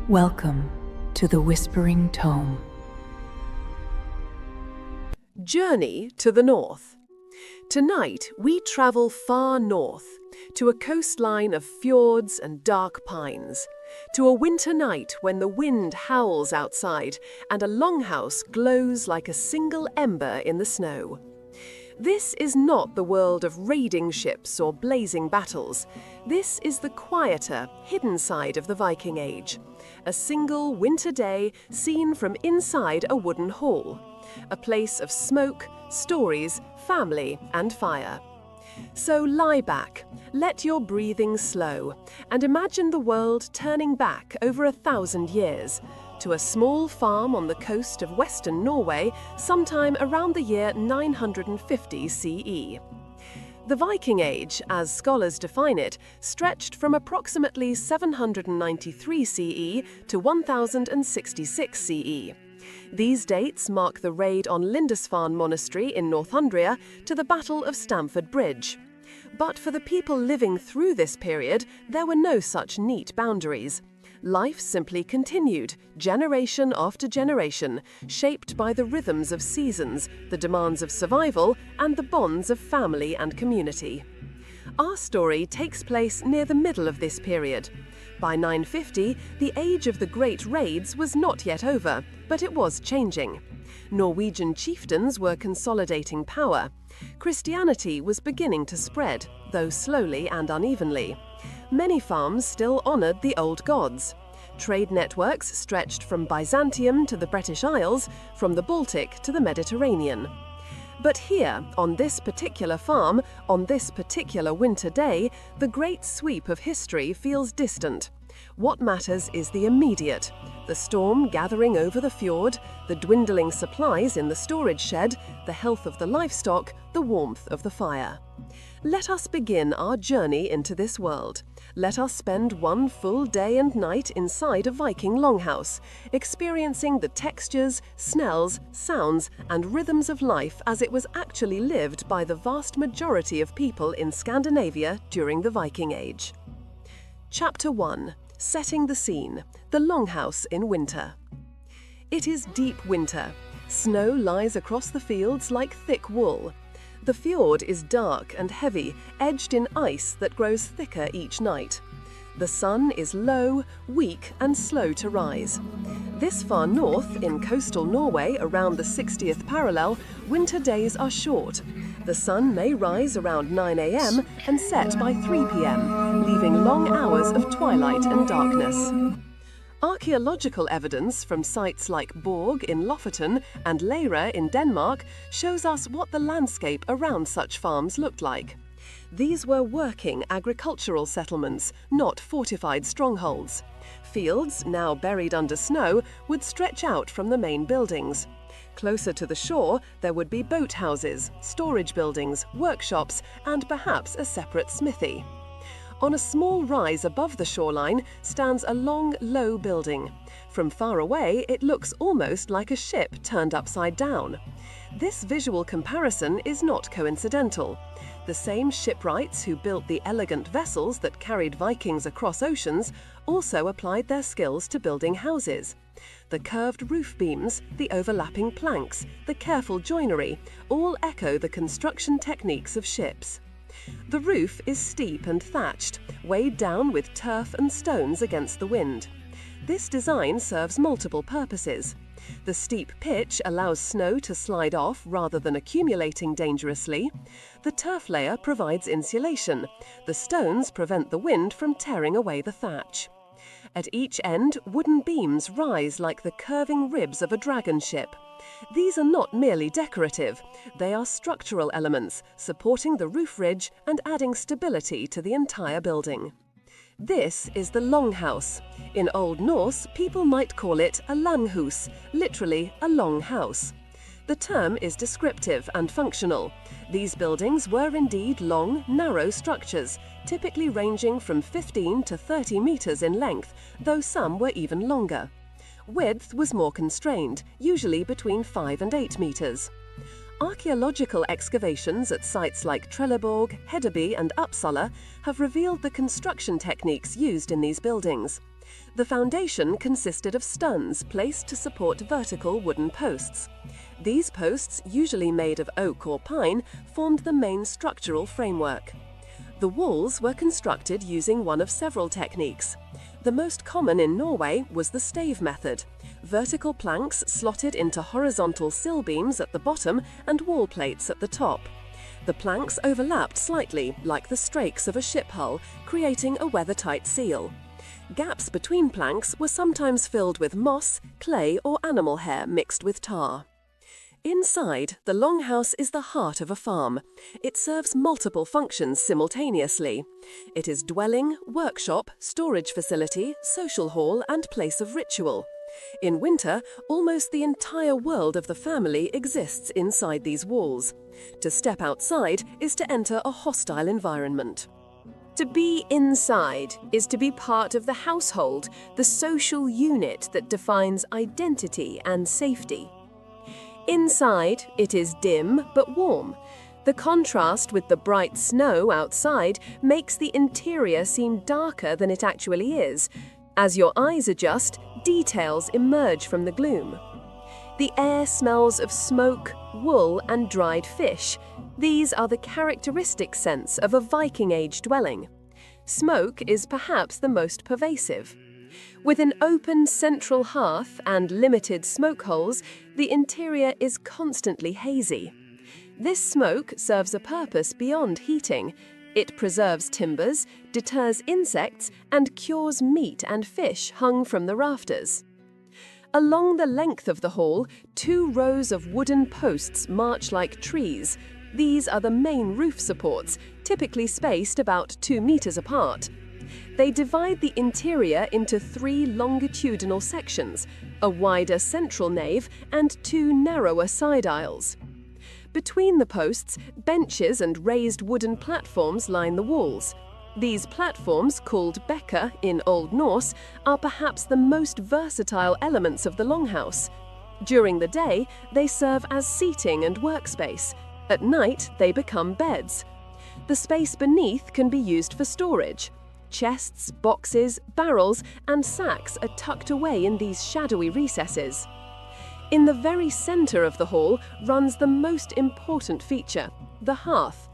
Welcome to the Whispering Tome. Journey to the north. Tonight we travel far north, to a coastline of fjords and dark pines, to a winter night when the wind howls outside and a longhouse glows like a single ember in the snow. This is not the world of raiding ships or blazing battles. This is the quieter, hidden side of the Viking Age. A single winter day seen from inside a wooden hall. A place of smoke, stories, family, and fire. So lie back, let your breathing slow, and imagine the world turning back over 1,000 years, to a small farm on the coast of western Norway sometime around the year 950 CE. The Viking Age, as scholars define it, stretched from approximately 793 CE to 1066 CE. These dates mark the raid on Lindisfarne Monastery in Northumbria to the Battle of Stamford Bridge. But for the people living through this period, there were no such neat boundaries. Life simply continued, generation after generation, shaped by the rhythms of seasons, the demands of survival, and the bonds of family and community. Our story takes place near the middle of this period. By 950, the age of the great raids was not yet over, but it was changing. Norwegian chieftains were consolidating power. Christianity was beginning to spread, though slowly and unevenly. Many farms still honoured the old gods. Trade networks stretched from Byzantium to the British Isles, from the Baltic to the Mediterranean. But here, on this particular farm, on this particular winter day, the great sweep of history feels distant. What matters is the immediate: the storm gathering over the fjord, the dwindling supplies in the storage shed, the health of the livestock, the warmth of the fire. Let us begin our journey into this world. Let us spend one full day and night inside a Viking longhouse, experiencing the textures, smells, sounds, and rhythms of life as it was actually lived by the vast majority of people in Scandinavia during the Viking Age. Chapter 1. Setting the scene. The longhouse in winter. It is deep winter. Snow lies across the fields like thick wool. The fjord is dark and heavy, edged in ice that grows thicker each night. The sun is low, weak, and slow to rise. This far north, in coastal Norway around the 60th parallel, winter days are short. The sun may rise around 9 a.m. and set by 3 p.m., leaving long hours of twilight and darkness. Archaeological evidence from sites like Borg in Lofoten and Leira in Denmark shows us what the landscape around such farms looked like. These were working agricultural settlements, not fortified strongholds. Fields, now buried under snow, would stretch out from the main buildings. Closer to the shore, there would be boathouses, storage buildings, workshops, and perhaps a separate smithy. On a small rise above the shoreline stands a long, low building. From far away, it looks almost like a ship turned upside down. This visual comparison is not coincidental. The same shipwrights who built the elegant vessels that carried Vikings across oceans also applied their skills to building houses. The curved roof beams, the overlapping planks, the careful joinery, all echo the construction techniques of ships. The roof is steep and thatched, weighed down with turf and stones against the wind. This design serves multiple purposes. The steep pitch allows snow to slide off rather than accumulating dangerously. The turf layer provides insulation. The stones prevent the wind from tearing away the thatch. At each end, wooden beams rise like the curving ribs of a dragon ship. These are not merely decorative. They are structural elements, supporting the roof ridge and adding stability to the entire building. This is the longhouse. In Old Norse, people might call it a langhus, literally a long house. The term is descriptive and functional. These buildings were indeed long, narrow structures, typically ranging from 15 to 30 meters in length, though some were even longer. Width was more constrained, usually between 5 and 8 meters. Archaeological excavations at sites like Trelleborg, Hedeby and Uppsala have revealed the construction techniques used in these buildings. The foundation consisted of stones placed to support vertical wooden posts. These posts, usually made of oak or pine, formed the main structural framework. The walls were constructed using one of several techniques. The most common in Norway was the stave method: vertical planks slotted into horizontal sill beams at the bottom and wall plates at the top. The planks overlapped slightly, like the strakes of a ship hull, creating a weathertight seal. Gaps between planks were sometimes filled with moss, clay, or animal hair mixed with tar. Inside, the longhouse is the heart of a farm. It serves multiple functions simultaneously. It is dwelling, workshop, storage facility, social hall, and place of ritual. In winter, almost the entire world of the family exists inside these walls. To step outside is to enter a hostile environment. To be inside is to be part of the household, the social unit that defines identity and safety. Inside, it is dim but warm. The contrast with the bright snow outside makes the interior seem darker than it actually is. As your eyes adjust, details emerge from the gloom. The air smells of smoke, wool, and dried fish. These are the characteristic scents of a Viking Age dwelling. Smoke is perhaps the most pervasive. With an open central hearth and limited smoke holes, the interior is constantly hazy. This smoke serves a purpose beyond heating. It preserves timbers, deters insects, and cures meat and fish hung from the rafters. Along the length of the hall, 2 rows of wooden posts march like trees. These are the main roof supports, typically spaced about 2 meters apart. They divide the interior into 3 longitudinal sections, a wider central nave and 2 narrower side aisles. Between the posts, benches and raised wooden platforms line the walls. These platforms, called bekker in Old Norse, are perhaps the most versatile elements of the longhouse. During the day, they serve as seating and workspace. At night, they become beds. The space beneath can be used for storage. Chests, boxes, barrels, and sacks are tucked away in these shadowy recesses. In the very center of the hall runs the most important feature, the hearth.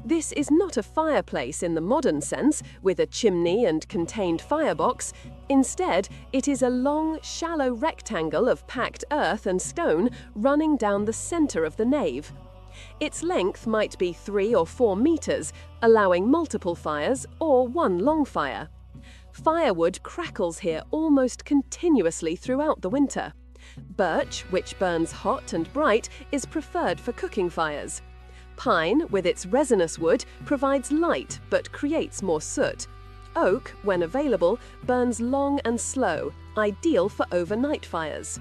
This is not a fireplace in the modern sense, with a chimney and contained firebox. Instead, it is a long, shallow rectangle of packed earth and stone running down the center of the nave. Its length might be 3 or 4 meters, allowing multiple fires or one long fire. Firewood crackles here almost continuously throughout the winter. Birch, which burns hot and bright, is preferred for cooking fires. Pine, with its resinous wood, provides light but creates more soot. Oak, when available, burns long and slow, ideal for overnight fires.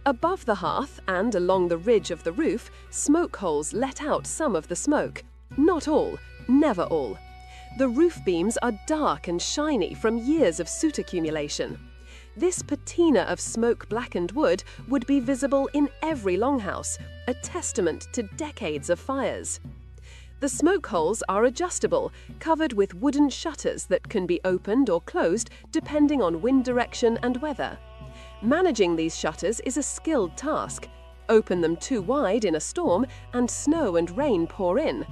Above the hearth and along the ridge of the roof, smoke holes let out some of the smoke. Not all, never all. The roof beams are dark and shiny from years of soot accumulation. This patina of smoke-blackened wood would be visible in every longhouse, a testament to decades of fires. The smoke holes are adjustable, covered with wooden shutters that can be opened or closed depending on wind direction and weather. Managing these shutters is a skilled task. Open them too wide in a storm and snow and rain pour in.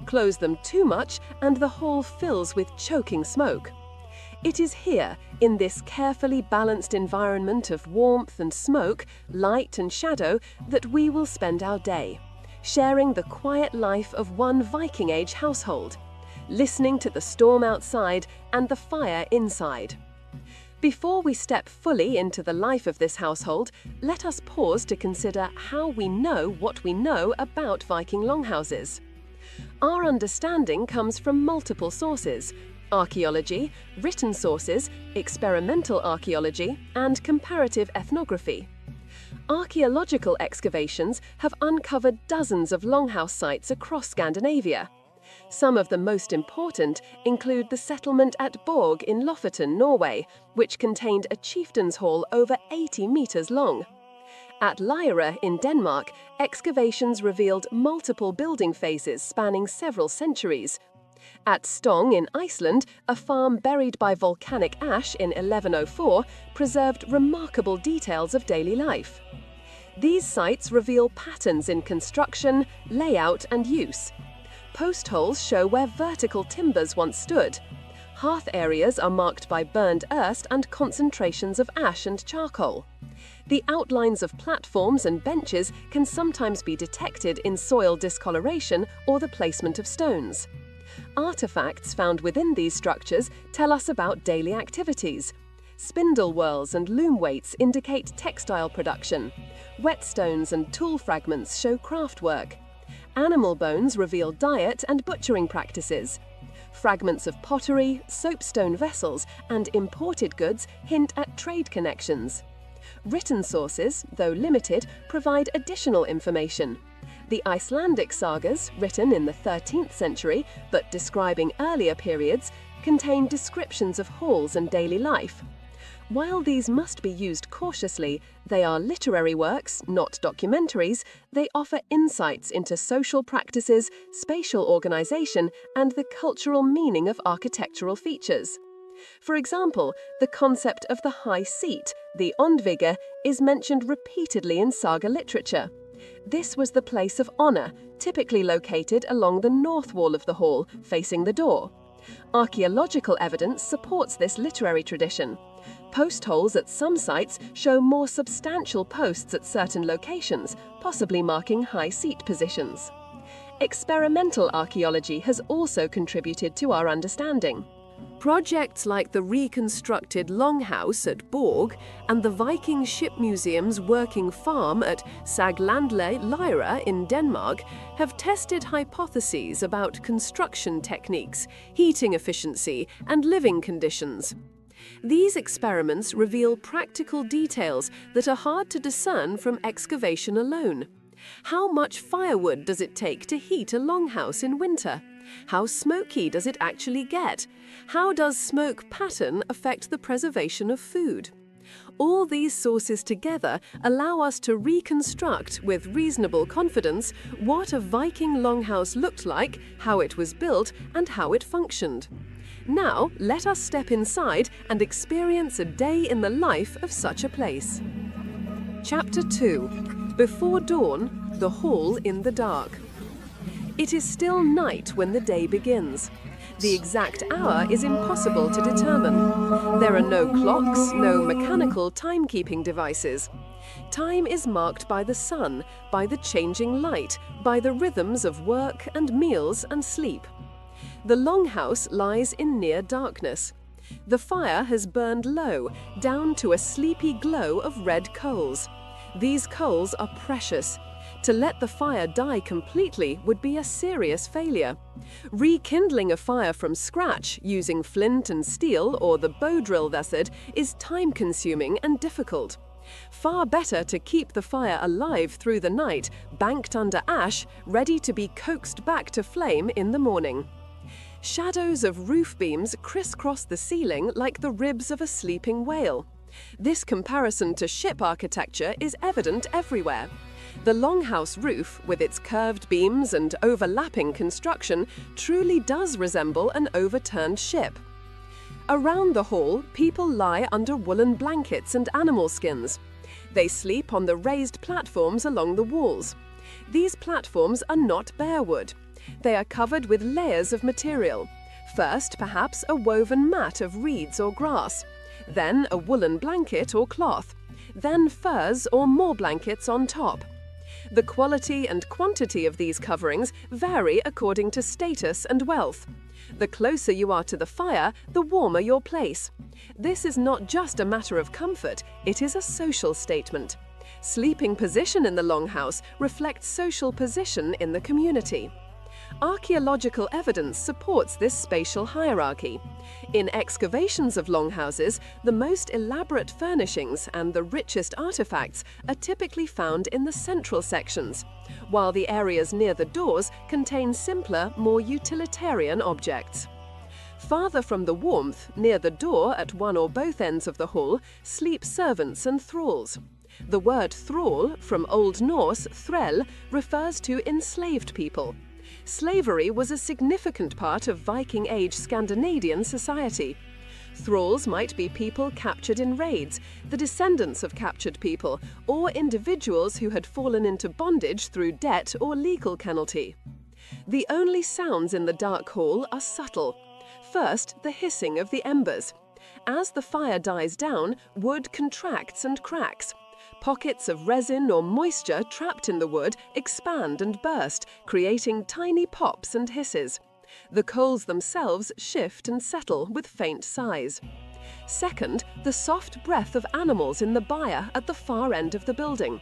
Close them too much and the hall fills with choking smoke. It is here, in this carefully balanced environment of warmth and smoke, light and shadow, that we will spend our day, sharing the quiet life of one Viking Age household, listening to the storm outside and the fire inside. Before we step fully into the life of this household, let us pause to consider how we know what we know about Viking longhouses. Our understanding comes from multiple sources: archaeology, written sources, experimental archaeology, and comparative ethnography. Archaeological excavations have uncovered dozens of longhouse sites across Scandinavia. Some of the most important include the settlement at Borg in Lofoten, Norway, which contained a chieftain's hall over 80 meters long. At Lyra in Denmark, excavations revealed multiple building phases spanning several centuries. At Stong in Iceland, a farm buried by volcanic ash in 1104 preserved remarkable details of daily life. These sites reveal patterns in construction, layout, and use. Post holes show where vertical timbers once stood. Hearth areas are marked by burned earth and concentrations of ash and charcoal. The outlines of platforms and benches can sometimes be detected in soil discoloration or the placement of stones. Artifacts found within these structures tell us about daily activities. Spindle whorls and loom weights indicate textile production. Whetstones and tool fragments show craft work. Animal bones reveal diet and butchering practices. Fragments of pottery, soapstone vessels, and imported goods hint at trade connections. Written sources, though limited, provide additional information. The Icelandic sagas, written in the 13th century but describing earlier periods, contain descriptions of halls and daily life. While these must be used cautiously, they are literary works, not documentaries. They offer insights into social practices, spatial organization, and the cultural meaning of architectural features. For example, the concept of the high seat, the Ondvige, is mentioned repeatedly in saga literature. This was the place of honor, typically located along the north wall of the hall, facing the door. Archaeological evidence supports this literary tradition. Post holes at some sites show more substantial posts at certain locations, possibly marking high seat positions. Experimental archaeology has also contributed to our understanding. Projects like the reconstructed Longhouse at Borg and the Viking Ship Museum's working farm at Saglandle Lyra in Denmark have tested hypotheses about construction techniques, heating efficiency, and living conditions. These experiments reveal practical details that are hard to discern from excavation alone. How much firewood does it take to heat a longhouse in winter? How smoky does it actually get? How does smoke pattern affect the preservation of food? All these sources together allow us to reconstruct with reasonable confidence what a Viking longhouse looked like, how it was built, and how it functioned. Now, let us step inside and experience a day in the life of such a place. Chapter 2. Before Dawn, the Hall in the Dark. It is still night when the day begins. The exact hour is impossible to determine. There are no clocks, no mechanical timekeeping devices. Time is marked by the sun, by the changing light, by the rhythms of work and meals and sleep. The longhouse lies in near darkness. The fire has burned low, down to a sleepy glow of red coals. These coals are precious. To let the fire die completely would be a serious failure. Rekindling a fire from scratch using flint and steel or the bow drill method is time-consuming and difficult. Far better to keep the fire alive through the night, banked under ash, ready to be coaxed back to flame in the morning. Shadows of roof beams crisscross the ceiling like the ribs of a sleeping whale. This comparison to ship architecture is evident everywhere. The longhouse roof, with its curved beams and overlapping construction, truly does resemble an overturned ship. Around the hall, people lie under woolen blankets and animal skins. They sleep on the raised platforms along the walls. These platforms are not bare wood. They are covered with layers of material. First, perhaps a woven mat of reeds or grass. Then a woolen blanket or cloth. Then furs or more blankets on top. The quality and quantity of these coverings vary according to status and wealth. The closer you are to the fire, the warmer your place. This is not just a matter of comfort, it is a social statement. Sleeping position in the longhouse reflects social position in the community. Archaeological evidence supports this spatial hierarchy. In excavations of longhouses, the most elaborate furnishings and the richest artifacts are typically found in the central sections, while the areas near the doors contain simpler, more utilitarian objects. Farther from the warmth, near the door at one or both ends of the hall, sleep servants and thralls. The word thrall, from Old Norse threll, refers to enslaved people. Slavery was a significant part of Viking Age Scandinavian society. Thralls might be people captured in raids, the descendants of captured people, or individuals who had fallen into bondage through debt or legal penalty. The only sounds in the dark hall are subtle. First, the hissing of the embers. As the fire dies down, wood contracts and cracks. Pockets of resin or moisture trapped in the wood expand and burst, creating tiny pops and hisses. The coals themselves shift and settle with faint sighs. Second, the soft breath of animals in the byre at the far end of the building.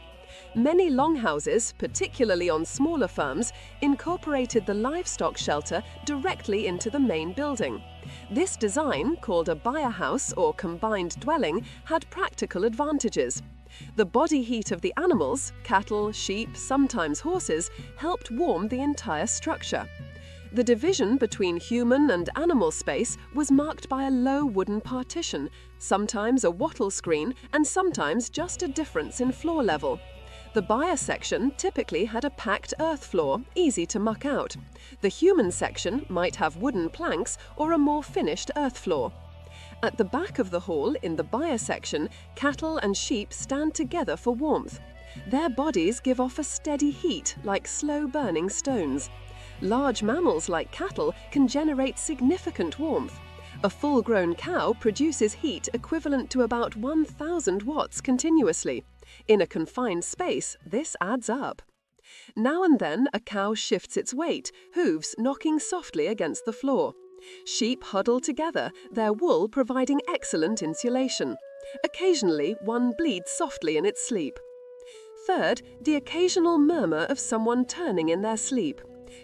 Many longhouses, particularly on smaller farms, incorporated the livestock shelter directly into the main building. This design, called a byre house or combined dwelling, had practical advantages. The body heat of the animals, cattle, sheep, sometimes horses, helped warm the entire structure. The division between human and animal space was marked by a low wooden partition, sometimes a wattle screen and sometimes just a difference in floor level. The byre section typically had a packed earth floor, easy to muck out. The human section might have wooden planks or a more finished earth floor. At the back of the hall, in the byre section, cattle and sheep stand together for warmth. Their bodies give off a steady heat, like slow-burning stones. Large mammals like cattle can generate significant warmth. A full-grown cow produces heat equivalent to about 1,000 watts continuously. In a confined space, this adds up. Now and then, a cow shifts its weight, hooves knocking softly against the floor. Sheep huddle together, their wool providing excellent insulation. Occasionally, one bleats softly in its sleep. Third, the occasional murmur of someone turning in their sleep.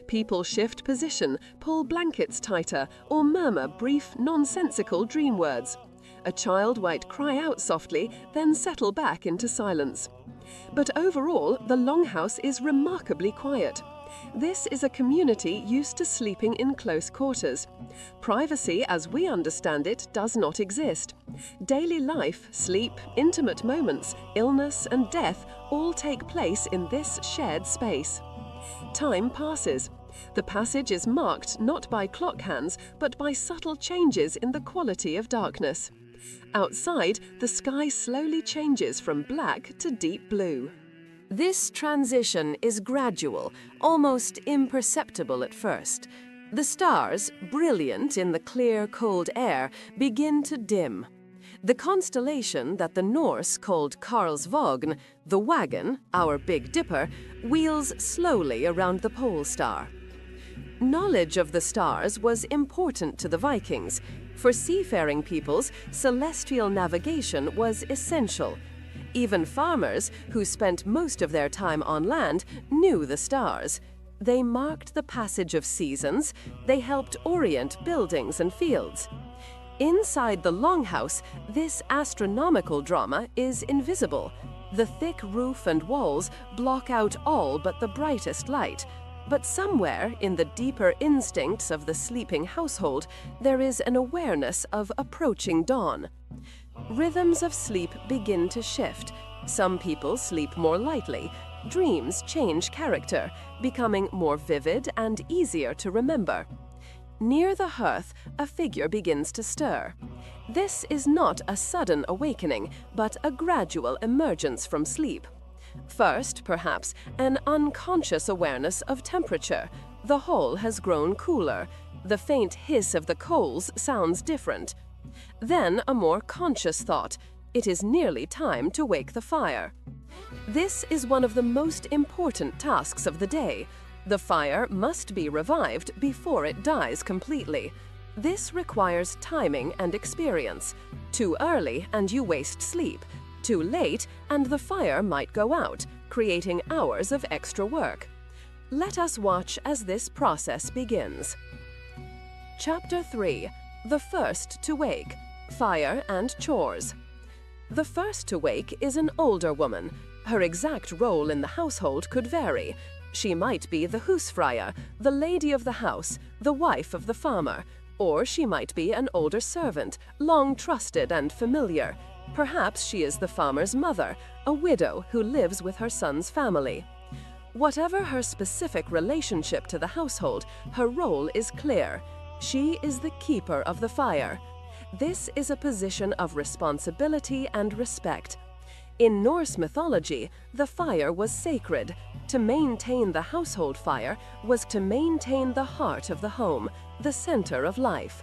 People shift position, pull blankets tighter, or murmur brief, nonsensical dream words. A child might cry out softly, then settle back into silence. But overall, the longhouse is remarkably quiet. This is a community used to sleeping in close quarters. Privacy, as we understand it, does not exist. Daily life, sleep, intimate moments, illness, and death all take place in this shared space. Time passes. The passage is marked not by clock hands, but by subtle changes in the quality of darkness. Outside, the sky slowly changes from black to deep blue. This transition is gradual, almost imperceptible at first. The stars, brilliant in the clear, cold air, begin to dim. The constellation that the Norse called Karlsvogn, the wagon, our Big Dipper, wheels slowly around the pole star. Knowledge of the stars was important to the Vikings. For seafaring peoples, celestial navigation was essential. Even farmers, who spent most of their time on land, knew the stars. They marked the passage of seasons. They helped orient buildings and fields. Inside the longhouse, this astronomical drama is invisible. The thick roof and walls block out all but the brightest light. But somewhere in the deeper instincts of the sleeping household, there is an awareness of approaching dawn. Rhythms of sleep begin to shift. Some people sleep more lightly. Dreams change character, becoming more vivid and easier to remember. Near the hearth, a figure begins to stir. This is not a sudden awakening, but a gradual emergence from sleep. First, perhaps, an unconscious awareness of temperature. The hall has grown cooler. The faint hiss of the coals sounds different. Then a more conscious thought. It is nearly time to wake the fire. This is one of the most important tasks of the day. The fire must be revived before it dies completely. This requires timing and experience. Too early and you waste sleep. Too late and the fire might go out, creating hours of extra work. Let us watch as this process begins. Chapter 3. The first to wake. Fire and chores. The first to wake is an older woman. Her exact role in the household could vary. She might be the husfreyja, the lady of the house, the wife of the farmer, or she might be an older servant, long trusted and familiar. Perhaps she is the farmer's mother, a widow who lives with her son's family. Whatever her specific relationship to the household, her role is clear. She is the keeper of the fire. This is a position of responsibility and respect. In Norse mythology, the fire was sacred. To maintain the household fire was to maintain the heart of the home, the center of life.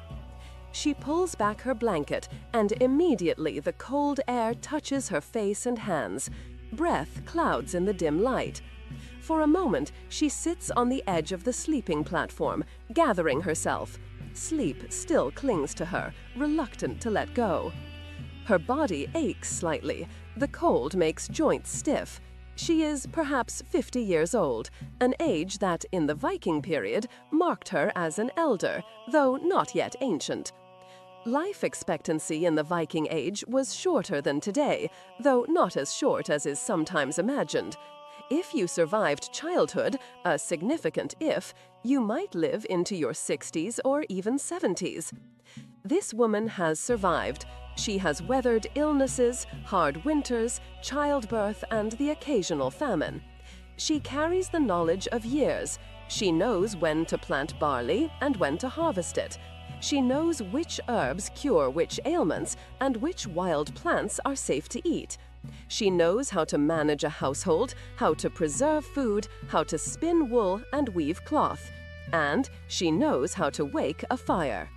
She pulls back her blanket, and immediately the cold air touches her face and hands. Breath clouds in the dim light. For a moment, she sits on the edge of the sleeping platform, gathering herself. Sleep still clings to her, reluctant to let go. Her body aches slightly. The cold makes joints stiff. She is perhaps 50 years old, an age that, in the Viking period, marked her as an elder, though not yet ancient. Life expectancy in the Viking Age was shorter than today, though not as short as is sometimes imagined. If you survived childhood, a significant if, you might live into your 60s or even 70s. This woman has survived. She has weathered illnesses, hard winters, childbirth, and the occasional famine. She carries the knowledge of years. She knows when to plant barley and when to harvest it. She knows which herbs cure which ailments and which wild plants are safe to eat. She knows how to manage a household, how to preserve food, how to spin wool and weave cloth. And she knows how to wake a fire.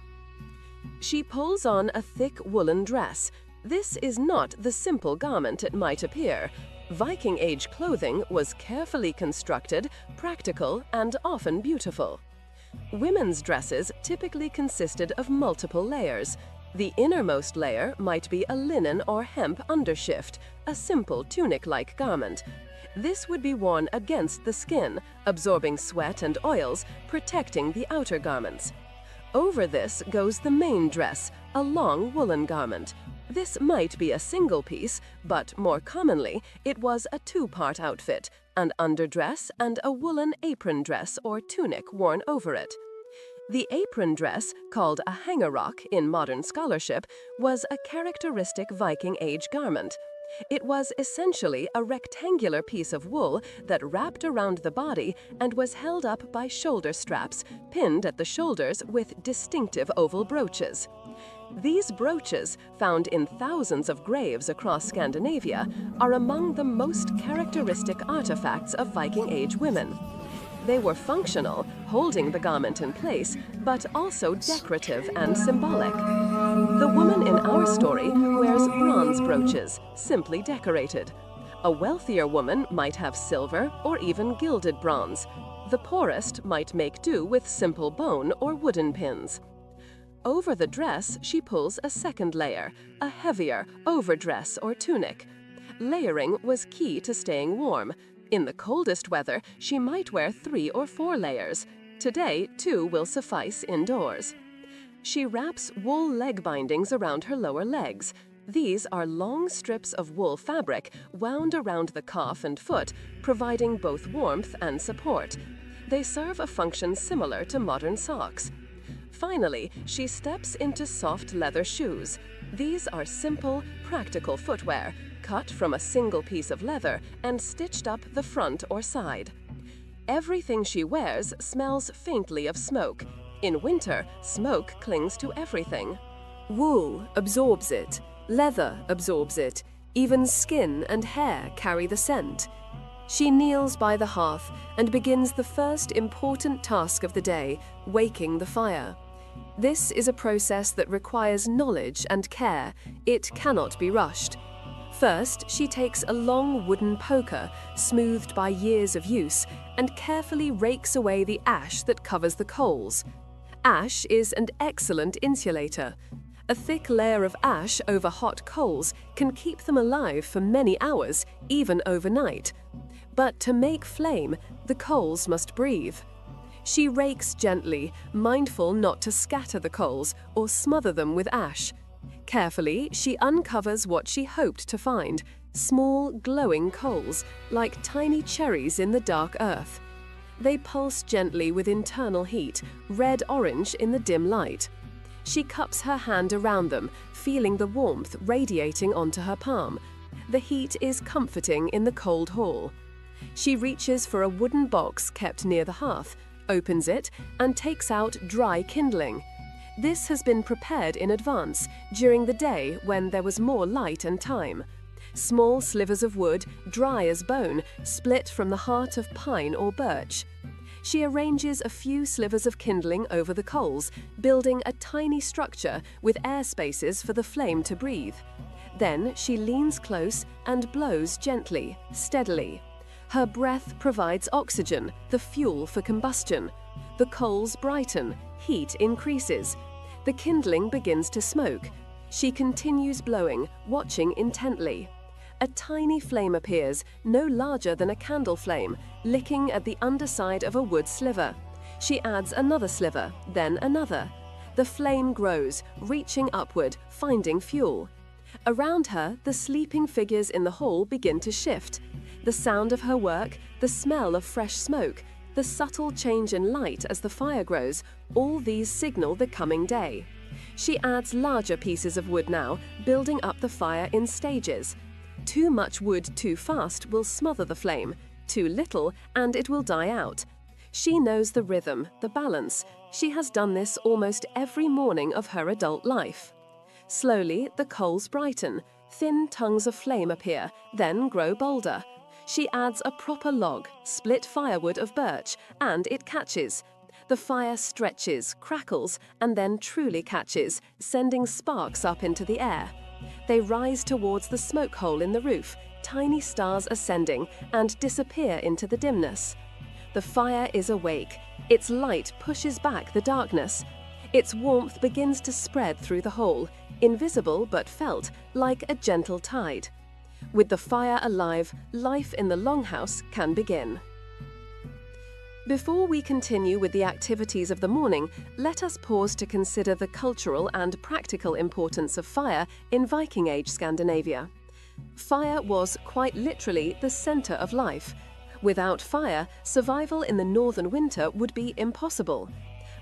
She pulls on a thick woolen dress. This is not the simple garment it might appear. Viking Age clothing was carefully constructed, practical, and often beautiful. Women's dresses typically consisted of multiple layers. The innermost layer might be a linen or hemp undershift, a simple tunic-like garment. This would be worn against the skin, absorbing sweat and oils, protecting the outer garments. Over this goes the main dress, a long woolen garment. This might be a single piece, but more commonly, it was a two-part outfit, an underdress and a woolen apron dress or tunic worn over it. The apron dress, called a hangarock in modern scholarship, was a characteristic Viking Age garment. It was essentially a rectangular piece of wool that wrapped around the body and was held up by shoulder straps, pinned at the shoulders with distinctive oval brooches. These brooches, found in thousands of graves across Scandinavia, are among the most characteristic artifacts of Viking Age women. They were functional, holding the garment in place, but also decorative and symbolic. The woman in our story wears bronze brooches, simply decorated. A wealthier woman might have silver or even gilded bronze. The poorest might make do with simple bone or wooden pins. Over the dress, she pulls a second layer, a heavier overdress or tunic. Layering was key to staying warm. In the coldest weather, she might wear 3 or 4 layers. Today, 2 will suffice indoors. She wraps wool leg bindings around her lower legs. These are long strips of wool fabric wound around the calf and foot, providing both warmth and support. They serve a function similar to modern socks. Finally, she steps into soft leather shoes. These are simple, practical footwear, cut from a single piece of leather and stitched up the front or side. Everything she wears smells faintly of smoke. In winter, smoke clings to everything. Wool absorbs it, leather absorbs it, even skin and hair carry the scent. She kneels by the hearth and begins the first important task of the day, waking the fire. This is a process that requires knowledge and care. It cannot be rushed. First, she takes a long wooden poker, smoothed by years of use, and carefully rakes away the ash that covers the coals. Ash is an excellent insulator. A thick layer of ash over hot coals can keep them alive for many hours, even overnight. But to make flame, the coals must breathe. She rakes gently, mindful not to scatter the coals or smother them with ash. Carefully, she uncovers what she hoped to find, small, glowing coals, like tiny cherries in the dark earth. They pulse gently with internal heat, red-orange in the dim light. She cups her hand around them, feeling the warmth radiating onto her palm. The heat is comforting in the cold hall. She reaches for a wooden box kept near the hearth, opens it, and takes out dry kindling. This has been prepared in advance, during the day when there was more light and time. Small slivers of wood, dry as bone, split from the heart of pine or birch. She arranges a few slivers of kindling over the coals, building a tiny structure with air spaces for the flame to breathe. Then she leans close and blows gently, steadily. Her breath provides oxygen, the fuel for combustion. The coals brighten, heat increases. The kindling begins to smoke. She continues blowing, watching intently. A tiny flame appears, no larger than a candle flame, licking at the underside of a wood sliver. She adds another sliver, then another. The flame grows, reaching upward, finding fuel. Around her, the sleeping figures in the hall begin to shift. The sound of her work, the smell of fresh smoke, the subtle change in light as the fire grows, all these signal the coming day. She adds larger pieces of wood now, building up the fire in stages. Too much wood too fast will smother the flame, too little and it will die out. She knows the rhythm, the balance. She has done this almost every morning of her adult life. Slowly, the coals brighten, thin tongues of flame appear, then grow bolder. She adds a proper log, split firewood of birch, and it catches. The fire stretches, crackles, and then truly catches, sending sparks up into the air. They rise towards the smoke hole in the roof, tiny stars ascending, and disappear into the dimness. The fire is awake. Its light pushes back the darkness. Its warmth begins to spread through the hole, invisible but felt, like a gentle tide. With the fire alive, life in the longhouse can begin. Before we continue with the activities of the morning, let us pause to consider the cultural and practical importance of fire in Viking Age Scandinavia. Fire was quite literally the center of life. Without fire, survival in the northern winter would be impossible.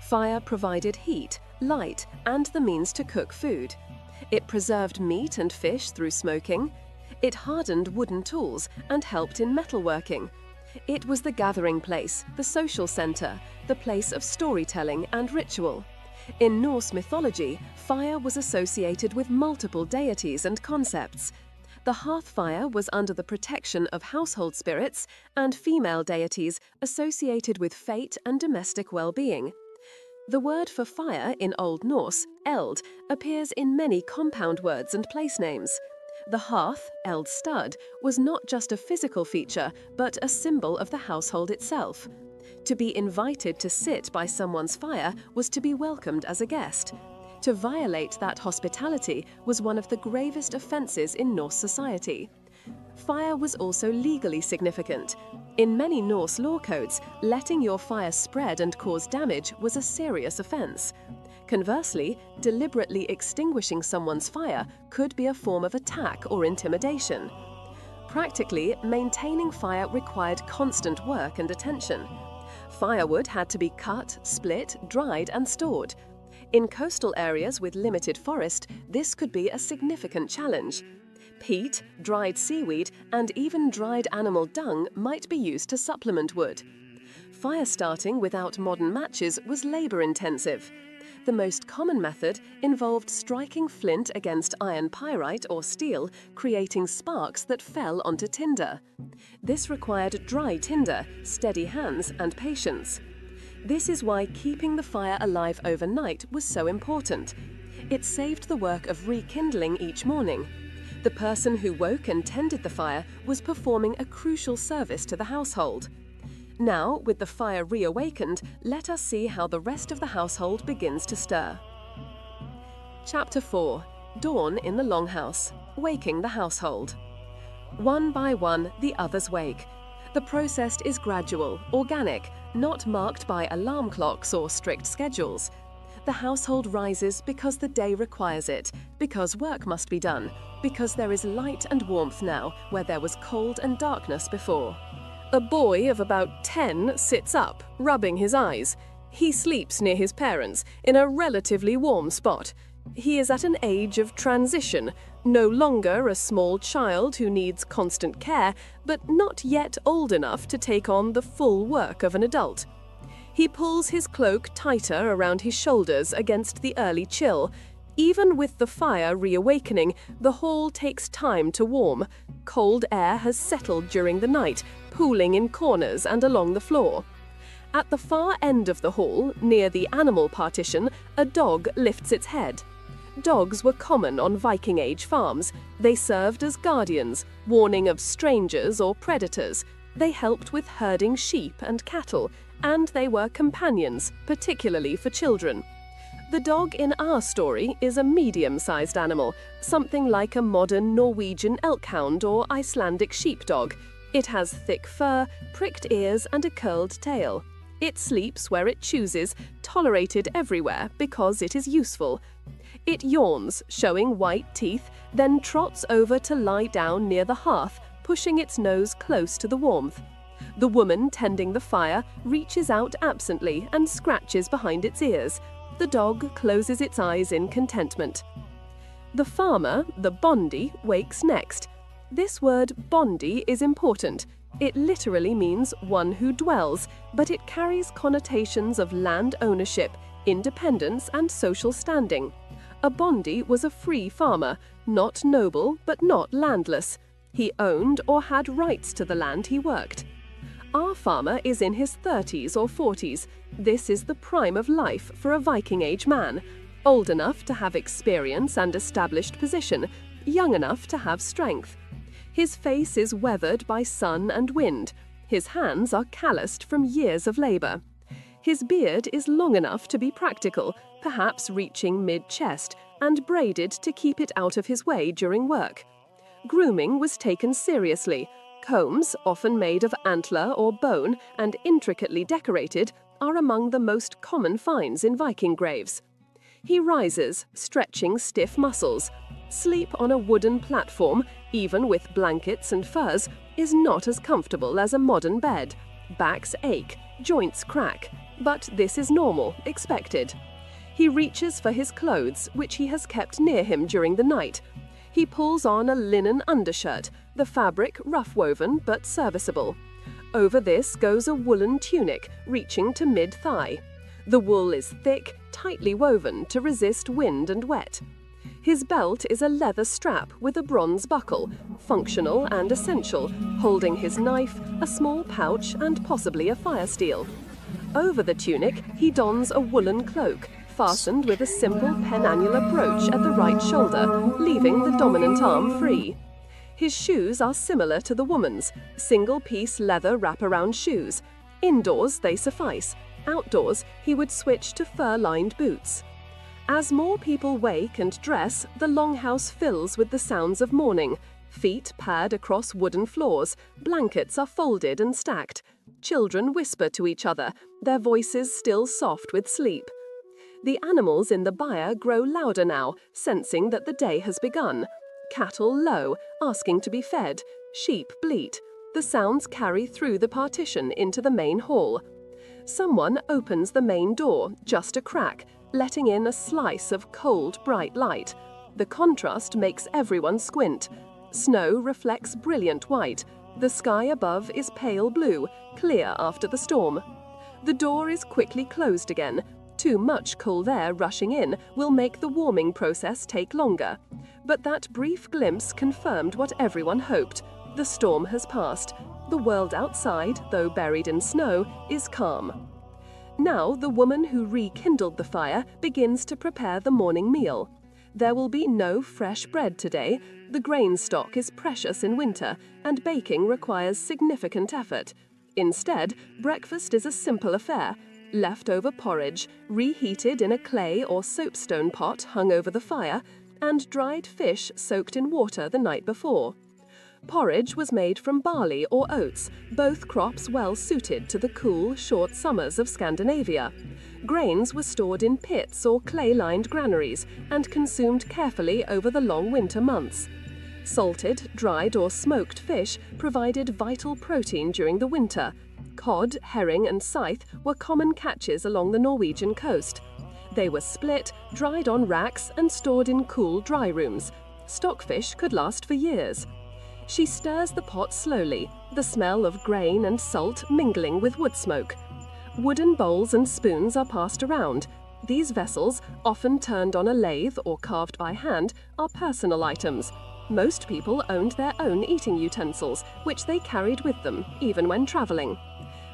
Fire provided heat, light, and the means to cook food. It preserved meat and fish through smoking. It hardened wooden tools and helped in metalworking. It was the gathering place, the social center, the place of storytelling and ritual. In Norse mythology, fire was associated with multiple deities and concepts. The hearth fire was under the protection of household spirits and female deities associated with fate and domestic well-being. The word for fire in Old Norse, eld, appears in many compound words and place names. The hearth, eld stud, was not just a physical feature, but a symbol of the household itself. To be invited to sit by someone's fire was to be welcomed as a guest. To violate that hospitality was one of the gravest offenses in Norse society. Fire was also legally significant. In many Norse law codes, letting your fire spread and cause damage was a serious offense. Conversely, deliberately extinguishing someone's fire could be a form of attack or intimidation. Practically, maintaining fire required constant work and attention. Firewood had to be cut, split, dried, and stored. In coastal areas with limited forest, this could be a significant challenge. Peat, dried seaweed, and even dried animal dung might be used to supplement wood. Fire starting without modern matches was labor-intensive. The most common method involved striking flint against iron pyrite or steel, creating sparks that fell onto tinder. This required dry tinder, steady hands, and patience. This is why keeping the fire alive overnight was so important. It saved the work of rekindling each morning. The person who woke and tended the fire was performing a crucial service to the household. Now, with the fire reawakened, let us see how the rest of the household begins to stir. Chapter 4. Dawn in the Longhouse. Waking the household. One by one, the others wake. The process is gradual, organic, not marked by alarm clocks or strict schedules. The household rises because the day requires it, because work must be done, because there is light and warmth now where there was cold and darkness before. A boy of about 10 sits up, rubbing his eyes. He sleeps near his parents in a relatively warm spot. He is at an age of transition, no longer a small child who needs constant care, but not yet old enough to take on the full work of an adult. He pulls his cloak tighter around his shoulders against the early chill. Even with the fire reawakening, the hall takes time to warm. Cold air has settled during the night, pooling in corners and along the floor. At the far end of the hall, near the animal partition, a dog lifts its head. Dogs were common on Viking Age farms. They served as guardians, warning of strangers or predators. They helped with herding sheep and cattle, and they were companions, particularly for children. The dog in our story is a medium-sized animal, something like a modern Norwegian elkhound or Icelandic sheepdog. It has thick fur, pricked ears, and a curled tail. It sleeps where it chooses, tolerated everywhere because it is useful. It yawns, showing white teeth, then trots over to lie down near the hearth, pushing its nose close to the warmth. The woman tending the fire reaches out absently and scratches behind its ears. The dog closes its eyes in contentment. The farmer, the bondi, wakes next. This word bondi is important. It literally means one who dwells, but it carries connotations of land ownership, independence, and social standing. A bondi was a free farmer, not noble but not landless. He owned or had rights to the land he worked. Our farmer is in his 30s or 40s. This is the prime of life for a Viking Age man, old enough to have experience and established position, young enough to have strength. His face is weathered by sun and wind. His hands are calloused from years of labor. His beard is long enough to be practical, perhaps reaching mid-chest, and braided to keep it out of his way during work. Grooming was taken seriously. Combs, often made of antler or bone and intricately decorated, are among the most common finds in Viking graves. He rises, stretching stiff muscles. Sleep on a wooden platform, even with blankets and furs, is not as comfortable as a modern bed. Backs ache, joints crack, but this is normal, expected. He reaches for his clothes, which he has kept near him during the night. He pulls on a linen undershirt, the fabric rough-woven but serviceable. Over this goes a woolen tunic, reaching to mid-thigh. The wool is thick, tightly woven to resist wind and wet. His belt is a leather strap with a bronze buckle, functional and essential, holding his knife, a small pouch, and possibly a fire steel. Over the tunic, he dons a woolen cloak, fastened with a simple penannular brooch at the right shoulder, leaving the dominant arm free. His shoes are similar to the woman's, single-piece leather wraparound shoes. Indoors, they suffice. Outdoors, he would switch to fur-lined boots. As more people wake and dress, the longhouse fills with the sounds of morning. Feet pad across wooden floors, blankets are folded and stacked. Children whisper to each other, their voices still soft with sleep. The animals in the byre grow louder now, sensing that the day has begun. Cattle low, asking to be fed. Sheep bleat. The sounds carry through the partition into the main hall. Someone opens the main door, just a crack, letting in a slice of cold, bright light. The contrast makes everyone squint. Snow reflects brilliant white. The sky above is pale blue, clear after the storm. The door is quickly closed again. Too much cold air rushing in will make the warming process take longer. But that brief glimpse confirmed what everyone hoped. The storm has passed. The world outside, though buried in snow, is calm. Now the woman who rekindled the fire begins to prepare the morning meal. There will be no fresh bread today. The grain stock is precious in winter, and baking requires significant effort. Instead, breakfast is a simple affair. Leftover porridge, reheated in a clay or soapstone pot hung over the fire, and dried fish soaked in water the night before. Porridge was made from barley or oats, both crops well suited to the cool, short summers of Scandinavia. Grains were stored in pits or clay-lined granaries and consumed carefully over the long winter months. Salted, dried or smoked fish provided vital protein during the winter. Cod, herring, and scythe were common catches along the Norwegian coast. They were split, dried on racks, and stored in cool dry rooms. Stockfish could last for years. She stirs the pot slowly, the smell of grain and salt mingling with wood smoke. Wooden bowls and spoons are passed around. These vessels, often turned on a lathe or carved by hand, are personal items. Most people owned their own eating utensils, which they carried with them, even when traveling.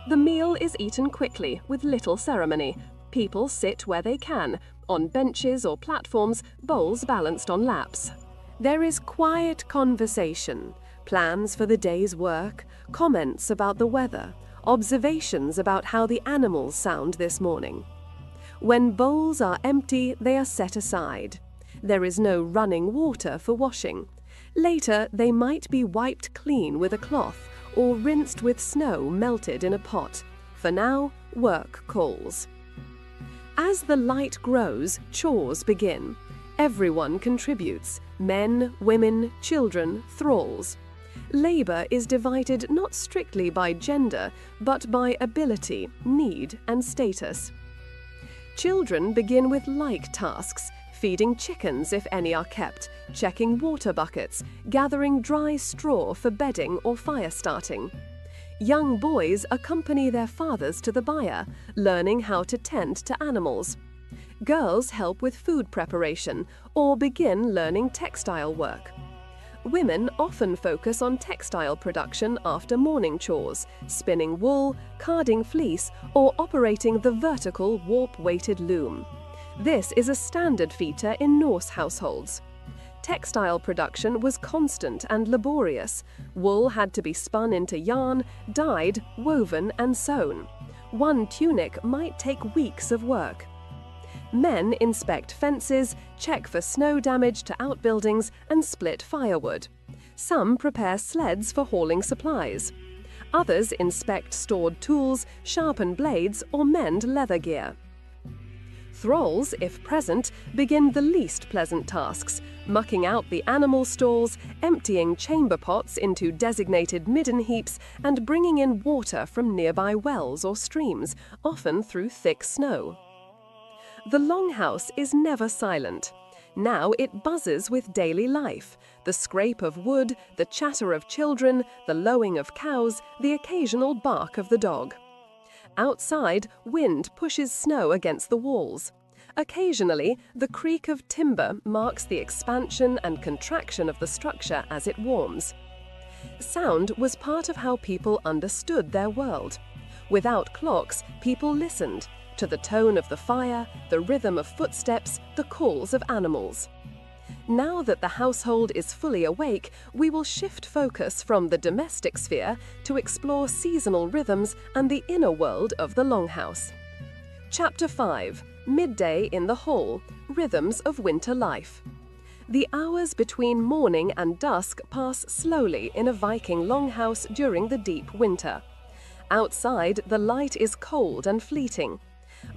The meal is eaten quickly, with little ceremony. People sit where they can, on benches or platforms, bowls balanced on laps. There is quiet conversation, plans for the day's work, comments about the weather, observations about how the animals sound this morning. When bowls are empty, they are set aside. There is no running water for washing. Later, they might be wiped clean with a cloth or rinsed with snow melted in a pot. For now, work calls. As the light grows, chores begin. Everyone contributes: men, women, children, thralls. Labor is divided not strictly by gender, but by ability, need, and status. Children begin with like tasks: feeding chickens if any are kept, checking water buckets, gathering dry straw for bedding or fire starting. Young boys accompany their fathers to the byre, learning how to tend to animals. Girls help with food preparation or begin learning textile work. Women often focus on textile production after morning chores, spinning wool, carding fleece, or operating the vertical warp-weighted loom. This is a standard feature in Norse households. Textile production was constant and laborious. Wool had to be spun into yarn, dyed, woven, and sewn. One tunic might take weeks of work. Men inspect fences, check for snow damage to outbuildings, and split firewood. Some prepare sleds for hauling supplies. Others inspect stored tools, sharpen blades, or mend leather gear. Thralls, if present, begin the least pleasant tasks: mucking out the animal stalls, emptying chamber pots into designated midden heaps, and bringing in water from nearby wells or streams, often through thick snow. The longhouse is never silent. Now it buzzes with daily life: the scrape of wood, the chatter of children, the lowing of cows, the occasional bark of the dog. Outside, wind pushes snow against the walls. Occasionally, the creak of timber marks the expansion and contraction of the structure as it warms. Sound was part of how people understood their world. Without clocks, people listened to the tone of the fire, the rhythm of footsteps, the calls of animals. Now that the household is fully awake, we will shift focus from the domestic sphere to explore seasonal rhythms and the inner world of the longhouse. Chapter 5: Midday in the Hall: Rhythms of Winter Life. The hours between morning and dusk pass slowly in a Viking longhouse during the deep winter. Outside, the light is cold and fleeting.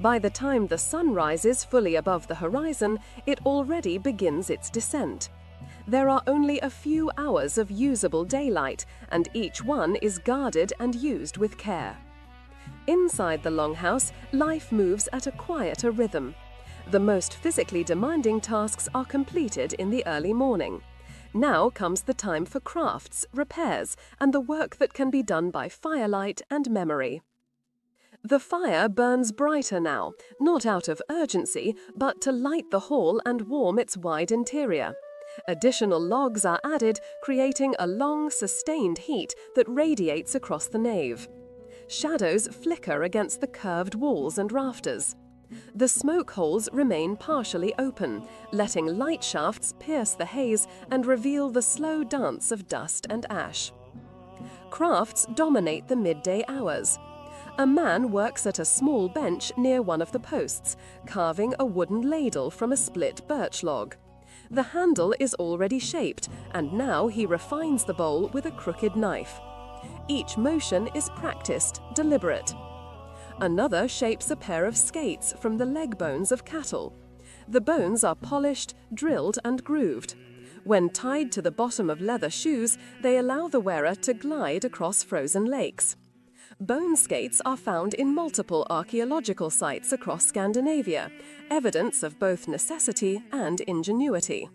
By the time the sun rises fully above the horizon, it already begins its descent. There are only a few hours of usable daylight, and each one is guarded and used with care. Inside the longhouse, life moves at a quieter rhythm. The most physically demanding tasks are completed in the early morning. Now comes the time for crafts, repairs, and the work that can be done by firelight and memory. The fire burns brighter now, not out of urgency, but to light the hall and warm its wide interior. Additional logs are added, creating a long, sustained heat that radiates across the nave. Shadows flicker against the curved walls and rafters. The smoke holes remain partially open, letting light shafts pierce the haze and reveal the slow dance of dust and ash. Crafts dominate the midday hours. A man works at a small bench near one of the posts, carving a wooden ladle from a split birch log. The handle is already shaped, and now he refines the bowl with a crooked knife. Each motion is practiced, deliberate. Another shapes a pair of skates from the leg bones of cattle. The bones are polished, drilled, and grooved. When tied to the bottom of leather shoes, they allow the wearer to glide across frozen lakes. Bone skates are found in multiple archaeological sites across Scandinavia, evidence of both necessity and ingenuity.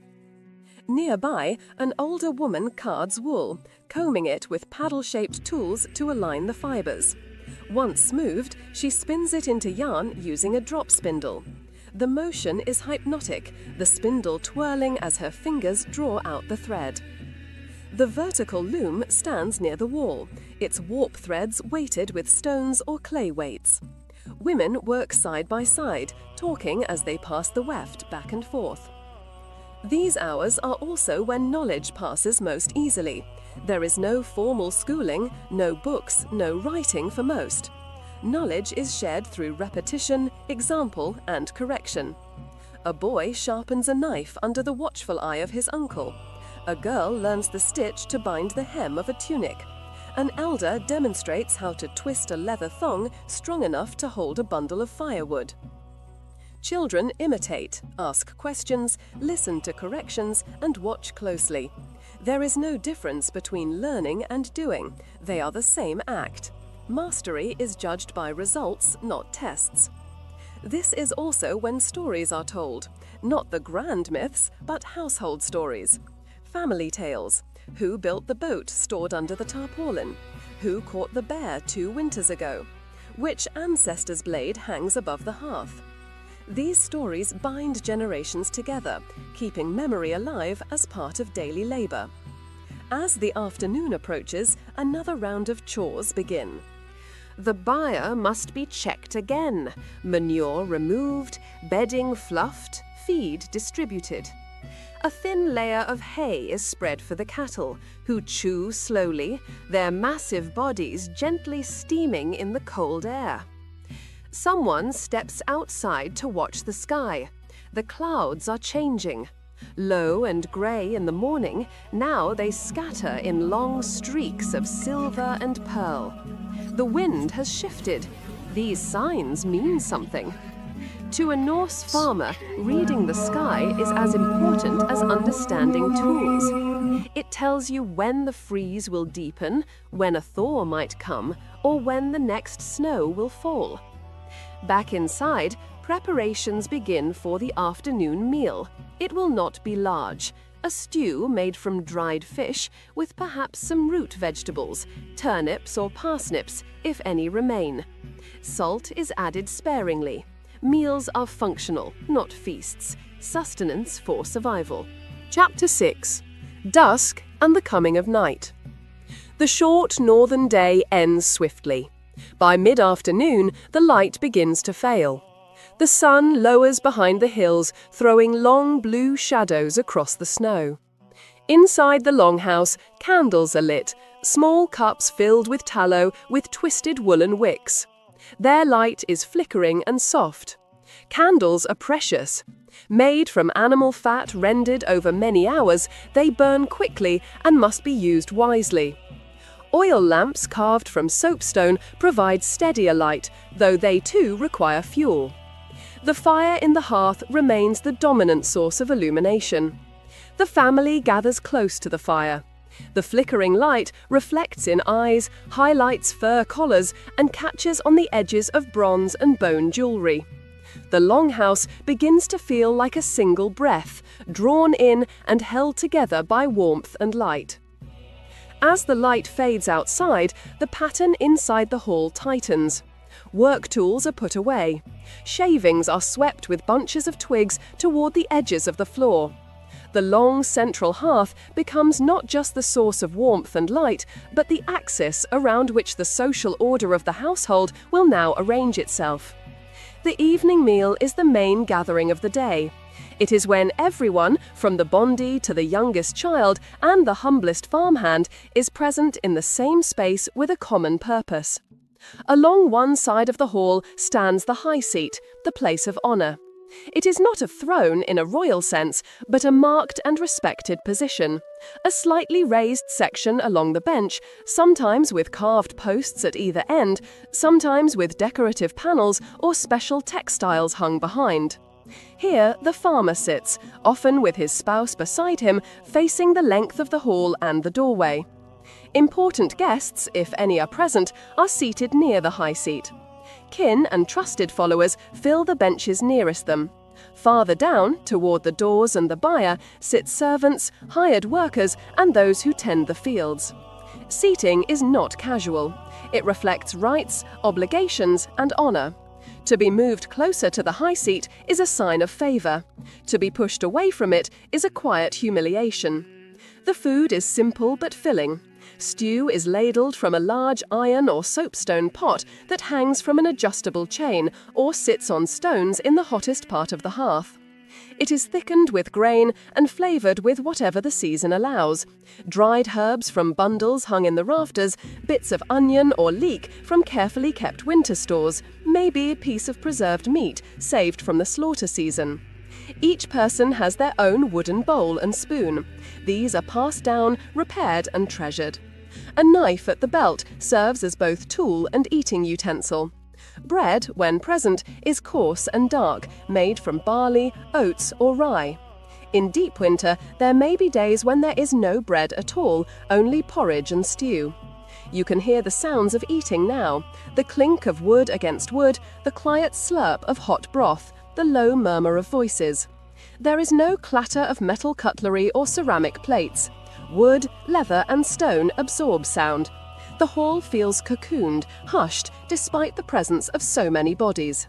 Nearby, an older woman cards wool, combing it with paddle-shaped tools to align the fibers. Once smoothed, she spins it into yarn using a drop spindle. The motion is hypnotic, the spindle twirling as her fingers draw out the thread. The vertical loom stands near the wall, its warp threads weighted with stones or clay weights. Women work side by side, talking as they pass the weft back and forth. These hours are also when knowledge passes most easily. There is no formal schooling, no books, no writing for most. Knowledge is shared through repetition, example, and correction. A boy sharpens a knife under the watchful eye of his uncle. A girl learns the stitch to bind the hem of a tunic. An elder demonstrates how to twist a leather thong strong enough to hold a bundle of firewood. Children imitate, ask questions, listen to corrections, and watch closely. There is no difference between learning and doing. They are the same act. Mastery is judged by results, not tests. This is also when stories are told, not the grand myths, but household stories. Family tales. Who built the boat stored under the tarpaulin? Who caught the bear 2 winters ago? Which ancestor's blade hangs above the hearth? These stories bind generations together, keeping memory alive as part of daily labor. As the afternoon approaches, another round of chores begin. The byre must be checked again, manure removed, bedding fluffed, feed distributed. A thin layer of hay is spread for the cattle, who chew slowly, their massive bodies gently steaming in the cold air. Someone steps outside to watch the sky. The clouds are changing. Low and grey in the morning, now they scatter in long streaks of silver and pearl. The wind has shifted. These signs mean something. To a Norse farmer, reading the sky is as important as understanding tools. It tells you when the freeze will deepen, when a thaw might come, or when the next snow will fall. Back inside, preparations begin for the afternoon meal. It will not be large. A stew made from dried fish with perhaps some root vegetables, turnips or parsnips, if any remain. Salt is added sparingly. Meals are functional, not feasts. Sustenance for survival. Chapter 6. Dusk and the coming of night. The short northern day ends swiftly. By mid-afternoon, the light begins to fail. The sun lowers behind the hills, throwing long blue shadows across the snow. Inside the longhouse, candles are lit, small cups filled with tallow with twisted woolen wicks. Their light is flickering and soft. Candles are precious. Made from animal fat rendered over many hours, they burn quickly and must be used wisely. Oil lamps carved from soapstone provide steadier light, though they too require fuel. The fire in the hearth remains the dominant source of illumination. The family gathers close to the fire. The flickering light reflects in eyes, highlights fur collars, and catches on the edges of bronze and bone jewelry. The longhouse begins to feel like a single breath, drawn in and held together by warmth and light. As the light fades outside, the pattern inside the hall tightens. Work tools are put away. Shavings are swept with bunches of twigs toward the edges of the floor. The long central hearth becomes not just the source of warmth and light, but the axis around which the social order of the household will now arrange itself. The evening meal is the main gathering of the day. It is when everyone, from the bondi to the youngest child and the humblest farmhand, is present in the same space with a common purpose. Along one side of the hall stands the high seat, the place of honor. It is not a throne in a royal sense, but a marked and respected position. A slightly raised section along the bench, sometimes with carved posts at either end, sometimes with decorative panels or special textiles hung behind. Here the farmer sits, often with his spouse beside him, facing the length of the hall and the doorway. Important guests, if any are present, are seated near the high seat. Kin and trusted followers fill the benches nearest them. Farther down, toward the doors and the byre, sit servants, hired workers, and those who tend the fields. Seating is not casual. It reflects rights, obligations, and honor. To be moved closer to the high seat is a sign of favor. To be pushed away from it is a quiet humiliation. The food is simple but filling. Stew is ladled from a large iron or soapstone pot that hangs from an adjustable chain or sits on stones in the hottest part of the hearth. It is thickened with grain and flavoured with whatever the season allows. Dried herbs from bundles hung in the rafters, bits of onion or leek from carefully kept winter stores, maybe a piece of preserved meat saved from the slaughter season. Each person has their own wooden bowl and spoon. These are passed down, repaired and treasured. A knife at the belt serves as both tool and eating utensil. Bread, when present, is coarse and dark, made from barley, oats or rye. In deep winter, there may be days when there is no bread at all, only porridge and stew. You can hear the sounds of eating now, the clink of wood against wood, the quiet slurp of hot broth, the low murmur of voices. There is no clatter of metal cutlery or ceramic plates. Wood, leather and stone absorb sound. The hall feels cocooned, hushed, despite the presence of so many bodies.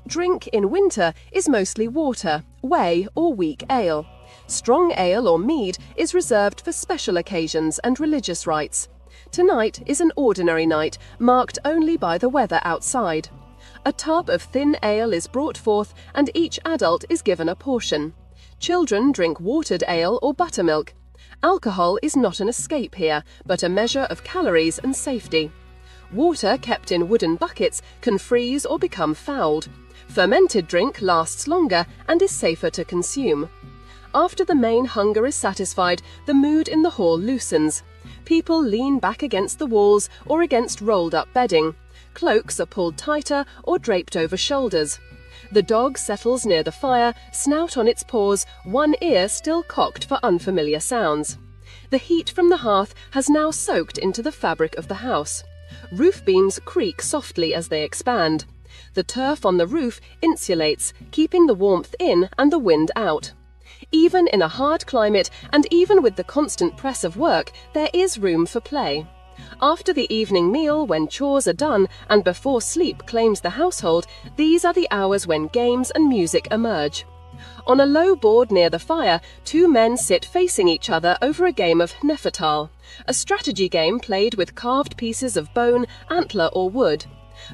Drink in winter is mostly water, whey or weak ale. Strong ale or mead is reserved for special occasions and religious rites. Tonight is an ordinary night, marked only by the weather outside. A tub of thin ale is brought forth and each adult is given a portion. Children drink watered ale or buttermilk. Alcohol is not an escape here, but a measure of calories and safety. Water kept in wooden buckets can freeze or become fouled. Fermented drink lasts longer and is safer to consume. After the main hunger is satisfied, the mood in the hall loosens. People lean back against the walls or against rolled-up bedding. Cloaks are pulled tighter or draped over shoulders. The dog settles near the fire, snout on its paws, one ear still cocked for unfamiliar sounds. The heat from the hearth has now soaked into the fabric of the house. Roof beams creak softly as they expand. The turf on the roof insulates, keeping the warmth in and the wind out. Even in a hard climate and even with the constant press of work, there is room for play. After the evening meal, when chores are done, and before sleep claims the household, these are the hours when games and music emerge. On a low board near the fire, two men sit facing each other over a game of Nefertal, a strategy game played with carved pieces of bone, antler or wood.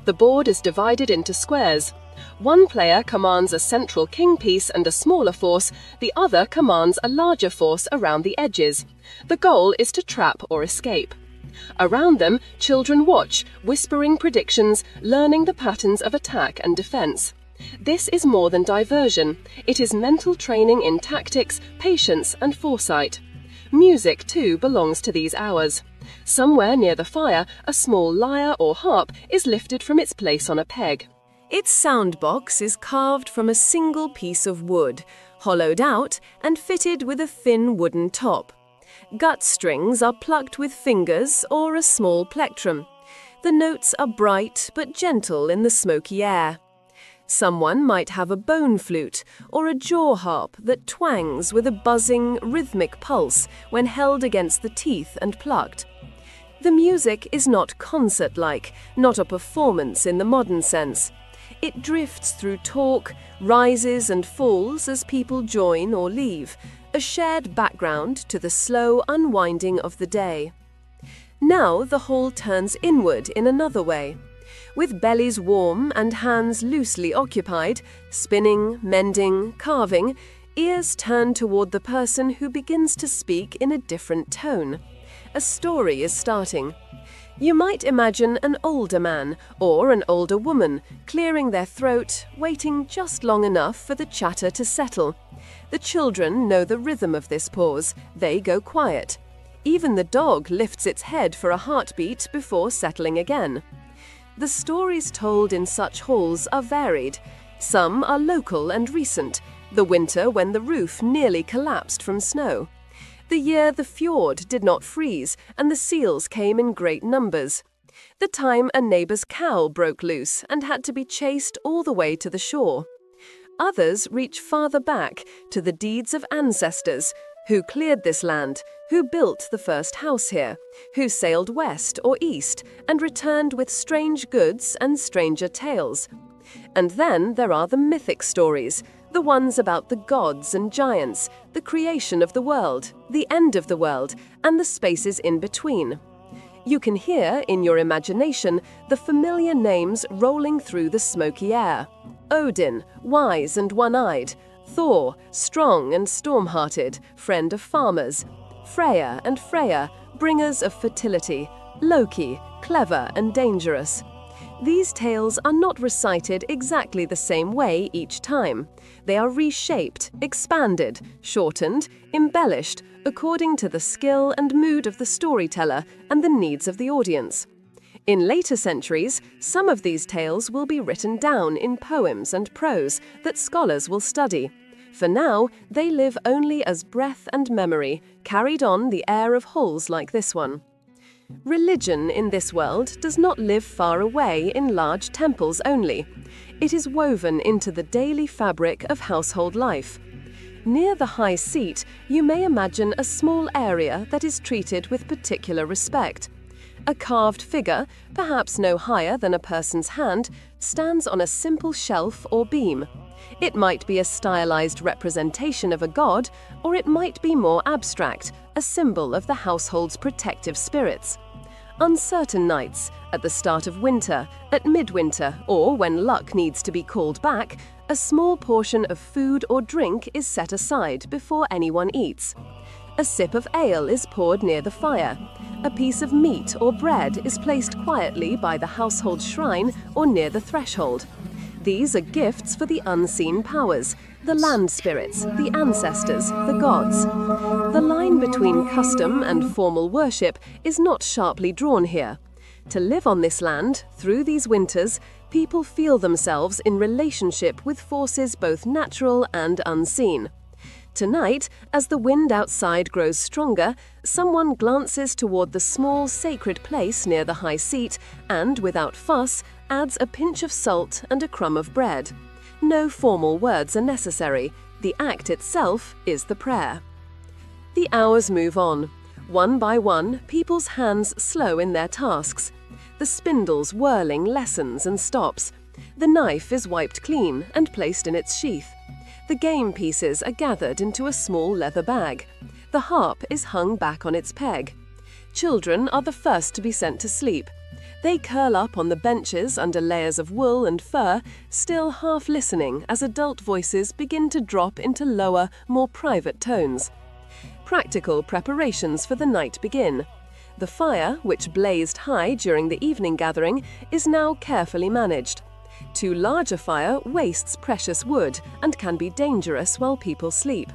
The board is divided into squares. One player commands a central king piece and a smaller force, the other commands a larger force around the edges. The goal is to trap or escape. Around them, children watch, whispering predictions, learning the patterns of attack and defense. This is more than diversion. It is mental training in tactics, patience and foresight. Music, too, belongs to these hours. Somewhere near the fire, a small lyre or harp is lifted from its place on a peg. Its sound box is carved from a single piece of wood, hollowed out and fitted with a thin wooden top. Gut strings are plucked with fingers or a small plectrum. The notes are bright but gentle in the smoky air. Someone might have a bone flute or a jaw harp that twangs with a buzzing, rhythmic pulse when held against the teeth and plucked. The music is not concert-like, not a performance in the modern sense. It drifts through talk, rises and falls as people join or leave, a shared background to the slow unwinding of the day. Now the hall turns inward in another way. With bellies warm and hands loosely occupied, spinning, mending, carving, ears turn toward the person who begins to speak in a different tone. A story is starting. You might imagine an older man or an older woman clearing their throat, waiting just long enough for the chatter to settle. The children know the rhythm of this pause. They go quiet. Even the dog lifts its head for a heartbeat before settling again. The stories told in such halls are varied. Some are local and recent, the winter when the roof nearly collapsed from snow. the year the fjord did not freeze and the seals came in great numbers, the time a neighbor's cow broke loose and had to be chased all the way to the shore. Others reach farther back to the deeds of ancestors who cleared this land, who built the first house here, who sailed west or east and returned with strange goods and stranger tales. And then there are the mythic stories, the ones about the gods and giants, the creation of the world, the end of the world, and the spaces in between. You can hear, in your imagination, the familiar names rolling through the smoky air. Odin, wise and one-eyed. Thor, strong and storm-hearted, friend of farmers. Freya and Freya, bringers of fertility. Loki, clever and dangerous. These tales are not recited exactly the same way each time. They are reshaped, expanded, shortened, embellished, according to the skill and mood of the storyteller and the needs of the audience. In later centuries, some of these tales will be written down in poems and prose that scholars will study. For now, they live only as breath and memory, carried on the air of halls like this one. Religion in this world does not live far away in large temples only. It is woven into the daily fabric of household life. Near the high seat, you may imagine a small area that is treated with particular respect. A carved figure, perhaps no higher than a person's hand, stands on a simple shelf or beam. It might be a stylized representation of a god, or it might be more abstract, a symbol of the household's protective spirits. On certain nights, at the start of winter, at midwinter, or when luck needs to be called back, a small portion of food or drink is set aside before anyone eats. A sip of ale is poured near the fire. A piece of meat or bread is placed quietly by the household shrine or near the threshold. These are gifts for the unseen powers, the land spirits, the ancestors, the gods. The line between custom and formal worship is not sharply drawn here. To live on this land, through these winters, people feel themselves in relationship with forces both natural and unseen. Tonight, as the wind outside grows stronger, someone glances toward the small sacred place near the high seat and, without fuss, adds a pinch of salt and a crumb of bread. No formal words are necessary. The act itself is the prayer. The hours move on. One by one, people's hands slow in their tasks. The spindle's whirling lessens and stops. The knife is wiped clean and placed in its sheath. The game pieces are gathered into a small leather bag. The harp is hung back on its peg. Children are the first to be sent to sleep. They curl up on the benches under layers of wool and fur, still half listening as adult voices begin to drop into lower, more private tones. Practical preparations for the night begin. The fire, which blazed high during the evening gathering, is now carefully managed. Too large a fire wastes precious wood and can be dangerous while people sleep.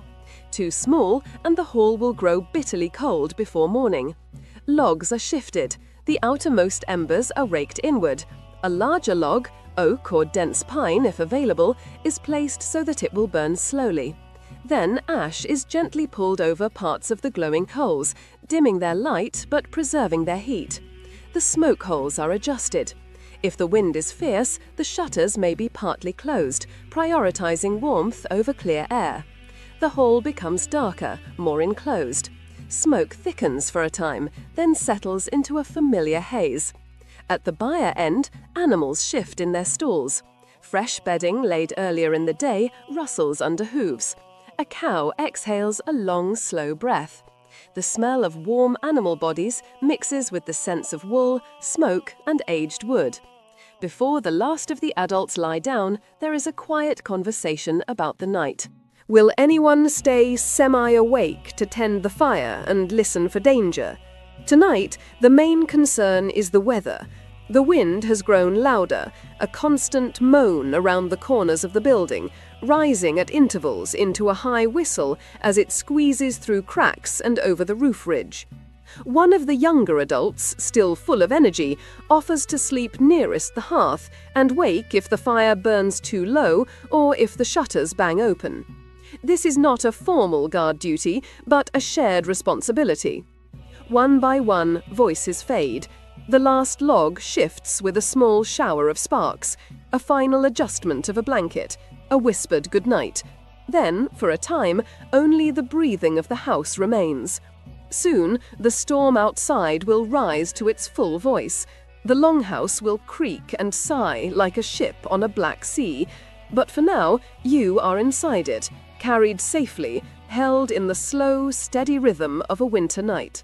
Too small, and the hall will grow bitterly cold before morning. Logs are shifted. The outermost embers are raked inward. A larger log, oak or dense pine if available, is placed so that it will burn slowly. Then ash is gently pulled over parts of the glowing coals, dimming their light but preserving their heat. The smoke holes are adjusted. If the wind is fierce, the shutters may be partly closed, prioritizing warmth over clear air. The hall becomes darker, more enclosed. Smoke thickens for a time, then settles into a familiar haze. At the byre end, animals shift in their stalls. Fresh bedding laid earlier in the day rustles under hooves. A cow exhales a long, slow breath. The smell of warm animal bodies mixes with the sense of wool, smoke, and aged wood. Before the last of the adults lie down, there is a quiet conversation about the night. Will anyone stay semi-awake to tend the fire and listen for danger? Tonight, the main concern is the weather. The wind has grown louder, a constant moan around the corners of the building, rising at intervals into a high whistle as it squeezes through cracks and over the roof ridge. One of the younger adults, still full of energy, offers to sleep nearest the hearth and wake if the fire burns too low or if the shutters bang open. This is not a formal guard duty, but a shared responsibility. One by one, voices fade. The last log shifts with a small shower of sparks, a final adjustment of a blanket, a whispered goodnight. Then, for a time, only the breathing of the house remains. Soon, the storm outside will rise to its full voice. The longhouse will creak and sigh like a ship on a black sea. But for now, you are inside it, carried safely, held in the slow, steady rhythm of a winter night.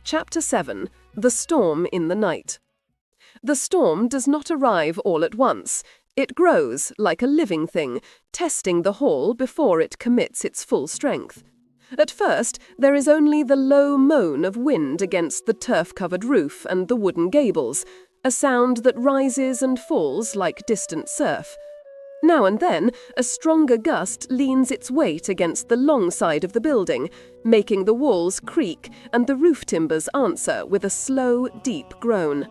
Chapter 7. The Storm in the Night. The storm does not arrive all at once. It grows like a living thing, testing the hall before it commits its full strength. At first, there is only the low moan of wind against the turf-covered roof and the wooden gables, a sound that rises and falls like distant surf. Now and then, a stronger gust leans its weight against the long side of the building, making the walls creak and the roof timbers answer with a slow, deep groan.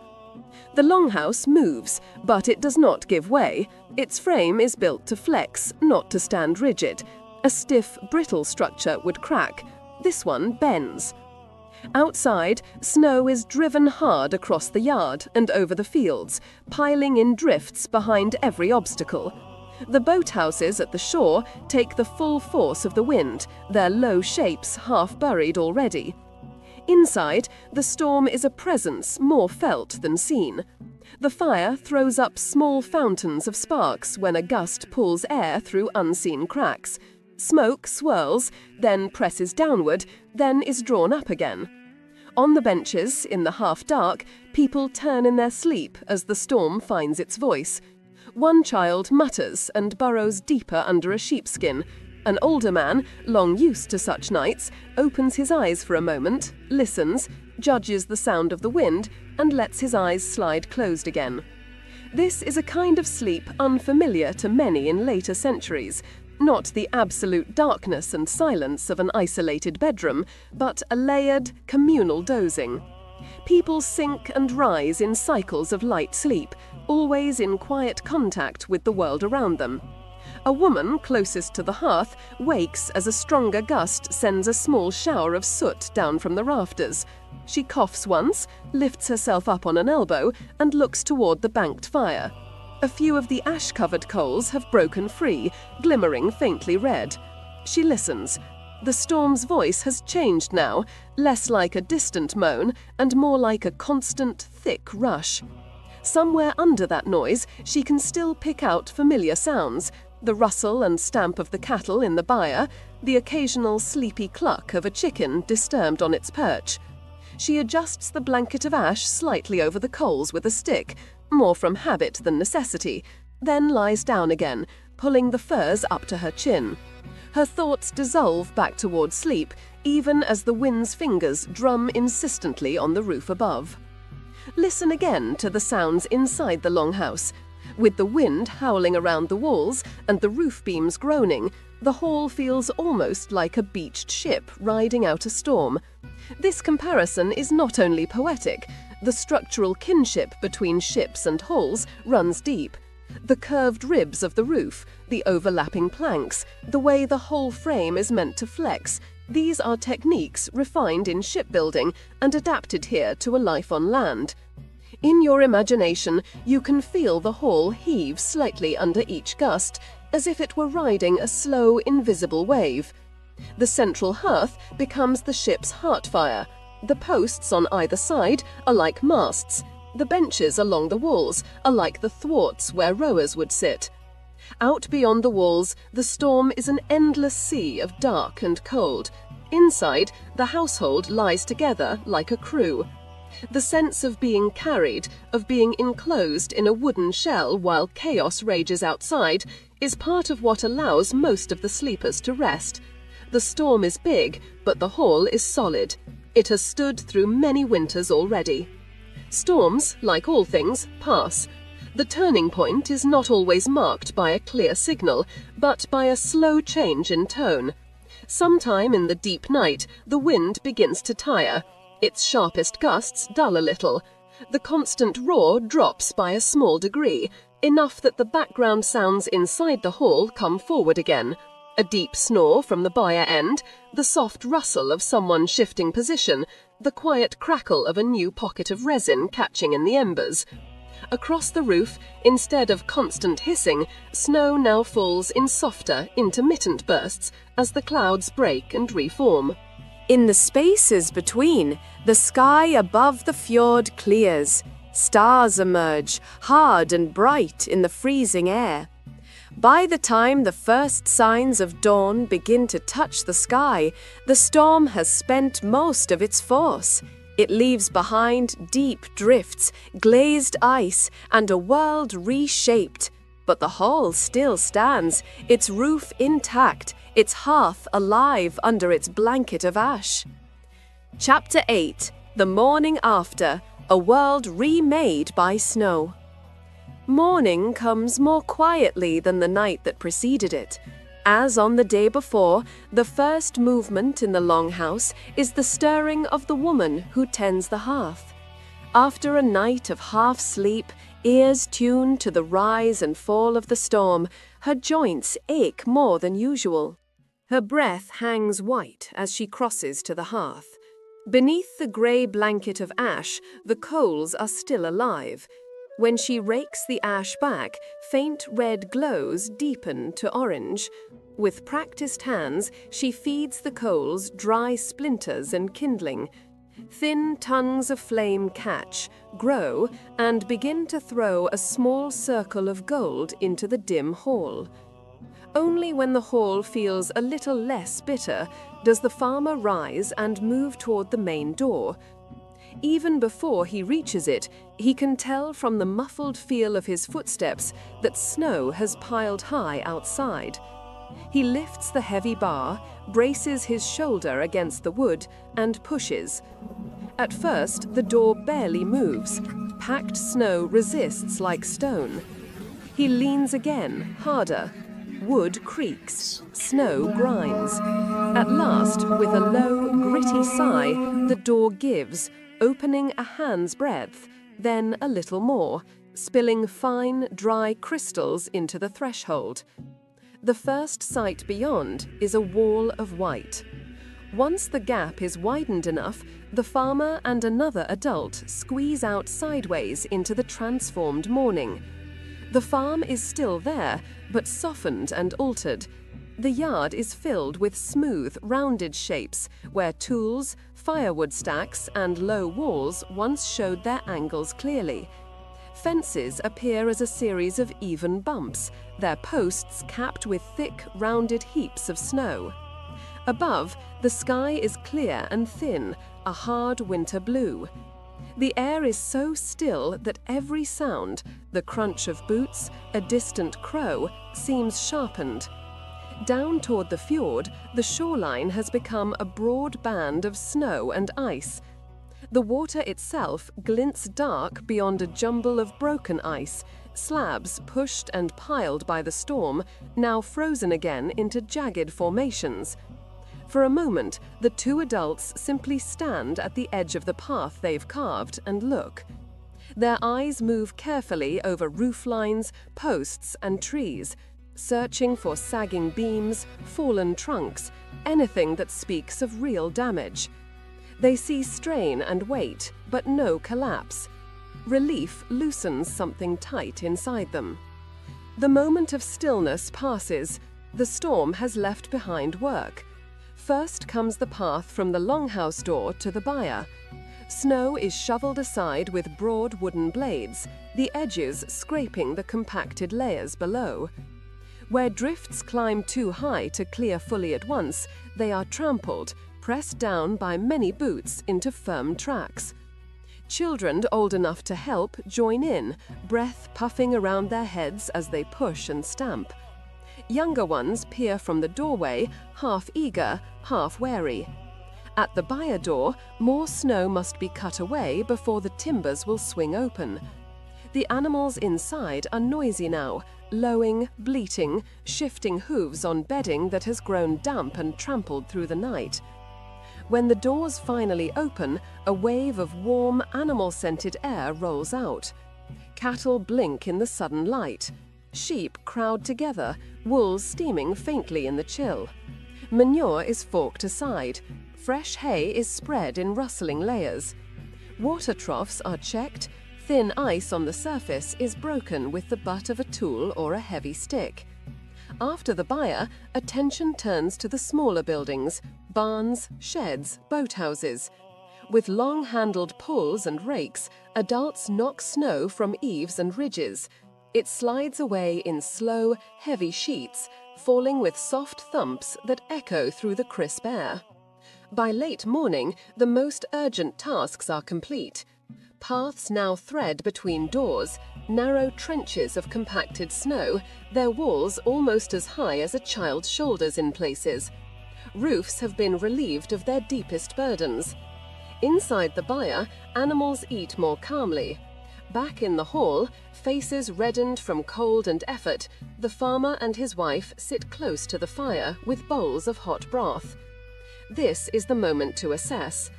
The longhouse moves, but it does not give way. Its frame is built to flex, not to stand rigid. A stiff, brittle structure would crack. This one bends. Outside, snow is driven hard across the yard and over the fields, piling in drifts behind every obstacle. The boathouses at the shore take the full force of the wind, their low shapes half buried already. Inside, the storm is a presence more felt than seen. The fire throws up small fountains of sparks when a gust pulls air through unseen cracks. Smoke swirls, then presses downward, then is drawn up again. On the benches, in the half-dark, people turn in their sleep as the storm finds its voice. One child mutters and burrows deeper under a sheepskin. An older man, long used to such nights, opens his eyes for a moment, listens, judges the sound of the wind, and lets his eyes slide closed again. This is a kind of sleep unfamiliar to many in later centuries, not the absolute darkness and silence of an isolated bedroom, but a layered, communal dozing. People sink and rise in cycles of light sleep, always in quiet contact with the world around them. A woman closest to the hearth wakes as a stronger gust sends a small shower of soot down from the rafters. She coughs once, lifts herself up on an elbow, and looks toward the banked fire. A few of the ash-covered coals have broken free, glimmering faintly red. She listens. The storm's voice has changed now, less like a distant moan and more like a constant, thick rush. Somewhere under that noise, she can still pick out familiar sounds, the rustle and stamp of the cattle in the byre, the occasional sleepy cluck of a chicken disturbed on its perch. She adjusts the blanket of ash slightly over the coals with a stick, more from habit than necessity, then lies down again, pulling the furs up to her chin. Her thoughts dissolve back toward sleep, even as the wind's fingers drum insistently on the roof above. Listen again to the sounds inside the longhouse. With the wind howling around the walls and the roof beams groaning, the hall feels almost like a beached ship riding out a storm. This comparison is not only poetic. The structural kinship between ships and halls runs deep. The curved ribs of the roof, the overlapping planks, the way the whole frame is meant to flex, these are techniques refined in shipbuilding and adapted here to a life on land. In your imagination, you can feel the hall heave slightly under each gust, as if it were riding a slow, invisible wave. The central hearth becomes the ship's heartfire. The posts on either side are like masts. The benches along the walls are like the thwarts where rowers would sit. Out beyond the walls, the storm is an endless sea of dark and cold. Inside, the household lies together like a crew. The sense of being carried, of being enclosed in a wooden shell while chaos rages outside, is part of what allows most of the sleepers to rest. The storm is big, but the hall is solid. It has stood through many winters already. Storms, like all things, pass. The turning point is not always marked by a clear signal, but by a slow change in tone. Sometime in the deep night, the wind begins to tire. Its sharpest gusts dull a little. The constant roar drops by a small degree, enough that the background sounds inside the hall come forward again. A deep snore from the buyer end, the soft rustle of someone shifting position, the quiet crackle of a new pocket of resin catching in the embers. Across the roof, instead of constant hissing, snow now falls in softer, intermittent bursts as the clouds break and reform. In the spaces between, the sky above the fjord clears. Stars emerge, hard and bright in the freezing air. By the time the first signs of dawn begin to touch the sky, the storm has spent most of its force. It leaves behind deep drifts, glazed ice, and a world reshaped. But the hall still stands, its roof intact, its hearth alive under its blanket of ash. Chapter 8: The Morning After, a world remade by snow. Morning comes more quietly than the night that preceded it. As on the day before, the first movement in the longhouse is the stirring of the woman who tends the hearth. After a night of half-sleep, ears tuned to the rise and fall of the storm, her joints ache more than usual. Her breath hangs white as she crosses to the hearth. Beneath the grey blanket of ash, the coals are still alive. When she rakes the ash back, faint red glows deepen to orange. With practiced hands, she feeds the coals dry splinters and kindling. Thin tongues of flame catch, grow, and begin to throw a small circle of gold into the dim hall. Only when the hall feels a little less bitter does the farmer rise and move toward the main door. Even before he reaches it, he can tell from the muffled feel of his footsteps that snow has piled high outside. He lifts the heavy bar, braces his shoulder against the wood, and pushes. At first, the door barely moves. Packed snow resists like stone. He leans again, harder. Wood creaks, snow grinds. At last, with a low, gritty sigh, the door gives, opening a hand's breadth, then a little more, spilling fine, dry crystals into the threshold. The first sight beyond is a wall of white. Once the gap is widened enough, the farmer and another adult squeeze out sideways into the transformed morning. The farm is still there, but softened and altered. The yard is filled with smooth, rounded shapes, where tools, firewood stacks, and low walls once showed their angles clearly. Fences appear as a series of even bumps, their posts capped with thick, rounded heaps of snow. Above, the sky is clear and thin, a hard winter blue. The air is so still that every sound, the crunch of boots, a distant crow, seems sharpened. Down toward the fjord, the shoreline has become a broad band of snow and ice. The water itself glints dark beyond a jumble of broken ice, slabs pushed and piled by the storm, now frozen again into jagged formations. For a moment, the two adults simply stand at the edge of the path they've carved and look. Their eyes move carefully over roof lines, posts, and trees, searching for sagging beams, fallen trunks, anything that speaks of real damage. They see strain and weight, but no collapse. Relief loosens something tight inside them. The moment of stillness passes. The storm has left behind work. First comes the path from the longhouse door to the byre. Snow is shoveled aside with broad wooden blades, the edges scraping the compacted layers below. Where drifts climb too high to clear fully at once, they are trampled, pressed down by many boots into firm tracks. Children old enough to help join in, breath puffing around their heads as they push and stamp. Younger ones peer from the doorway, half eager, half wary. At the byre door, more snow must be cut away before the timbers will swing open. The animals inside are noisy now, lowing, bleating, shifting hooves on bedding that has grown damp and trampled through the night. When the doors finally open, a wave of warm, animal-scented air rolls out. Cattle blink in the sudden light. Sheep crowd together, wool steaming faintly in the chill. Manure is forked aside. Fresh hay is spread in rustling layers. Water troughs are checked. Thin ice on the surface is broken with the butt of a tool or a heavy stick. After the byre, attention turns to the smaller buildings, barns, sheds, boathouses. With long-handled poles and rakes, adults knock snow from eaves and ridges. It slides away in slow, heavy sheets, falling with soft thumps that echo through the crisp air. By late morning, the most urgent tasks are complete. Paths now thread between doors, narrow trenches of compacted snow, their walls almost as high as a child's shoulders in places. Roofs have been relieved of their deepest burdens. Inside the byre, animals eat more calmly. Back in the hall, faces reddened from cold and effort, the farmer and his wife sit close to the fire with bowls of hot broth. This is the moment to assess.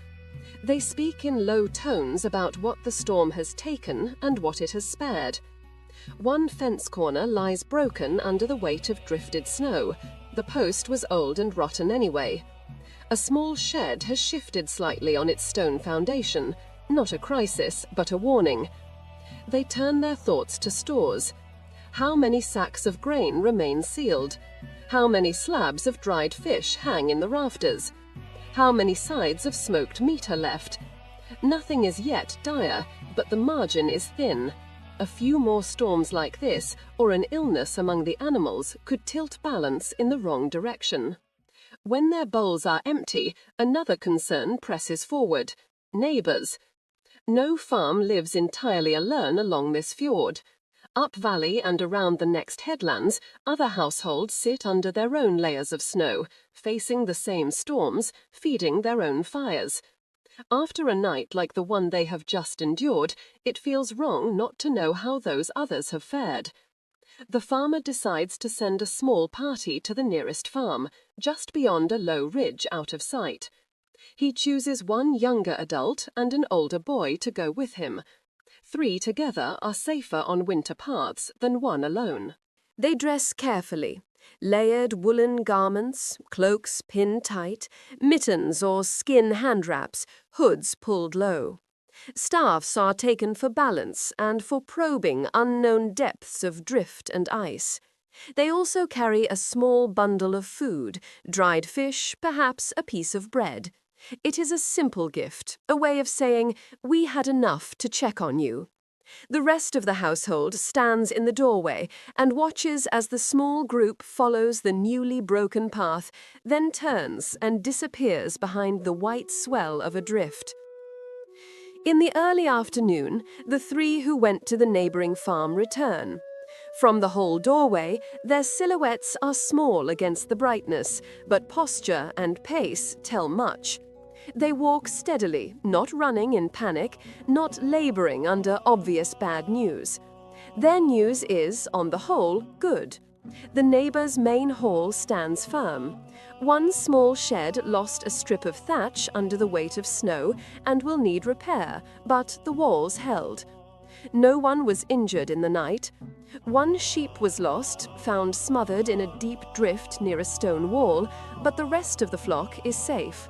They speak in low tones about what the storm has taken and what it has spared. One fence corner lies broken under the weight of drifted snow. The post was old and rotten anyway. A small shed has shifted slightly on its stone foundation, not a crisis, but a warning. They turn their thoughts to stores. How many sacks of grain remain sealed? How many slabs of dried fish hang in the rafters? How many sides of smoked meat are left? Nothing is yet dire, but the margin is thin. A few more storms like this, or an illness among the animals, could tilt balance in the wrong direction. When their bowls are empty, another concern presses forward: neighbours. No farm lives entirely alone along this fjord. Up valley and around the next headlands, other households sit under their own layers of snow, facing the same storms, feeding their own fires. After a night like the one they have just endured, it feels wrong not to know how those others have fared. The farmer decides to send a small party to the nearest farm, just beyond a low ridge out of sight. He chooses one younger adult and an older boy to go with him. 3 together are safer on winter paths than 1 alone. They dress carefully. Layered woolen garments, cloaks pinned tight, mittens or skin hand wraps, hoods pulled low. Staffs are taken for balance and for probing unknown depths of drift and ice. They also carry a small bundle of food, dried fish, perhaps a piece of bread. It is a simple gift, a way of saying, "We had enough to check on you." The rest of the household stands in the doorway and watches as the small group follows the newly broken path, then turns and disappears behind the white swell of a drift. In the early afternoon, the 3 who went to the neighbouring farm return. From the hall doorway, their silhouettes are small against the brightness, but posture and pace tell much. They walk steadily, not running in panic, not labouring under obvious bad news. Their news is, on the whole, good. The neighbour's main hall stands firm. One small shed lost a strip of thatch under the weight of snow and will need repair, but the walls held. No one was injured in the night. 1 sheep was lost, found smothered in a deep drift near a stone wall, but the rest of the flock is safe.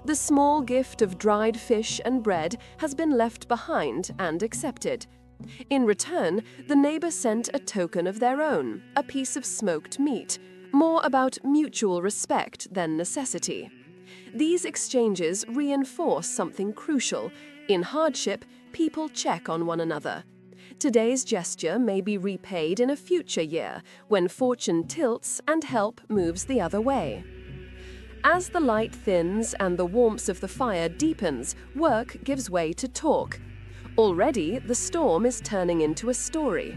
The small gift of dried fish and bread has been left behind and accepted. In return, the neighbour sent a token of their own, a piece of smoked meat, more about mutual respect than necessity. These exchanges reinforce something crucial. In hardship, people check on one another. Today's gesture may be repaid in a future year, when fortune tilts and help moves the other way. As the light thins and the warmth of the fire deepens, work gives way to talk. Already, the storm is turning into a story.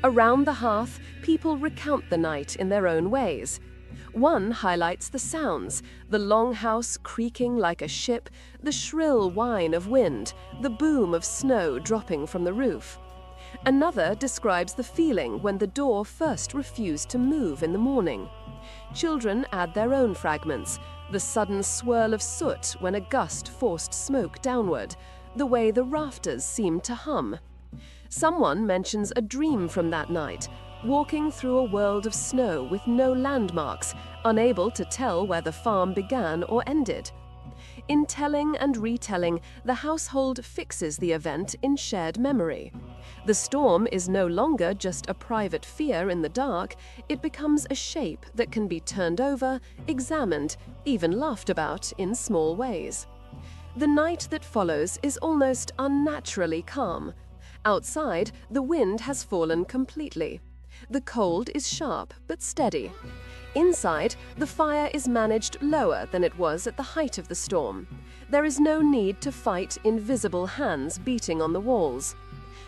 Around the hearth, people recount the night in their own ways. One highlights the sounds, the longhouse creaking like a ship, the shrill whine of wind, the boom of snow dropping from the roof. Another describes the feeling when the door first refused to move in the morning. Children add their own fragments, the sudden swirl of soot when a gust forced smoke downward, the way the rafters seemed to hum. Someone mentions a dream from that night, walking through a world of snow with no landmarks, unable to tell where the farm began or ended. In telling and retelling, the household fixes the event in shared memory. The storm is no longer just a private fear in the dark, it becomes a shape that can be turned over, examined, even laughed about in small ways. The night that follows is almost unnaturally calm. Outside, the wind has fallen completely. The cold is sharp but steady. Inside, the fire is managed lower than it was at the height of the storm. There is no need to fight invisible hands beating on the walls.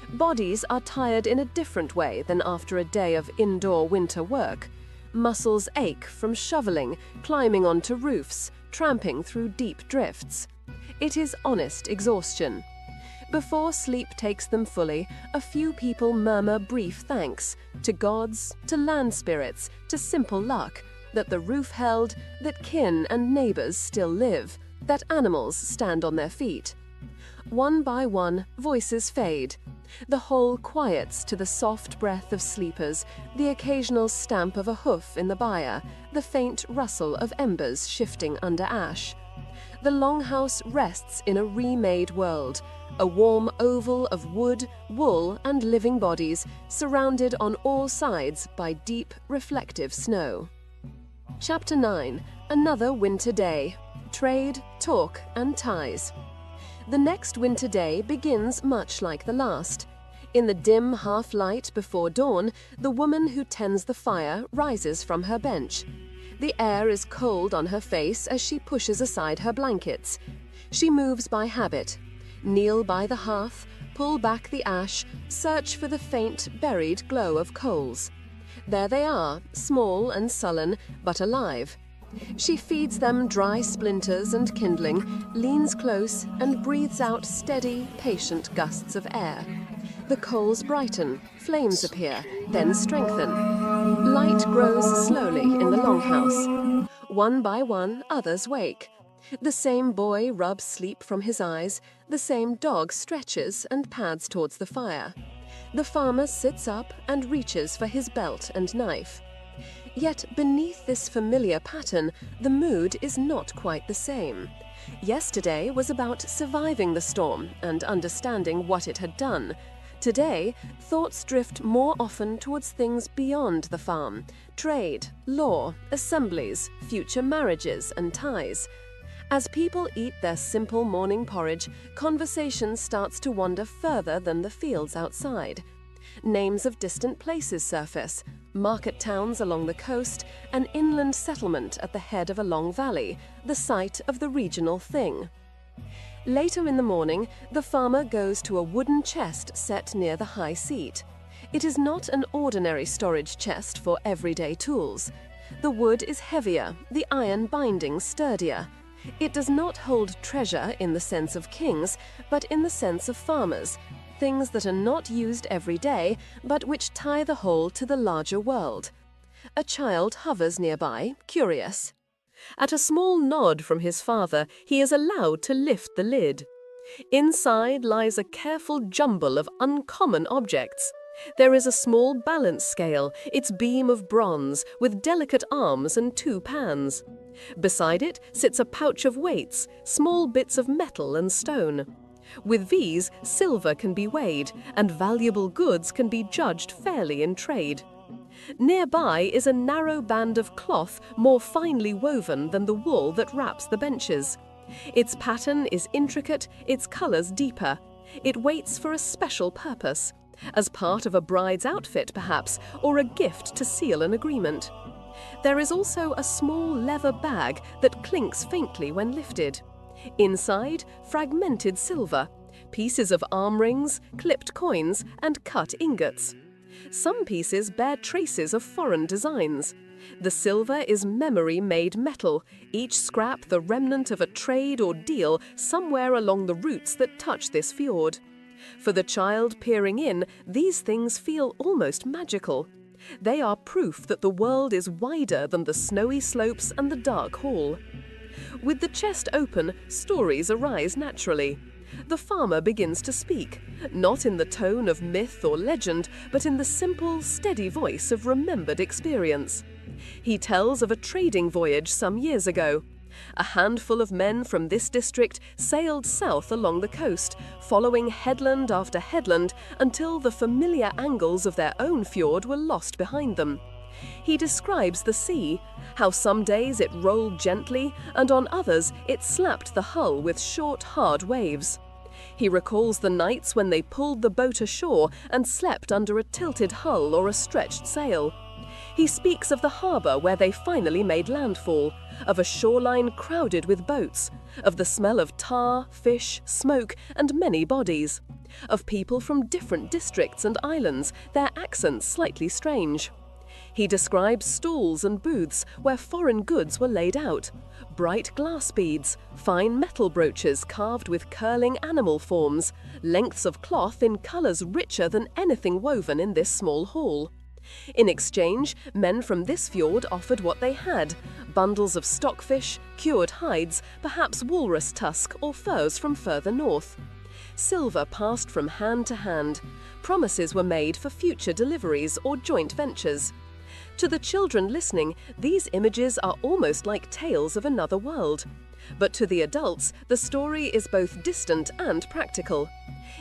Bodies are tired in a different way than after a day of indoor winter work. Muscles ache from shoveling, climbing onto roofs, tramping through deep drifts. It is honest exhaustion. Before sleep takes them fully, a few people murmur brief thanks to gods, to land spirits, to simple luck, that the roof held, that kin and neighbors still live, that animals stand on their feet. One by one, voices fade. The whole quiets to the soft breath of sleepers, the occasional stamp of a hoof in the byre, the faint rustle of embers shifting under ash. The longhouse rests in a remade world, a warm oval of wood, wool, and living bodies, surrounded on all sides by deep, reflective snow. Chapter 9. Another winter day. Trade, talk, and ties. The next winter day begins much like the last. In the dim half-light before dawn, the woman who tends the fire rises from her bench. The air is cold on her face as she pushes aside her blankets. She moves by habit. Kneel by the hearth, pull back the ash, search for the faint, buried glow of coals. There they are, small and sullen, but alive. She feeds them dry splinters and kindling, leans close, and breathes out steady, patient gusts of air. The coals brighten, flames appear, then strengthen. Light grows slowly in the longhouse. One by one, others wake. The same boy rubs sleep from his eyes, the same dog stretches and pads towards the fire. The farmer sits up and reaches for his belt and knife. Yet beneath this familiar pattern, the mood is not quite the same. Yesterday was about surviving the storm and understanding what it had done. Today, thoughts drift more often towards things beyond the farm: trade, law, assemblies, future marriages and ties. As people eat their simple morning porridge, conversation starts to wander further than the fields outside. Names of distant places surface: market towns along the coast, an inland settlement at the head of a long valley, the site of the regional thing. Later in the morning, the farmer goes to a wooden chest set near the high seat. It is not an ordinary storage chest for everyday tools. The wood is heavier, the iron binding sturdier. It does not hold treasure in the sense of kings, but in the sense of farmers, things that are not used every day, but which tie the whole to the larger world. A child hovers nearby, curious. At a small nod from his father, he is allowed to lift the lid. Inside lies a careful jumble of uncommon objects. There is a small balance scale, its beam of bronze, with delicate arms and 2 pans. Beside it sits a pouch of weights, small bits of metal and stone. With these, silver can be weighed, and valuable goods can be judged fairly in trade. Nearby is a narrow band of cloth more finely woven than the wool that wraps the benches. Its pattern is intricate, its colours deeper. It waits for a special purpose, as part of a bride's outfit perhaps, or a gift to seal an agreement. There is also a small leather bag that clinks faintly when lifted. Inside, fragmented silver, pieces of arm rings, clipped coins, and cut ingots. Some pieces bear traces of foreign designs. The silver is memory-made metal, each scrap the remnant of a trade or deal somewhere along the routes that touch this fjord. For the child peering in, these things feel almost magical. They are proof that the world is wider than the snowy slopes and the dark hall. With the chest open, stories arise naturally. the farmer begins to speak, not in the tone of myth or legend, but in the simple, steady voice of remembered experience. He tells of a trading voyage some years ago. A handful of men from this district sailed south along the coast, following headland after headland until the familiar angles of their own fjord were lost behind them. He describes the sea, how some days it rolled gently and on others it slapped the hull with short, hard waves. He recalls the nights when they pulled the boat ashore and slept under a tilted hull or a stretched sail. He speaks of the harbour where they finally made landfall, of a shoreline crowded with boats, of the smell of tar, fish, smoke, and many bodies, of people from different districts and islands, their accents slightly strange. He describes stalls and booths where foreign goods were laid out, bright glass beads, fine metal brooches carved with curling animal forms, lengths of cloth in colours richer than anything woven in this small hall. In exchange, men from this fjord offered what they had: bundles of stockfish, cured hides, perhaps walrus tusk or furs from further north. Silver passed from hand to hand. Promises were made for future deliveries or joint ventures. To the children listening, these images are almost like tales of another world. But to the adults, the story is both distant and practical.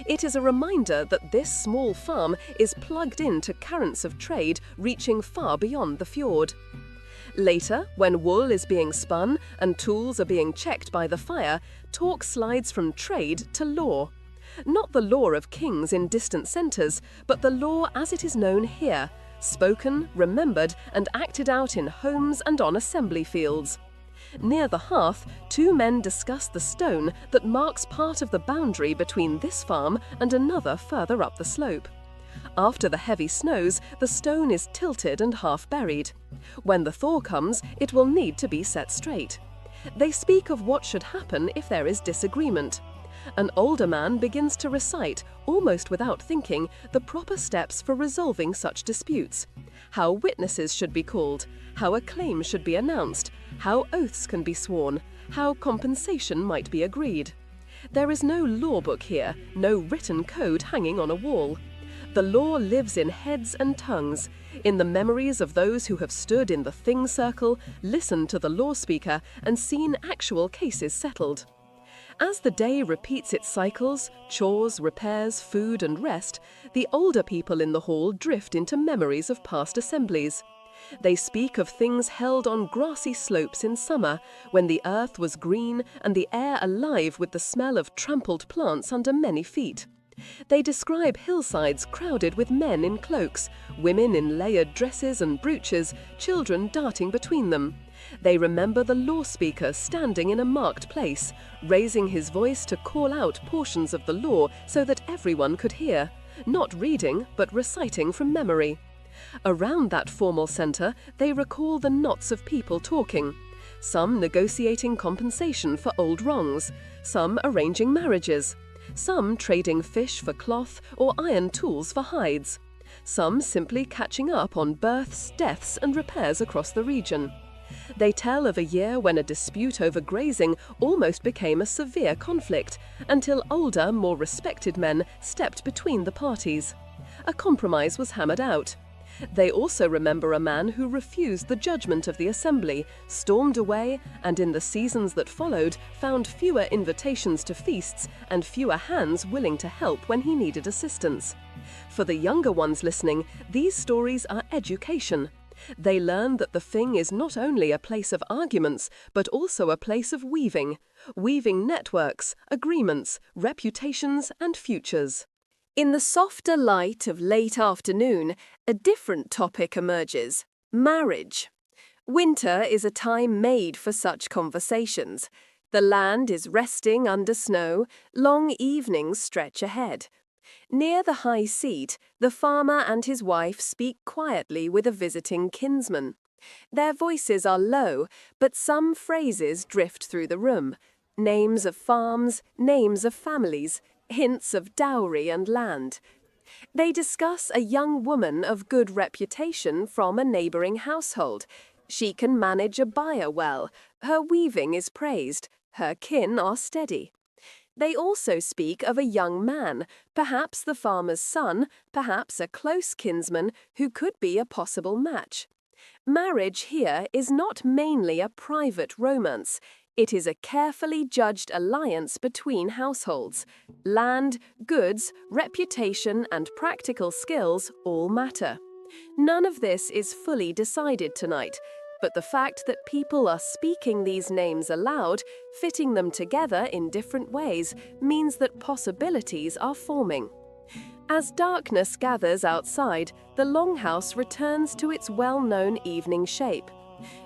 It is a reminder that this small farm is plugged into currents of trade reaching far beyond the fjord. Later, when wool is being spun and tools are being checked by the fire, talk slides from trade to law. Not the law of kings in distant centres, but the law as it is known here, spoken, remembered, and acted out in homes and on assembly fields. Near the hearth, two men discuss the stone that marks part of the boundary between this farm and another further up the slope. After the heavy snows, the stone is tilted and half buried. When the thaw comes, it will need to be set straight. They speak of what should happen if there is disagreement. An older man begins to recite, almost without thinking, the proper steps for resolving such disputes. How witnesses should be called, how a claim should be announced, how oaths can be sworn, how compensation might be agreed. There is no law book here, no written code hanging on a wall. The law lives in heads and tongues, in the memories of those who have stood in the thing circle, listened to the law speaker, and seen actual cases settled. As the day repeats its cycles, chores, repairs, food, and rest, the older people in the hall drift into memories of past assemblies. They speak of things held on grassy slopes in summer, when the earth was green and the air alive with the smell of trampled plants under many feet. They describe hillsides crowded with men in cloaks, women in layered dresses and brooches, children darting between them. They remember the law speaker standing in a marked place, raising his voice to call out portions of the law so that everyone could hear, not reading but reciting from memory. Around that formal centre, they recall the knots of people talking, some negotiating compensation for old wrongs, some arranging marriages, some trading fish for cloth or iron tools for hides, some simply catching up on births, deaths, and repairs across the region. They tell of a year when a dispute over grazing almost became a severe conflict, until older, more respected men stepped between the parties. A compromise was hammered out. They also remember a man who refused the judgment of the assembly, stormed away, and in the seasons that followed found fewer invitations to feasts and fewer hands willing to help when he needed assistance. For the younger ones listening, these stories are education. They learn that the Thing is not only a place of arguments, but also a place of weaving networks, agreements, reputations, and futures. In the softer light of late afternoon, a different topic emerges: marriage. Winter is a time made for such conversations. The land is resting under snow, long evenings stretch ahead. Near the high seat, the farmer and his wife speak quietly with a visiting kinsman. Their voices are low, but some phrases drift through the room. Names of farms, names of families, hints of dowry and land. They discuss a young woman of good reputation from a neighbouring household. She can manage a buyer well, her weaving is praised, her kin are steady. They also speak of a young man, perhaps the farmer's son, perhaps a close kinsman who could be a possible match. Marriage here is not mainly a private romance. It is a carefully judged alliance between households. Land, goods, reputation, and practical skills all matter. None of this is fully decided tonight, but the fact that people are speaking these names aloud, fitting them together in different ways, means that possibilities are forming. As darkness gathers outside, the longhouse returns to its well-known evening shape.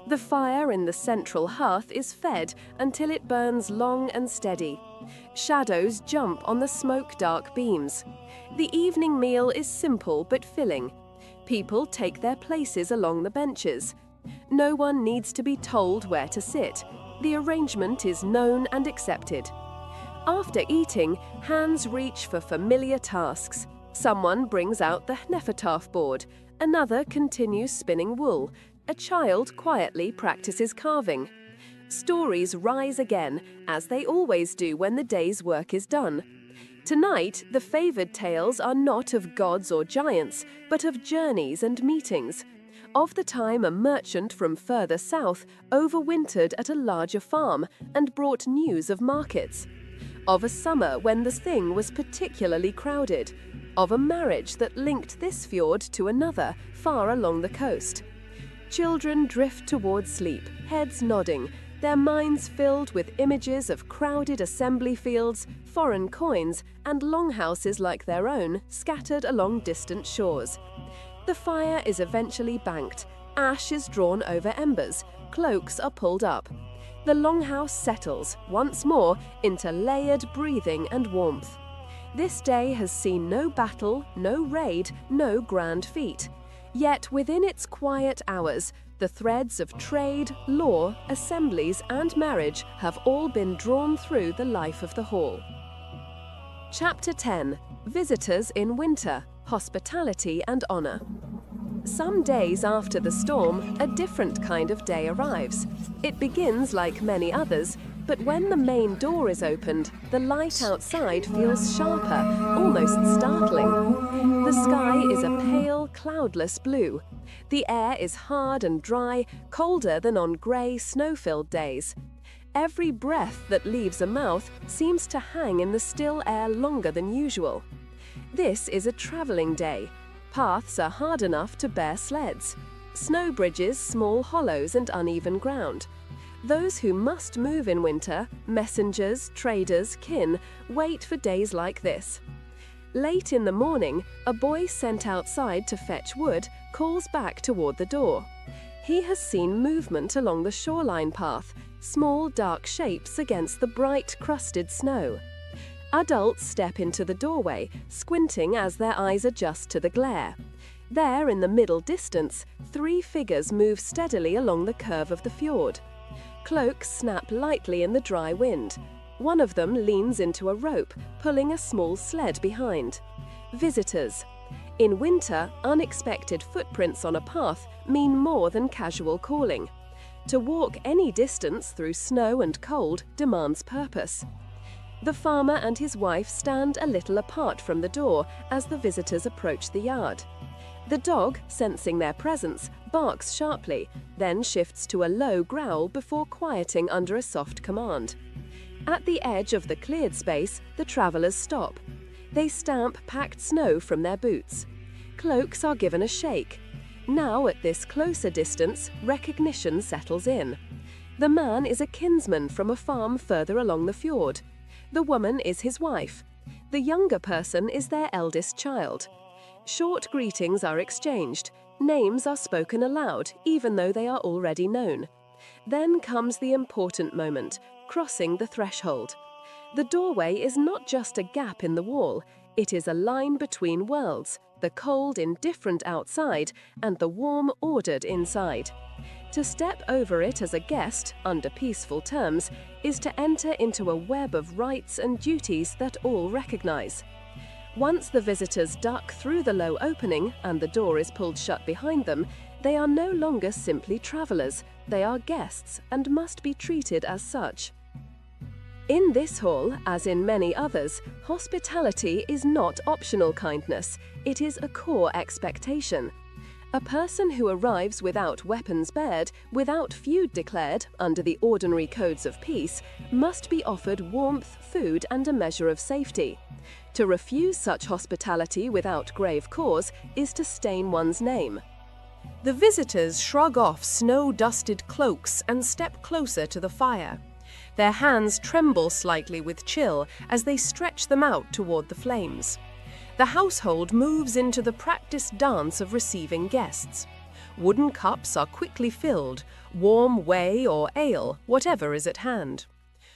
The fire in the central hearth is fed until it burns long and steady. Shadows jump on the smoke-dark beams. The evening meal is simple but filling. People take their places along the benches. No one needs to be told where to sit. The arrangement is known and accepted. After eating, hands reach for familiar tasks. Someone brings out the Nefertaf board. Another continues spinning wool. A child quietly practices carving. Stories rise again, as they always do when the day's work is done. Tonight, the favoured tales are not of gods or giants, but of journeys and meetings. Of the time a merchant from further south overwintered at a larger farm and brought news of markets. Of a summer when the thing was particularly crowded. Of a marriage that linked this fjord to another far along the coast. Children drift towards sleep, heads nodding, their minds filled with images of crowded assembly fields, foreign coins, and longhouses like their own scattered along distant shores. The fire is eventually banked, ash is drawn over embers, cloaks are pulled up. The longhouse settles, once more, into layered breathing and warmth. This day has seen no battle, no raid, no grand feat. Yet within its quiet hours, the threads of trade, law, assemblies, and marriage have all been drawn through the life of the hall. Chapter 10. Visitors in Winter, Hospitality and Honor. Some days after the storm, a different kind of day arrives. It begins like many others, but when the main door is opened, the light outside feels sharper, almost startling. The sky is a pale, cloudless blue. The air is hard and dry, colder than on grey, snow-filled days. Every breath that leaves a mouth seems to hang in the still air longer than usual. This is a travelling day. Paths are hard enough to bear sleds. Snow bridges, small hollows and uneven ground. Those who must move in winter, messengers, traders, kin, wait for days like this. Late in the morning, a boy sent outside to fetch wood calls back toward the door. He has seen movement along the shoreline path, small dark shapes against the bright crusted snow. Adults step into the doorway, squinting as their eyes adjust to the glare. There, in the middle distance, 3 figures move steadily along the curve of the fjord. Cloaks snap lightly in the dry wind. One of them leans into a rope, pulling a small sled behind. Visitors. In winter, unexpected footprints on a path mean more than casual calling. To walk any distance through snow and cold demands purpose. The farmer and his wife stand a little apart from the door as the visitors approach the yard. The dog, sensing their presence, barks sharply, then shifts to a low growl before quieting under a soft command. At the edge of the cleared space, the travellers stop. They stamp packed snow from their boots. Cloaks are given a shake. Now, at this closer distance, recognition settles in. The man is a kinsman from a farm further along the fjord. The woman is his wife. The younger person is their eldest child. Short greetings are exchanged. Names are spoken aloud, even though they are already known. Then comes the important moment, crossing the threshold. The doorway is not just a gap in the wall, it is a line between worlds, the cold, indifferent outside and the warm, ordered inside. To step over it as a guest, under peaceful terms, is to enter into a web of rights and duties that all recognize. Once the visitors duck through the low opening and the door is pulled shut behind them, they are no longer simply travelers, they are guests and must be treated as such. In this hall, as in many others, hospitality is not optional kindness, it is a core expectation. A person who arrives without weapons bared, without feud declared, under the ordinary codes of peace, must be offered warmth, food, and a measure of safety. To refuse such hospitality without grave cause is to stain one's name. The visitors shrug off snow-dusted cloaks and step closer to the fire. Their hands tremble slightly with chill as they stretch them out toward the flames. The household moves into the practiced dance of receiving guests. Wooden cups are quickly filled, warm whey or ale, whatever is at hand.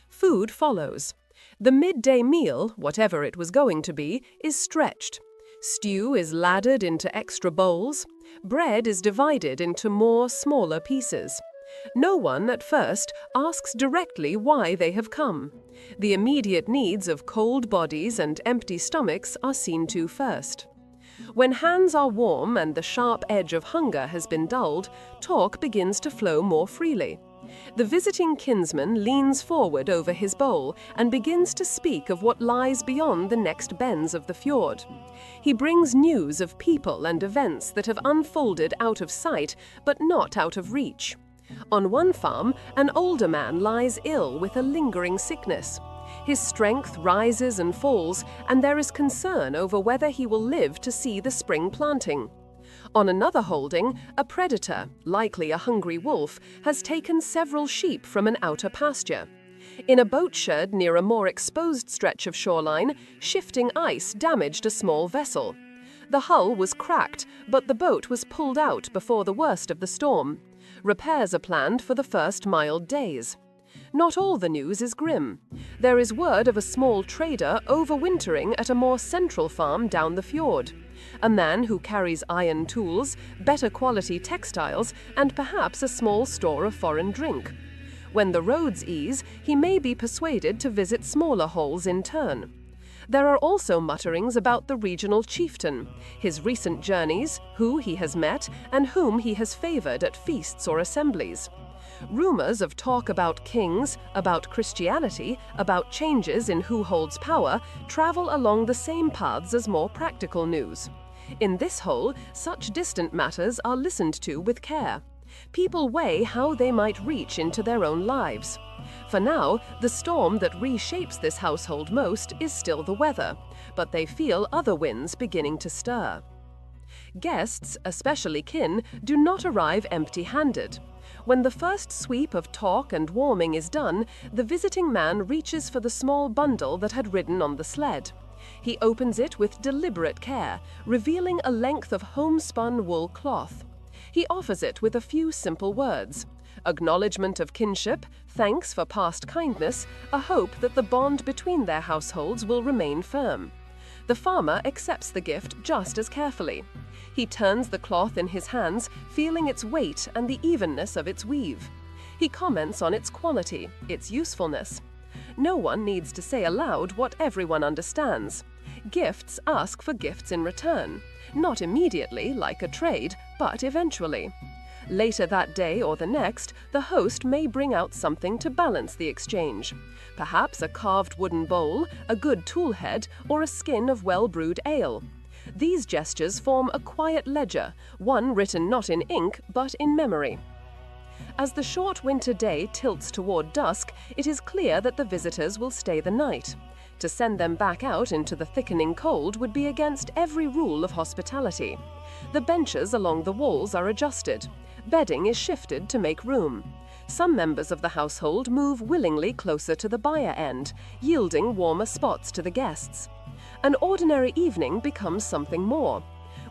Food follows. The midday meal, whatever it was going to be, is stretched. Stew is laddered into extra bowls. Bread is divided into more smaller pieces. No one, at first, asks directly why they have come. The immediate needs of cold bodies and empty stomachs are seen to first. When hands are warm and the sharp edge of hunger has been dulled, talk begins to flow more freely. The visiting kinsman leans forward over his bowl and begins to speak of what lies beyond the next bends of the fjord. He brings news of people and events that have unfolded out of sight, but not out of reach. On one farm, an older man lies ill with a lingering sickness. His strength rises and falls, and there is concern over whether he will live to see the spring planting. On another holding, a predator, likely a hungry wolf, has taken several sheep from an outer pasture. In a boat shed near a more exposed stretch of shoreline, shifting ice damaged a small vessel. The hull was cracked, but the boat was pulled out before the worst of the storm. Repairs are planned for the first mild days. Not all the news is grim. There is word of a small trader overwintering at a more central farm down the fjord. A man who carries iron tools, better quality textiles, and perhaps a small store of foreign drink. When the roads ease, he may be persuaded to visit smaller holes in turn. There are also mutterings about the regional chieftain, his recent journeys, who he has met, and whom he has favored at feasts or assemblies. Rumors of talk about kings, about Christianity, about changes in who holds power, travel along the same paths as more practical news. In this hole, such distant matters are listened to with care. People weigh how they might reach into their own lives. For now, the storm that reshapes this household most is still the weather, but they feel other winds beginning to stir. Guests, especially kin, do not arrive empty-handed. When the first sweep of talk and warming is done, the visiting man reaches for the small bundle that had ridden on the sled. He opens it with deliberate care, revealing a length of homespun wool cloth. He offers it with a few simple words: acknowledgement of kinship, thanks for past kindness, a hope that the bond between their households will remain firm. The farmer accepts the gift just as carefully. He turns the cloth in his hands, feeling its weight and the evenness of its weave. He comments on its quality, its usefulness. No one needs to say aloud what everyone understands. Gifts ask for gifts in return. Not immediately, like a trade, but eventually. Later that day or the next, the host may bring out something to balance the exchange. Perhaps a carved wooden bowl, a good tool head, or a skin of well-brewed ale. These gestures form a quiet ledger, one written not in ink, but in memory. As the short winter day tilts toward dusk, it is clear that the visitors will stay the night. To send them back out into the thickening cold would be against every rule of hospitality. The benches along the walls are adjusted. Bedding is shifted to make room. Some members of the household move willingly closer to the buyer end, yielding warmer spots to the guests. An ordinary evening becomes something more.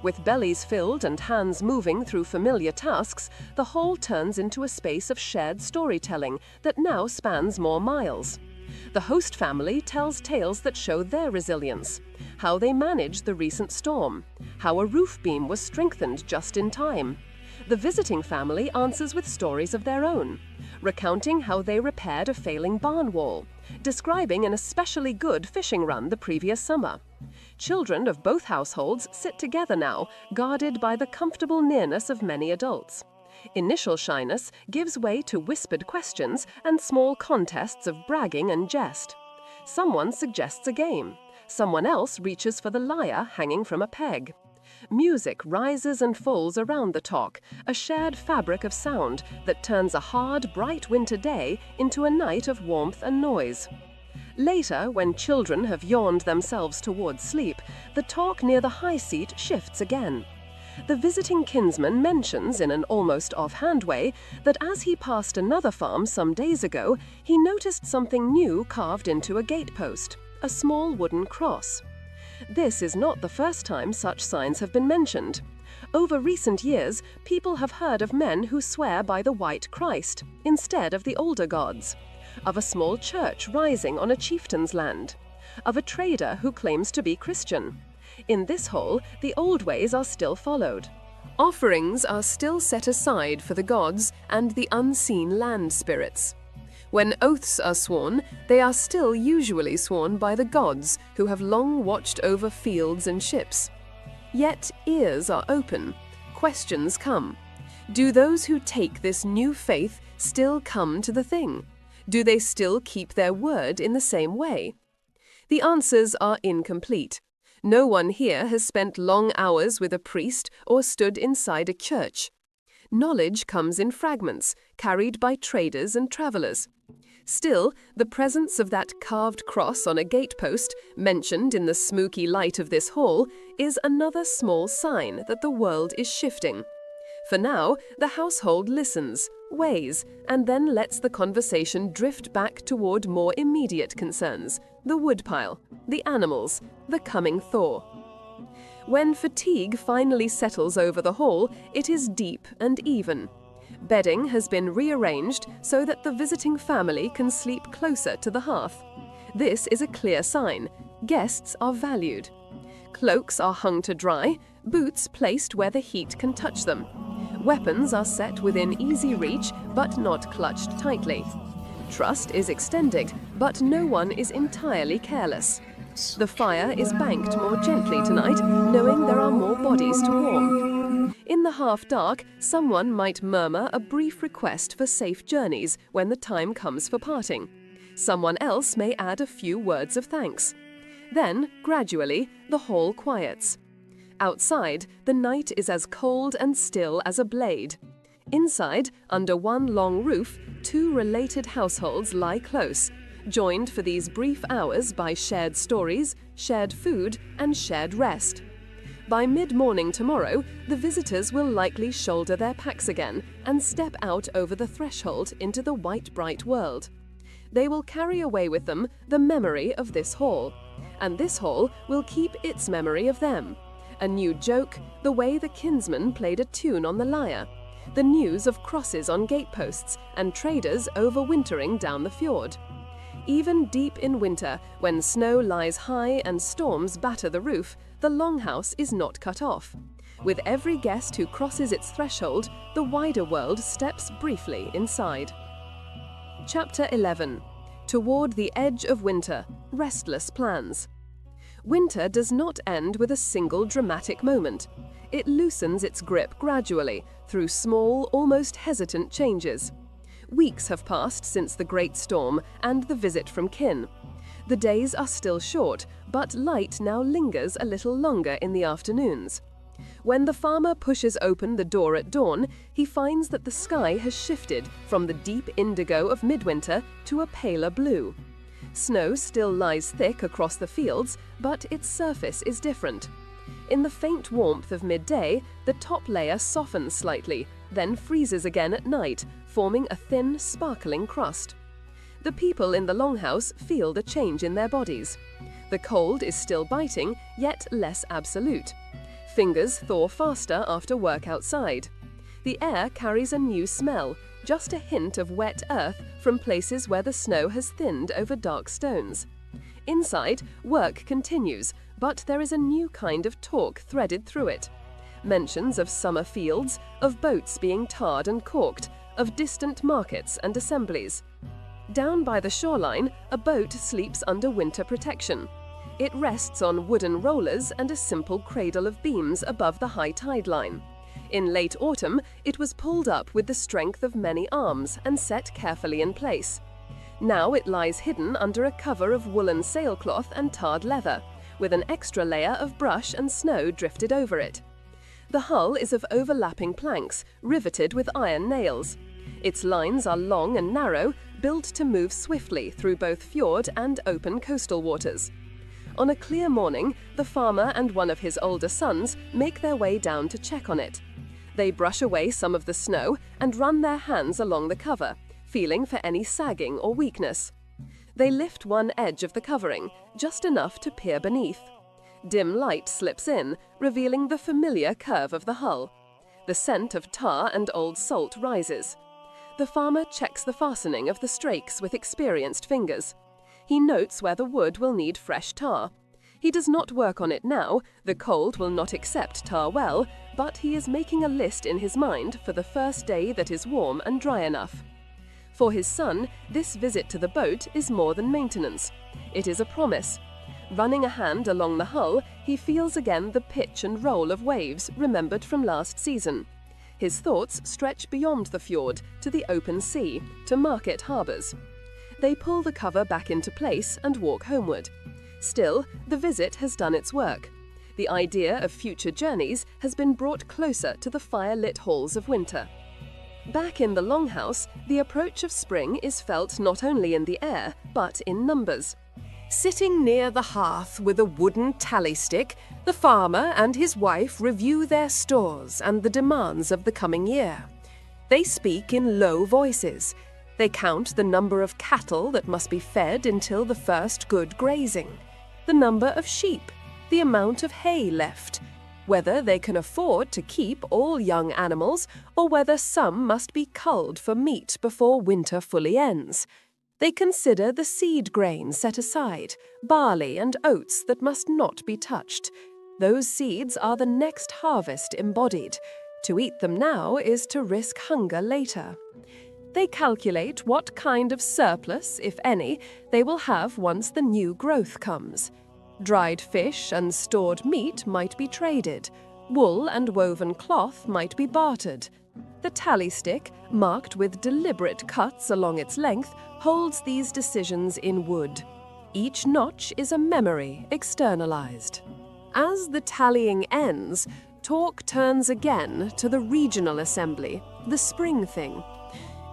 With bellies filled and hands moving through familiar tasks, the whole turns into a space of shared storytelling that now spans more miles. The host family tells tales that show their resilience, how they managed the recent storm, how a roof beam was strengthened just in time. The visiting family answers with stories of their own, recounting how they repaired a failing barn wall, describing an especially good fishing run the previous summer. Children of both households sit together now, guarded by the comfortable nearness of many adults. Initial shyness gives way to whispered questions and small contests of bragging and jest. Someone suggests a game. Someone else reaches for the lyre hanging from a peg. Music rises and falls around the talk, a shared fabric of sound that turns a hard, bright winter day into a night of warmth and noise. Later, when children have yawned themselves towards sleep, the talk near the high seat shifts again. The visiting kinsman mentions in an almost offhand way that as he passed another farm some days ago, he noticed something new carved into a gatepost, a small wooden cross. This is not the first time such signs have been mentioned. Over recent years, people have heard of men who swear by the white Christ instead of the older gods, of a small church rising on a chieftain's land, of a trader who claims to be Christian. In this hole, the old ways are still followed. Offerings are still set aside for the gods and the unseen land spirits. When oaths are sworn, they are still usually sworn by the gods who have long watched over fields and ships. Yet ears are open, questions come. Do those who take this new faith still come to the thing? Do they still keep their word in the same way? The answers are incomplete. No one here has spent long hours with a priest or stood inside a church. Knowledge comes in fragments, carried by traders and travelers. Still, the presence of that carved cross on a gatepost, mentioned in the smoky light of this hall, is another small sign that the world is shifting. For now, the household listens, weighs, and then lets the conversation drift back toward more immediate concerns: the woodpile, the animals, the coming thaw. When fatigue finally settles over the hall, it is deep and even. Bedding has been rearranged so that the visiting family can sleep closer to the hearth. This is a clear sign. Guests are valued. Cloaks are hung to dry, boots placed where the heat can touch them. Weapons are set within easy reach, but not clutched tightly. Trust is extended, but no one is entirely careless. The fire is banked more gently tonight, knowing there are more bodies to warm. In the half-dark, someone might murmur a brief request for safe journeys when the time comes for parting. Someone else may add a few words of thanks. Then, gradually, the hall quiets. Outside, the night is as cold and still as a blade. Inside, under one long roof, two related households lie close, joined for these brief hours by shared stories, shared food, and shared rest. By mid-morning tomorrow, the visitors will likely shoulder their packs again and step out over the threshold into the white bright world. They will carry away with them the memory of this hall, and this hall will keep its memory of them. A new joke, the way the kinsman played a tune on the lyre, the news of crosses on gateposts and traders overwintering down the fjord. Even deep in winter, when snow lies high and storms batter the roof, the longhouse is not cut off. With every guest who crosses its threshold, the wider world steps briefly inside. Chapter 11. Toward the Edge of Winter, Restless Plans. Winter does not end with a single dramatic moment. It loosens its grip gradually, through small, almost hesitant changes. Weeks have passed since the great storm and the visit from kin. The days are still short, but light now lingers a little longer in the afternoons. When the farmer pushes open the door at dawn, he finds that the sky has shifted from the deep indigo of midwinter to a paler blue. Snow still lies thick across the fields, but its surface is different. In the faint warmth of midday, the top layer softens slightly, then freezes again at night, forming a thin, sparkling crust. The people in the longhouse feel the change in their bodies. The cold is still biting, yet less absolute. Fingers thaw faster after work outside. The air carries a new smell, just a hint of wet earth from places where the snow has thinned over dark stones. Inside, work continues, but there is a new kind of talk threaded through it. Mentions of summer fields, of boats being tarred and caulked, of distant markets and assemblies. Down by the shoreline, a boat sleeps under winter protection. It rests on wooden rollers and a simple cradle of beams above the high tide line. In late autumn, it was pulled up with the strength of many arms and set carefully in place. Now it lies hidden under a cover of woolen sailcloth and tarred leather, with an extra layer of brush and snow drifted over it. The hull is of overlapping planks, riveted with iron nails. Its lines are long and narrow, built to move swiftly through both fjord and open coastal waters. On a clear morning, the farmer and one of his older sons make their way down to check on it. They brush away some of the snow and run their hands along the cover, feeling for any sagging or weakness. They lift one edge of the covering, just enough to peer beneath. Dim light slips in, revealing the familiar curve of the hull. The scent of tar and old salt rises. The farmer checks the fastening of the strakes with experienced fingers. He notes where the wood will need fresh tar. He does not work on it now, the cold will not accept tar well, but he is making a list in his mind for the first day that is warm and dry enough. For his son, this visit to the boat is more than maintenance. It is a promise. Running a hand along the hull, he feels again the pitch and roll of waves remembered from last season. His thoughts stretch beyond the fjord to the open sea, to market harbours. They pull the cover back into place and walk homeward. Still, the visit has done its work. The idea of future journeys has been brought closer to the fire-lit halls of winter. Back in the longhouse, the approach of spring is felt not only in the air, but in numbers. Sitting near the hearth with a wooden tally stick, the farmer and his wife review their stores and the demands of the coming year. They speak in low voices. They count the number of cattle that must be fed until the first good grazing, the number of sheep, the amount of hay left, whether they can afford to keep all young animals or whether some must be culled for meat before winter fully ends. They consider the seed grain set aside, barley and oats that must not be touched. Those seeds are the next harvest embodied. To eat them now is to risk hunger later. They calculate what kind of surplus, if any, they will have once the new growth comes. Dried fish and stored meat might be traded. Wool and woven cloth might be bartered. The tally stick, marked with deliberate cuts along its length, holds these decisions in wood. Each notch is a memory externalized. As the tallying ends, talk turns again to the regional assembly, the spring thing.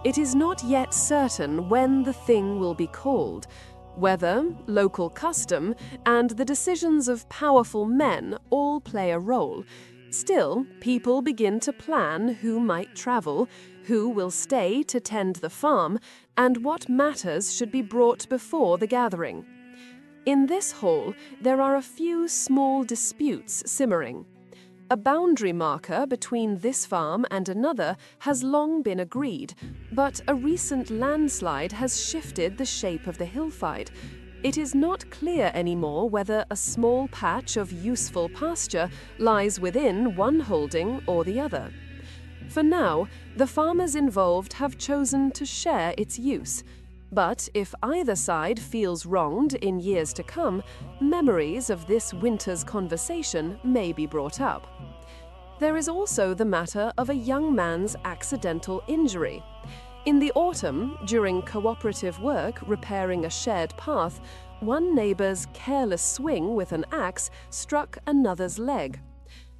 It is not yet certain when the thing will be called. Weather, local custom, and the decisions of powerful men all play a role. Still, people begin to plan who might travel, who will stay to tend the farm, and what matters should be brought before the gathering. In this hall, there are a few small disputes simmering. A boundary marker between this farm and another has long been agreed, but a recent landslide has shifted the shape of the hillside. It is not clear anymore whether a small patch of useful pasture lies within one holding or the other. For now, the farmers involved have chosen to share its use. But if either side feels wronged in years to come, memories of this winter's conversation may be brought up. There is also the matter of a young man's accidental injury. In the autumn, during cooperative work repairing a shared path, one neighbor's careless swing with an axe struck another's leg.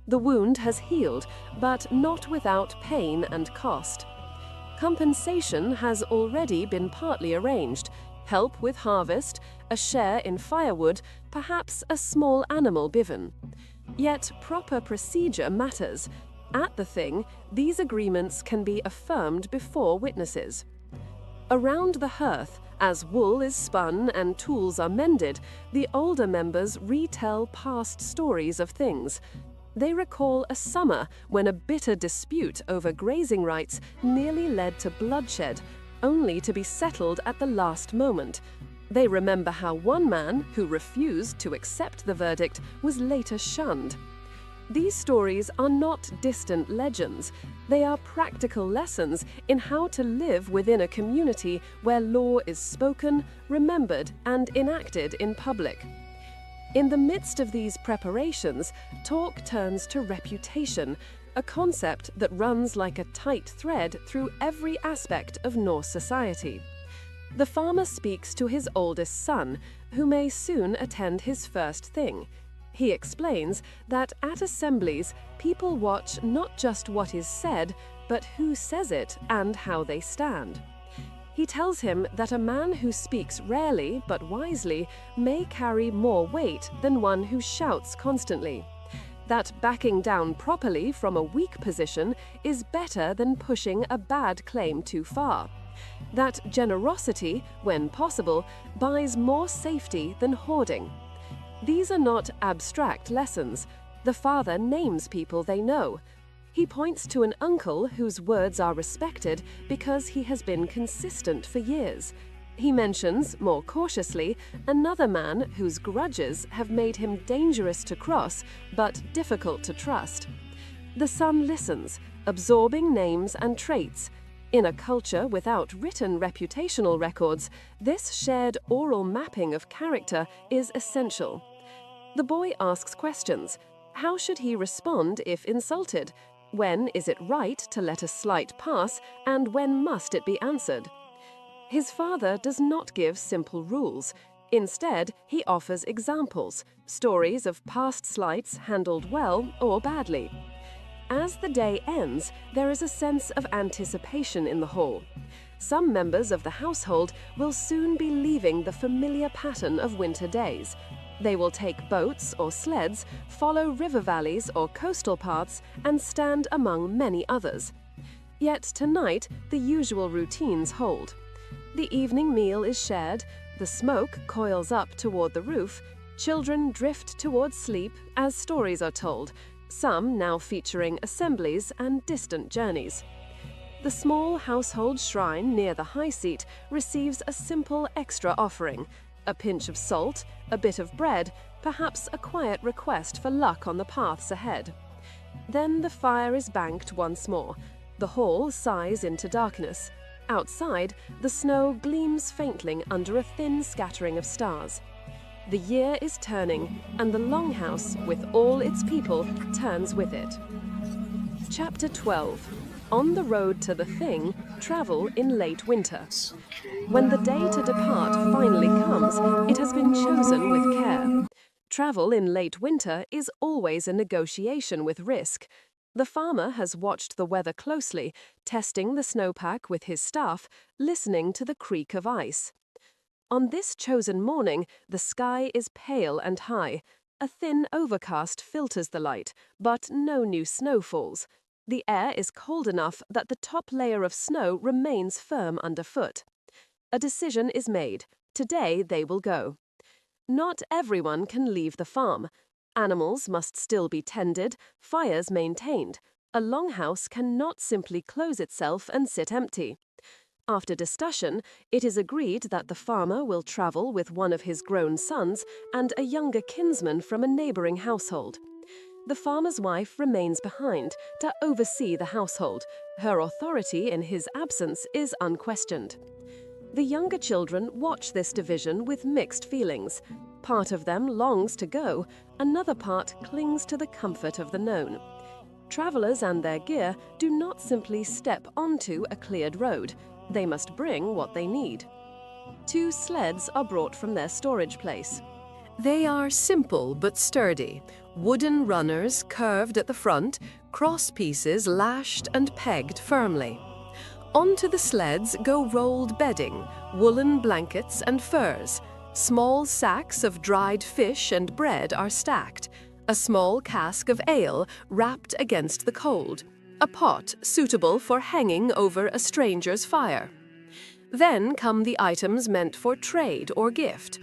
The wound has healed, but not without pain and cost. Compensation has already been partly arranged: help with harvest, a share in firewood, perhaps a small animal given. Yet proper procedure matters. At the thing, these agreements can be affirmed before witnesses. Around the hearth, as wool is spun and tools are mended, the older members retell past stories of things. They recall a summer when a bitter dispute over grazing rights nearly led to bloodshed, only to be settled at the last moment. They remember how one man, who refused to accept the verdict, was later shunned. These stories are not distant legends. They are practical lessons in how to live within a community where law is spoken, remembered, and enacted in public. In the midst of these preparations, talk turns to reputation, a concept that runs like a tight thread through every aspect of Norse society. The farmer speaks to his oldest son, who may soon attend his first thing. He explains that at assemblies, people watch not just what is said, but who says it and how they stand. He tells him that a man who speaks rarely but wisely may carry more weight than one who shouts constantly. That backing down properly from a weak position is better than pushing a bad claim too far. That generosity, when possible, buys more safety than hoarding. These are not abstract lessons. The father names people they know. He points to an uncle whose words are respected because he has been consistent for years. He mentions, more cautiously, another man whose grudges have made him dangerous to cross but difficult to trust. The son listens, absorbing names and traits. In a culture without written reputational records, this shared oral mapping of character is essential. The boy asks questions. How should he respond if insulted? When is it right to let a slight pass, and when must it be answered? His father does not give simple rules. Instead, he offers examples, stories of past slights handled well or badly. As the day ends, there is a sense of anticipation in the hall. Some members of the household will soon be leaving the familiar pattern of winter days. They will take boats or sleds, follow river valleys or coastal paths, and stand among many others. Yet tonight, the usual routines hold. The evening meal is shared, the smoke coils up toward the roof, children drift towards sleep as stories are told, some now featuring assemblies and distant journeys. The small household shrine near the high seat receives a simple extra offering, a pinch of salt, a bit of bread, perhaps a quiet request for luck on the paths ahead. Then the fire is banked once more. The hall sighs into darkness. Outside, the snow gleams faintly under a thin scattering of stars. The year is turning, and the longhouse, with all its people, turns with it. Chapter 12. On the road to the thing, travel in late winter. When the day to depart finally comes, it has been chosen with care. Travel in late winter is always a negotiation with risk. The farmer has watched the weather closely, testing the snowpack with his staff, listening to the creak of ice. On this chosen morning, the sky is pale and high. A thin overcast filters the light, but no new snow falls. The air is cold enough that the top layer of snow remains firm underfoot. A decision is made. Today they will go. Not everyone can leave the farm. Animals must still be tended, fires maintained. A longhouse cannot simply close itself and sit empty. After discussion, it is agreed that the farmer will travel with one of his grown sons and a younger kinsman from a neighboring household. The farmer's wife remains behind to oversee the household. Her authority in his absence is unquestioned. The younger children watch this division with mixed feelings. Part of them longs to go, another part clings to the comfort of the known. Travelers and their gear do not simply step onto a cleared road. They must bring what they need. 2 sleds are brought from their storage place. They are simple but sturdy, wooden runners curved at the front, cross pieces lashed and pegged firmly. Onto the sleds go rolled bedding, woolen blankets and furs. Small sacks of dried fish and bread are stacked, a small cask of ale wrapped against the cold, a pot suitable for hanging over a stranger's fire. Then come the items meant for trade or gift.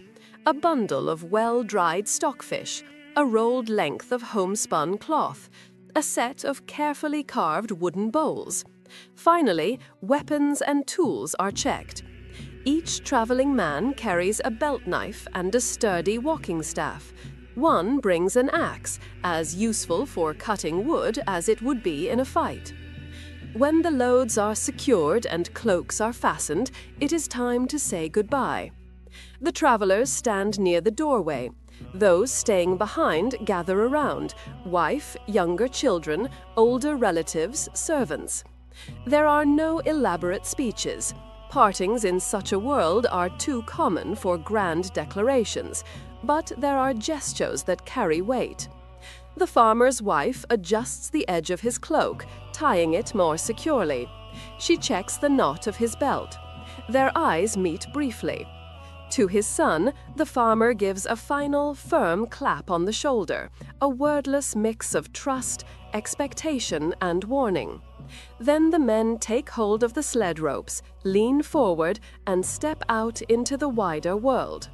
A bundle of well-dried stockfish, a rolled length of homespun cloth, a set of carefully carved wooden bowls. Finally, weapons and tools are checked. Each traveling man carries a belt knife and a sturdy walking staff. One brings an axe, as useful for cutting wood as it would be in a fight. When the loads are secured and cloaks are fastened, it is time to say goodbye. The travelers stand near the doorway. Those staying behind gather around: wife, younger children, older relatives, servants. There are no elaborate speeches. Partings in such a world are too common for grand declarations, but there are gestures that carry weight. The farmer's wife adjusts the edge of his cloak, tying it more securely. She checks the knot of his belt. Their eyes meet briefly. To his son, the farmer gives a final, firm clap on the shoulder, a wordless mix of trust, expectation, and warning. Then the men take hold of the sled ropes, lean forward, and step out into the wider world.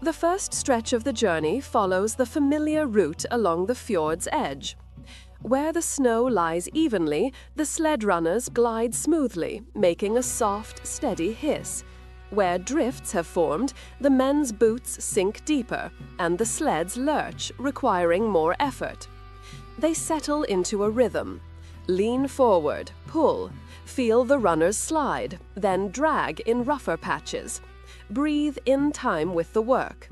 The first stretch of the journey follows the familiar route along the fjord's edge. Where the snow lies evenly, the sled runners glide smoothly, making a soft, steady hiss. Where drifts have formed, the men's boots sink deeper, and the sleds lurch, requiring more effort. They settle into a rhythm. Lean forward, pull, feel the runners slide, then drag in rougher patches. Breathe in time with the work.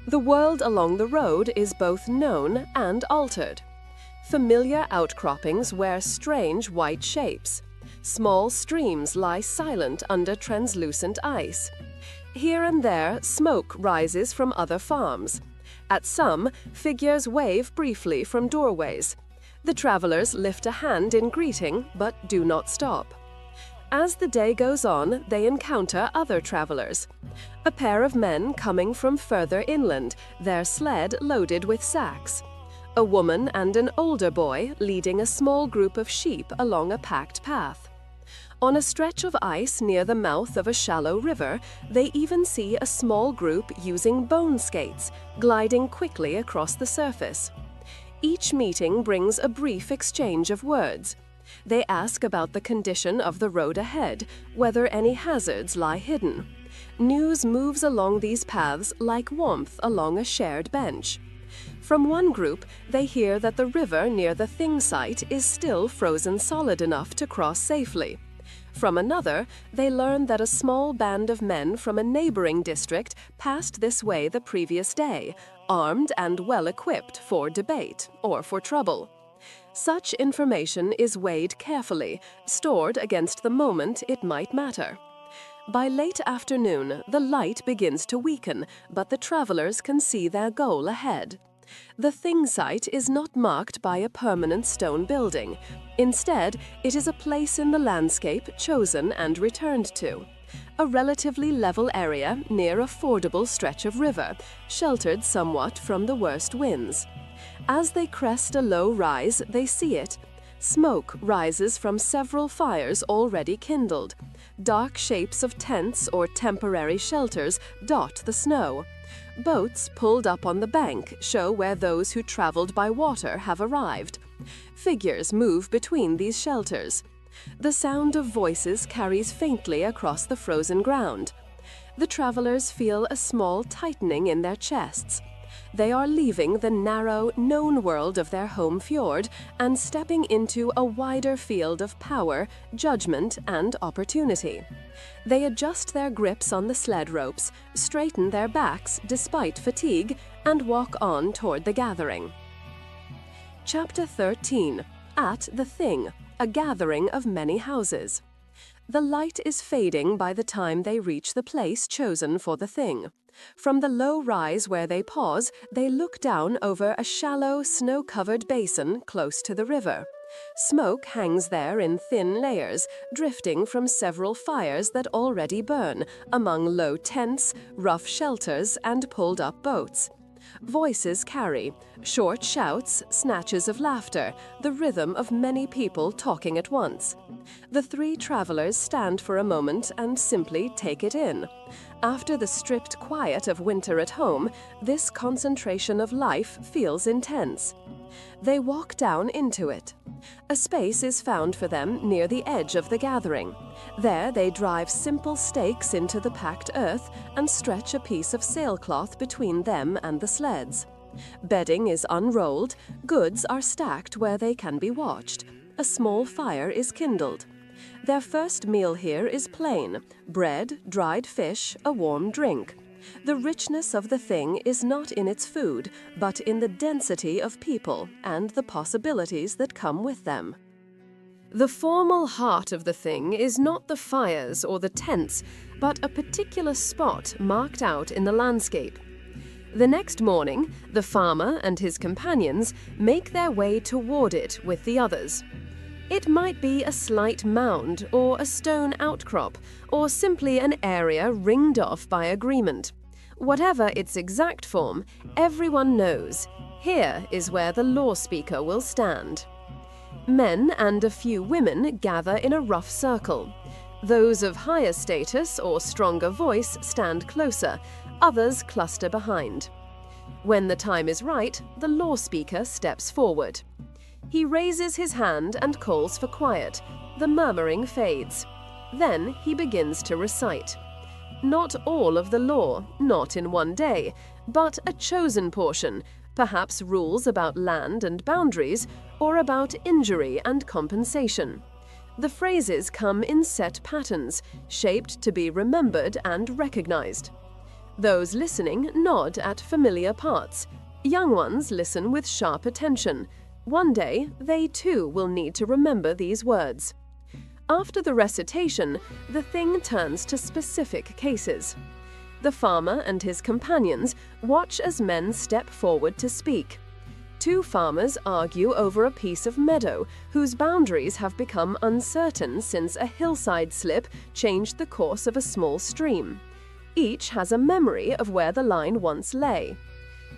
The world along the road is both known and altered. Familiar outcroppings wear strange white shapes. Small streams lie silent under translucent ice. Here and there, smoke rises from other farms. At some, figures wave briefly from doorways. The travelers lift a hand in greeting, but do not stop. As the day goes on, they encounter other travelers. A pair of men coming from further inland, their sled loaded with sacks. A woman and an older boy leading a small group of sheep along a packed path. On a stretch of ice near the mouth of a shallow river, they even see a small group using bone skates, gliding quickly across the surface. Each meeting brings a brief exchange of words. They ask about the condition of the road ahead, whether any hazards lie hidden. News moves along these paths like warmth along a shared bench. From one group, they hear that the river near the Thing site is still frozen solid enough to cross safely. From another, they learn that a small band of men from a neighboring district passed this way the previous day, armed and well-equipped for debate or for trouble. Such information is weighed carefully, stored against the moment it might matter. By late afternoon, the light begins to weaken, but the travelers can see their goal ahead. The Thing site is not marked by a permanent stone building. Instead, it is a place in the landscape chosen and returned to. A relatively level area near a fordable stretch of river, sheltered somewhat from the worst winds. As they crest a low rise, they see it. Smoke rises from several fires already kindled. Dark shapes of tents or temporary shelters dot the snow. Boats pulled up on the bank show where those who traveled by water have arrived. Figures move between these shelters. The sound of voices carries faintly across the frozen ground. The travelers feel a small tightening in their chests. They are leaving the narrow, known world of their home fjord and stepping into a wider field of power, judgment, and opportunity. They adjust their grips on the sled ropes, straighten their backs despite fatigue, and walk on toward the gathering. Chapter 13. At the Thing, a gathering of many houses. The light is fading by the time they reach the place chosen for the Thing. From the low rise where they pause, they look down over a shallow, snow-covered basin close to the river. Smoke hangs there in thin layers, drifting from several fires that already burn, among low tents, rough shelters, and pulled-up boats. Voices carry, short shouts, snatches of laughter, the rhythm of many people talking at once. The three travelers stand for a moment and simply take it in. After the stripped quiet of winter at home, this concentration of life feels intense. They walk down into it. A space is found for them near the edge of the gathering. There they drive simple stakes into the packed earth and stretch a piece of sailcloth between them and the sleds. Bedding is unrolled, goods are stacked where they can be watched. A small fire is kindled. Their first meal here is plain: bread, dried fish, a warm drink. The richness of the thing is not in its food, but in the density of people and the possibilities that come with them. The formal heart of the thing is not the fires or the tents, but a particular spot marked out in the landscape. The next morning, the farmer and his companions make their way toward it with the others. It might be a slight mound or a stone outcrop, or simply an area ringed off by agreement. Whatever its exact form, everyone knows here is where the law speaker will stand. Men and a few women gather in a rough circle. Those of higher status or stronger voice stand closer, others cluster behind. When the time is right, the law speaker steps forward. He raises his hand and calls for quiet. The murmuring fades. Then he begins to recite. Not all of the law, not in one day, but a chosen portion, perhaps rules about land and boundaries, or about injury and compensation. The phrases come in set patterns, shaped to be remembered and recognized. Those listening nod at familiar parts. Young ones listen with sharp attention. One day, they too will need to remember these words. After the recitation, the thing turns to specific cases. The farmer and his companions watch as men step forward to speak. Two farmers argue over a piece of meadow whose boundaries have become uncertain since a hillside slip changed the course of a small stream. Each has a memory of where the line once lay.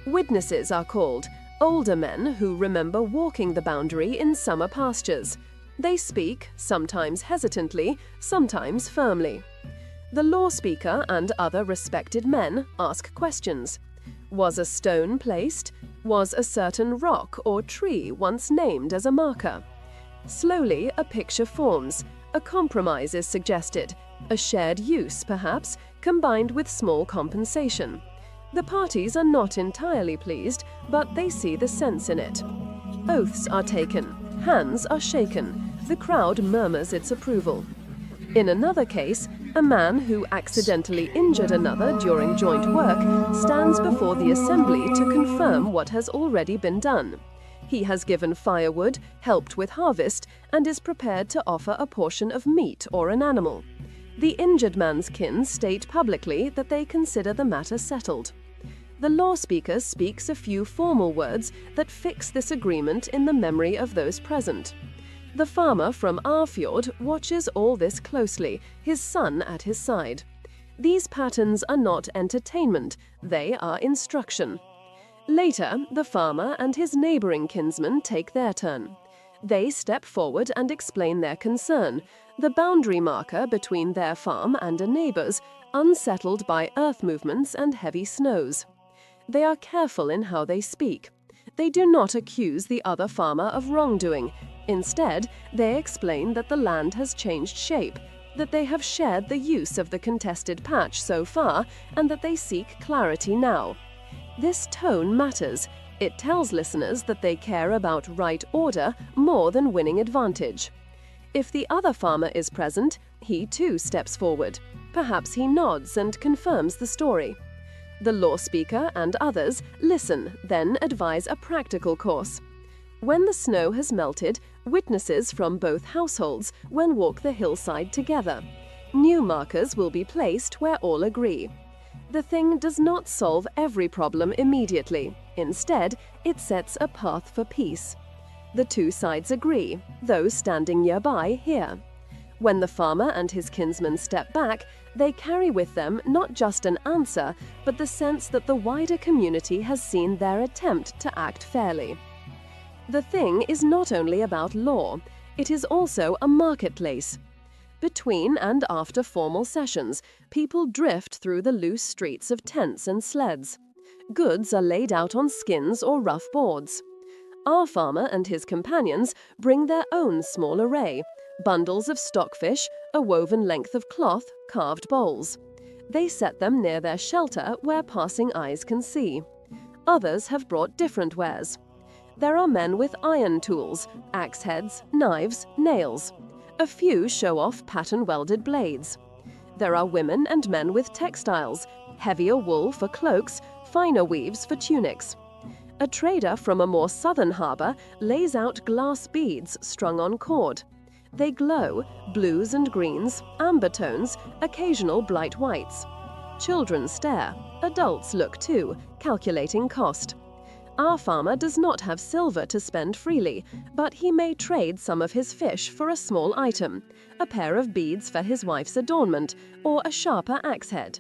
Witnesses are called, older men who remember walking the boundary in summer pastures. They speak, sometimes hesitantly, sometimes firmly. The law speaker and other respected men ask questions. Was a stone placed? Was a certain rock or tree once named as a marker? Slowly, a picture forms. A compromise is suggested. A shared use, perhaps, combined with small compensation. The parties are not entirely pleased, but they see the sense in it. Oaths are taken. Hands are shaken. The crowd murmurs its approval. In another case, a man who accidentally injured another during joint work stands before the assembly to confirm what has already been done. He has given firewood, helped with harvest, and is prepared to offer a portion of meat or an animal. The injured man's kin state publicly that they consider the matter settled. The law speaker speaks a few formal words that fix this agreement in the memory of those present. The farmer from our fjord watches all this closely, his son at his side. These patterns are not entertainment, they are instruction. Later, the farmer and his neighboring kinsmen take their turn. They step forward and explain their concern, the boundary marker between their farm and a neighbor's, unsettled by earth movements and heavy snows. They are careful in how they speak. They do not accuse the other farmer of wrongdoing. Instead, they explain that the land has changed shape, that they have shared the use of the contested patch so far, and that they seek clarity now. This tone matters. It tells listeners that they care about right order more than winning advantage. If the other farmer is present, he too steps forward. Perhaps he nods and confirms the story. The law speaker and others listen, then advise a practical course. When the snow has melted, witnesses from both households will walk the hillside together. New markers will be placed where all agree. The thing does not solve every problem immediately. Instead, it sets a path for peace. The two sides agree, those standing nearby hear. When the farmer and his kinsmen step back, they carry with them not just an answer, but the sense that the wider community has seen their attempt to act fairly. The thing is not only about law, it is also a marketplace. Between and after formal sessions, people drift through the loose streets of tents and sleds. Goods are laid out on skins or rough boards. Our farmer and his companions bring their own small array, bundles of stockfish, a woven length of cloth, carved bowls. They set them near their shelter where passing eyes can see. Others have brought different wares. There are men with iron tools, axe heads, knives, nails. A few show off pattern-welded blades. There are women and men with textiles, heavier wool for cloaks, finer weaves for tunics. A trader from a more southern harbour lays out glass beads strung on cord. They glow, blues and greens, amber tones, occasional bright whites. Children stare, adults look too, calculating cost. Our farmer does not have silver to spend freely, but he may trade some of his fish for a small item, a pair of beads for his wife's adornment, or a sharper axe head.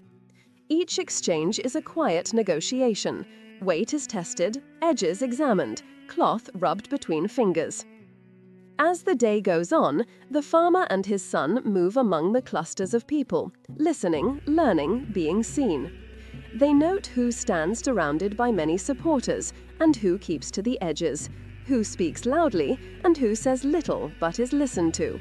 Each exchange is a quiet negotiation. Weight is tested, edges examined, cloth rubbed between fingers. As the day goes on, the farmer and his son move among the clusters of people, listening, learning, being seen. They note who stands surrounded by many supporters and who keeps to the edges, who speaks loudly and who says little but is listened to.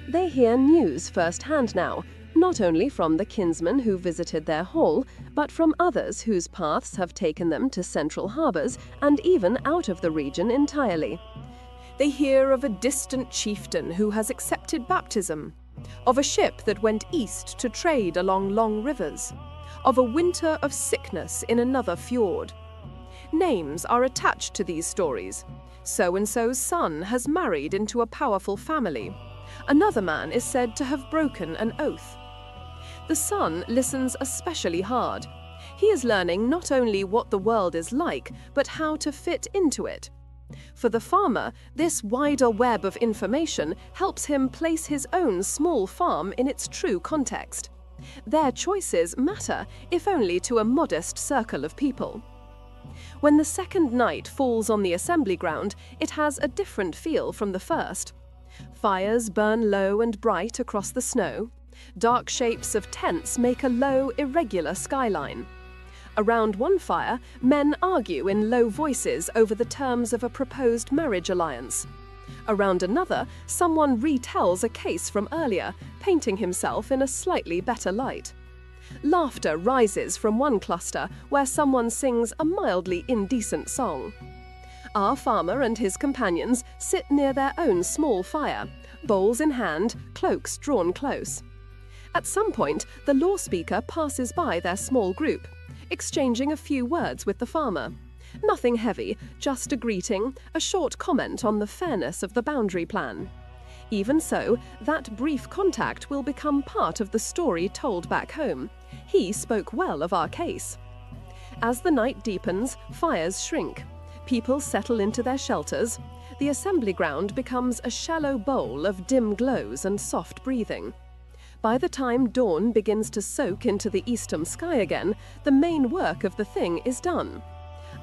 They hear news firsthand now, not only from the kinsmen who visited their hall, but from others whose paths have taken them to central harbours and even out of the region entirely. They hear of a distant chieftain who has accepted baptism, of a ship that went east to trade along long rivers, of a winter of sickness in another fjord. Names are attached to these stories. So-and-so's son has married into a powerful family. Another man is said to have broken an oath. The son listens especially hard. He is learning not only what the world is like, but how to fit into it. For the farmer, this wider web of information helps him place his own small farm in its true context. Their choices matter, if only to a modest circle of people. When the second night falls on the assembly ground, it has a different feel from the first. Fires burn low and bright across the snow. Dark shapes of tents make a low, irregular skyline. Around one fire, men argue in low voices over the terms of a proposed marriage alliance. Around another, someone retells a case from earlier, painting himself in a slightly better light. Laughter rises from one cluster where someone sings a mildly indecent song. Our farmer and his companions sit near their own small fire, bowls in hand, cloaks drawn close. At some point, the law speaker passes by their small group, exchanging a few words with the farmer. Nothing heavy, just a greeting, a short comment on the fairness of the boundary plan. Even so, that brief contact will become part of the story told back home. He spoke well of our case. As the night deepens, fires shrink. People settle into their shelters. The assembly ground becomes a shallow bowl of dim glows and soft breathing. By the time dawn begins to soak into the eastern sky again, the main work of the thing is done.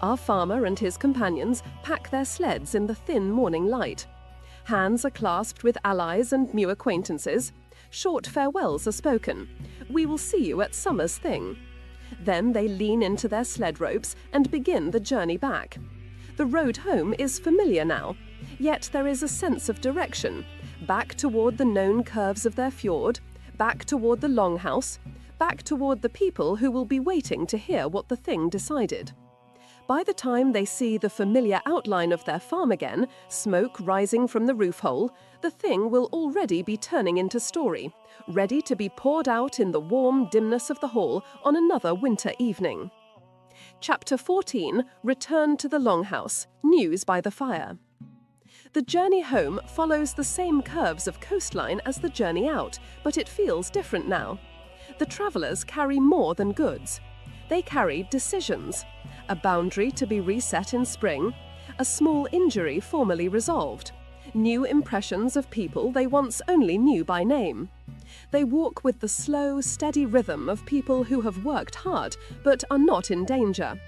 Our farmer and his companions pack their sleds in the thin morning light. Hands are clasped with allies and new acquaintances. Short farewells are spoken. We will see you at summer's thing. Then they lean into their sled ropes and begin the journey back. The road home is familiar now, yet there is a sense of direction, back toward the known curves of their fjord, back toward the longhouse, back toward the people who will be waiting to hear what the thing decided. By the time they see the familiar outline of their farm again, smoke rising from the roof hole, the thing will already be turning into story, ready to be poured out in the warm dimness of the hall on another winter evening. Chapter 14, Return to the Longhouse, News by the Fire. The journey home follows the same curves of coastline as the journey out, but it feels different now. The travellers carry more than goods. They carry decisions. A boundary to be reset in spring, a small injury formally resolved, new impressions of people they once only knew by name. They walk with the slow, steady rhythm of people who have worked hard but are not in danger.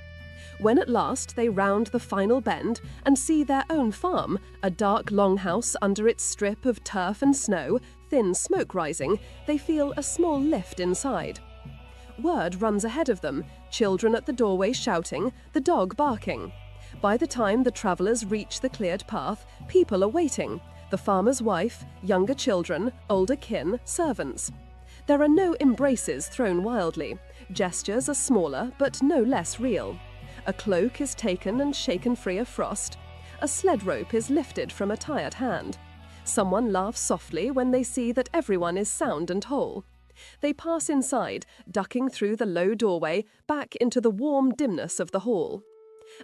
When at last they round the final bend and see their own farm, a dark longhouse under its strip of turf and snow, thin smoke rising, they feel a small lift inside. Word runs ahead of them, children at the doorway shouting, the dog barking. By the time the travellers reach the cleared path, people are waiting. The farmer's wife, younger children, older kin, servants. There are no embraces thrown wildly. Gestures are smaller, but no less real. A cloak is taken and shaken free of frost. A sled rope is lifted from a tired hand. Someone laughs softly when they see that everyone is sound and whole. They pass inside, ducking through the low doorway back into the warm dimness of the hall.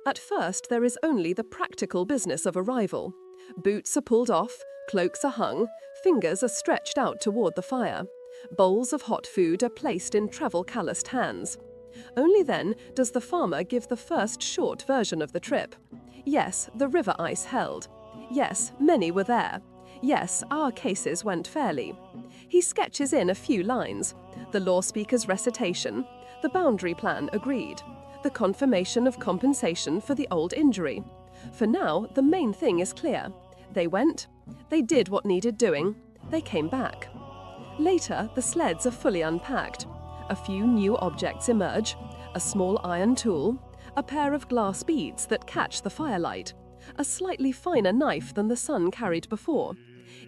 At first, there is only the practical business of arrival. Boots are pulled off, cloaks are hung, fingers are stretched out toward the fire. Bowls of hot food are placed in travel-calloused hands. Only then does the farmer give the first short version of the trip. Yes, the river ice held. Yes, many were there. Yes, our cases went fairly. He sketches in a few lines. The law speaker's recitation, the boundary plan agreed, the confirmation of compensation for the old injury. For now, the main thing is clear. They went, they did what needed doing, they came back. Later, the sleds are fully unpacked. A few new objects emerge, a small iron tool, a pair of glass beads that catch the firelight, a slightly finer knife than the son carried before.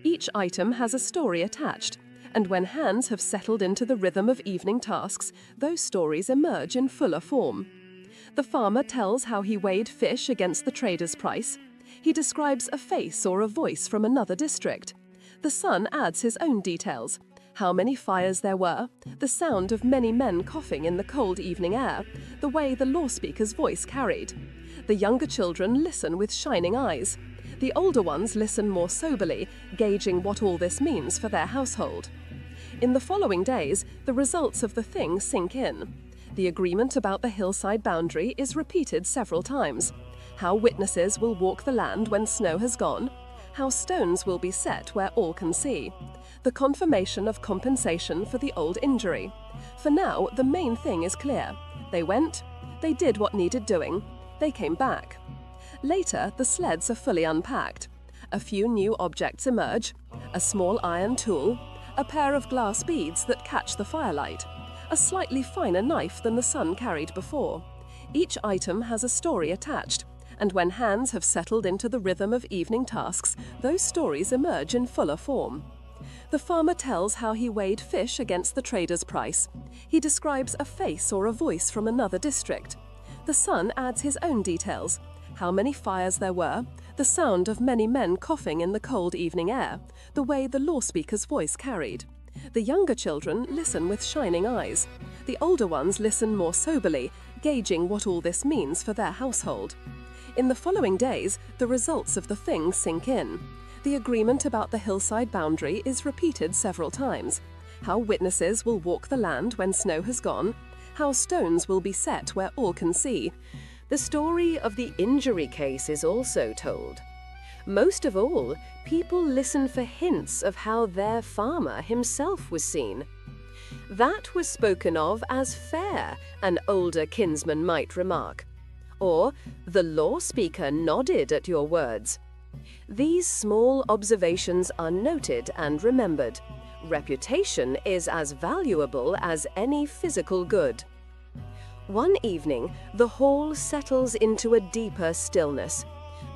Each item has a story attached, and when hands have settled into the rhythm of evening tasks, those stories emerge in fuller form. The farmer tells how he weighed fish against the trader's price. He describes a face or a voice from another district. The son adds his own details. How many fires there were, the sound of many men coughing in the cold evening air, the way the law speaker's voice carried. The younger children listen with shining eyes. The older ones listen more soberly, gauging what all this means for their household. In the following days, the results of the thing sink in. The agreement about the hillside boundary is repeated several times. How witnesses will walk the land when snow has gone. How stones will be set where all can see. The confirmation of compensation for the old injury. For now, the main thing is clear. They went, they did what needed doing, they came back. Later, the sleds are fully unpacked. A few new objects emerge, a small iron tool, a pair of glass beads that catch the firelight, a slightly finer knife than the son carried before. Each item has a story attached, and when hands have settled into the rhythm of evening tasks, those stories emerge in fuller form. The farmer tells how he weighed fish against the trader's price. He describes a face or a voice from another district. The son adds his own details. How many fires there were, the sound of many men coughing in the cold evening air, the way the law speaker's voice carried. The younger children listen with shining eyes. The older ones listen more soberly, gauging what all this means for their household. In the following days, the results of the thing sink in. The agreement about the hillside boundary is repeated several times. How witnesses will walk the land when snow has gone. How stones will be set where all can see. The story of the injury case is also told. Most of all, people listen for hints of how their farmer himself was seen. That was spoken of as fair, an older kinsman might remark. Or, the law speaker nodded at your words. These small observations are noted and remembered. Reputation is as valuable as any physical good. One evening, the hall settles into a deeper stillness.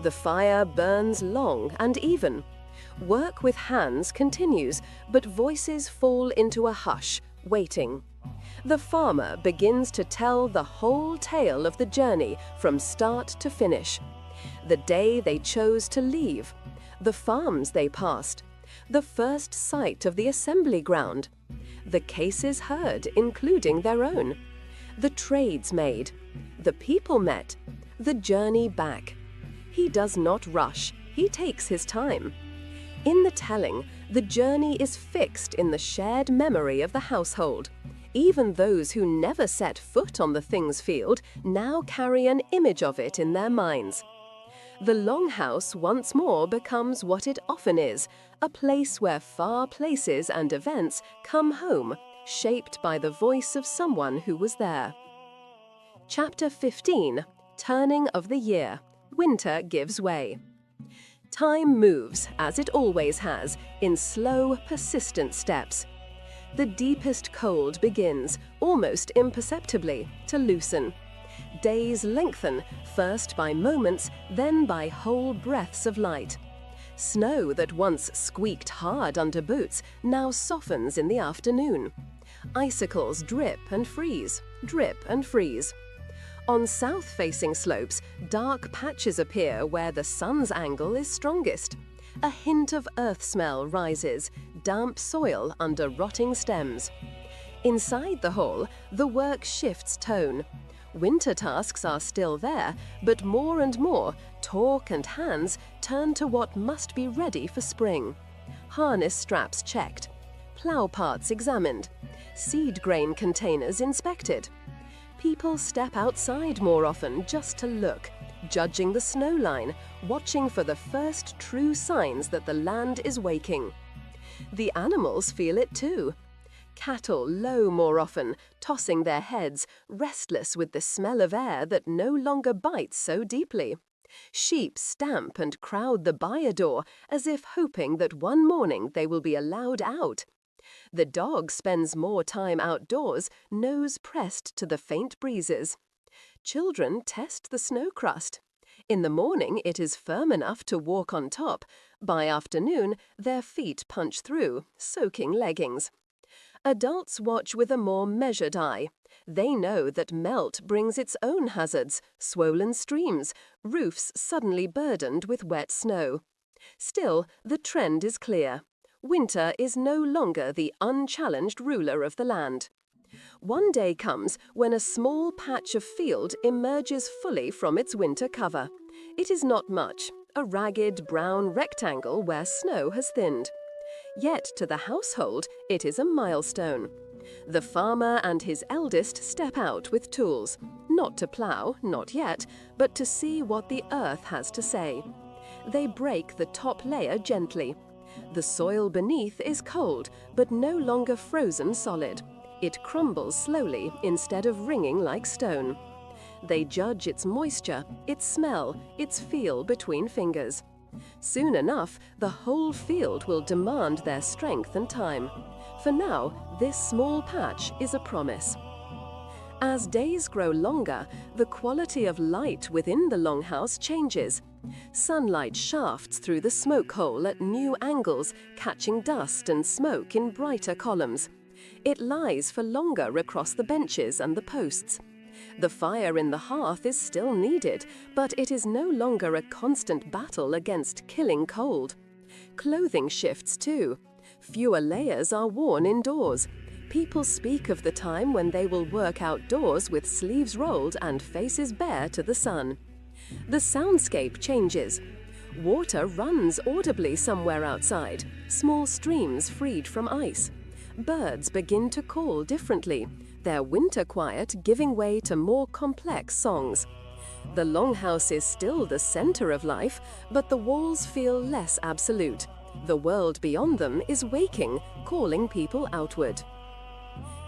The fire burns long and even. Work with hands continues, but voices fall into a hush, waiting. The farmer begins to tell the whole tale of the journey from start to finish. The day they chose to leave, the farms they passed, the first sight of the assembly ground, the cases heard, including their own, the trades made, the people met, the journey back. He does not rush, he takes his time. In the telling, the journey is fixed in the shared memory of the household. Even those who never set foot on the thing's field now carry an image of it in their minds. The longhouse once more becomes what it often is, a place where far places and events come home, shaped by the voice of someone who was there. Chapter 15, Turning of the Year. Winter gives way. Time moves, as it always has, in slow, persistent steps. The deepest cold begins, almost imperceptibly, to loosen. Days lengthen, first by moments, then by whole breaths of light. Snow that once squeaked hard under boots now softens in the afternoon. Icicles drip and freeze, drip and freeze. On south-facing slopes, dark patches appear where the sun's angle is strongest. A hint of earth smell rises, damp soil under rotting stems. Inside the hall, the work shifts tone. Winter tasks are still there, but more and more, talk and hands turn to what must be ready for spring. Harness straps checked, plough parts examined, seed grain containers inspected. People step outside more often just to look, judging the snow line, watching for the first true signs that the land is waking. The animals feel it too. Cattle low more often, tossing their heads, restless with the smell of air that no longer bites so deeply. Sheep stamp and crowd the byre door as if hoping that one morning they will be allowed out. The dog spends more time outdoors, nose pressed to the faint breezes. Children test the snow crust. In the morning it is firm enough to walk on top. By afternoon their feet punch through, soaking leggings. Adults watch with a more measured eye. They know that melt brings its own hazards, swollen streams, roofs suddenly burdened with wet snow. Still, the trend is clear. Winter is no longer the unchallenged ruler of the land. One day comes when a small patch of field emerges fully from its winter cover. It is not much, a ragged brown rectangle where snow has thinned. Yet to the household, it is a milestone. The farmer and his eldest step out with tools, not to plough, not yet, but to see what the earth has to say. They break the top layer gently. The soil beneath is cold, but no longer frozen solid. It crumbles slowly instead of ringing like stone. They judge its moisture, its smell, its feel between fingers. Soon enough, the whole field will demand their strength and time. For now, this small patch is a promise. As days grow longer, the quality of light within the longhouse changes. Sunlight shafts through the smoke hole at new angles, catching dust and smoke in brighter columns. It lies for longer across the benches and the posts. The fire in the hearth is still needed, but it is no longer a constant battle against killing cold. Clothing shifts too. Fewer layers are worn indoors. People speak of the time when they will work outdoors with sleeves rolled and faces bare to the sun. The soundscape changes. Water runs audibly somewhere outside, small streams freed from ice. Birds begin to call differently, their winter quiet giving way to more complex songs. The longhouse is still the center of life, but the walls feel less absolute. The world beyond them is waking, calling people outward.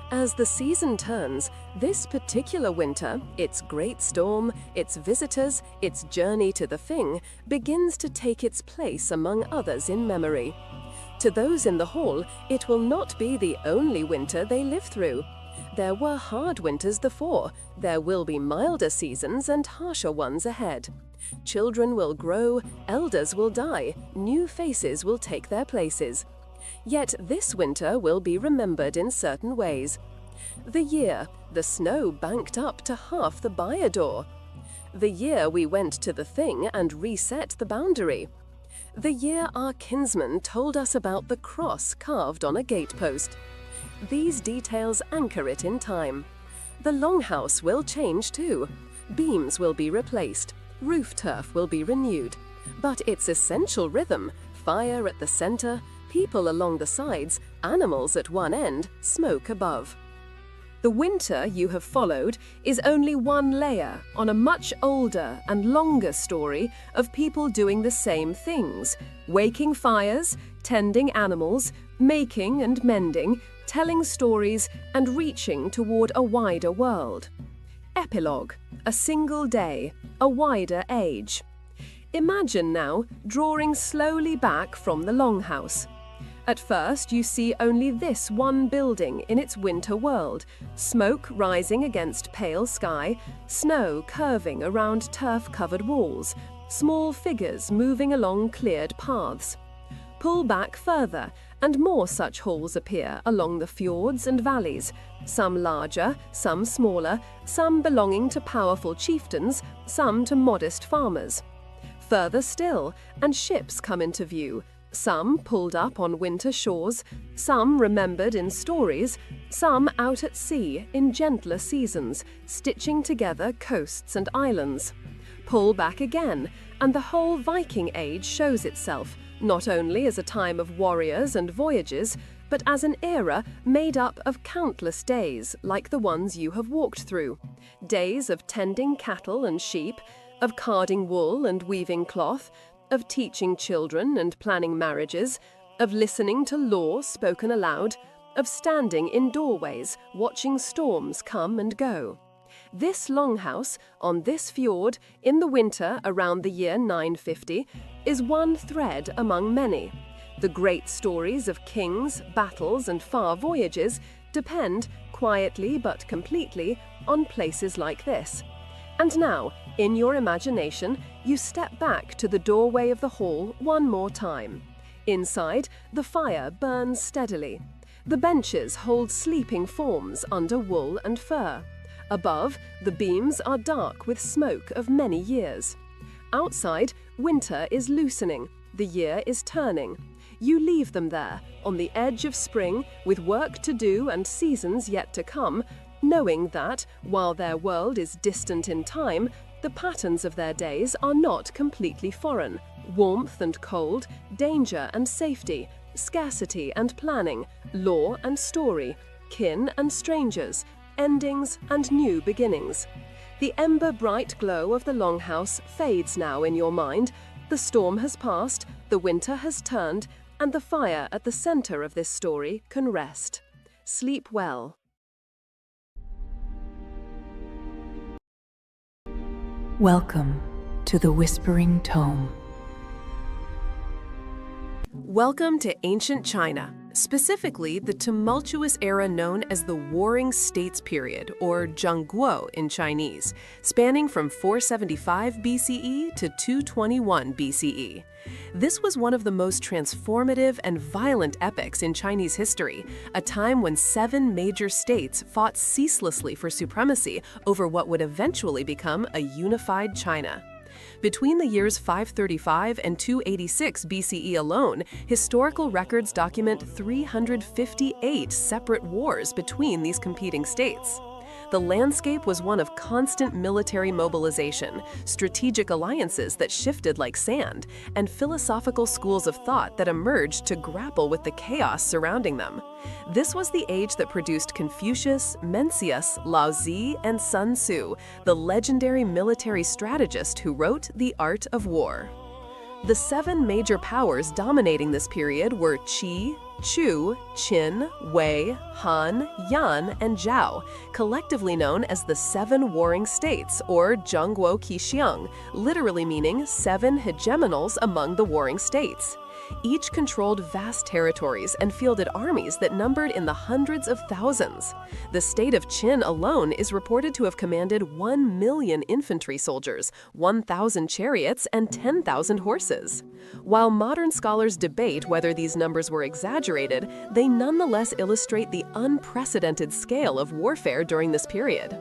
As the season turns, this particular winter, its great storm, its visitors, its journey to the Thing, begins to take its place among others in memory. To those in the hall, it will not be the only winter they live through. There were hard winters before. There will be milder seasons and harsher ones ahead. Children will grow, elders will die, new faces will take their places. Yet this winter will be remembered in certain ways. The year the snow banked up to half the byre door. The year we went to the Thing and reset the boundary. The year our kinsman told us about the cross carved on a gatepost. These details anchor it in time. The longhouse will change too. Beams will be replaced. Roof turf will be renewed. But its essential rhythm, fire at the center, people along the sides, animals at one end, smoke above. The winter you have followed is only one layer on a much older and longer story of people doing the same things, waking fires, tending animals, making and mending, telling stories and reaching toward a wider world. Epilogue, a single day, a wider age. Imagine now drawing slowly back from the longhouse. At first you see only this one building in its winter world, smoke rising against pale sky, snow curving around turf-covered walls, small figures moving along cleared paths. Pull back further, and more such halls appear along the fjords and valleys, some larger, some smaller, some belonging to powerful chieftains, some to modest farmers. Further still, and ships come into view, Some pulled up on winter shores, some remembered in stories, some out at sea in gentler seasons, stitching together coasts and islands. Pull back again, and the whole Viking Age shows itself, not only as a time of warriors and voyages, but as an era made up of countless days like the ones you have walked through. Days of tending cattle and sheep, of carding wool and weaving cloth, of teaching children and planning marriages, of listening to law spoken aloud, of standing in doorways watching storms come and go. This longhouse, on this fjord, in the winter around the year 950, is one thread among many. The great stories of kings, battles, and far voyages depend, quietly but completely, on places like this. And now, in your imagination, you step back to the doorway of the hall one more time. Inside, the fire burns steadily. The benches hold sleeping forms under wool and fur. Above, the beams are dark with smoke of many years. Outside, winter is loosening, the year is turning. You leave them there, on the edge of spring, with work to do and seasons yet to come, knowing that, while their world is distant in time, the patterns of their days are not completely foreign. Warmth and cold, danger and safety, scarcity and planning, law and story, kin and strangers, endings and new beginnings. The ember-bright glow of the longhouse fades now in your mind. The storm has passed, the winter has turned, and the fire at the center of this story can rest. Sleep well. Welcome to the Whispering Tome. Welcome to ancient China, specifically the tumultuous era known as the Warring States period, or Zhongguo in Chinese, spanning from 475 BCE to 221 BCE. This was one of the most transformative and violent epochs in Chinese history, a time when 7 major states fought ceaselessly for supremacy over what would eventually become a unified China. Between the years 535 and 286 BCE alone, historical records document 358 separate wars between these competing states. The landscape was one of constant military mobilization, strategic alliances that shifted like sand, and philosophical schools of thought that emerged to grapple with the chaos surrounding them. This was the age that produced Confucius, Mencius, Lao Tzu, and Sun Tzu, the legendary military strategist who wrote The Art of War. The 7 major powers dominating this period were Qi, Chu, Qin, Wei, Han, Yan, and Zhao, collectively known as the 7 Warring States, or Zhongguo Qixiang, literally meaning 7 hegemonals among the warring states. Each controlled vast territories and fielded armies that numbered in the hundreds of thousands. The state of Qin alone is reported to have commanded 1 million infantry soldiers, 1,000 chariots, and 10,000 horses. While modern scholars debate whether these numbers were exaggerated, they nonetheless illustrate the unprecedented scale of warfare during this period.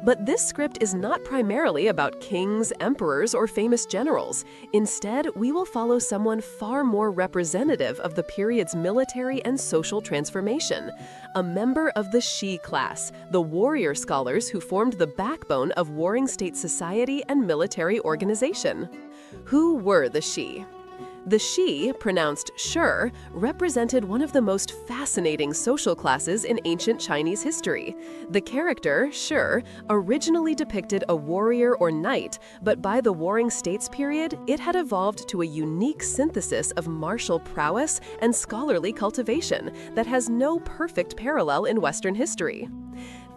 But this script is not primarily about kings, emperors, or famous generals. Instead, we will follow someone far more representative of the period's military and social transformation, a member of the Shi class, the warrior scholars who formed the backbone of warring state society and military organization. Who were the Shi? The Shi, pronounced Shi, represented one of the most fascinating social classes in ancient Chinese history. The character, Shi, originally depicted a warrior or knight, but by the Warring States period, it had evolved to a unique synthesis of martial prowess and scholarly cultivation that has no perfect parallel in Western history.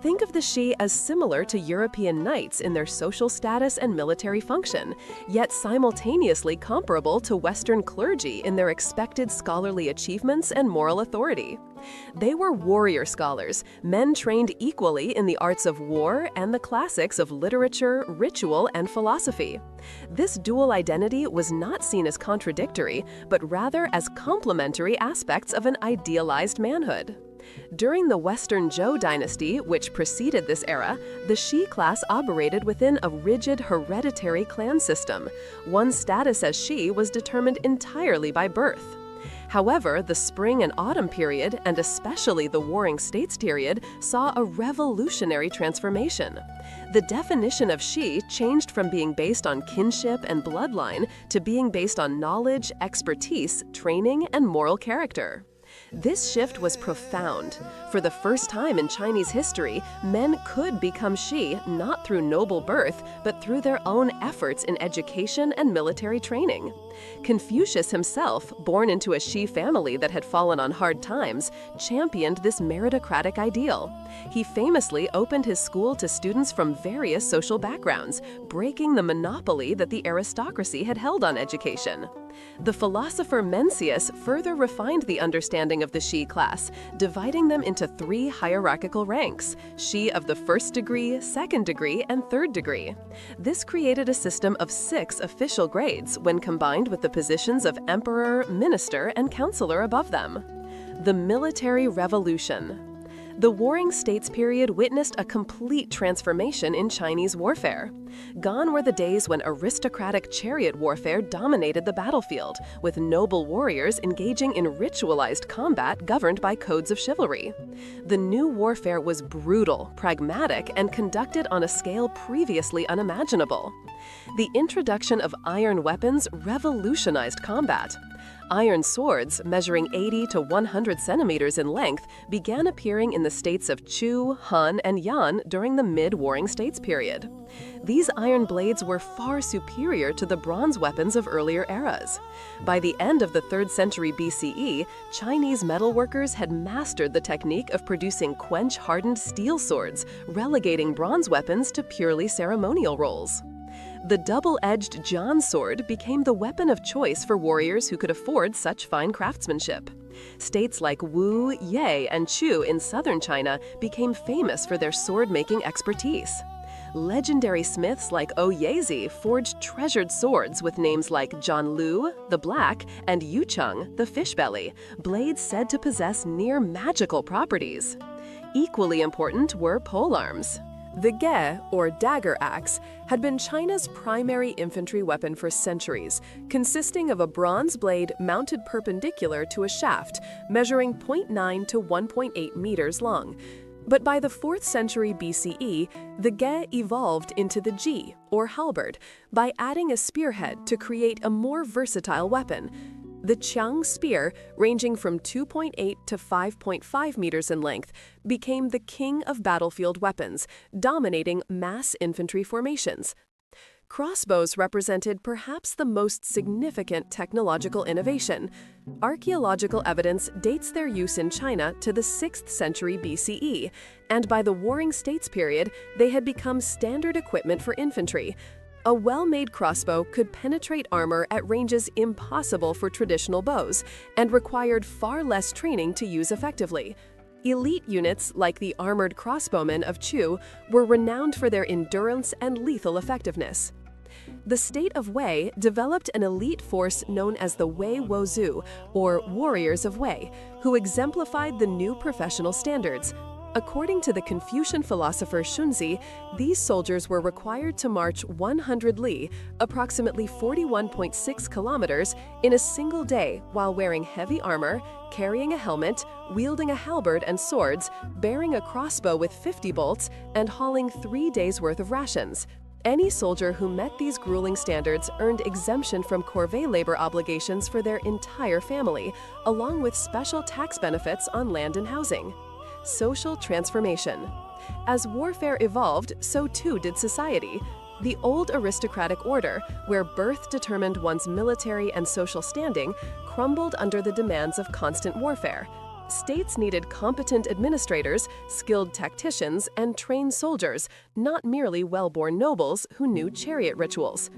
Think of the Shi as similar to European knights in their social status and military function, yet simultaneously comparable to Western clergy in their expected scholarly achievements and moral authority. They were warrior scholars, men trained equally in the arts of war and the classics of literature, ritual, and philosophy. This dual identity was not seen as contradictory, but rather as complementary aspects of an idealized manhood. During the Western Zhou dynasty, which preceded this era, the Shi class operated within a rigid hereditary clan system. One's status as Shi was determined entirely by birth. However, the spring and autumn period, and especially the Warring States period, saw a revolutionary transformation. The definition of shi changed from being based on kinship and bloodline to being based on knowledge, expertise, training, and moral character. This shift was profound. For the first time in Chinese history, men could become shi not through noble birth, but through their own efforts in education and military training. Confucius himself, born into a shi family that had fallen on hard times, championed this meritocratic ideal. He famously opened his school to students from various social backgrounds, breaking the monopoly that the aristocracy had held on education. The philosopher Mencius further refined the understanding of the shi class, dividing them into 3 hierarchical ranks: shi of the first degree, second degree, and third degree. This created a system of 6 official grades when combined with the positions of emperor, minister, and counselor above them. The Military Revolution. The Warring States period witnessed a complete transformation in Chinese warfare. Gone were the days when aristocratic chariot warfare dominated the battlefield, with noble warriors engaging in ritualized combat governed by codes of chivalry. The new warfare was brutal, pragmatic, and conducted on a scale previously unimaginable. The introduction of iron weapons revolutionized combat. Iron swords, measuring 80 to 100 centimeters in length, began appearing in the states of Chu, Han, and Yan during the mid-Warring States period. These iron blades were far superior to the bronze weapons of earlier eras. By the end of the 3rd century BCE, Chinese metalworkers had mastered the technique of producing quench-hardened steel swords, relegating bronze weapons to purely ceremonial roles. The double-edged Jian sword became the weapon of choice for warriors who could afford such fine craftsmanship. States like Wu, Ye, and Chu in southern China became famous for their sword-making expertise. Legendary smiths like Ouyezi forged treasured swords with names like Zhanlu, the Black, and Yucheng, the Fishbelly, blades said to possess near magical properties. Equally important were polearms. The ge, or dagger axe, had been China's primary infantry weapon for centuries, consisting of a bronze blade mounted perpendicular to a shaft, measuring 0.9 to 1.8 meters long. But by the 4th century BCE, the ge evolved into the ji, or halberd, by adding a spearhead to create a more versatile weapon. The Qiang spear, ranging from 2.8 to 5.5 meters in length, became the king of battlefield weapons, dominating mass infantry formations. Crossbows represented perhaps the most significant technological innovation. Archaeological evidence dates their use in China to the 6th century BCE, and by the Warring States period, they had become standard equipment for infantry. A well-made crossbow could penetrate armor at ranges impossible for traditional bows and required far less training to use effectively. Elite units like the armored crossbowmen of Chu were renowned for their endurance and lethal effectiveness. The state of Wei developed an elite force known as the Wei Wozu, or Warriors of Wei, who exemplified the new professional standards. According to the Confucian philosopher Xunzi, these soldiers were required to march 100 li, approximately 41.6 kilometers, in a single day while wearing heavy armor, carrying a helmet, wielding a halberd and swords, bearing a crossbow with 50 bolts, and hauling 3 days' worth of rations. Any soldier who met these grueling standards earned exemption from corvée labor obligations for their entire family, along with special tax benefits on land and housing. Social transformation. As warfare evolved, so too did society. The old aristocratic order, where birth determined one's military and social standing, crumbled under the demands of constant warfare. States needed competent administrators, skilled tacticians, and trained soldiers, not merely well-born nobles who knew chariot rituals.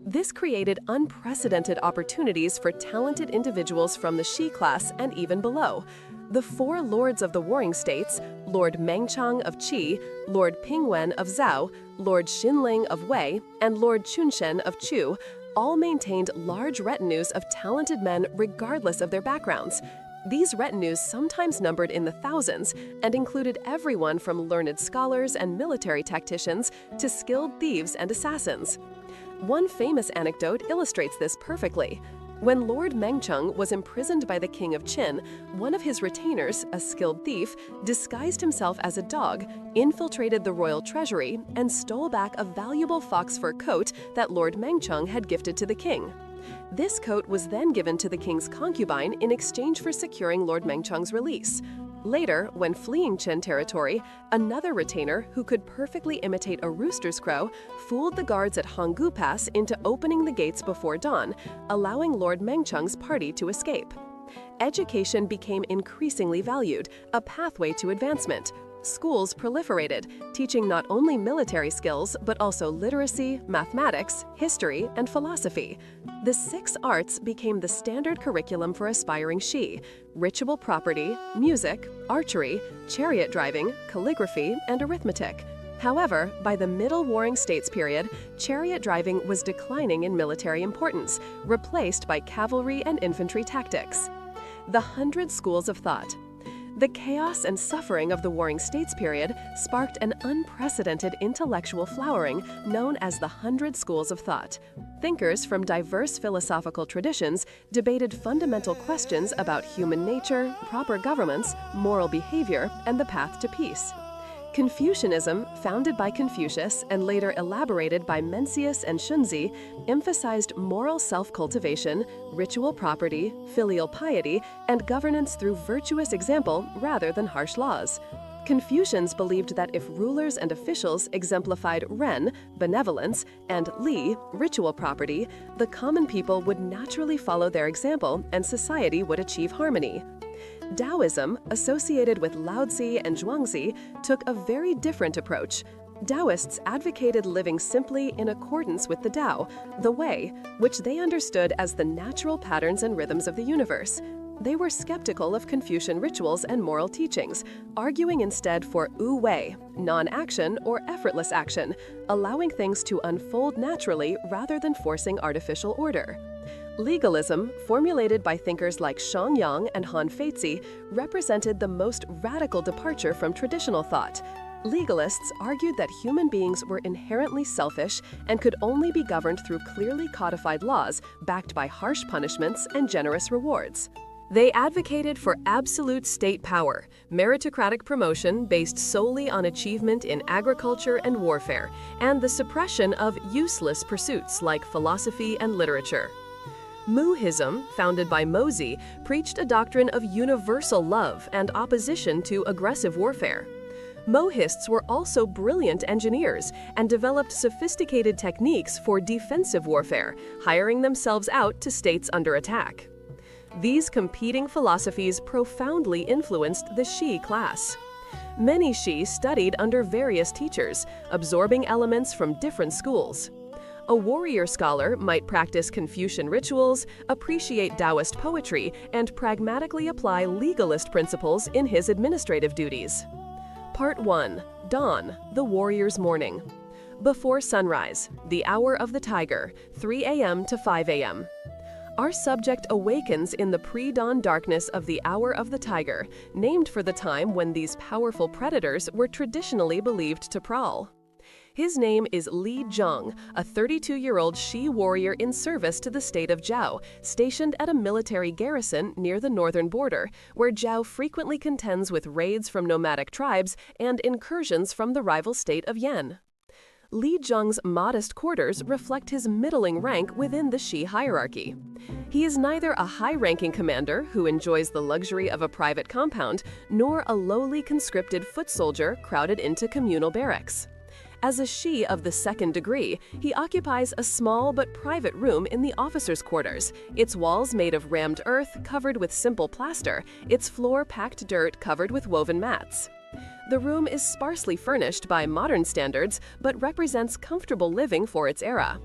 This created unprecedented opportunities for talented individuals from the shi class and even below. The 4 lords of the Warring States, Lord Mengchang of Qi, Lord Pingwen of Zhao, Lord Xinling of Wei, and Lord Chunshen of Chu, all maintained large retinues of talented men regardless of their backgrounds. These retinues sometimes numbered in the thousands and included everyone from learned scholars and military tacticians to skilled thieves and assassins. One famous anecdote illustrates this perfectly. When Lord Mengcheng was imprisoned by the king of Qin, one of his retainers, a skilled thief, disguised himself as a dog, infiltrated the royal treasury, and stole back a valuable fox fur coat that Lord Mengcheng had gifted to the king. This coat was then given to the king's concubine in exchange for securing Lord Mengcheng's release. Later, when fleeing Qin territory, another retainer, who could perfectly imitate a rooster's crow, fooled the guards at Honggu Pass into opening the gates before dawn, allowing Lord Mengcheng's party to escape. Education became increasingly valued, a pathway to advancement. Schools proliferated, teaching not only military skills, but also literacy, mathematics, history, and philosophy. The 6 arts became the standard curriculum for aspiring Shi: ritual property, music, archery, chariot driving, calligraphy, and arithmetic. However, by the Middle Warring States period, chariot driving was declining in military importance, replaced by cavalry and infantry tactics. The 100 Schools of Thought. The chaos and suffering of the Warring States period sparked an unprecedented intellectual flowering known as the 100 Schools of Thought. Thinkers from diverse philosophical traditions debated fundamental questions about human nature, proper governance, moral behavior, and the path to peace. Confucianism, founded by Confucius and later elaborated by Mencius and Shunzi, emphasized moral self-cultivation, ritual property, filial piety, and governance through virtuous example rather than harsh laws. Confucians believed that if rulers and officials exemplified Ren, benevolence, and Li, ritual property, the common people would naturally follow their example and society would achieve harmony. Taoism, associated with Laozi and Zhuangzi, took a very different approach. Taoists advocated living simply in accordance with the Tao, the Way, which they understood as the natural patterns and rhythms of the universe. They were skeptical of Confucian rituals and moral teachings, arguing instead for Wu Wei, non-action or effortless action, allowing things to unfold naturally rather than forcing artificial order. Legalism, formulated by thinkers like Shang Yang and Han Feizi, represented the most radical departure from traditional thought. Legalists argued that human beings were inherently selfish and could only be governed through clearly codified laws backed by harsh punishments and generous rewards. They advocated for absolute state power, meritocratic promotion based solely on achievement in agriculture and warfare, and the suppression of useless pursuits like philosophy and literature. Muhism, founded by Mozi, preached a doctrine of universal love and opposition to aggressive warfare. Mohists were also brilliant engineers and developed sophisticated techniques for defensive warfare, hiring themselves out to states under attack. These competing philosophies profoundly influenced the Shi class. Many Shi studied under various teachers, absorbing elements from different schools. A warrior scholar might practice Confucian rituals, appreciate Taoist poetry, and pragmatically apply legalist principles in his administrative duties. Part 1. Dawn, the warrior's morning. Before sunrise, the hour of the tiger, 3 a.m. to 5 a.m. Our subject awakens in the pre-dawn darkness of the hour of the tiger, named for the time when these powerful predators were traditionally believed to prowl. His name is Li Zheng, a 32-year-old Shi warrior in service to the state of Zhao, stationed at a military garrison near the northern border, where Zhao frequently contends with raids from nomadic tribes and incursions from the rival state of Yan. Li Zheng's modest quarters reflect his middling rank within the Shi hierarchy. He is neither a high-ranking commander who enjoys the luxury of a private compound, nor a lowly conscripted foot soldier crowded into communal barracks. As a Shi of the second degree, he occupies a small but private room in the officers' quarters, its walls made of rammed earth covered with simple plaster, its floor packed dirt covered with woven mats. The room is sparsely furnished by modern standards, but represents comfortable living for its era.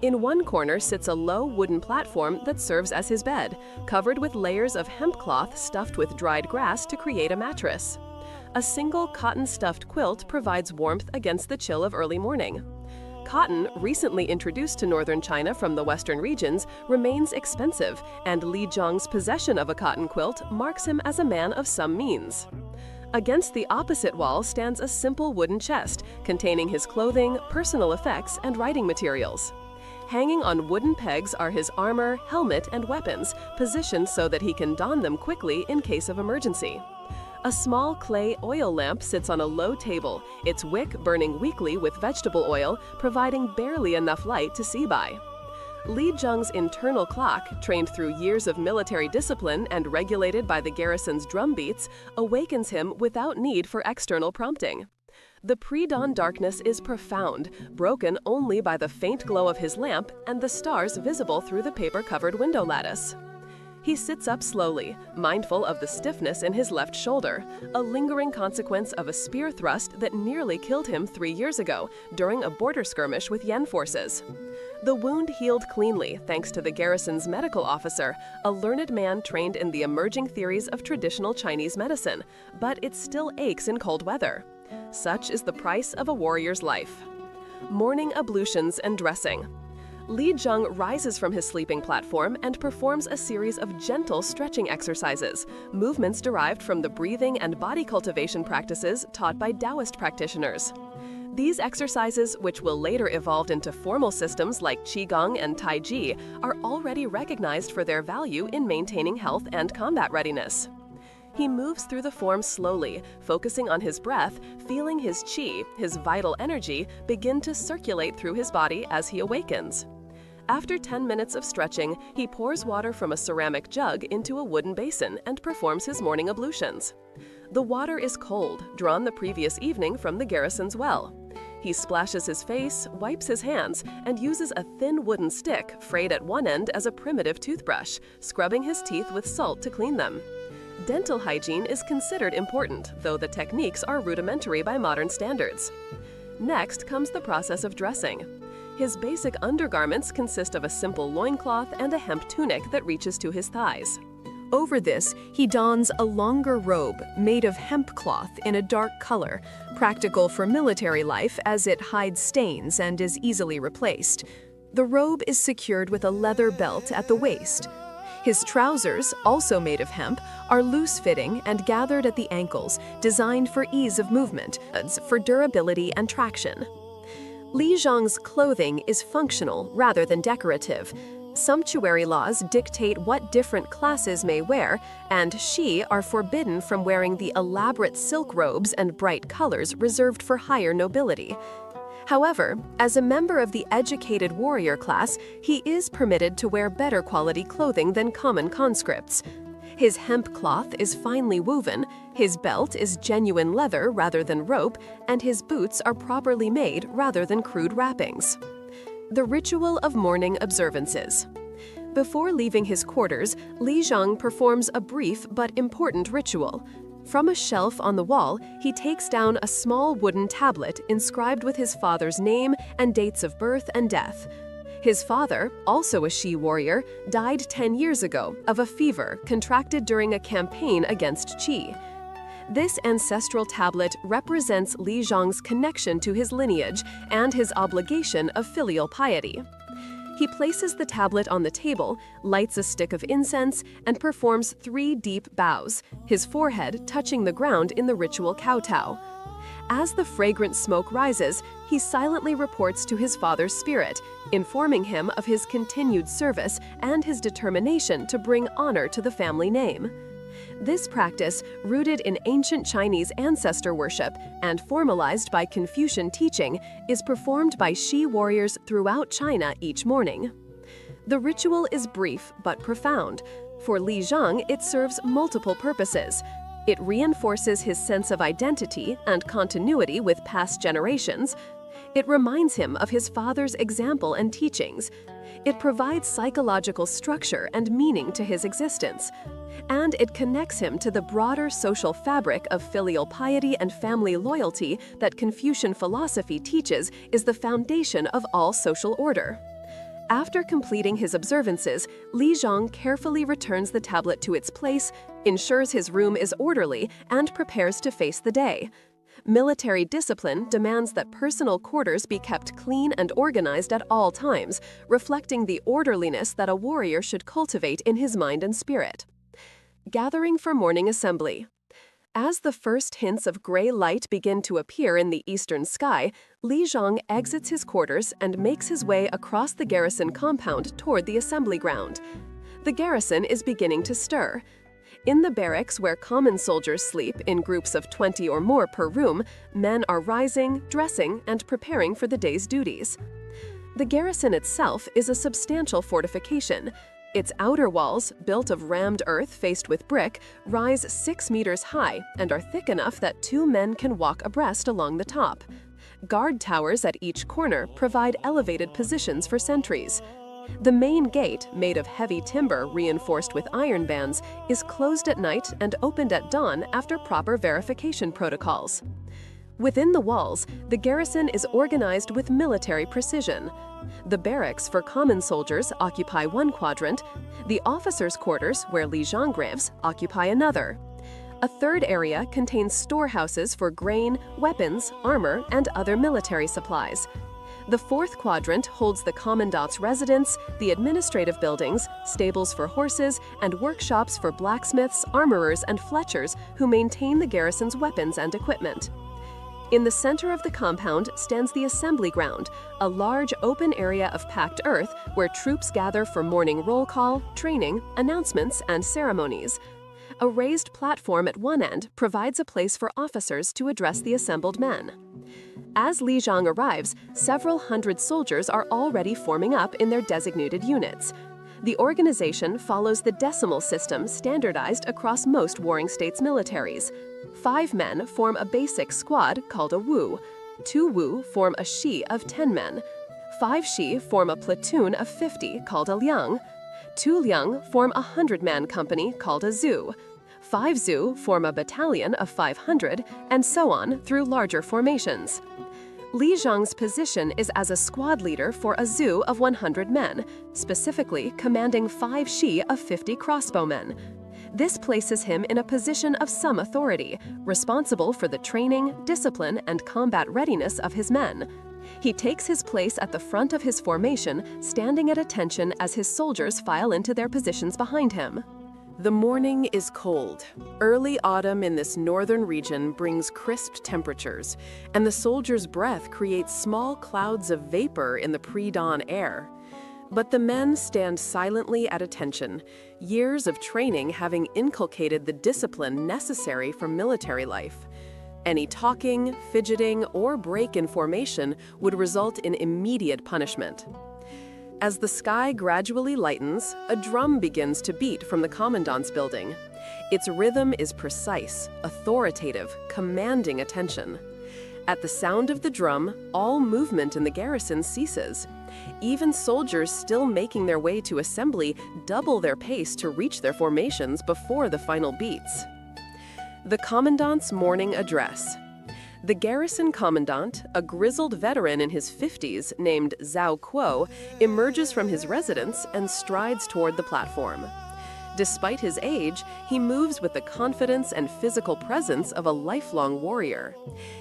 In one corner sits a low wooden platform that serves as his bed, covered with layers of hemp cloth stuffed with dried grass to create a mattress. A single cotton-stuffed quilt provides warmth against the chill of early morning. Cotton, recently introduced to northern China from the western regions, remains expensive, and Li Zheng's possession of a cotton quilt marks him as a man of some means. Against the opposite wall stands a simple wooden chest containing his clothing, personal effects, and writing materials. Hanging on wooden pegs are his armor, helmet, and weapons, positioned so that he can don them quickly in case of emergency. A small clay oil lamp sits on a low table, its wick burning weakly with vegetable oil, providing barely enough light to see by. Li Zheng's internal clock, trained through years of military discipline and regulated by the garrison's drumbeats, awakens him without need for external prompting. The pre-dawn darkness is profound, broken only by the faint glow of his lamp and the stars visible through the paper-covered window lattice. He sits up slowly, mindful of the stiffness in his left shoulder, a lingering consequence of a spear thrust that nearly killed him 3 years ago during a border skirmish with Yen forces. The wound healed cleanly thanks to the garrison's medical officer, a learned man trained in the emerging theories of traditional Chinese medicine, but it still aches in cold weather. Such is the price of a warrior's life. Morning ablutions and dressing. Li Zheng rises from his sleeping platform and performs a series of gentle stretching exercises, movements derived from the breathing and body cultivation practices taught by Taoist practitioners. These exercises, which will later evolve into formal systems like Qigong and Tai Chi, are already recognized for their value in maintaining health and combat readiness. He moves through the form slowly, focusing on his breath, feeling his qi, his vital energy, begin to circulate through his body as he awakens. After 10 minutes of stretching, he pours water from a ceramic jug into a wooden basin and performs his morning ablutions. The water is cold, drawn the previous evening from the garrison's well. He splashes his face, wipes his hands, and uses a thin wooden stick frayed at one end as a primitive toothbrush, scrubbing his teeth with salt to clean them. Dental hygiene is considered important, though the techniques are rudimentary by modern standards. Next comes the process of dressing. His basic undergarments consist of a simple loincloth and a hemp tunic that reaches to his thighs. Over this, he dons a longer robe made of hemp cloth in a dark color, practical for military life as it hides stains and is easily replaced. The robe is secured with a leather belt at the waist. His trousers, also made of hemp, are loose-fitting and gathered at the ankles, designed for ease of movement, for durability and traction. Li Zheng's clothing is functional rather than decorative. Sumptuary laws dictate what different classes may wear, and Shi are forbidden from wearing the elaborate silk robes and bright colors reserved for higher nobility. However, as a member of the educated warrior class, he is permitted to wear better quality clothing than common conscripts. His hemp cloth is finely woven, his belt is genuine leather rather than rope, and his boots are properly made rather than crude wrappings. The ritual of morning observances. Before leaving his quarters, Li Zheng performs a brief but important ritual. From a shelf on the wall, he takes down a small wooden tablet inscribed with his father's name and dates of birth and death. His father, also a Shi warrior, died 10 years ago of a fever contracted during a campaign against Qi. This ancestral tablet represents Li Zheng's connection to his lineage and his obligation of filial piety. He places the tablet on the table, lights a stick of incense, and performs 3 deep bows, his forehead touching the ground in the ritual kowtow. As the fragrant smoke rises, he silently reports to his father's spirit, informing him of his continued service and his determination to bring honor to the family name. This practice, rooted in ancient Chinese ancestor worship and formalized by Confucian teaching, is performed by Shi warriors throughout China each morning. The ritual is brief but profound. For Li Zheng, it serves multiple purposes. It reinforces his sense of identity and continuity with past generations. It reminds him of his father's example and teachings. It provides psychological structure and meaning to his existence. And it connects him to the broader social fabric of filial piety and family loyalty that Confucian philosophy teaches is the foundation of all social order. After completing his observances, Li Zheng carefully returns the tablet to its place, ensures his room is orderly, and prepares to face the day. Military discipline demands that personal quarters be kept clean and organized at all times, reflecting the orderliness that a warrior should cultivate in his mind and spirit. Gathering for morning assembly. As the first hints of gray light begin to appear in the eastern sky, Li Zhang exits his quarters and makes his way across the garrison compound toward the assembly ground. The garrison is beginning to stir. In the barracks where common soldiers sleep in groups of 20 or more per room, men are rising, dressing, and preparing for the day's duties. The garrison itself is a substantial fortification. Its outer walls, built of rammed earth faced with brick, rise 6 meters high and are thick enough that 2 men can walk abreast along the top. Guard towers at each corner provide elevated positions for sentries. The main gate, made of heavy timber reinforced with iron bands, is closed at night and opened at dawn after proper verification protocols. Within the walls, the garrison is organized with military precision. The barracks for common soldiers occupy one quadrant. The officers' quarters, where Li Zhang lives, occupy another. A third area contains storehouses for grain, weapons, armor, and other military supplies. The fourth quadrant holds the commandant's residence, the administrative buildings, stables for horses, and workshops for blacksmiths, armorers, and fletchers who maintain the garrison's weapons and equipment. In the center of the compound stands the assembly ground, a large open area of packed earth where troops gather for morning roll call, training, announcements, and ceremonies. A raised platform at one end provides a place for officers to address the assembled men. As Li Zhang arrives, several hundred soldiers are already forming up in their designated units. The organization follows the decimal system standardized across most warring states' militaries. 5 men form a basic squad called a wu. 2 wu form a shi of 10 men. 5 shi form a platoon of 50 called a liang. 2 liang form a 100-man company called a zhu. 5 zhu form a battalion of 500, and so on through larger formations. Li Zhang's position is as a squad leader for a zhu of 100 men, specifically commanding 5 shi of 50 crossbowmen. This places him in a position of some authority, responsible for the training, discipline, and combat readiness of his men. He takes his place at the front of his formation, standing at attention as his soldiers file into their positions behind him. The morning is cold. Early autumn in this northern region brings crisp temperatures, and the soldier's breath creates small clouds of vapor in the pre-dawn air. But the men stand silently at attention, years of training having inculcated the discipline necessary for military life. Any talking, fidgeting, or break in formation would result in immediate punishment. As the sky gradually lightens, a drum begins to beat from the commandant's building. Its rhythm is precise, authoritative, commanding attention. At the sound of the drum, all movement in the garrison ceases. Even soldiers still making their way to assembly double their pace to reach their formations before the final beats. The commandant's morning address. The garrison commandant, a grizzled veteran in his 50s named Zhao Kuo, emerges from his residence and strides toward the platform. Despite his age, he moves with the confidence and physical presence of a lifelong warrior.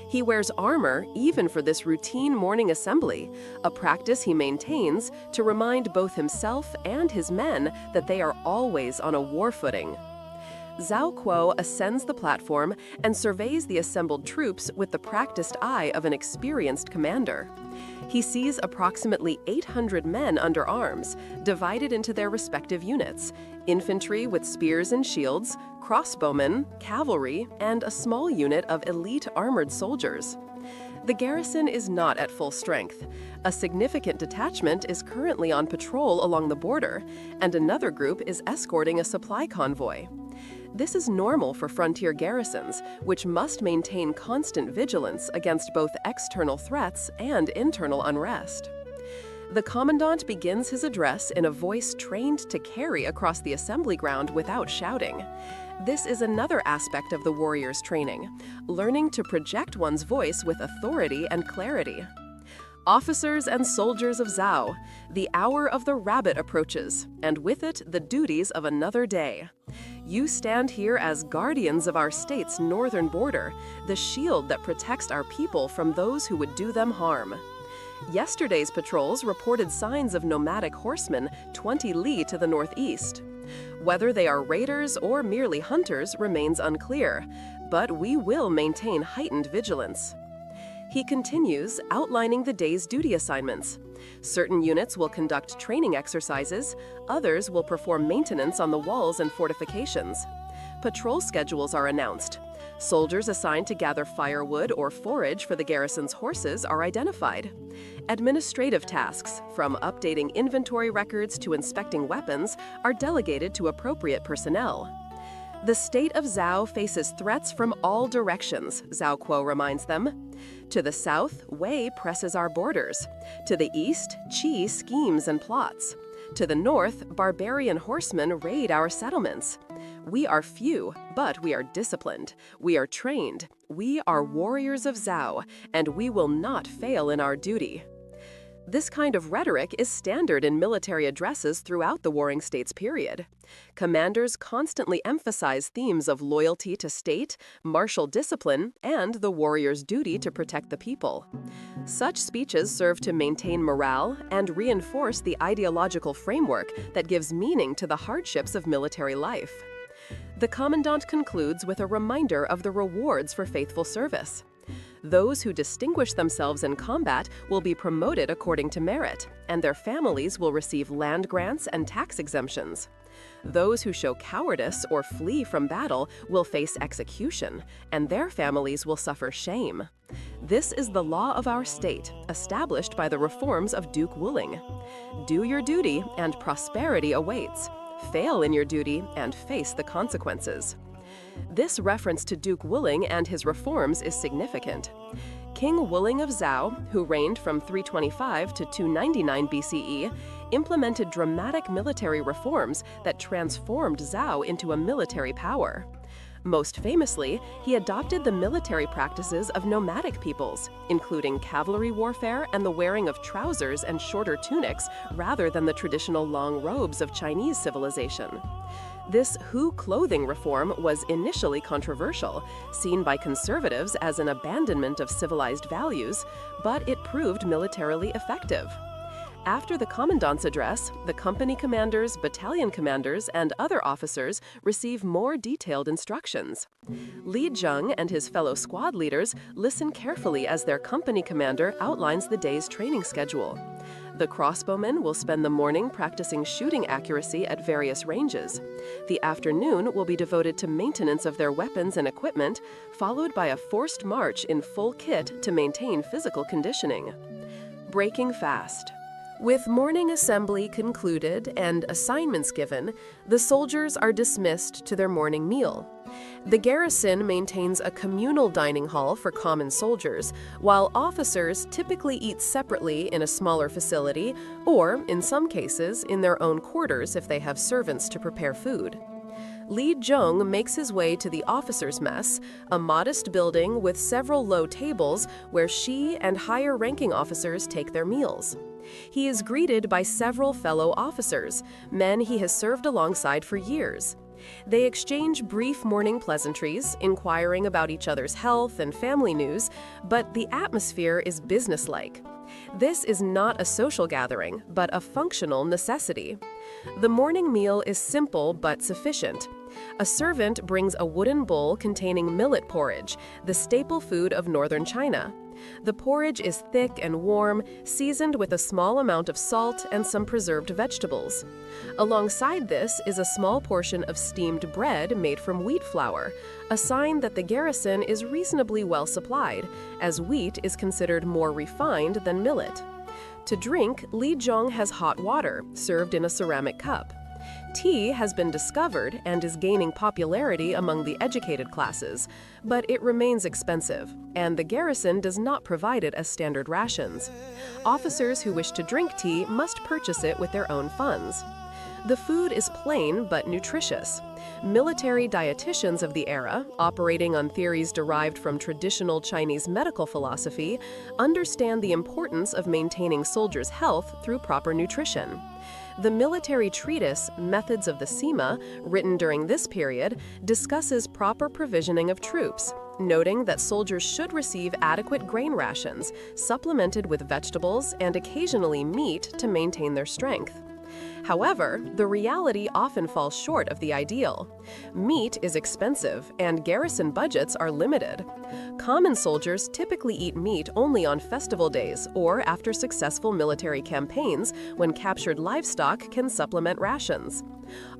He wears armor even for this routine morning assembly, a practice he maintains to remind both himself and his men that they are always on a war footing. Zhao Kuo ascends the platform and surveys the assembled troops with the practiced eye of an experienced commander. He sees approximately 800 men under arms, divided into their respective units: infantry with spears and shields, crossbowmen, cavalry, and a small unit of elite armored soldiers. The garrison is not at full strength. A significant detachment is currently on patrol along the border, and another group is escorting a supply convoy. This is normal for frontier garrisons, which must maintain constant vigilance against both external threats and internal unrest. The commandant begins his address in a voice trained to carry across the assembly ground without shouting. This is another aspect of the warrior's training, learning to project one's voice with authority and clarity. Officers and soldiers of Zhao, the hour of the rabbit approaches, and with it the duties of another day. You stand here as guardians of our state's northern border, the shield that protects our people from those who would do them harm. Yesterday's patrols reported signs of nomadic horsemen 20 li to the northeast. Whether they are raiders or merely hunters remains unclear, but we will maintain heightened vigilance. He continues, outlining the day's duty assignments. Certain units will conduct training exercises, others will perform maintenance on the walls and fortifications. Patrol schedules are announced. Soldiers assigned to gather firewood or forage for the garrison's horses are identified. Administrative tasks, from updating inventory records to inspecting weapons, are delegated to appropriate personnel. The state of Zhao faces threats from all directions, Zhao Kuo reminds them. To the south, Wei presses our borders. To the east, Qi schemes and plots. To the north, barbarian horsemen raid our settlements. We are few, but we are disciplined. We are trained. We are warriors of Zhao, and we will not fail in our duty. This kind of rhetoric is standard in military addresses throughout the Warring States period. Commanders constantly emphasize themes of loyalty to state, martial discipline, and the warrior's duty to protect the people. Such speeches serve to maintain morale and reinforce the ideological framework that gives meaning to the hardships of military life. The commandant concludes with a reminder of the rewards for faithful service. Those who distinguish themselves in combat will be promoted according to merit, and their families will receive land grants and tax exemptions. Those who show cowardice or flee from battle will face execution, and their families will suffer shame. This is the law of our state, established by the reforms of Duke Wuling. Do your duty, and prosperity awaits. Fail in your duty, and face the consequences. This reference to Duke Wuling and his reforms is significant. King Wuling of Zhao, who reigned from 325 to 299 BCE, implemented dramatic military reforms that transformed Zhao into a military power. Most famously, he adopted the military practices of nomadic peoples, including cavalry warfare and the wearing of trousers and shorter tunics rather than the traditional long robes of Chinese civilization. This Hu clothing reform was initially controversial, seen by conservatives as an abandonment of civilized values, but it proved militarily effective. After the commandant's address, the company commanders, battalion commanders, and other officers receive more detailed instructions. Li Zheng and his fellow squad leaders listen carefully as their company commander outlines the day's training schedule. The crossbowmen will spend the morning practicing shooting accuracy at various ranges. The afternoon will be devoted to maintenance of their weapons and equipment, followed by a forced march in full kit to maintain physical conditioning. Breaking fast. With morning assembly concluded and assignments given, the soldiers are dismissed to their morning meal. The garrison maintains a communal dining hall for common soldiers, while officers typically eat separately in a smaller facility or, in some cases, in their own quarters if they have servants to prepare food. Li Zheng makes his way to the officers' mess, a modest building with several low tables where she and higher-ranking officers take their meals. He is greeted by several fellow officers, men he has served alongside for years. They exchange brief morning pleasantries, inquiring about each other's health and family news, but the atmosphere is businesslike. This is not a social gathering, but a functional necessity. The morning meal is simple but sufficient. A servant brings a wooden bowl containing millet porridge, the staple food of northern China. The porridge is thick and warm, seasoned with a small amount of salt and some preserved vegetables. Alongside this is a small portion of steamed bread made from wheat flour, a sign that the garrison is reasonably well supplied, as wheat is considered more refined than millet. To drink, Li Zheng has hot water, served in a ceramic cup. Tea has been discovered and is gaining popularity among the educated classes, but it remains expensive, and the garrison does not provide it as standard rations. Officers who wish to drink tea must purchase it with their own funds. The food is plain but nutritious. Military dietitians of the era, operating on theories derived from traditional Chinese medical philosophy, understand the importance of maintaining soldiers' health through proper nutrition. The military treatise, Methods of the Sima, written during this period, discusses proper provisioning of troops, noting that soldiers should receive adequate grain rations, supplemented with vegetables and occasionally meat to maintain their strength. However, the reality often falls short of the ideal. Meat is expensive, and garrison budgets are limited. Common soldiers typically eat meat only on festival days or after successful military campaigns when captured livestock can supplement rations.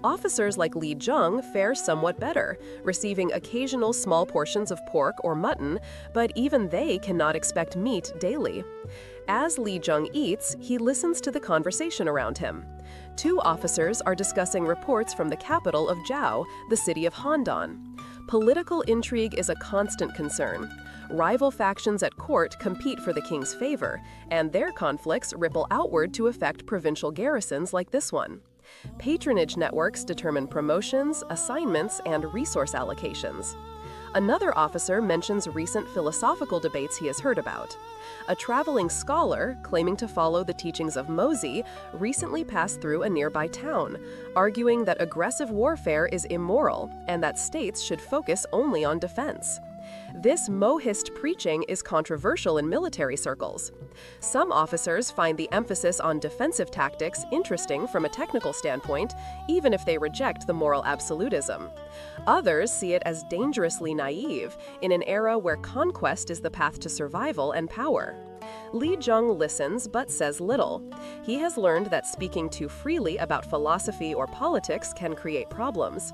Officers like Li Zheng fare somewhat better, receiving occasional small portions of pork or mutton, but even they cannot expect meat daily. As Li Zheng eats, he listens to the conversation around him. Two officers are discussing reports from the capital of Zhao, the city of Handan. Political intrigue is a constant concern. Rival factions at court compete for the king's favor, and their conflicts ripple outward to affect provincial garrisons like this one. Patronage networks determine promotions, assignments, and resource allocations. Another officer mentions recent philosophical debates he has heard about. A traveling scholar, claiming to follow the teachings of Mozi, recently passed through a nearby town, arguing that aggressive warfare is immoral and that states should focus only on defense. This Mohist preaching is controversial in military circles. Some officers find the emphasis on defensive tactics interesting from a technical standpoint, even if they reject the moral absolutism. Others see it as dangerously naive in an era where conquest is the path to survival and power. Li Zheng listens but says little. He has learned that speaking too freely about philosophy or politics can create problems.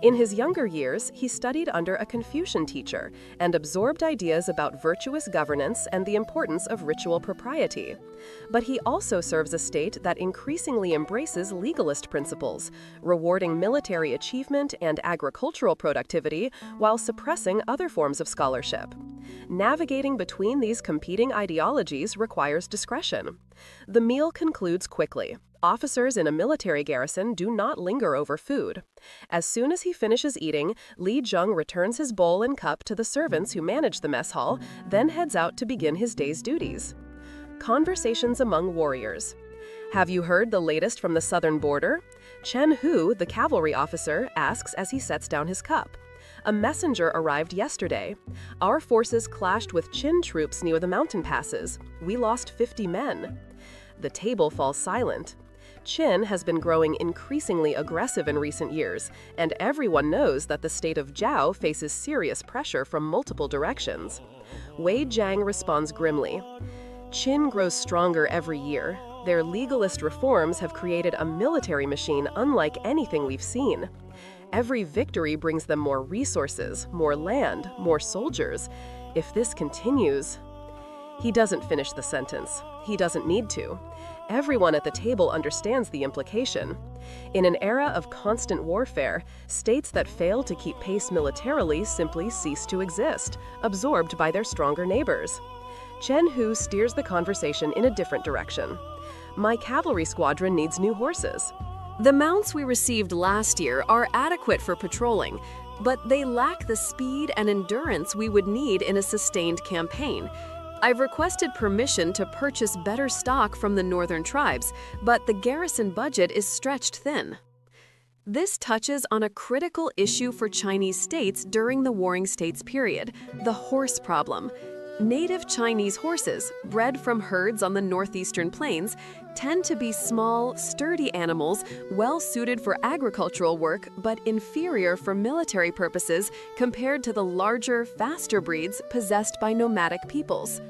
In his younger years, he studied under a Confucian teacher and absorbed ideas about virtuous governance and the importance of ritual propriety. But he also serves a state that increasingly embraces legalist principles, rewarding military achievement and agricultural productivity while suppressing other forms of scholarship. Navigating between these competing ideologies requires discretion. The meal concludes quickly. Officers in a military garrison do not linger over food. As soon as he finishes eating, Li Zheng returns his bowl and cup to the servants who manage the mess hall, then heads out to begin his day's duties. Conversations among warriors. Have you heard the latest from the southern border? Chen Hu, the cavalry officer, asks as he sets down his cup. A messenger arrived yesterday. Our forces clashed with Qin troops near the mountain passes. We lost 50 men. The table falls silent. Qin has been growing increasingly aggressive in recent years, and everyone knows that the state of Zhao faces serious pressure from multiple directions. Wei Jiang responds grimly. Qin grows stronger every year. Their legalist reforms have created a military machine unlike anything we've seen. Every victory brings them more resources, more land, more soldiers. If this continues... He doesn't finish the sentence. He doesn't need to. Everyone at the table understands the implication. In an era of constant warfare, states that fail to keep pace militarily simply cease to exist, absorbed by their stronger neighbors. Chen Hu steers the conversation in a different direction. My cavalry squadron needs new horses. The mounts we received last year are adequate for patrolling, but they lack the speed and endurance we would need in a sustained campaign. I've requested permission to purchase better stock from the northern tribes, but the garrison budget is stretched thin. This touches on a critical issue for Chinese states during the Warring States period, the horse problem. Native Chinese horses, bred from herds on the northeastern plains, tend to be small, sturdy animals well suited for agricultural work but inferior for military purposes compared to the larger, faster breeds possessed by nomadic peoples.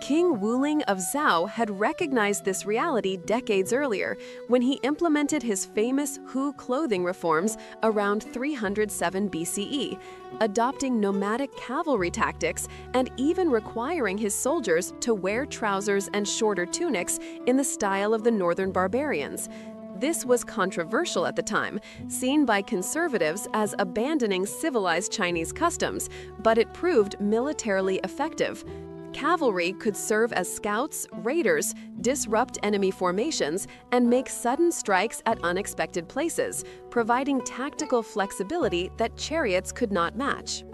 King Wuling of Zhao had recognized this reality decades earlier when he implemented his famous Hu clothing reforms around 307 BCE, adopting nomadic cavalry tactics and even requiring his soldiers to wear trousers and shorter tunics in the style of the northern barbarians. This was controversial at the time, seen by conservatives as abandoning civilized Chinese customs, but it proved militarily effective. Cavalry could serve as scouts, raiders, disrupt enemy formations, and make sudden strikes at unexpected places, providing tactical flexibility that chariots could not match.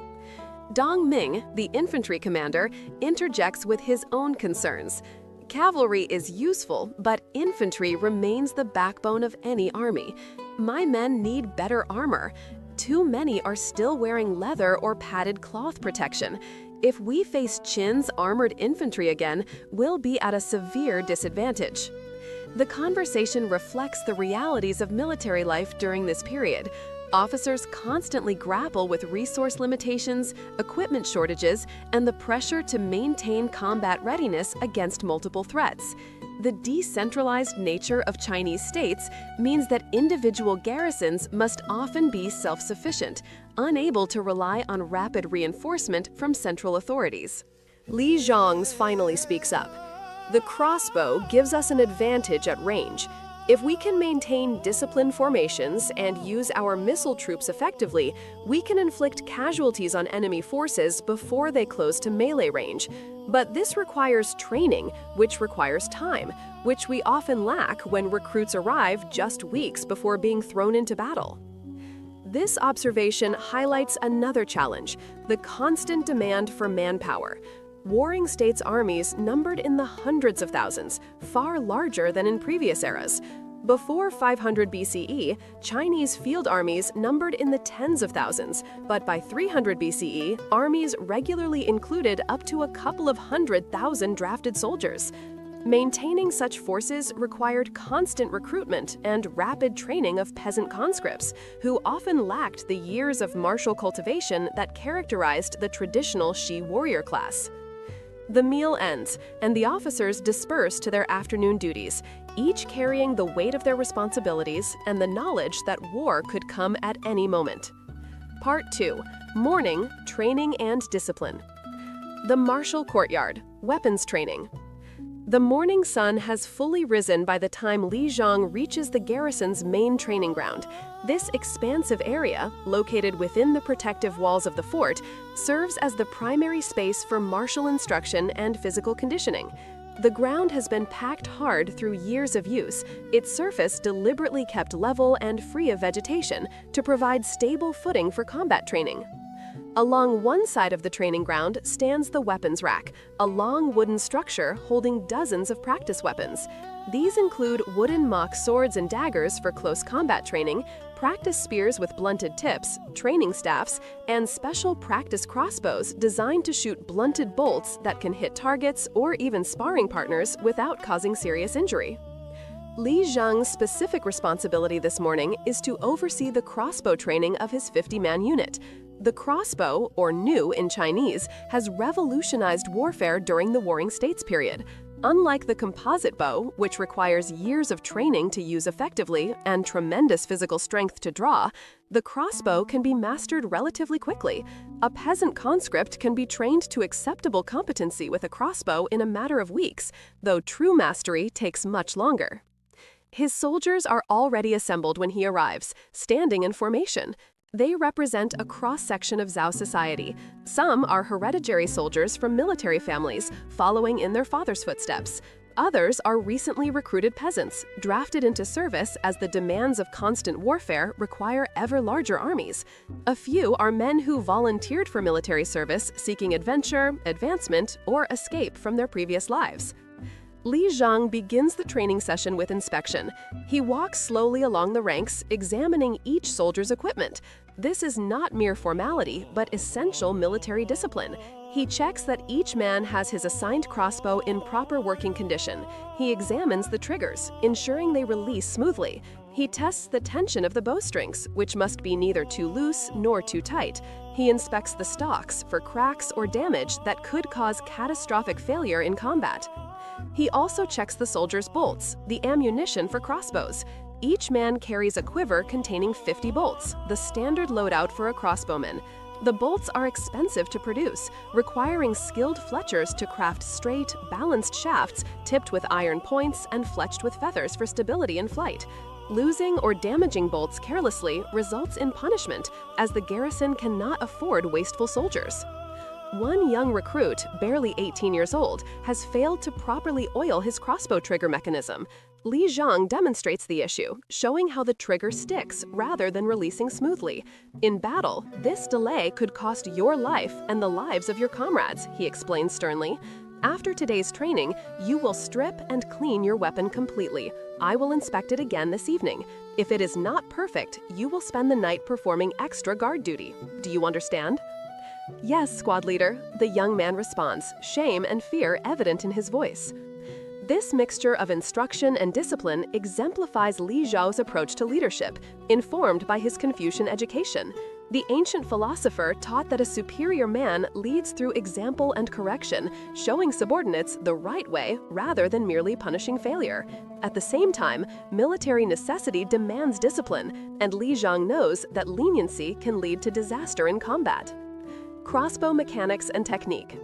Dong Ming, the infantry commander, interjects with his own concerns. Cavalry is useful, but infantry remains the backbone of any army. My men need better armor. Too many are still wearing leather or padded cloth protection. If we face Qin's armored infantry again, we'll be at a severe disadvantage. The conversation reflects the realities of military life during this period. Officers constantly grapple with resource limitations, equipment shortages, and the pressure to maintain combat readiness against multiple threats. The decentralized nature of Chinese states means that individual garrisons must often be self-sufficient, unable to rely on rapid reinforcement from central authorities. Li Zhang finally speaks up. The crossbow gives us an advantage at range. If we can maintain disciplined formations and use our missile troops effectively, we can inflict casualties on enemy forces before they close to melee range. But this requires training, which requires time, which we often lack when recruits arrive just weeks before being thrown into battle. This observation highlights another challenge: the constant demand for manpower. Warring states' armies numbered in the hundreds of thousands, far larger than in previous eras. Before 500 BCE, Chinese field armies numbered in the tens of thousands, but by 300 BCE, armies regularly included up to a couple of 100,000 drafted soldiers. Maintaining such forces required constant recruitment and rapid training of peasant conscripts, who often lacked the years of martial cultivation that characterized the traditional Shi warrior class. The meal ends, and the officers disperse to their afternoon duties, each carrying the weight of their responsibilities and the knowledge that war could come at any moment. Part 2. Morning, Training and Discipline. The Martial Courtyard, Weapons Training. The morning sun has fully risen by the time Li Zhang reaches the garrison's main training ground. This expansive area, located within the protective walls of the fort, serves as the primary space for martial instruction and physical conditioning. The ground has been packed hard through years of use, its surface deliberately kept level and free of vegetation to provide stable footing for combat training. Along one side of the training ground stands the weapons rack, a long wooden structure holding dozens of practice weapons. These include wooden mock swords and daggers for close combat training, practice spears with blunted tips, training staffs, and special practice crossbows designed to shoot blunted bolts that can hit targets or even sparring partners without causing serious injury. Li Zhang's specific responsibility this morning is to oversee the crossbow training of his 50-man unit. The crossbow, or nu in Chinese, has revolutionized warfare during the Warring States period. Unlike the composite bow, which requires years of training to use effectively and tremendous physical strength to draw, the crossbow can be mastered relatively quickly. A peasant conscript can be trained to acceptable competency with a crossbow in a matter of weeks, though true mastery takes much longer. His soldiers are already assembled when he arrives, standing in formation. They represent a cross-section of Zhao society. Some are hereditary soldiers from military families, following in their father's footsteps. Others are recently recruited peasants, drafted into service as the demands of constant warfare require ever larger armies. A few are men who volunteered for military service, seeking adventure, advancement, or escape from their previous lives. Li Zhang begins the training session with inspection. He walks slowly along the ranks, examining each soldier's equipment. This is not mere formality, but essential military discipline. He checks that each man has his assigned crossbow in proper working condition. He examines the triggers, ensuring they release smoothly. He tests the tension of the bowstrings, which must be neither too loose nor too tight. He inspects the stocks for cracks or damage that could cause catastrophic failure in combat. He also checks the soldiers' bolts, the ammunition for crossbows. Each man carries a quiver containing 50 bolts, the standard loadout for a crossbowman. The bolts are expensive to produce, requiring skilled fletchers to craft straight, balanced shafts tipped with iron points and fletched with feathers for stability in flight. Losing or damaging bolts carelessly results in punishment, as the garrison cannot afford wasteful soldiers. One young recruit, barely 18 years old, has failed to properly oil his crossbow trigger mechanism. Li Zhang demonstrates the issue, showing how the trigger sticks rather than releasing smoothly. In battle, this delay could cost your life and the lives of your comrades, he explains sternly. After today's training, you will strip and clean your weapon completely. I will inspect it again this evening. If it is not perfect, you will spend the night performing extra guard duty. Do you understand? Yes, squad leader, the young man responds, shame and fear evident in his voice. This mixture of instruction and discipline exemplifies Li Zhao's approach to leadership, informed by his Confucian education. The ancient philosopher taught that a superior man leads through example and correction, showing subordinates the right way rather than merely punishing failure. At the same time, military necessity demands discipline, and Li Zhang knows that leniency can lead to disaster in combat. Crossbow mechanics and technique.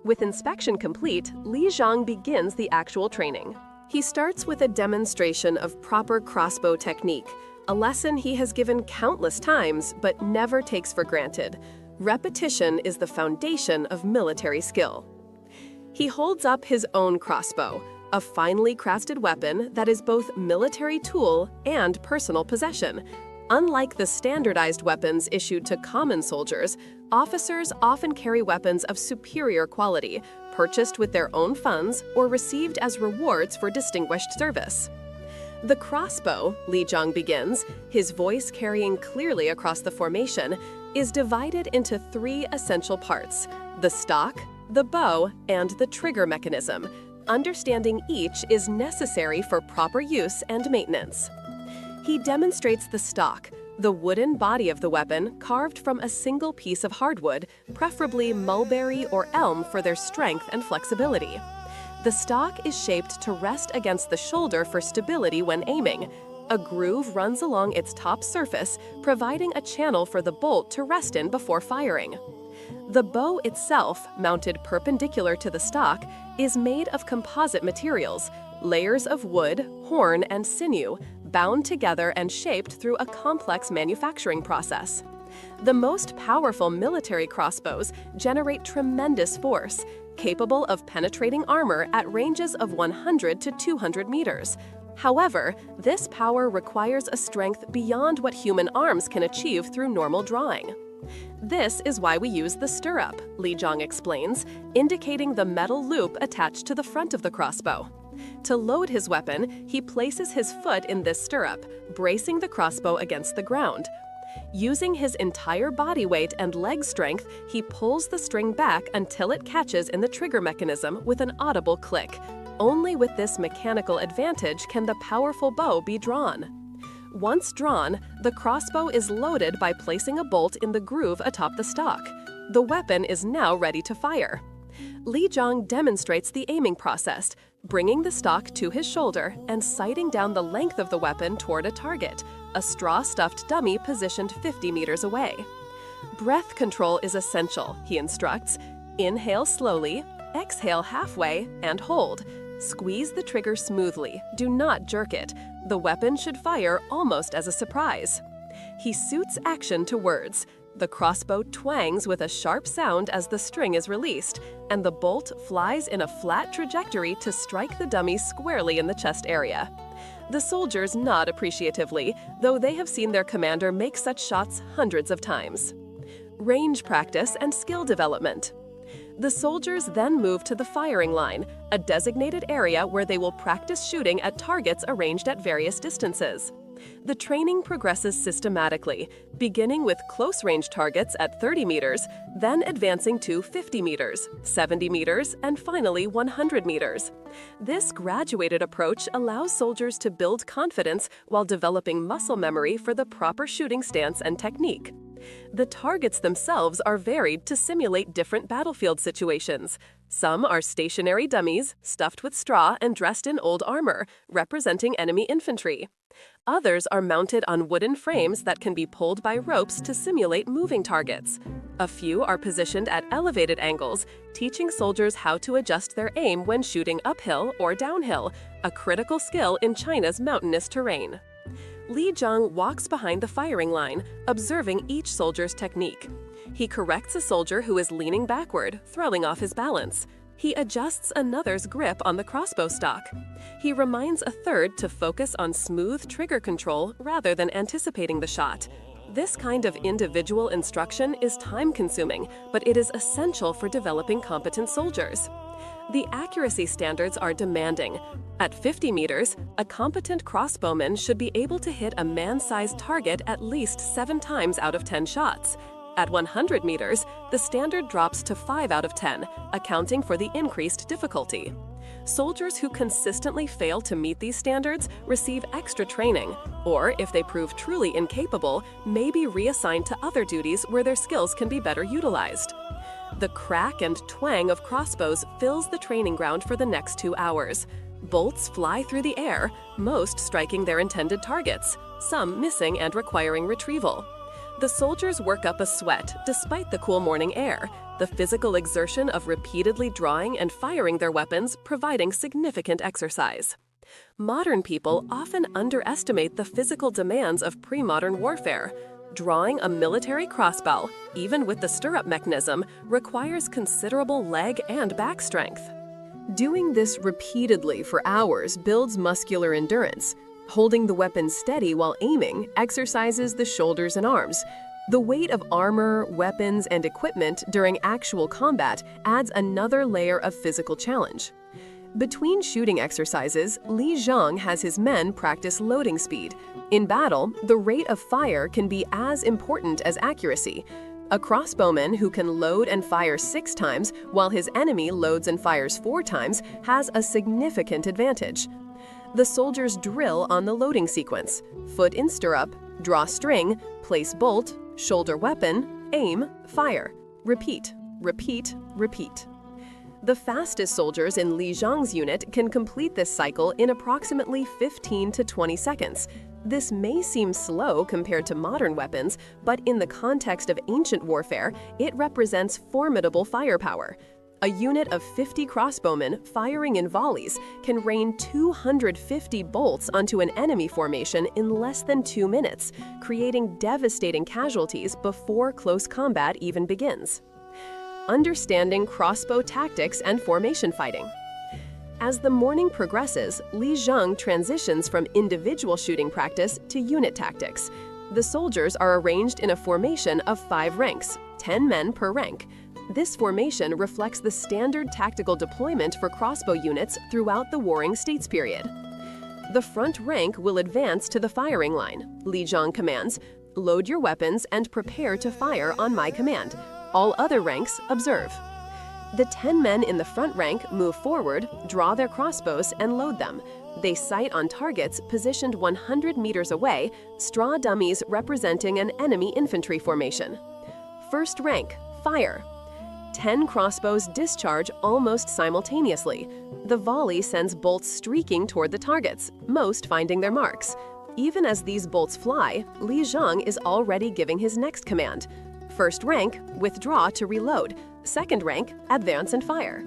With inspection complete, Li Zhang begins the actual training. He starts with a demonstration of proper crossbow technique, a lesson he has given countless times but never takes for granted. Repetition is the foundation of military skill. He holds up his own crossbow, a finely crafted weapon that is both military tool and personal possession. Unlike the standardized weapons issued to common soldiers, officers often carry weapons of superior quality, purchased with their own funds or received as rewards for distinguished service. The crossbow, Li Zhang begins, his voice carrying clearly across the formation, is divided into 3 essential parts: the stock, the bow, and the trigger mechanism. Understanding each is necessary for proper use and maintenance. He demonstrates the stock, the wooden body of the weapon carved from a single piece of hardwood, preferably mulberry or elm for their strength and flexibility. The stock is shaped to rest against the shoulder for stability when aiming. A groove runs along its top surface, providing a channel for the bolt to rest in before firing. The bow itself, mounted perpendicular to the stock, is made of composite materials, layers of wood, horn, and sinew, bound together and shaped through a complex manufacturing process. The most powerful military crossbows generate tremendous force, capable of penetrating armor at ranges of 100 to 200 meters. However, this power requires a strength beyond what human arms can achieve through normal drawing. This is why we use the stirrup, Li Zhang explains, indicating the metal loop attached to the front of the crossbow. To load his weapon, he places his foot in this stirrup, bracing the crossbow against the ground. Using his entire body weight and leg strength, he pulls the string back until it catches in the trigger mechanism with an audible click. Only with this mechanical advantage can the powerful bow be drawn. Once drawn, the crossbow is loaded by placing a bolt in the groove atop the stock. The weapon is now ready to fire. Li Zhang demonstrates the aiming process, bringing the stock to his shoulder and sighting down the length of the weapon toward a target, a straw-stuffed dummy positioned 50 meters away. Breath control is essential, he instructs. Inhale slowly, exhale halfway, and hold. Squeeze the trigger smoothly, do not jerk it. The weapon should fire almost as a surprise. He suits action to words. The crossbow twangs with a sharp sound as the string is released, and the bolt flies in a flat trajectory to strike the dummy squarely in the chest area. The soldiers nod appreciatively, though they have seen their commander make such shots hundreds of times. Range practice and skill development. The soldiers then move to the firing line, a designated area where they will practice shooting at targets arranged at various distances. The training progresses systematically, beginning with close-range targets at 30 meters, then advancing to 50 meters, 70 meters, and finally 100 meters. This graduated approach allows soldiers to build confidence while developing muscle memory for the proper shooting stance and technique. The targets themselves are varied to simulate different battlefield situations. Some are stationary dummies, stuffed with straw and dressed in old armor, representing enemy infantry. Others are mounted on wooden frames that can be pulled by ropes to simulate moving targets. A few are positioned at elevated angles, teaching soldiers how to adjust their aim when shooting uphill or downhill, a critical skill in China's mountainous terrain. Li Zhang walks behind the firing line, observing each soldier's technique. He corrects a soldier who is leaning backward, throwing off his balance. He adjusts another's grip on the crossbow stock. He reminds a third to focus on smooth trigger control rather than anticipating the shot. This kind of individual instruction is time-consuming, but it is essential for developing competent soldiers. The accuracy standards are demanding. At 50 meters, a competent crossbowman should be able to hit a man-sized target at least 7 times out of 10 shots. At 100 meters, the standard drops to 5 out of 10, accounting for the increased difficulty. Soldiers who consistently fail to meet these standards receive extra training, or if they prove truly incapable, may be reassigned to other duties where their skills can be better utilized. The crack and twang of crossbows fills the training ground for the next 2 hours. Bolts fly through the air, most striking their intended targets, some missing and requiring retrieval. The soldiers work up a sweat despite the cool morning air, the physical exertion of repeatedly drawing and firing their weapons providing significant exercise. Modern people often underestimate the physical demands of pre-modern warfare. Drawing a military crossbow, even with the stirrup mechanism, requires considerable leg and back strength. Doing this repeatedly for hours builds muscular endurance. Holding the weapon steady while aiming exercises the shoulders and arms. The weight of armor, weapons, and equipment during actual combat adds another layer of physical challenge. Between shooting exercises, Li Zhang has his men practice loading speed. In battle, the rate of fire can be as important as accuracy. A crossbowman who can load and fire 6 times while his enemy loads and fires 4 times has a significant advantage. The soldiers drill on the loading sequence: foot in stirrup, draw string, place bolt, shoulder weapon, aim, fire. Repeat, repeat, repeat. The fastest soldiers in Li Zhang's unit can complete this cycle in approximately 15 to 20 seconds. This may seem slow compared to modern weapons, but in the context of ancient warfare, it represents formidable firepower. A unit of 50 crossbowmen firing in volleys can rain 250 bolts onto an enemy formation in less than 2 minutes, creating devastating casualties before close combat even begins. Understanding crossbow tactics and formation fighting. As the morning progresses, Li Zhang transitions from individual shooting practice to unit tactics. The soldiers are arranged in a formation of 5 ranks, 10 men per rank. This formation reflects the standard tactical deployment for crossbow units throughout the Warring States period. The front rank will advance to the firing line. Li Zhang commands, "Load your weapons and prepare to fire on my command. All other ranks, observe." The 10 men in the front rank move forward, draw their crossbows, and load them. They sight on targets positioned 100 meters away, straw dummies representing an enemy infantry formation. First rank, fire. 10 crossbows discharge almost simultaneously. The volley sends bolts streaking toward the targets, most finding their marks. Even as these bolts fly, Li Zhang is already giving his next command. First rank, withdraw to reload. Second rank, advance and fire.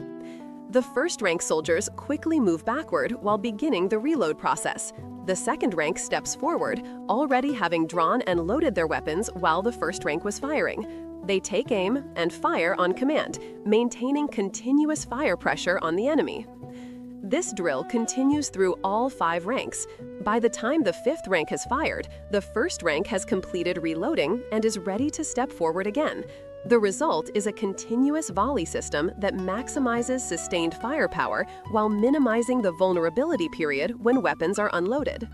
The first rank soldiers quickly move backward while beginning the reload process. The second rank steps forward, already having drawn and loaded their weapons while the first rank was firing. They take aim and fire on command, maintaining continuous fire pressure on the enemy. This drill continues through all 5 ranks. By the time the 5th rank has fired, the first rank has completed reloading and is ready to step forward again. The result is a continuous volley system that maximizes sustained firepower while minimizing the vulnerability period when weapons are unloaded.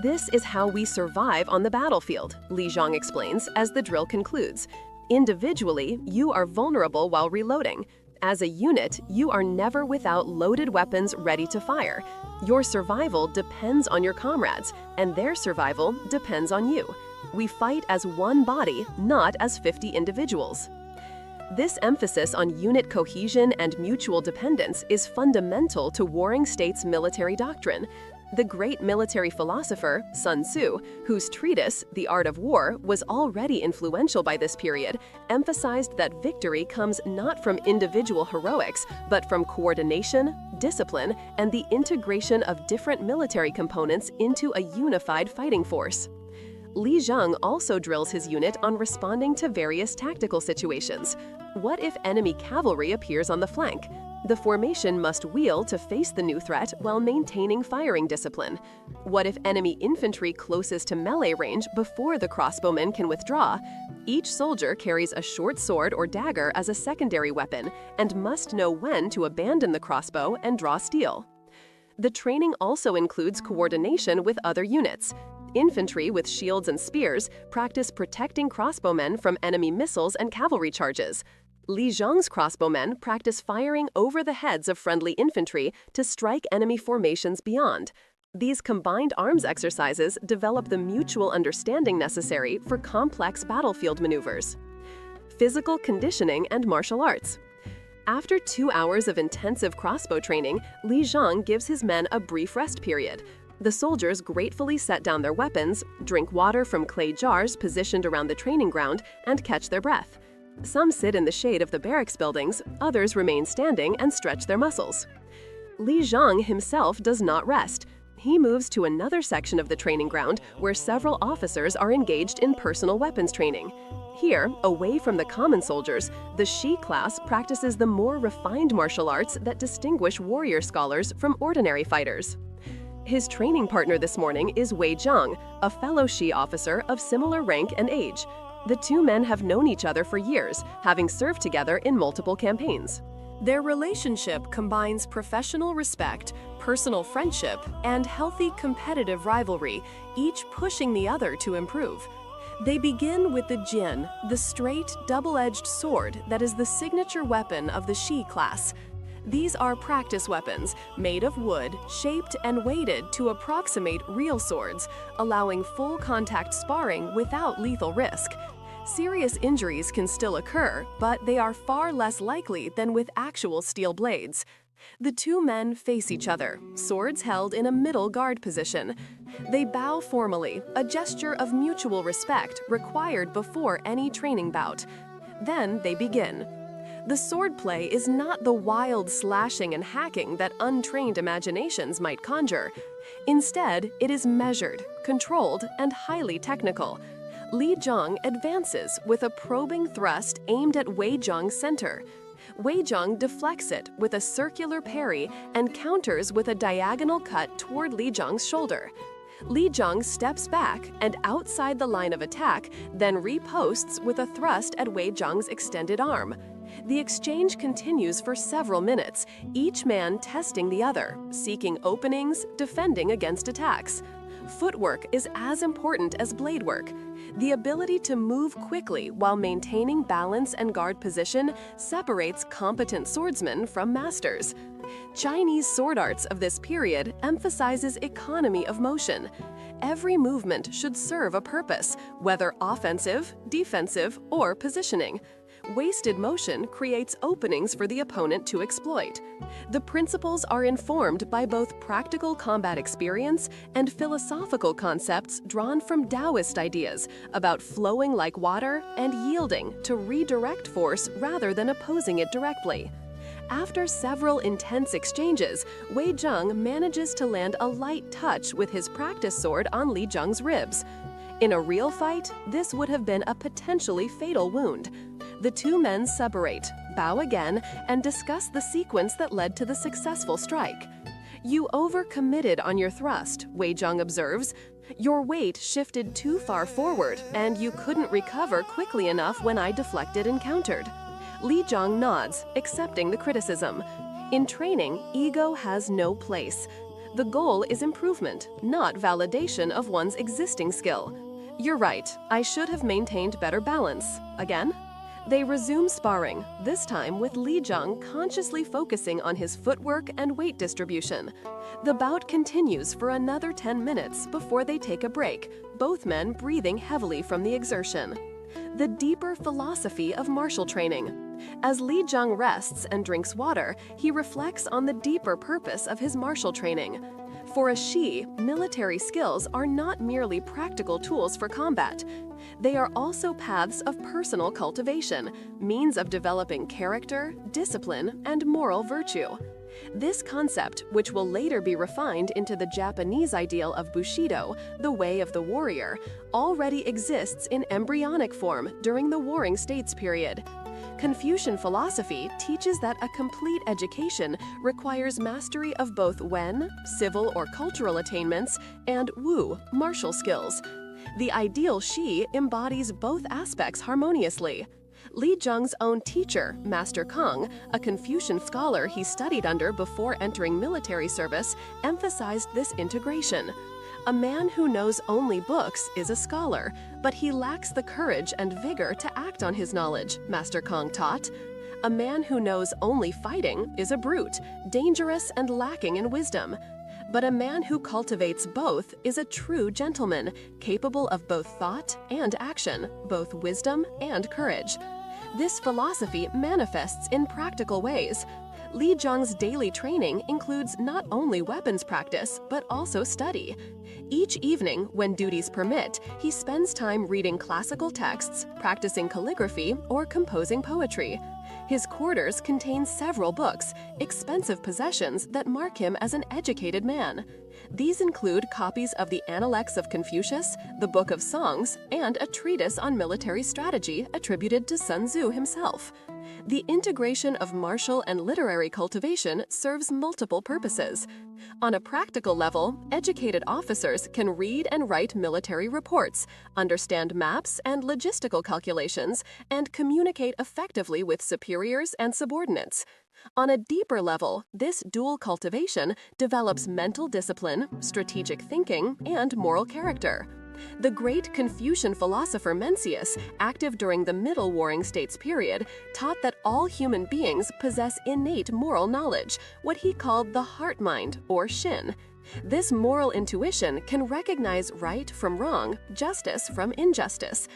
This is how we survive on the battlefield, Li Zhang explains as the drill concludes. Individually, you are vulnerable while reloading. As a unit, you are never without loaded weapons ready to fire. Your survival depends on your comrades, and their survival depends on you. We fight as one body, not as 50 individuals. This emphasis on unit cohesion and mutual dependence is fundamental to Warring States military doctrine. The great military philosopher, Sun Tzu, whose treatise, The Art of War, was already influential by this period, emphasized that victory comes not from individual heroics, but from coordination, discipline, and the integration of different military components into a unified fighting force. Li Zhang also drills his unit on responding to various tactical situations. What if enemy cavalry appears on the flank? The formation must wheel to face the new threat while maintaining firing discipline. What if enemy infantry closest to melee range before the crossbowmen can withdraw? Each soldier carries a short sword or dagger as a secondary weapon and must know when to abandon the crossbow and draw steel. The training also includes coordination with other units. Infantry with shields and spears practice protecting crossbowmen from enemy missiles and cavalry charges. Li Zhang's crossbowmen practice firing over the heads of friendly infantry to strike enemy formations beyond. These combined arms exercises develop the mutual understanding necessary for complex battlefield maneuvers. Physical conditioning and martial arts. After 2 hours of intensive crossbow training, Li Zhang gives his men a brief rest period. The soldiers gratefully set down their weapons, drink water from clay jars positioned around the training ground, and catch their breath. Some sit in the shade of the barracks buildings, others remain standing and stretch their muscles. Li Zhang himself does not rest. He moves to another section of the training ground where several officers are engaged in personal weapons training. Here, away from the common soldiers, the Shi class practices the more refined martial arts that distinguish warrior scholars from ordinary fighters. His training partner this morning is Wei Zhang, a fellow Shi officer of similar rank and age. The two men have known each other for years, having served together in multiple campaigns. Their relationship combines professional respect, personal friendship, and healthy competitive rivalry, each pushing the other to improve. They begin with the Jin, the straight, double-edged sword that is the signature weapon of the Shi class. These are practice weapons, made of wood, shaped and weighted to approximate real swords, allowing full contact sparring without lethal risk. Serious injuries can still occur, but they are far less likely than with actual steel blades. The two men face each other, swords held in a middle guard position. They bow formally, a gesture of mutual respect required before any training bout. Then they begin. The sword play is not the wild slashing and hacking that untrained imaginations might conjure. Instead, it is measured, controlled, and highly technical. Li Zhang advances with a probing thrust aimed at Wei Zhang's center. Wei Zhang deflects it with a circular parry and counters with a diagonal cut toward Li Zhang's shoulder. Li Zhang steps back and outside the line of attack, then riposts with a thrust at Wei Zhang's extended arm. The exchange continues for several minutes, each man testing the other, seeking openings, defending against attacks. Footwork is as important as blade work. The ability to move quickly while maintaining balance and guard position separates competent swordsmen from masters. Chinese sword arts of this period emphasizes economy of motion. Every movement should serve a purpose, whether offensive, defensive, or positioning. Wasted motion creates openings for the opponent to exploit. The principles are informed by both practical combat experience and philosophical concepts drawn from Taoist ideas about flowing like water and yielding to redirect force rather than opposing it directly. After several intense exchanges, Wei Zhang manages to land a light touch with his practice sword on Li Zhang's ribs. In a real fight, this would have been a potentially fatal wound. The two men separate, bow again, and discuss the sequence that led to the successful strike. "You overcommitted on your thrust," Wei Zhang observes. "Your weight shifted too far forward, and you couldn't recover quickly enough when I deflected and countered." Li Zhang nods, accepting the criticism. In training, ego has no place. The goal is improvement, not validation of one's existing skill. "You're right, I should have maintained better balance." Again? They resume sparring, this time with Li Zhang consciously focusing on his footwork and weight distribution. The bout continues for another 10 minutes before they take a break, both men breathing heavily from the exertion. The deeper philosophy of martial training. As Li Zhang rests and drinks water, he reflects on the deeper purpose of his martial training. For a Shi, military skills are not merely practical tools for combat. They are also paths of personal cultivation, means of developing character, discipline, and moral virtue. This concept, which will later be refined into the Japanese ideal of Bushido, the way of the warrior, already exists in embryonic form during the Warring States period. Confucian philosophy teaches that a complete education requires mastery of both Wen, civil or cultural attainments, and Wu, martial skills. The ideal Shi embodies both aspects harmoniously. Li Zhang's own teacher, Master Kang, a Confucian scholar he studied under before entering military service, emphasized this integration. A man who knows only books is a scholar, but he lacks the courage and vigor to act on his knowledge, Master Kang taught. A man who knows only fighting is a brute, dangerous and lacking in wisdom. But a man who cultivates both is a true gentleman, capable of both thought and action, both wisdom and courage. This philosophy manifests in practical ways. Li Zhang's daily training includes not only weapons practice, but also study. Each evening, when duties permit, he spends time reading classical texts, practicing calligraphy, or composing poetry. His quarters contain several books, expensive possessions that mark him as an educated man. These include copies of the Analects of Confucius, the Book of Songs, and a treatise on military strategy attributed to Sun Tzu himself. The integration of martial and literary cultivation serves multiple purposes. On a practical level, educated officers can read and write military reports, understand maps and logistical calculations, and communicate effectively with superiors and subordinates. On a deeper level, this dual cultivation develops mental discipline, strategic thinking, and moral character. The great Confucian philosopher Mencius, active during the Middle Warring States period, taught that all human beings possess innate moral knowledge, what he called the heart mind, or Shin. This moral intuition can recognize right from wrong, justice from injustice.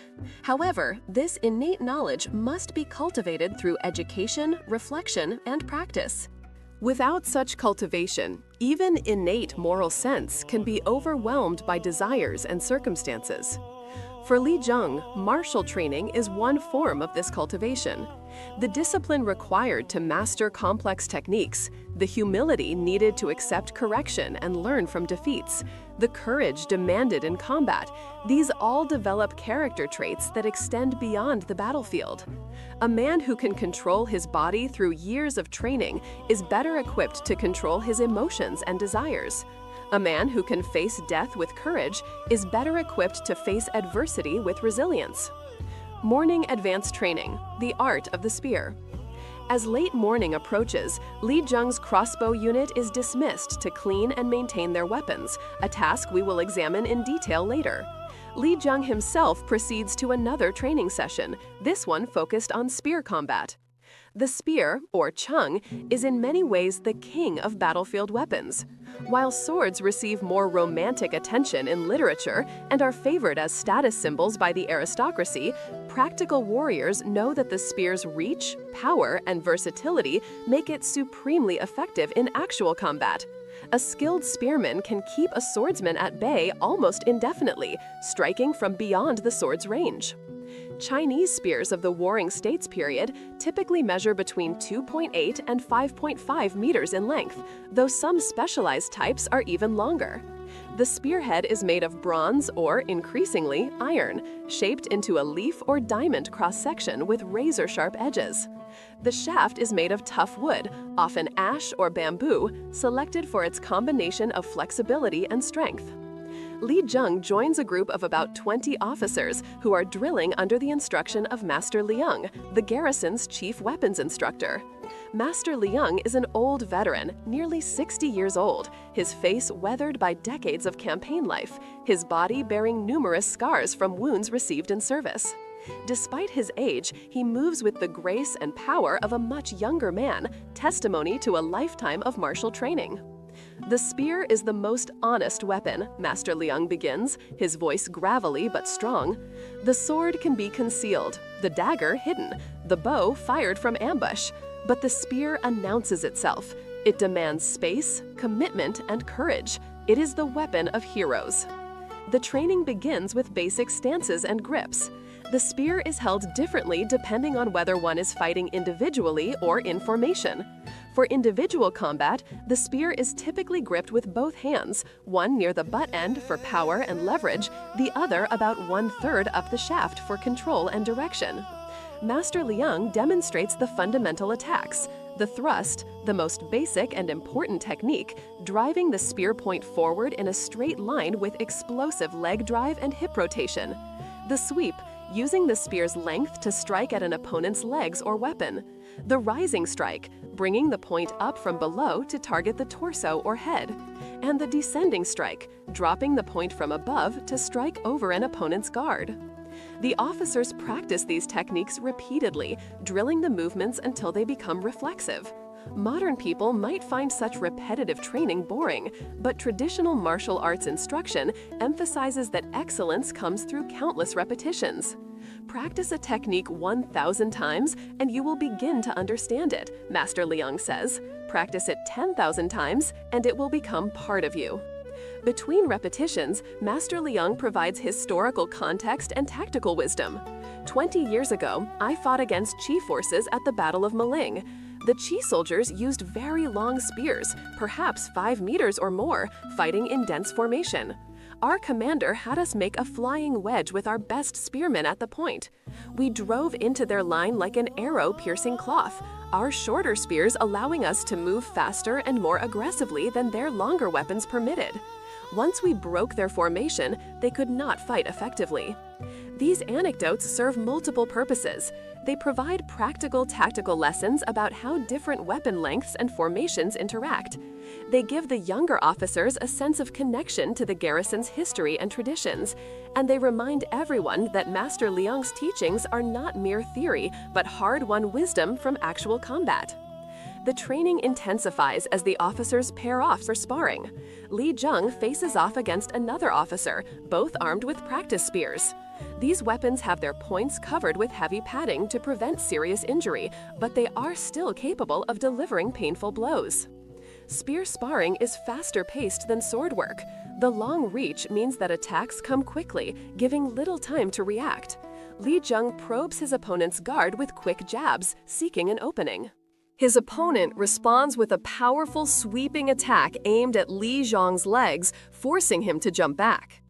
However, this innate knowledge must be cultivated through education, reflection, and practice. Without such cultivation, even innate moral sense can be overwhelmed by desires and circumstances. For Li Zhang, martial training is one form of this cultivation. The discipline required to master complex techniques, the humility needed to accept correction and learn from defeats, the courage demanded in combat, these all develop character traits that extend beyond the battlefield. A man who can control his body through years of training is better equipped to control his emotions and desires. A man who can face death with courage is better equipped to face adversity with resilience. Morning advanced training, the art of the spear. As late morning approaches, Li Zhang's crossbow unit is dismissed to clean and maintain their weapons, a task we will examine in detail later. Li Zhang himself proceeds to another training session, this one focused on spear combat. The spear, or chung, is in many ways the king of battlefield weapons. While swords receive more romantic attention in literature and are favored as status symbols by the aristocracy, practical warriors know that the spear's reach, power, and versatility make it supremely effective in actual combat. A skilled spearman can keep a swordsman at bay almost indefinitely, striking from beyond the sword's range. Chinese spears of the Warring States period typically measure between 2.8 and 5.5 meters in length, though some specialized types are even longer. The spearhead is made of bronze or, increasingly, iron, shaped into a leaf or diamond cross-section with razor-sharp edges. The shaft is made of tough wood, often ash or bamboo, selected for its combination of flexibility and strength. Li Zhang joins a group of about 20 officers who are drilling under the instruction of Master Liang, the garrison's chief weapons instructor. Master Liang is an old veteran, nearly 60 years old, his face weathered by decades of campaign life, his body bearing numerous scars from wounds received in service. Despite his age, he moves with the grace and power of a much younger man, testimony to a lifetime of martial training. The spear is the most honest weapon, Master Liang begins, his voice gravelly but strong. The sword can be concealed, the dagger hidden, the bow fired from ambush. But the spear announces itself. It demands space, commitment, and courage. It is the weapon of heroes. The training begins with basic stances and grips. The spear is held differently depending on whether one is fighting individually or in formation. For individual combat, the spear is typically gripped with both hands, one near the butt end for power and leverage, the other about 1/3 up the shaft for control and direction. Master Liang demonstrates the fundamental attacks, the thrust, the most basic and important technique, driving the spear point forward in a straight line with explosive leg drive and hip rotation. The sweep, using the spear's length to strike at an opponent's legs or weapon. The rising strike, bringing the point up from below to target the torso or head. And the descending strike, dropping the point from above to strike over an opponent's guard. The officers practice these techniques repeatedly, drilling the movements until they become reflexive. Modern people might find such repetitive training boring, but traditional martial arts instruction emphasizes that excellence comes through countless repetitions. Practice a technique 1,000 times and you will begin to understand it, Master Liang says. Practice it 10,000 times and it will become part of you. Between repetitions, Master Liang provides historical context and tactical wisdom. 20 years ago, I fought against Qi forces at the Battle of Maling. The Qi soldiers used very long spears, perhaps 5 meters or more, fighting in dense formation. Our commander had us make a flying wedge with our best spearmen at the point. We drove into their line like an arrow piercing cloth, our shorter spears allowing us to move faster and more aggressively than their longer weapons permitted. Once we broke their formation, they could not fight effectively. These anecdotes serve multiple purposes. They provide practical tactical lessons about how different weapon lengths and formations interact. They give the younger officers a sense of connection to the garrison's history and traditions, and they remind everyone that Master Liang's teachings are not mere theory, but hard-won wisdom from actual combat. The training intensifies as the officers pair off for sparring. Li Zheng faces off against another officer, both armed with practice spears. These weapons have their points covered with heavy padding to prevent serious injury, but they are still capable of delivering painful blows. Spear sparring is faster paced than sword work. The long reach means that attacks come quickly, giving little time to react. Li Zheng probes his opponent's guard with quick jabs, seeking an opening. His opponent responds with a powerful sweeping attack aimed at Li Zheng's legs, forcing him to jump back.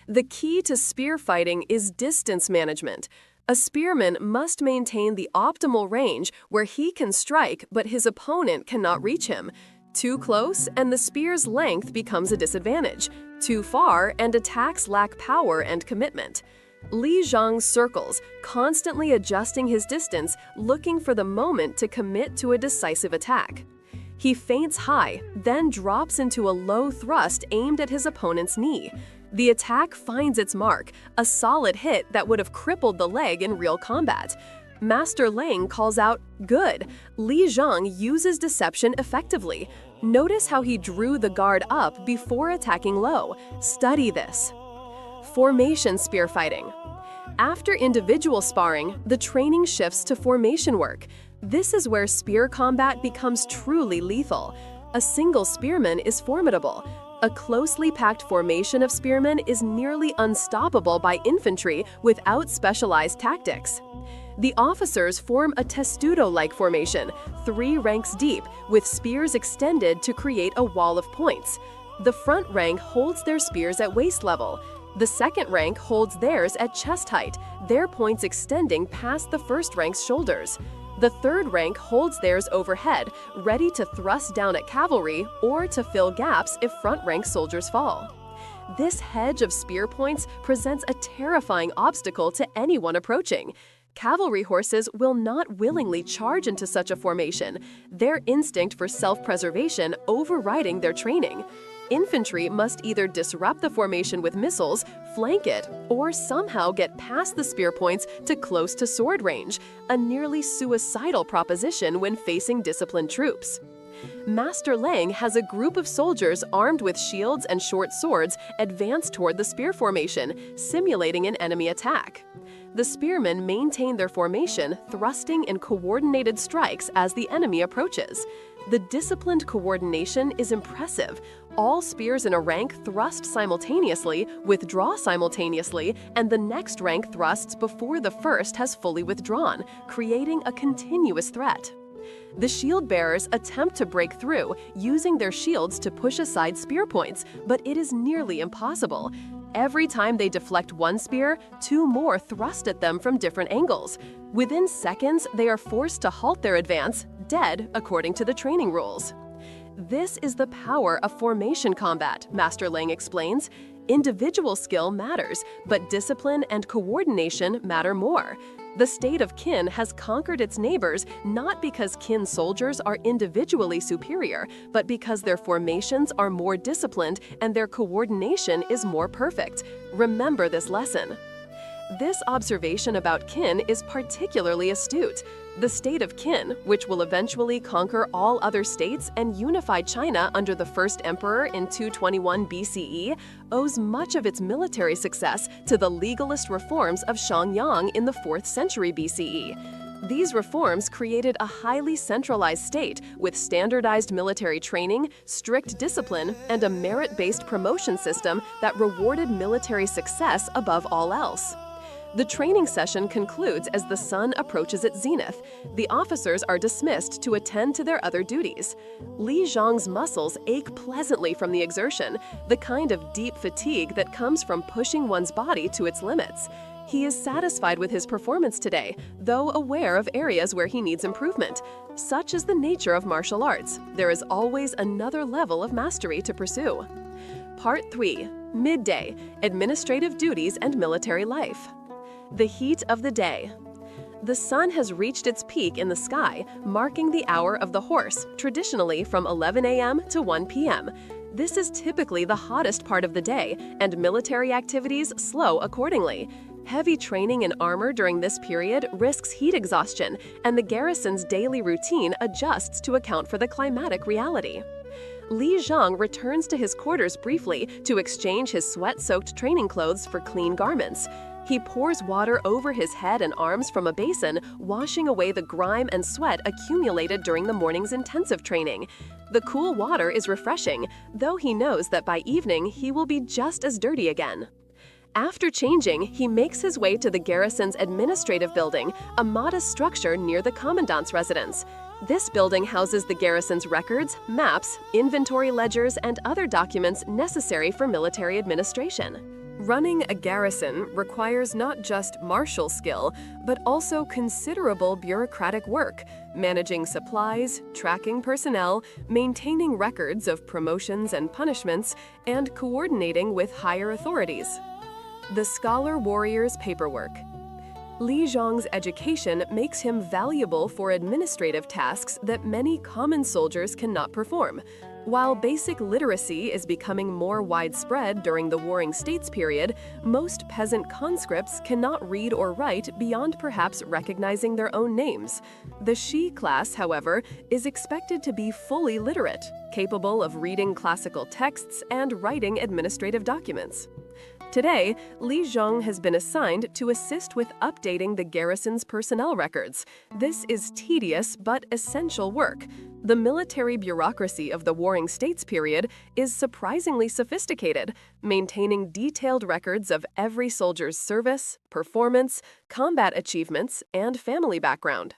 The key to spear fighting is distance management. A spearman must maintain the optimal range where he can strike but his opponent cannot reach him. Too close and the spear's length becomes a disadvantage. Too far and attacks lack power and commitment. Li Zheng circles, constantly adjusting his distance, looking for the moment to commit to a decisive attack. He feints high, then drops into a low thrust aimed at his opponent's knee. The attack finds its mark, a solid hit that would have crippled the leg in real combat. Master Lang calls out, "Good." Li Zheng uses deception effectively. Notice how he drew the guard up before attacking low. Study this. Formation spear fighting. After individual sparring, the training shifts to formation work. This is where spear combat becomes truly lethal. A single spearman is formidable. A closely packed formation of spearmen is nearly unstoppable by infantry without specialized tactics. The officers form a testudo-like formation, 3 ranks deep, with spears extended to create a wall of points. The front rank holds their spears at waist level. The second rank holds theirs at chest height, their points extending past the first rank's shoulders. The third rank holds theirs overhead, ready to thrust down at cavalry or to fill gaps if front rank soldiers fall. This hedge of spear points presents a terrifying obstacle to anyone approaching. Cavalry horses will not willingly charge into such a formation, their instinct for self-preservation overriding their training. Infantry must either disrupt the formation with missiles, flank it, or somehow get past the spear points to close to sword range, a nearly suicidal proposition when facing disciplined troops. Master Lang has a group of soldiers armed with shields and short swords advance toward the spear formation, simulating an enemy attack. The spearmen maintain their formation, thrusting in coordinated strikes as the enemy approaches. The disciplined coordination is impressive. All spears in a rank thrust simultaneously, withdraw simultaneously, and the next rank thrusts before the first has fully withdrawn, creating a continuous threat. The shield bearers attempt to break through, using their shields to push aside spear points, but it is nearly impossible. Every time they deflect one spear, 2 more thrust at them from different angles. Within seconds, they are forced to halt their advance, dead according to the training rules. This is the power of formation combat, Master Lang explains. Individual skill matters, but discipline and coordination matter more. The state of Qin has conquered its neighbors not because Qin soldiers are individually superior, but because their formations are more disciplined and their coordination is more perfect. Remember this lesson. This observation about Qin is particularly astute. The state of Qin, which will eventually conquer all other states and unify China under the first emperor in 221 BCE, owes much of its military success to the legalist reforms of Xiangyang in the 4th century BCE. These reforms created a highly centralized state with standardized military training, strict discipline, and a merit-based promotion system that rewarded military success above all else. The training session concludes as the sun approaches its zenith. The officers are dismissed to attend to their other duties. Li Zhang's muscles ache pleasantly from the exertion, the kind of deep fatigue that comes from pushing one's body to its limits. He is satisfied with his performance today, though aware of areas where he needs improvement. Such is the nature of martial arts. There is always another level of mastery to pursue. Part 3. Midday: Administrative Duties and Military Life. The heat of the day. The sun has reached its peak in the sky, marking the hour of the horse, traditionally from 11 a.m. to 1 p.m. This is typically the hottest part of the day, and military activities slow accordingly. Heavy training in armor during this period risks heat exhaustion, and the garrison's daily routine adjusts to account for the climatic reality. Li Zhang returns to his quarters briefly to exchange his sweat-soaked training clothes for clean garments. He pours water over his head and arms from a basin, washing away the grime and sweat accumulated during the morning's intensive training. The cool water is refreshing, though he knows that by evening he will be just as dirty again. After changing, he makes his way to the garrison's administrative building, a modest structure near the commandant's residence. This building houses the garrison's records, maps, inventory ledgers, and other documents necessary for military administration. Running a garrison requires not just martial skill, but also considerable bureaucratic work, managing supplies, tracking personnel, maintaining records of promotions and punishments, and coordinating with higher authorities. The Scholar Warrior's Paperwork. Li Zhang's education makes him valuable for administrative tasks that many common soldiers cannot perform. While basic literacy is becoming more widespread during the Warring States period, most peasant conscripts cannot read or write beyond perhaps recognizing their own names. The Shi class, however, is expected to be fully literate, capable of reading classical texts and writing administrative documents. Today, Li Zhang has been assigned to assist with updating the garrison's personnel records. This is tedious but essential work. The military bureaucracy of the Warring States period is surprisingly sophisticated, maintaining detailed records of every soldier's service, performance, combat achievements, and family background.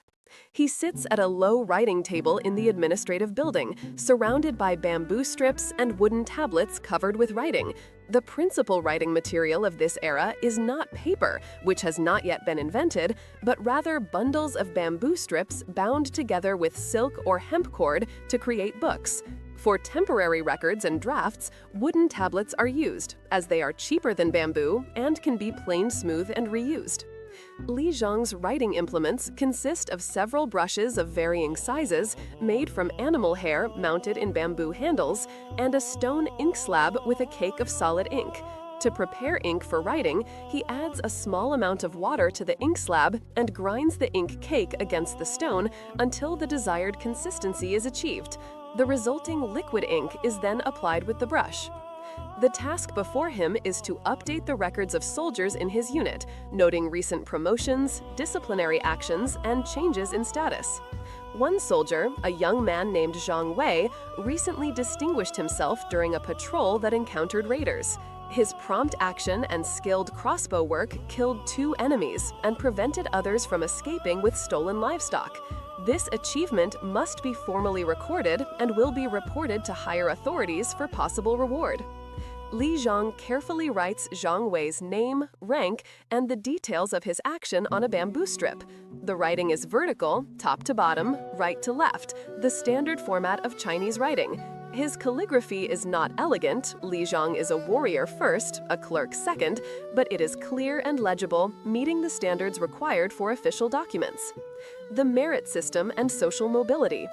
He sits at a low writing table in the administrative building, surrounded by bamboo strips and wooden tablets covered with writing. The principal writing material of this era is not paper, which has not yet been invented, but rather bundles of bamboo strips bound together with silk or hemp cord to create books. For temporary records and drafts, wooden tablets are used, as they are cheaper than bamboo and can be planed smooth and reused. Li Zhang's writing implements consist of several brushes of varying sizes made from animal hair mounted in bamboo handles and a stone ink slab with a cake of solid ink. To prepare ink for writing, he adds a small amount of water to the ink slab and grinds the ink cake against the stone until the desired consistency is achieved. The resulting liquid ink is then applied with the brush. The task before him is to update the records of soldiers in his unit, noting recent promotions, disciplinary actions, and changes in status. One soldier, a young man named Zhang Wei, recently distinguished himself during a patrol that encountered raiders. His prompt action and skilled crossbow work killed 2 enemies and prevented others from escaping with stolen livestock. This achievement must be formally recorded and will be reported to higher authorities for possible reward. Li Zhang carefully writes Zhang Wei's name, rank, and the details of his action on a bamboo strip. The writing is vertical, top to bottom, right to left, the standard format of Chinese writing. His calligraphy is not elegant. Li Zhang is a warrior first, a clerk second, but it is clear and legible, meeting the standards required for official documents. The merit system and social mobility.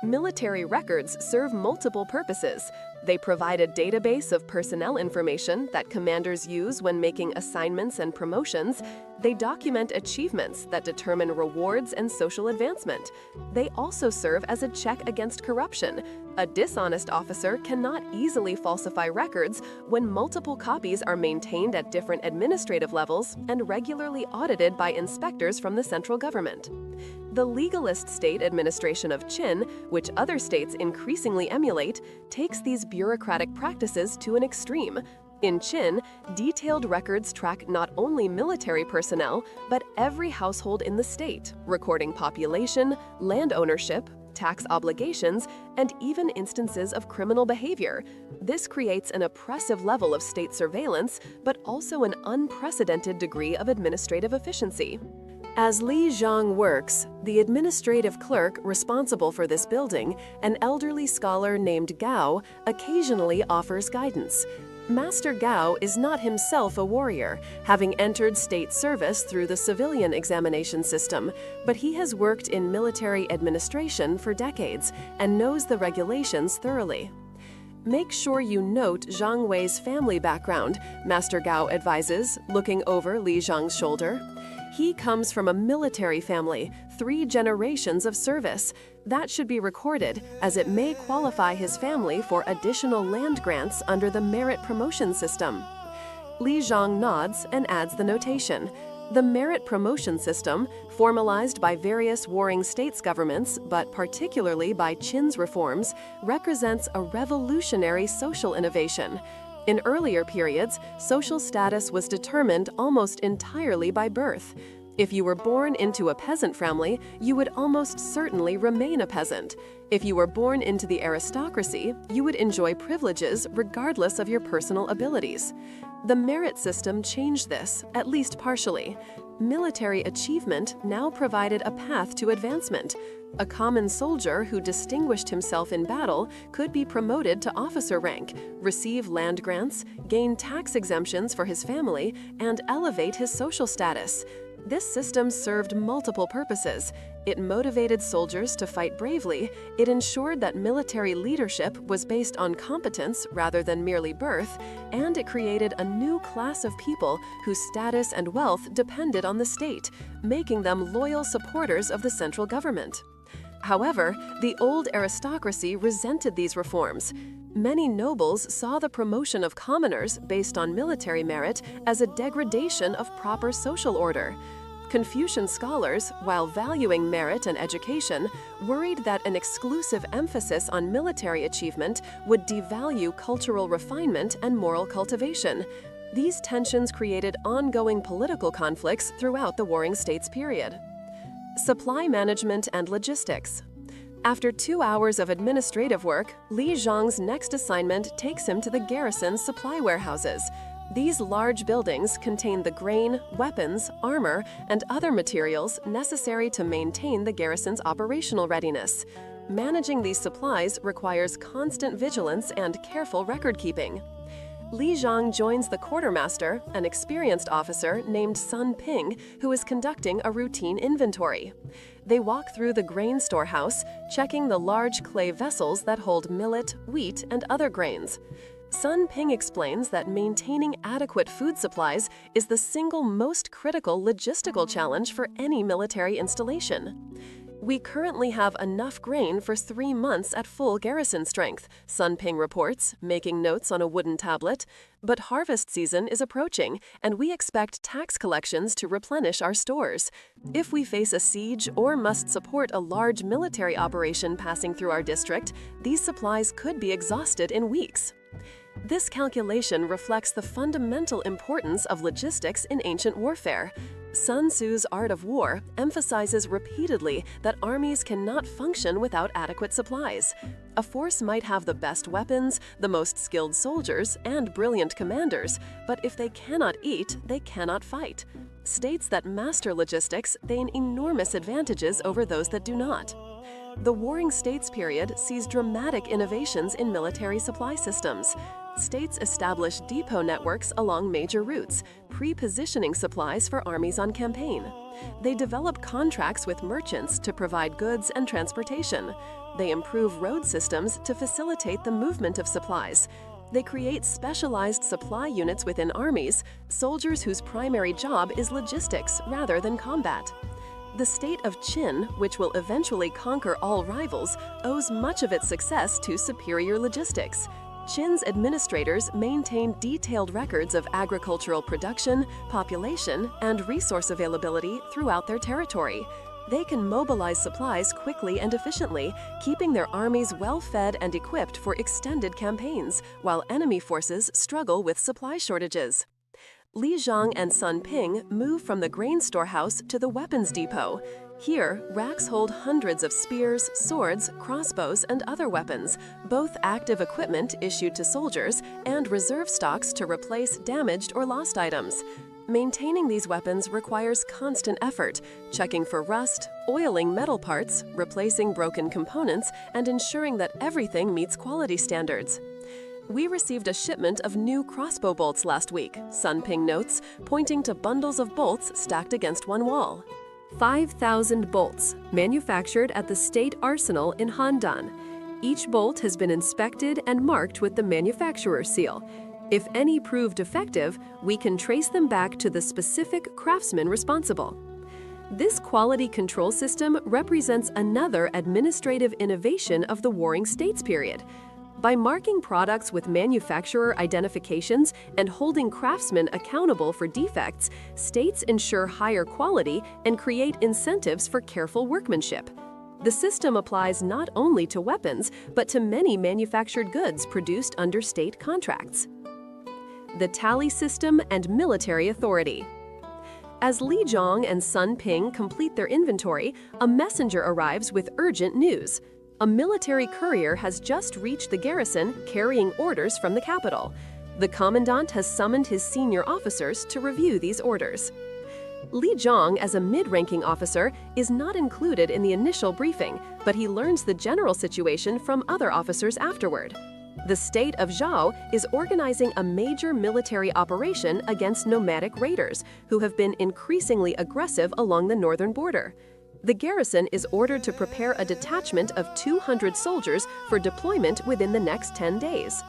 Military records serve multiple purposes. They provide a database of personnel information that commanders use when making assignments and promotions. They document achievements that determine rewards and social advancement. They also serve as a check against corruption. A dishonest officer cannot easily falsify records when multiple copies are maintained at different administrative levels and regularly audited by inspectors from the central government. The legalist state administration of Qin, which other states increasingly emulate, takes these bureaucratic practices to an extreme. In Qin, detailed records track not only military personnel, but every household in the state, recording population, land ownership, tax obligations, and even instances of criminal behavior. This creates an oppressive level of state surveillance, but also an unprecedented degree of administrative efficiency. As Li Zhang works, the administrative clerk responsible for this building, an elderly scholar named Gao, occasionally offers guidance. Master Gao is not himself a warrior, having entered state service through the civilian examination system, but he has worked in military administration for decades and knows the regulations thoroughly. Make sure you note Zhang Wei's family background, Master Gao advises, looking over Li Zhang's shoulder. He comes from a military family, 3 generations of service. That should be recorded, as it may qualify his family for additional land grants under the merit promotion system. Li Zhang nods and adds the notation. The merit promotion system, formalized by various warring states governments, but particularly by Qin's reforms, represents a revolutionary social innovation. In earlier periods, social status was determined almost entirely by birth. If you were born into a peasant family, you would almost certainly remain a peasant. If you were born into the aristocracy, you would enjoy privileges regardless of your personal abilities. The merit system changed this, at least partially. Military achievement now provided a path to advancement. A common soldier who distinguished himself in battle could be promoted to officer rank, receive land grants, gain tax exemptions for his family, and elevate his social status. This system served multiple purposes. It motivated soldiers to fight bravely, it ensured that military leadership was based on competence rather than merely birth, and it created a new class of people whose status and wealth depended on the state, making them loyal supporters of the central government. However, the old aristocracy resented these reforms. Many nobles saw the promotion of commoners based on military merit as a degradation of proper social order. Confucian scholars, while valuing merit and education, worried that an exclusive emphasis on military achievement would devalue cultural refinement and moral cultivation. These tensions created ongoing political conflicts throughout the Warring States period. Supply management and logistics. After 2 hours of administrative work, Li Zhang's next assignment takes him to the garrison's supply warehouses. These large buildings contain the grain, weapons, armor, and other materials necessary to maintain the garrison's operational readiness. Managing these supplies requires constant vigilance and careful record-keeping. Li Zhang joins the quartermaster, an experienced officer named Sun Ping, who is conducting a routine inventory. They walk through the grain storehouse, checking the large clay vessels that hold millet, wheat, and other grains. Sun Ping explains that maintaining adequate food supplies is the single most critical logistical challenge for any military installation. We currently have enough grain for 3 months at full garrison strength, Sun Ping reports, making notes on a wooden tablet. But harvest season is approaching, and we expect tax collections to replenish our stores. If we face a siege or must support a large military operation passing through our district, these supplies could be exhausted in weeks. This calculation reflects the fundamental importance of logistics in ancient warfare. Sun Tzu's Art of War emphasizes repeatedly that armies cannot function without adequate supplies. A force might have the best weapons, the most skilled soldiers, and brilliant commanders, but if they cannot eat, they cannot fight. States that master logistics gain enormous advantages over those that do not. The Warring States period sees dramatic innovations in military supply systems. States establish depot networks along major routes, pre-positioning supplies for armies on campaign. They develop contracts with merchants to provide goods and transportation. They improve road systems to facilitate the movement of supplies. They create specialized supply units within armies, soldiers whose primary job is logistics rather than combat. The state of Qin, which will eventually conquer all rivals, owes much of its success to superior logistics. Qin's administrators maintain detailed records of agricultural production, population, and resource availability throughout their territory. They can mobilize supplies quickly and efficiently, keeping their armies well-fed and equipped for extended campaigns, while enemy forces struggle with supply shortages. Li Zhang and Sun Ping move from the grain storehouse to the weapons depot. Here, racks hold hundreds of spears, swords, crossbows, and other weapons, both active equipment issued to soldiers and reserve stocks to replace damaged or lost items. Maintaining these weapons requires constant effort, checking for rust, oiling metal parts, replacing broken components, and ensuring that everything meets quality standards. We received a shipment of new crossbow bolts last week, Sun Ping notes, pointing to bundles of bolts stacked against one wall. 5,000 bolts, manufactured at the State Arsenal in Handan. Each bolt has been inspected and marked with the manufacturer seal. If any prove defective, we can trace them back to the specific craftsman responsible. This quality control system represents another administrative innovation of the Warring States period. By marking products with manufacturer identifications and holding craftsmen accountable for defects, states ensure higher quality and create incentives for careful workmanship. The system applies not only to weapons, but to many manufactured goods produced under state contracts. The tally system and military authority. As Li Zhang and Sun Ping complete their inventory, a messenger arrives with urgent news. A military courier has just reached the garrison carrying orders from the capital. The commandant has summoned his senior officers to review these orders. Li Zhang, as a mid-ranking officer, is not included in the initial briefing, but he learns the general situation from other officers afterward. The state of Zhao is organizing a major military operation against nomadic raiders who have been increasingly aggressive along the northern border. The garrison is ordered to prepare a detachment of 200 soldiers for deployment within the next 10 days.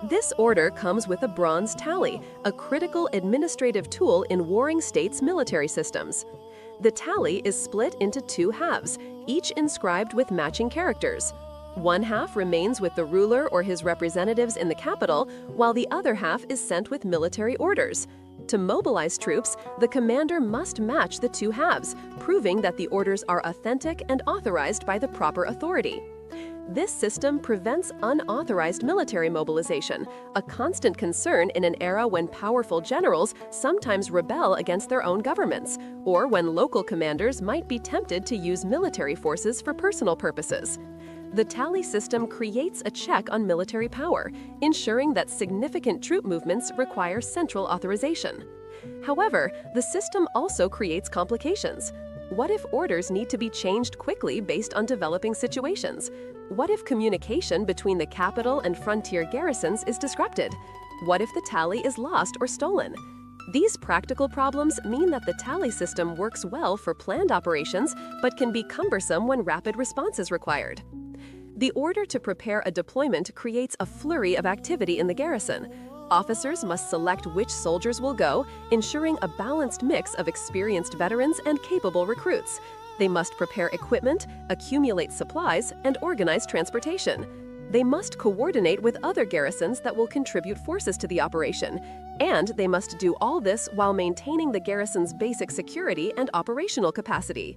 This order comes with a bronze tally, a critical administrative tool in Warring States military systems. The tally is split into two halves, each inscribed with matching characters. One half remains with the ruler or his representatives in the capital, while the other half is sent with military orders. To mobilize troops, the commander must match the two halves, proving that the orders are authentic and authorized by the proper authority. This system prevents unauthorized military mobilization, a constant concern in an era when powerful generals sometimes rebel against their own governments, or when local commanders might be tempted to use military forces for personal purposes. The tally system creates a check on military power, ensuring that significant troop movements require central authorization. However, the system also creates complications. What if orders need to be changed quickly based on developing situations? What if communication between the capital and frontier garrisons is disrupted? What if the tally is lost or stolen? These practical problems mean that the tally system works well for planned operations, but can be cumbersome when rapid response is required. The order to prepare a deployment creates a flurry of activity in the garrison. Officers must select which soldiers will go, ensuring a balanced mix of experienced veterans and capable recruits. They must prepare equipment, accumulate supplies, and organize transportation. They must coordinate with other garrisons that will contribute forces to the operation, and they must do all this while maintaining the garrison's basic security and operational capacity.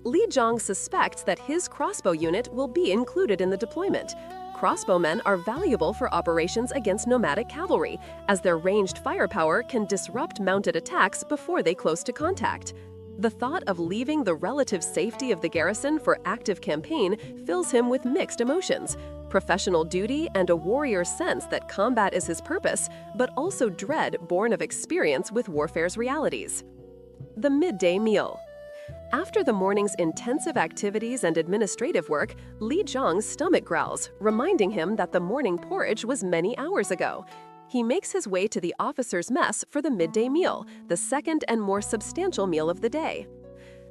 Li Zhang suspects that his crossbow unit will be included in the deployment. Crossbowmen are valuable for operations against nomadic cavalry, as their ranged firepower can disrupt mounted attacks before they close to contact. The thought of leaving the relative safety of the garrison for active campaign fills him with mixed emotions: professional duty and a warrior's sense that combat is his purpose, but also dread born of experience with warfare's realities. The midday meal. After the morning's intensive activities and administrative work, Li Zhang's stomach growls, reminding him that the morning porridge was many hours ago. He makes his way to the officer's mess for the midday meal, the second and more substantial meal of the day.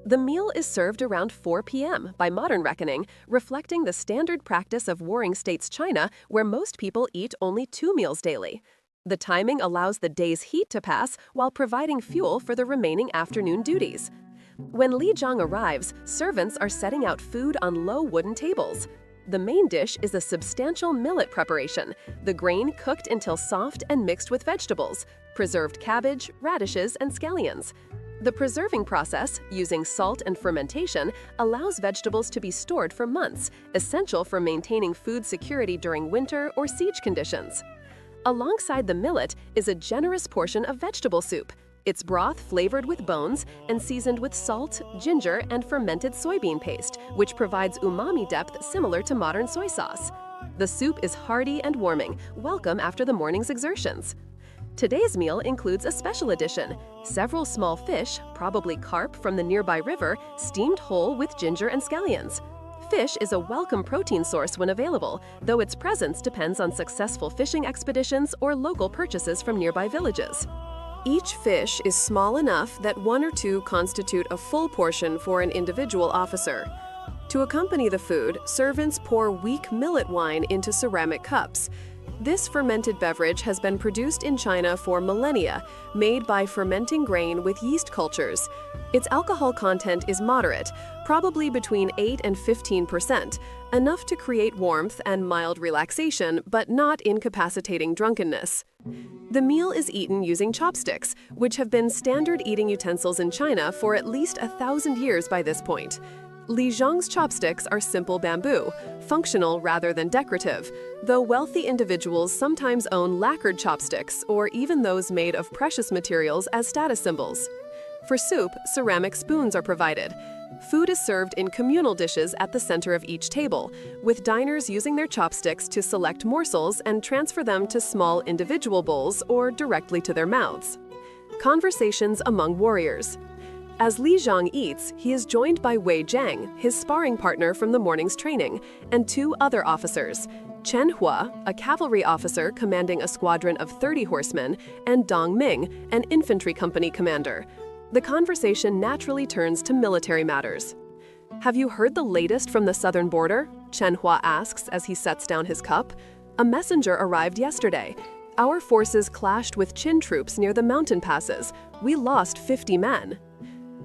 The meal is served around 4 p.m. by modern reckoning, reflecting the standard practice of warring states China, where most people eat only 2 meals daily. The timing allows the day's heat to pass while providing fuel for the remaining afternoon duties. When Li Zhang arrives, servants are setting out food on low wooden tables. The main dish is a substantial millet preparation, the grain cooked until soft and mixed with vegetables, preserved cabbage, radishes, and scallions. The preserving process, using salt and fermentation, allows vegetables to be stored for months, essential for maintaining food security during winter or siege conditions. Alongside the millet is a generous portion of vegetable soup, its broth flavored with bones and seasoned with salt, ginger, and fermented soybean paste, which provides umami depth similar to modern soy sauce. The soup is hearty and warming, welcome after the morning's exertions. Today's meal includes a special edition: several small fish, probably carp from the nearby river, steamed whole with ginger and scallions. Fish is a welcome protein source when available, though its presence depends on successful fishing expeditions or local purchases from nearby villages. Each fish is small enough that 1 or 2 constitute a full portion for an individual officer. To accompany the food, servants pour weak millet wine into ceramic cups. This fermented beverage has been produced in China for millennia, made by fermenting grain with yeast cultures. Its alcohol content is moderate, probably between 8 and 15%, enough to create warmth and mild relaxation, but not incapacitating drunkenness. The meal is eaten using chopsticks, which have been standard eating utensils in China for at least 1,000 years by this point. Li Zhang's chopsticks are simple bamboo, functional rather than decorative, though wealthy individuals sometimes own lacquered chopsticks or even those made of precious materials as status symbols. For soup, ceramic spoons are provided. Food is served in communal dishes at the center of each table, with diners using their chopsticks to select morsels and transfer them to small individual bowls or directly to their mouths. Conversations among warriors. As Li Zhang eats, he is joined by Wei Zhang, his sparring partner from the morning's training, and 2 other officers: Chen Hua, a cavalry officer commanding a squadron of 30 horsemen, and Dong Ming, an infantry company commander. The conversation naturally turns to military matters. "Have you heard the latest from the southern border?" Chen Hua asks as he sets down his cup. "A messenger arrived yesterday. Our forces clashed with Qin troops near the mountain passes. We lost 50 men."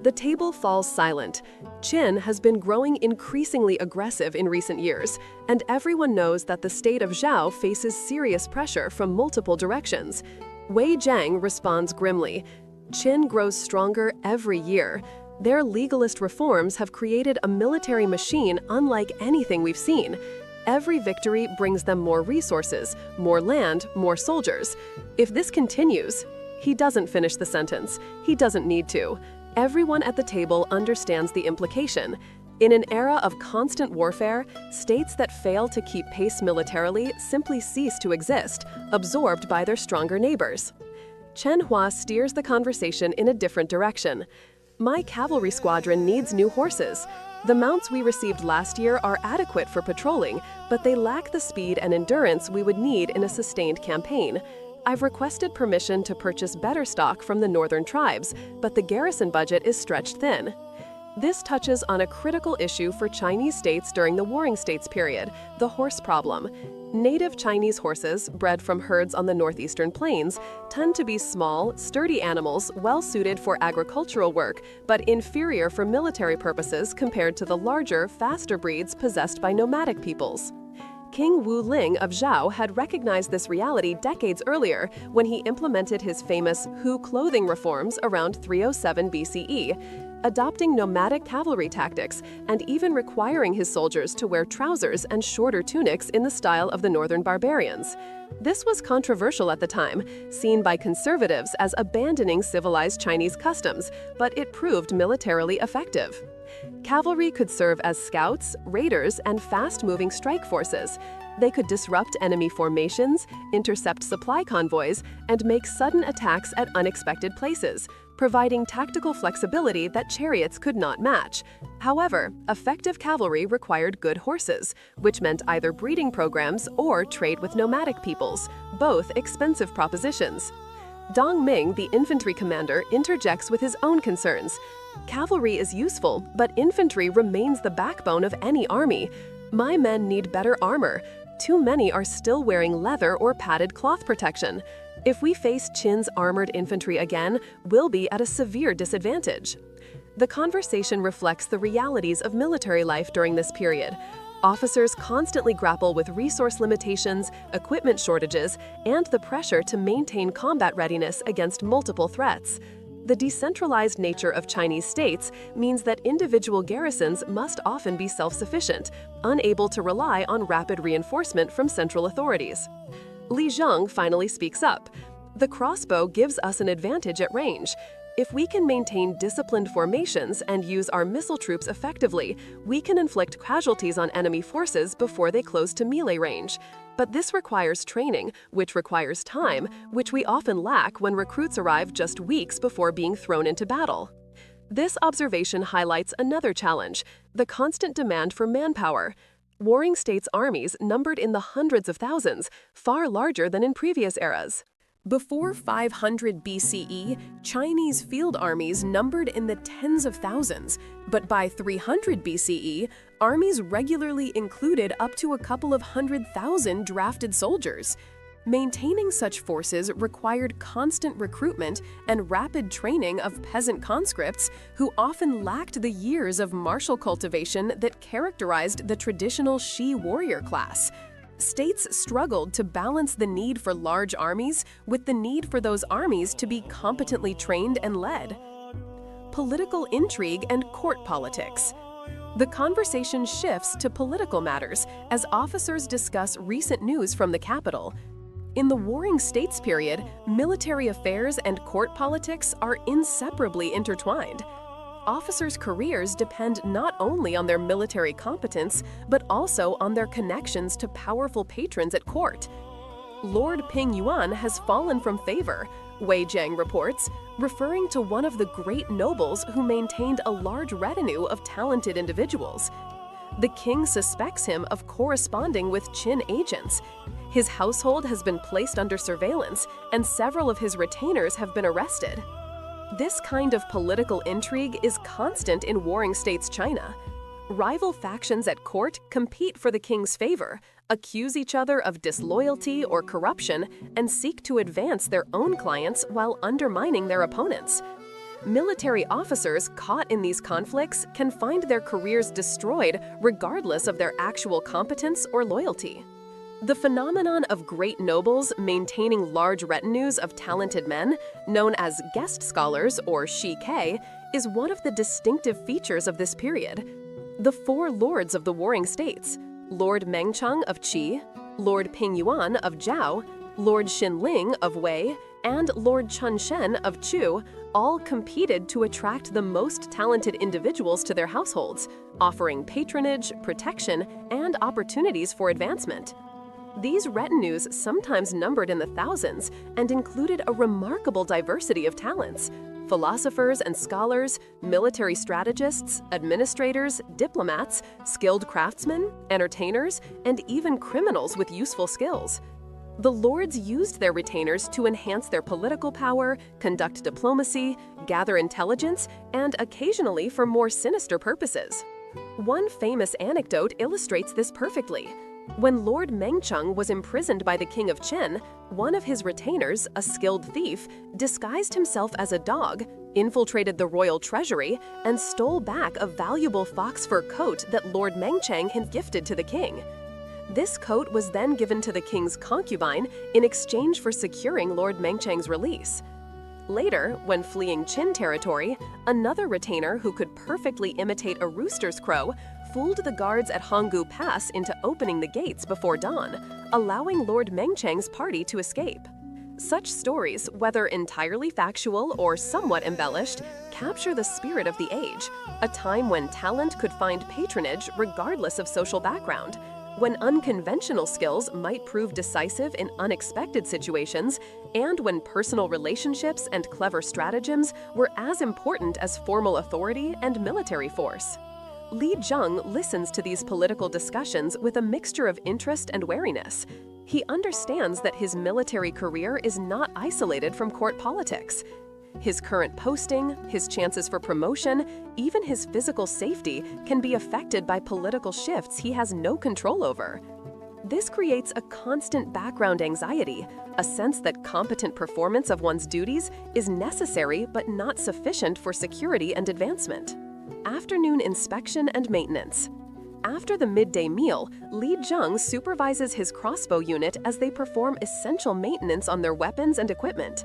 The table falls silent. Qin has been growing increasingly aggressive in recent years, and everyone knows that the state of Zhao faces serious pressure from multiple directions. Wei Zhang responds grimly. Qin grows stronger every year. Their legalist reforms have created a military machine unlike anything we've seen. Every victory brings them more resources, more land, more soldiers. If this continues, he doesn't finish the sentence. He doesn't need to. Everyone at the table understands the implication. In an era of constant warfare, states that fail to keep pace militarily simply cease to exist, absorbed by their stronger neighbors. Chen Hua steers the conversation in a different direction. "My cavalry squadron needs new horses. The mounts we received last year are adequate for patrolling, but they lack the speed and endurance we would need in a sustained campaign. I've requested permission to purchase better stock from the northern tribes, but the garrison budget is stretched thin." This touches on a critical issue for Chinese states during the Warring States period, the horse problem. Native Chinese horses, bred from herds on the northeastern plains, tend to be small, sturdy animals well-suited for agricultural work, but inferior for military purposes compared to the larger, faster breeds possessed by nomadic peoples. King Wu Ling of Zhao had recognized this reality decades earlier when he implemented his famous Hu clothing reforms around 307 BCE, adopting nomadic cavalry tactics and even requiring his soldiers to wear trousers and shorter tunics in the style of the northern barbarians. This was controversial at the time, seen by conservatives as abandoning civilized Chinese customs, but it proved militarily effective. Cavalry could serve as scouts, raiders, and fast-moving strike forces. They could disrupt enemy formations, intercept supply convoys, and make sudden attacks at unexpected places, providing tactical flexibility that chariots could not match. However, effective cavalry required good horses, which meant either breeding programs or trade with nomadic peoples, both expensive propositions. Dong Ming, the infantry commander, interjects with his own concerns. Cavalry is useful, but infantry remains the backbone of any army. My men need better armor. Too many are still wearing leather or padded cloth protection. If we face Qin's armored infantry again, we'll be at a severe disadvantage. The conversation reflects the realities of military life during this period. Officers constantly grapple with resource limitations, equipment shortages, and the pressure to maintain combat readiness against multiple threats. The decentralized nature of Chinese states means that individual garrisons must often be self-sufficient, unable to rely on rapid reinforcement from central authorities. Li Zheng finally speaks up. The crossbow gives us an advantage at range. If we can maintain disciplined formations and use our missile troops effectively, we can inflict casualties on enemy forces before they close to melee range. But this requires training, which requires time, which we often lack when recruits arrive just weeks before being thrown into battle. This observation highlights another challenge: the constant demand for manpower. Warring states' armies numbered in the hundreds of thousands, far larger than in previous eras. Before 500 BCE, Chinese field armies numbered in the tens of thousands, but by 300 BCE, armies regularly included up to a couple of 100,000 drafted soldiers. Maintaining such forces required constant recruitment and rapid training of peasant conscripts who often lacked the years of martial cultivation that characterized the traditional Shi warrior class. States struggled to balance the need for large armies with the need for those armies to be competently trained and led. Political intrigue and court politics. The conversation shifts to political matters as officers discuss recent news from the capital. In the Warring States period, military affairs and court politics are inseparably intertwined. Officers' careers depend not only on their military competence, but also on their connections to powerful patrons at court. Lord Ping Yuan has fallen from favor, Wei Jiang reports, referring to one of the great nobles who maintained a large retinue of talented individuals. The king suspects him of corresponding with Qin agents. His household has been placed under surveillance, and several of his retainers have been arrested. This kind of political intrigue is constant in warring states China. Rival factions at court compete for the king's favor, accuse each other of disloyalty or corruption, and seek to advance their own clients while undermining their opponents. Military officers caught in these conflicts can find their careers destroyed regardless of their actual competence or loyalty. The phenomenon of great nobles maintaining large retinues of talented men, known as guest scholars or shike, is one of the distinctive features of this period. The four lords of the warring states, Lord Mengcheng of Qi, Lord Ping Yuan of Zhao, Lord Xinling of Wei, and Lord Chun Shen of Chu, all competed to attract the most talented individuals to their households, offering patronage, protection, and opportunities for advancement. These retinues sometimes numbered in the thousands and included a remarkable diversity of talents: philosophers and scholars, military strategists, administrators, diplomats, skilled craftsmen, entertainers, and even criminals with useful skills. The lords used their retainers to enhance their political power, conduct diplomacy, gather intelligence, and occasionally for more sinister purposes. One famous anecdote illustrates this perfectly. When Lord Mengcheng was imprisoned by the king of Qin, one of his retainers, a skilled thief, disguised himself as a dog, infiltrated the royal treasury, and stole back a valuable fox fur coat that Lord Mengcheng had gifted to the king. This coat was then given to the king's concubine in exchange for securing Lord Mengcheng's release. Later, when fleeing Qin territory, another retainer who could perfectly imitate a rooster's crow fooled the guards at Honggu Pass into opening the gates before dawn, allowing Lord Mengcheng's party to escape. Such stories, whether entirely factual or somewhat embellished, capture the spirit of the age, a time when talent could find patronage regardless of social background, when unconventional skills might prove decisive in unexpected situations, and when personal relationships and clever stratagems were as important as formal authority and military force. Li Zheng listens to these political discussions with a mixture of interest and wariness. He understands that his military career is not isolated from court politics. His current posting, his chances for promotion, even his physical safety can be affected by political shifts he has no control over. This creates a constant background anxiety, a sense that competent performance of one's duties is necessary but not sufficient for security and advancement. Afternoon inspection and maintenance. After the midday meal, Li Zheng supervises his crossbow unit as they perform essential maintenance on their weapons and equipment.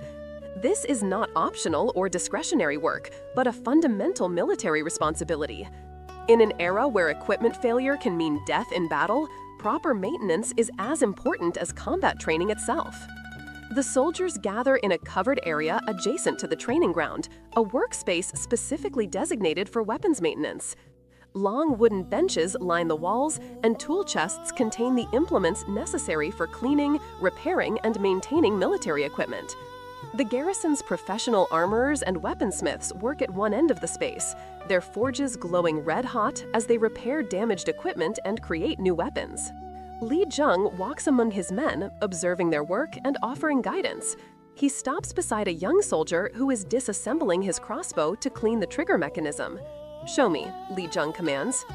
This is not optional or discretionary work, but a fundamental military responsibility. In an era where equipment failure can mean death in battle, proper maintenance is as important as combat training itself. The soldiers gather in a covered area adjacent to the training ground, a workspace specifically designated for weapons maintenance. Long wooden benches line the walls, and tool chests contain the implements necessary for cleaning, repairing, and maintaining military equipment. The garrison's professional armorers and weaponsmiths work at one end of the space, their forges glowing red-hot as they repair damaged equipment and create new weapons. Li Zheng walks among his men, observing their work and offering guidance. He stops beside a young soldier who is disassembling his crossbow to clean the trigger mechanism. "Show me," Li Zheng commands.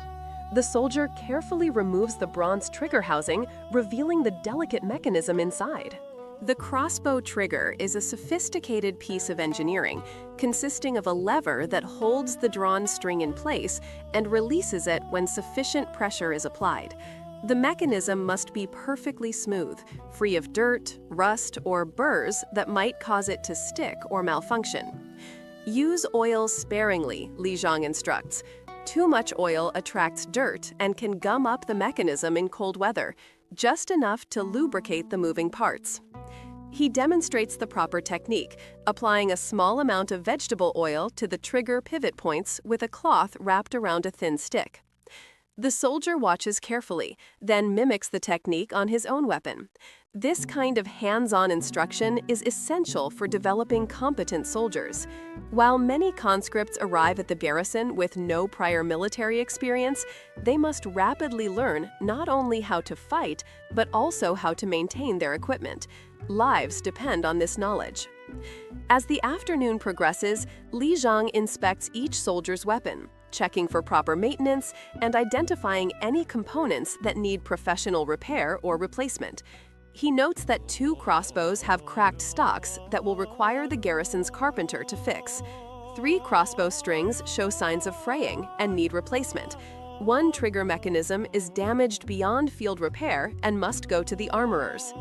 The soldier carefully removes the bronze trigger housing, revealing the delicate mechanism inside. The crossbow trigger is a sophisticated piece of engineering, consisting of a lever that holds the drawn string in place and releases it when sufficient pressure is applied. The mechanism must be perfectly smooth, free of dirt, rust, or burrs that might cause it to stick or malfunction. Use oil sparingly, Li Zheng instructs. Too much oil attracts dirt and can gum up the mechanism in cold weather, just enough to lubricate the moving parts. He demonstrates the proper technique, applying a small amount of vegetable oil to the trigger pivot points with a cloth wrapped around a thin stick. The soldier watches carefully, then mimics the technique on his own weapon. This kind of hands-on instruction is essential for developing competent soldiers. While many conscripts arrive at the garrison with no prior military experience, they must rapidly learn not only how to fight, but also how to maintain their equipment. Lives depend on this knowledge. As the afternoon progresses, Li Zheng inspects each soldier's weapon, checking for proper maintenance and identifying any components that need professional repair or replacement. He notes that 2 crossbows have cracked stocks that will require the garrison's carpenter to fix. 3 crossbow strings show signs of fraying and need replacement. 1 trigger mechanism is damaged beyond field repair and must go to the armorers.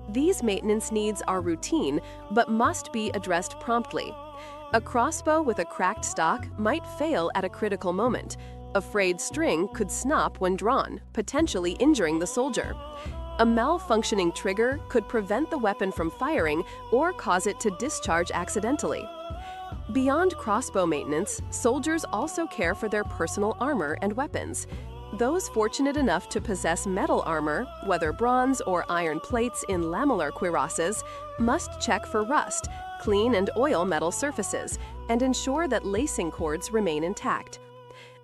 These maintenance needs are routine, but must be addressed promptly. A crossbow with a cracked stock might fail at a critical moment. A frayed string could snap when drawn, potentially injuring the soldier. A malfunctioning trigger could prevent the weapon from firing or cause it to discharge accidentally. Beyond crossbow maintenance, soldiers also care for their personal armor and weapons. Those fortunate enough to possess metal armor, whether bronze or iron plates in lamellar cuirasses, must check for rust, clean and oil metal surfaces, and ensure that lacing cords remain intact.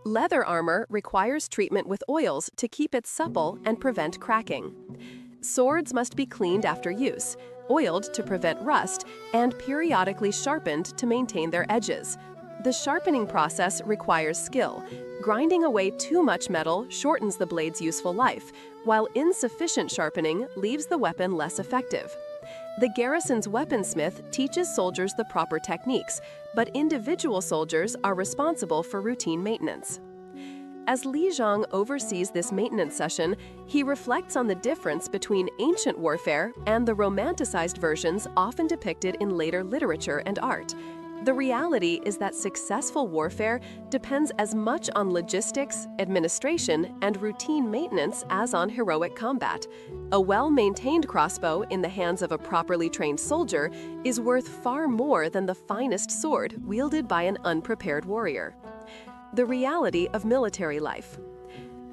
Leather armor requires treatment with oils to keep it supple and prevent cracking. Swords must be cleaned after use, oiled to prevent rust, and periodically sharpened to maintain their edges. The sharpening process requires skill. Grinding away too much metal shortens the blade's useful life, while insufficient sharpening leaves the weapon less effective. The garrison's weaponsmith teaches soldiers the proper techniques, but individual soldiers are responsible for routine maintenance. As Li Zheng oversees this maintenance session, he reflects on the difference between ancient warfare and the romanticized versions often depicted in later literature and art. The reality is that successful warfare depends as much on logistics, administration, and routine maintenance as on heroic combat. A well-maintained crossbow in the hands of a properly trained soldier is worth far more than the finest sword wielded by an unprepared warrior. The reality of military life.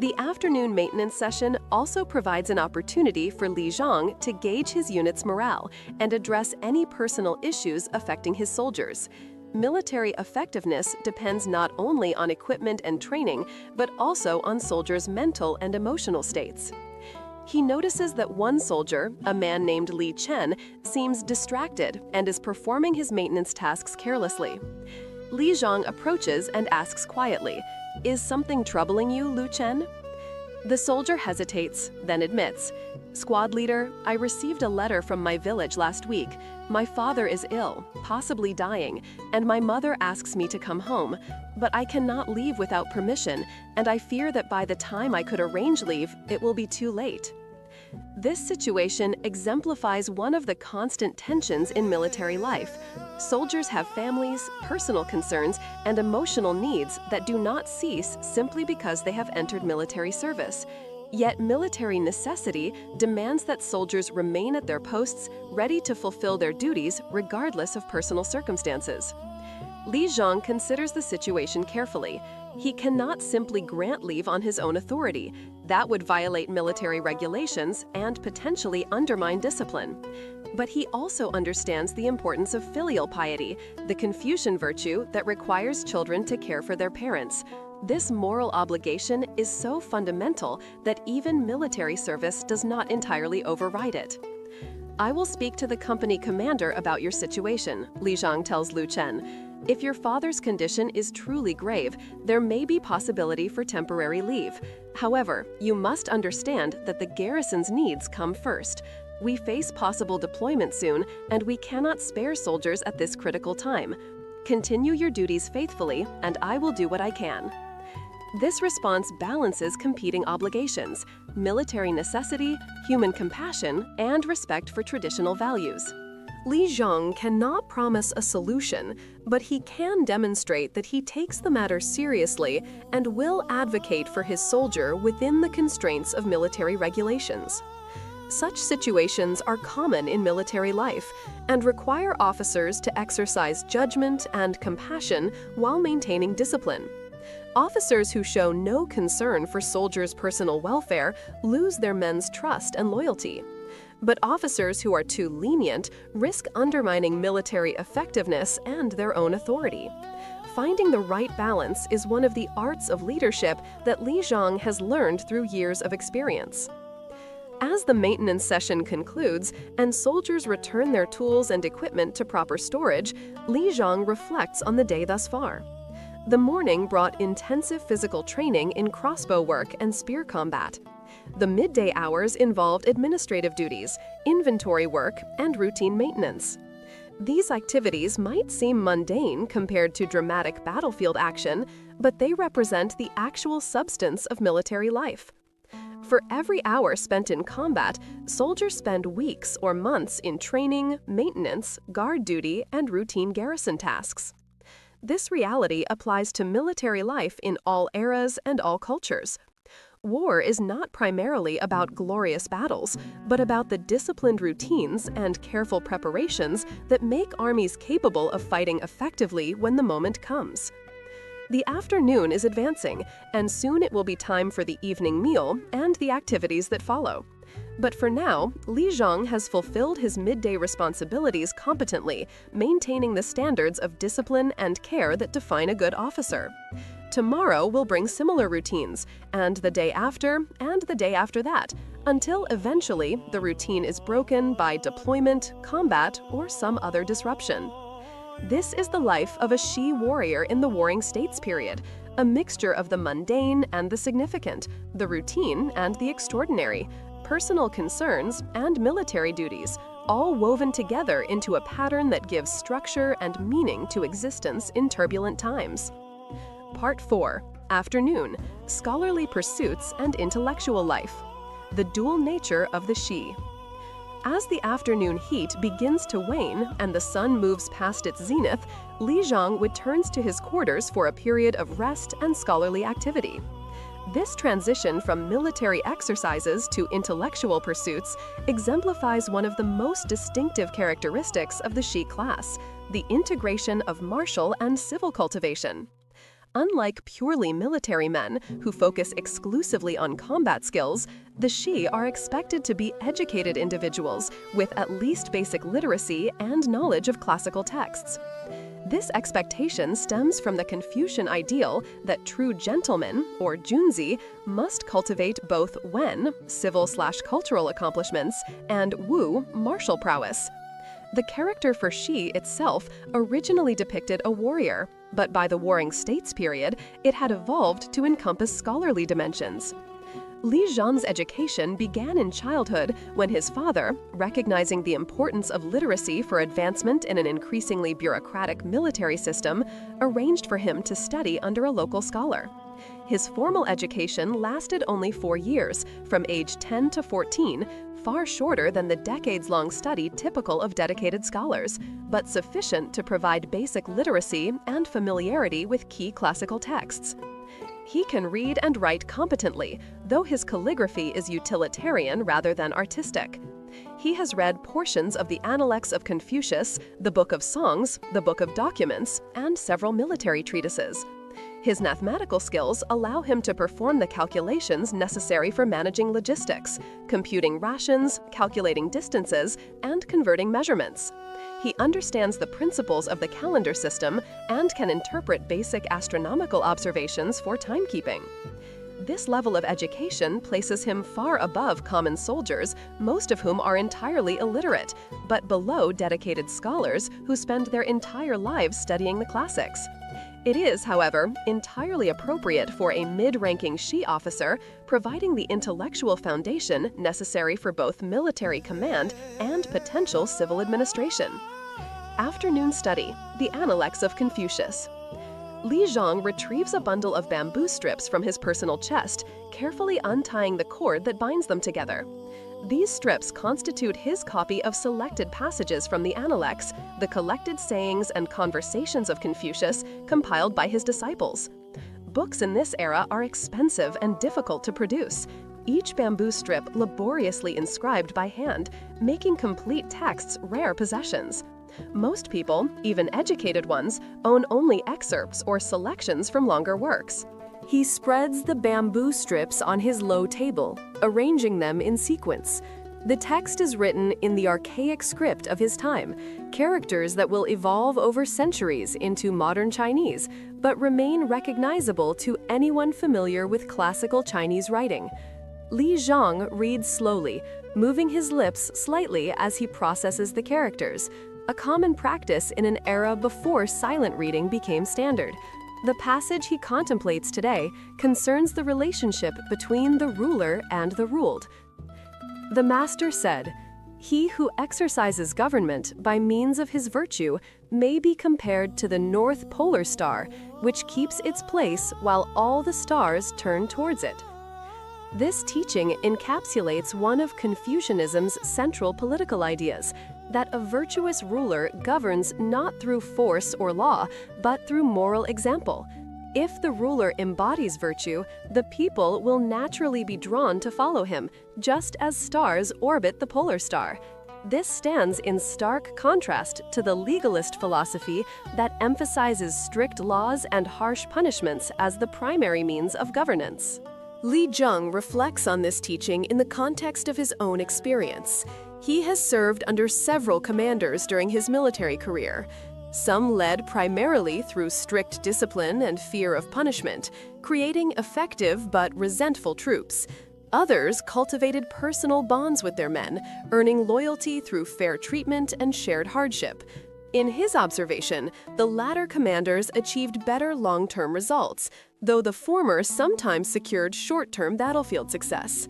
The afternoon maintenance session also provides an opportunity for Li Zhang to gauge his unit's morale and address any personal issues affecting his soldiers. Military effectiveness depends not only on equipment and training, but also on soldiers' mental and emotional states. He notices that one soldier, a man named Li Chen, seems distracted and is performing his maintenance tasks carelessly. Li Zhang approaches and asks quietly, "Is something troubling you, Lu Chen?" The soldier hesitates, then admits, "Squad leader, I received a letter from my village last week. My father is ill, possibly dying, and my mother asks me to come home. But I cannot leave without permission, and I fear that by the time I could arrange leave, it will be too late." This situation exemplifies one of the constant tensions in military life. Soldiers have families, personal concerns, and emotional needs that do not cease simply because they have entered military service. Yet military necessity demands that soldiers remain at their posts, ready to fulfill their duties regardless of personal circumstances. Li Zhang considers the situation carefully. He cannot simply grant leave on his own authority. That would violate military regulations and potentially undermine discipline. But he also understands the importance of filial piety, the Confucian virtue that requires children to care for their parents. This moral obligation is so fundamental that even military service does not entirely override it. "I will speak to the company commander about your situation," Li Zhang tells Lu Chen. "If your father's condition is truly grave, there may be possibility for temporary leave. However, you must understand that the garrison's needs come first. We face possible deployment soon, and we cannot spare soldiers at this critical time. Continue your duties faithfully, and I will do what I can." This response balances competing obligations: military necessity, human compassion, and respect for traditional values. Li Zhang cannot promise a solution, but he can demonstrate that he takes the matter seriously and will advocate for his soldier within the constraints of military regulations. Such situations are common in military life and require officers to exercise judgment and compassion while maintaining discipline. Officers who show no concern for soldiers' personal welfare lose their men's trust and loyalty. But officers who are too lenient risk undermining military effectiveness and their own authority. Finding the right balance is one of the arts of leadership that Li Zhang has learned through years of experience. As the maintenance session concludes and soldiers return their tools and equipment to proper storage, Li Zhang reflects on the day thus far. The morning brought intensive physical training in crossbow work and spear combat. The midday hours involved administrative duties, inventory work, and routine maintenance. These activities might seem mundane compared to dramatic battlefield action, but they represent the actual substance of military life. For every hour spent in combat, soldiers spend weeks or months in training, maintenance, guard duty, and routine garrison tasks. This reality applies to military life in all eras and all cultures. War is not primarily about glorious battles, but about the disciplined routines and careful preparations that make armies capable of fighting effectively when the moment comes. The afternoon is advancing, and soon it will be time for the evening meal and the activities that follow. But for now, Li Zhang has fulfilled his midday responsibilities competently, maintaining the standards of discipline and care that define a good officer. Tomorrow will bring similar routines, and the day after that, until eventually the routine is broken by deployment, combat, or some other disruption. This is the life of a Shi warrior in the Warring States period, a mixture of the mundane and the significant, the routine and the extraordinary, personal concerns and military duties, all woven together into a pattern that gives structure and meaning to existence in turbulent times. Part 4. Afternoon. Scholarly Pursuits and Intellectual Life. The Dual Nature of the Shi. As the afternoon heat begins to wane and the sun moves past its zenith, Li Zhang returns to his quarters for a period of rest and scholarly activity. This transition from military exercises to intellectual pursuits exemplifies one of the most distinctive characteristics of the Shi class, the integration of martial and civil cultivation. Unlike purely military men who focus exclusively on combat skills, the Shi are expected to be educated individuals with at least basic literacy and knowledge of classical texts. This expectation stems from the Confucian ideal that true gentlemen, or junzi, must cultivate both wen, civil/cultural accomplishments, and wu, martial prowess. The character for Shi itself originally depicted a warrior, but by the Warring States period, it had evolved to encompass scholarly dimensions. Li Zhang's education began in childhood when his father, recognizing the importance of literacy for advancement in an increasingly bureaucratic military system, arranged for him to study under a local scholar. His formal education lasted only 4 years, from age 10 to 14, far shorter than the decades-long study typical of dedicated scholars, but sufficient to provide basic literacy and familiarity with key classical texts. He can read and write competently, though his calligraphy is utilitarian rather than artistic. He has read portions of the Analects of Confucius, the Book of Songs, the Book of Documents, and several military treatises. His mathematical skills allow him to perform the calculations necessary for managing logistics, computing rations, calculating distances, and converting measurements. He understands the principles of the calendar system and can interpret basic astronomical observations for timekeeping. This level of education places him far above common soldiers, most of whom are entirely illiterate, but below dedicated scholars who spend their entire lives studying the classics. It is, however, entirely appropriate for a mid-ranking Shi officer, providing the intellectual foundation necessary for both military command and potential civil administration. Afternoon study, the Analects of Confucius. Li Zhang retrieves a bundle of bamboo strips from his personal chest, carefully untying the cord that binds them together. These strips constitute his copy of selected passages from the Analects, the collected sayings and conversations of Confucius compiled by his disciples. Books in this era are expensive and difficult to produce, each bamboo strip laboriously inscribed by hand, making complete texts rare possessions. Most people, even educated ones, own only excerpts or selections from longer works. He spreads the bamboo strips on his low table, arranging them in sequence. The text is written in the archaic script of his time, characters that will evolve over centuries into modern Chinese, but remain recognizable to anyone familiar with classical Chinese writing. Li Zhang reads slowly, moving his lips slightly as he processes the characters, a common practice in an era before silent reading became standard. The passage he contemplates today concerns the relationship between the ruler and the ruled. The master said, "He who exercises government by means of his virtue may be compared to the North Polar Star, which keeps its place while all the stars turn towards it." This teaching encapsulates one of Confucianism's central political ideas, that a virtuous ruler governs not through force or law, but through moral example. If the ruler embodies virtue, the people will naturally be drawn to follow him, just as stars orbit the polar star. This stands in stark contrast to the legalist philosophy that emphasizes strict laws and harsh punishments as the primary means of governance. Li Zhang reflects on this teaching in the context of his own experience. He has served under several commanders during his military career. Some led primarily through strict discipline and fear of punishment, creating effective but resentful troops. Others cultivated personal bonds with their men, earning loyalty through fair treatment and shared hardship. In his observation, the latter commanders achieved better long-term results, though the former sometimes secured short-term battlefield success.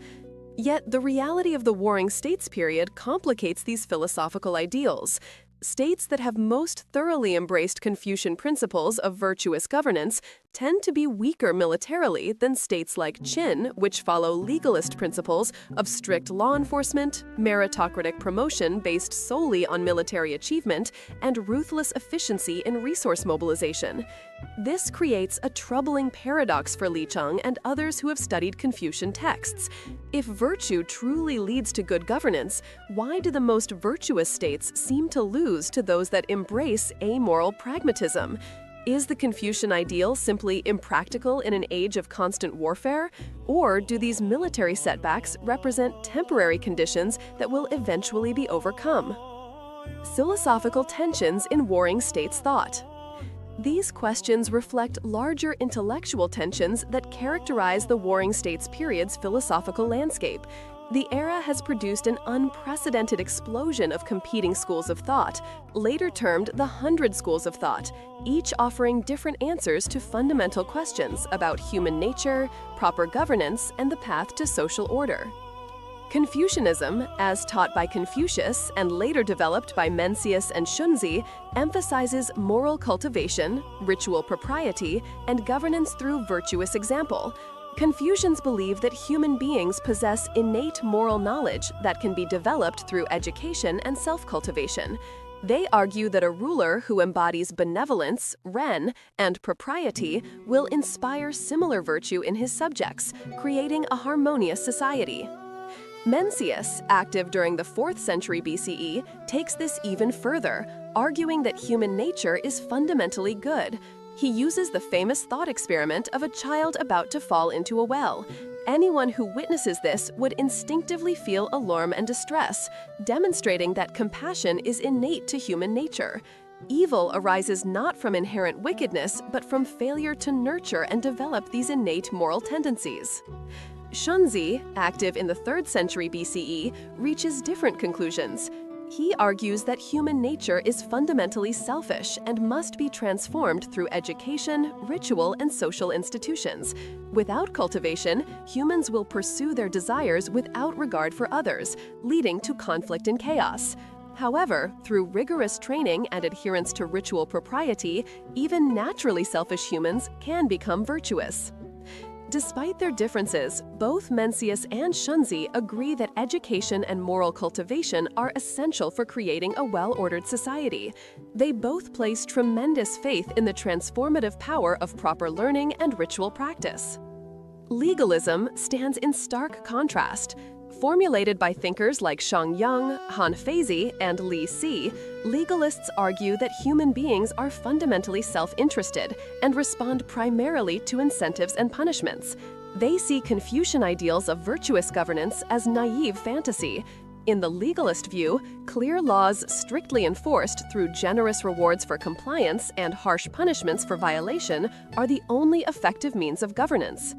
Yet the reality of the Warring States period complicates these philosophical ideals. States that have most thoroughly embraced Confucian principles of virtuous governance tend to be weaker militarily than states like Qin, which follow legalist principles of strict law enforcement, meritocratic promotion based solely on military achievement, and ruthless efficiency in resource mobilization. This creates a troubling paradox for Li Zhang and others who have studied Confucian texts. If virtue truly leads to good governance, why do the most virtuous states seem to lose to those that embrace amoral pragmatism? Is the Confucian ideal simply impractical in an age of constant warfare? Or do these military setbacks represent temporary conditions that will eventually be overcome? Philosophical tensions in warring states' thought. These questions reflect larger intellectual tensions that characterize the Warring States period's philosophical landscape. The era has produced an unprecedented explosion of competing schools of thought, later termed the 100 schools of thought, each offering different answers to fundamental questions about human nature, proper governance, and the path to social order. Confucianism, as taught by Confucius and later developed by Mencius and Shunzi, emphasizes moral cultivation, ritual propriety, and governance through virtuous example. Confucians believe that human beings possess innate moral knowledge that can be developed through education and self-cultivation. They argue that a ruler who embodies benevolence, ren, and propriety will inspire similar virtue in his subjects, creating a harmonious society. Mencius, active during the 4th century BCE, takes this even further, arguing that human nature is fundamentally good. He uses the famous thought experiment of a child about to fall into a well. Anyone who witnesses this would instinctively feel alarm and distress, demonstrating that compassion is innate to human nature. Evil arises not from inherent wickedness, but from failure to nurture and develop these innate moral tendencies. Shunzi, active in the 3rd century BCE, reaches different conclusions. He argues that human nature is fundamentally selfish and must be transformed through education, ritual, and social institutions. Without cultivation, humans will pursue their desires without regard for others, leading to conflict and chaos. However, through rigorous training and adherence to ritual propriety, even naturally selfish humans can become virtuous. Despite their differences, both Mencius and Shunzi agree that education and moral cultivation are essential for creating a well-ordered society. They both place tremendous faith in the transformative power of proper learning and ritual practice. Legalism stands in stark contrast. Formulated by thinkers like Shang Yang, Han Feizi, and Li Si, legalists argue that human beings are fundamentally self-interested and respond primarily to incentives and punishments. They see Confucian ideals of virtuous governance as naive fantasy. In the legalist view, clear laws strictly enforced through generous rewards for compliance and harsh punishments for violation are the only effective means of governance.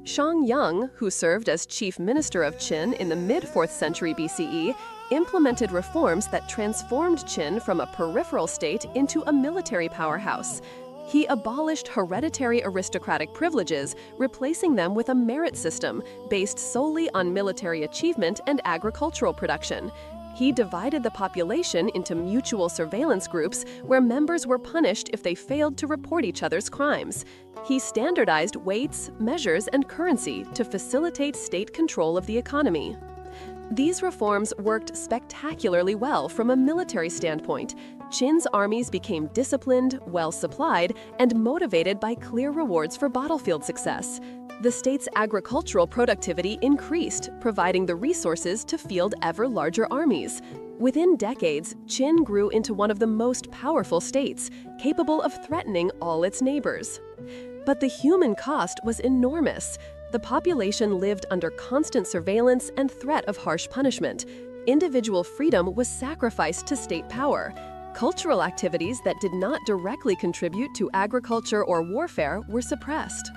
Shang Yang, who served as chief minister of Qin in the mid-4th century BCE, implemented reforms that transformed Qin from a peripheral state into a military powerhouse. He abolished hereditary aristocratic privileges, replacing them with a merit system based solely on military achievement and agricultural production. He divided the population into mutual surveillance groups where members were punished if they failed to report each other's crimes. He standardized weights, measures, and currency to facilitate state control of the economy. These reforms worked spectacularly well from a military standpoint. Qin's armies became disciplined, well-supplied, and motivated by clear rewards for battlefield success. The state's agricultural productivity increased, providing the resources to field ever larger armies. Within decades, Qin grew into one of the most powerful states, capable of threatening all its neighbors. But the human cost was enormous. The population lived under constant surveillance and threat of harsh punishment. Individual freedom was sacrificed to state power. Cultural activities that did not directly contribute to agriculture or warfare were suppressed.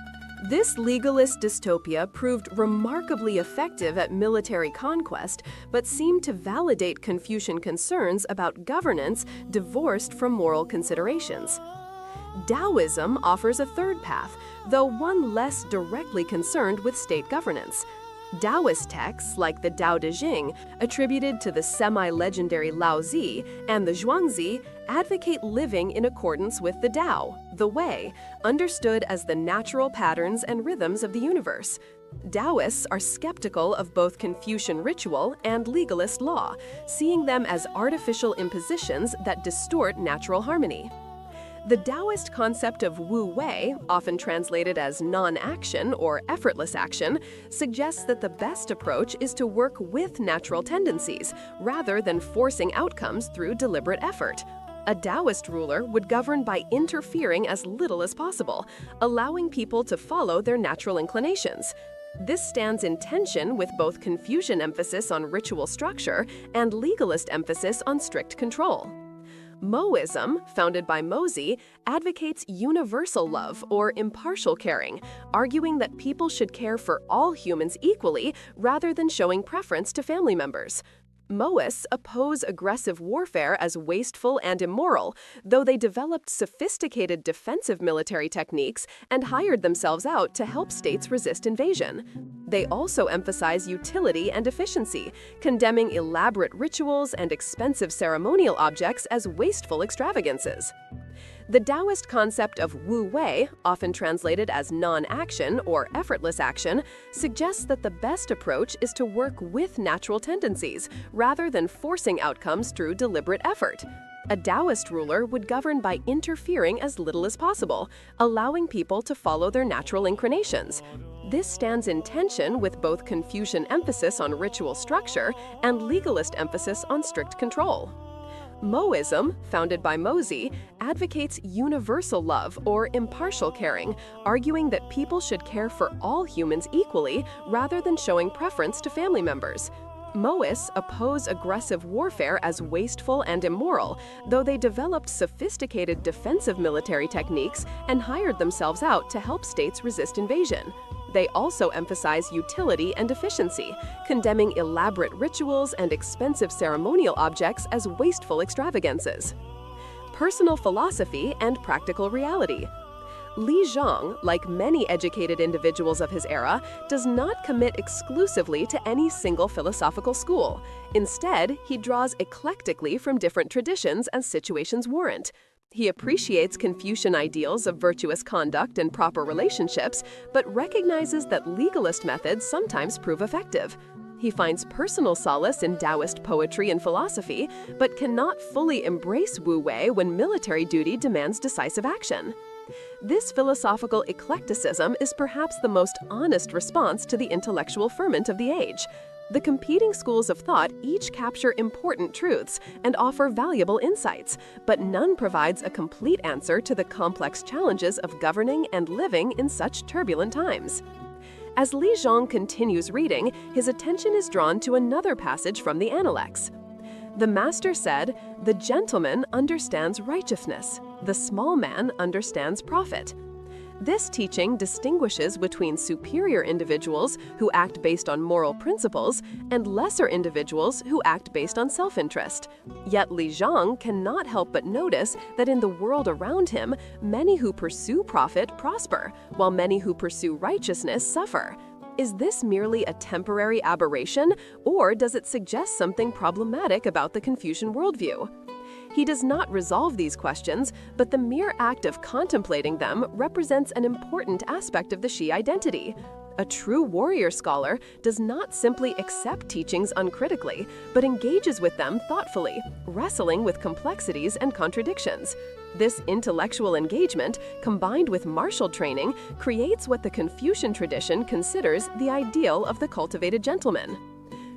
This legalist dystopia proved remarkably effective at military conquest, but seemed to validate Confucian concerns about governance divorced from moral considerations. Taoism offers a third path, though one less directly concerned with state governance. Taoist texts like the Tao Te Ching, attributed to the semi-legendary Lao Zi, and the Zhuangzi advocate living in accordance with the Tao, the way, understood as the natural patterns and rhythms of the universe. Taoists are skeptical of both Confucian ritual and legalist law, seeing them as artificial impositions that distort natural harmony. The Taoist concept of Wu Wei, often translated as non-action or effortless action, suggests that the best approach is to work with natural tendencies, rather than forcing outcomes through deliberate effort. A Taoist ruler would govern by interfering as little as possible, allowing people to follow their natural inclinations. This stands in tension with both Confucian emphasis on ritual structure and legalist emphasis on strict control. Moism, founded by Mozi, advocates universal love or impartial caring, arguing that people should care for all humans equally rather than showing preference to family members. Moists oppose aggressive warfare as wasteful and immoral, though they developed sophisticated defensive military techniques and hired themselves out to help states resist invasion. They also emphasize utility and efficiency, condemning elaborate rituals and expensive ceremonial objects as wasteful extravagances. The Taoist concept of wu wei, often translated as non-action or effortless action, suggests that the best approach is to work with natural tendencies, rather than forcing outcomes through deliberate effort. A Taoist ruler would govern by interfering as little as possible, allowing people to follow their natural inclinations. This stands in tension with both Confucian emphasis on ritual structure and legalist emphasis on strict control. Moism, founded by Mozi, advocates universal love or impartial caring, arguing that people should care for all humans equally rather than showing preference to family members. Moists oppose aggressive warfare as wasteful and immoral, though they developed sophisticated defensive military techniques and hired themselves out to help states resist invasion. They also emphasize utility and efficiency, condemning elaborate rituals and expensive ceremonial objects as wasteful extravagances. Personal philosophy and practical reality. Li Zhang, like many educated individuals of his era, does not commit exclusively to any single philosophical school. Instead, he draws eclectically from different traditions as situations warrant. He appreciates Confucian ideals of virtuous conduct and proper relationships, but recognizes that legalist methods sometimes prove effective. He finds personal solace in Taoist poetry and philosophy, but cannot fully embrace wu wei when military duty demands decisive action. This philosophical eclecticism is perhaps the most honest response to the intellectual ferment of the age. The competing schools of thought each capture important truths and offer valuable insights, but none provides a complete answer to the complex challenges of governing and living in such turbulent times. As Li Zhang continues reading, his attention is drawn to another passage from the Analects. The master said, "The gentleman understands righteousness, the small man understands profit." This teaching distinguishes between superior individuals who act based on moral principles and lesser individuals who act based on self-interest. Yet Li Zhang cannot help but notice that in the world around him, many who pursue profit prosper, while many who pursue righteousness suffer. Is this merely a temporary aberration, or does it suggest something problematic about the Confucian worldview? He does not resolve these questions, but the mere act of contemplating them represents an important aspect of the Shi identity. A true warrior scholar does not simply accept teachings uncritically, but engages with them thoughtfully, wrestling with complexities and contradictions. This intellectual engagement, combined with martial training, creates what the Confucian tradition considers the ideal of the cultivated gentleman.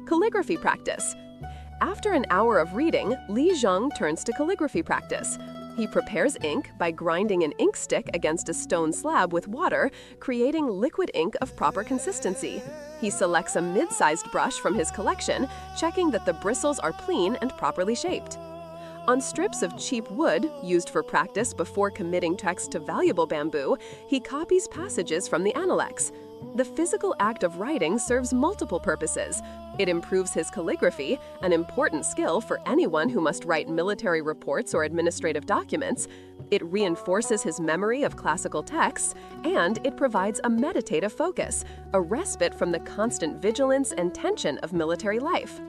Calligraphy practice. After an hour of reading, Li Zhang turns to calligraphy practice. He prepares ink by grinding an ink stick against a stone slab with water, creating liquid ink of proper consistency. He selects a mid-sized brush from his collection, checking that the bristles are clean and properly shaped. On strips of cheap wood, used for practice before committing text to valuable bamboo, he copies passages from the Analects. The physical act of writing serves multiple purposes. It improves his calligraphy, an important skill for anyone who must write military reports or administrative documents. It reinforces his memory of classical texts, and it provides a meditative focus, a respite from the constant vigilance and tension of military life.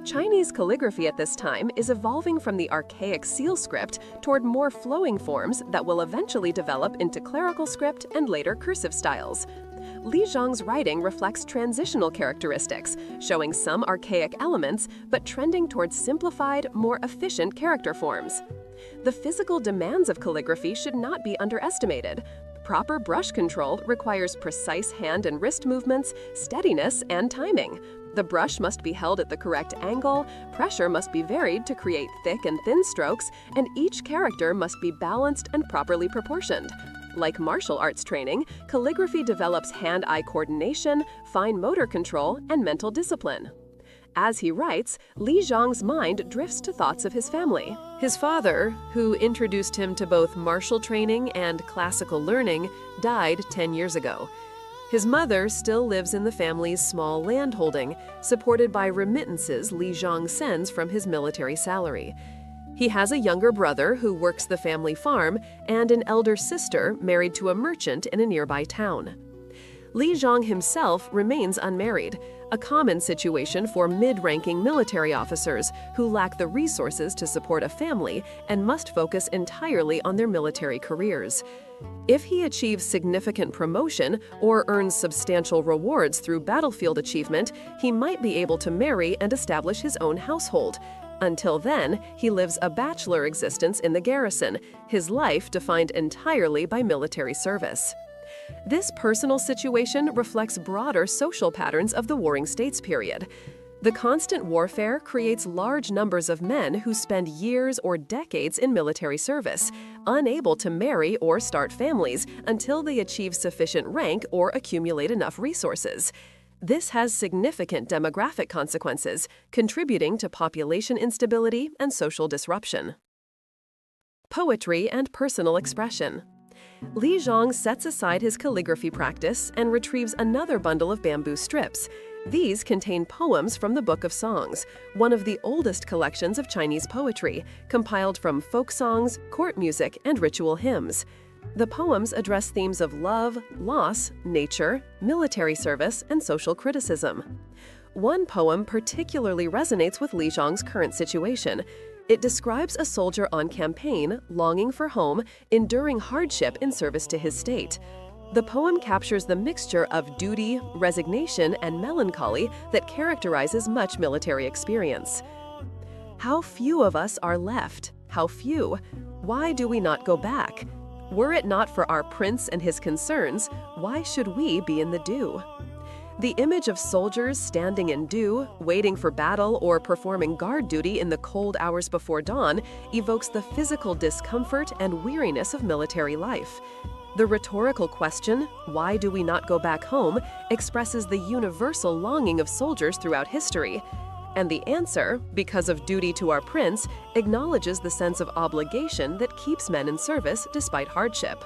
Chinese calligraphy at this time is evolving from the archaic seal script toward more flowing forms that will eventually develop into clerical script and later cursive styles. Li Zhang's writing reflects transitional characteristics, showing some archaic elements but trending towards simplified, more efficient character forms. The physical demands of calligraphy should not be underestimated. Proper brush control requires precise hand and wrist movements, steadiness, and timing. The brush must be held at the correct angle, pressure must be varied to create thick and thin strokes, and each character must be balanced and properly proportioned. Like martial arts training, calligraphy develops hand-eye coordination, fine motor control, and mental discipline. As he writes, Li Zhang's mind drifts to thoughts of his family. His father, who introduced him to both martial training and classical learning, died 10 years ago. His mother still lives in the family's small landholding, supported by remittances Li Zhang sends from his military salary. He has a younger brother who works the family farm and an elder sister married to a merchant in a nearby town. Li Zhang himself remains unmarried, a common situation for mid-ranking military officers who lack the resources to support a family and must focus entirely on their military careers. If he achieves significant promotion or earns substantial rewards through battlefield achievement, he might be able to marry and establish his own household. Until then, he lives a bachelor existence in the garrison, his life defined entirely by military service. This personal situation reflects broader social patterns of the Warring States period. The constant warfare creates large numbers of men who spend years or decades in military service, unable to marry or start families until they achieve sufficient rank or accumulate enough resources. This has significant demographic consequences, contributing to population instability and social disruption. Poetry and personal expression. Li Zhang sets aside his calligraphy practice and retrieves another bundle of bamboo strips. These contain poems from the Book of Songs, one of the oldest collections of Chinese poetry, compiled from folk songs, court music, and ritual hymns. The poems address themes of love, loss, nature, military service, and social criticism. One poem particularly resonates with Li Zhang's current situation. It describes a soldier on campaign, longing for home, enduring hardship in service to his state. The poem captures the mixture of duty, resignation, and melancholy that characterizes much military experience. How few of us are left? How few? Why do we not go back? Were it not for our prince and his concerns, why should we be in the dew? The image of soldiers standing in dew, waiting for battle, or performing guard duty in the cold hours before dawn evokes the physical discomfort and weariness of military life. The rhetorical question, why do we not go back home, expresses the universal longing of soldiers throughout history. And the answer, because of duty to our prince, acknowledges the sense of obligation that keeps men in service despite hardship.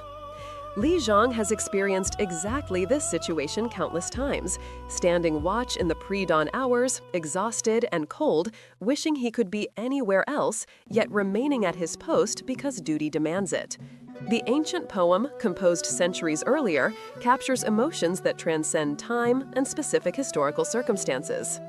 Li Zhang has experienced exactly this situation countless times, standing watch in the pre-dawn hours, exhausted and cold, wishing he could be anywhere else, yet remaining at his post because duty demands it. The ancient poem, composed centuries earlier, captures emotions that transcend time and specific historical circumstances.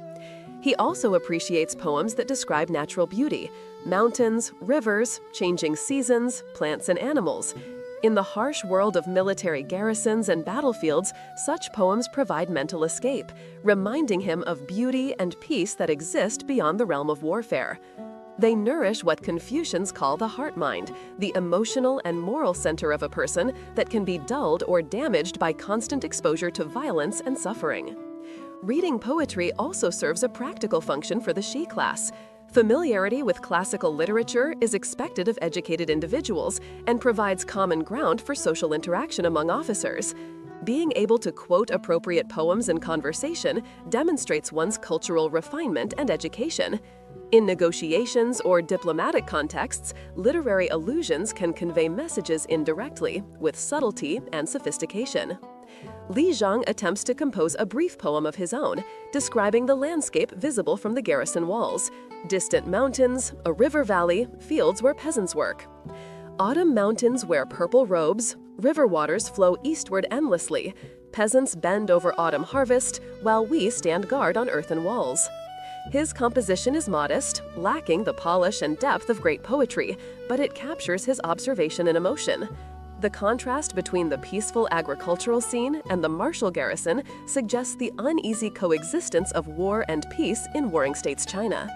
He also appreciates poems that describe natural beauty, mountains, rivers, changing seasons, plants and animals. In the harsh world of military garrisons and battlefields, such poems provide mental escape, reminding him of beauty and peace that exist beyond the realm of warfare. They nourish what Confucians call the heart mind, the emotional and moral center of a person that can be dulled or damaged by constant exposure to violence and suffering. Reading poetry also serves a practical function for the Shi class. Familiarity with classical literature is expected of educated individuals and provides common ground for social interaction among officers. Being able to quote appropriate poems in conversation demonstrates one's cultural refinement and education. In negotiations or diplomatic contexts, literary allusions can convey messages indirectly, with subtlety and sophistication. Li Zhang attempts to compose a brief poem of his own, describing the landscape visible from the garrison walls: distant mountains, a river valley, fields where peasants work. Autumn mountains wear purple robes, river waters flow eastward endlessly, peasants bend over autumn harvest, while we stand guard on earthen walls. His composition is modest, lacking the polish and depth of great poetry, but it captures his observation and emotion. The contrast between the peaceful agricultural scene and the martial garrison suggests the uneasy coexistence of war and peace in Warring States China.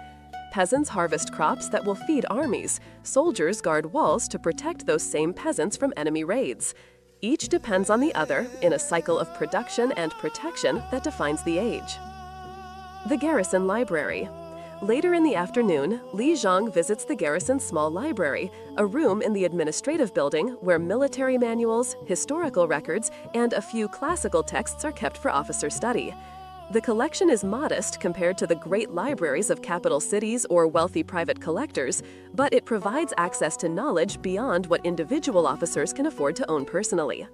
Peasants harvest crops that will feed armies. Soldiers guard walls to protect those same peasants from enemy raids. Each depends on the other in a cycle of production and protection that defines the age. The Garrison Library. Later in the afternoon, Li Zhang visits the garrison's small library, a room in the administrative building where military manuals, historical records, and a few classical texts are kept for officer study. The collection is modest compared to the great libraries of capital cities or wealthy private collectors, but it provides access to knowledge beyond what individual officers can afford to own personally.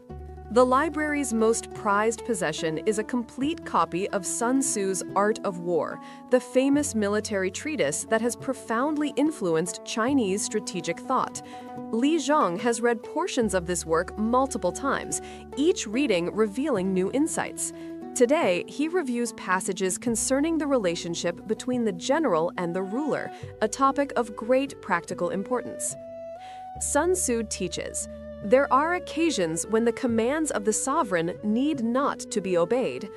The library's most prized possession is a complete copy of Sun Tzu's Art of War, the famous military treatise that has profoundly influenced Chinese strategic thought. Li Zhang has read portions of this work multiple times, each reading revealing new insights. Today, he reviews passages concerning the relationship between the general and the ruler, a topic of great practical importance. Sun Tzu teaches, "There are occasions when the commands of the sovereign need not to be obeyed."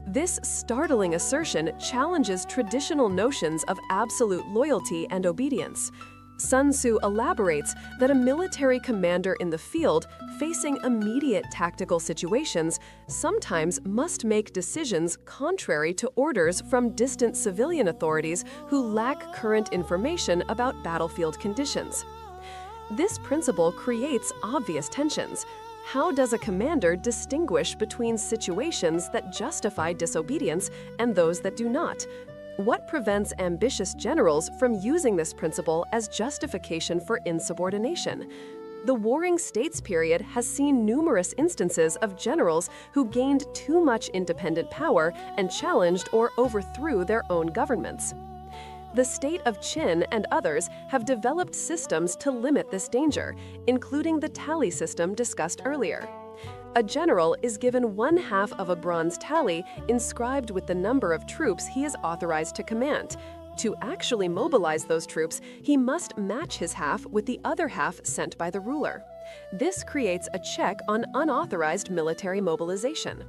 This startling assertion challenges traditional notions of absolute loyalty and obedience. Sun Tzu elaborates that a military commander in the field, facing immediate tactical situations, sometimes must make decisions contrary to orders from distant civilian authorities who lack current information about battlefield conditions. This principle creates obvious tensions. How does a commander distinguish between situations that justify disobedience and those that do not? What prevents ambitious generals from using this principle as justification for insubordination? The Warring States period has seen numerous instances of generals who gained too much independent power and challenged or overthrew their own governments. The state of Qin and others have developed systems to limit this danger, including the tally system discussed earlier. A general is given 1/2 of a bronze tally inscribed with the number of troops he is authorized to command. To actually mobilize those troops, he must match his half with the other half sent by the ruler. This creates a check on unauthorized military mobilization.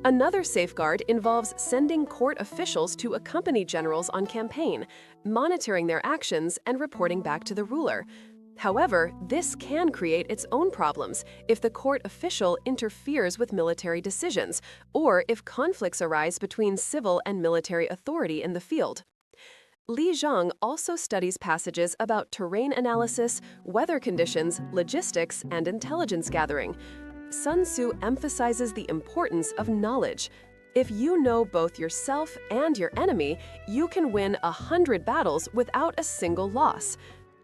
Another safeguard involves sending court officials to accompany generals on campaign, monitoring their actions and reporting back to the ruler. However, this can create its own problems if the court official interferes with military decisions or if conflicts arise between civil and military authority in the field. Li Zhang also studies passages about terrain analysis, weather conditions, logistics, and intelligence gathering. Sun Tzu emphasizes the importance of knowledge. If you know both yourself and your enemy, you can win 100 battles without a single loss.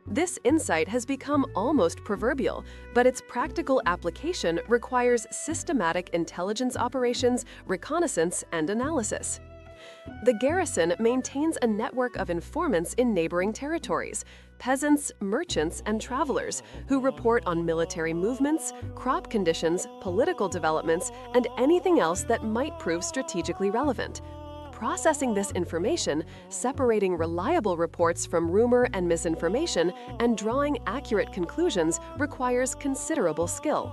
This insight has become almost proverbial, but its practical application requires systematic intelligence operations, reconnaissance, and analysis. The garrison maintains a network of informants in neighboring territories, peasants, merchants, and travelers who report on military movements, crop conditions, political developments, and anything else that might prove strategically relevant. Processing this information, separating reliable reports from rumor and misinformation, and drawing accurate conclusions requires considerable skill.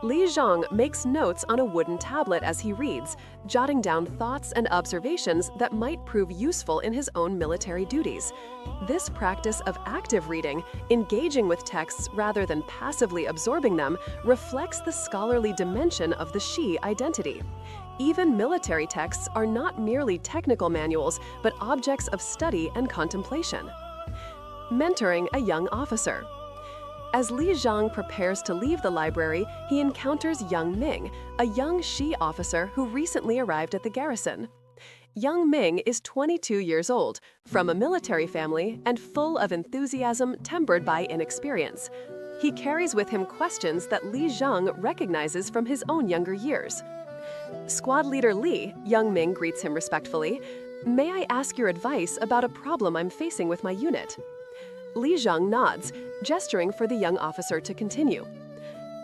Li Zhang makes notes on a wooden tablet as he reads, jotting down thoughts and observations that might prove useful in his own military duties. This practice of active reading, engaging with texts rather than passively absorbing them, reflects the scholarly dimension of the Shi identity. Even military texts are not merely technical manuals, but objects of study and contemplation. Mentoring a young officer. As Li Zhang prepares to leave the library, he encounters Young Ming, a young Shi officer who recently arrived at the garrison. Young Ming is 22 years old, from a military family, and full of enthusiasm tempered by inexperience. He carries with him questions that Li Zhang recognizes from his own younger years. Squad leader Li, Young Ming greets him respectfully. "May I ask your advice about a problem I'm facing with my unit?" Li Zhang nods, gesturing for the young officer to continue.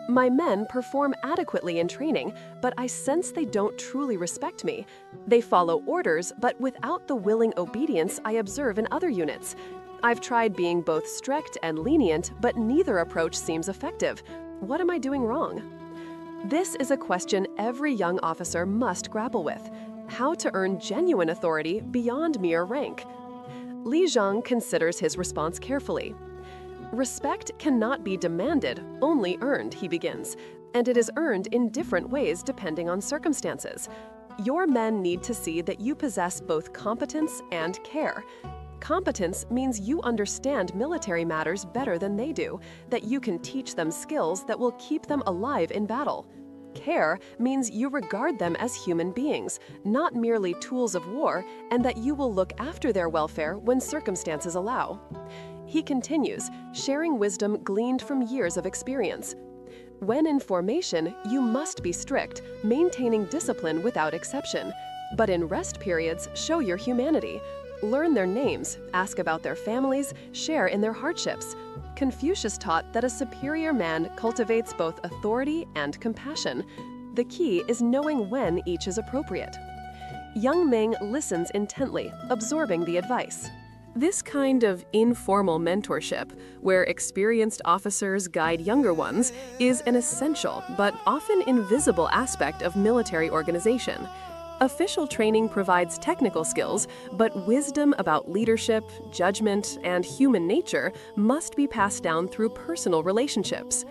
"My men perform adequately in training, but I sense they don't truly respect me. They follow orders, but without the willing obedience I observe in other units. I've tried being both strict and lenient, but neither approach seems effective. What am I doing wrong?" This is a question every young officer must grapple with: how to earn genuine authority beyond mere rank. Li Zhang considers his response carefully. "Respect cannot be demanded, only earned," he begins, "and it is earned in different ways depending on circumstances. Your men need to see that you possess both competence and care. Competence means you understand military matters better than they do, that you can teach them skills that will keep them alive in battle. Care means you regard them as human beings, not merely tools of war, and that you will look after their welfare when circumstances allow. He continues, sharing wisdom gleaned from years of experience. When in formation, you must be strict, maintaining discipline without exception. But in rest periods, show your humanity. Learn their names, ask about their families, share in their hardships. Confucius taught that a superior man cultivates both authority and compassion. The key is knowing when each is appropriate. Young Ming listens intently, absorbing the advice. This kind of informal mentorship, where experienced officers guide younger ones, is an essential but often invisible aspect of military organization. Official training provides technical skills, but wisdom about leadership, judgment, and human nature must be passed down through personal relationships.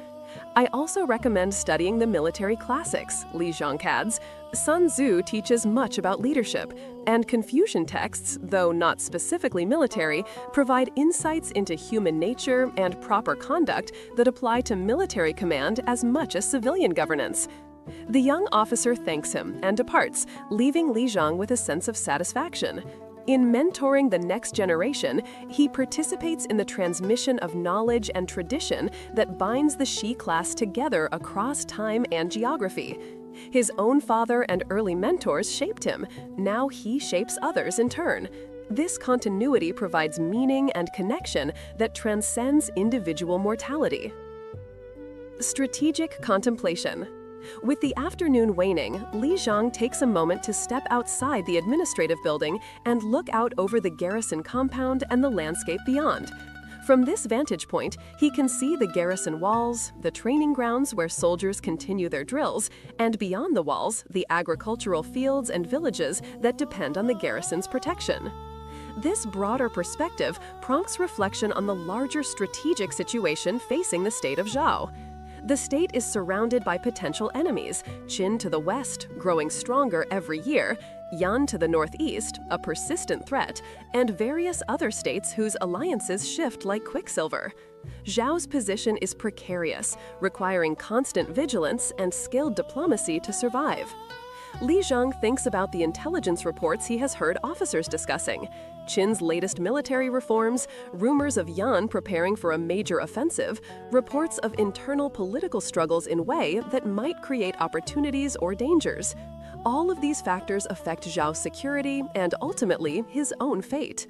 I also recommend studying the military classics, Li Zhang adds. Sun Tzu teaches much about leadership, and Confucian texts, though not specifically military, provide insights into human nature and proper conduct that apply to military command as much as civilian governance. The young officer thanks him and departs, leaving Li Zhang with a sense of satisfaction. In mentoring the next generation, he participates in the transmission of knowledge and tradition that binds the Shi class together across time and geography. His own father and early mentors shaped him. Now he shapes others in turn. This continuity provides meaning and connection that transcends individual mortality. Strategic contemplation. With the afternoon waning, Li Zhang takes a moment to step outside the administrative building and look out over the garrison compound and the landscape beyond. From this vantage point, he can see the garrison walls, the training grounds where soldiers continue their drills, and beyond the walls, the agricultural fields and villages that depend on the garrison's protection. This broader perspective prompts reflection on the larger strategic situation facing the state of Zhao. The state is surrounded by potential enemies, Qin to the west, growing stronger every year, Yan to the northeast, a persistent threat, and various other states whose alliances shift like quicksilver. Zhao's position is precarious, requiring constant vigilance and skilled diplomacy to survive. Li Zhang thinks about the intelligence reports he has heard officers discussing, Qin's latest military reforms, rumors of Yan preparing for a major offensive, reports of internal political struggles in Wei that might create opportunities or dangers. All of these factors affect Zhao's security and ultimately his own fate.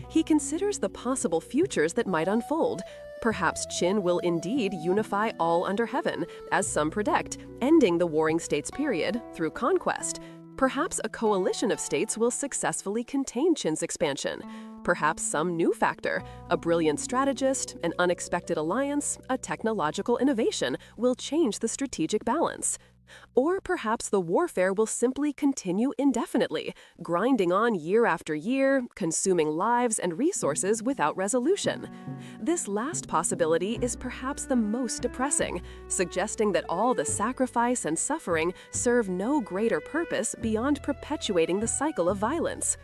He considers the possible futures that might unfold. Perhaps Qin will indeed unify all under heaven, as some predict, ending the warring states period through conquest. Perhaps a coalition of states will successfully contain Qin's expansion. Perhaps some new factor, a brilliant strategist, an unexpected alliance, a technological innovation will change the strategic balance. Or perhaps the warfare will simply continue indefinitely, grinding on year after year, consuming lives and resources without resolution. This last possibility is perhaps the most depressing, suggesting that all the sacrifice and suffering serve no greater purpose beyond perpetuating the cycle of violence.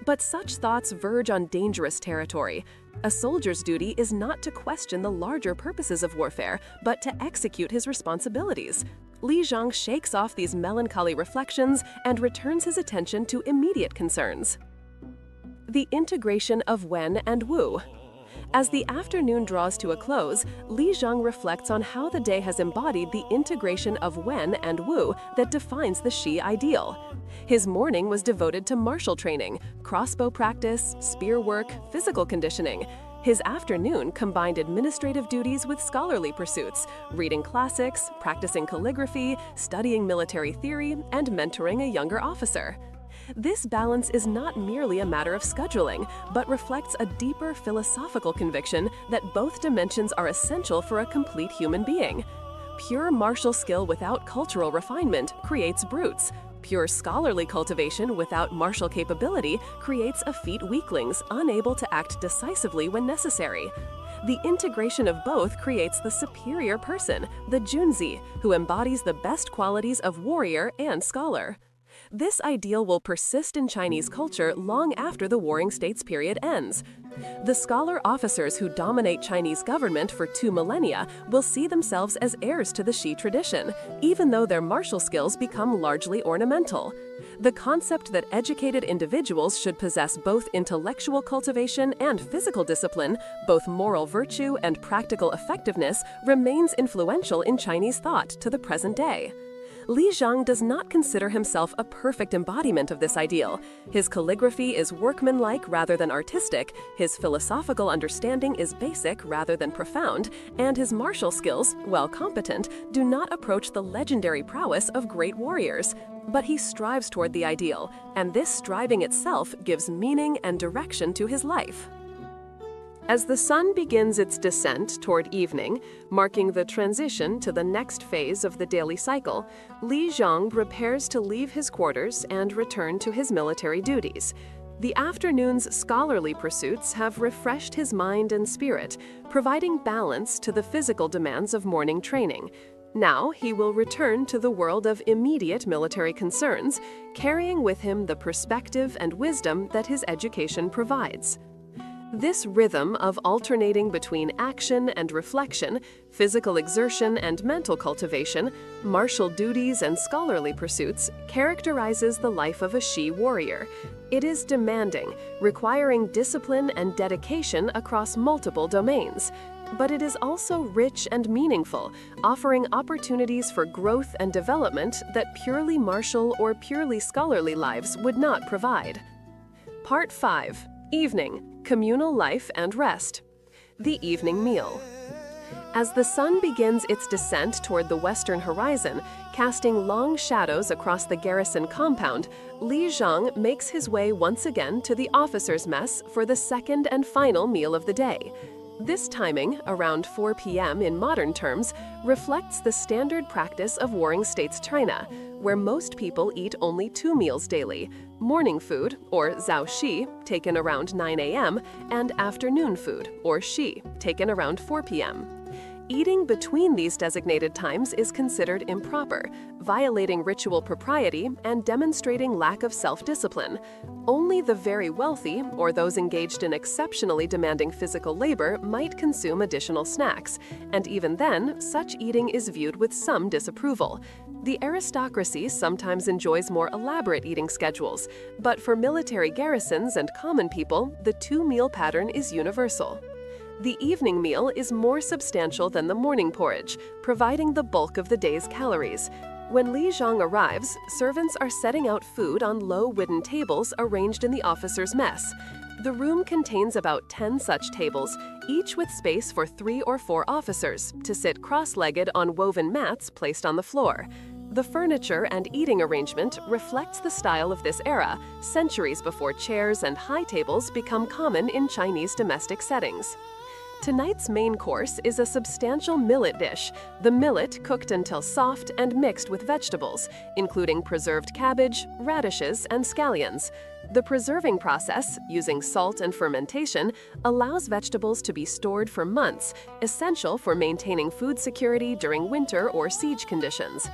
But such thoughts verge on dangerous territory. A soldier's duty is not to question the larger purposes of warfare, but to execute his responsibilities. Li Zhang shakes off these melancholy reflections and returns his attention to immediate concerns. The integration of Wen and Wu. As the afternoon draws to a close, Li Zhang reflects on how the day has embodied the integration of Wen and Wu that defines the Shi ideal. His morning was devoted to martial training, crossbow practice, spear work, physical conditioning. His afternoon combined administrative duties with scholarly pursuits, reading classics, practicing calligraphy, studying military theory, and mentoring a younger officer. This balance is not merely a matter of scheduling, but reflects a deeper philosophical conviction that both dimensions are essential for a complete human being. Pure martial skill without cultural refinement creates brutes. Pure scholarly cultivation without martial capability creates effete weaklings unable to act decisively when necessary. The integration of both creates the superior person, the Junzi, who embodies the best qualities of warrior and scholar. This ideal will persist in Chinese culture long after the Warring States period ends. The scholar officers who dominate Chinese government for 2 millennia will see themselves as heirs to the Shi tradition, even though their martial skills become largely ornamental. The concept that educated individuals should possess both intellectual cultivation and physical discipline, both moral virtue and practical effectiveness, remains influential in Chinese thought to the present day. Li Zhang does not consider himself a perfect embodiment of this ideal. His calligraphy is workmanlike rather than artistic, his philosophical understanding is basic rather than profound, and his martial skills, while competent, do not approach the legendary prowess of great warriors. But he strives toward the ideal, and this striving itself gives meaning and direction to his life. As the sun begins its descent toward evening, marking the transition to the next phase of the daily cycle, Li Zhang prepares to leave his quarters and return to his military duties. The afternoon's scholarly pursuits have refreshed his mind and spirit, providing balance to the physical demands of morning training. Now he will return to the world of immediate military concerns, carrying with him the perspective and wisdom that his education provides. This rhythm of alternating between action and reflection, physical exertion and mental cultivation, martial duties and scholarly pursuits characterizes the life of a Shi warrior. It is demanding, requiring discipline and dedication across multiple domains. But it is also rich and meaningful, offering opportunities for growth and development that purely martial or purely scholarly lives would not provide. Part 5. Evening, communal life and rest. The evening meal. As the sun begins its descent toward the western horizon, casting long shadows across the garrison compound, Li Zhang makes his way once again to the officers' mess for the second and final meal of the day. This timing, around 4 p.m. in modern terms, reflects the standard practice of Warring States China, where most people eat only 2 meals daily: morning food, or zao shi, taken around 9 a.m., and afternoon food, or shi, taken around 4 p.m. Eating between these designated times is considered improper, violating ritual propriety and demonstrating lack of self-discipline. Only the very wealthy or those engaged in exceptionally demanding physical labor might consume additional snacks, and even then, such eating is viewed with some disapproval. The aristocracy sometimes enjoys more elaborate eating schedules, but for military garrisons and common people, the 2-meal pattern is universal. The evening meal is more substantial than the morning porridge, providing the bulk of the day's calories. When Li Zhang arrives, servants are setting out food on low wooden tables arranged in the officers' mess. The room contains about 10 such tables, each with space for 3 or 4 officers to sit cross-legged on woven mats placed on the floor. The furniture and eating arrangement reflects the style of this era, centuries before chairs and high tables become common in Chinese domestic settings. Tonight's main course is a substantial millet dish, the millet cooked until soft and mixed with vegetables, including preserved cabbage, radishes, and scallions. The preserving process, using salt and fermentation, allows vegetables to be stored for months, essential for maintaining food security during winter or siege conditions.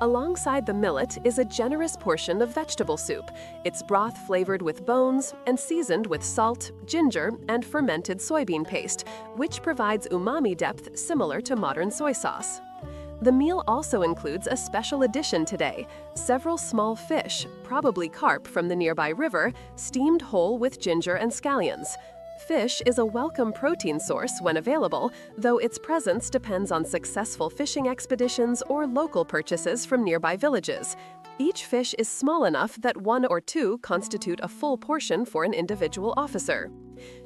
Alongside the millet is a generous portion of vegetable soup, its broth flavored with bones and seasoned with salt, ginger, and fermented soybean paste, which provides umami depth similar to modern soy sauce. The meal also includes a special addition today: several small fish, probably carp from the nearby river, steamed whole with ginger and scallions. Fish is a welcome protein source when available, though its presence depends on successful fishing expeditions or local purchases from nearby villages. Each fish is small enough that 1 or 2 constitute a full portion for an individual officer.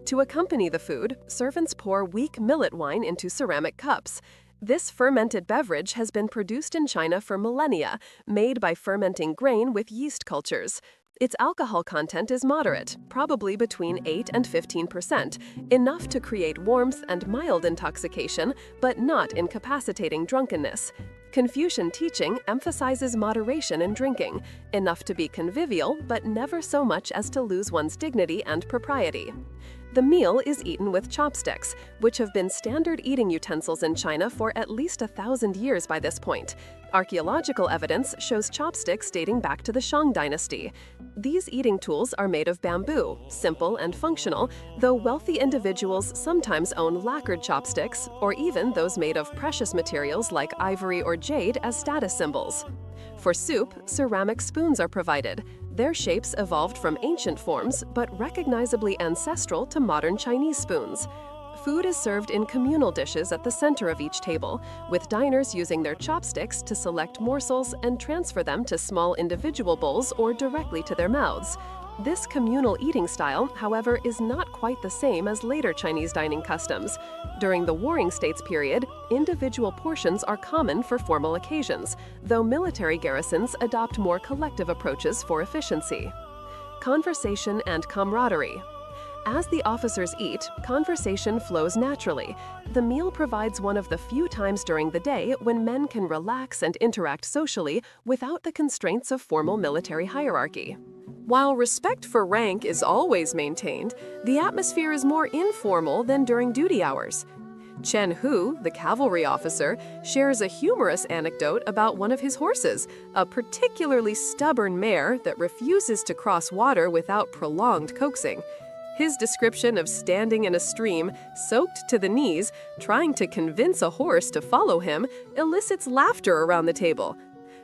To accompany the food, servants pour weak millet wine into ceramic cups. This fermented beverage has been produced in China for millennia, made by fermenting grain with yeast cultures. Its alcohol content is moderate, probably between 8 and 15%, enough to create warmth and mild intoxication, but not incapacitating drunkenness. Confucian teaching emphasizes moderation in drinking, enough to be convivial, but never so much as to lose one's dignity and propriety. The meal is eaten with chopsticks, which have been standard eating utensils in China for at least 1,000 years by this point. Archaeological evidence shows chopsticks dating back to the Shang dynasty. These eating tools are made of bamboo, simple and functional, though wealthy individuals sometimes own lacquered chopsticks, or even those made of precious materials like ivory or jade as status symbols. For soup, ceramic spoons are provided. Their shapes evolved from ancient forms, but recognizably ancestral to modern Chinese spoons. Food is served in communal dishes at the center of each table, with diners using their chopsticks to select morsels and transfer them to small individual bowls or directly to their mouths. This communal eating style, however, is not quite the same as later Chinese dining customs. During the Warring States period, individual portions are common for formal occasions, though military garrisons adopt more collective approaches for efficiency. Conversation and camaraderie. As the officers eat, conversation flows naturally. The meal provides one of the few times during the day when men can relax and interact socially without the constraints of formal military hierarchy. While respect for rank is always maintained, the atmosphere is more informal than during duty hours. Chen Hu, the cavalry officer, shares a humorous anecdote about one of his horses, a particularly stubborn mare that refuses to cross water without prolonged coaxing. His description of standing in a stream, soaked to the knees, trying to convince a horse to follow him, elicits laughter around the table.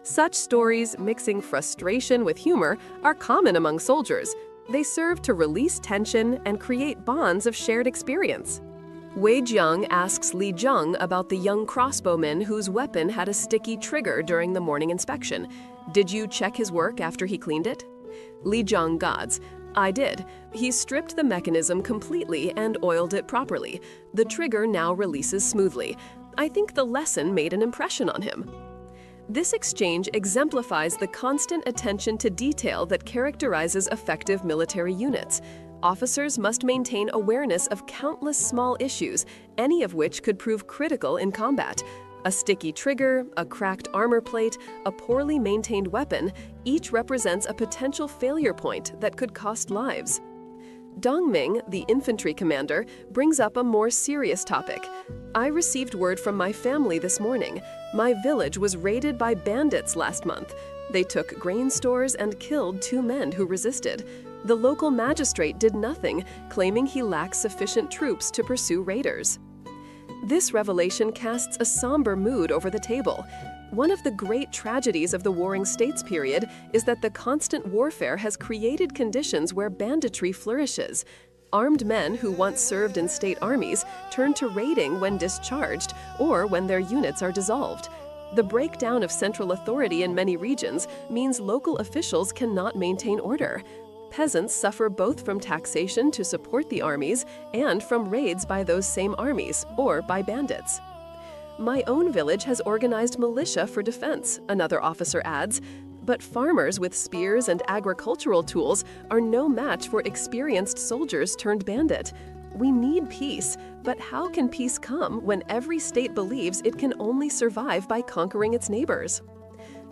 Such stories, mixing frustration with humor, are common among soldiers. They serve to release tension and create bonds of shared experience. Wei Jiang asks Li Zheng about the young crossbowman whose weapon had a sticky trigger during the morning inspection. Did you check his work after he cleaned it? Li Zheng nods. I did. He stripped the mechanism completely and oiled it properly. The trigger now releases smoothly. I think the lesson made an impression on him. This exchange exemplifies the constant attention to detail that characterizes effective military units. Officers must maintain awareness of countless small issues, any of which could prove critical in combat. A sticky trigger, a cracked armor plate, a poorly maintained weapon, each represents a potential failure point that could cost lives. Dong Ming, the infantry commander, brings up a more serious topic. I received word from my family this morning. My village was raided by bandits last month. They took grain stores and killed 2 men who resisted. The local magistrate did nothing, claiming he lacks sufficient troops to pursue raiders. This revelation casts a somber mood over the table. One of the great tragedies of the Warring States period is that the constant warfare has created conditions where banditry flourishes. Armed men who once served in state armies turn to raiding when discharged or when their units are dissolved. The breakdown of central authority in many regions means local officials cannot maintain order. Peasants suffer both from taxation to support the armies and from raids by those same armies or by bandits. My own village has organized militia for defense, another officer adds, but farmers with spears and agricultural tools are no match for experienced soldiers turned bandit. We need peace, but how can peace come when every state believes it can only survive by conquering its neighbors?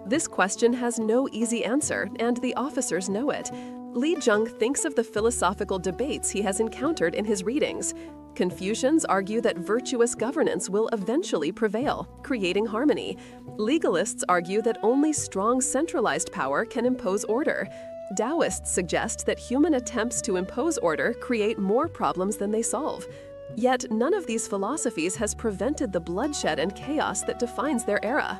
This question has no easy answer, and the officers know it. Li Zheng thinks of the philosophical debates he has encountered in his readings. Confucians argue that virtuous governance will eventually prevail, creating harmony. Legalists argue that only strong centralized power can impose order. Taoists suggest that human attempts to impose order create more problems than they solve. Yet none of these philosophies has prevented the bloodshed and chaos that defines their era.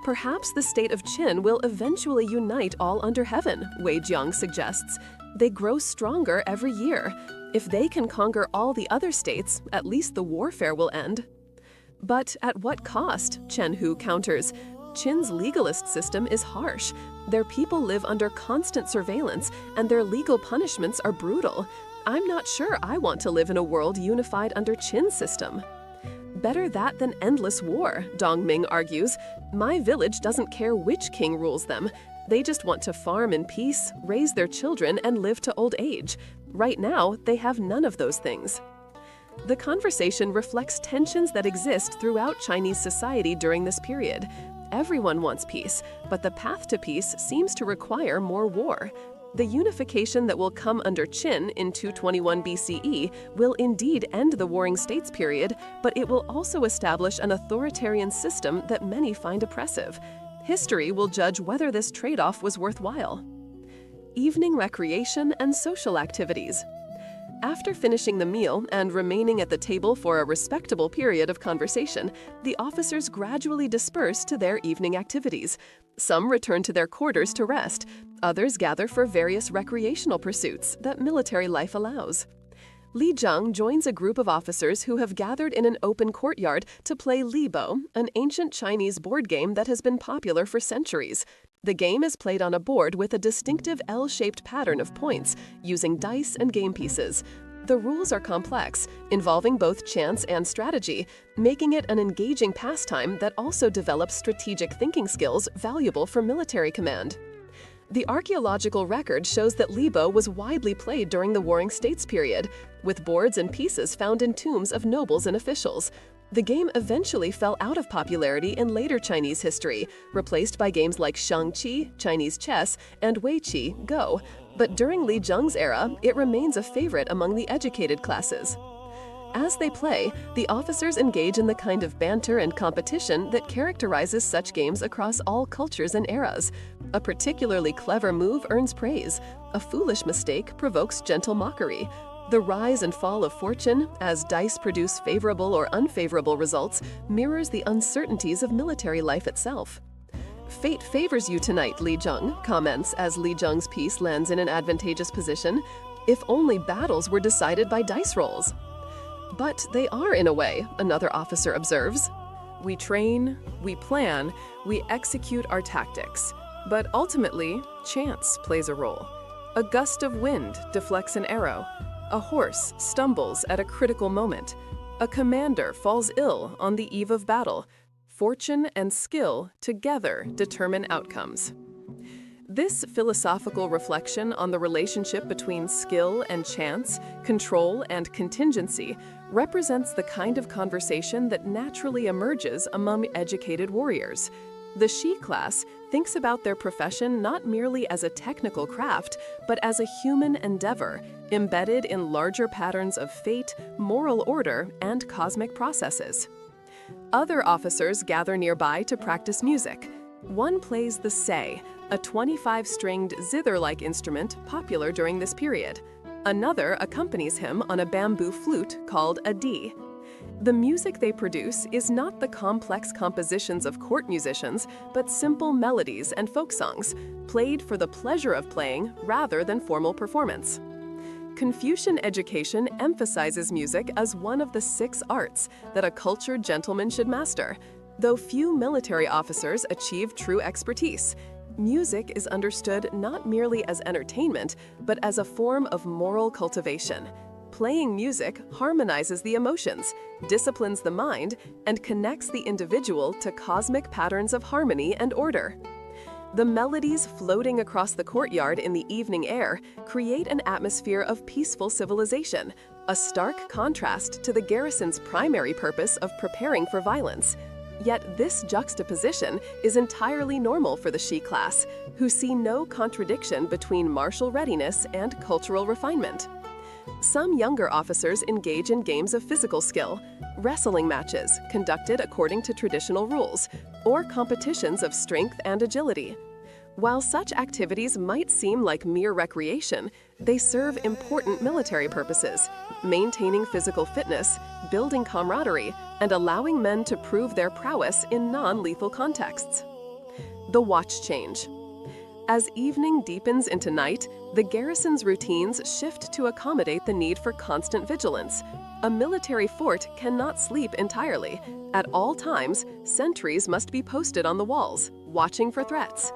Perhaps the state of Qin will eventually unite all under heaven, Wei Jiang suggests. They grow stronger every year. If they can conquer all the other states, at least the warfare will end. But at what cost? Chen Hu counters. Qin's legalist system is harsh. Their people live under constant surveillance, and their legal punishments are brutal. I'm not sure I want to live in a world unified under Qin's system. Better that than endless war, Dong Ming argues. My village doesn't care which king rules them. They just want to farm in peace, raise their children, and live to old age. Right now, they have none of those things. The conversation reflects tensions that exist throughout Chinese society during this period. Everyone wants peace, but the path to peace seems to require more war. The unification that will come under Qin in 221 BCE will indeed end the Warring States period, but it will also establish an authoritarian system that many find oppressive. History will judge whether this trade-off was worthwhile. Evening recreation and social activities. After finishing the meal and remaining at the table for a respectable period of conversation, the officers gradually disperse to their evening activities. Some return to their quarters to rest, others gather for various recreational pursuits that military life allows. Li Zhang joins a group of officers who have gathered in an open courtyard to play Libo, an ancient Chinese board game that has been popular for centuries. The game is played on a board with a distinctive L-shaped pattern of points, using dice and game pieces. The rules are complex, involving both chance and strategy, making it an engaging pastime that also develops strategic thinking skills valuable for military command. The archaeological record shows that Libo was widely played during the Warring States period, with boards and pieces found in tombs of nobles and officials. The game eventually fell out of popularity in later Chinese history, replaced by games like Shangqi, Chinese chess, and Weiqi, Go. But during Li Zhang's era, it remains a favorite among the educated classes. As they play, the officers engage in the kind of banter and competition that characterizes such games across all cultures and eras. A particularly clever move earns praise. A foolish mistake provokes gentle mockery. The rise and fall of fortune, as dice produce favorable or unfavorable results, mirrors the uncertainties of military life itself. Fate favors you tonight, Li Zhang comments as Li Zhang's piece lands in an advantageous position. If only battles were decided by dice rolls. But they are in a way, another officer observes. We train, we plan, we execute our tactics. But ultimately, chance plays a role. A gust of wind deflects an arrow. A horse stumbles at a critical moment. A commander falls ill on the eve of battle. Fortune and skill together determine outcomes. This philosophical reflection on the relationship between skill and chance, control and contingency, represents the kind of conversation that naturally emerges among educated warriors. The Shi class thinks about their profession not merely as a technical craft, but as a human endeavor, embedded in larger patterns of fate, moral order, and cosmic processes. Other officers gather nearby to practice music. One plays the sei, a 25-stringed zither-like instrument popular during this period. Another accompanies him on a bamboo flute called a di. The music they produce is not the complex compositions of court musicians, but simple melodies and folk songs, played for the pleasure of playing rather than formal performance. Confucian education emphasizes music as one of the 6 arts that a cultured gentleman should master. Though few military officers achieve true expertise, music is understood not merely as entertainment, but as a form of moral cultivation. Playing music harmonizes the emotions, disciplines the mind, and connects the individual to cosmic patterns of harmony and order. The melodies floating across the courtyard in the evening air create an atmosphere of peaceful civilization, a stark contrast to the garrison's primary purpose of preparing for violence. Yet this juxtaposition is entirely normal for the Shi class, who see no contradiction between martial readiness and cultural refinement. Some younger officers engage in games of physical skill, wrestling matches conducted according to traditional rules, or competitions of strength and agility. While such activities might seem like mere recreation, they serve important military purposes, maintaining physical fitness, building camaraderie, and allowing men to prove their prowess in non-lethal contexts. The watch change. As evening deepens into night, the garrison's routines shift to accommodate the need for constant vigilance. A military fort cannot sleep entirely. At all times, sentries must be posted on the walls, watching for threats.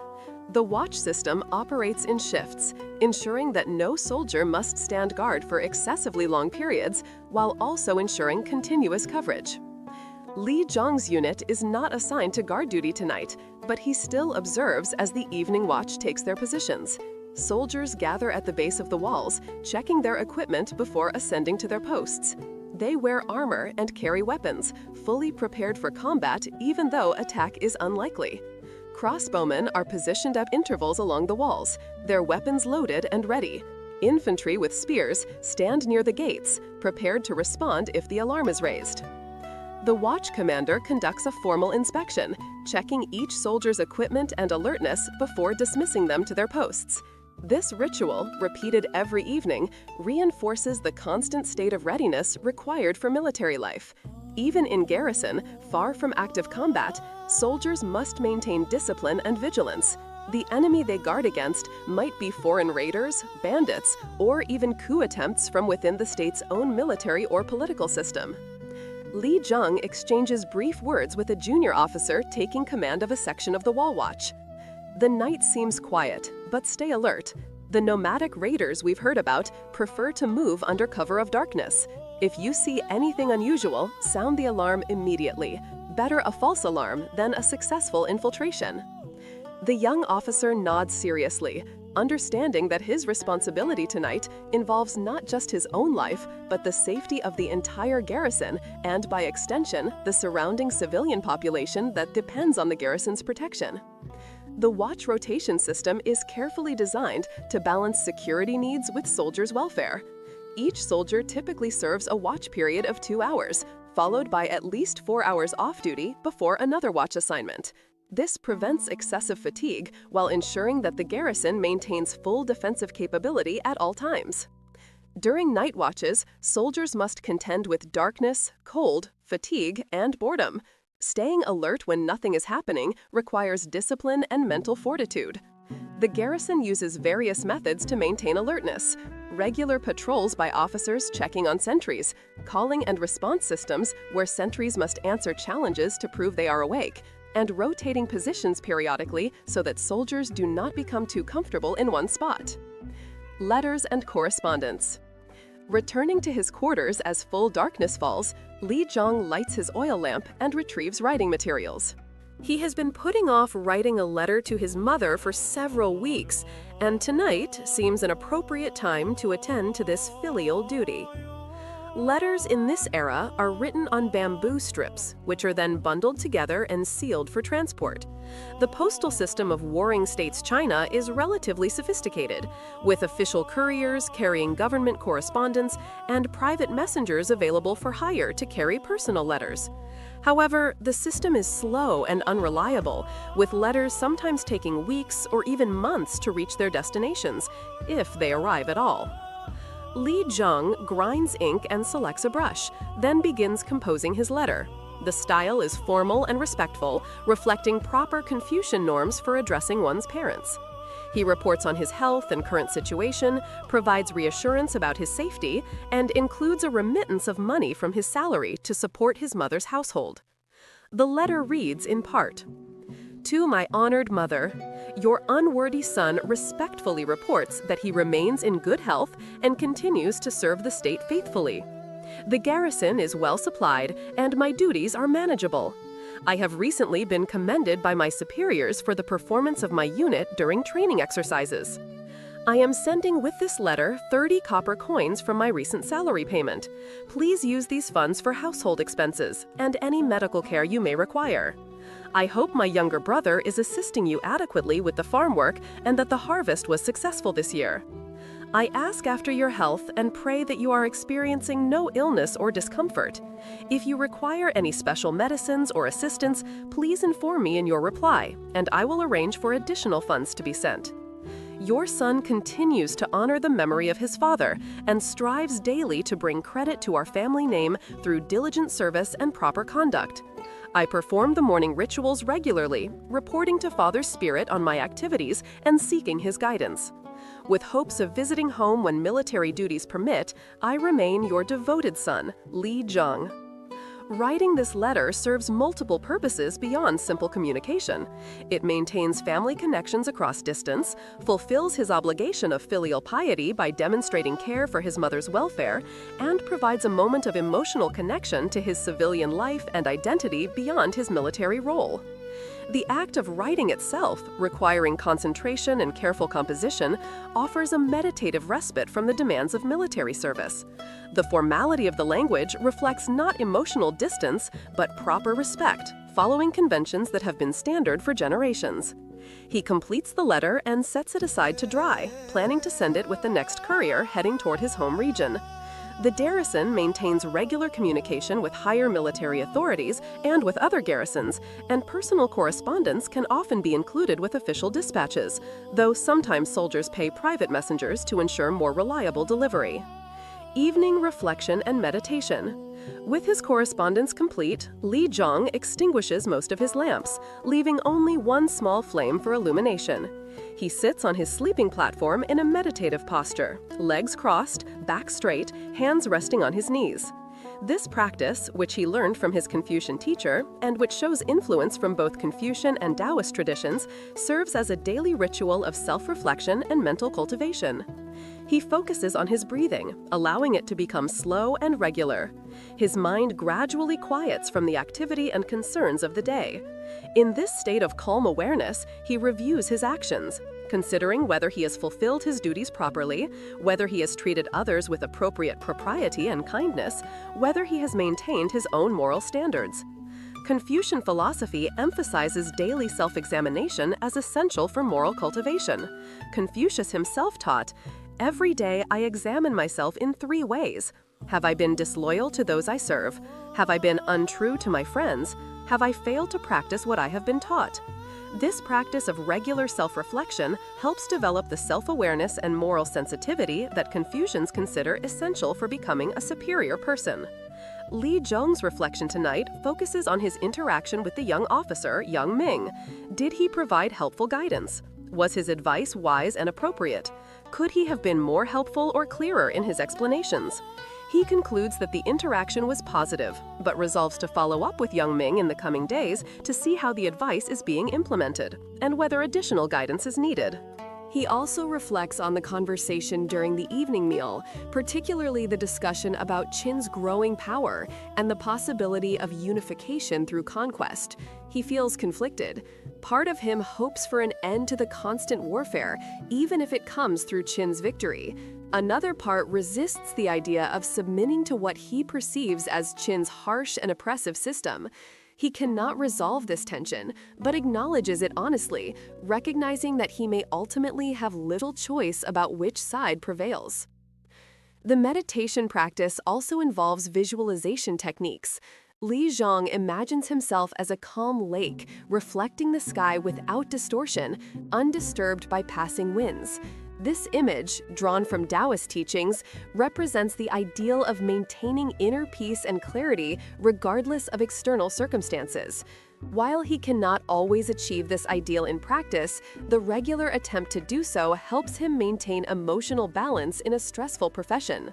The watch system operates in shifts, ensuring that no soldier must stand guard for excessively long periods, while also ensuring continuous coverage. Li Zhang's unit is not assigned to guard duty tonight, but he still observes as the evening watch takes their positions. Soldiers gather at the base of the walls, checking their equipment before ascending to their posts. They wear armor and carry weapons, fully prepared for combat even though attack is unlikely. Crossbowmen are positioned at intervals along the walls, their weapons loaded and ready. Infantry with spears stand near the gates, prepared to respond if the alarm is raised. The watch commander conducts a formal inspection, checking each soldier's equipment and alertness before dismissing them to their posts. This ritual, repeated every evening, reinforces the constant state of readiness required for military life. Even in garrison, far from active combat, soldiers must maintain discipline and vigilance. The enemy they guard against might be foreign raiders, bandits, or even coup attempts from within the state's own military or political system. Li Jung exchanges brief words with a junior officer taking command of a section of the Wall Watch. The night seems quiet, but stay alert. The nomadic raiders we've heard about prefer to move under cover of darkness. If you see anything unusual, sound the alarm immediately. Better a false alarm than a successful infiltration. The young officer nods seriously, understanding that his responsibility tonight involves not just his own life, but the safety of the entire garrison and, by extension, the surrounding civilian population that depends on the garrison's protection. The watch rotation system is carefully designed to balance security needs with soldiers' welfare. Each soldier typically serves a watch period of 2 hours, followed by at least 4 hours off duty before another watch assignment. This prevents excessive fatigue while ensuring that the garrison maintains full defensive capability at all times. During night watches, soldiers must contend with darkness, cold, fatigue, and boredom. Staying alert when nothing is happening requires discipline and mental fortitude. The garrison uses various methods to maintain alertness. Regular patrols by officers checking on sentries, calling and response systems where sentries must answer challenges to prove they are awake, and rotating positions periodically so that soldiers do not become too comfortable in one spot. Letters and correspondence. Returning to his quarters as full darkness falls, Li Jung lights his oil lamp and retrieves writing materials. He has been putting off writing a letter to his mother for several weeks, and tonight seems an appropriate time to attend to this filial duty. Letters in this era are written on bamboo strips, which are then bundled together and sealed for transport. The postal system of warring states China is relatively sophisticated, with official couriers carrying government correspondence and private messengers available for hire to carry personal letters. However, the system is slow and unreliable, with letters sometimes taking weeks or even months to reach their destinations, if they arrive at all. Li Jung grinds ink and selects a brush, then begins composing his letter. The style is formal and respectful, reflecting proper Confucian norms for addressing one's parents. He reports on his health and current situation, provides reassurance about his safety, and includes a remittance of money from his salary to support his mother's household. The letter reads in part, "To my honored mother, your unworthy son respectfully reports that he remains in good health and continues to serve the state faithfully. The garrison is well supplied and my duties are manageable. I have recently been commended by my superiors for the performance of my unit during training exercises. I am sending with this letter 30 copper coins from my recent salary payment. Please use these funds for household expenses and any medical care you may require. I hope my younger brother is assisting you adequately with the farm work and that the harvest was successful this year. I ask after your health and pray that you are experiencing no illness or discomfort. If you require any special medicines or assistance, please inform me in your reply, and I will arrange for additional funds to be sent. Your son continues to honor the memory of his father and strives daily to bring credit to our family name through diligent service and proper conduct. I perform the morning rituals regularly, reporting to Father's spirit on my activities and seeking his guidance. With hopes of visiting home when military duties permit, I remain your devoted son, Li Jung." Writing this letter serves multiple purposes beyond simple communication. It maintains family connections across distance, fulfills his obligation of filial piety by demonstrating care for his mother's welfare, and provides a moment of emotional connection to his civilian life and identity beyond his military role. The act of writing itself, requiring concentration and careful composition, offers a meditative respite from the demands of military service. The formality of the language reflects not emotional distance, but proper respect, following conventions that have been standard for generations. He completes the letter and sets it aside to dry, planning to send it with the next courier heading toward his home region. The garrison maintains regular communication with higher military authorities and with other garrisons, and personal correspondence can often be included with official dispatches, though sometimes soldiers pay private messengers to ensure more reliable delivery. Evening reflection and meditation. With his correspondence complete, Li Zhang extinguishes most of his lamps, leaving only one small flame for illumination. He sits on his sleeping platform in a meditative posture, legs crossed, back straight, hands resting on his knees. This practice, which he learned from his Confucian teacher, and which shows influence from both Confucian and Taoist traditions, serves as a daily ritual of self-reflection and mental cultivation. He focuses on his breathing, allowing it to become slow and regular. His mind gradually quiets from the activity and concerns of the day. In this state of calm awareness, he reviews his actions, considering whether he has fulfilled his duties properly, whether he has treated others with appropriate propriety and kindness, whether he has maintained his own moral standards. Confucian philosophy emphasizes daily self-examination as essential for moral cultivation. Confucius himself taught, "Every day I examine myself in 3 ways. Have I been disloyal to those I serve? Have I been untrue to my friends? Have I failed to practice what I have been taught?" This practice of regular self-reflection helps develop the self-awareness and moral sensitivity that Confucians consider essential for becoming a superior person. Li Zhang's reflection tonight focuses on his interaction with the young officer, Young Ming. Did he provide helpful guidance? Was his advice wise and appropriate? Could he have been more helpful or clearer in his explanations? He concludes that the interaction was positive, but resolves to follow up with Young Ming in the coming days to see how the advice is being implemented and whether additional guidance is needed. He also reflects on the conversation during the evening meal, particularly the discussion about Qin's growing power and the possibility of unification through conquest. He feels conflicted. Part of him hopes for an end to the constant warfare, even if it comes through Qin's victory. Another part resists the idea of submitting to what he perceives as Qin's harsh and oppressive system. He cannot resolve this tension, but acknowledges it honestly, recognizing that he may ultimately have little choice about which side prevails. The meditation practice also involves visualization techniques. Li Zhang imagines himself as a calm lake, reflecting the sky without distortion, undisturbed by passing winds. This image, drawn from Taoist teachings, represents the ideal of maintaining inner peace and clarity regardless of external circumstances. While he cannot always achieve this ideal in practice, the regular attempt to do so helps him maintain emotional balance in a stressful profession.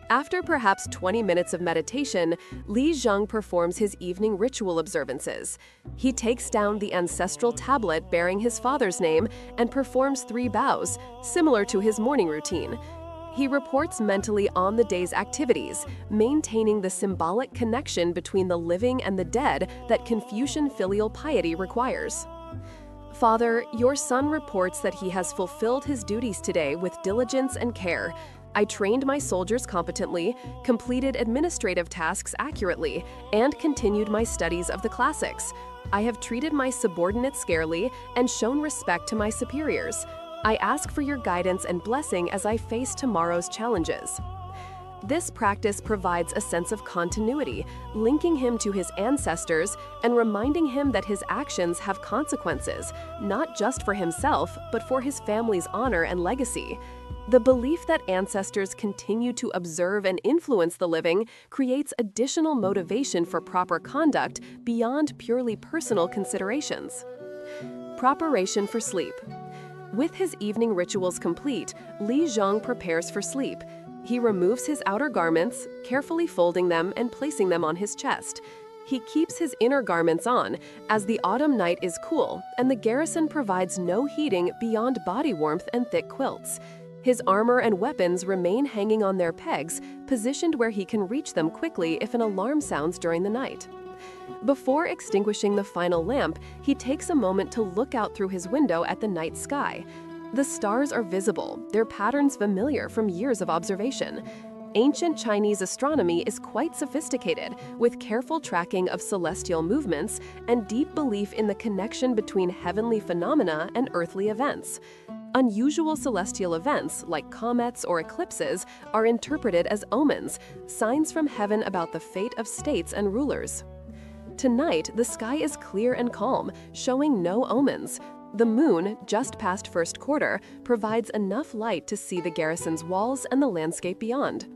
After perhaps 20 minutes of meditation, Li Zhang performs his evening ritual observances. He takes down the ancestral tablet bearing his father's name and performs 3 bows, similar to his morning routine. He reports mentally on the day's activities, maintaining the symbolic connection between the living and the dead that Confucian filial piety requires. "Father, your son reports that he has fulfilled his duties today with diligence and care. I trained my soldiers competently, completed administrative tasks accurately, and continued my studies of the classics. I have treated my subordinates scarcely and shown respect to my superiors. I ask for your guidance and blessing as I face tomorrow's challenges." This practice provides a sense of continuity, linking him to his ancestors and reminding him that his actions have consequences, not just for himself, but for his family's honor and legacy. The belief that ancestors continue to observe and influence the living creates additional motivation for proper conduct beyond purely personal considerations. Preparation for sleep. With his evening rituals complete, Li Zhang prepares for sleep. He removes his outer garments, carefully folding them and placing them on his chest. He keeps his inner garments on, as the autumn night is cool and the garrison provides no heating beyond body warmth and thick quilts. His armor and weapons remain hanging on their pegs, positioned where he can reach them quickly if an alarm sounds during the night. Before extinguishing the final lamp, he takes a moment to look out through his window at the night sky. The stars are visible, their patterns familiar from years of observation. Ancient Chinese astronomy is quite sophisticated, with careful tracking of celestial movements and deep belief in the connection between heavenly phenomena and earthly events. Unusual celestial events, like comets or eclipses, are interpreted as omens, signs from heaven about the fate of states and rulers. Tonight, the sky is clear and calm, showing no omens. The moon, just past first quarter, provides enough light to see the garrison's walls and the landscape beyond.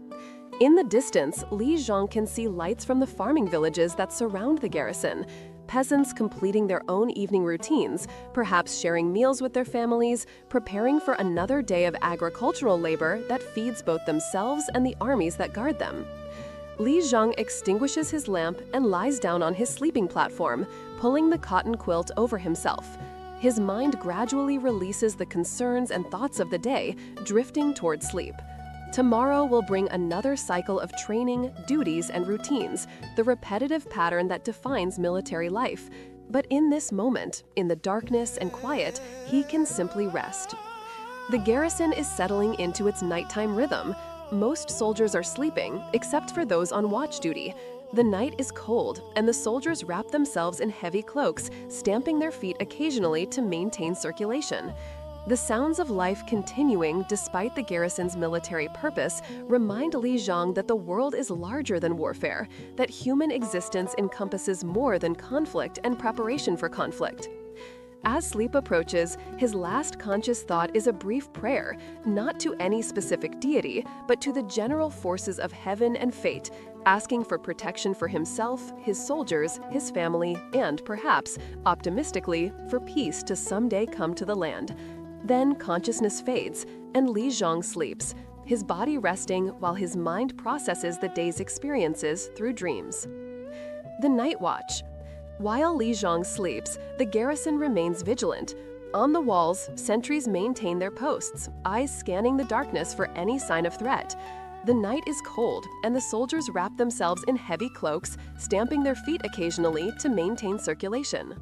In the distance, Li Zhang can see lights from the farming villages that surround the garrison. Peasants completing their own evening routines, perhaps sharing meals with their families, preparing for another day of agricultural labor that feeds both themselves and the armies that guard them. Li Zhang extinguishes his lamp and lies down on his sleeping platform, pulling the cotton quilt over himself. His mind gradually releases the concerns and thoughts of the day, drifting toward sleep. Tomorrow will bring another cycle of training, duties, and routines, the repetitive pattern that defines military life. But in this moment, in the darkness and quiet, he can simply rest. The garrison is settling into its nighttime rhythm. Most soldiers are sleeping, except for those on watch duty. The night is cold, and the soldiers wrap themselves in heavy cloaks, stamping their feet occasionally to maintain circulation. The sounds of life continuing despite the garrison's military purpose remind Li Zhang that the world is larger than warfare, that human existence encompasses more than conflict and preparation for conflict. As sleep approaches, his last conscious thought is a brief prayer, not to any specific deity, but to the general forces of heaven and fate, asking for protection for himself, his soldiers, his family, and perhaps, optimistically, for peace to someday come to the land. Then consciousness fades, and Li Zhang sleeps, his body resting while his mind processes the day's experiences through dreams. The Night Watch. While Li Zhang sleeps, the garrison remains vigilant. On the walls, sentries maintain their posts, eyes scanning the darkness for any sign of threat. The night is cold, and the soldiers wrap themselves in heavy cloaks, stamping their feet occasionally to maintain circulation.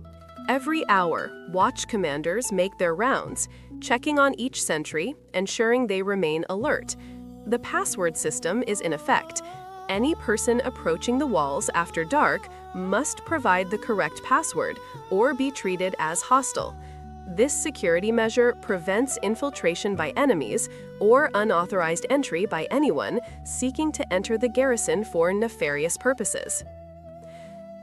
Every hour, watch commanders make their rounds, checking on each sentry, ensuring they remain alert. The password system is in effect. Any person approaching the walls after dark must provide the correct password or be treated as hostile. This security measure prevents infiltration by enemies or unauthorized entry by anyone seeking to enter the garrison for nefarious purposes.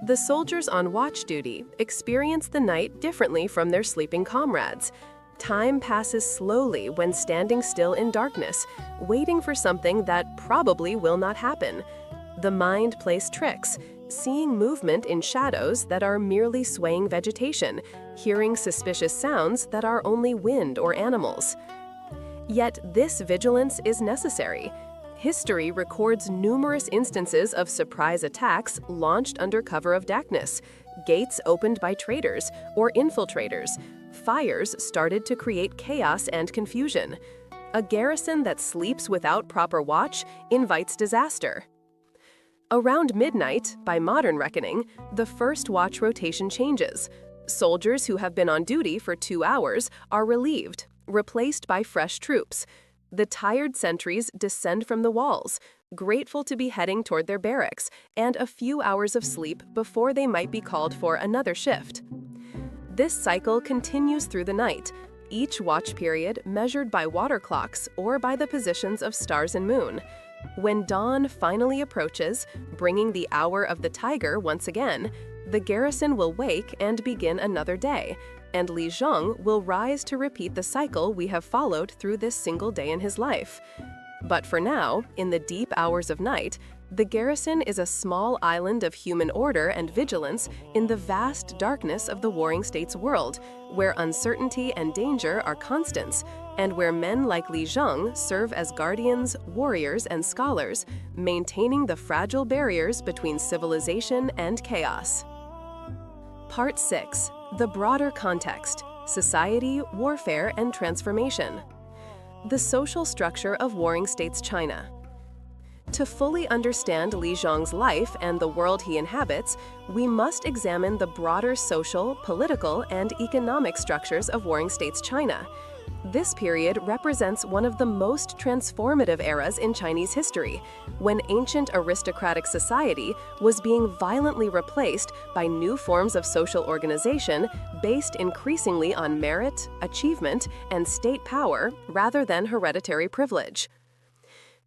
The soldiers on watch duty experience the night differently from their sleeping comrades. Time passes slowly when standing still in darkness, waiting for something that probably will not happen. The mind plays tricks, seeing movement in shadows that are merely swaying vegetation, hearing suspicious sounds that are only wind or animals. Yet this vigilance is necessary. History records numerous instances of surprise attacks launched under cover of darkness, gates opened by traitors or infiltrators, fires started to create chaos and confusion. A garrison that sleeps without proper watch invites disaster. Around midnight, by modern reckoning, the first watch rotation changes. Soldiers who have been on duty for 2 hours are relieved, replaced by fresh troops. The tired sentries descend from the walls, grateful to be heading toward their barracks and a few hours of sleep before they might be called for another shift. This cycle continues through the night, each watch period measured by water clocks or by the positions of stars and moon. When dawn finally approaches, bringing the hour of the tiger once again, the garrison will wake and begin another day, and Li Zhang will rise to repeat the cycle we have followed through this single day in his life. But for now, in the deep hours of night, the garrison is a small island of human order and vigilance in the vast darkness of the warring states world, where uncertainty and danger are constants, and where men like Li Zhang serve as guardians, warriors, and scholars, maintaining the fragile barriers between civilization and chaos. Part 6. The broader context: society, warfare, and transformation. The social structure of warring states China. To fully understand Li Zhang's life and the world he inhabits, we must examine the broader social, political, and economic structures of warring states China. This period represents one of the most transformative eras in Chinese history, when ancient aristocratic society was being violently replaced by new forms of social organization based increasingly on merit, achievement, and state power rather than hereditary privilege.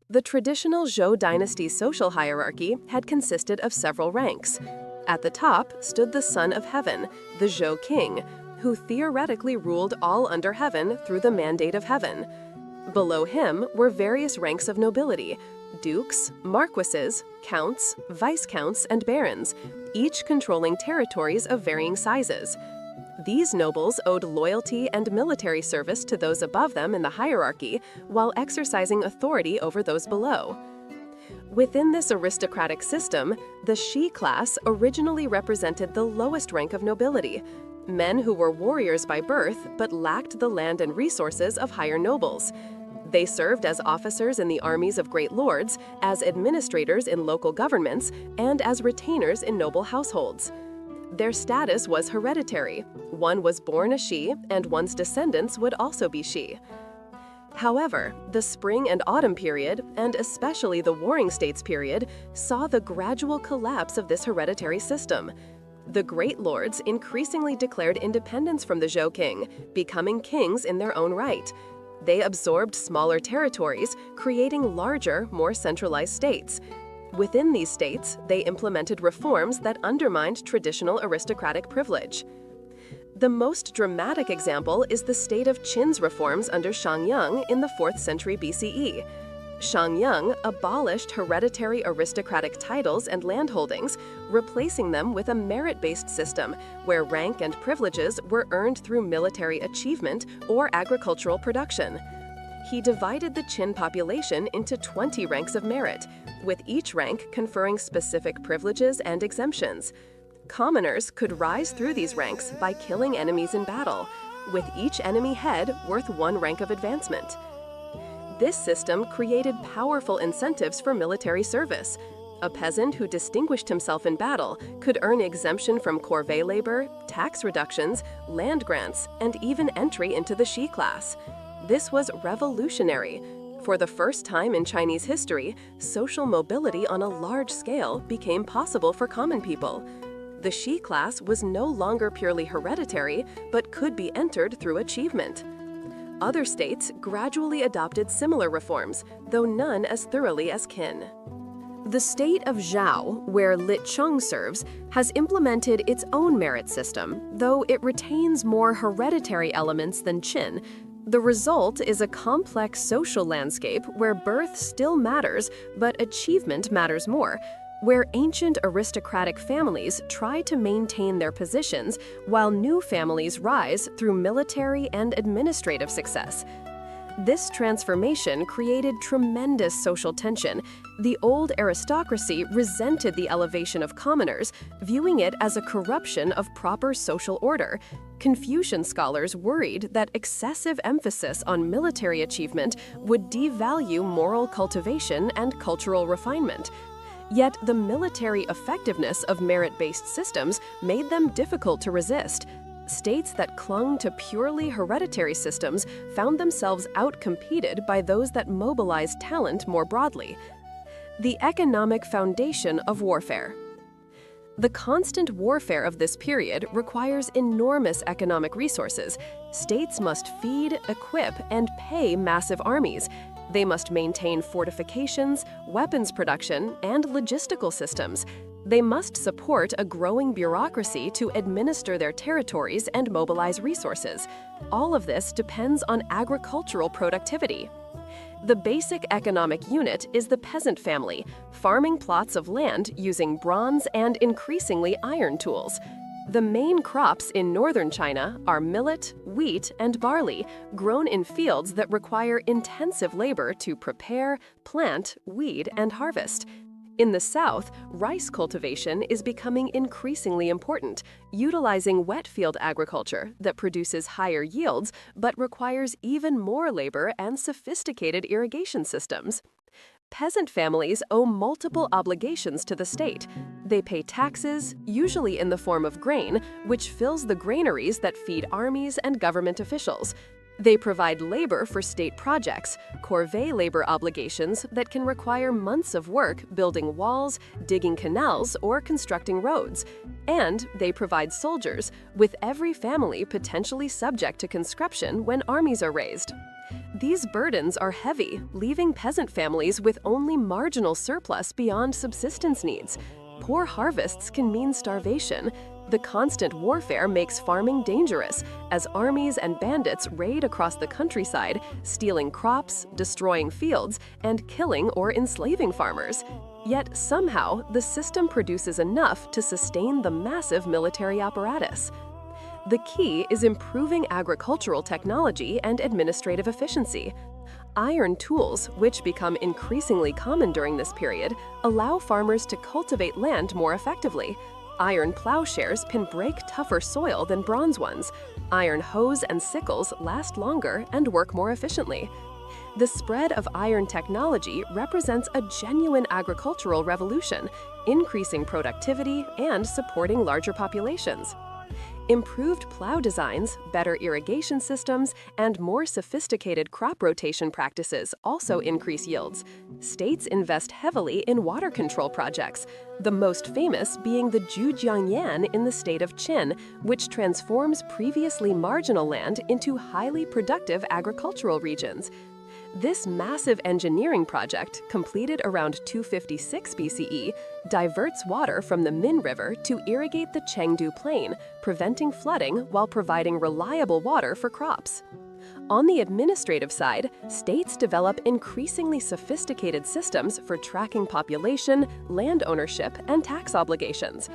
The traditional Zhou dynasty's social hierarchy had consisted of several ranks. At the top stood the Son of Heaven, the Zhou king, who theoretically ruled all under heaven through the mandate of heaven. Below him were various ranks of nobility: dukes, marquises, counts, viscounts, and barons, each controlling territories of varying sizes. These nobles owed loyalty and military service to those above them in the hierarchy, while exercising authority over those below. Within this aristocratic system, the Shi class originally represented the lowest rank of nobility, men who were warriors by birth but lacked the land and resources of higher nobles. They served as officers in the armies of great lords, as administrators in local governments, and as retainers in noble households. Their status was hereditary. One was born a Shi, and one's descendants would also be Shi. However, the spring and autumn period, and especially the warring states period, saw the gradual collapse of this hereditary system. The great lords increasingly declared independence from the Zhou king, becoming kings in their own right. They absorbed smaller territories, creating larger, more centralized states. Within these states, they implemented reforms that undermined traditional aristocratic privilege. The most dramatic example is the state of Qin's reforms under Shangyang in the 4th century BCE. Shangyang abolished hereditary aristocratic titles and landholdings, replacing them with a merit-based system where rank and privileges were earned through military achievement or agricultural production. He divided the Qin population into 20 ranks of merit, with each rank conferring specific privileges and exemptions. Commoners could rise through these ranks by killing enemies in battle, with each enemy head worth 1 rank of advancement. This system created powerful incentives for military service. A peasant who distinguished himself in battle could earn exemption from corvée labor, tax reductions, land grants, and even entry into the Shi class. This was revolutionary. For the first time in Chinese history, social mobility on a large scale became possible for common people. The Shi class was no longer purely hereditary, but could be entered through achievement. Other states gradually adopted similar reforms, though none as thoroughly as Qin. The state of Zhao, where Li Cheng serves, has implemented its own merit system, though it retains more hereditary elements than Qin. The result is a complex social landscape where birth still matters, but achievement matters more, where ancient aristocratic families try to maintain their positions while new families rise through military and administrative success. This transformation created tremendous social tension. The old aristocracy resented the elevation of commoners, viewing it as a corruption of proper social order. Confucian scholars worried that excessive emphasis on military achievement would devalue moral cultivation and cultural refinement. Yet the military effectiveness of merit-based systems made them difficult to resist. States that clung to purely hereditary systems found themselves outcompeted by those that mobilized talent more broadly. The economic foundation of warfare. The constant warfare of this period requires enormous economic resources. States must feed, equip, and pay massive armies. They must maintain fortifications, weapons production, and logistical systems. They must support a growing bureaucracy to administer their territories and mobilize resources. All of this depends on agricultural productivity. The basic economic unit is the peasant family, farming plots of land using bronze and increasingly iron tools. The main crops in northern China are millet, wheat, and barley, grown in fields that require intensive labor to prepare, plant, weed, and harvest. In the south, rice cultivation is becoming increasingly important, utilizing wet field agriculture that produces higher yields but requires even more labor and sophisticated irrigation systems. Peasant families owe multiple obligations to the state. They pay taxes, usually in the form of grain, which fills the granaries that feed armies and government officials. They provide labor for state projects, corvée labor obligations that can require months of work building walls, digging canals, or constructing roads. And they provide soldiers, with every family potentially subject to conscription when armies are raised. These burdens are heavy, leaving peasant families with only marginal surplus beyond subsistence needs. Poor harvests can mean starvation. The constant warfare makes farming dangerous, as armies and bandits raid across the countryside, stealing crops, destroying fields, and killing or enslaving farmers. Yet somehow, the system produces enough to sustain the massive military apparatus. The key is improving agricultural technology and administrative efficiency. Iron tools, which become increasingly common during this period, allow farmers to cultivate land more effectively. Iron plowshares can break tougher soil than bronze ones. Iron hoes and sickles last longer and work more efficiently. The spread of iron technology represents a genuine agricultural revolution, increasing productivity and supporting larger populations. Improved plow designs, better irrigation systems, and more sophisticated crop rotation practices also increase yields. States invest heavily in water control projects, the most famous being the Zhujiangyan in the state of Qin, which transforms previously marginal land into highly productive agricultural regions. This massive engineering project, completed around 256 BCE, diverts water from the Min River to irrigate the Chengdu Plain, preventing flooding while providing reliable water for crops. On the administrative side, states develop increasingly sophisticated systems for tracking population, land ownership, and tax obligations.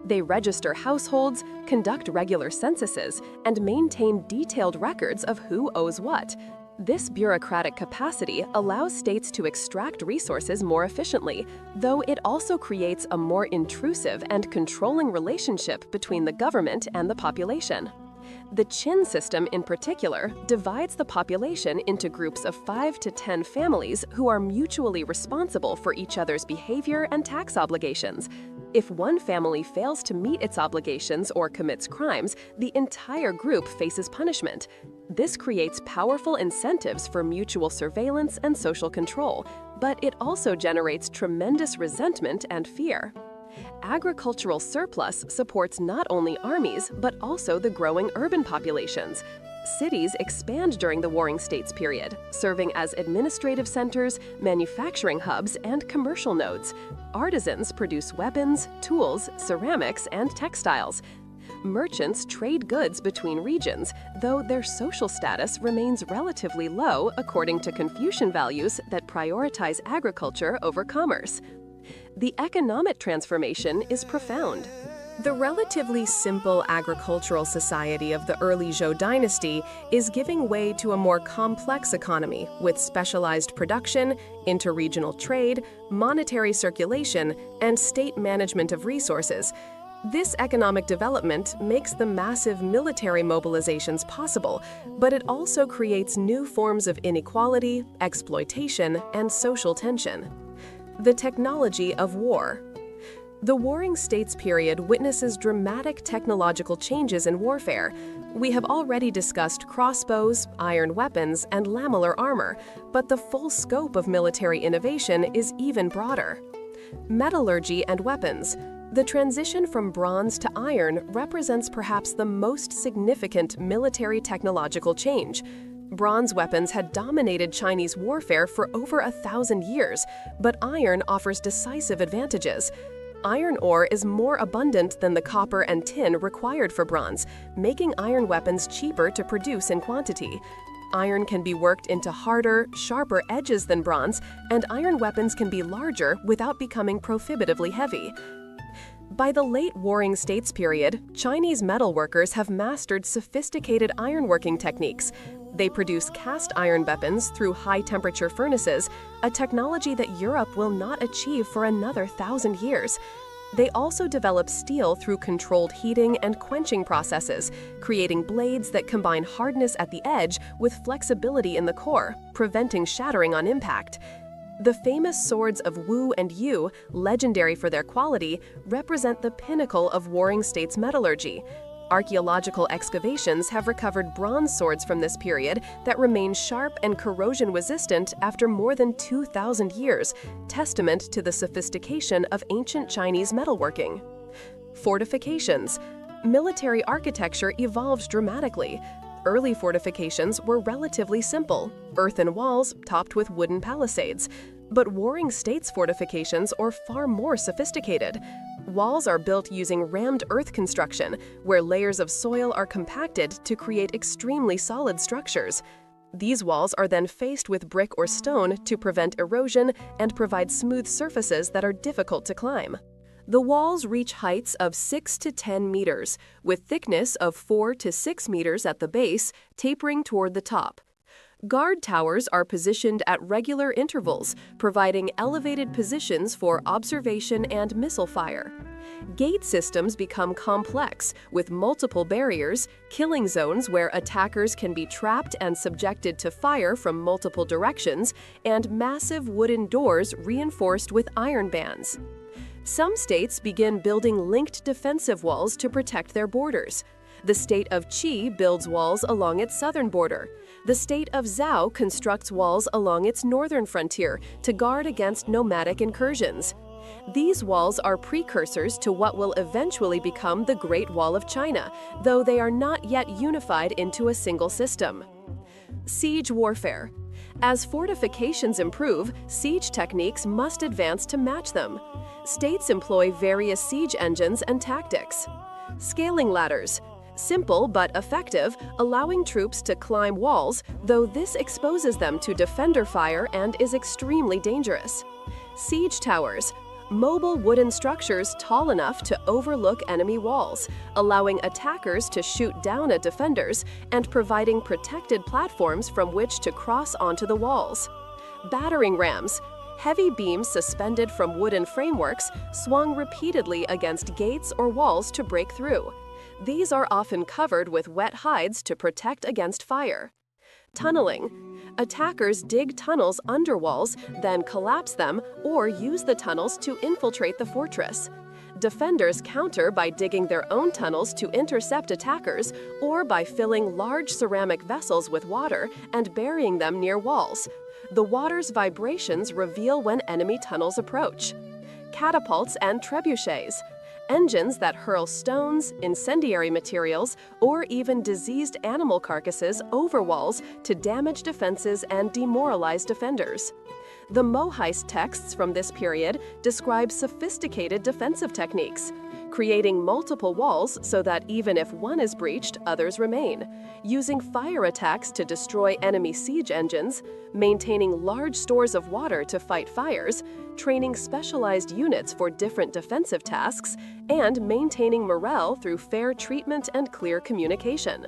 They register households, conduct regular censuses, and maintain detailed records of who owes what. This bureaucratic capacity allows states to extract resources more efficiently, though it also creates a more intrusive and controlling relationship between the government and the population. The Qin system in particular divides the population into groups of 5 to 10 families who are mutually responsible for each other's behavior and tax obligations. If one family fails to meet its obligations or commits crimes, the entire group faces punishment. This creates powerful incentives for mutual surveillance and social control, but it also generates tremendous resentment and fear. Agricultural surplus supports not only armies, but also the growing urban populations. Cities expand during the Warring States period, serving as administrative centers, manufacturing hubs, and commercial nodes. Artisans produce weapons, tools, ceramics, and textiles. Merchants trade goods between regions, though their social status remains relatively low according to Confucian values that prioritize agriculture over commerce. The economic transformation is profound. The relatively simple agricultural society of the early Zhou dynasty is giving way to a more complex economy with specialized production, interregional trade, monetary circulation, and state management of resources. This economic development makes the massive military mobilizations possible, but it also creates new forms of inequality, exploitation, and social tension. The technology of war. The Warring States period witnesses dramatic technological changes in warfare. We have already discussed crossbows, iron weapons, and lamellar armor, but the full scope of military innovation is even broader. Metallurgy and weapons. The transition from bronze to iron represents perhaps the most significant military technological change. Bronze weapons had dominated Chinese warfare for over 1,000 years, but iron offers decisive advantages. Iron ore is more abundant than the copper and tin required for bronze, making iron weapons cheaper to produce in quantity. Iron can be worked into harder, sharper edges than bronze, and iron weapons can be larger without becoming prohibitively heavy. By the late Warring States period, Chinese metalworkers have mastered sophisticated ironworking techniques. They produce cast iron weapons through high-temperature furnaces, a technology that Europe will not achieve for another 1,000 years. They also develop steel through controlled heating and quenching processes, creating blades that combine hardness at the edge with flexibility in the core, preventing shattering on impact. The famous swords of Wu and Yu, legendary for their quality, represent the pinnacle of warring states' metallurgy. Archaeological excavations have recovered bronze swords from this period that remain sharp and corrosion-resistant after more than 2,000 years, testament to the sophistication of ancient Chinese metalworking. Fortifications. Military architecture evolved dramatically. Early fortifications were relatively simple, earthen walls topped with wooden palisades. But warring states' fortifications are far more sophisticated. Walls are built using rammed earth construction, where layers of soil are compacted to create extremely solid structures. These walls are then faced with brick or stone to prevent erosion and provide smooth surfaces that are difficult to climb. The walls reach heights of 6 to 10 meters, with thickness of 4 to 6 meters at the base, tapering toward the top. Guard towers are positioned at regular intervals, providing elevated positions for observation and missile fire. Gate systems become complex, with multiple barriers, killing zones where attackers can be trapped and subjected to fire from multiple directions, and massive wooden doors reinforced with iron bands. Some states begin building linked defensive walls to protect their borders. The state of Qi builds walls along its southern border. The state of Zhao constructs walls along its northern frontier to guard against nomadic incursions. These walls are precursors to what will eventually become the Great Wall of China, though they are not yet unified into a single system. Siege warfare. As fortifications improve, siege techniques must advance to match them. States employ various siege engines and tactics. Scaling ladders. Simple but effective, allowing troops to climb walls, though this exposes them to defender fire and is extremely dangerous. Siege towers. Mobile wooden structures tall enough to overlook enemy walls, allowing attackers to shoot down at defenders and providing protected platforms from which to cross onto the walls. Battering rams. Heavy beams suspended from wooden frameworks swung repeatedly against gates or walls to break through. These are often covered with wet hides to protect against fire. Tunneling. Attackers dig tunnels under walls, then collapse them or use the tunnels to infiltrate the fortress. Defenders counter by digging their own tunnels to intercept attackers or by filling large ceramic vessels with water and burying them near walls. The water's vibrations reveal when enemy tunnels approach. Catapults and trebuchets. Engines that hurl stones, incendiary materials, or even diseased animal carcasses over walls to damage defenses and demoralize defenders. The Mohist texts from this period describe sophisticated defensive techniques, creating multiple walls so that even if one is breached, others remain, using fire attacks to destroy enemy siege engines, maintaining large stores of water to fight fires, training specialized units for different defensive tasks, and maintaining morale through fair treatment and clear communication.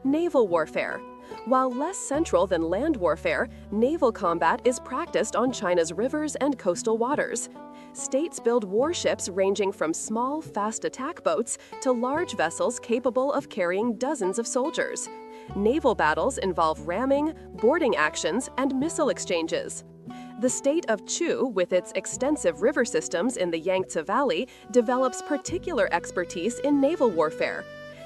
Naval warfare. While less central than land warfare, naval combat is practiced on China's rivers and coastal waters. States build warships ranging from small, fast attack boats to large vessels capable of carrying dozens of soldiers. Naval battles involve ramming, boarding actions, and missile exchanges. The state of Chu, with its extensive river systems in the Yangtze Valley, develops particular expertise in naval warfare.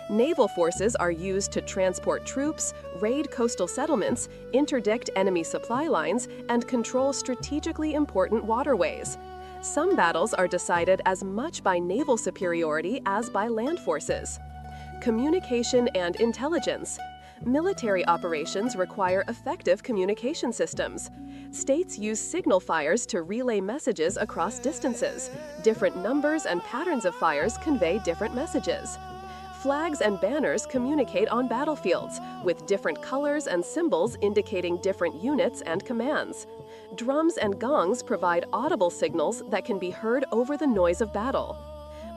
Naval forces are used to transport troops, raid coastal settlements, interdict enemy supply lines, and control strategically important waterways. Some battles are decided as much by naval superiority as by land forces. Communication and intelligence. Military operations require effective communication systems. States use signal fires to relay messages across distances. Different numbers and patterns of fires convey different messages. Flags and banners communicate on battlefields, with different colors and symbols indicating different units and commands. Drums and gongs provide audible signals that can be heard over the noise of battle.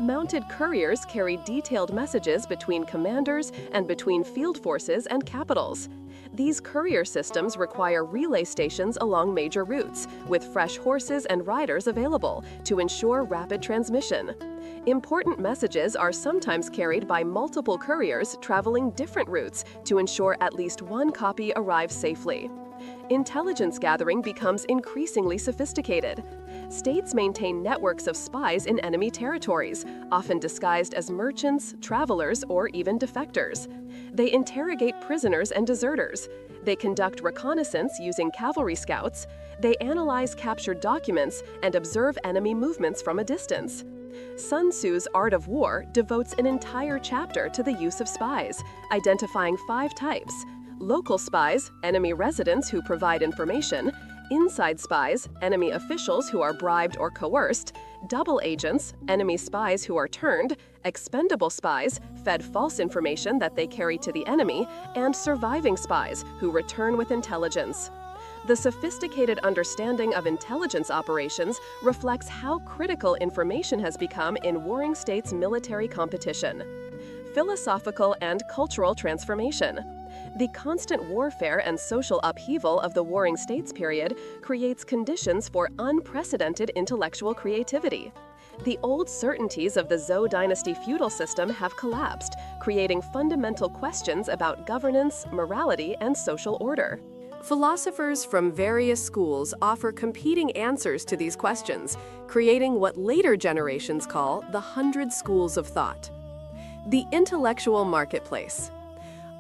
Mounted couriers carry detailed messages between commanders and between field forces and capitals. These courier systems require relay stations along major routes, with fresh horses and riders available to ensure rapid transmission. Important messages are sometimes carried by multiple couriers traveling different routes to ensure at least one copy arrives safely. intelligence gathering becomes increasingly sophisticated. States maintain networks of spies in enemy territories, often disguised as merchants, travelers, or even defectors. They interrogate prisoners and deserters. They conduct reconnaissance using cavalry scouts. They analyze captured documents and observe enemy movements from a distance. Sun Tzu's Art of War devotes an entire chapter to the use of spies, identifying 5 types: local spies, enemy residents who provide information; inside spies, enemy officials who are bribed or coerced; double agents, enemy spies who are turned; expendable spies, fed false information that they carry to the enemy; and surviving spies who return with intelligence. The sophisticated understanding of intelligence operations reflects how critical information has become in warring states' military competition. Philosophical and cultural transformation. The constant warfare and social upheaval of the Warring States period creates conditions for unprecedented intellectual creativity. The old certainties of the Zhou dynasty feudal system have collapsed, creating fundamental questions about governance, morality, and social order. Philosophers from various schools offer competing answers to these questions, creating what later generations call the 100 schools of thought. The intellectual marketplace.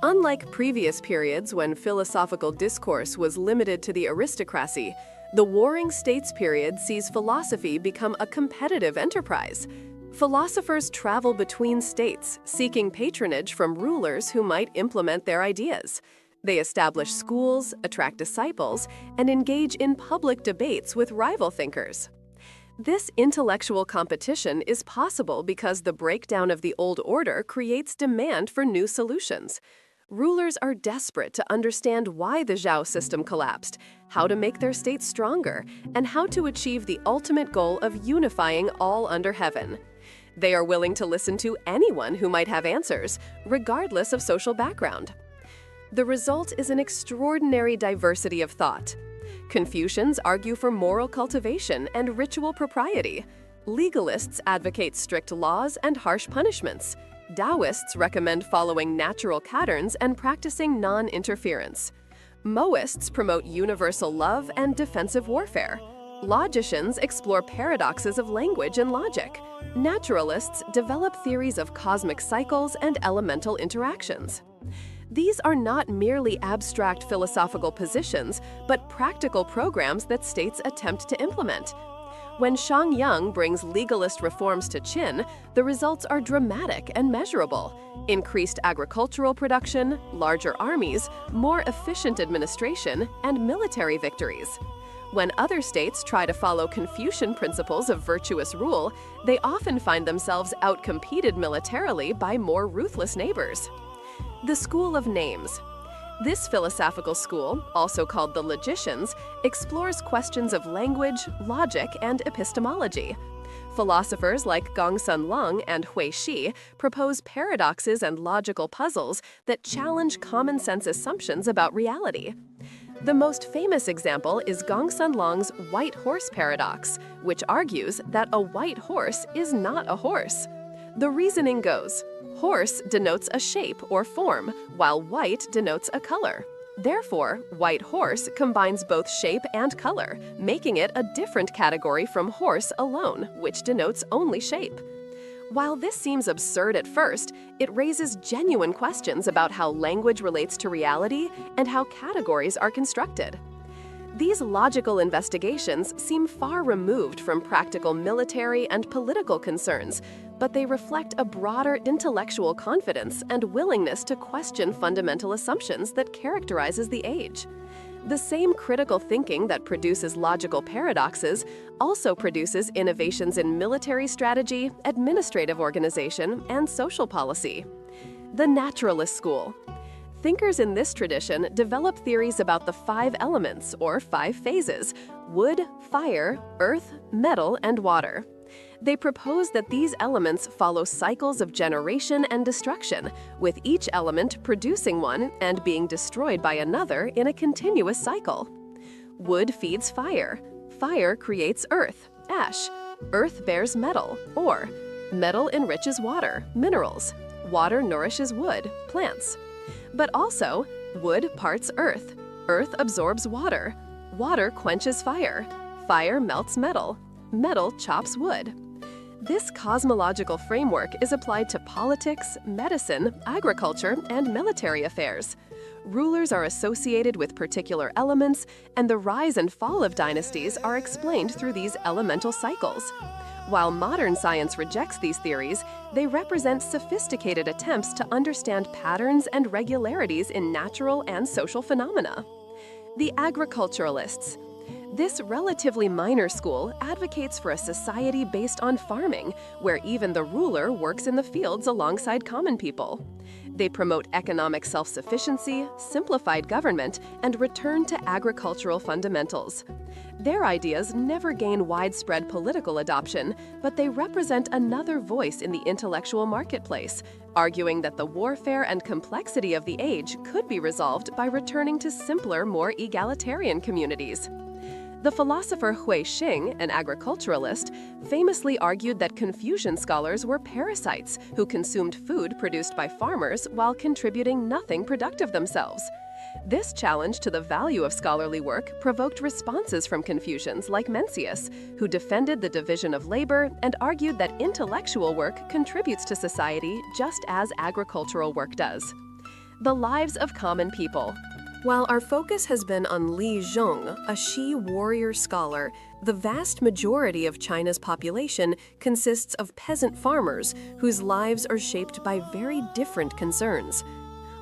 Unlike previous periods when philosophical discourse was limited to the aristocracy, the Warring States period sees philosophy become a competitive enterprise. Philosophers travel between states, seeking patronage from rulers who might implement their ideas. They establish schools, attract disciples, and engage in public debates with rival thinkers. This intellectual competition is possible because the breakdown of the old order creates demand for new solutions. Rulers are desperate to understand why the Zhou system collapsed, how to make their state stronger, and how to achieve the ultimate goal of unifying all under heaven. They are willing to listen to anyone who might have answers, regardless of social background. The result is an extraordinary diversity of thought. Confucians argue for moral cultivation and ritual propriety. Legalists advocate strict laws and harsh punishments. Taoists recommend following natural patterns and practicing non-interference. Moists promote universal love and defensive warfare. Logicians explore paradoxes of language and logic. Naturalists develop theories of cosmic cycles and elemental interactions. These are not merely abstract philosophical positions, but practical programs that states attempt to implement. When Shang Yang brings legalist reforms to Qin, the results are dramatic and measurable: increased agricultural production, larger armies, more efficient administration, and military victories. When other states try to follow Confucian principles of virtuous rule, they often find themselves outcompeted militarily by more ruthless neighbors. The School of Names. This philosophical school, also called the Logicians, explores questions of language, logic, and epistemology. Philosophers like Gongsun Lung and Hui Shi propose paradoxes and logical puzzles that challenge common sense assumptions about reality. The most famous example is Gongsun Lung's white horse paradox, which argues that a white horse is not a horse. The reasoning goes: horse denotes a shape or form, while white denotes a color. Therefore, white horse combines both shape and color, making it a different category from horse alone, which denotes only shape. While this seems absurd at first, it raises genuine questions about how language relates to reality and how categories are constructed. These logical investigations seem far removed from practical military and political concerns, but they reflect a broader intellectual confidence and willingness to question fundamental assumptions that characterizes the age. The same critical thinking that produces logical paradoxes also produces innovations in military strategy, administrative organization, and social policy. The Naturalist School. Thinkers in this tradition develop theories about the 5 elements, or 5 phases: wood, fire, earth, metal, and water. They propose that these elements follow cycles of generation and destruction, with each element producing one and being destroyed by another in a continuous cycle. Wood feeds fire. Fire creates earth, ash. Earth bears metal, ore. Metal enriches water, minerals. Water nourishes wood, plants. But also, wood parts earth. Earth absorbs water. Water quenches fire. Fire melts metal. Metal chops wood. This cosmological framework is applied to politics, medicine, agriculture, and military affairs. Rulers are associated with particular elements, and the rise and fall of dynasties are explained through these elemental cycles. While modern science rejects these theories, they represent sophisticated attempts to understand patterns and regularities in natural and social phenomena. The agriculturalists. This relatively minor school advocates for a society based on farming, where even the ruler works in the fields alongside common people. They promote economic self-sufficiency, simplified government, and return to agricultural fundamentals. Their ideas never gain widespread political adoption, but they represent another voice in the intellectual marketplace, arguing that the warfare and complexity of the age could be resolved by returning to simpler, more egalitarian communities. The philosopher Hui Xing, an agriculturalist, famously argued that Confucian scholars were parasites who consumed food produced by farmers while contributing nothing productive themselves. This challenge to the value of scholarly work provoked responses from Confucians like Mencius, who defended the division of labor and argued that intellectual work contributes to society just as agricultural work does. The lives of common people. While our focus has been on Li Zhong, a Xi warrior scholar, the vast majority of China's population consists of peasant farmers whose lives are shaped by very different concerns.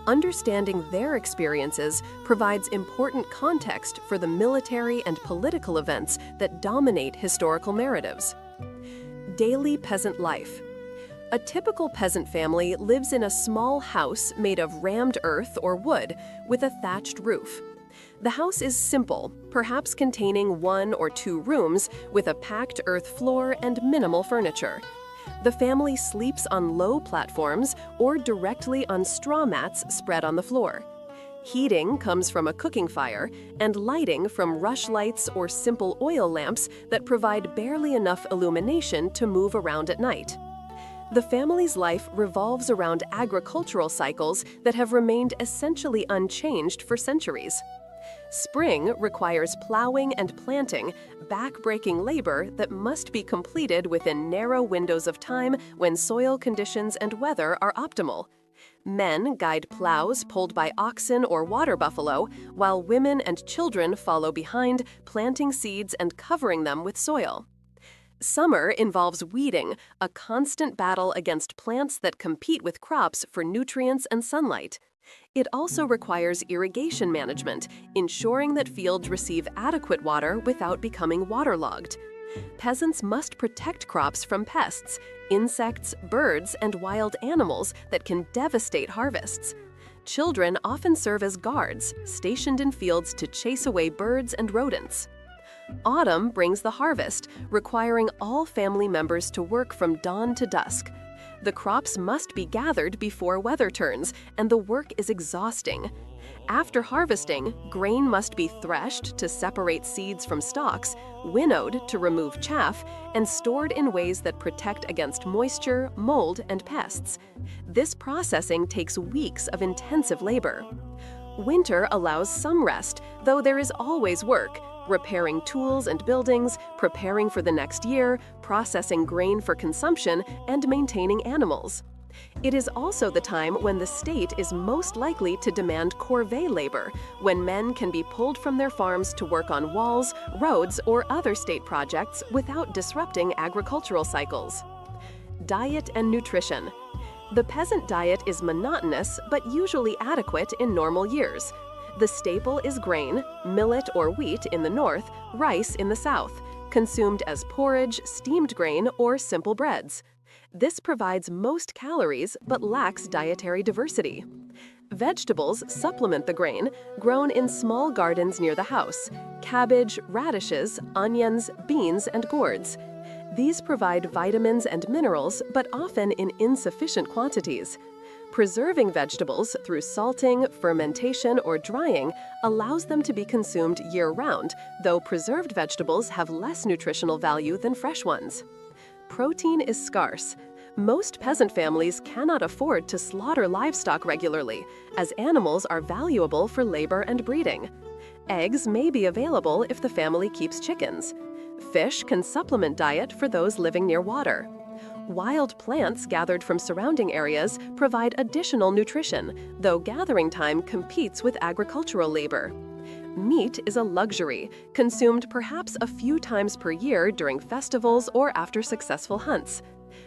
Understanding their experiences provides important context for the military and political events that dominate historical narratives. Daily peasant life. A typical peasant family lives in a small house made of rammed earth or wood with a thatched roof. The house is simple, perhaps containing 1 or 2 rooms with a packed earth floor and minimal furniture. The family sleeps on low platforms or directly on straw mats spread on the floor. Heating comes from a cooking fire, and lighting from rush lights or simple oil lamps that provide barely enough illumination to move around at night. The family's life revolves around agricultural cycles that have remained essentially unchanged for centuries. Spring requires plowing and planting, back-breaking labor that must be completed within narrow windows of time when soil conditions and weather are optimal. Men guide plows pulled by oxen or water buffalo, while women and children follow behind, planting seeds and covering them with soil. Summer involves weeding, a constant battle against plants that compete with crops for nutrients and sunlight. It also requires irrigation management, ensuring that fields receive adequate water without becoming waterlogged. Peasants must protect crops from pests, insects, birds, and wild animals that can devastate harvests. Children often serve as guards, stationed in fields to chase away birds and rodents. Autumn brings the harvest, requiring all family members to work from dawn to dusk. The crops must be gathered before weather turns, and the work is exhausting. After harvesting, grain must be threshed to separate seeds from stalks, winnowed to remove chaff, and stored in ways that protect against moisture, mold, and pests. This processing takes weeks of intensive labor. Winter allows some rest, though there is always work, repairing tools and buildings, preparing for the next year, processing grain for consumption, and maintaining animals. It is also the time when the state is most likely to demand corvée labor, when men can be pulled from their farms to work on walls, roads, or other state projects without disrupting agricultural cycles. Diet and nutrition. The peasant diet is monotonous but usually adequate in normal years. The staple is grain, millet or wheat in the north, rice in the south, consumed as porridge, steamed grain, or simple breads. This provides most calories but lacks dietary diversity. Vegetables supplement the grain, grown in small gardens near the house: cabbage, radishes, onions, beans, and gourds. These provide vitamins and minerals, but often in insufficient quantities. Preserving vegetables through salting, fermentation, or drying allows them to be consumed year-round, though preserved vegetables have less nutritional value than fresh ones. Protein is scarce. Most peasant families cannot afford to slaughter livestock regularly, as animals are valuable for labor and breeding. Eggs may be available if the family keeps chickens. Fish can supplement diet for those living near water. Wild plants gathered from surrounding areas provide additional nutrition, though gathering time competes with agricultural labor. Meat is a luxury, consumed perhaps a few times per year during festivals or after successful hunts.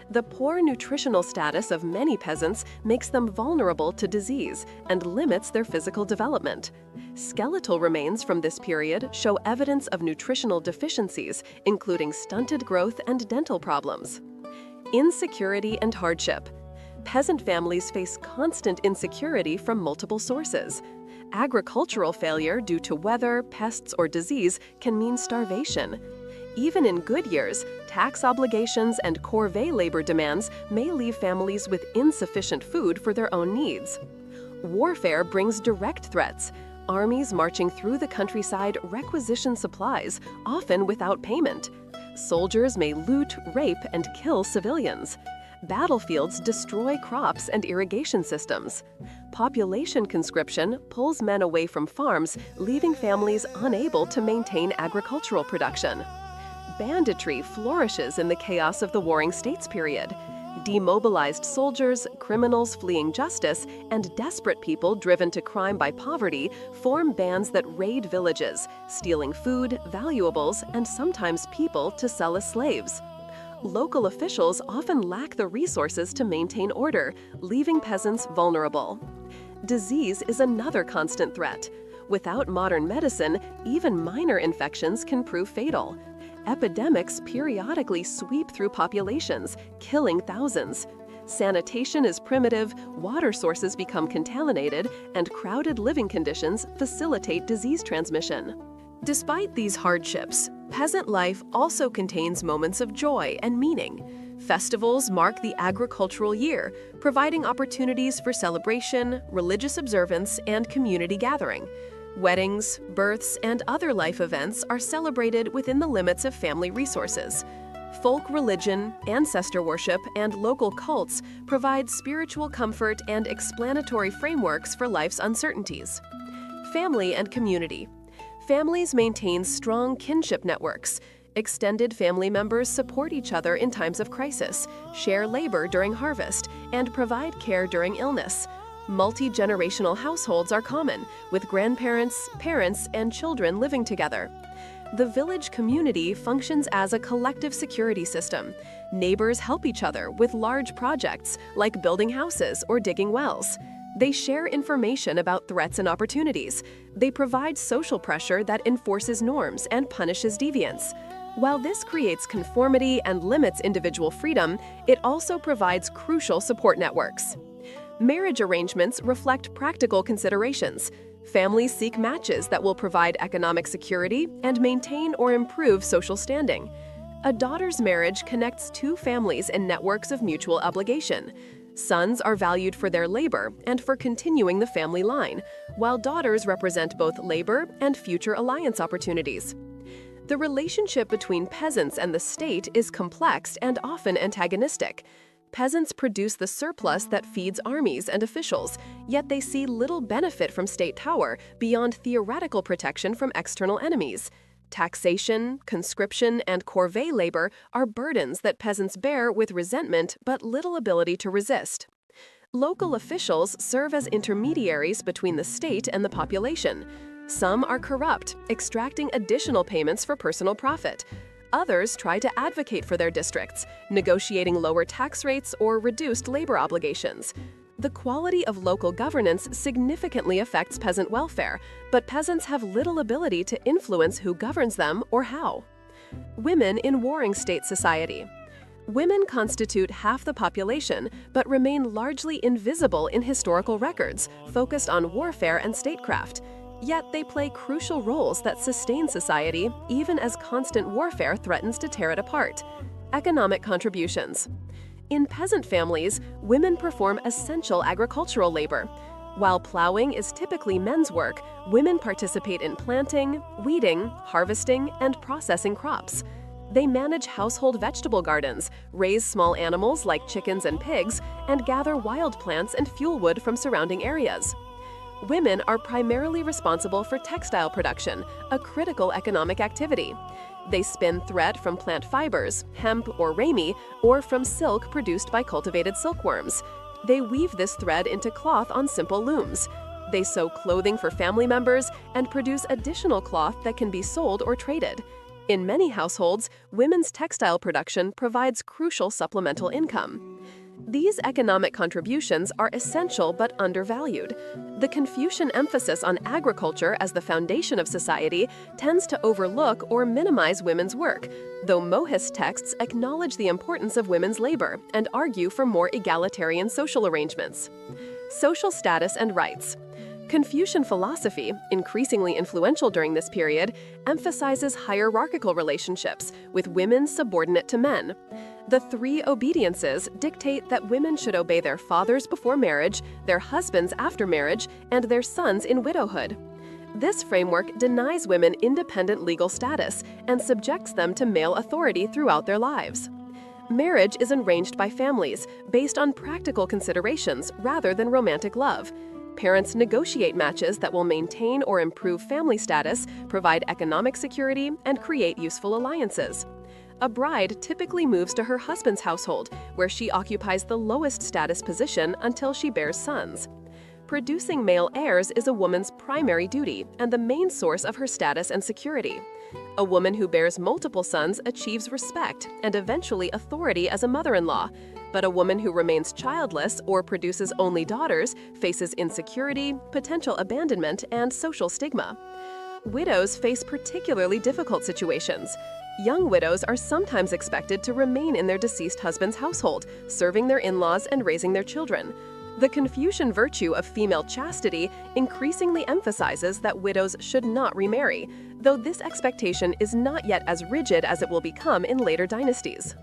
The poor nutritional status of many peasants makes them vulnerable to disease and limits their physical development. Skeletal remains from this period show evidence of nutritional deficiencies, including stunted growth and dental problems. Insecurity and hardship. Peasant families face constant insecurity from multiple sources. Agricultural failure due to weather, pests, or disease can mean starvation. Even in good years, tax obligations and corvée labor demands may leave families with insufficient food for their own needs. Warfare brings direct threats. Armies marching through the countryside requisition supplies, often without payment. Soldiers may loot, rape, and kill civilians. Battlefields destroy crops and irrigation systems. Population conscription pulls men away from farms, leaving families unable to maintain agricultural production. Banditry flourishes in the chaos of the Warring States period. Demobilized soldiers, criminals fleeing justice, and desperate people driven to crime by poverty form bands that raid villages, stealing food, valuables, and sometimes people to sell as slaves. Local officials often lack the resources to maintain order, leaving peasants vulnerable. Disease is another constant threat. Without modern medicine, even minor infections can prove fatal. Epidemics periodically sweep through populations, killing thousands. Sanitation is primitive, water sources become contaminated, and crowded living conditions facilitate disease transmission. Despite these hardships, peasant life also contains moments of joy and meaning. Festivals mark the agricultural year, providing opportunities for celebration, religious observance, and community gathering. Weddings, births, and other life events are celebrated within the limits of family resources. Folk religion, ancestor worship, and local cults provide spiritual comfort and explanatory frameworks for life's uncertainties. Family and community. Families maintain strong kinship networks. Extended family members support each other in times of crisis, share labor during harvest, and provide care during illness. Multi-generational households are common, with grandparents, parents, and children living together. The village community functions as a collective security system. Neighbors help each other with large projects, like building houses or digging wells. They share information about threats and opportunities. They provide social pressure that enforces norms and punishes deviance. While this creates conformity and limits individual freedom, it also provides crucial support networks. Marriage arrangements reflect practical considerations. Families seek matches that will provide economic security and maintain or improve social standing. A daughter's marriage connects two families in networks of mutual obligation. Sons are valued for their labor and for continuing the family line, while daughters represent both labor and future alliance opportunities. The relationship between peasants and the state is complex and often antagonistic. Peasants produce the surplus that feeds armies and officials, yet they see little benefit from state power beyond theoretical protection from external enemies. Taxation, conscription, and corvée labor are burdens that peasants bear with resentment but little ability to resist. Local officials serve as intermediaries between the state and the population. Some are corrupt, extracting additional payments for personal profit. Others try to advocate for their districts, negotiating lower tax rates or reduced labor obligations. The quality of local governance significantly affects peasant welfare, but peasants have little ability to influence who governs them or how. Women in warring state society. Women constitute half the population, but remain largely invisible in historical records, focused on warfare and statecraft. Yet they play crucial roles that sustain society, even as constant warfare threatens to tear it apart. Economic contributions. In peasant families, women perform essential agricultural labor. While plowing is typically men's work, women participate in planting, weeding, harvesting, and processing crops. They manage household vegetable gardens, raise small animals like chickens and pigs, and gather wild plants and fuel wood from surrounding areas. Women are primarily responsible for textile production, a critical economic activity. They spin thread from plant fibers, hemp or ramie, or from silk produced by cultivated silkworms. They weave this thread into cloth on simple looms. They sew clothing for family members and produce additional cloth that can be sold or traded. In many households, women's textile production provides crucial supplemental income. These economic contributions are essential but undervalued. The Confucian emphasis on agriculture as the foundation of society tends to overlook or minimize women's work, though Mohist texts acknowledge the importance of women's labor and argue for more egalitarian social arrangements. Social status and rights. Confucian philosophy, increasingly influential during this period, emphasizes hierarchical relationships, with women subordinate to men. The 3 obediences dictate that women should obey their fathers before marriage, their husbands after marriage, and their sons in widowhood. This framework denies women independent legal status and subjects them to male authority throughout their lives. Marriage is arranged by families based on practical considerations rather than romantic love. Parents negotiate matches that will maintain or improve family status, provide economic security, and create useful alliances. A bride typically moves to her husband's household, where she occupies the lowest status position until she bears sons. Producing male heirs is a woman's primary duty and the main source of her status and security. A woman who bears multiple sons achieves respect and eventually authority as a mother-in-law, but a woman who remains childless or produces only daughters faces insecurity, potential abandonment, and social stigma. Widows face particularly difficult situations. Young widows are sometimes expected to remain in their deceased husband's household, serving their in-laws and raising their children. The Confucian virtue of female chastity increasingly emphasizes that widows should not remarry, though this expectation is not yet as rigid as it will become in later dynasties.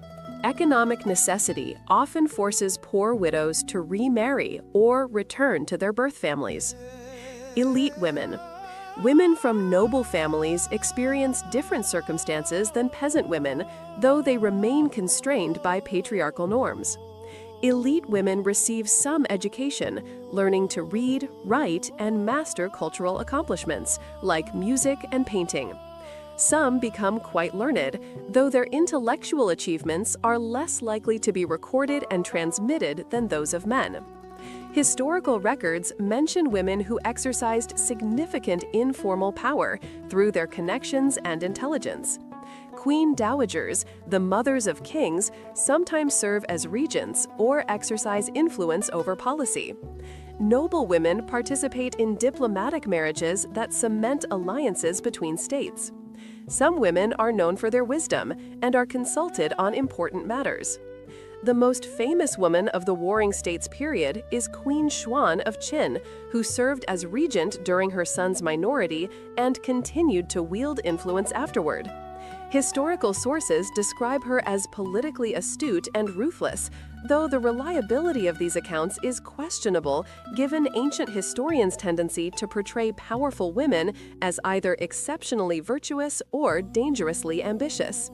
Economic necessity often forces poor widows to remarry or return to their birth families. Elite women. Women from noble families experience different circumstances than peasant women, though they remain constrained by patriarchal norms. Elite women receive some education, learning to read, write, and master cultural accomplishments, like music and painting. Some become quite learned, though their intellectual achievements are less likely to be recorded and transmitted than those of men. Historical records mention women who exercised significant informal power through their connections and intelligence. Queen dowagers, the mothers of kings, sometimes serve as regents or exercise influence over policy. Noble women participate in diplomatic marriages that cement alliances between states. Some women are known for their wisdom and are consulted on important matters. The most famous woman of the Warring States period is Queen Xuan of Qin, who served as regent during her son's minority and continued to wield influence afterward. Historical sources describe her as politically astute and ruthless, though the reliability of these accounts is questionable given ancient historians' tendency to portray powerful women as either exceptionally virtuous or dangerously ambitious.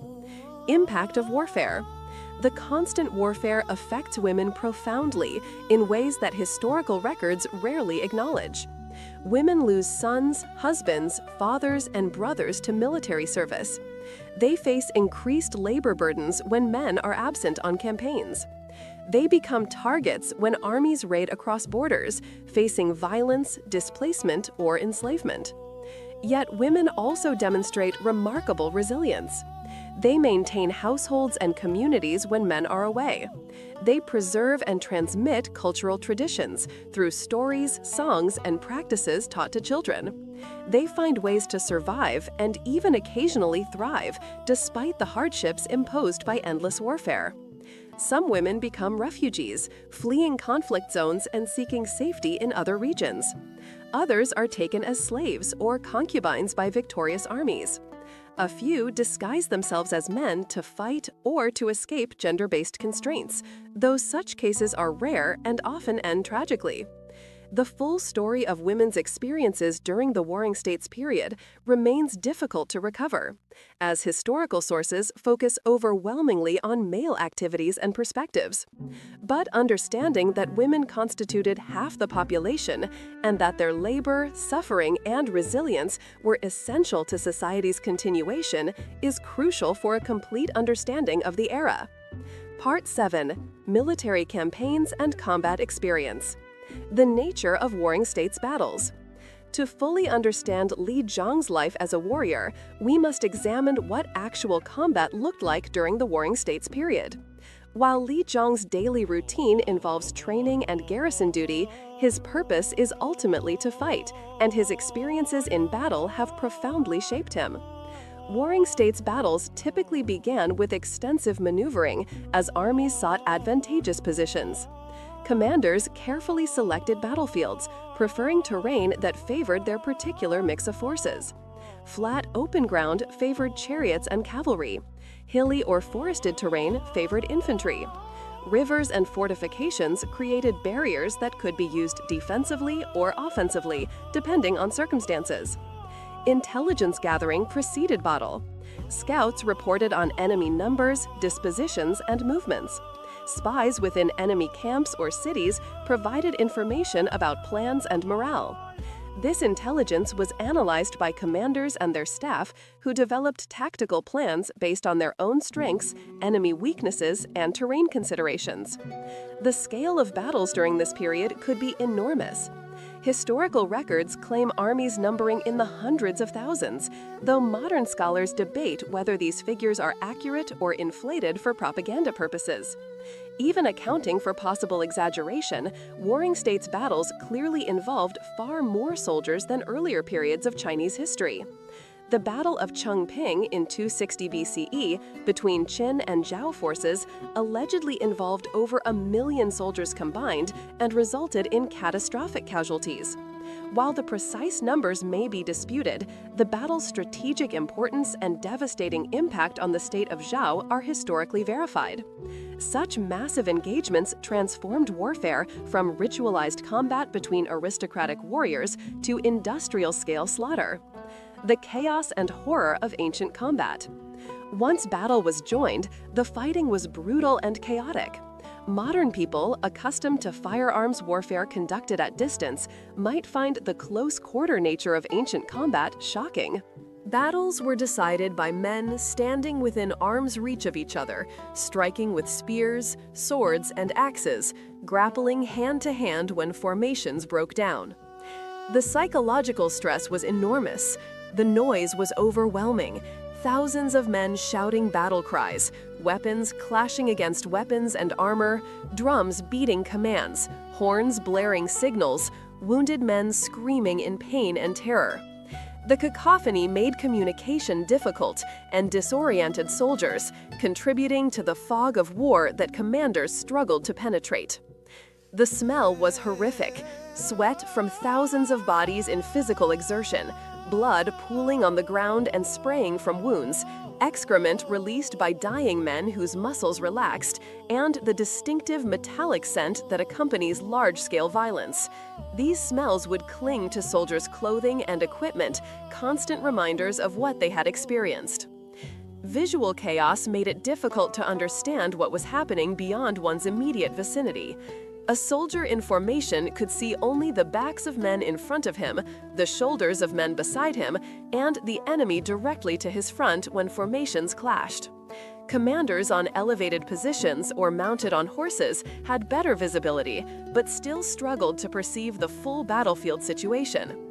Impact of warfare. The constant warfare affects women profoundly in ways that historical records rarely acknowledge. Women lose sons, husbands, fathers, and brothers to military service. They face increased labor burdens when men are absent on campaigns. They become targets when armies raid across borders, facing violence, displacement, or enslavement. Yet women also demonstrate remarkable resilience. They maintain households and communities when men are away. They preserve and transmit cultural traditions through stories, songs, and practices taught to children. They find ways to survive and even occasionally thrive, despite the hardships imposed by endless warfare. Some women become refugees, fleeing conflict zones and seeking safety in other regions. Others are taken as slaves or concubines by victorious armies. A few disguise themselves as men to fight or to escape gender-based constraints, though such cases are rare and often end tragically. The full story of women's experiences during the Warring States period remains difficult to recover, as historical sources focus overwhelmingly on male activities and perspectives. But understanding that women constituted half the population and that their labor, suffering, and resilience were essential to society's continuation is crucial for a complete understanding of the era. Part 7. Military Campaigns and Combat Experience. The nature of Warring States battles. To fully understand Li Zhang's life as a warrior, we must examine what actual combat looked like during the Warring States period. While Li Zhang's daily routine involves training and garrison duty, his purpose is ultimately to fight, and his experiences in battle have profoundly shaped him. Warring States battles typically began with extensive maneuvering as armies sought advantageous positions. Commanders carefully selected battlefields, preferring terrain that favored their particular mix of forces. Flat, open ground favored chariots and cavalry. Hilly or forested terrain favored infantry. Rivers and fortifications created barriers that could be used defensively or offensively, depending on circumstances. Intelligence gathering preceded battle. Scouts reported on enemy numbers, dispositions, and movements. Spies within enemy camps or cities provided information about plans and morale. This intelligence was analyzed by commanders and their staff, who developed tactical plans based on their own strengths, enemy weaknesses, and terrain considerations. The scale of battles during this period could be enormous. Historical records claim armies numbering in the hundreds of thousands, though modern scholars debate whether these figures are accurate or inflated for propaganda purposes. Even accounting for possible exaggeration, Warring States battles clearly involved far more soldiers than earlier periods of Chinese history. The Battle of Chengping in 260 BCE between Qin and Zhao forces allegedly involved over 1 million soldiers combined and resulted in catastrophic casualties. While the precise numbers may be disputed, the battle's strategic importance and devastating impact on the state of Zhao are historically verified. Such massive engagements transformed warfare from ritualized combat between aristocratic warriors to industrial-scale slaughter. The chaos and horror of ancient combat. Once battle was joined, the fighting was brutal and chaotic. Modern people, accustomed to firearms warfare conducted at distance, might find the close-quarter nature of ancient combat shocking. Battles were decided by men standing within arm's reach of each other, striking with spears, swords, and axes, grappling hand-to-hand when formations broke down. The psychological stress was enormous. The noise was overwhelming. Thousands of men shouting battle cries, weapons clashing against weapons and armor, drums beating commands, horns blaring signals, wounded men screaming in pain and terror. The cacophony made communication difficult and disoriented soldiers, contributing to the fog of war that commanders struggled to penetrate. The smell was horrific, sweat from thousands of bodies in physical exertion, blood pooling on the ground and spraying from wounds, excrement released by dying men whose muscles relaxed, and the distinctive metallic scent that accompanies large-scale violence. These smells would cling to soldiers' clothing and equipment, constant reminders of what they had experienced. Visual chaos made it difficult to understand what was happening beyond one's immediate vicinity. A soldier in formation could see only the backs of men in front of him, the shoulders of men beside him, and the enemy directly to his front when formations clashed. Commanders on elevated positions or mounted on horses had better visibility, but still struggled to perceive the full battlefield situation.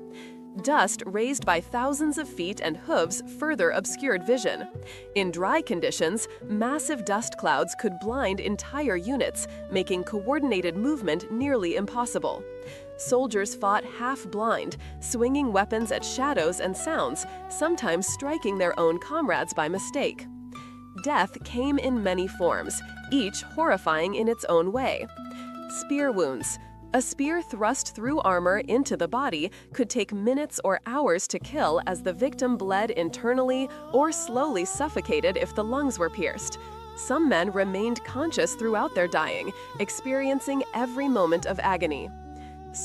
Dust raised by thousands of feet and hooves further obscured vision. In dry conditions, massive dust clouds could blind entire units, making coordinated movement nearly impossible. Soldiers fought half-blind, swinging weapons at shadows and sounds, sometimes striking their own comrades by mistake. Death came in many forms, each horrifying in its own way. Spear wounds. A spear thrust through armor into the body could take minutes or hours to kill as the victim bled internally or slowly suffocated if the lungs were pierced. Some men remained conscious throughout their dying, experiencing every moment of agony.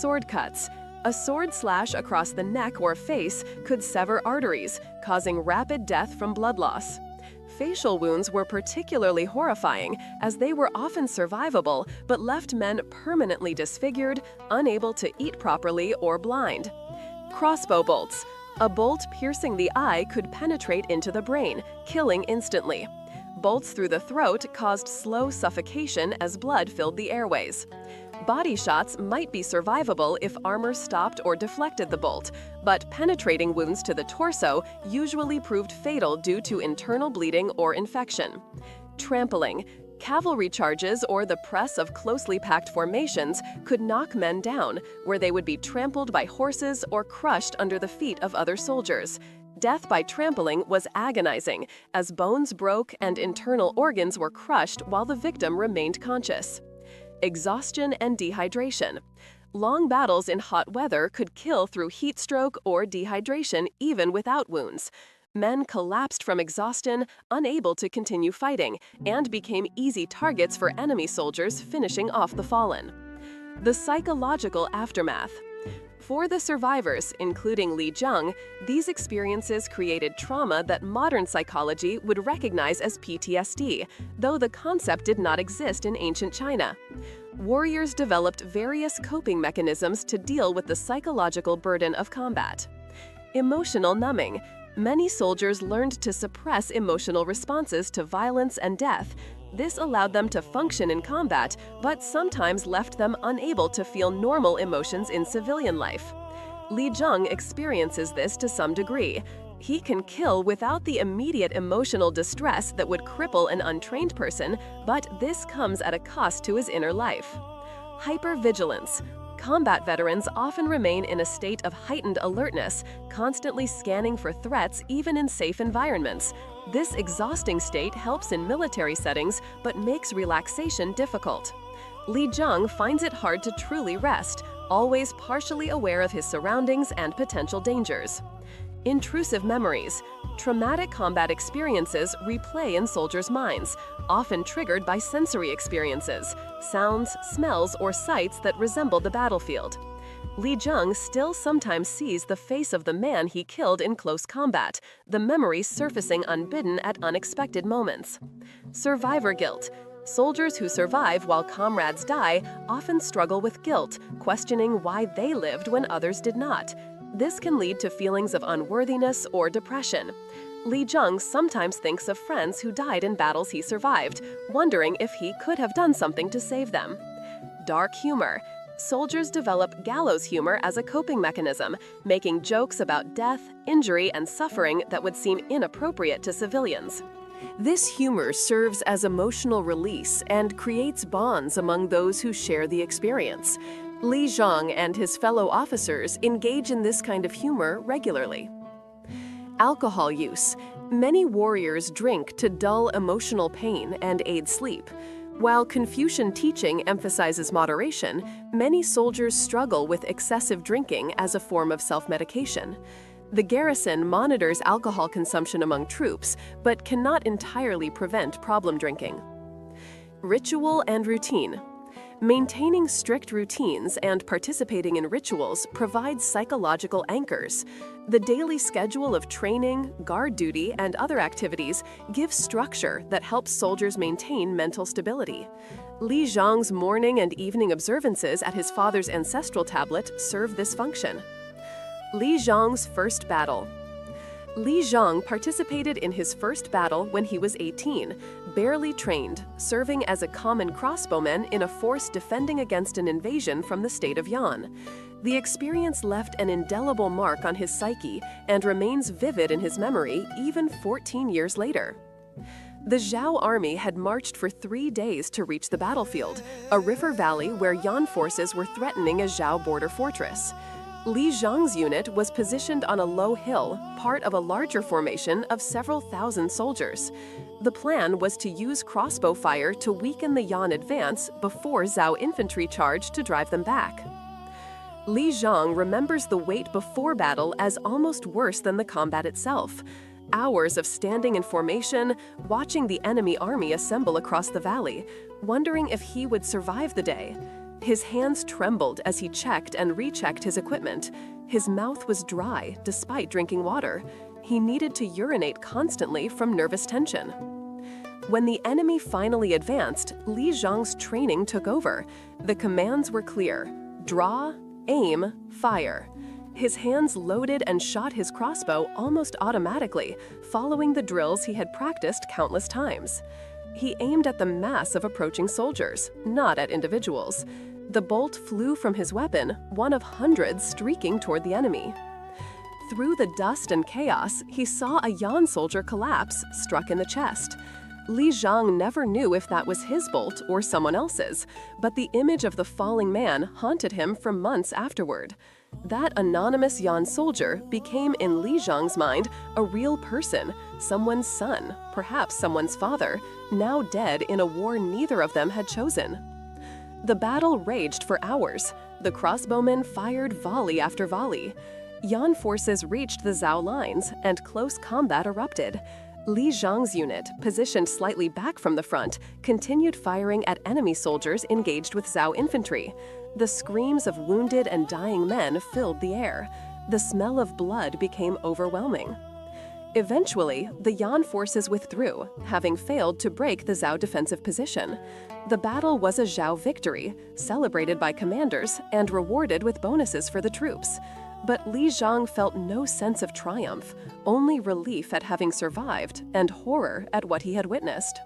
Sword cuts. A sword slash across the neck or face could sever arteries, causing rapid death from blood loss. Facial wounds were particularly horrifying, as they were often survivable but left men permanently disfigured, unable to eat properly, or blind. Crossbow bolts. A bolt piercing the eye could penetrate into the brain, killing instantly. Bolts through the throat caused slow suffocation as blood filled the airways. Body shots might be survivable if armor stopped or deflected the bolt, but penetrating wounds to the torso usually proved fatal due to internal bleeding or infection. Trampling. Cavalry charges or the press of closely packed formations could knock men down, where they would be trampled by horses or crushed under the feet of other soldiers. Death by trampling was agonizing, as bones broke and internal organs were crushed while the victim remained conscious. Exhaustion and dehydration. Long battles in hot weather could kill through heat stroke or dehydration even without wounds. Men collapsed from exhaustion, unable to continue fighting, and became easy targets for enemy soldiers finishing off the fallen. The psychological aftermath. For the survivors, including Li Zhang, these experiences created trauma that modern psychology would recognize as PTSD, though the concept did not exist in ancient China. Warriors developed various coping mechanisms to deal with the psychological burden of combat. Emotional numbing. Many soldiers learned to suppress emotional responses to violence and death. This allowed them to function in combat, but sometimes left them unable to feel normal emotions in civilian life. Li Zhang experiences this to some degree. He can kill without the immediate emotional distress that would cripple an untrained person, but this comes at a cost to his inner life. Hypervigilance. Combat veterans often remain in a state of heightened alertness, constantly scanning for threats even in safe environments. This exhausting state helps in military settings but makes relaxation difficult. Li Zhang finds it hard to truly rest, always partially aware of his surroundings and potential dangers. Intrusive memories. Traumatic combat experiences replay in soldiers' minds, often triggered by sensory experiences, sounds, smells, or sights that resemble the battlefield. Li Zhang still sometimes sees the face of the man he killed in close combat, the memory surfacing unbidden at unexpected moments. Survivor guilt. Soldiers who survive while comrades die often struggle with guilt, questioning why they lived when others did not. This can lead to feelings of unworthiness or depression. Li Zhang sometimes thinks of friends who died in battles he survived, wondering if he could have done something to save them. Dark humor. Soldiers develop gallows humor as a coping mechanism, making jokes about death, injury, and suffering that would seem inappropriate to civilians. This humor serves as emotional release and creates bonds among those who share the experience. Li Zhang and his fellow officers engage in this kind of humor regularly. Alcohol use. Many warriors drink to dull emotional pain and aid sleep. While Confucian teaching emphasizes moderation, many soldiers struggle with excessive drinking as a form of self-medication. The garrison monitors alcohol consumption among troops, but cannot entirely prevent problem drinking. Ritual and routine. Maintaining strict routines and participating in rituals provides psychological anchors. The daily schedule of training, guard duty, and other activities gives structure that helps soldiers maintain mental stability. Li Zhang's morning and evening observances at his father's ancestral tablet serve this function. Li Zhang's first battle. Li Zhang participated in his first battle when he was 18, barely trained, serving as a common crossbowman in a force defending against an invasion from the state of Yan. The experience left an indelible mark on his psyche and remains vivid in his memory even 14 years later. The Zhao army had marched for 3 days to reach the battlefield, a river valley where Yan forces were threatening a Zhao border fortress. Li Zhang's unit was positioned on a low hill, part of a larger formation of several thousand soldiers. The plan was to use crossbow fire to weaken the Yan advance before Zhao infantry charged to drive them back. Li Zhang remembers the wait before battle as almost worse than the combat itself. Hours of standing in formation, watching the enemy army assemble across the valley, wondering if he would survive the day. His hands trembled as he checked and rechecked his equipment. His mouth was dry despite drinking water. He needed to urinate constantly from nervous tension. When the enemy finally advanced, Li Zhang's training took over. The commands were clear: draw, aim, fire. His hands loaded and shot his crossbow almost automatically, following the drills he had practiced countless times. He aimed at the mass of approaching soldiers, not at individuals. The bolt flew from his weapon, one of hundreds streaking toward the enemy. Through the dust and chaos, he saw a Yan soldier collapse, struck in the chest. Li Zhang never knew if that was his bolt or someone else's, but the image of the falling man haunted him for months afterward. That anonymous Yan soldier became in Li Zhang's mind a real person, someone's son, perhaps someone's father, now dead in a war neither of them had chosen. The battle raged for hours. The crossbowmen fired volley after volley. Yan forces reached the Zhao lines, and close combat erupted. Li Zhang's unit, positioned slightly back from the front, continued firing at enemy soldiers engaged with Zhao infantry. The screams of wounded and dying men filled the air. The smell of blood became overwhelming. Eventually, the Yan forces withdrew, having failed to break the Zhao defensive position. The battle was a Zhao victory, celebrated by commanders and rewarded with bonuses for the troops. But Li Zhang felt no sense of triumph, only relief at having survived and horror at what he had witnessed.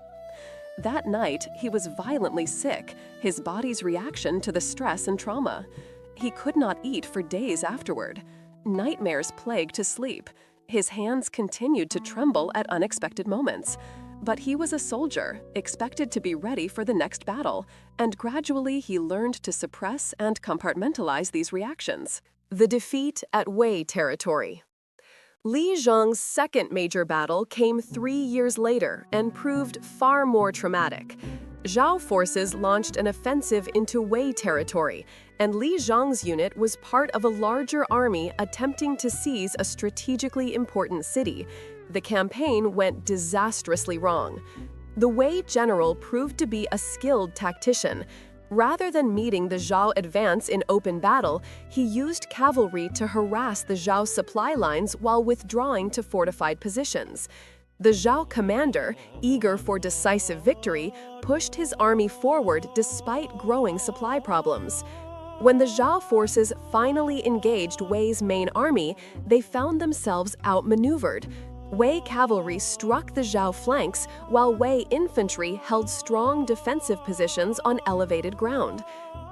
That night, he was violently sick, his body's reaction to the stress and trauma. He could not eat for days afterward. Nightmares plagued his sleep. His hands continued to tremble at unexpected moments. But he was a soldier, expected to be ready for the next battle, and gradually he learned to suppress and compartmentalize these reactions. The defeat at Wei territory. Li Zhang's second major battle came 3 years later and proved far more traumatic. Zhao forces launched an offensive into Wei territory, and Li Zhang's unit was part of a larger army attempting to seize a strategically important city. The campaign went disastrously wrong. The Wei general proved to be a skilled tactician. Rather than meeting the Zhao advance in open battle, he used cavalry to harass the Zhao supply lines while withdrawing to fortified positions. The Zhao commander, eager for decisive victory, pushed his army forward despite growing supply problems. When the Zhao forces finally engaged Wei's main army, they found themselves outmaneuvered. Wei cavalry struck the Zhao flanks, while Wei infantry held strong defensive positions on elevated ground.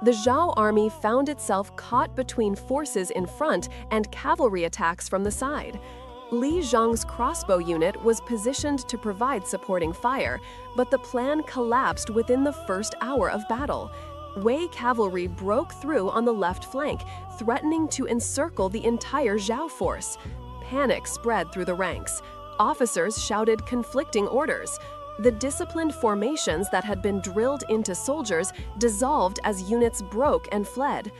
The Zhao army found itself caught between forces in front and cavalry attacks from the side. Li Zhang's crossbow unit was positioned to provide supporting fire, but the plan collapsed within the first hour of battle. Wei cavalry broke through on the left flank, threatening to encircle the entire Zhao force. Panic spread through the ranks. Officers shouted conflicting orders. The disciplined formations that had been drilled into soldiers dissolved as units broke and fled.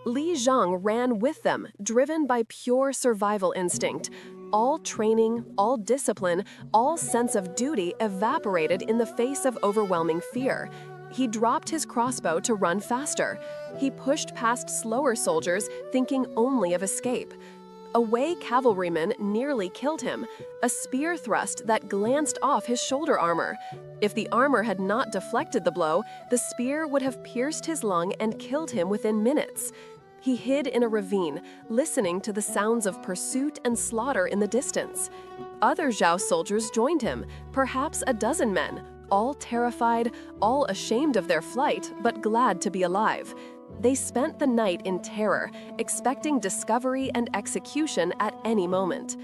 Li Zhang ran with them, driven by pure survival instinct. All training, all discipline, all sense of duty evaporated in the face of overwhelming fear. He dropped his crossbow to run faster. He pushed past slower soldiers, thinking only of escape. A Wei cavalryman nearly killed him, a spear thrust that glanced off his shoulder armor. If the armor had not deflected the blow, the spear would have pierced his lung and killed him within minutes. He hid in a ravine, listening to the sounds of pursuit and slaughter in the distance. Other Zhao soldiers joined him, perhaps a dozen men, all terrified, all ashamed of their flight, but glad to be alive. They spent the night in terror, expecting discovery and execution at any moment.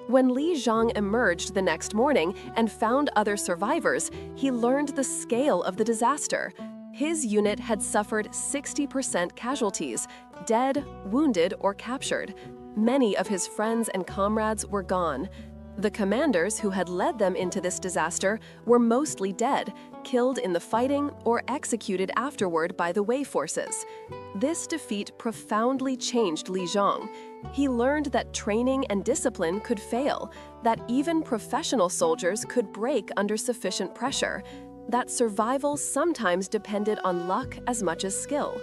When Li Zhang emerged the next morning and found other survivors, he learned the scale of the disaster. His unit had suffered 60% casualties, dead, wounded, or captured. Many of his friends and comrades were gone. The commanders who had led them into this disaster were mostly dead, killed in the fighting, or executed afterward by the Wei forces. This defeat profoundly changed Li Zhang. He learned that training and discipline could fail, that even professional soldiers could break under sufficient pressure, that survival sometimes depended on luck as much as skill.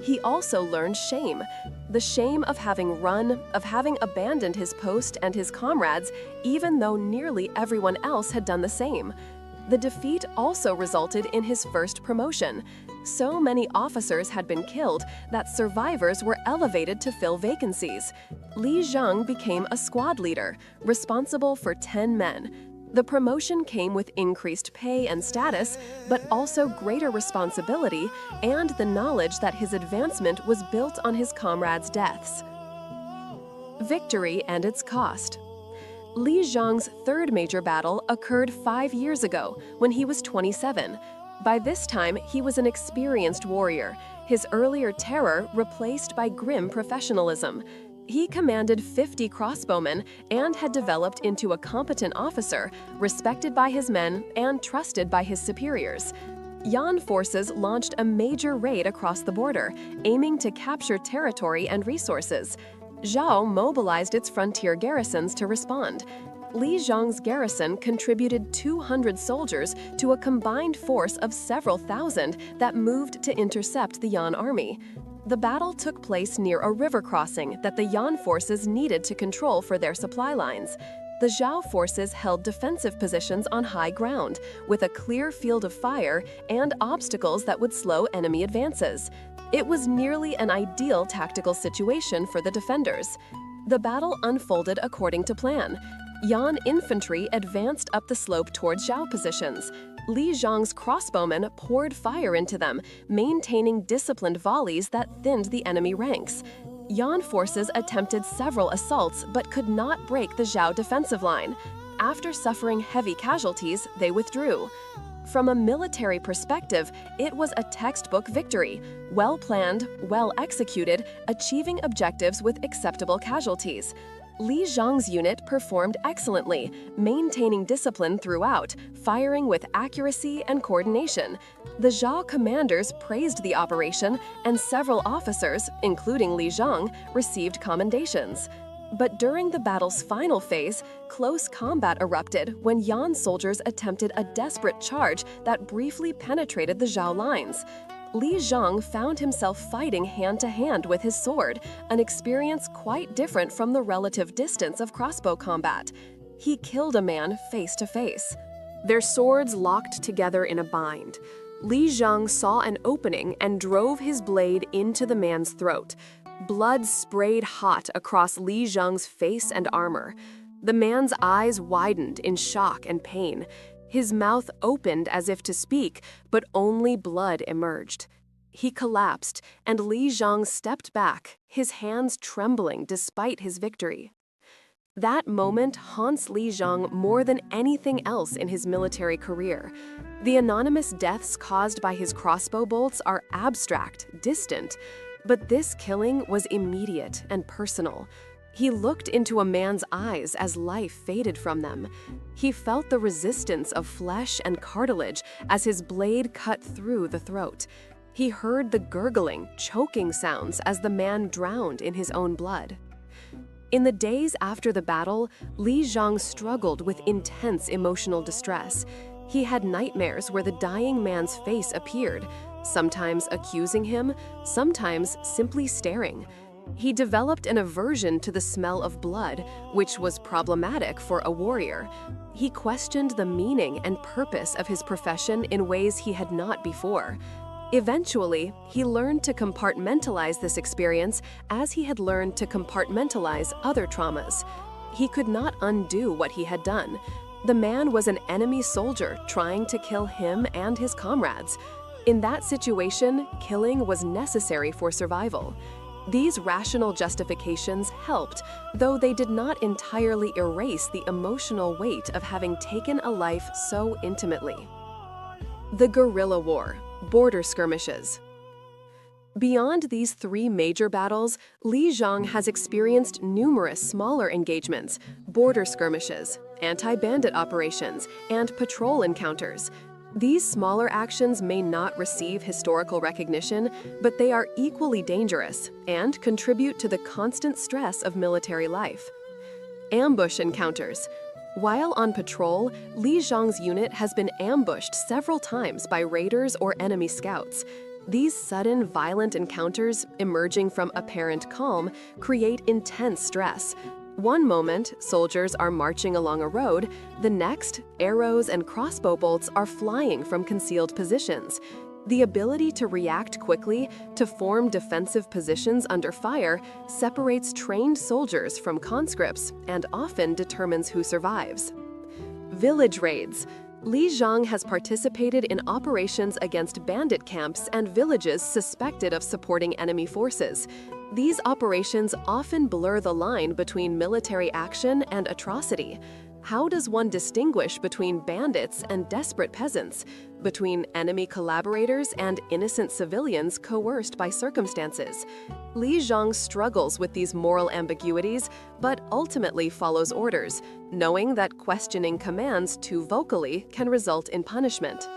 He also learned shame. The shame of having run, of having abandoned his post and his comrades, even though nearly everyone else had done the same. The defeat also resulted in his first promotion. So many officers had been killed that survivors were elevated to fill vacancies. Li Zhang became a squad leader, responsible for 10 men. The promotion came with increased pay and status, but also greater responsibility and the knowledge that his advancement was built on his comrades' deaths. Victory and its cost. Li Zhang's third major battle occurred 5 years ago, when he was 27. By this time, he was an experienced warrior, his earlier terror replaced by grim professionalism. He commanded 50 crossbowmen and had developed into a competent officer, respected by his men and trusted by his superiors. Yan forces launched a major raid across the border, aiming to capture territory and resources. Zhao mobilized its frontier garrisons to respond. Li Zhang's garrison contributed 200 soldiers to a combined force of several thousand that moved to intercept the Yan army. The battle took place near a river crossing that the Yan forces needed to control for their supply lines. The Zhao forces held defensive positions on high ground, with a clear field of fire and obstacles that would slow enemy advances. It was nearly an ideal tactical situation for the defenders. The battle unfolded according to plan. Yan infantry advanced up the slope toward Zhao positions. Li Zhang's crossbowmen poured fire into them, maintaining disciplined volleys that thinned the enemy ranks. Yan forces attempted several assaults but could not break the Zhao defensive line. After suffering heavy casualties, they withdrew. From a military perspective, it was a textbook victory, well planned, well executed, achieving objectives with acceptable casualties. Li Zhang's unit performed excellently, maintaining discipline throughout, firing with accuracy and coordination. The Zhao commanders praised the operation, and several officers, including Li Zhang, received commendations. But during the battle's final phase, close combat erupted when Yan soldiers attempted a desperate charge that briefly penetrated the Zhao lines. Li Zhang found himself fighting hand-to-hand with his sword, an experience quite different from the relative distance of crossbow combat. He killed a man face-to-face. Their swords locked together in a bind. Li Zhang saw an opening and drove his blade into the man's throat. Blood sprayed hot across Li Zhang's face and armor. The man's eyes widened in shock and pain. His mouth opened as if to speak, but only blood emerged. He collapsed, and Li Zhang stepped back, his hands trembling despite his victory. That moment haunts Li Zhang more than anything else in his military career. The anonymous deaths caused by his crossbow bolts are abstract, distant, but this killing was immediate and personal. He looked into a man's eyes as life faded from them. He felt the resistance of flesh and cartilage as his blade cut through the throat. He heard the gurgling, choking sounds as the man drowned in his own blood. In the days after the battle, Li Zhang struggled with intense emotional distress. He had nightmares where the dying man's face appeared, sometimes accusing him, sometimes simply staring. He developed an aversion to the smell of blood, which was problematic for a warrior. He questioned the meaning and purpose of his profession in ways he had not before. Eventually, he learned to compartmentalize this experience as he had learned to compartmentalize other traumas. He could not undo what he had done. The man was an enemy soldier trying to kill him and his comrades. In that situation, killing was necessary for survival. These rational justifications helped, though they did not entirely erase the emotional weight of having taken a life so intimately. The guerrilla war, border skirmishes. Beyond these 3 major battles, Li Zhang has experienced numerous smaller engagements, border skirmishes, anti-bandit operations, and patrol encounters. These smaller actions may not receive historical recognition, but they are equally dangerous and contribute to the constant stress of military life. Ambush encounters. While on patrol, Li Zhang's unit has been ambushed several times by raiders or enemy scouts. These sudden, violent encounters, emerging from apparent calm, create intense stress. One moment, soldiers are marching along a road; the next, arrows and crossbow bolts are flying from concealed positions. The ability to react quickly, to form defensive positions under fire, separates trained soldiers from conscripts and often determines who survives. Village raids. Li Zhang has participated in operations against bandit camps and villages suspected of supporting enemy forces. These operations often blur the line between military action and atrocity. How does one distinguish between bandits and desperate peasants, between enemy collaborators and innocent civilians coerced by circumstances? Li Zhang struggles with these moral ambiguities, but ultimately follows orders, knowing that questioning commands too vocally can result in punishment.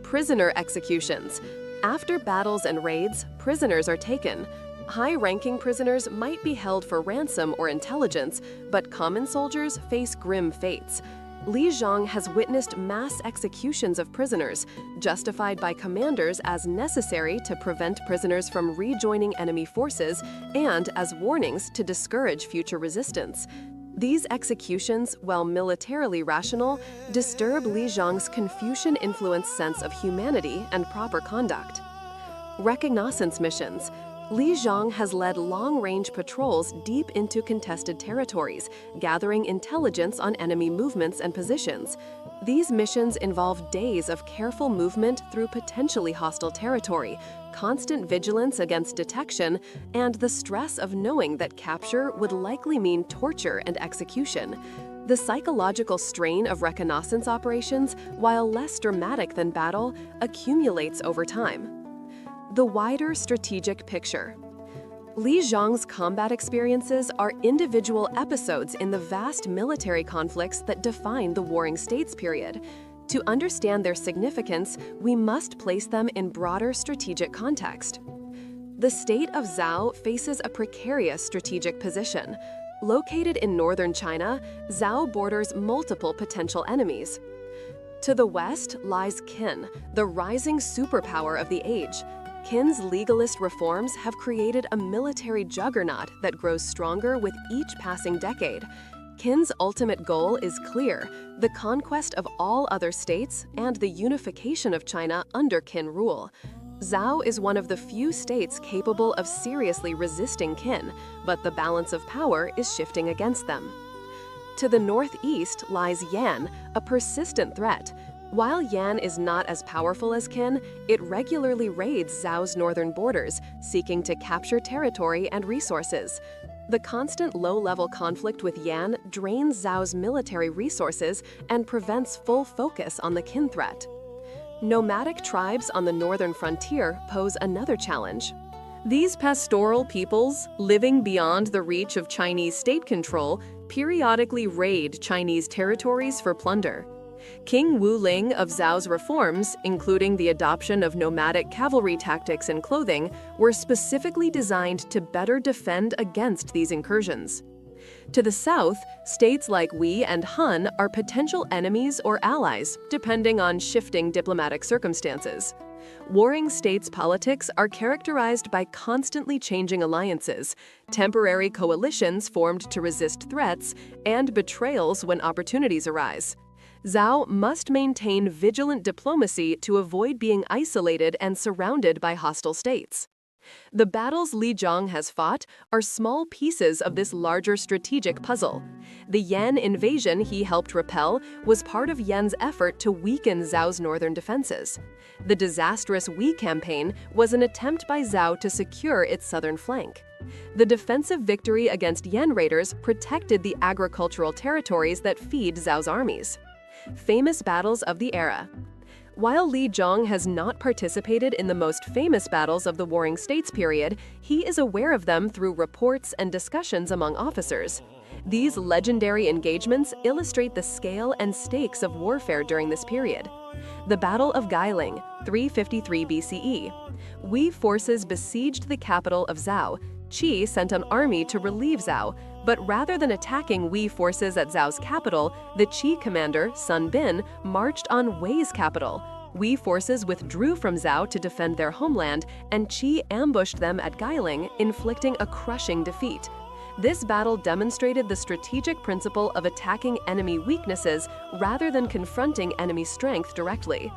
Prisoner executions. After battles and raids, prisoners are taken. High-ranking prisoners might be held for ransom or intelligence, but common soldiers face grim fates. Li Zhang has witnessed mass executions of prisoners, justified by commanders as necessary to prevent prisoners from rejoining enemy forces and as warnings to discourage future resistance. These executions, while militarily rational, disturb Li Zhang's Confucian-influenced sense of humanity and proper conduct. Reconnaissance missions. Li Zhang has led long-range patrols deep into contested territories, gathering intelligence on enemy movements and positions. These missions involve days of careful movement through potentially hostile territory, constant vigilance against detection, and the stress of knowing that capture would likely mean torture and execution. The psychological strain of reconnaissance operations, while less dramatic than battle, accumulates over time. The wider strategic picture. Li Zhang's combat experiences are individual episodes in the vast military conflicts that define the Warring States period. To understand their significance, we must place them in broader strategic context. The state of Zhao faces a precarious strategic position. Located in northern China, Zhao borders multiple potential enemies. To the west lies Qin, the rising superpower of the age. Qin's legalist reforms have created a military juggernaut that grows stronger with each passing decade. Qin's ultimate goal is clear: the conquest of all other states and the unification of China under Qin rule. Zhao is one of the few states capable of seriously resisting Qin, but the balance of power is shifting against them. To the northeast lies Yan, a persistent threat. While Yan is not as powerful as Qin, it regularly raids Zhao's northern borders, seeking to capture territory and resources. The constant low-level conflict with Yan drains Zhao's military resources and prevents full focus on the Qin threat. Nomadic tribes on the northern frontier pose another challenge. These pastoral peoples, living beyond the reach of Chinese state control, periodically raid Chinese territories for plunder. King Wu Ling of Zhao's reforms, including the adoption of nomadic cavalry tactics and clothing, were specifically designed to better defend against these incursions. To the south, states like Wei and Han are potential enemies or allies, depending on shifting diplomatic circumstances. Warring states' politics are characterized by constantly changing alliances, temporary coalitions formed to resist threats, and betrayals when opportunities arise. Zhao must maintain vigilant diplomacy to avoid being isolated and surrounded by hostile states. The battles Li Zhang has fought are small pieces of this larger strategic puzzle. The Yan invasion he helped repel was part of Yan's effort to weaken Zhao's northern defenses. The disastrous Wei campaign was an attempt by Zhao to secure its southern flank. The defensive victory against Yan raiders protected the agricultural territories that feed Zhao's armies. Famous battles of the era. While Li Zhang has not participated in the most famous battles of the Warring States period, he is aware of them through reports and discussions among officers. These legendary engagements illustrate the scale and stakes of warfare during this period. The Battle of Guiling, 353 BCE. Wei forces besieged the capital of Zhao. Qi sent an army to relieve Zhao, but rather than attacking Wei forces at Zhao's capital, the Qi commander, Sun Bin, marched on Wei's capital. Wei forces withdrew from Zhao to defend their homeland, and Qi ambushed them at Guiling, inflicting a crushing defeat. This battle demonstrated the strategic principle of attacking enemy weaknesses rather than confronting enemy strength directly.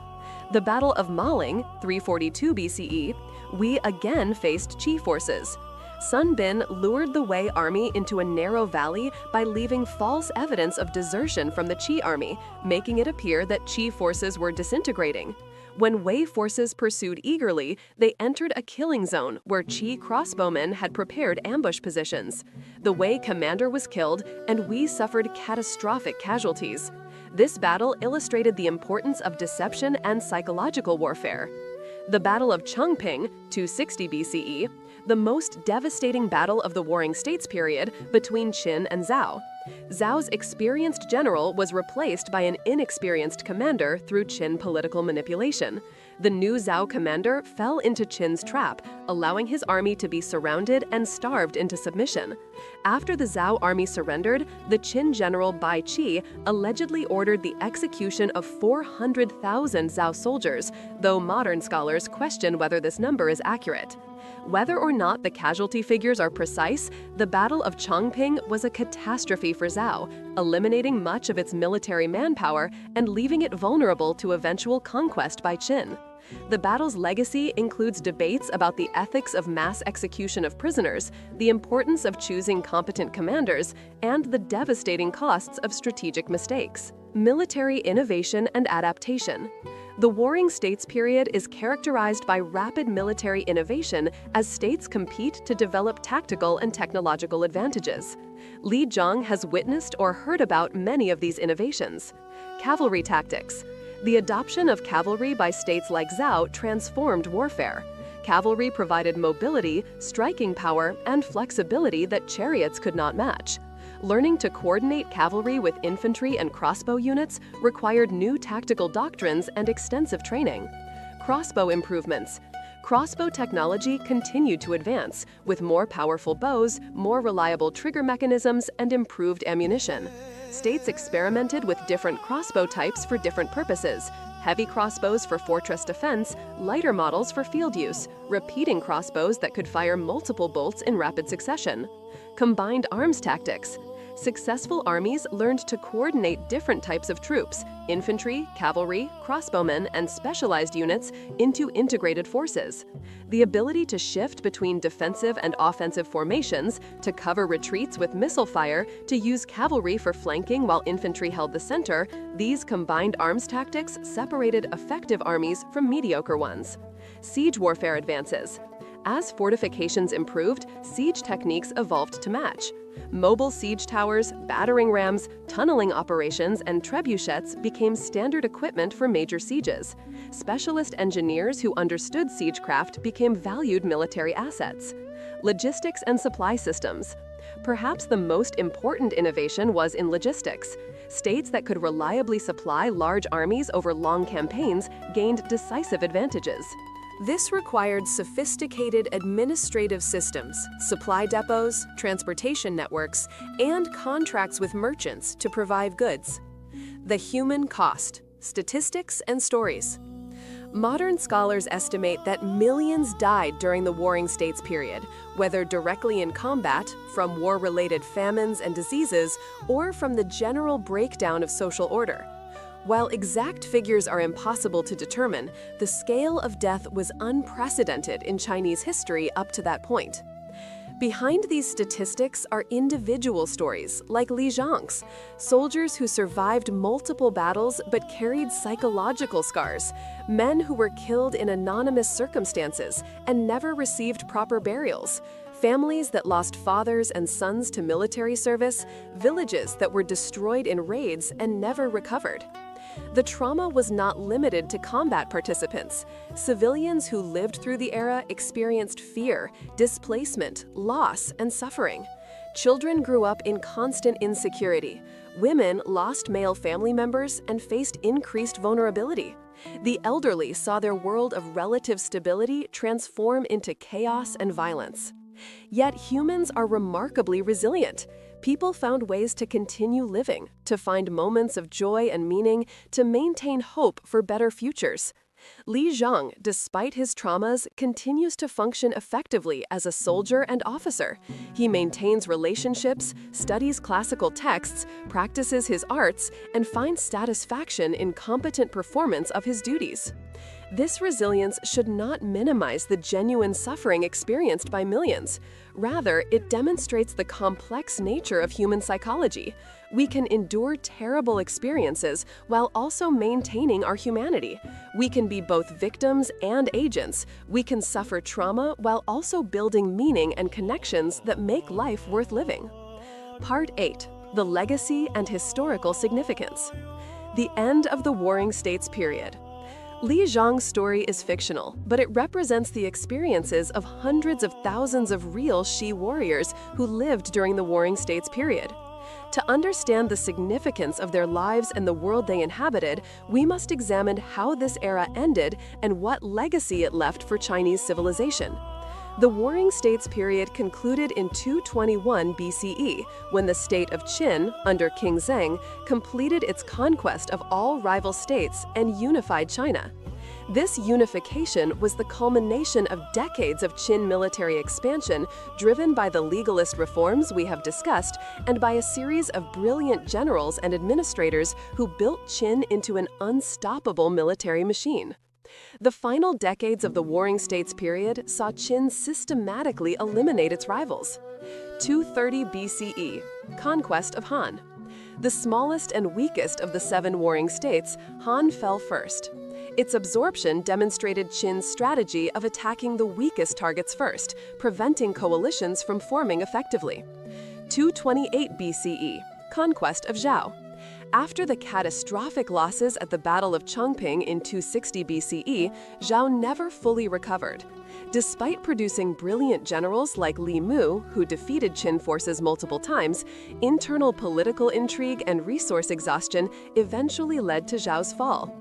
The Battle of Maling, 342 BCE, Wei again faced Qi forces. Sun Bin lured the Wei army into a narrow valley by leaving false evidence of desertion from the Qi army, making it appear that Qi forces were disintegrating. When Wei forces pursued eagerly, they entered a killing zone where Qi crossbowmen had prepared ambush positions. The Wei commander was killed, and Wei suffered catastrophic casualties. This battle illustrated the importance of deception and psychological warfare. The Battle of Chengping, 260 BCE, the most devastating battle of the Warring States period between Qin and Zhao. Zhao's experienced general was replaced by an inexperienced commander through Qin political manipulation. The new Zhao commander fell into Qin's trap, allowing his army to be surrounded and starved into submission. After the Zhao army surrendered, the Qin general Bai Qi allegedly ordered the execution of 400,000 Zhao soldiers, though modern scholars question whether this number is accurate. Whether or not the casualty figures are precise, the Battle of Chengping was a catastrophe for Zhao, eliminating much of its military manpower and leaving it vulnerable to eventual conquest by Qin. The battle's legacy includes debates about the ethics of mass execution of prisoners, the importance of choosing competent commanders, and the devastating costs of strategic mistakes. Military innovation and adaptation. The Warring States period is characterized by rapid military innovation as states compete to develop tactical and technological advantages. Li Zhang has witnessed or heard about many of these innovations. Cavalry tactics. The adoption of cavalry by states like Zhao transformed warfare. Cavalry provided mobility, striking power, and flexibility that chariots could not match. Learning to coordinate cavalry with infantry and crossbow units required new tactical doctrines and extensive training. Crossbow improvements. Crossbow technology continued to advance, with more powerful bows, more reliable trigger mechanisms, and improved ammunition. States experimented with different crossbow types for different purposes: heavy crossbows for fortress defense, lighter models for field use, repeating crossbows that could fire multiple bolts in rapid succession. Combined arms tactics. Successful armies learned to coordinate different types of troops, infantry, cavalry, crossbowmen, and specialized units into integrated forces. The ability to shift between defensive and offensive formations, to cover retreats with missile fire, to use cavalry for flanking while infantry held the center, these combined arms tactics separated effective armies from mediocre ones. Siege warfare advances. As fortifications improved, siege techniques evolved to match. Mobile siege towers, battering rams, tunneling operations, and trebuchets became standard equipment for major sieges. Specialist engineers who understood siegecraft became valued military assets. Logistics and supply systems. Perhaps the most important innovation was in logistics. States that could reliably supply large armies over long campaigns gained decisive advantages. This required sophisticated administrative systems, supply depots, transportation networks, and contracts with merchants to provide goods. The human cost, statistics and stories. Modern scholars estimate that millions died during the Warring States period, whether directly in combat, from war-related famines and diseases, or from the general breakdown of social order. While exact figures are impossible to determine, the scale of death was unprecedented in Chinese history up to that point. Behind these statistics are individual stories, like Li Zhang's, soldiers who survived multiple battles but carried psychological scars, men who were killed in anonymous circumstances and never received proper burials, families that lost fathers and sons to military service, villages that were destroyed in raids and never recovered. The trauma was not limited to combat participants. Civilians who lived through the era experienced fear, displacement, loss, and suffering. Children grew up in constant insecurity. Women lost male family members and faced increased vulnerability. The elderly saw their world of relative stability transform into chaos and violence. Yet humans are remarkably resilient. People found ways to continue living, to find moments of joy and meaning, to maintain hope for better futures. Li Zhang, despite his traumas, continues to function effectively as a soldier and officer. He maintains relationships, studies classical texts, practices his arts, and finds satisfaction in competent performance of his duties. This resilience should not minimize the genuine suffering experienced by millions. Rather, it demonstrates the complex nature of human psychology. We can endure terrible experiences while also maintaining our humanity. We can be both victims and agents. We can suffer trauma while also building meaning and connections that make life worth living. Part 8. The Legacy and Historical Significance. The end of the Warring States period. Li Zhang's story is fictional, but it represents the experiences of hundreds of thousands of real Shi warriors who lived during the Warring States period. To understand the significance of their lives and the world they inhabited, we must examine how this era ended and what legacy it left for Chinese civilization. The Warring States period concluded in 221 BCE, when the state of Qin, under King Zheng, completed its conquest of all rival states and unified China. This unification was the culmination of decades of Qin military expansion, driven by the legalist reforms we have discussed and by a series of brilliant generals and administrators who built Qin into an unstoppable military machine. The final decades of the Warring States period saw Qin systematically eliminate its rivals. 230 BCE, Conquest of Han. The smallest and weakest of the 7 warring states, Han fell first. Its absorption demonstrated Qin's strategy of attacking the weakest targets first, preventing coalitions from forming effectively. 228 BCE, Conquest of Zhao. After the catastrophic losses at the Battle of Chongping in 260 BCE, Zhao never fully recovered. Despite producing brilliant generals like Li Mu, who defeated Qin forces multiple times, internal political intrigue and resource exhaustion eventually led to Zhao's fall.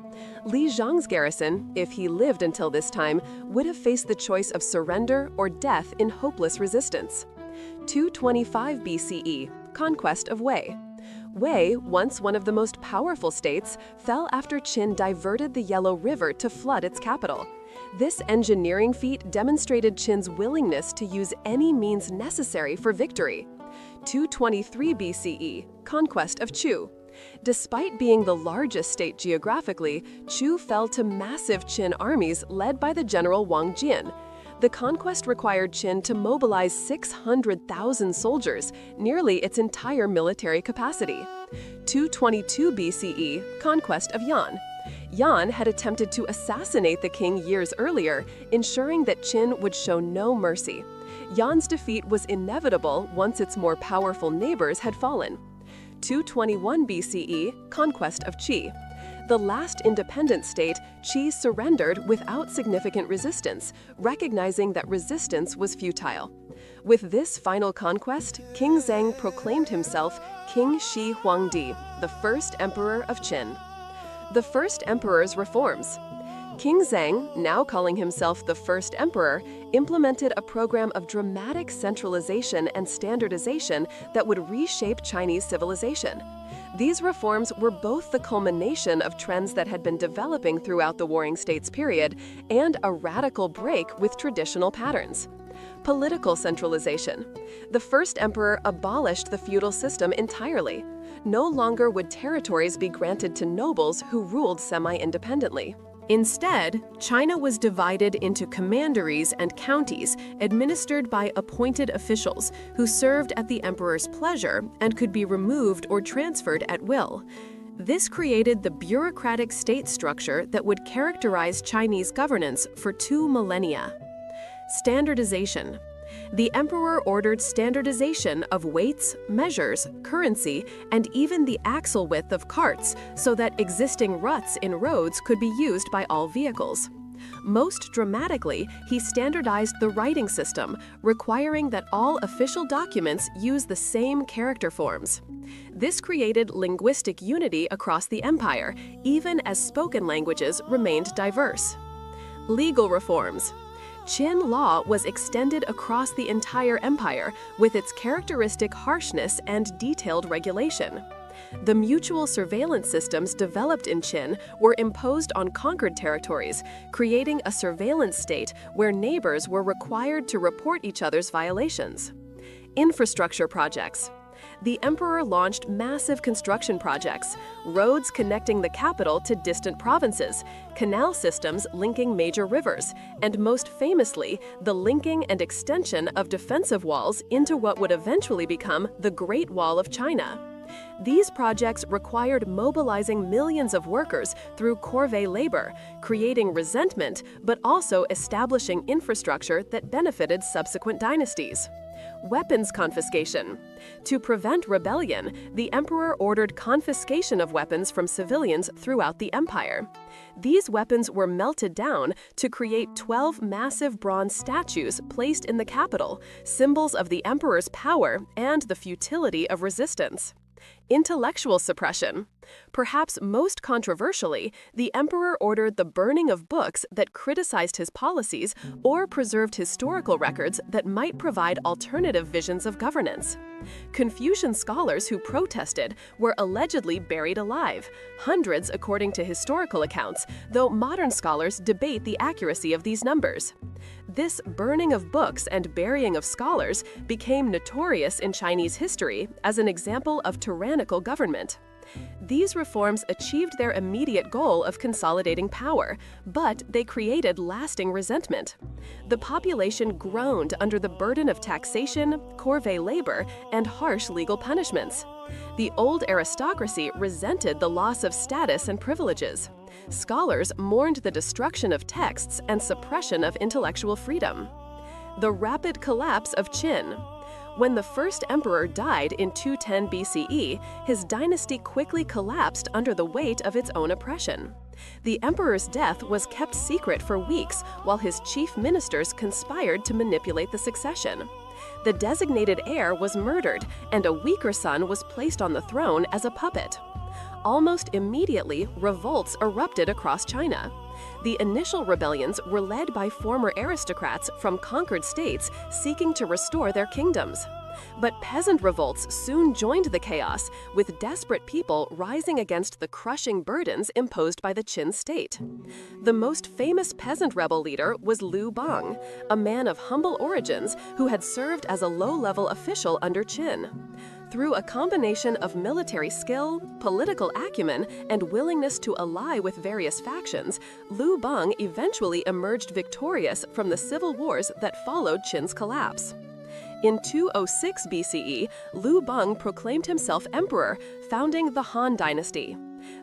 Li Zhang's garrison, if he lived until this time, would have faced the choice of surrender or death in hopeless resistance. 225 BCE, Conquest of Wei. Wei, once one of the most powerful states, fell after Qin diverted the Yellow River to flood its capital. This engineering feat demonstrated Qin's willingness to use any means necessary for victory. 223 BCE, Conquest of Chu. Despite being the largest state geographically, Chu fell to massive Qin armies led by the general Wang Jian. The conquest required Qin to mobilize 600,000 soldiers, nearly its entire military capacity. 222 BCE, Conquest of Yan. Yan had attempted to assassinate the king years earlier, ensuring that Qin would show no mercy. Yan's defeat was inevitable once its more powerful neighbors had fallen. 221 BCE, Conquest of Qi. The last independent state, Qi surrendered without significant resistance, recognizing that resistance was futile. With this final conquest, King Zheng proclaimed himself King Shi Huangdi, the first emperor of Qin. The first emperor's reforms. King Zheng, now calling himself the first emperor, implemented a program of dramatic centralization and standardization that would reshape Chinese civilization. These reforms were both the culmination of trends that had been developing throughout the Warring States period and a radical break with traditional patterns. Political centralization. The first emperor abolished the feudal system entirely. No longer would territories be granted to nobles who ruled semi-independently. Instead, China was divided into commanderies and counties administered by appointed officials who served at the emperor's pleasure and could be removed or transferred at will. This created the bureaucratic state structure that would characterize Chinese governance for 2 millennia. Standardization. The emperor ordered standardization of weights, measures, currency, and even the axle width of carts so that existing ruts in roads could be used by all vehicles. Most dramatically, he standardized the writing system, requiring that all official documents use the same character forms. This created linguistic unity across the empire, even as spoken languages remained diverse. Legal reforms. Qin law was extended across the entire empire with its characteristic harshness and detailed regulation. The mutual surveillance systems developed in Qin were imposed on conquered territories, creating a surveillance state where neighbors were required to report each other's violations. Infrastructure projects. The emperor launched massive construction projects, roads connecting the capital to distant provinces, canal systems linking major rivers, and most famously, the linking and extension of defensive walls into what would eventually become the Great Wall of China. These projects required mobilizing millions of workers through corvée labor, creating resentment, but also establishing infrastructure that benefited subsequent dynasties. Weapons confiscation. To prevent rebellion, the emperor ordered confiscation of weapons from civilians throughout the empire. These weapons were melted down to create 12 massive bronze statues placed in the capital, symbols of the emperor's power and the futility of resistance. Intellectual suppression. Perhaps most controversially, the emperor ordered the burning of books that criticized his policies or preserved historical records that might provide alternative visions of governance. Confucian scholars who protested were allegedly buried alive, hundreds according to historical accounts, though modern scholars debate the accuracy of these numbers. This burning of books and burying of scholars became notorious in Chinese history as an example of tyrannical government. These reforms achieved their immediate goal of consolidating power, but they created lasting resentment. The population groaned under the burden of taxation, corvée labor, and harsh legal punishments. The old aristocracy resented the loss of status and privileges. Scholars mourned the destruction of texts and suppression of intellectual freedom. The rapid collapse of Qin. When the first emperor died in 210 BCE, his dynasty quickly collapsed under the weight of its own oppression. The emperor's death was kept secret for weeks while his chief ministers conspired to manipulate the succession. The designated heir was murdered, and a weaker son was placed on the throne as a puppet. Almost immediately, revolts erupted across China. The initial rebellions were led by former aristocrats from conquered states seeking to restore their kingdoms. But peasant revolts soon joined the chaos, with desperate people rising against the crushing burdens imposed by the Qin state. The most famous peasant rebel leader was Liu Bang, a man of humble origins who had served as a low-level official under Qin. Through a combination of military skill, political acumen, and willingness to ally with various factions, Liu Bang eventually emerged victorious from the civil wars that followed Qin's collapse. In 206 BCE, Liu Bang proclaimed himself emperor, founding the Han dynasty.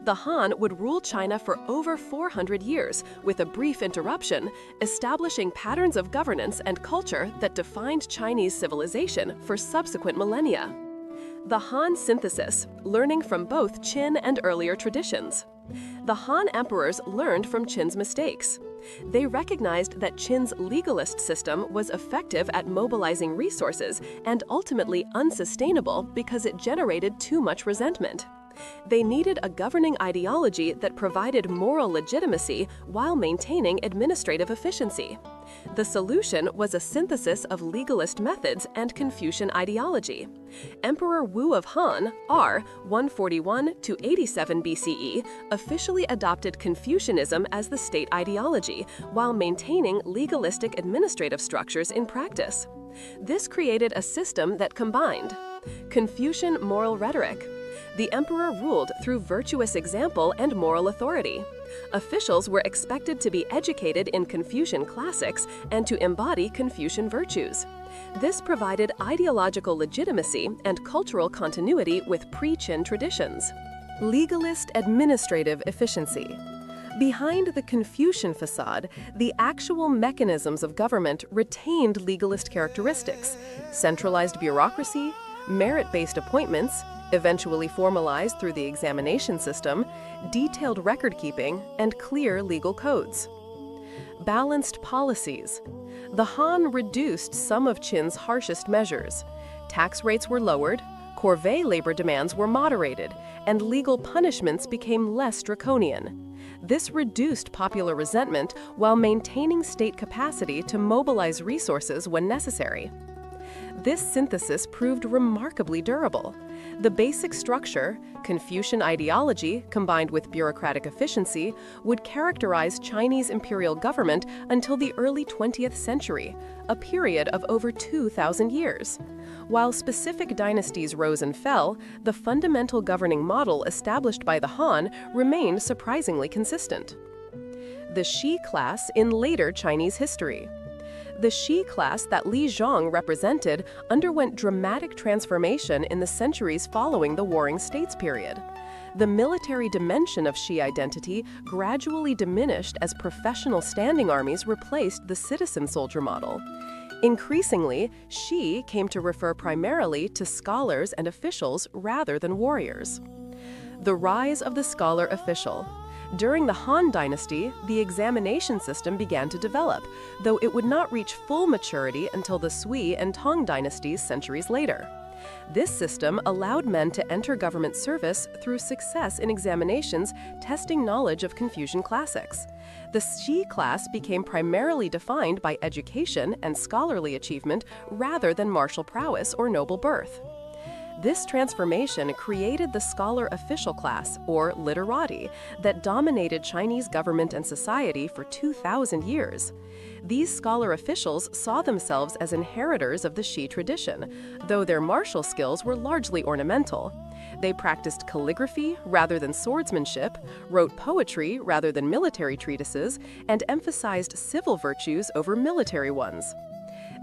The Han would rule China for over 400 years, with a brief interruption, establishing patterns of governance and culture that defined Chinese civilization for subsequent millennia. The Han synthesis, learning from both Qin and earlier traditions. The Han emperors learned from Qin's mistakes. They recognized that Qin's legalist system was effective at mobilizing resources and ultimately unsustainable because it generated too much resentment. They needed a governing ideology that provided moral legitimacy while maintaining administrative efficiency. The solution was a synthesis of legalist methods and Confucian ideology. Emperor Wu of Han, r. 141 to 87 BCE, officially adopted Confucianism as the state ideology, while maintaining legalistic administrative structures in practice. This created a system that combined Confucian moral rhetoric. The emperor ruled through virtuous example and moral authority. Officials were expected to be educated in Confucian classics and to embody Confucian virtues. This provided ideological legitimacy and cultural continuity with pre-Qin traditions. Legalist administrative efficiency. Behind the Confucian facade, the actual mechanisms of government retained legalist characteristics: centralized bureaucracy, merit-based appointments, eventually formalized through the examination system, detailed record-keeping, and clear legal codes. Balanced policies. The Han reduced some of Qin's harshest measures. Tax rates were lowered, corvée labor demands were moderated, and legal punishments became less draconian. This reduced popular resentment while maintaining state capacity to mobilize resources when necessary. This synthesis proved remarkably durable. The basic structure, Confucian ideology combined with bureaucratic efficiency, would characterize Chinese imperial government until the early 20th century, a period of over 2,000 years. While specific dynasties rose and fell, the fundamental governing model established by the Han remained surprisingly consistent. The Shi class in later Chinese history. The Shi class that Li Zhang represented underwent dramatic transformation in the centuries following the Warring States period. The military dimension of Shi identity gradually diminished as professional standing armies replaced the citizen soldier model. Increasingly, Shi came to refer primarily to scholars and officials rather than warriors. The rise of the scholar official. During the Han Dynasty, the examination system began to develop, though it would not reach full maturity until the Sui and Tang dynasties centuries later. This system allowed men to enter government service through success in examinations testing knowledge of Confucian classics. The Shi class became primarily defined by education and scholarly achievement rather than martial prowess or noble birth. This transformation created the scholar official class, or literati, that dominated Chinese government and society for 2,000 years. These scholar officials saw themselves as inheritors of the Shi tradition, though their martial skills were largely ornamental. They practiced calligraphy rather than swordsmanship, wrote poetry rather than military treatises, and emphasized civil virtues over military ones.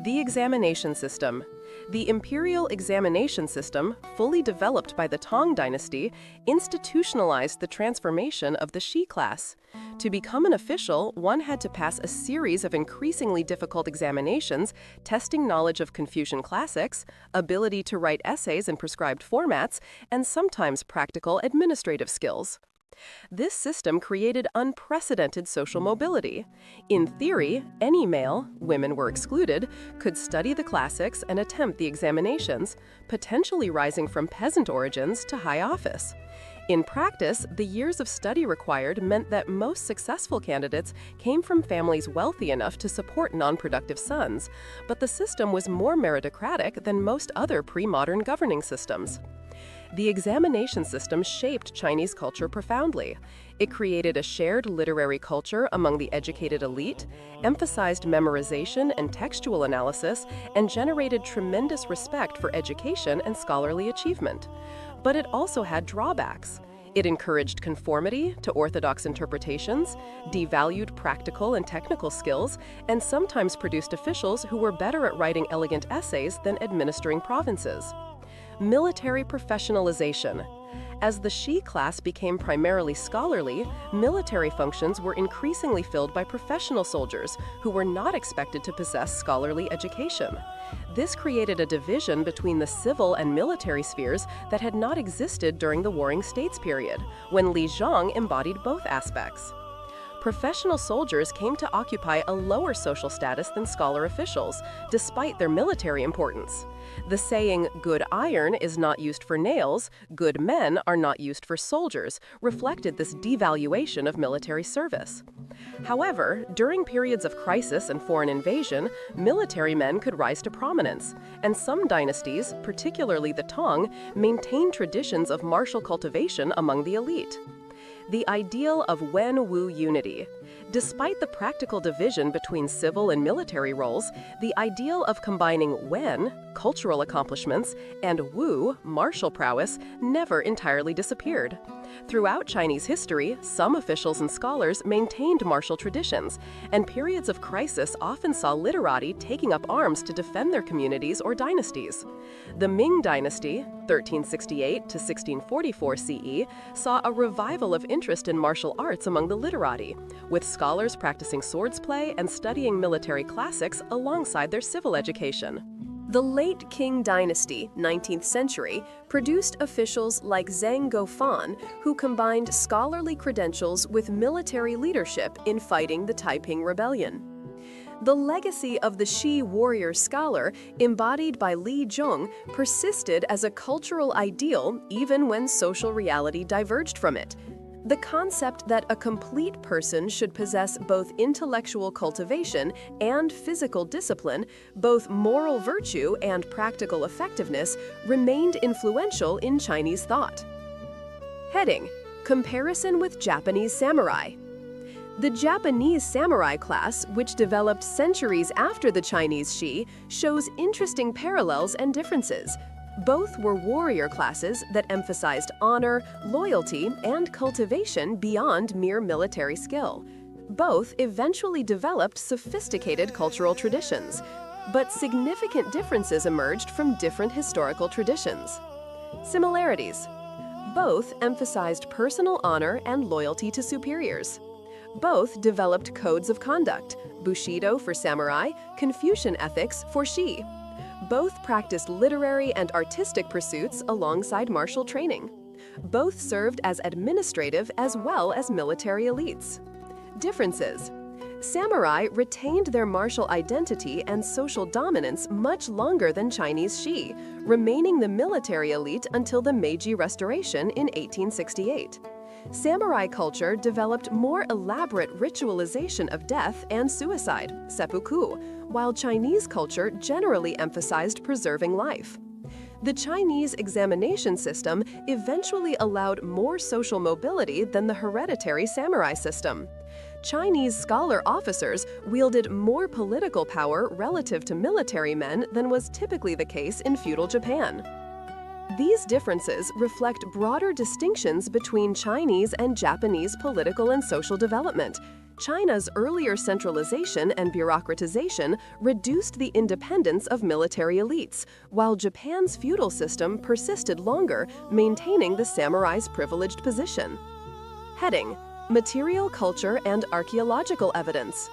The examination system. The imperial examination system, fully developed by the Tang dynasty, institutionalized the transformation of the Shi class. To become an official, one had to pass a series of increasingly difficult examinations, testing knowledge of Confucian classics, ability to write essays in prescribed formats, and sometimes practical administrative skills. This system created unprecedented social mobility. In theory, any male, women were excluded, could study the classics and attempt the examinations, potentially rising from peasant origins to high office. In practice, the years of study required meant that most successful candidates came from families wealthy enough to support non-productive sons, but the system was more meritocratic than most other pre-modern governing systems. The examination system shaped Chinese culture profoundly. It created a shared literary culture among the educated elite, emphasized memorization and textual analysis, and generated tremendous respect for education and scholarly achievement. But it also had drawbacks. It encouraged conformity to orthodox interpretations, devalued practical and technical skills, and sometimes produced officials who were better at writing elegant essays than administering provinces. Military professionalization. As the Shi class became primarily scholarly, military functions were increasingly filled by professional soldiers who were not expected to possess scholarly education. This created a division between the civil and military spheres that had not existed during the Warring States period, when Li Zhang embodied both aspects. Professional soldiers came to occupy a lower social status than scholar officials, despite their military importance. The saying, "good iron is not used for nails, good men are not used for soldiers," reflected this devaluation of military service. However, during periods of crisis and foreign invasion, military men could rise to prominence, and some dynasties, particularly the Tang, maintained traditions of martial cultivation among the elite. The ideal of Wen-Wu unity. Despite the practical division between civil and military roles, the ideal of combining Wen, cultural accomplishments, and Wu, martial prowess, never entirely disappeared. Throughout Chinese history, some officials and scholars maintained martial traditions, and periods of crisis often saw literati taking up arms to defend their communities or dynasties. The Ming Dynasty, 1368 to 1644 CE, saw a revival of interest in martial arts among the literati, with scholars practicing swordsplay and studying military classics alongside their civil education. The late Qing Dynasty, 19th century, produced officials like Zhang Gofan, who combined scholarly credentials with military leadership in fighting the Taiping Rebellion. The legacy of the Shi warrior scholar, embodied by Li Zhong, persisted as a cultural ideal even when social reality diverged from it. The concept that a complete person should possess both intellectual cultivation and physical discipline, both moral virtue and practical effectiveness, remained influential in Chinese thought. Heading: Comparison with Japanese samurai. The Japanese samurai class, which developed centuries after the Chinese shi, shows interesting parallels and differences. Both were warrior classes that emphasized honor, loyalty, and cultivation beyond mere military skill. Both eventually developed sophisticated cultural traditions, but significant differences emerged from different historical traditions. Similarities: both emphasized personal honor and loyalty to superiors. Both developed codes of conduct, Bushido for samurai, Confucian ethics for shi. Both practiced literary and artistic pursuits alongside martial training. Both served as administrative as well as military elites. Differences: samurai retained their martial identity and social dominance much longer than Chinese shi, remaining the military elite until the Meiji Restoration in 1868. Samurai culture developed more elaborate ritualization of death and suicide, seppuku, while Chinese culture generally emphasized preserving life. The Chinese examination system eventually allowed more social mobility than the hereditary samurai system. Chinese scholar officers wielded more political power relative to military men than was typically the case in feudal Japan. These differences reflect broader distinctions between Chinese and Japanese political and social development. China's earlier centralization and bureaucratization reduced the independence of military elites, while Japan's feudal system persisted longer, maintaining the samurai's privileged position. Heading: Material culture and archaeological evidence.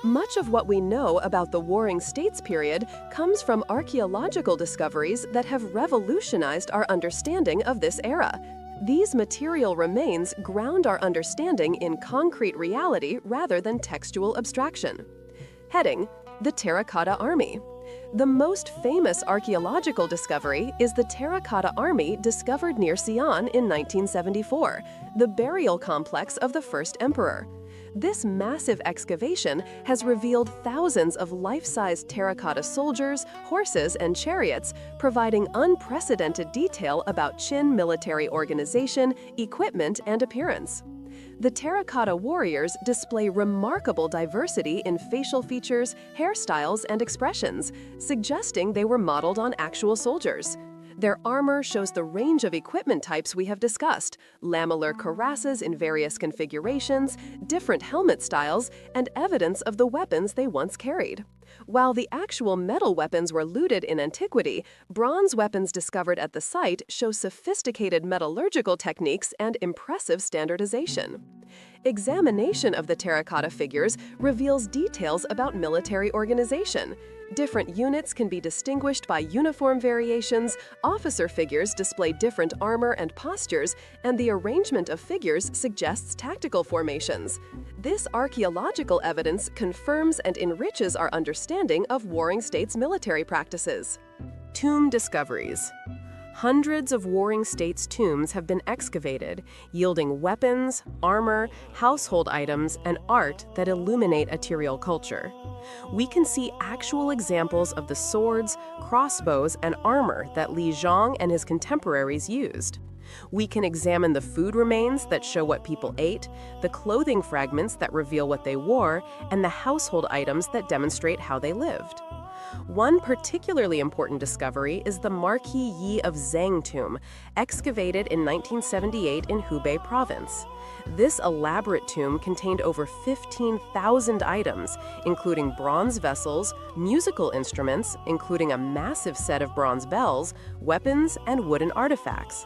Much of what we know about the Warring States period comes from archaeological discoveries that have revolutionized our understanding of this era. These material remains ground our understanding in concrete reality rather than textual abstraction. Heading: The Terracotta Army. The most famous archaeological discovery is the Terracotta Army discovered near Xi'an in 1974, the burial complex of the first emperor. This massive excavation has revealed thousands of life-size terracotta soldiers, horses, and chariots, providing unprecedented detail about Qin military organization, equipment, and appearance. The terracotta warriors display remarkable diversity in facial features, hairstyles, and expressions, suggesting they were modeled on actual soldiers. Their armor shows the range of equipment types we have discussed: lamellar cuirasses in various configurations, different helmet styles, and evidence of the weapons they once carried. While the actual metal weapons were looted in antiquity, bronze weapons discovered at the site show sophisticated metallurgical techniques and impressive standardization. Examination of the terracotta figures reveals details about military organization. Different units can be distinguished by uniform variations, officer figures display different armor and postures, and the arrangement of figures suggests tactical formations. This archaeological evidence confirms and enriches our understanding of Warring States military practices. Tomb discoveries. Hundreds of Warring States tombs have been excavated, yielding weapons, armor, household items, and art that illuminate Ethereal culture. We can see actual examples of the swords, crossbows, and armor that Li Zhang and his contemporaries used. We can examine the food remains that show what people ate, the clothing fragments that reveal what they wore, and the household items that demonstrate how they lived. One particularly important discovery is the Marquis Yi of Zhang tomb, excavated in 1978 in Hubei province. This elaborate tomb contained over 15,000 items, including bronze vessels, musical instruments, including a massive set of bronze bells, weapons, and wooden artifacts.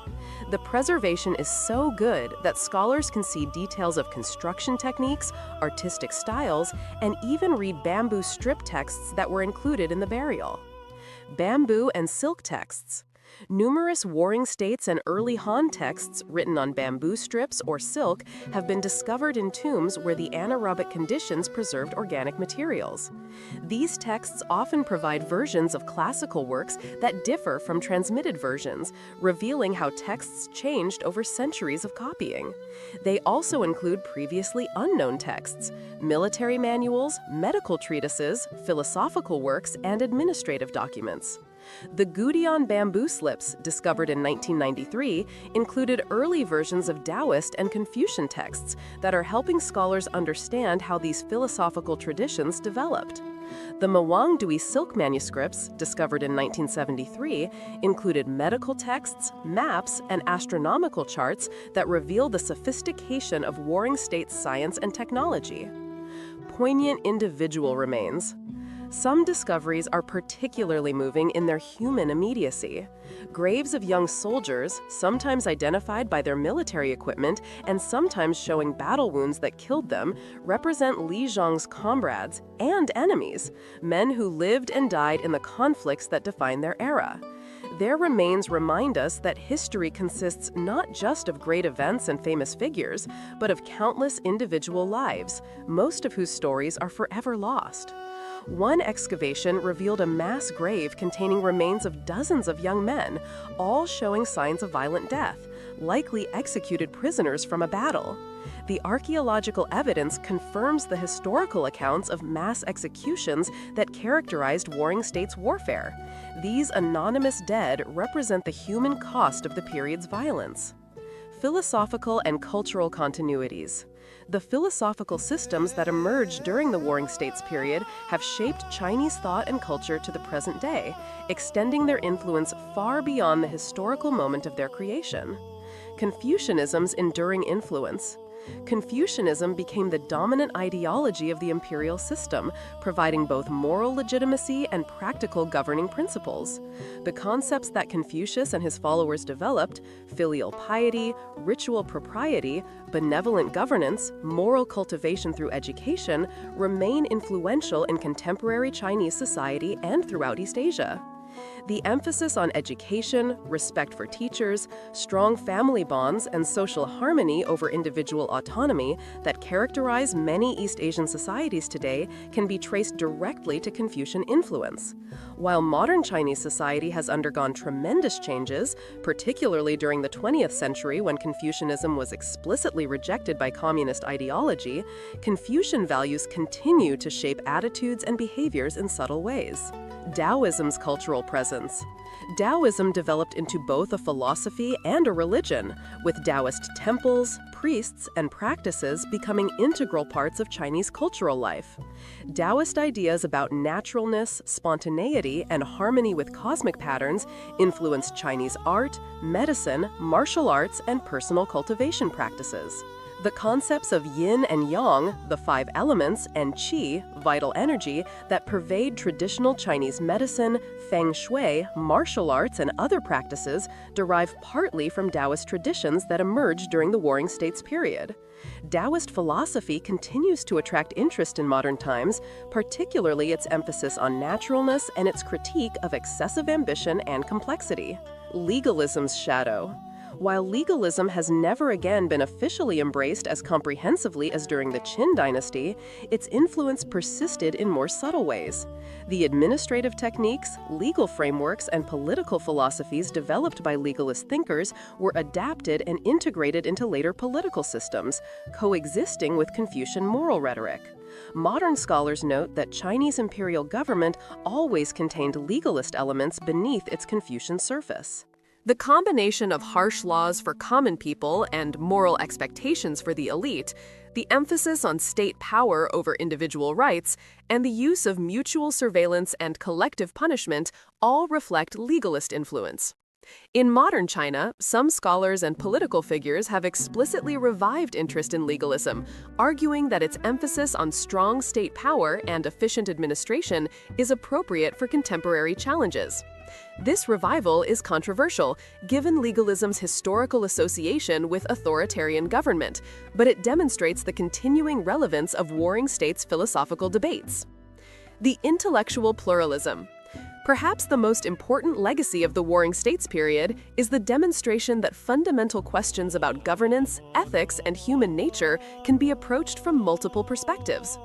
The preservation is so good that scholars can see details of construction techniques, artistic styles, and even read bamboo strip texts that were included in the burial. Bamboo and silk texts. Numerous warring states and early Han texts written on bamboo strips or silk have been discovered in tombs where the anaerobic conditions preserved organic materials. These texts often provide versions of classical works that differ from transmitted versions, revealing how texts changed over centuries of copying. They also include previously unknown texts, military manuals, medical treatises, philosophical works, and administrative documents. The Gudeian bamboo slips, discovered in 1993, included early versions of Taoist and Confucian texts that are helping scholars understand how these philosophical traditions developed. The Mawangdui silk manuscripts, discovered in 1973, included medical texts, maps, and astronomical charts that reveal the sophistication of warring states' science and technology. Poignant individual remains. Some discoveries are particularly moving in their human immediacy. Graves of young soldiers, sometimes identified by their military equipment and sometimes showing battle wounds that killed them, represent Li Zhang's comrades and enemies, men who lived and died in the conflicts that define their era. Their remains remind us that history consists not just of great events and famous figures, but of countless individual lives, most of whose stories are forever lost. One excavation revealed a mass grave containing remains of dozens of young men, all showing signs of violent death, likely executed prisoners from a battle. The archaeological evidence confirms the historical accounts of mass executions that characterized warring states' warfare. These anonymous dead represent the human cost of the period's violence. Philosophical and cultural continuities. The philosophical systems that emerged during the Warring States period have shaped Chinese thought and culture to the present day, extending their influence far beyond the historical moment of their creation. Confucianism's enduring influence. Confucianism became the dominant ideology of the imperial system, providing both moral legitimacy and practical governing principles. The concepts that Confucius and his followers developed, filial piety, ritual propriety, benevolent governance, moral cultivation through education, remain influential in contemporary Chinese society and throughout East Asia. The emphasis on education, respect for teachers, strong family bonds, and social harmony over individual autonomy that characterize many East Asian societies today can be traced directly to Confucian influence. While modern Chinese society has undergone tremendous changes, particularly during the 20th century when Confucianism was explicitly rejected by communist ideology, Confucian values continue to shape attitudes and behaviors in subtle ways. Taoism's cultural presence. Taoism developed into both a philosophy and a religion, with Taoist temples, priests, and practices becoming integral parts of Chinese cultural life. Taoist ideas about naturalness, spontaneity, and harmony with cosmic patterns influenced Chinese art, medicine, martial arts, and personal cultivation practices. The concepts of yin and yang, the 5 elements, and qi, vital energy, that pervade traditional Chinese medicine, feng shui, martial arts, and other practices derive partly from Taoist traditions that emerged during the Warring States period. Taoist philosophy continues to attract interest in modern times, particularly its emphasis on naturalness and its critique of excessive ambition and complexity. Legalism's shadow. While legalism has never again been officially embraced as comprehensively as during the Qin dynasty, its influence persisted in more subtle ways. The administrative techniques, legal frameworks, and political philosophies developed by legalist thinkers were adapted and integrated into later political systems, coexisting with Confucian moral rhetoric. Modern scholars note that Chinese imperial government always contained legalist elements beneath its Confucian surface. The combination of harsh laws for common people and moral expectations for the elite, the emphasis on state power over individual rights, and the use of mutual surveillance and collective punishment all reflect legalist influence. In modern China, some scholars and political figures have explicitly revived interest in legalism, arguing that its emphasis on strong state power and efficient administration is appropriate for contemporary challenges. This revival is controversial, given legalism's historical association with authoritarian government, but it demonstrates the continuing relevance of warring states' philosophical debates. The intellectual pluralism. Perhaps the most important legacy of the Warring States period is the demonstration that fundamental questions about governance, ethics, and human nature can be approached from multiple perspectives.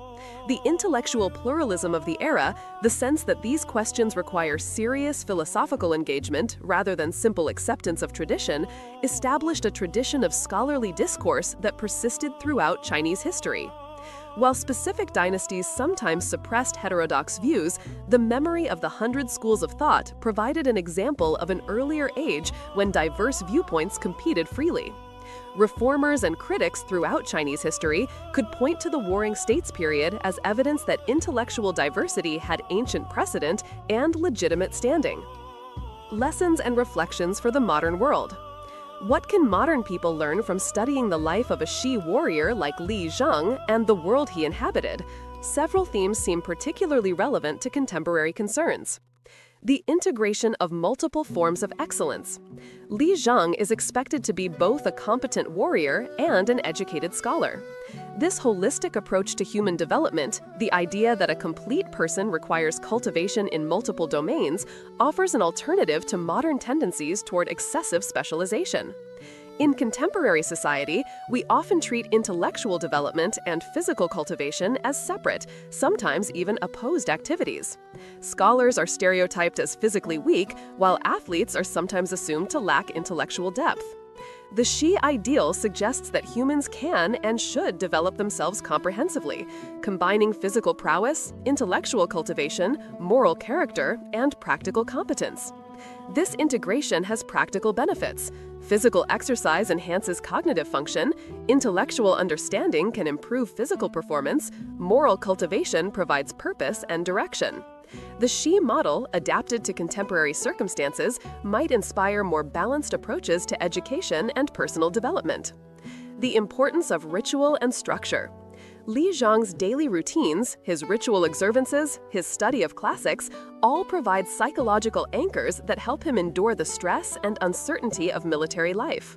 The intellectual pluralism of the era, the sense that these questions require serious philosophical engagement rather than simple acceptance of tradition, established a tradition of scholarly discourse that persisted throughout Chinese history. While specific dynasties sometimes suppressed heterodox views, the memory of the 100 schools of thought provided an example of an earlier age when diverse viewpoints competed freely. Reformers and critics throughout Chinese history could point to the Warring States period as evidence that intellectual diversity had ancient precedent and legitimate standing. Lessons and reflections for the modern world. What can modern people learn from studying the life of a Shi warrior like Li Zhang and the world he inhabited? Several themes seem particularly relevant to contemporary concerns. The integration of multiple forms of excellence. Li Zhang is expected to be both a competent warrior and an educated scholar. This holistic approach to human development, the idea that a complete person requires cultivation in multiple domains, offers an alternative to modern tendencies toward excessive specialization. In contemporary society, we often treat intellectual development and physical cultivation as separate, sometimes even opposed activities. Scholars are stereotyped as physically weak, while athletes are sometimes assumed to lack intellectual depth. The Shi ideal suggests that humans can and should develop themselves comprehensively, combining physical prowess, intellectual cultivation, moral character, and practical competence. This integration has practical benefits. Physical exercise enhances cognitive function, intellectual understanding can improve physical performance, moral cultivation provides purpose and direction. The Shi model, adapted to contemporary circumstances, might inspire more balanced approaches to education and personal development. The importance of ritual and structure. Li Zhang's daily routines, his ritual observances, his study of classics, all provide psychological anchors that help him endure the stress and uncertainty of military life.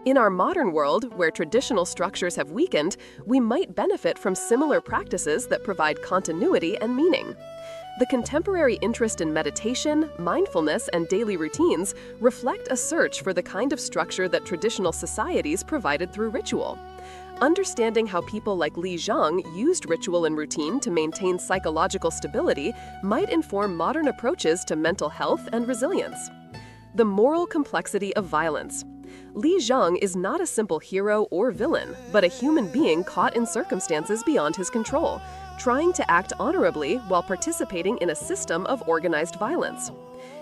In our modern world, where traditional structures have weakened, we might benefit from similar practices that provide continuity and meaning. The contemporary interest in meditation, mindfulness, and daily routines reflect a search for the kind of structure that traditional societies provided through ritual. Understanding how people like Li Zhang used ritual and routine to maintain psychological stability might inform modern approaches to mental health and resilience. The moral complexity of violence. Li Zhang is not a simple hero or villain, but a human being caught in circumstances beyond his control, trying to act honorably while participating in a system of organized violence.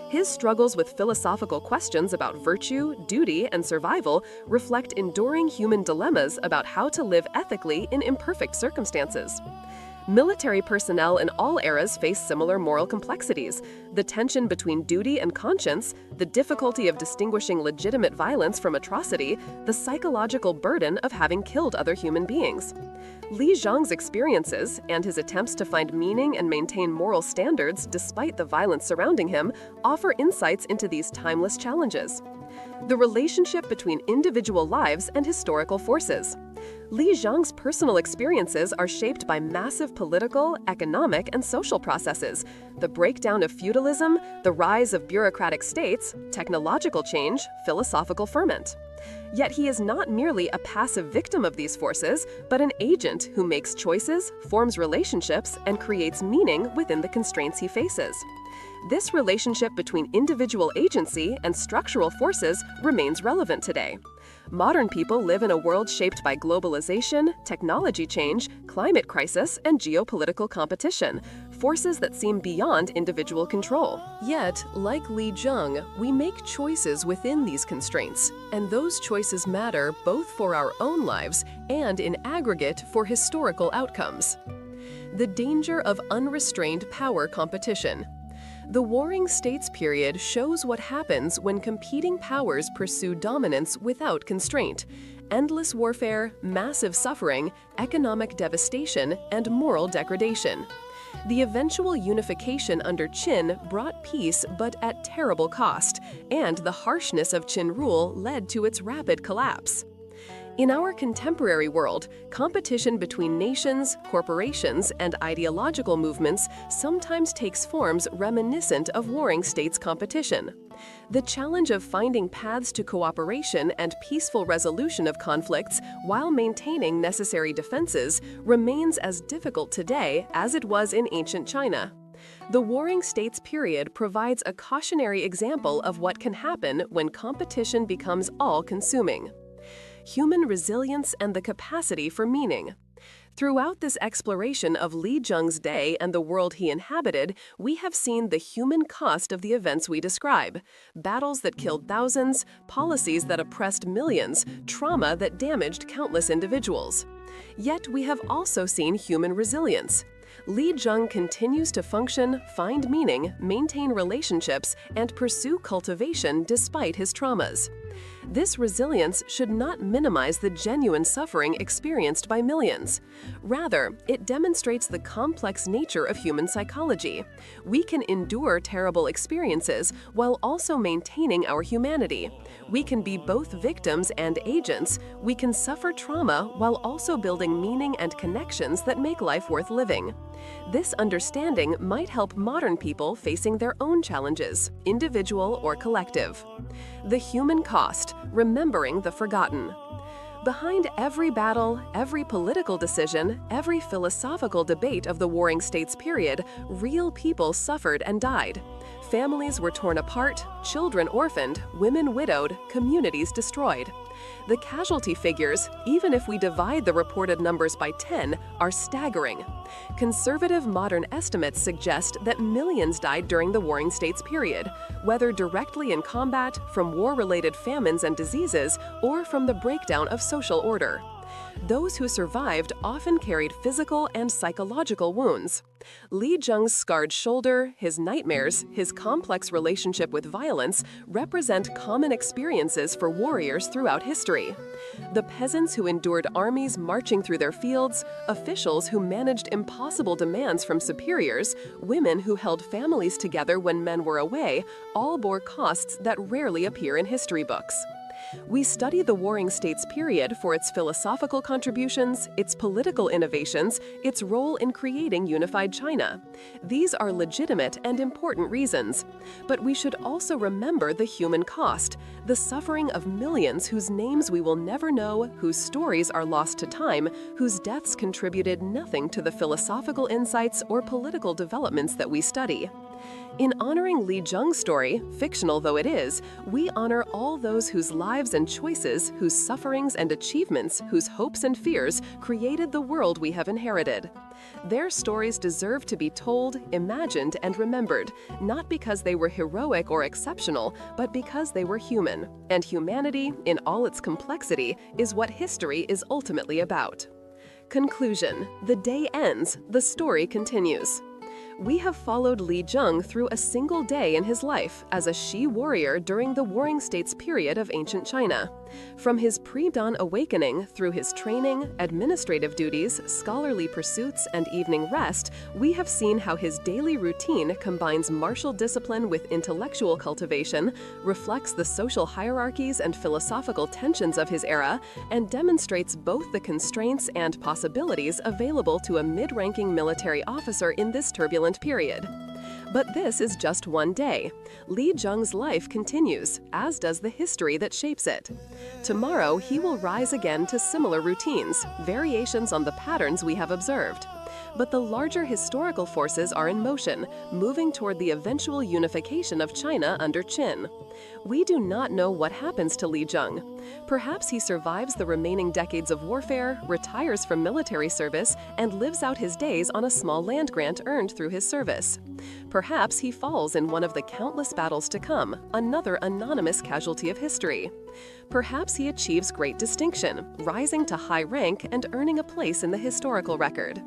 His struggles with philosophical questions about virtue, duty, and survival reflect enduring human dilemmas about how to live ethically in imperfect circumstances. Military personnel in all eras face similar moral complexities: the tension between duty and conscience, the difficulty of distinguishing legitimate violence from atrocity, the psychological burden of having killed other human beings. Li Zhang's experiences and his attempts to find meaning and maintain moral standards despite the violence surrounding him offer insights into these timeless challenges. The relationship between individual lives and historical forces. Li Zhang's personal experiences are shaped by massive political, economic, and social processes: the breakdown of feudalism, the rise of bureaucratic states, technological change, philosophical ferment. Yet he is not merely a passive victim of these forces, but an agent who makes choices, forms relationships, and creates meaning within the constraints he faces. This relationship between individual agency and structural forces remains relevant today. Modern people live in a world shaped by globalization, technology change, climate crisis, and geopolitical competition, forces that seem beyond individual control. Yet, like Li Zhang, we make choices within these constraints, and those choices matter both for our own lives and in aggregate for historical outcomes. The danger of unrestrained power competition. The Warring States period shows what happens when competing powers pursue dominance without constraint: endless warfare, massive suffering, economic devastation, and moral degradation. The eventual unification under Qin brought peace, but at terrible cost, and the harshness of Qin rule led to its rapid collapse. In our contemporary world, competition between nations, corporations, and ideological movements sometimes takes forms reminiscent of warring states' competition. The challenge of finding paths to cooperation and peaceful resolution of conflicts while maintaining necessary defenses remains as difficult today as it was in ancient China. The Warring States period provides a cautionary example of what can happen when competition becomes all-consuming. Human resilience and the capacity for meaning. Throughout this exploration of Li Zheng's day and the world he inhabited, we have seen the human cost of the events we describe: battles that killed thousands, policies that oppressed millions, trauma that damaged countless individuals. Yet we have also seen human resilience. Li Zheng continues to function, find meaning, maintain relationships, and pursue cultivation despite his traumas. This resilience should not minimize the genuine suffering experienced by millions. Rather, it demonstrates the complex nature of human psychology. We can endure terrible experiences while also maintaining our humanity. We can be both victims and agents. We can suffer trauma while also building meaning and connections that make life worth living. This understanding might help modern people facing their own challenges, individual or collective. The human cost, remembering the forgotten. Behind every battle, every political decision, every philosophical debate of the Warring States period, real people suffered and died. Families were torn apart, children orphaned, women widowed, communities destroyed. The casualty figures, even if we divide the reported numbers by 10, are staggering. Conservative modern estimates suggest that millions died during the Warring States period, whether directly in combat, from war-related famines and diseases, or from the breakdown of social order. Those who survived often carried physical and psychological wounds. Li Zheng's scarred shoulder, his nightmares, his complex relationship with violence represent common experiences for warriors throughout history. The peasants who endured armies marching through their fields, officials who managed impossible demands from superiors, women who held families together when men were away, all bore costs that rarely appear in history books. We study the Warring States period for its philosophical contributions, its political innovations, its role in creating unified China. These are legitimate and important reasons. But we should also remember the human cost, the suffering of millions whose names we will never know, whose stories are lost to time, whose deaths contributed nothing to the philosophical insights or political developments that we study. In honoring Li Zheng's story, fictional though it is, we honor all those whose lives and choices, whose sufferings and achievements, whose hopes and fears created the world we have inherited. Their stories deserve to be told, imagined, and remembered, not because they were heroic or exceptional, but because they were human. And humanity, in all its complexity, is what history is ultimately about. Conclusion: the day ends, the story continues. We have followed Li Zheng through a single day in his life as a Shi warrior during the Warring States period of ancient China. From his pre-dawn awakening through his training, administrative duties, scholarly pursuits, and evening rest, we have seen how his daily routine combines martial discipline with intellectual cultivation, reflects the social hierarchies and philosophical tensions of his era, and demonstrates both the constraints and possibilities available to a mid-ranking military officer in this turbulent period. But this is just one day. Li Zheng's life continues, as does the history that shapes it. Tomorrow, he will rise again to similar routines, variations on the patterns we have observed. But the larger historical forces are in motion, moving toward the eventual unification of China under Qin. We do not know what happens to Li Zheng. Perhaps he survives the remaining decades of warfare, retires from military service, and lives out his days on a small land grant earned through his service. Perhaps he falls in one of the countless battles to come, another anonymous casualty of history. Perhaps he achieves great distinction, rising to high rank and earning a place in the historical record.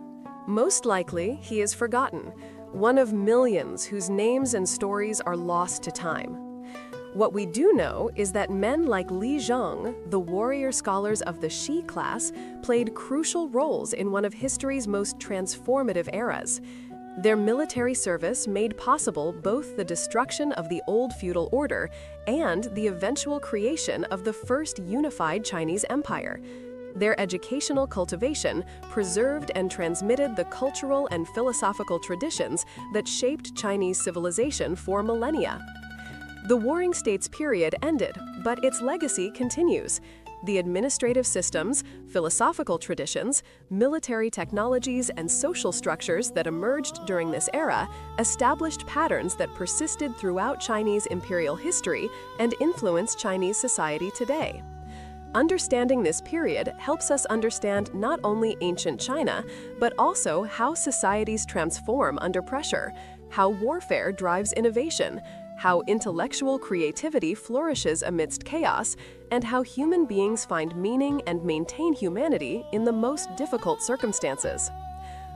Most likely, he is forgotten, one of millions whose names and stories are lost to time. What we do know is that men like Li Zheng, the warrior scholars of the Shi class, played crucial roles in one of history's most transformative eras. Their military service made possible both the destruction of the old feudal order and the eventual creation of the first unified Chinese empire. Their educational cultivation preserved and transmitted the cultural and philosophical traditions that shaped Chinese civilization for millennia. The Warring States period ended, but its legacy continues. The administrative systems, philosophical traditions, military technologies, and social structures that emerged during this era established patterns that persisted throughout Chinese imperial history and influence Chinese society today. Understanding this period helps us understand not only ancient China, but also how societies transform under pressure, how warfare drives innovation, how intellectual creativity flourishes amidst chaos, and how human beings find meaning and maintain humanity in the most difficult circumstances.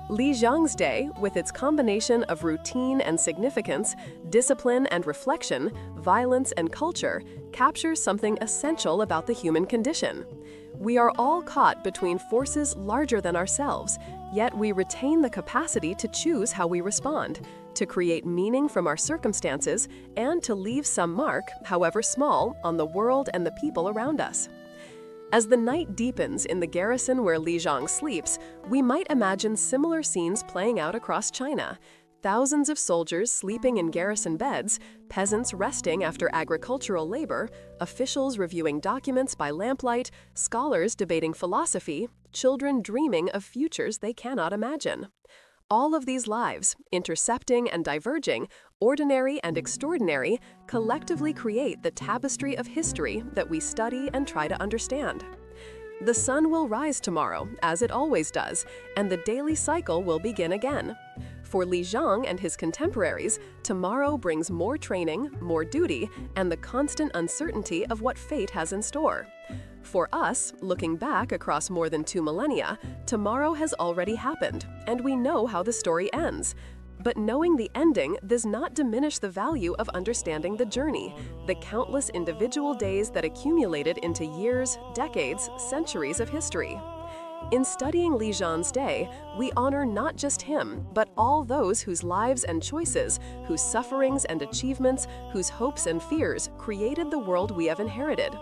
Li Zhang's day, with its combination of routine and significance, discipline and reflection, violence and culture, captures something essential about the human condition. We are all caught between forces larger than ourselves, yet we retain the capacity to choose how we respond, to create meaning from our circumstances, and to leave some mark, however small, on the world and the people around us. As the night deepens in the garrison where Li Zhang sleeps, we might imagine similar scenes playing out across China. Thousands of soldiers sleeping in garrison beds, peasants resting after agricultural labor, officials reviewing documents by lamplight, scholars debating philosophy, children dreaming of futures they cannot imagine. All of these lives, intercepting and diverging, ordinary and extraordinary, collectively create the tapestry of history that we study and try to understand. The sun will rise tomorrow, as it always does, and the daily cycle will begin again. For Li Zhang and his contemporaries, tomorrow brings more training, more duty, and the constant uncertainty of what fate has in store. For us, looking back across more than 2 millennia, tomorrow has already happened, and we know how the story ends. But knowing the ending does not diminish the value of understanding the journey, the countless individual days that accumulated into years, decades, centuries of history. In studying Li Zhang's day, we honor not just him, but all those whose lives and choices, whose sufferings and achievements, whose hopes and fears created the world we have inherited.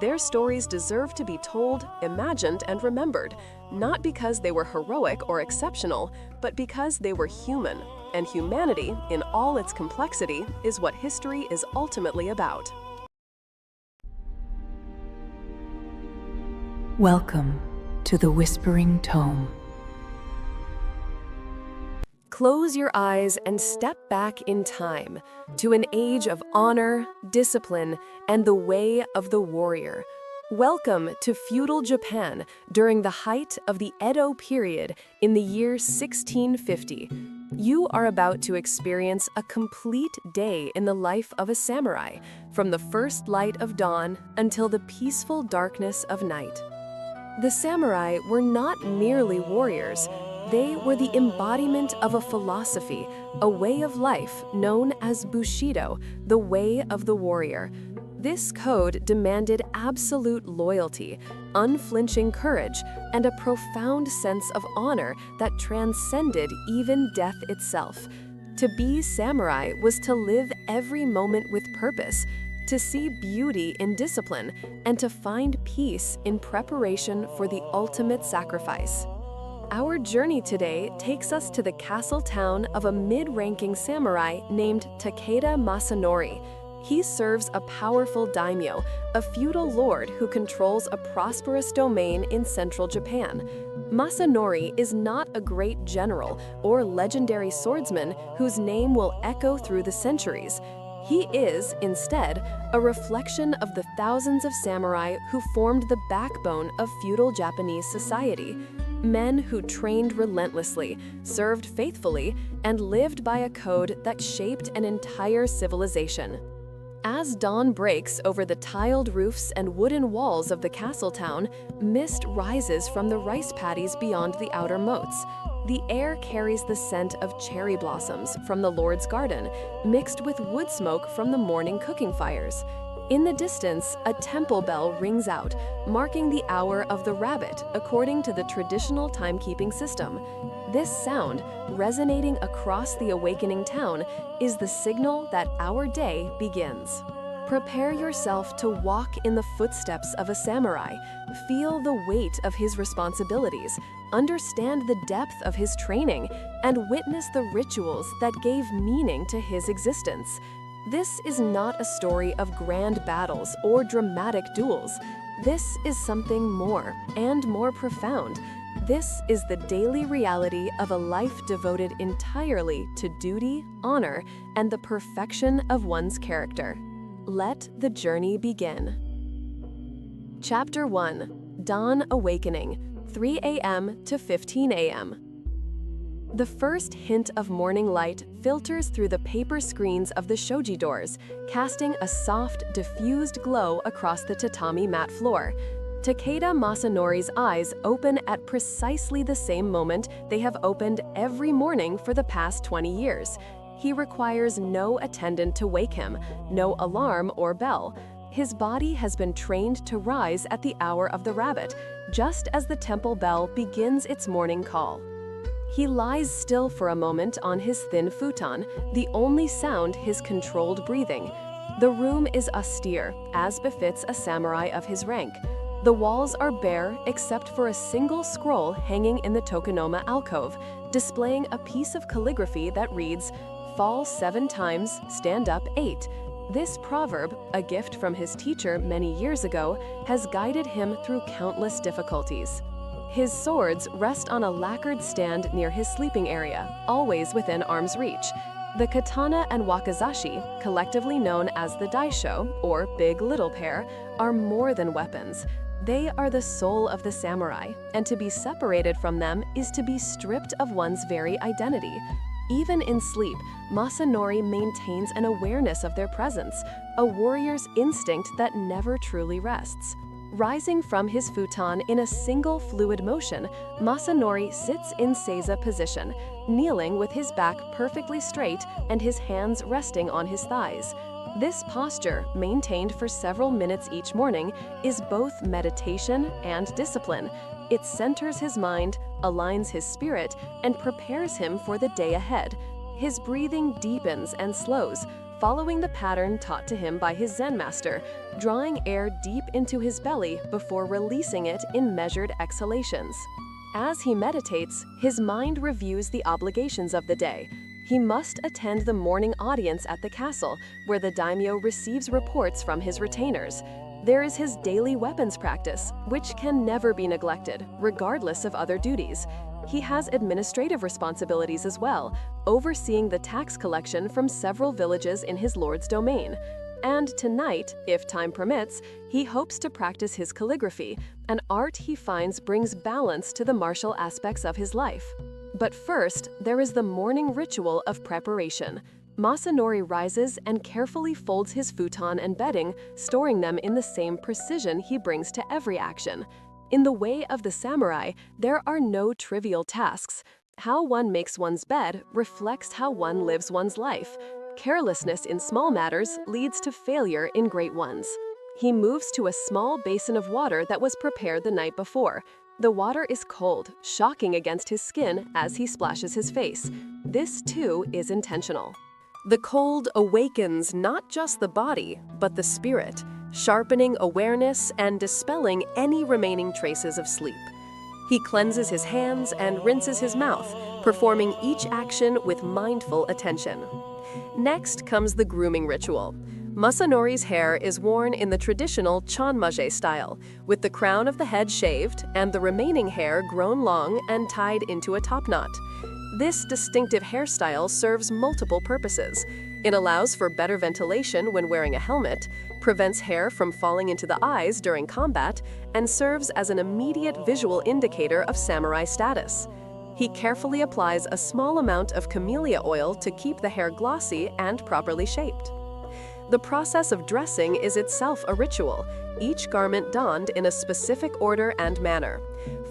Their stories deserve to be told, imagined, and remembered, not because they were heroic or exceptional, but because they were human. And humanity, in all its complexity, is what history is ultimately about. Welcome to the Whispering Tome. Close your eyes and step back in time to an age of honor, discipline, and the way of the warrior. Welcome to Feudal Japan during the height of the Edo period in the year 1650. You are about to experience a complete day in the life of a samurai, from the first light of dawn until the peaceful darkness of night. The samurai were not merely warriors. They were the embodiment of a philosophy, a way of life known as Bushido, the way of the warrior. This code demanded absolute loyalty, unflinching courage, and a profound sense of honor that transcended even death itself. To be samurai was to live every moment with purpose, to see beauty in discipline, and to find peace in preparation for the ultimate sacrifice. Our journey today takes us to the castle town of a mid-ranking samurai named Takeda Masanori. He serves a powerful daimyo, a feudal lord who controls a prosperous domain in central Japan. Masanori is not a great general or legendary swordsman whose name will echo through the centuries. He is, instead, a reflection of the thousands of samurai who formed the backbone of feudal Japanese society. Men who trained relentlessly, served faithfully, and lived by a code that shaped an entire civilization. As dawn breaks over the tiled roofs and wooden walls of the castle town, mist rises from the rice paddies beyond the outer moats. The air carries the scent of cherry blossoms from the Lord's garden, mixed with wood smoke from the morning cooking fires. In the distance, a temple bell rings out, marking the hour of the rabbit according to the traditional timekeeping system. This sound, resonating across the awakening town, is the signal that our day begins. Prepare yourself to walk in the footsteps of a samurai, feel the weight of his responsibilities, understand the depth of his training, and witness the rituals that gave meaning to his existence. This is not a story of grand battles or dramatic duels. This is something more and more profound. This is the daily reality of a life devoted entirely to duty, honor, and the perfection of one's character. Let the journey begin. Chapter 1. Dawn Awakening, 3 a.m. to 15 a.m. The first hint of morning light filters through the paper screens of the shoji doors, casting a soft, diffused glow across the tatami mat floor. Takeda Masanori's eyes open at precisely the same moment they have opened every morning for the past 20 years. He requires no attendant to wake him, no alarm or bell. His body has been trained to rise at the hour of the rabbit, just as the temple bell begins its morning call. He lies still for a moment on his thin futon, the only sound his controlled breathing. The room is austere, as befits a samurai of his rank. The walls are bare except for a single scroll hanging in the tokonoma alcove, displaying a piece of calligraphy that reads, "Fall 7 times, stand up 8. This proverb, a gift from his teacher many years ago, has guided him through countless difficulties. His swords rest on a lacquered stand near his sleeping area, always within arm's reach. The katana and wakizashi, collectively known as the daisho, or big little pair, are more than weapons. They are the soul of the samurai, and to be separated from them is to be stripped of one's very identity. Even in sleep, Masanori maintains an awareness of their presence, a warrior's instinct that never truly rests. Rising from his futon in a single fluid motion, Masanori sits in seiza position, kneeling with his back perfectly straight and his hands resting on his thighs. This posture, maintained for several minutes each morning, is both meditation and discipline. It centers his mind, aligns his spirit, and prepares him for the day ahead. His breathing deepens and slows, following the pattern taught to him by his Zen master, drawing air deep into his belly before releasing it in measured exhalations. As he meditates, his mind reviews the obligations of the day. He must attend the morning audience at the castle, where the daimyo receives reports from his retainers. There is his daily weapons practice, which can never be neglected, regardless of other duties. He has administrative responsibilities as well, overseeing the tax collection from several villages in his lord's domain. And tonight, if time permits, he hopes to practice his calligraphy, an art he finds brings balance to the martial aspects of his life. But first, there is the morning ritual of preparation. Masanori rises and carefully folds his futon and bedding, storing them in the same precision he brings to every action. In the way of the samurai, there are no trivial tasks. How one makes one's bed reflects how one lives one's life. Carelessness in small matters leads to failure in great ones. He moves to a small basin of water that was prepared the night before. The water is cold, shocking against his skin as he splashes his face. This, too, is intentional. The cold awakens not just the body, but the spirit, sharpening awareness and dispelling any remaining traces of sleep. He cleanses his hands and rinses his mouth, performing each action with mindful attention. Next comes the grooming ritual. Masanori's hair is worn in the traditional chanmaje style, with the crown of the head shaved and the remaining hair grown long and tied into a topknot. This distinctive hairstyle serves multiple purposes. It allows for better ventilation when wearing a helmet, prevents hair from falling into the eyes during combat, and serves as an immediate visual indicator of samurai status. He carefully applies a small amount of camellia oil to keep the hair glossy and properly shaped. The process of dressing is itself a ritual, each garment donned in a specific order and manner.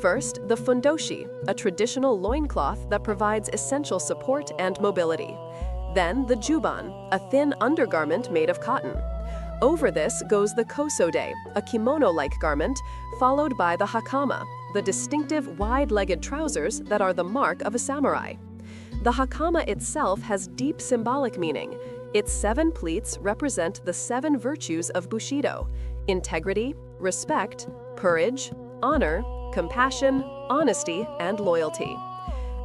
First, the fundoshi, a traditional loincloth that provides essential support and mobility. Then the juban, a thin undergarment made of cotton. Over this goes the kosode, a kimono-like garment, followed by the hakama, the distinctive wide-legged trousers that are the mark of a samurai. The hakama itself has deep symbolic meaning. Its 7 pleats represent the 7 virtues of Bushido: integrity, respect, courage, honor, compassion, honesty, and loyalty.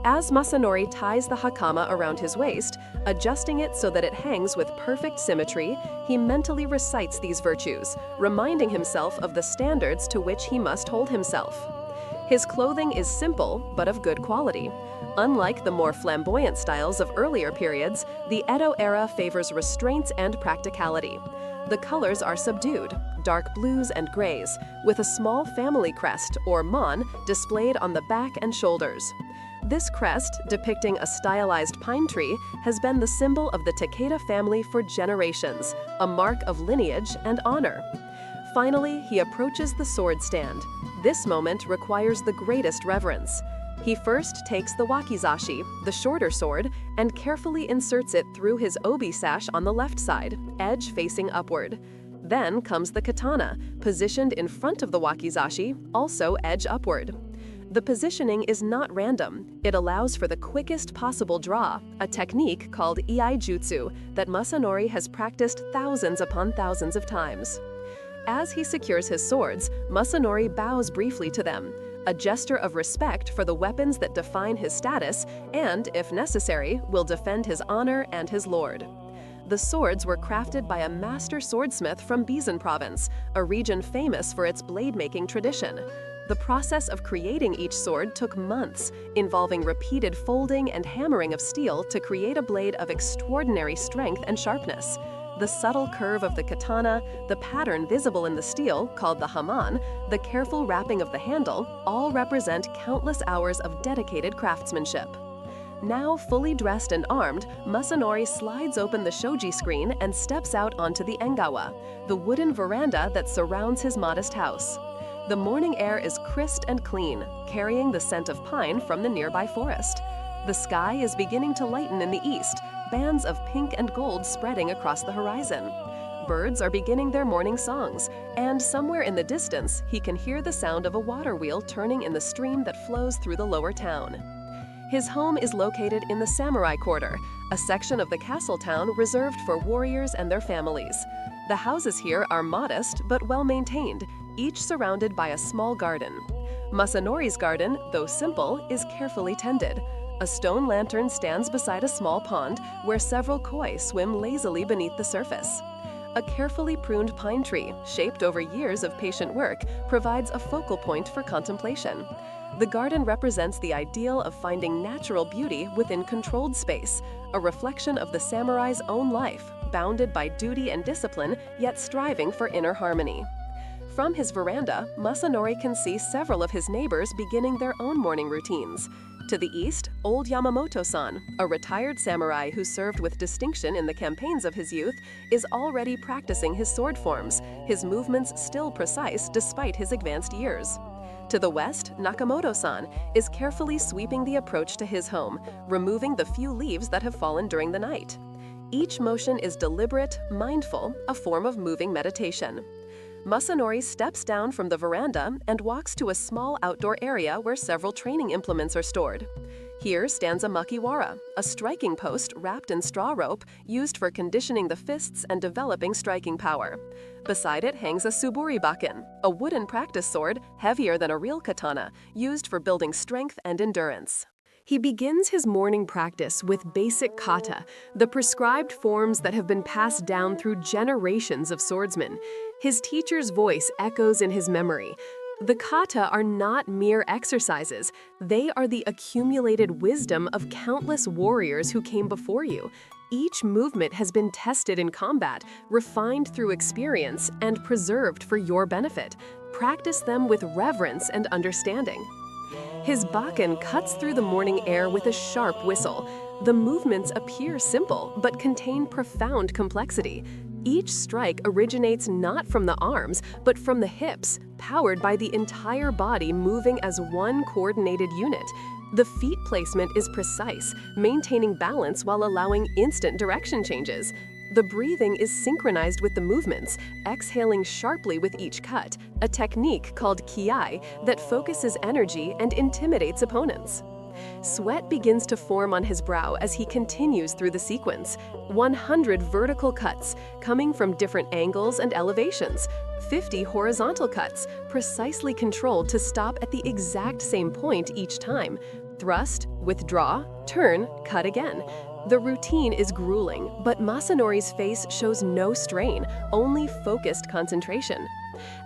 As Masanori ties the hakama around his waist, adjusting it so that it hangs with perfect symmetry, he mentally recites these virtues, reminding himself of the standards to which he must hold himself. His clothing is simple, but of good quality. Unlike the more flamboyant styles of earlier periods, the Edo era favors restraint and practicality. The colors are subdued, dark blues and grays, with a small family crest, or mon, displayed on the back and shoulders. This crest, depicting a stylized pine tree, has been the symbol of the Takeda family for generations, a mark of lineage and honor. Finally, he approaches the sword stand. This moment requires the greatest reverence. He first takes the wakizashi, the shorter sword, and carefully inserts it through his obi sash on the left side, edge facing upward. Then comes the katana, positioned in front of the wakizashi, also edge upward. The positioning is not random. It allows for the quickest possible draw, a technique called iai jutsu that Masanori has practiced thousands upon thousands of times. As he secures his swords, Masanori bows briefly to them, a gesture of respect for the weapons that define his status and, if necessary, will defend his honor and his lord. The swords were crafted by a master swordsmith from Bizen province, a region famous for its blade-making tradition. The process of creating each sword took months, involving repeated folding and hammering of steel to create a blade of extraordinary strength and sharpness. The subtle curve of the katana, the pattern visible in the steel, called the haman, the careful wrapping of the handle, all represent countless hours of dedicated craftsmanship. Now fully dressed and armed, Masanori slides open the shoji screen and steps out onto the engawa, the wooden veranda that surrounds his modest house. The morning air is crisp and clean, carrying the scent of pine from the nearby forest. The sky is beginning to lighten in the east, bands of pink and gold spreading across the horizon. Birds are beginning their morning songs, and somewhere in the distance, he can hear the sound of a water wheel turning in the stream that flows through the lower town. His home is located in the Samurai Quarter, a section of the castle town reserved for warriors and their families. The houses here are modest but well-maintained, each surrounded by a small garden. Masanori's garden, though simple, is carefully tended. A stone lantern stands beside a small pond where several koi swim lazily beneath the surface. A carefully pruned pine tree, shaped over years of patient work, provides a focal point for contemplation. The garden represents the ideal of finding natural beauty within controlled space, a reflection of the samurai's own life, bounded by duty and discipline, yet striving for inner harmony. From his veranda, Masanori can see several of his neighbors beginning their own morning routines. To the east, old Yamamoto-san, a retired samurai who served with distinction in the campaigns of his youth, is already practicing his sword forms, his movements still precise despite his advanced years. To the west, Nakamoto-san is carefully sweeping the approach to his home, removing the few leaves that have fallen during the night. Each motion is deliberate, mindful, a form of moving meditation. Masanori steps down from the veranda and walks to a small outdoor area where several training implements are stored. Here stands a makiwara, a striking post wrapped in straw rope used for conditioning the fists and developing striking power. Beside it hangs a suburi-baken, a wooden practice sword heavier than a real katana, used for building strength and endurance. He begins his morning practice with basic kata, the prescribed forms that have been passed down through generations of swordsmen. His teacher's voice echoes in his memory. The kata are not mere exercises. They are the accumulated wisdom of countless warriors who came before you. Each movement has been tested in combat, refined through experience, and preserved for your benefit. Practice them with reverence and understanding. His baken cuts through the morning air with a sharp whistle. The movements appear simple, but contain profound complexity. Each strike originates not from the arms, but from the hips, powered by the entire body moving as one coordinated unit. The feet placement is precise, maintaining balance while allowing instant direction changes. The breathing is synchronized with the movements, exhaling sharply with each cut, a technique called kiai that focuses energy and intimidates opponents. Sweat begins to form on his brow as he continues through the sequence. 100 vertical cuts, coming from different angles and elevations. 50 horizontal cuts, precisely controlled to stop at the exact same point each time. Thrust, withdraw, turn, cut again. The routine is grueling, but Masanori's face shows no strain, only focused concentration.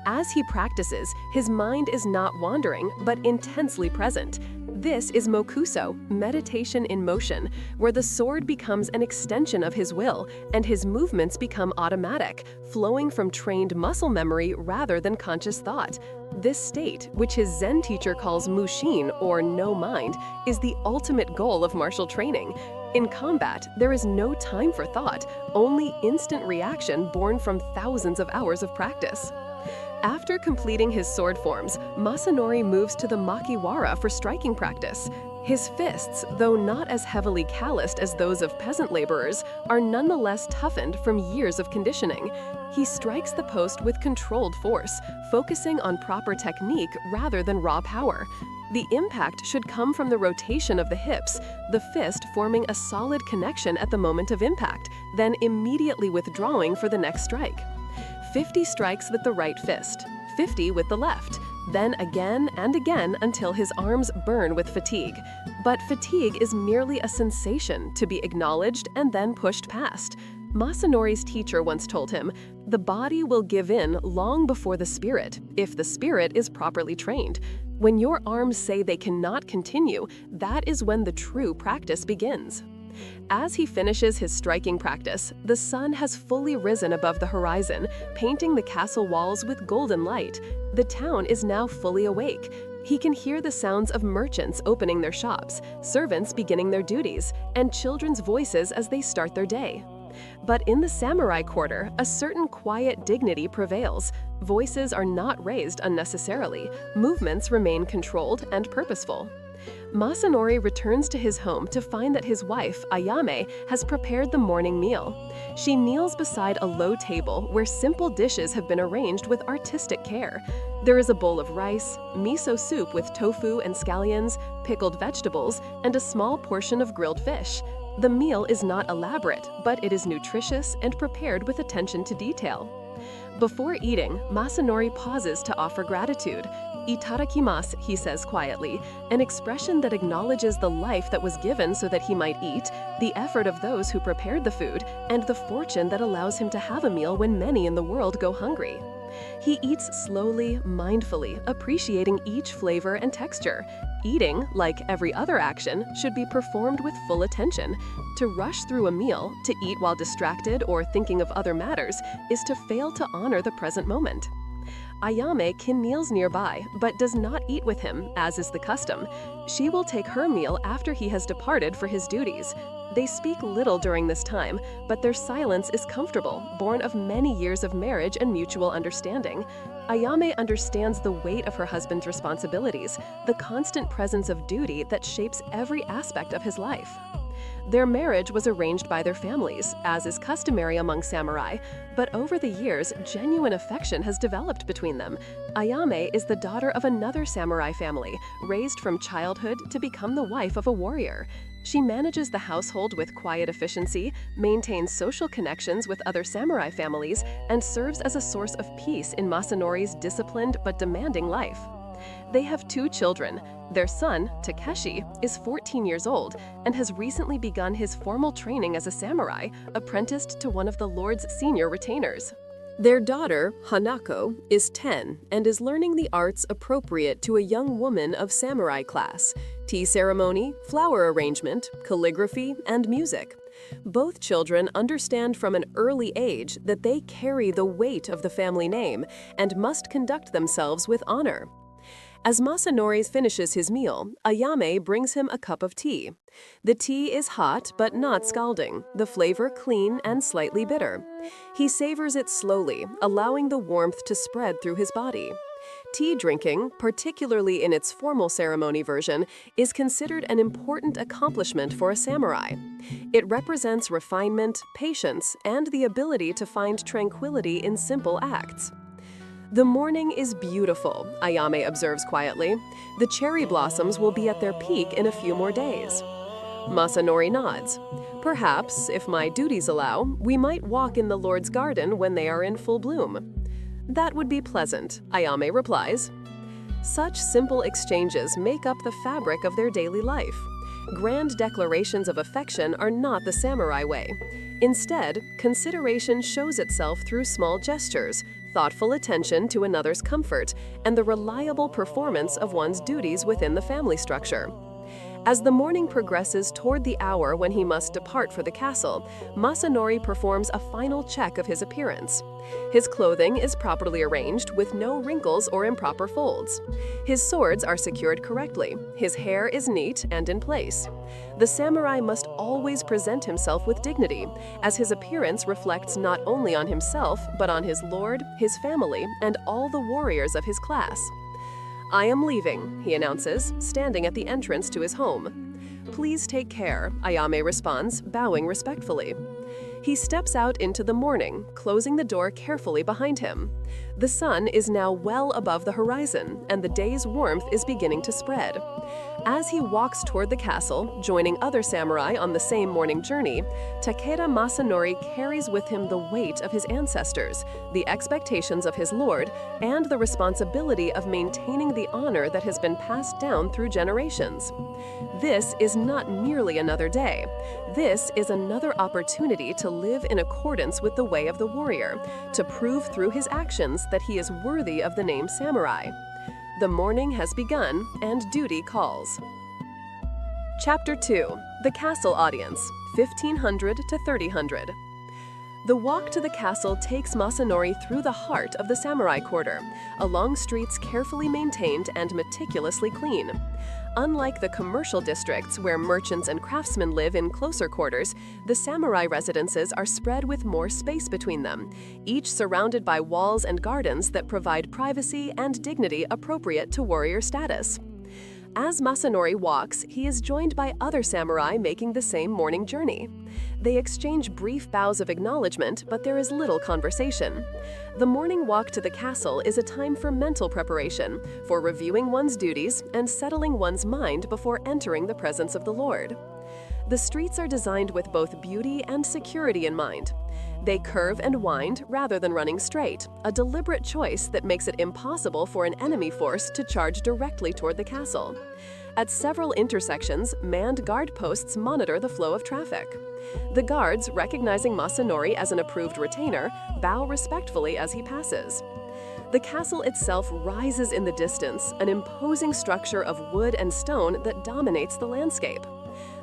As he practices, his mind is not wandering, but intensely present. This is mokuso, meditation in motion, where the sword becomes an extension of his will, and his movements become automatic, flowing from trained muscle memory rather than conscious thought. This state, which his Zen teacher calls mushin, or no mind, is the ultimate goal of martial training. In combat, there is no time for thought, only instant reaction born from thousands of hours of practice. After completing his sword forms, Masanori moves to the makiwara for striking practice. His fists, though not as heavily calloused as those of peasant laborers, are nonetheless toughened from years of conditioning. He strikes the post with controlled force, focusing on proper technique rather than raw power. The impact should come from the rotation of the hips, the fist forming a solid connection at the moment of impact, then immediately withdrawing for the next strike. 50 strikes with the right fist, 50 with the left, then again and again until his arms burn with fatigue. But fatigue is merely a sensation to be acknowledged and then pushed past. Masanori's teacher once told him, "The body will give in long before the spirit, if the spirit is properly trained. When your arms say they cannot continue, that is when the true practice begins." As he finishes his striking practice, the sun has fully risen above the horizon, painting the castle walls with golden light. The town is now fully awake. He can hear the sounds of merchants opening their shops, servants beginning their duties, and children's voices as they start their day. But in the samurai quarter, a certain quiet dignity prevails. Voices are not raised unnecessarily. Movements remain controlled and purposeful. Masanori returns to his home to find that his wife, Ayame, has prepared the morning meal. She kneels beside a low table where simple dishes have been arranged with artistic care. There is a bowl of rice, miso soup with tofu and scallions, pickled vegetables, and a small portion of grilled fish. The meal is not elaborate, but it is nutritious and prepared with attention to detail. Before eating, Masanori pauses to offer gratitude. "Itadakimasu," he says quietly, an expression that acknowledges the life that was given so that he might eat, the effort of those who prepared the food, and the fortune that allows him to have a meal when many in the world go hungry. He eats slowly, mindfully, appreciating each flavor and texture. Eating, like every other action, should be performed with full attention. To rush through a meal, to eat while distracted or thinking of other matters, is to fail to honor the present moment. Ayame kneels nearby, but does not eat with him, as is the custom. She will take her meal after he has departed for his duties. They speak little during this time, but their silence is comfortable, born of many years of marriage and mutual understanding. Ayame understands the weight of her husband's responsibilities, the constant presence of duty that shapes every aspect of his life. Their marriage was arranged by their families, as is customary among samurai, but over the years, genuine affection has developed between them. Ayame is the daughter of another samurai family, raised from childhood to become the wife of a warrior. She manages the household with quiet efficiency, maintains social connections with other samurai families, and serves as a source of peace in Masanori's disciplined but demanding life. They have 2 children. Their son, Takeshi, is 14 years old and has recently begun his formal training as a samurai, apprenticed to one of the Lord's senior retainers. Their daughter, Hanako, is 10 and is learning the arts appropriate to a young woman of samurai class: tea ceremony, flower arrangement, calligraphy, and music. Both children understand from an early age that they carry the weight of the family name and must conduct themselves with honor. As Masanori finishes his meal, Ayame brings him a cup of tea. The tea is hot but not scalding, the flavor clean and slightly bitter. He savors it slowly, allowing the warmth to spread through his body. Tea drinking, particularly in its formal ceremony version, is considered an important accomplishment for a samurai. It represents refinement, patience, and the ability to find tranquility in simple acts. The morning is beautiful, Ayame observes quietly. The cherry blossoms will be at their peak in a few more days. Masanori nods. Perhaps, if my duties allow, we might walk in the Lord's garden when they are in full bloom. That would be pleasant, Ayame replies. Such simple exchanges make up the fabric of their daily life. Grand declarations of affection are not the samurai way. Instead, consideration shows itself through small gestures, thoughtful attention to another's comfort, and the reliable performance of one's duties within the family structure. As the morning progresses toward the hour when he must depart for the castle, Masanori performs a final check of his appearance. His clothing is properly arranged with no wrinkles or improper folds. His swords are secured correctly. His hair is neat and in place. The samurai must always present himself with dignity, as his appearance reflects not only on himself, but on his lord, his family, and all the warriors of his class. I am leaving, he announces, standing at the entrance to his home. Please take care, Ayame responds, bowing respectfully. He steps out into the morning, closing the door carefully behind him. The sun is now well above the horizon, and the day's warmth is beginning to spread. As he walks toward the castle, joining other samurai on the same morning journey, Takeda Masanori carries with him the weight of his ancestors, the expectations of his lord, and the responsibility of maintaining the honor that has been passed down through generations. This is not merely another day. This is another opportunity to live in accordance with the way of the warrior, to prove through his actions that he is worthy of the name samurai. The morning has begun, and duty calls. Chapter 2. The Castle Audience, 1500 to 3000. The walk to the castle takes Masanori through the heart of the samurai quarter, along streets carefully maintained and meticulously clean. Unlike the commercial districts where merchants and craftsmen live in closer quarters, the samurai residences are spread with more space between them, each surrounded by walls and gardens that provide privacy and dignity appropriate to warrior status. As Masanori walks, he is joined by other samurai making the same morning journey. They exchange brief bows of acknowledgement, but there is little conversation. The morning walk to the castle is a time for mental preparation, for reviewing one's duties and settling one's mind before entering the presence of the Lord. The streets are designed with both beauty and security in mind. They curve and wind rather than running straight, a deliberate choice that makes it impossible for an enemy force to charge directly toward the castle. At several intersections, manned guard posts monitor the flow of traffic. The guards, recognizing Masanori as an approved retainer, bow respectfully as he passes. The castle itself rises in the distance, an imposing structure of wood and stone that dominates the landscape.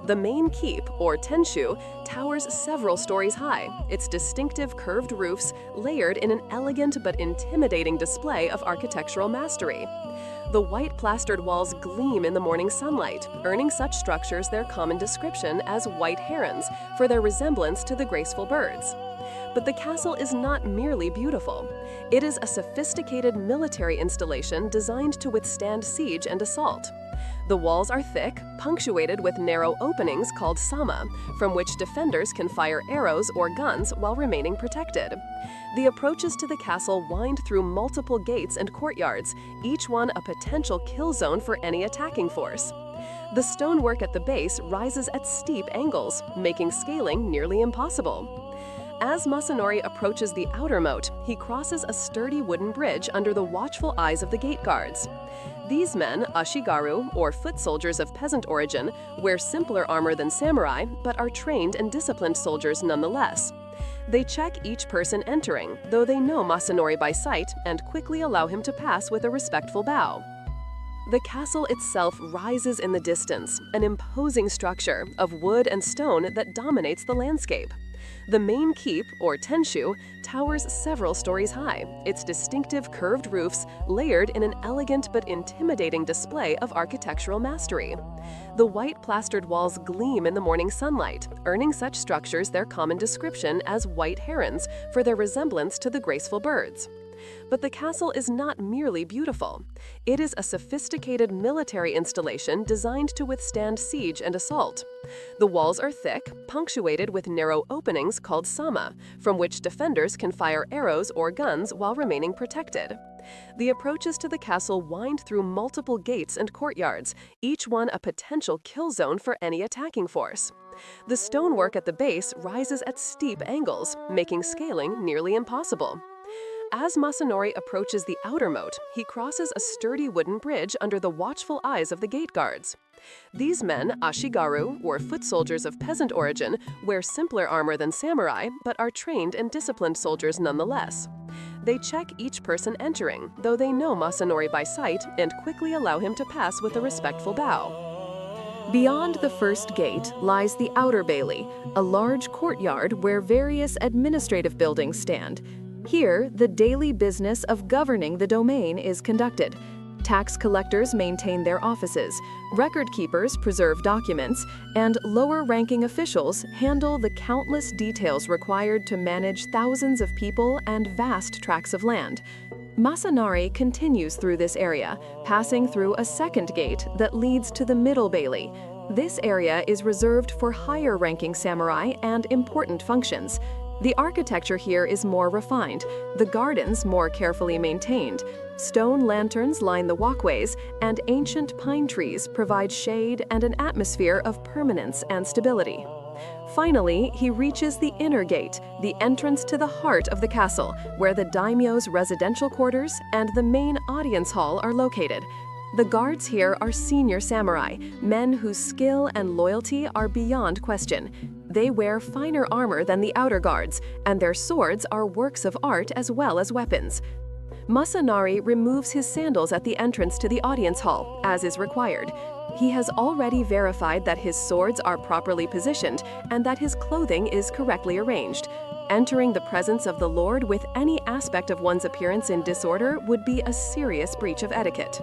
The main keep, or tenshu, towers several stories high, its distinctive curved roofs layered in an elegant but intimidating display of architectural mastery. The white plastered walls gleam in the morning sunlight, earning such structures their common description as white herons for their resemblance to the graceful birds. But the castle is not merely beautiful. It is a sophisticated military installation designed to withstand siege and assault. The walls are thick, punctuated with narrow openings called sama, from which defenders can fire arrows or guns while remaining protected. The approaches to the castle wind through multiple gates and courtyards, each one a potential kill zone for any attacking force. The stonework at the base rises at steep angles, making scaling nearly impossible. As Masanori approaches the outer moat, he crosses a sturdy wooden bridge under the watchful eyes of the gate guards. These men, ashigaru, or foot soldiers of peasant origin, wear simpler armor than samurai, but are trained and disciplined soldiers nonetheless. They check each person entering, though they know Masanori by sight, and quickly allow him to pass with a respectful bow. The castle itself rises in the distance, an imposing structure of wood and stone that dominates the landscape. The main keep, or tenshu, towers several stories high, its distinctive curved roofs layered in an elegant but intimidating display of architectural mastery. The white plastered walls gleam in the morning sunlight, earning such structures their common description as white herons for their resemblance to the graceful birds. But the castle is not merely beautiful. It is a sophisticated military installation designed to withstand siege and assault. The walls are thick, punctuated with narrow openings called sama, from which defenders can fire arrows or guns while remaining protected. The approaches to the castle wind through multiple gates and courtyards, each one a potential kill zone for any attacking force. The stonework at the base rises at steep angles, making scaling nearly impossible. As Masanori approaches the outer moat, he crosses a sturdy wooden bridge under the watchful eyes of the gate guards. These men, ashigaru, or foot soldiers of peasant origin, wear simpler armor than samurai, but are trained and disciplined soldiers nonetheless. They check each person entering, though they know Masanori by sight, and quickly allow him to pass with a respectful bow. Beyond the first gate lies the outer bailey, a large courtyard where various administrative buildings stand. Here, the daily business of governing the domain is conducted. Tax collectors maintain their offices, record keepers preserve documents, and lower-ranking officials handle the countless details required to manage thousands of people and vast tracts of land. Masanori continues through this area, passing through a second gate that leads to the middle bailey. This area is reserved for higher-ranking samurai and important functions. The architecture here is more refined, the gardens more carefully maintained. Stone lanterns line the walkways, and ancient pine trees provide shade and an atmosphere of permanence and stability. Finally, he reaches the inner gate, the entrance to the heart of the castle, where the daimyo's residential quarters and the main audience hall are located. The guards here are senior samurai, men whose skill and loyalty are beyond question. They wear finer armor than the outer guards, and their swords are works of art as well as weapons. Masanori removes his sandals at the entrance to the audience hall, as is required. He has already verified that his swords are properly positioned and that his clothing is correctly arranged. Entering the presence of the Lord with any aspect of one's appearance in disorder would be a serious breach of etiquette.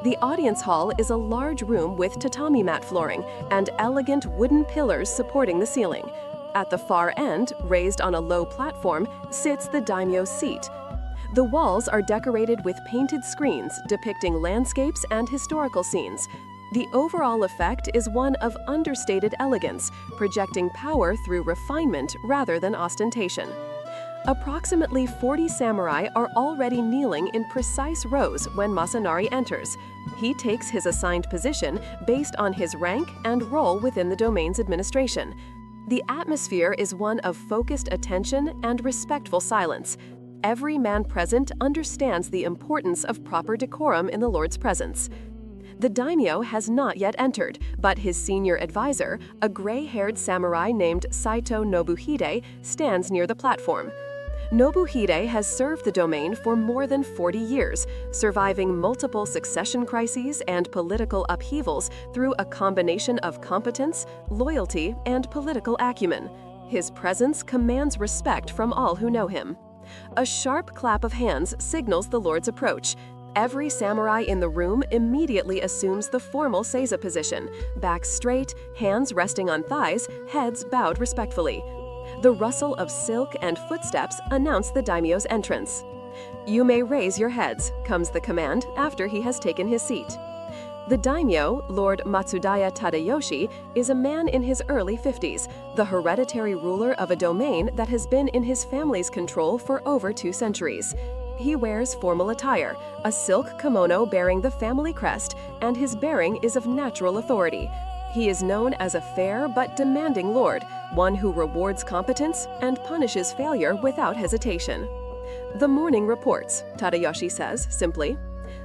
The audience hall is a large room with tatami mat flooring and elegant wooden pillars supporting the ceiling. At the far end, raised on a low platform, sits the daimyo's seat. The walls are decorated with painted screens depicting landscapes and historical scenes. The overall effect is one of understated elegance, projecting power through refinement rather than ostentation. Approximately 40 samurai are already kneeling in precise rows when Masanori enters. He takes his assigned position based on his rank and role within the domain's administration. The atmosphere is one of focused attention and respectful silence. Every man present understands the importance of proper decorum in the Lord's presence. The daimyo has not yet entered, but his senior advisor, a gray-haired samurai named Saito Nobuhide, stands near the platform. Nobuhide has served the domain for more than 40 years, surviving multiple succession crises and political upheavals through a combination of competence, loyalty, and political acumen. His presence commands respect from all who know him. A sharp clap of hands signals the Lord's approach. Every samurai in the room immediately assumes the formal seiza position, back straight, hands resting on thighs, heads bowed respectfully. The rustle of silk and footsteps announce the daimyo's entrance. "You may raise your heads," comes the command after he has taken his seat. The daimyo, Lord Matsudaya Tadayoshi, is a man in his early 50s, the hereditary ruler of a domain that has been in his family's control for over 2 centuries. He wears formal attire, a silk kimono bearing the family crest, and his bearing is of natural authority. He is known as a fair but demanding lord, one who rewards competence and punishes failure without hesitation. "The morning reports," Tadayoshi says simply.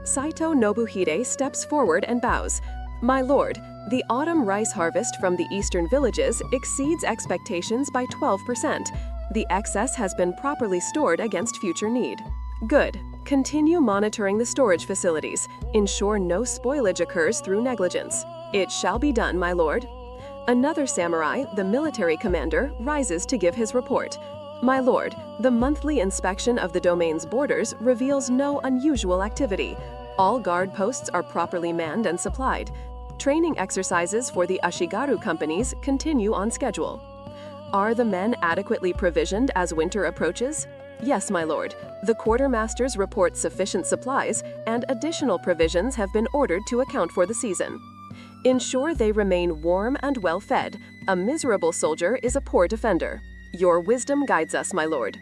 Saito Nobuhide steps forward and bows. "My lord, the autumn rice harvest from the eastern villages exceeds expectations by 12%. The excess has been properly stored against future need." "Good. Continue monitoring the storage facilities. Ensure no spoilage occurs through negligence." "It shall be done, my lord." Another samurai, the military commander, rises to give his report. "My lord, the monthly inspection of the domain's borders reveals no unusual activity. All guard posts are properly manned and supplied. Training exercises for the Ashigaru companies continue on schedule." "Are the men adequately provisioned as winter approaches?" Yes, my lord. The quartermasters report sufficient supplies, and additional provisions have been ordered to account for the season. Ensure they remain warm and well-fed. A miserable soldier is a poor defender. Your wisdom guides us, my lord.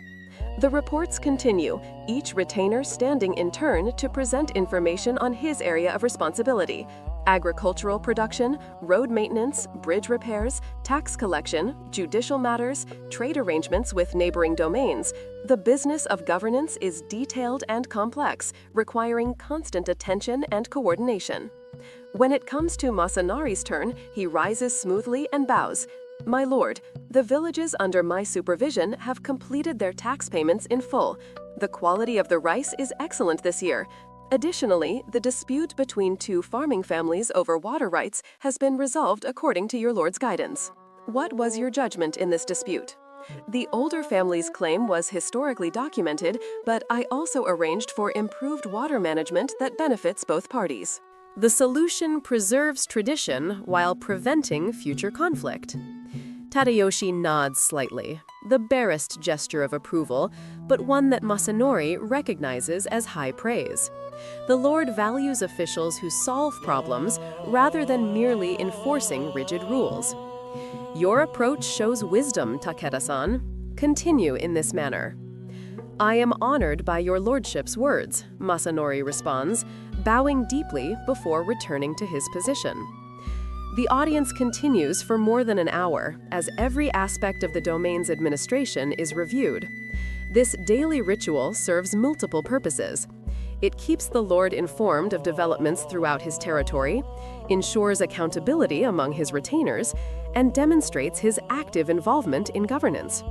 The reports continue, each retainer standing in turn to present information on his area of responsibility: agricultural production, road maintenance, bridge repairs, tax collection, judicial matters, trade arrangements with neighboring domains. The business of governance is detailed and complex, requiring constant attention and coordination. When it comes to Masanari's turn, he rises smoothly and bows. My lord, the villages under my supervision have completed their tax payments in full. The quality of the rice is excellent this year. Additionally, the dispute between two farming families over water rights has been resolved according to your lord's guidance. What was your judgment in this dispute? The older family's claim was historically documented, but I also arranged for improved water management that benefits both parties. The solution preserves tradition while preventing future conflict. Tadayoshi nods slightly, the barest gesture of approval, but one that Masanori recognizes as high praise. The Lord values officials who solve problems rather than merely enforcing rigid rules. Your approach shows wisdom, Takeda-san. Continue in this manner. I am honored by your lordship's words, Masanori responds, bowing deeply before returning to his position. The audience continues for more than an hour, as every aspect of the domain's administration is reviewed. This daily ritual serves multiple purposes. It keeps the Lord informed of developments throughout his territory, ensures accountability among his retainers, and demonstrates his active involvement in governance.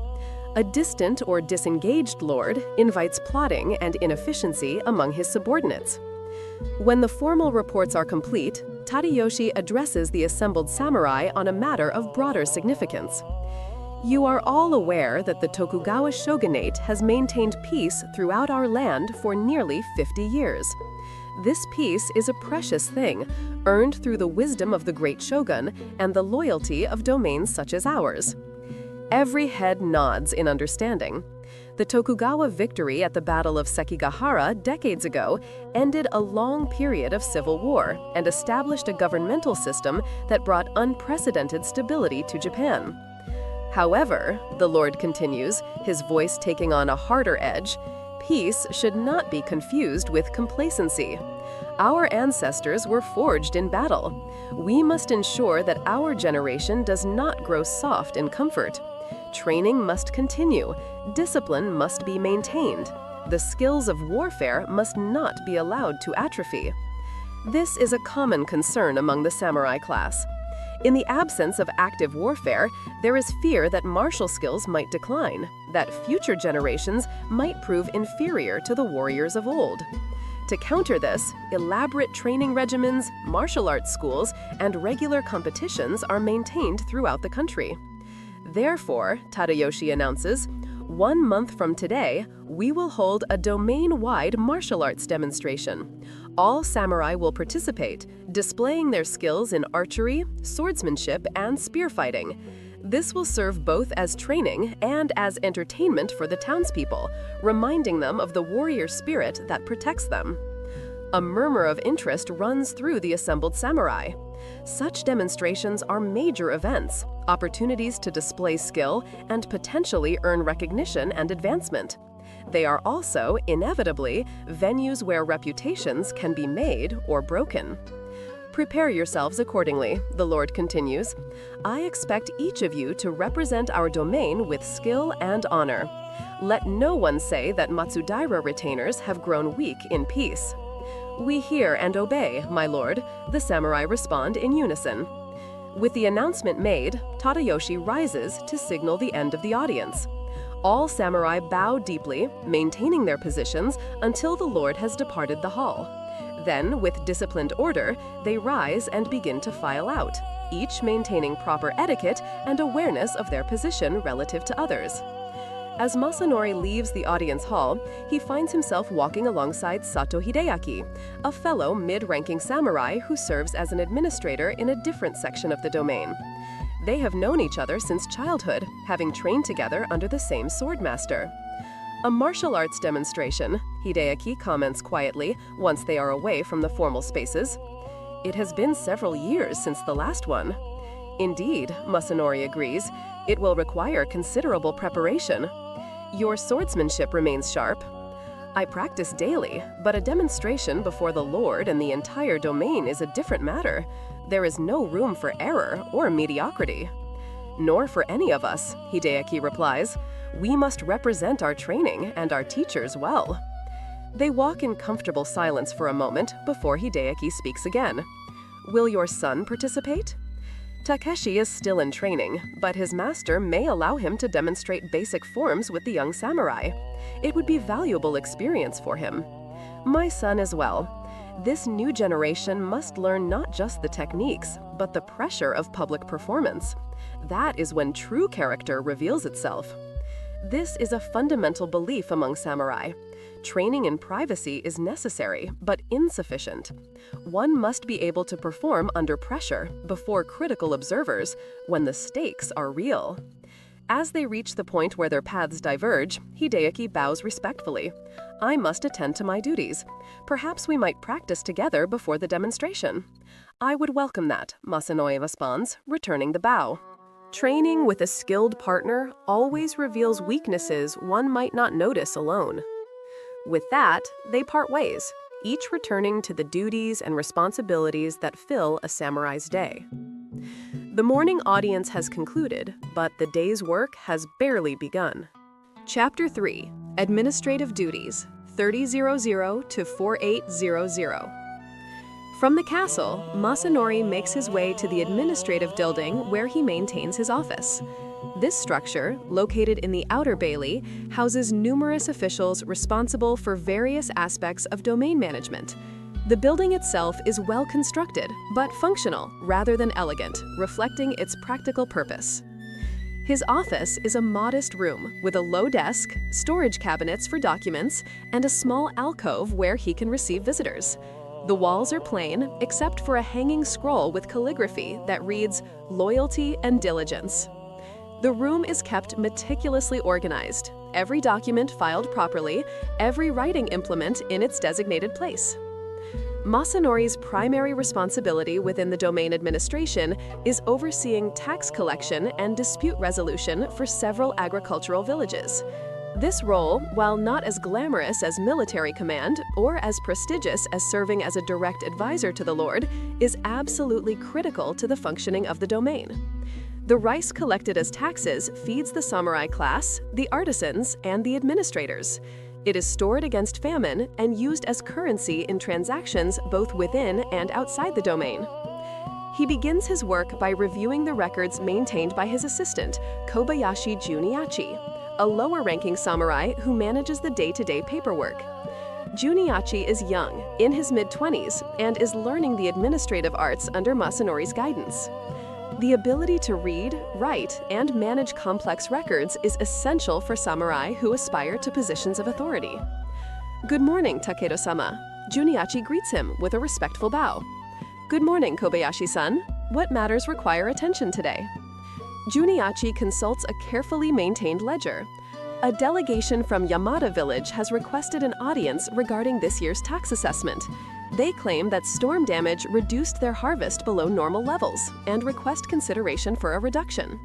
A distant or disengaged Lord invites plotting and inefficiency among his subordinates. When the formal reports are complete, Tadayoshi addresses the assembled samurai on a matter of broader significance. You are all aware that the Tokugawa shogunate has maintained peace throughout our land for nearly 50 years. This peace is a precious thing, earned through the wisdom of the great shogun and the loyalty of domains such as ours. Every head nods in understanding. The Tokugawa victory at the Battle of Sekigahara decades ago ended a long period of civil war and established a governmental system that brought unprecedented stability to Japan. However, the Lord continues, his voice taking on a harder edge, peace should not be confused with complacency. Our ancestors were forged in battle. We must ensure that our generation does not grow soft in comfort. Training must continue. Discipline must be maintained. The skills of warfare must not be allowed to atrophy. This is a common concern among the samurai class. In the absence of active warfare, there is fear that martial skills might decline, that future generations might prove inferior to the warriors of old. To counter this, elaborate training regimens, martial arts schools, and regular competitions are maintained throughout the country. Therefore, Tadayoshi announces, 1 month from today, we will hold a domain-wide martial arts demonstration. All samurai will participate, displaying their skills in archery, swordsmanship, and spearfighting. This will serve both as training and as entertainment for the townspeople, reminding them of the warrior spirit that protects them. A murmur of interest runs through the assembled samurai. Such demonstrations are major events, opportunities to display skill and potentially earn recognition and advancement. They are also, inevitably, venues where reputations can be made or broken. Prepare yourselves accordingly, the Lord continues. I expect each of you to represent our domain with skill and honor. Let no one say that Matsudaira retainers have grown weak in peace. We hear and obey, my lord, the samurai respond in unison. With the announcement made, Tadayoshi rises to signal the end of the audience. All samurai bow deeply, maintaining their positions until the lord has departed the hall. Then, with disciplined order, they rise and begin to file out, each maintaining proper etiquette and awareness of their position relative to others. As Masanori leaves the audience hall, he finds himself walking alongside Sato Hideaki, a fellow mid-ranking samurai who serves as an administrator in a different section of the domain. They have known each other since childhood, having trained together under the same swordmaster. A martial arts demonstration, Hideaki comments quietly once they are away from the formal spaces. It has been several years since the last one. Indeed, Masanori agrees, it will require considerable preparation. Your swordsmanship remains sharp. I practice daily, but a demonstration before the Lord and the entire domain is a different matter. There is no room for error or mediocrity. Nor for any of us, Hideaki replies. We must represent our training and our teachers well. They walk in comfortable silence for a moment before Hideaki speaks again. Will your son participate? Takeshi is still in training, but his master may allow him to demonstrate basic forms with the young samurai. It would be valuable experience for him. My son as well. This new generation must learn not just the techniques, but the pressure of public performance. That is when true character reveals itself. This is a fundamental belief among samurai. Training in privacy is necessary, but insufficient. One must be able to perform under pressure, before critical observers, when the stakes are real. As they reach the point where their paths diverge, Hideaki bows respectfully. I must attend to my duties. Perhaps we might practice together before the demonstration. I would welcome that, Masanori responds, returning the bow. Training with a skilled partner always reveals weaknesses one might not notice alone. With that, they part ways, each returning to the duties and responsibilities that fill a samurai's day. The morning audience has concluded, but the day's work has barely begun. Chapter 3, Administrative Duties, 3000 to 4800. From the castle, Masanori makes his way to the administrative building where he maintains his office. This structure, located in the outer bailey, houses numerous officials responsible for various aspects of domain management. The building itself is well constructed, but functional rather than elegant, reflecting its practical purpose. His office is a modest room with a low desk, storage cabinets for documents, and a small alcove where he can receive visitors. The walls are plain, except for a hanging scroll with calligraphy that reads, "Loyalty and Diligence." The room is kept meticulously organized, every document filed properly, every writing implement in its designated place. Masanori's primary responsibility within the domain administration is overseeing tax collection and dispute resolution for several agricultural villages. This role, while not as glamorous as military command or as prestigious as serving as a direct advisor to the Lord, is absolutely critical to the functioning of the domain. The rice collected as taxes feeds the samurai class, the artisans, and the administrators. It is stored against famine and used as currency in transactions both within and outside the domain. He begins his work by reviewing the records maintained by his assistant, Kobayashi Juniachi, a lower-ranking samurai who manages the day-to-day paperwork. Juniachi is young, in his mid-20s, and is learning the administrative arts under Masanori's guidance. The ability to read, write, and manage complex records is essential for samurai who aspire to positions of authority. "Good morning, Takedo-sama." Juniachi greets him with a respectful bow. "Good morning, Kobayashi-san. What matters require attention today?" Juniachi consults a carefully maintained ledger. A delegation from Yamada Village has requested an audience regarding this year's tax assessment. They claim that storm damage reduced their harvest below normal levels and request consideration for a reduction.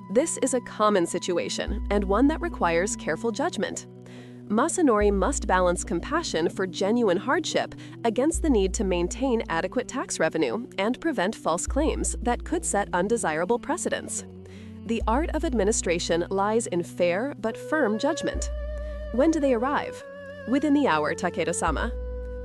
This is a common situation and one that requires careful judgment. Masanori must balance compassion for genuine hardship against the need to maintain adequate tax revenue and prevent false claims that could set undesirable precedents. The art of administration lies in fair but firm judgment. When do they arrive? Within the hour, Takedo-sama.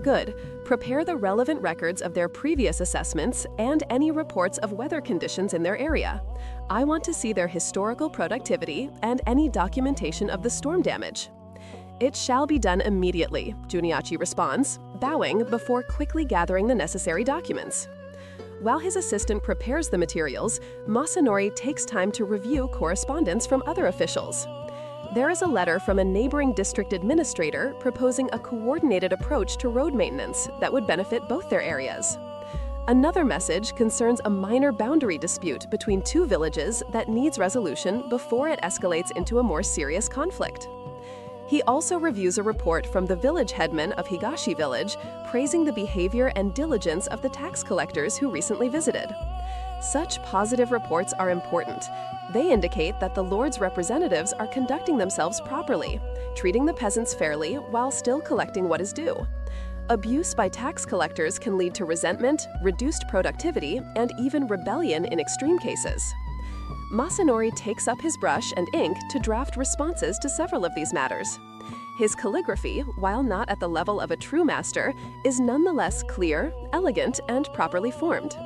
Good. Prepare the relevant records of their previous assessments and any reports of weather conditions in their area. I want to see their historical productivity and any documentation of the storm damage. It shall be done immediately, Juniachi responds, bowing before quickly gathering the necessary documents. While his assistant prepares the materials, Masanori takes time to review correspondence from other officials. There is a letter from a neighboring district administrator proposing a coordinated approach to road maintenance that would benefit both their areas. Another message concerns a minor boundary dispute between two villages that needs resolution before it escalates into a more serious conflict. He also reviews a report from the village headman of Higashi village, praising the behavior and diligence of the tax collectors who recently visited. Such positive reports are important. They indicate that the Lord's representatives are conducting themselves properly, treating the peasants fairly while still collecting what is due. Abuse by tax collectors can lead to resentment, reduced productivity, and even rebellion in extreme cases. Masanori takes up his brush and ink to draft responses to several of these matters. His calligraphy, while not at the level of a true master, is nonetheless clear, elegant, and properly formed.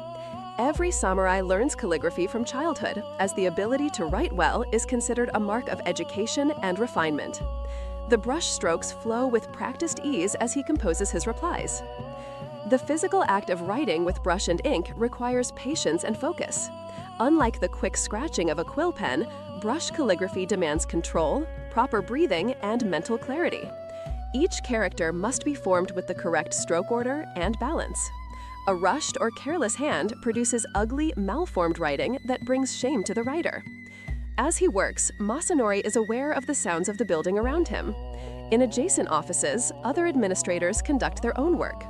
Every samurai learns calligraphy from childhood, as the ability to write well is considered a mark of education and refinement. The brush strokes flow with practiced ease as he composes his replies. The physical act of writing with brush and ink requires patience and focus. Unlike the quick scratching of a quill pen, brush calligraphy demands control, proper breathing, and mental clarity. Each character must be formed with the correct stroke order and balance. A rushed or careless hand produces ugly, malformed writing that brings shame to the writer. As he works, Masanori is aware of the sounds of the building around him. In adjacent offices, other administrators conduct their own work.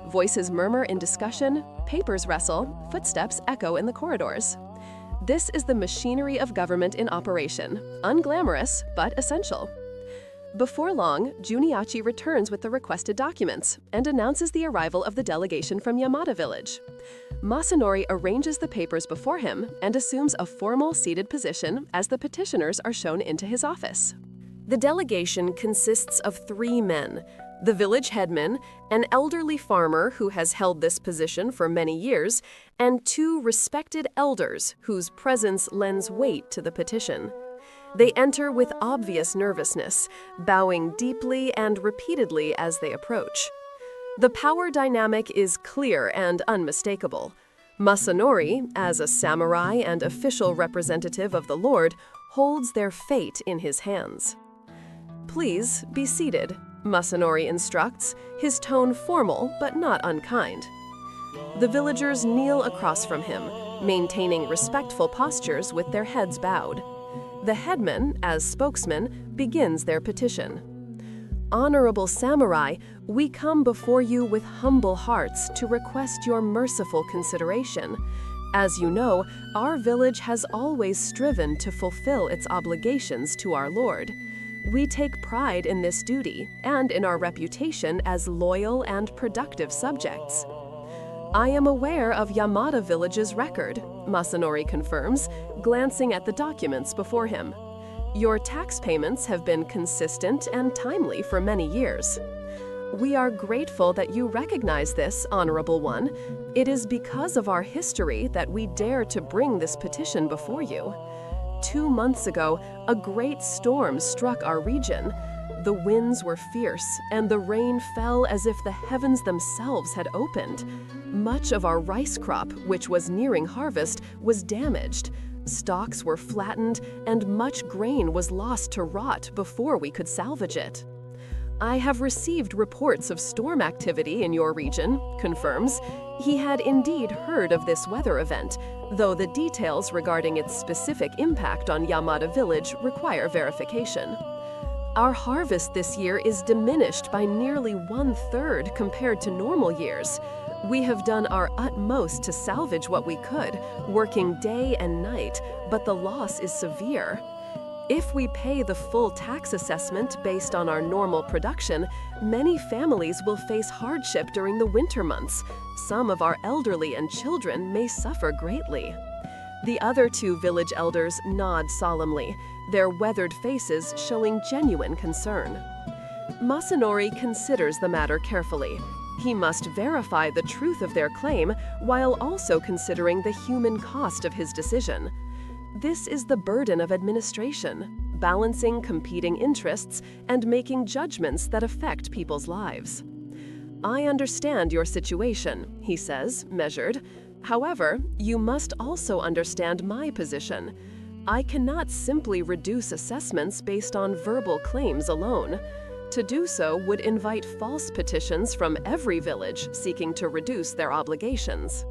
Voices murmur in discussion, papers rustle, footsteps echo in the corridors. This is the machinery of government in operation, unglamorous but essential. Before long, Juniachi returns with the requested documents and announces the arrival of the delegation from Yamada village. Masanori arranges the papers before him and assumes a formal seated position as the petitioners are shown into his office. The delegation consists of 3 men: the village headman, an elderly farmer who has held this position for many years, and 2 respected elders whose presence lends weight to the petition. They enter with obvious nervousness, bowing deeply and repeatedly as they approach. The power dynamic is clear and unmistakable. Masanori, as a samurai and official representative of the Lord, holds their fate in his hands. "Please be seated," Masanori instructs, his tone formal but not unkind. The villagers kneel across from him, maintaining respectful postures with their heads bowed. The headman, as spokesman, begins their petition. "Honorable samurai, we come before you with humble hearts to request your merciful consideration. As you know, our village has always striven to fulfill its obligations to our Lord. We take pride in this duty and in our reputation as loyal and productive subjects. I am aware of Yamada village's record," Masanori confirms, glancing at the documents before him. "Your tax payments have been consistent and timely for many years. We are grateful that you recognize this, Honorable One. It is because of our history that we dare to bring this petition before you. 2 months ago, a great storm struck our region. The winds were fierce, and the rain fell as if the heavens themselves had opened. Much of our rice crop, which was nearing harvest, was damaged. Stalks were flattened, and much grain was lost to rot before we could salvage it. I have received reports of storm activity in your region," confirms. He had indeed heard of this weather event, though the details regarding its specific impact on Yamada village require verification. "Our harvest this year is diminished by nearly 1/3 compared to normal years. We have done our utmost to salvage what we could, working day and night, but the loss is severe. If we pay the full tax assessment based on our normal production, many families will face hardship during the winter months. Some of our elderly and children may suffer greatly." The other 2 village elders nod solemnly, their weathered faces showing genuine concern. Masanori considers the matter carefully. He must verify the truth of their claim while also considering the human cost of his decision. This is the burden of administration, balancing competing interests and making judgments that affect people's lives. "I understand your situation," he says, measured. "However, you must also understand my position. I cannot simply reduce assessments based on verbal claims alone. To do so would invite false petitions from every village seeking to reduce their obligations."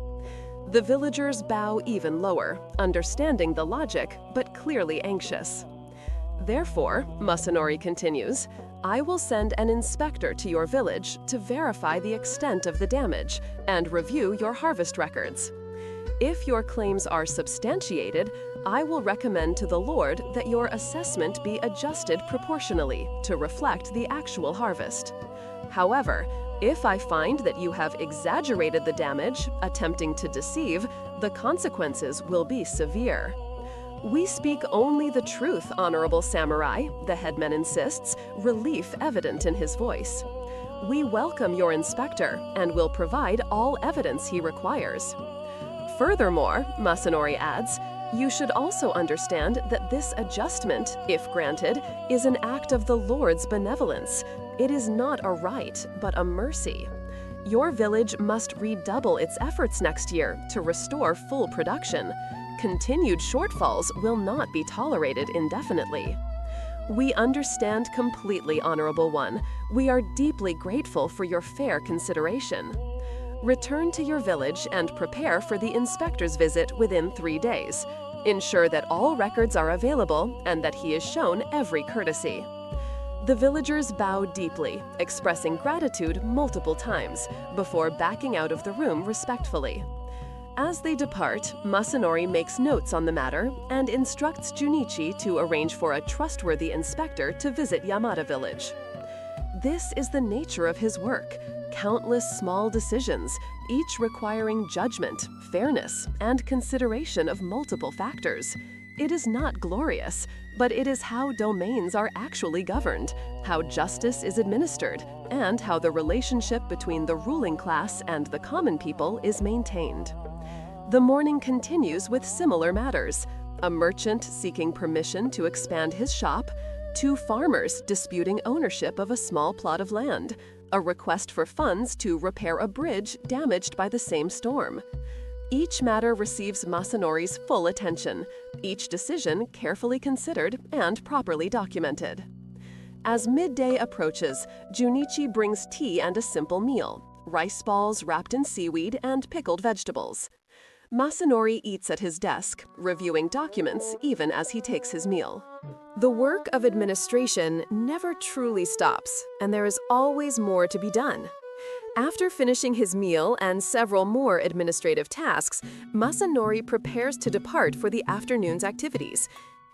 The villagers bow even lower, understanding the logic, but clearly anxious. "Therefore," Masanori continues, I will send an inspector to your village to verify the extent of the damage and review your harvest records. If your claims are substantiated, I will recommend to the Lord that your assessment be adjusted proportionally to reflect the actual harvest. However, if I find that you have exaggerated the damage, attempting to deceive, the consequences will be severe. We speak only the truth, honorable samurai, the headman insists, relief evident in his voice. We welcome your inspector and will provide all evidence he requires. Furthermore, Masanori adds, you should also understand that this adjustment, if granted, is an act of the Lord's benevolence. It is not a right, but a mercy. Your village must redouble its efforts next year to restore full production. Continued shortfalls will not be tolerated indefinitely. We understand completely, Honorable One. We are deeply grateful for your fair consideration. Return to your village and prepare for the inspector's visit within 3 days. Ensure that all records are available and that he is shown every courtesy. The villagers bow deeply, expressing gratitude multiple times, before backing out of the room respectfully. As they depart, Masanori makes notes on the matter and instructs Junichi to arrange for a trustworthy inspector to visit Yamada village. This is the nature of his work, countless small decisions, each requiring judgment, fairness, and consideration of multiple factors. It is not glorious, but it is how domains are actually governed, how justice is administered, and how the relationship between the ruling class and the common people is maintained. The morning continues with similar matters: a merchant seeking permission to expand his shop, 2 farmers disputing ownership of a small plot of land, a request for funds to repair a bridge damaged by the same storm. Each matter receives Masanori's full attention, each decision carefully considered and properly documented. As midday approaches, Junichi brings tea and a simple meal, rice balls wrapped in seaweed and pickled vegetables. Masanori eats at his desk, reviewing documents even as he takes his meal. The work of administration never truly stops, and there is always more to be done. After finishing his meal and several more administrative tasks, Masanori prepares to depart for the afternoon's activities.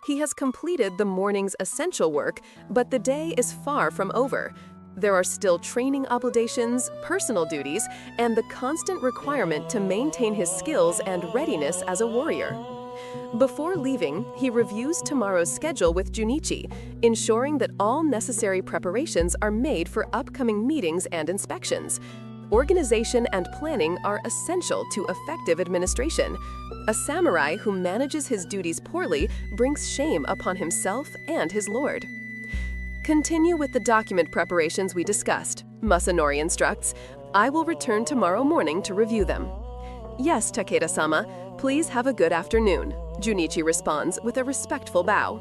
He has completed the morning's essential work, but the day is far from over. There are still training obligations, personal duties, and the constant requirement to maintain his skills and readiness as a warrior. Before leaving, he reviews tomorrow's schedule with Junichi, ensuring that all necessary preparations are made for upcoming meetings and inspections. Organization and planning are essential to effective administration. A samurai who manages his duties poorly brings shame upon himself and his lord. Continue with the document preparations we discussed, Masanori instructs. I will return tomorrow morning to review them. Yes, Takeda-sama, please have a good afternoon, Junichi responds with a respectful bow.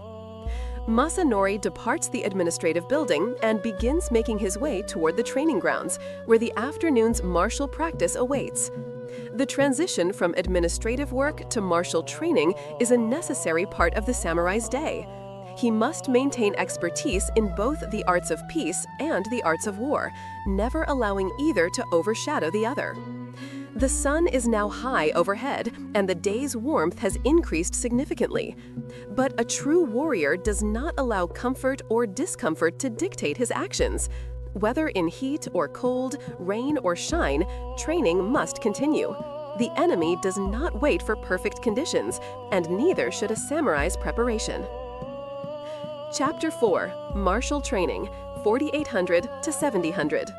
Masanori departs the administrative building and begins making his way toward the training grounds, where the afternoon's martial practice awaits. The transition from administrative work to martial training is a necessary part of the samurai's day. He must maintain expertise in both the arts of peace and the arts of war, never allowing either to overshadow the other. The sun is now high overhead, and the day's warmth has increased significantly. But a true warrior does not allow comfort or discomfort to dictate his actions. Whether in heat or cold, rain or shine, training must continue. The enemy does not wait for perfect conditions, and neither should a samurai's preparation. Chapter 4, Martial Training, 4800 to 7000.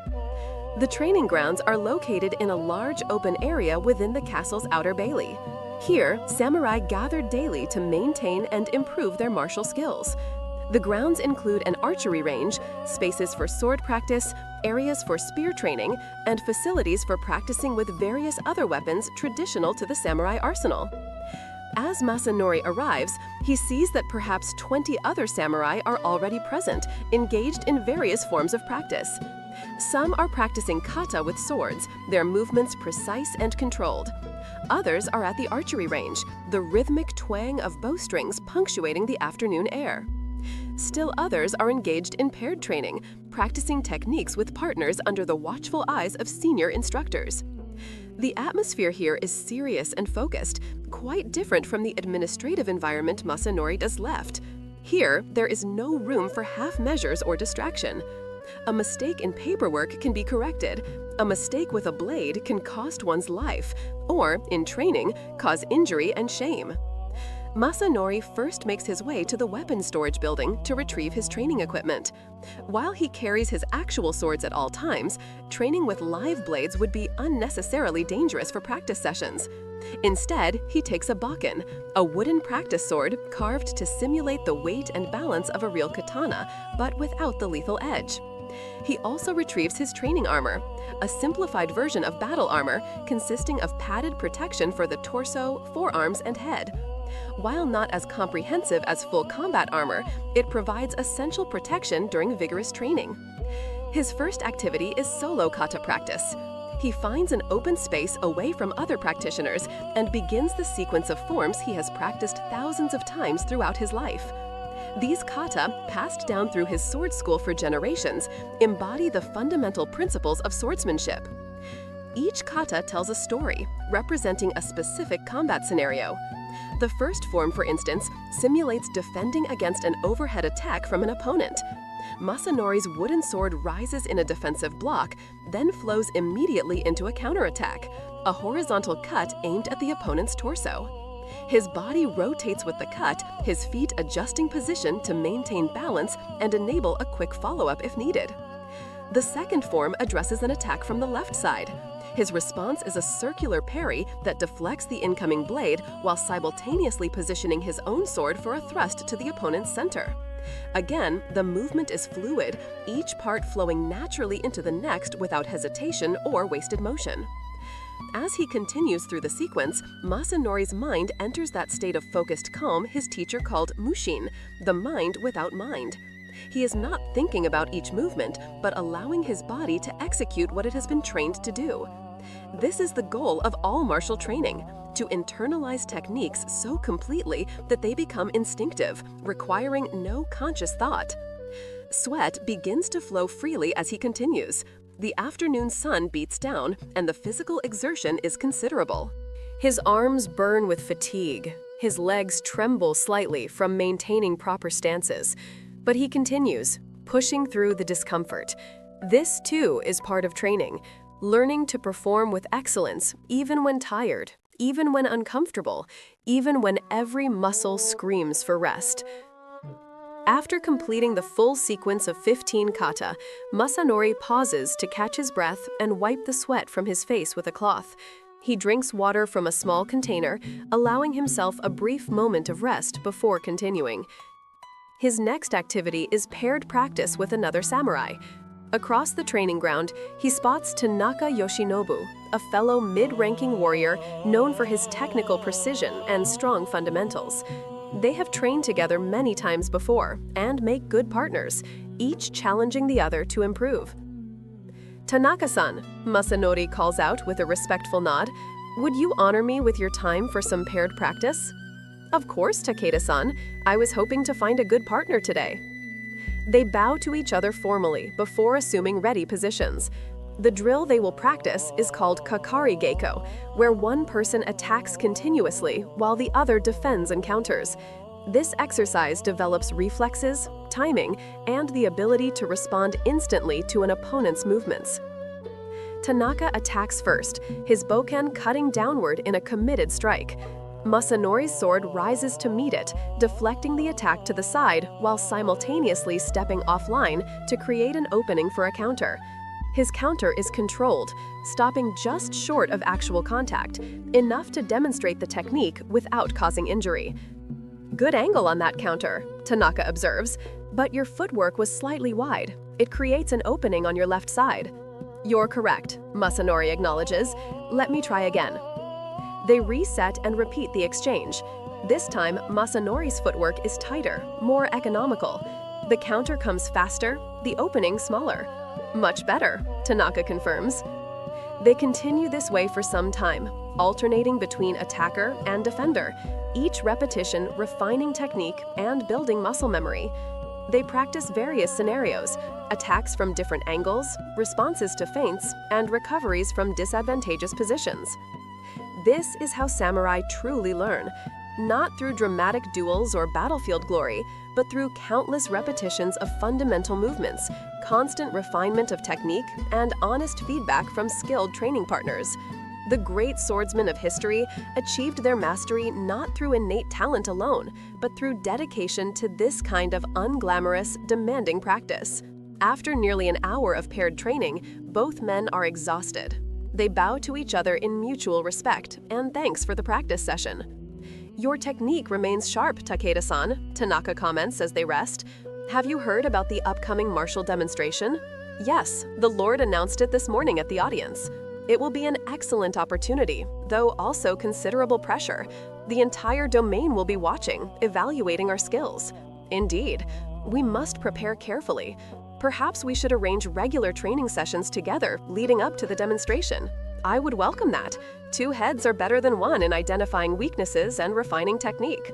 The training grounds are located in a large open area within the castle's outer bailey. Here, samurai gather daily to maintain and improve their martial skills. The grounds include an archery range, spaces for sword practice, areas for spear training, and facilities for practicing with various other weapons traditional to the samurai arsenal. As Masanori arrives, he sees that perhaps 20 other samurai are already present, engaged in various forms of practice. Some are practicing kata with swords, their movements precise and controlled. Others are at the archery range, the rhythmic twang of bowstrings punctuating the afternoon air. Still others are engaged in paired training, practicing techniques with partners under the watchful eyes of senior instructors. The atmosphere here is serious and focused, quite different from the administrative environment Masanori does left. Here, there is no room for half measures or distraction. A mistake in paperwork can be corrected. A mistake with a blade can cost one's life, or, in training, cause injury and shame. Masanori first makes his way to the weapons storage building to retrieve his training equipment. While he carries his actual swords at all times, training with live blades would be unnecessarily dangerous for practice sessions. Instead, he takes a bakken, a wooden practice sword carved to simulate the weight and balance of a real katana, but without the lethal edge. He also retrieves his training armor, a simplified version of battle armor consisting of padded protection for the torso, forearms, and head. While not as comprehensive as full combat armor, it provides essential protection during vigorous training. His first activity is solo kata practice. He finds an open space away from other practitioners and begins the sequence of forms he has practiced thousands of times throughout his life. These kata, passed down through his sword school for generations, embody the fundamental principles of swordsmanship. Each kata tells a story, representing a specific combat scenario. The first form, for instance, simulates defending against an overhead attack from an opponent. Masanori's wooden sword rises in a defensive block, then flows immediately into a counterattack, a horizontal cut aimed at the opponent's torso. His body rotates with the cut, his feet adjusting position to maintain balance and enable a quick follow-up if needed. The second form addresses an attack from the left side. His response is a circular parry that deflects the incoming blade while simultaneously positioning his own sword for a thrust to the opponent's center. Again, the movement is fluid, each part flowing naturally into the next without hesitation or wasted motion. As he continues through the sequence, Masanori's mind enters that state of focused calm his teacher called mushin, the mind without mind. He is not thinking about each movement, but allowing his body to execute what it has been trained to do. This is the goal of all martial training, to internalize techniques so completely that they become instinctive, requiring no conscious thought. Sweat begins to flow freely as he continues. The afternoon sun beats down, and the physical exertion is considerable. His arms burn with fatigue. His legs tremble slightly from maintaining proper stances. But he continues, pushing through the discomfort. This, too, is part of training, learning to perform with excellence even when tired, even when uncomfortable, even when every muscle screams for rest. After completing the full sequence of 15 kata, Masanori pauses to catch his breath and wipe the sweat from his face with a cloth. He drinks water from a small container, allowing himself a brief moment of rest before continuing. His next activity is paired practice with another samurai. Across the training ground, he spots Tanaka Yoshinobu, a fellow mid-ranking warrior known for his technical precision and strong fundamentals. They have trained together many times before and make good partners, each challenging the other to improve. "Tanaka-san," Masanori calls out with a respectful nod, "would you honor me with your time for some paired practice?" "Of course, Takeda-san. I was hoping to find a good partner today." They bow to each other formally before assuming ready positions. The drill they will practice is called Kakari Geiko, where one person attacks continuously while the other defends and counters. This exercise develops reflexes, timing, and the ability to respond instantly to an opponent's movements. Tanaka attacks first, his bokken cutting downward in a committed strike. Masanori's sword rises to meet it, deflecting the attack to the side while simultaneously stepping offline to create an opening for a counter. His counter is controlled, stopping just short of actual contact, enough to demonstrate the technique without causing injury. "Good angle on that counter," Tanaka observes, "but your footwork was slightly wide. It creates an opening on your left side." "You're correct," Masanori acknowledges. "Let me try again." They reset and repeat the exchange. This time, Masanori's footwork is tighter, more economical. The counter comes faster, the opening smaller. "Much better," Tanaka confirms. They continue this way for some time, alternating between attacker and defender, each repetition refining technique and building muscle memory. They practice various scenarios, attacks from different angles, responses to feints, and recoveries from disadvantageous positions. This is how samurai truly learn, not through dramatic duels or battlefield glory, but through countless repetitions of fundamental movements, constant refinement of technique, and honest feedback from skilled training partners. The great swordsmen of history achieved their mastery not through innate talent alone, but through dedication to this kind of unglamorous, demanding practice. After nearly an hour of paired training, both men are exhausted. They bow to each other in mutual respect and thanks for the practice session. "Your technique remains sharp, Takeda-san," Tanaka comments as they rest. "Have you heard about the upcoming martial demonstration?" "Yes, the Lord announced it this morning at the audience. It will be an excellent opportunity, though also considerable pressure. The entire domain will be watching, evaluating our skills. Indeed, we must prepare carefully. Perhaps we should arrange regular training sessions together leading up to the demonstration. I would welcome that. 2 heads are better than 1 in identifying weaknesses and refining technique."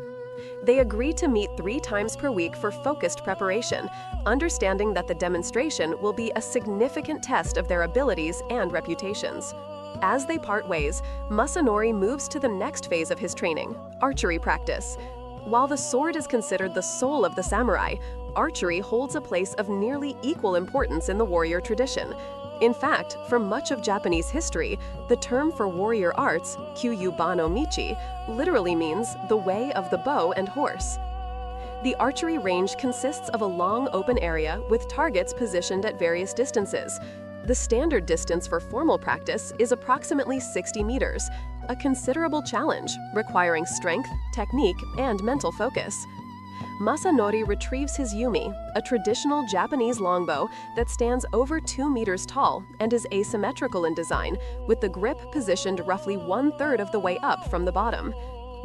They agree to meet 3 times per week for focused preparation, understanding that the demonstration will be a significant test of their abilities and reputations. As they part ways, Masanori moves to the next phase of his training, archery practice. While the sword is considered the soul of the samurai, archery holds a place of nearly equal importance in the warrior tradition. In fact, for much of Japanese history, the term for warrior arts, Kyuyu Bano Michi, literally means the way of the bow and horse. The archery range consists of a long open area with targets positioned at various distances. The standard distance for formal practice is approximately 60 meters, a considerable challenge requiring strength, technique, and mental focus. Masanori retrieves his yumi, a traditional Japanese longbow that stands over 2 meters tall and is asymmetrical in design, with the grip positioned roughly 1/3 of the way up from the bottom.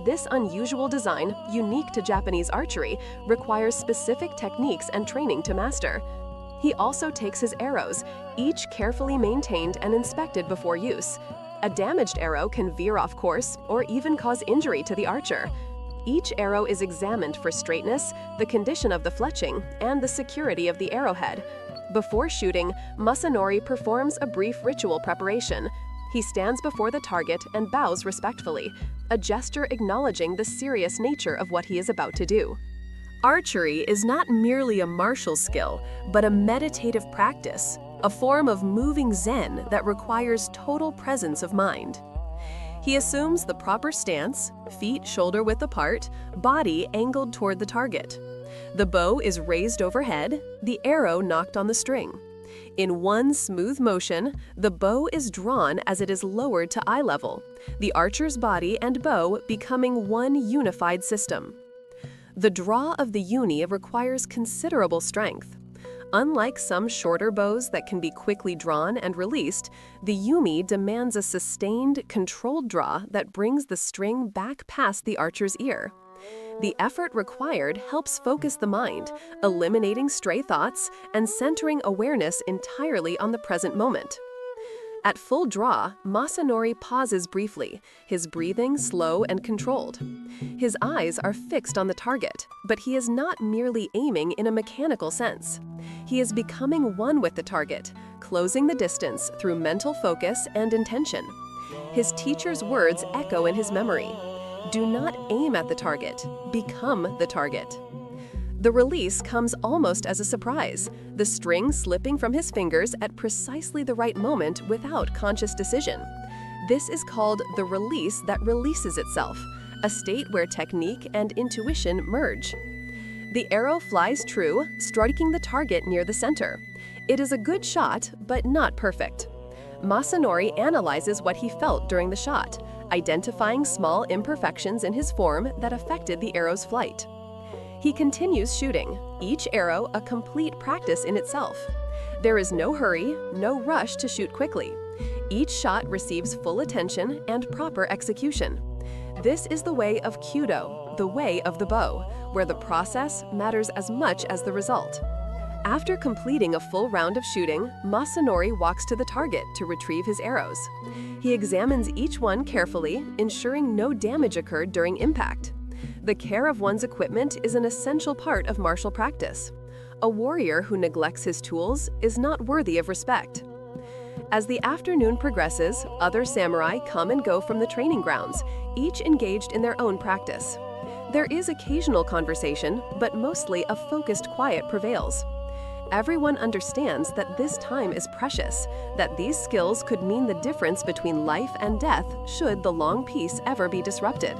This unusual design, unique to Japanese archery, requires specific techniques and training to master. He also takes his arrows, each carefully maintained and inspected before use. A damaged arrow can veer off course or even cause injury to the archer. Each arrow is examined for straightness, the condition of the fletching, and the security of the arrowhead. Before shooting, Masanori performs a brief ritual preparation. He stands before the target and bows respectfully, a gesture acknowledging the serious nature of what he is about to do. Archery is not merely a martial skill, but a meditative practice, a form of moving zen that requires total presence of mind. He assumes the proper stance, feet shoulder-width apart, body angled toward the target. The bow is raised overhead, the arrow knocked on the string. In one smooth motion, the bow is drawn as it is lowered to eye level, the archer's body and bow becoming one unified system. The draw of the uni requires considerable strength. Unlike some shorter bows that can be quickly drawn and released, the yumi demands a sustained, controlled draw that brings the string back past the archer's ear. The effort required helps focus the mind, eliminating stray thoughts and centering awareness entirely on the present moment. At full draw, Masanori pauses briefly, his breathing slow and controlled. His eyes are fixed on the target, but he is not merely aiming in a mechanical sense. He is becoming one with the target, closing the distance through mental focus and intention. His teacher's words echo in his memory. Do not aim at the target, become the target. The release comes almost as a surprise, the string slipping from his fingers at precisely the right moment without conscious decision. This is called the release that releases itself, a state where technique and intuition merge. The arrow flies true, striking the target near the center. It is a good shot, but not perfect. Masanori analyzes what he felt during the shot, identifying small imperfections in his form that affected the arrow's flight. He continues shooting, each arrow a complete practice in itself. There is no hurry, no rush to shoot quickly. Each shot receives full attention and proper execution. This is the way of Kyudo, the way of the bow, where the process matters as much as the result. After completing a full round of shooting, Masanori walks to the target to retrieve his arrows. He examines each one carefully, ensuring no damage occurred during impact. The care of one's equipment is an essential part of martial practice. A warrior who neglects his tools is not worthy of respect. As the afternoon progresses, other samurai come and go from the training grounds, each engaged in their own practice. There is occasional conversation, but mostly a focused quiet prevails. Everyone understands that this time is precious, that these skills could mean the difference between life and death should the long peace ever be disrupted.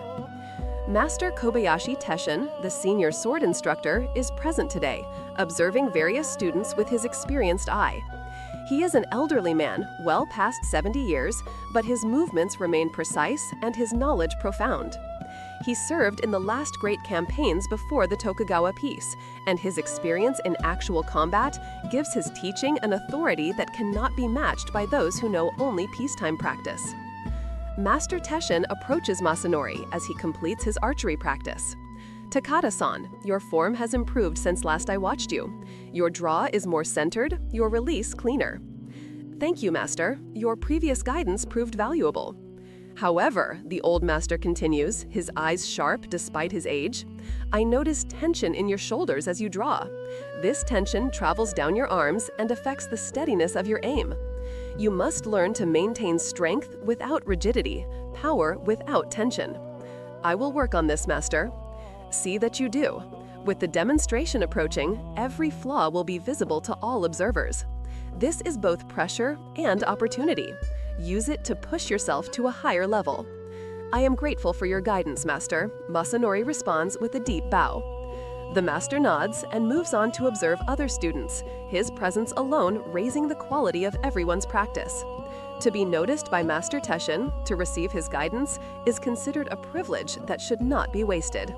Master Kobayashi Teshin, the senior sword instructor, is present today, observing various students with his experienced eye. He is an elderly man, well past 70 years, but his movements remain precise and his knowledge profound. He served in the last great campaigns before the Tokugawa peace, and his experience in actual combat gives his teaching an authority that cannot be matched by those who know only peacetime practice. Master Teshin approaches Masanori as he completes his archery practice. Takada-san, your form has improved since last I watched you. Your draw is more centered, your release cleaner. Thank you, Master. Your previous guidance proved valuable. However, the old master continues, his eyes sharp despite his age, I notice tension in your shoulders as you draw. This tension travels down your arms and affects the steadiness of your aim. You must learn to maintain strength without rigidity, power without tension. I will work on this, Master. See that you do. With the demonstration approaching, every flaw will be visible to all observers. This is both pressure and opportunity. Use it to push yourself to a higher level. I am grateful for your guidance, Master. Masanori responds with a deep bow. The Master nods and moves on to observe other students, his presence alone raising the quality of everyone's practice. To be noticed by Master Teshin, to receive his guidance, is considered a privilege that should not be wasted.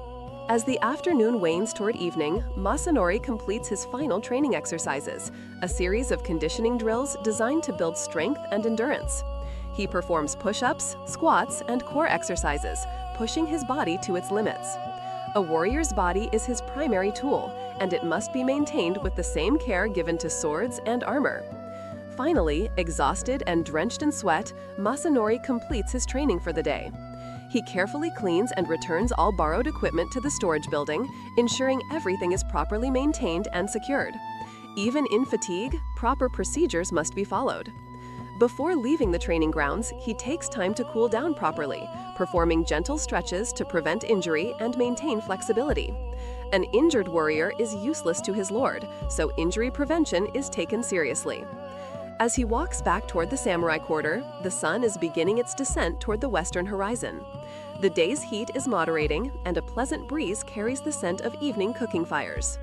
As the afternoon wanes toward evening, Masanori completes his final training exercises, a series of conditioning drills designed to build strength and endurance. He performs push-ups, squats, and core exercises, pushing his body to its limits. A warrior's body is his primary tool, and it must be maintained with the same care given to swords and armor. Finally, exhausted and drenched in sweat, Masanori completes his training for the day. He carefully cleans and returns all borrowed equipment to the storage building, ensuring everything is properly maintained and secured. Even in fatigue, proper procedures must be followed. Before leaving the training grounds, he takes time to cool down properly, performing gentle stretches to prevent injury and maintain flexibility. An injured warrior is useless to his lord, so injury prevention is taken seriously. As he walks back toward the samurai quarter, the sun is beginning its descent toward the western horizon. The day's heat is moderating, and a pleasant breeze carries the scent of evening cooking fires.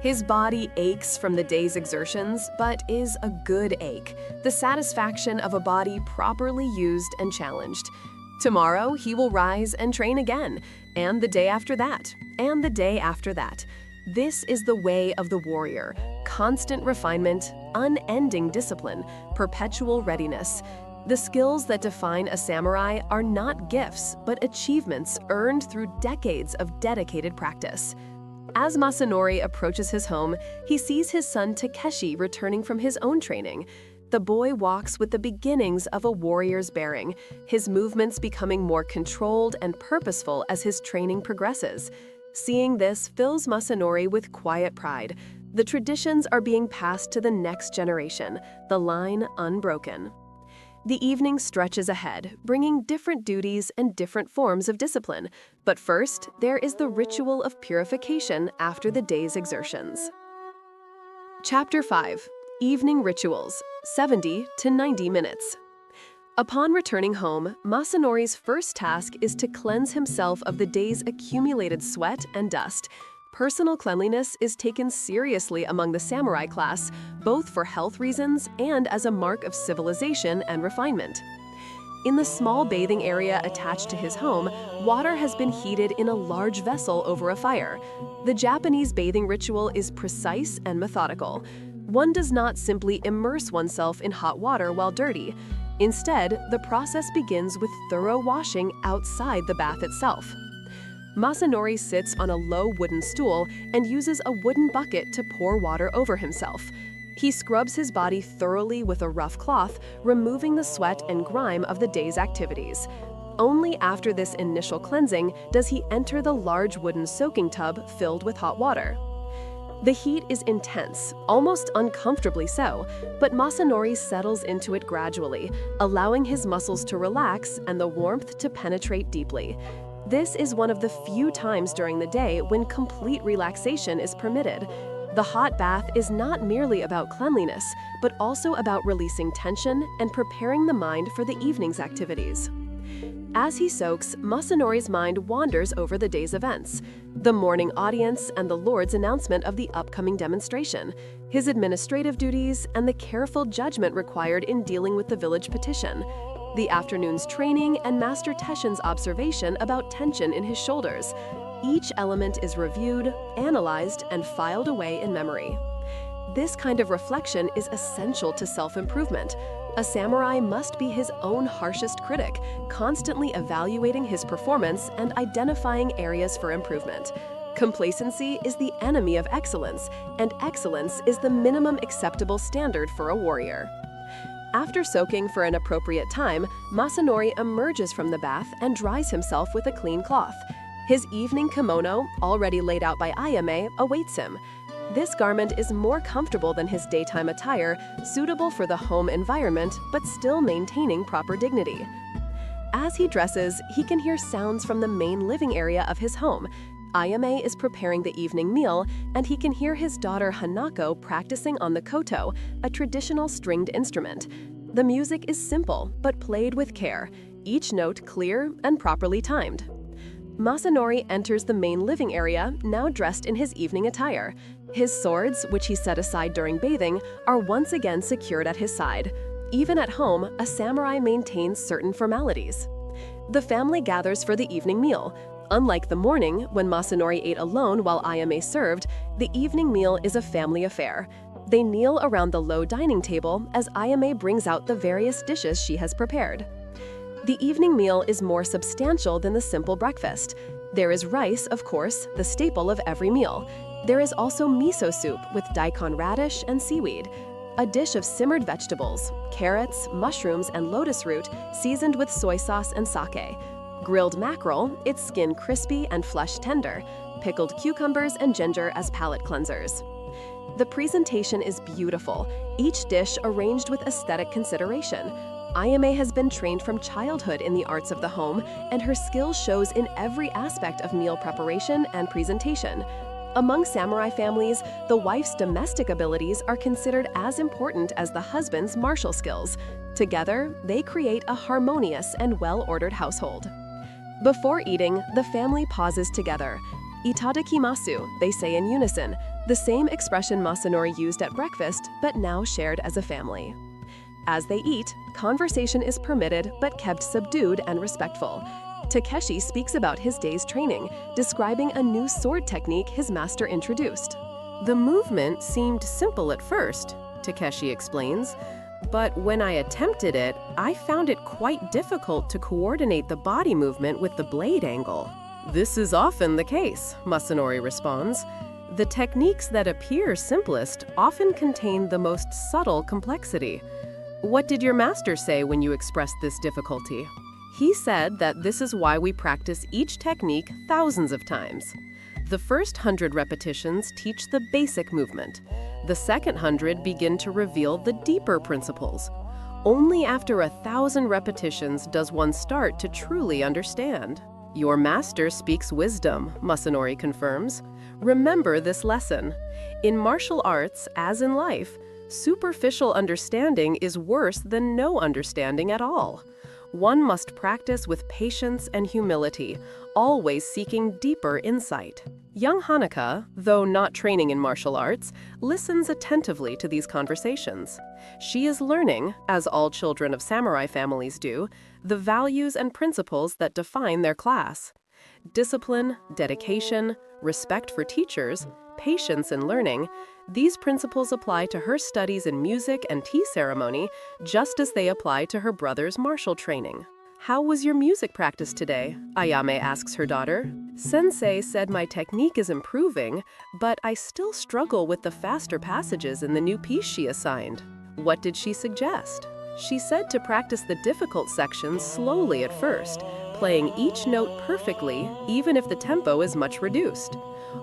His body aches from the day's exertions, but is a good ache, the satisfaction of a body properly used and challenged. Tomorrow, he will rise and train again, and the day after that, and the day after that. This is the way of the warrior: constant refinement, unending discipline, perpetual readiness. The skills that define a samurai are not gifts, but achievements earned through decades of dedicated practice. As Masanori approaches his home, he sees his son Takeshi returning from his own training. The boy walks with the beginnings of a warrior's bearing, his movements becoming more controlled and purposeful as his training progresses. Seeing this fills Masanori with quiet pride. The traditions are being passed to the next generation, the line unbroken. The evening stretches ahead, bringing different duties and different forms of discipline. But first, there is the ritual of purification after the day's exertions. Chapter 5. Evening Rituals, 70 to 90 minutes. Upon returning home, Masanori's first task is to cleanse himself of the day's accumulated sweat and dust. Personal cleanliness is taken seriously among the samurai class, both for health reasons and as a mark of civilization and refinement. In the small bathing area attached to his home, water has been heated in a large vessel over a fire. The Japanese bathing ritual is precise and methodical. One does not simply immerse oneself in hot water while dirty. Instead, the process begins with thorough washing outside the bath itself. Masanori sits on a low wooden stool and uses a wooden bucket to pour water over himself. He scrubs his body thoroughly with a rough cloth, removing the sweat and grime of the day's activities. Only after this initial cleansing does he enter the large wooden soaking tub filled with hot water. The heat is intense, almost uncomfortably so, but Masanori settles into it gradually, allowing his muscles to relax and the warmth to penetrate deeply. This is one of the few times during the day when complete relaxation is permitted. The hot bath is not merely about cleanliness, but also about releasing tension and preparing the mind for the evening's activities. As he soaks, Masanori's mind wanders over the day's events, the morning audience and the Lord's announcement of the upcoming demonstration, his administrative duties, and the careful judgment required in dealing with the village petition, the afternoon's training, and Master Teshin's observation about tension in his shoulders. Each element is reviewed, analyzed, and filed away in memory. This kind of reflection is essential to self-improvement. A samurai must be his own harshest critic, constantly evaluating his performance and identifying areas for improvement. Complacency is the enemy of excellence, and excellence is the minimum acceptable standard for a warrior. After soaking for an appropriate time, Masanori emerges from the bath and dries himself with a clean cloth. His evening kimono, already laid out by Ayame, awaits him. This garment is more comfortable than his daytime attire, suitable for the home environment, but still maintaining proper dignity. As he dresses, he can hear sounds from the main living area of his home. Ayame is preparing the evening meal, and he can hear his daughter Hanako practicing on the koto, a traditional stringed instrument. The music is simple, but played with care, each note clear and properly timed. Masanori enters the main living area, now dressed in his evening attire. His swords, which he set aside during bathing, are once again secured at his side. Even at home, a samurai maintains certain formalities. The family gathers for the evening meal. Unlike the morning, when Masanori ate alone while Ayame served, the evening meal is a family affair. They kneel around the low dining table as Ayame brings out the various dishes she has prepared. The evening meal is more substantial than the simple breakfast. There is rice, of course, the staple of every meal. There is also miso soup with daikon radish and seaweed, a dish of simmered vegetables, carrots, mushrooms, and lotus root seasoned with soy sauce and sake, grilled mackerel, its skin crispy and flesh tender, pickled cucumbers and ginger as palate cleansers. The presentation is beautiful, each dish arranged with aesthetic consideration. Ayame has been trained from childhood in the arts of the home, and her skill shows in every aspect of meal preparation and presentation. Among samurai families, the wife's domestic abilities are considered as important as the husband's martial skills. Together, they create a harmonious and well-ordered household. Before eating, the family pauses together. Itadakimasu, they say in unison, the same expression Masanori used at breakfast, but now shared as a family. As they eat, conversation is permitted but kept subdued and respectful. Takeshi speaks about his day's training, describing a new sword technique his master introduced. "The movement seemed simple at first," Takeshi explains, "but when I attempted it, I found it quite difficult to coordinate the body movement with the blade angle." "This is often the case," Masanori responds. "The techniques that appear simplest often contain the most subtle complexity." "What did your master say when you expressed this difficulty?" "He said that this is why we practice each technique thousands of times. The first 100 repetitions teach the basic movement. The second 100 begin to reveal the deeper principles. Only after 1,000 repetitions does one start to truly understand." "Your master speaks wisdom," Masanori confirms. "Remember this lesson. In martial arts, as in life, superficial understanding is worse than no understanding at all. One must practice with patience and humility, always seeking deeper insight." Young Hanaka, though not training in martial arts, listens attentively to these conversations. She is learning, as all children of samurai families do, the values and principles that define their class. Discipline, dedication, respect for teachers, patience in learning, these principles apply to her studies in music and tea ceremony, just as they apply to her brother's martial training. "How was your music practice today?" Ayame asks her daughter. "Sensei said my technique is improving, but I still struggle with the faster passages in the new piece she assigned." "What did she suggest?" "She said to practice the difficult sections slowly at first, playing each note perfectly, even if the tempo is much reduced.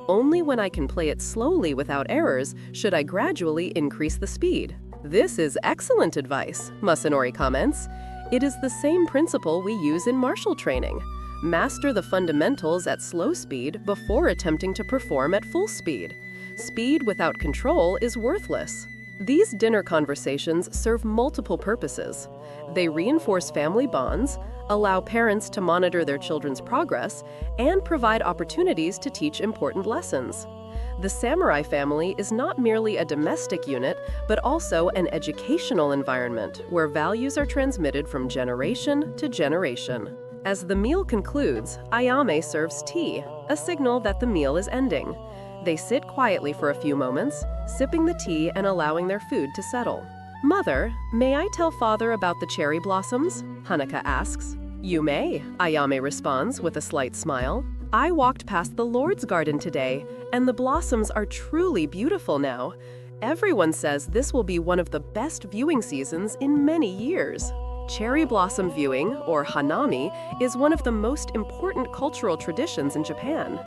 Only when I can play it slowly without errors should I gradually increase the speed. This is excellent advice, Masanori comments. It is the same principle we use in martial training. Master the fundamentals at slow speed before attempting to perform at full speed. Speed without control is worthless. These dinner conversations serve multiple purposes. They reinforce family bonds, allow parents to monitor their children's progress, and provide opportunities to teach important lessons. The samurai family is not merely a domestic unit, but also an educational environment where values are transmitted from generation to generation. As the meal concludes, Ayame serves tea, a signal that the meal is ending. They sit quietly for a few moments, sipping the tea and allowing their food to settle. "Mother, may I tell Father about the cherry blossoms?" Hanaka asks. "You may," Ayame responds with a slight smile. "I walked past the Lord's garden today, and the blossoms are truly beautiful now. Everyone says this will be one of the best viewing seasons in many years." Cherry blossom viewing, or hanami, is one of the most important cultural traditions in Japan.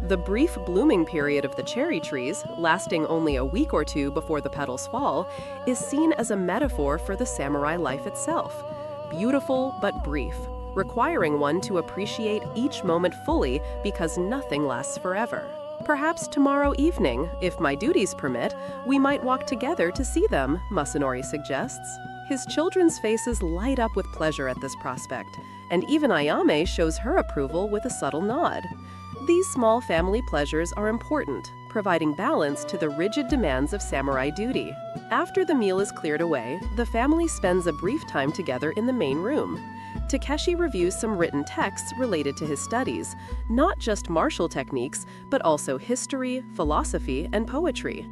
The brief blooming period of the cherry trees, lasting only a week or two before the petals fall, is seen as a metaphor for the samurai life itself. Beautiful but brief, requiring one to appreciate each moment fully because nothing lasts forever. "Perhaps tomorrow evening, if my duties permit, we might walk together to see them," Masanori suggests. His children's faces light up with pleasure at this prospect, and even Ayame shows her approval with a subtle nod. These small family pleasures are important, providing balance to the rigid demands of samurai duty. After the meal is cleared away, the family spends a brief time together in the main room. Takeshi reviews some written texts related to his studies, not just martial techniques, but also history, philosophy, and poetry.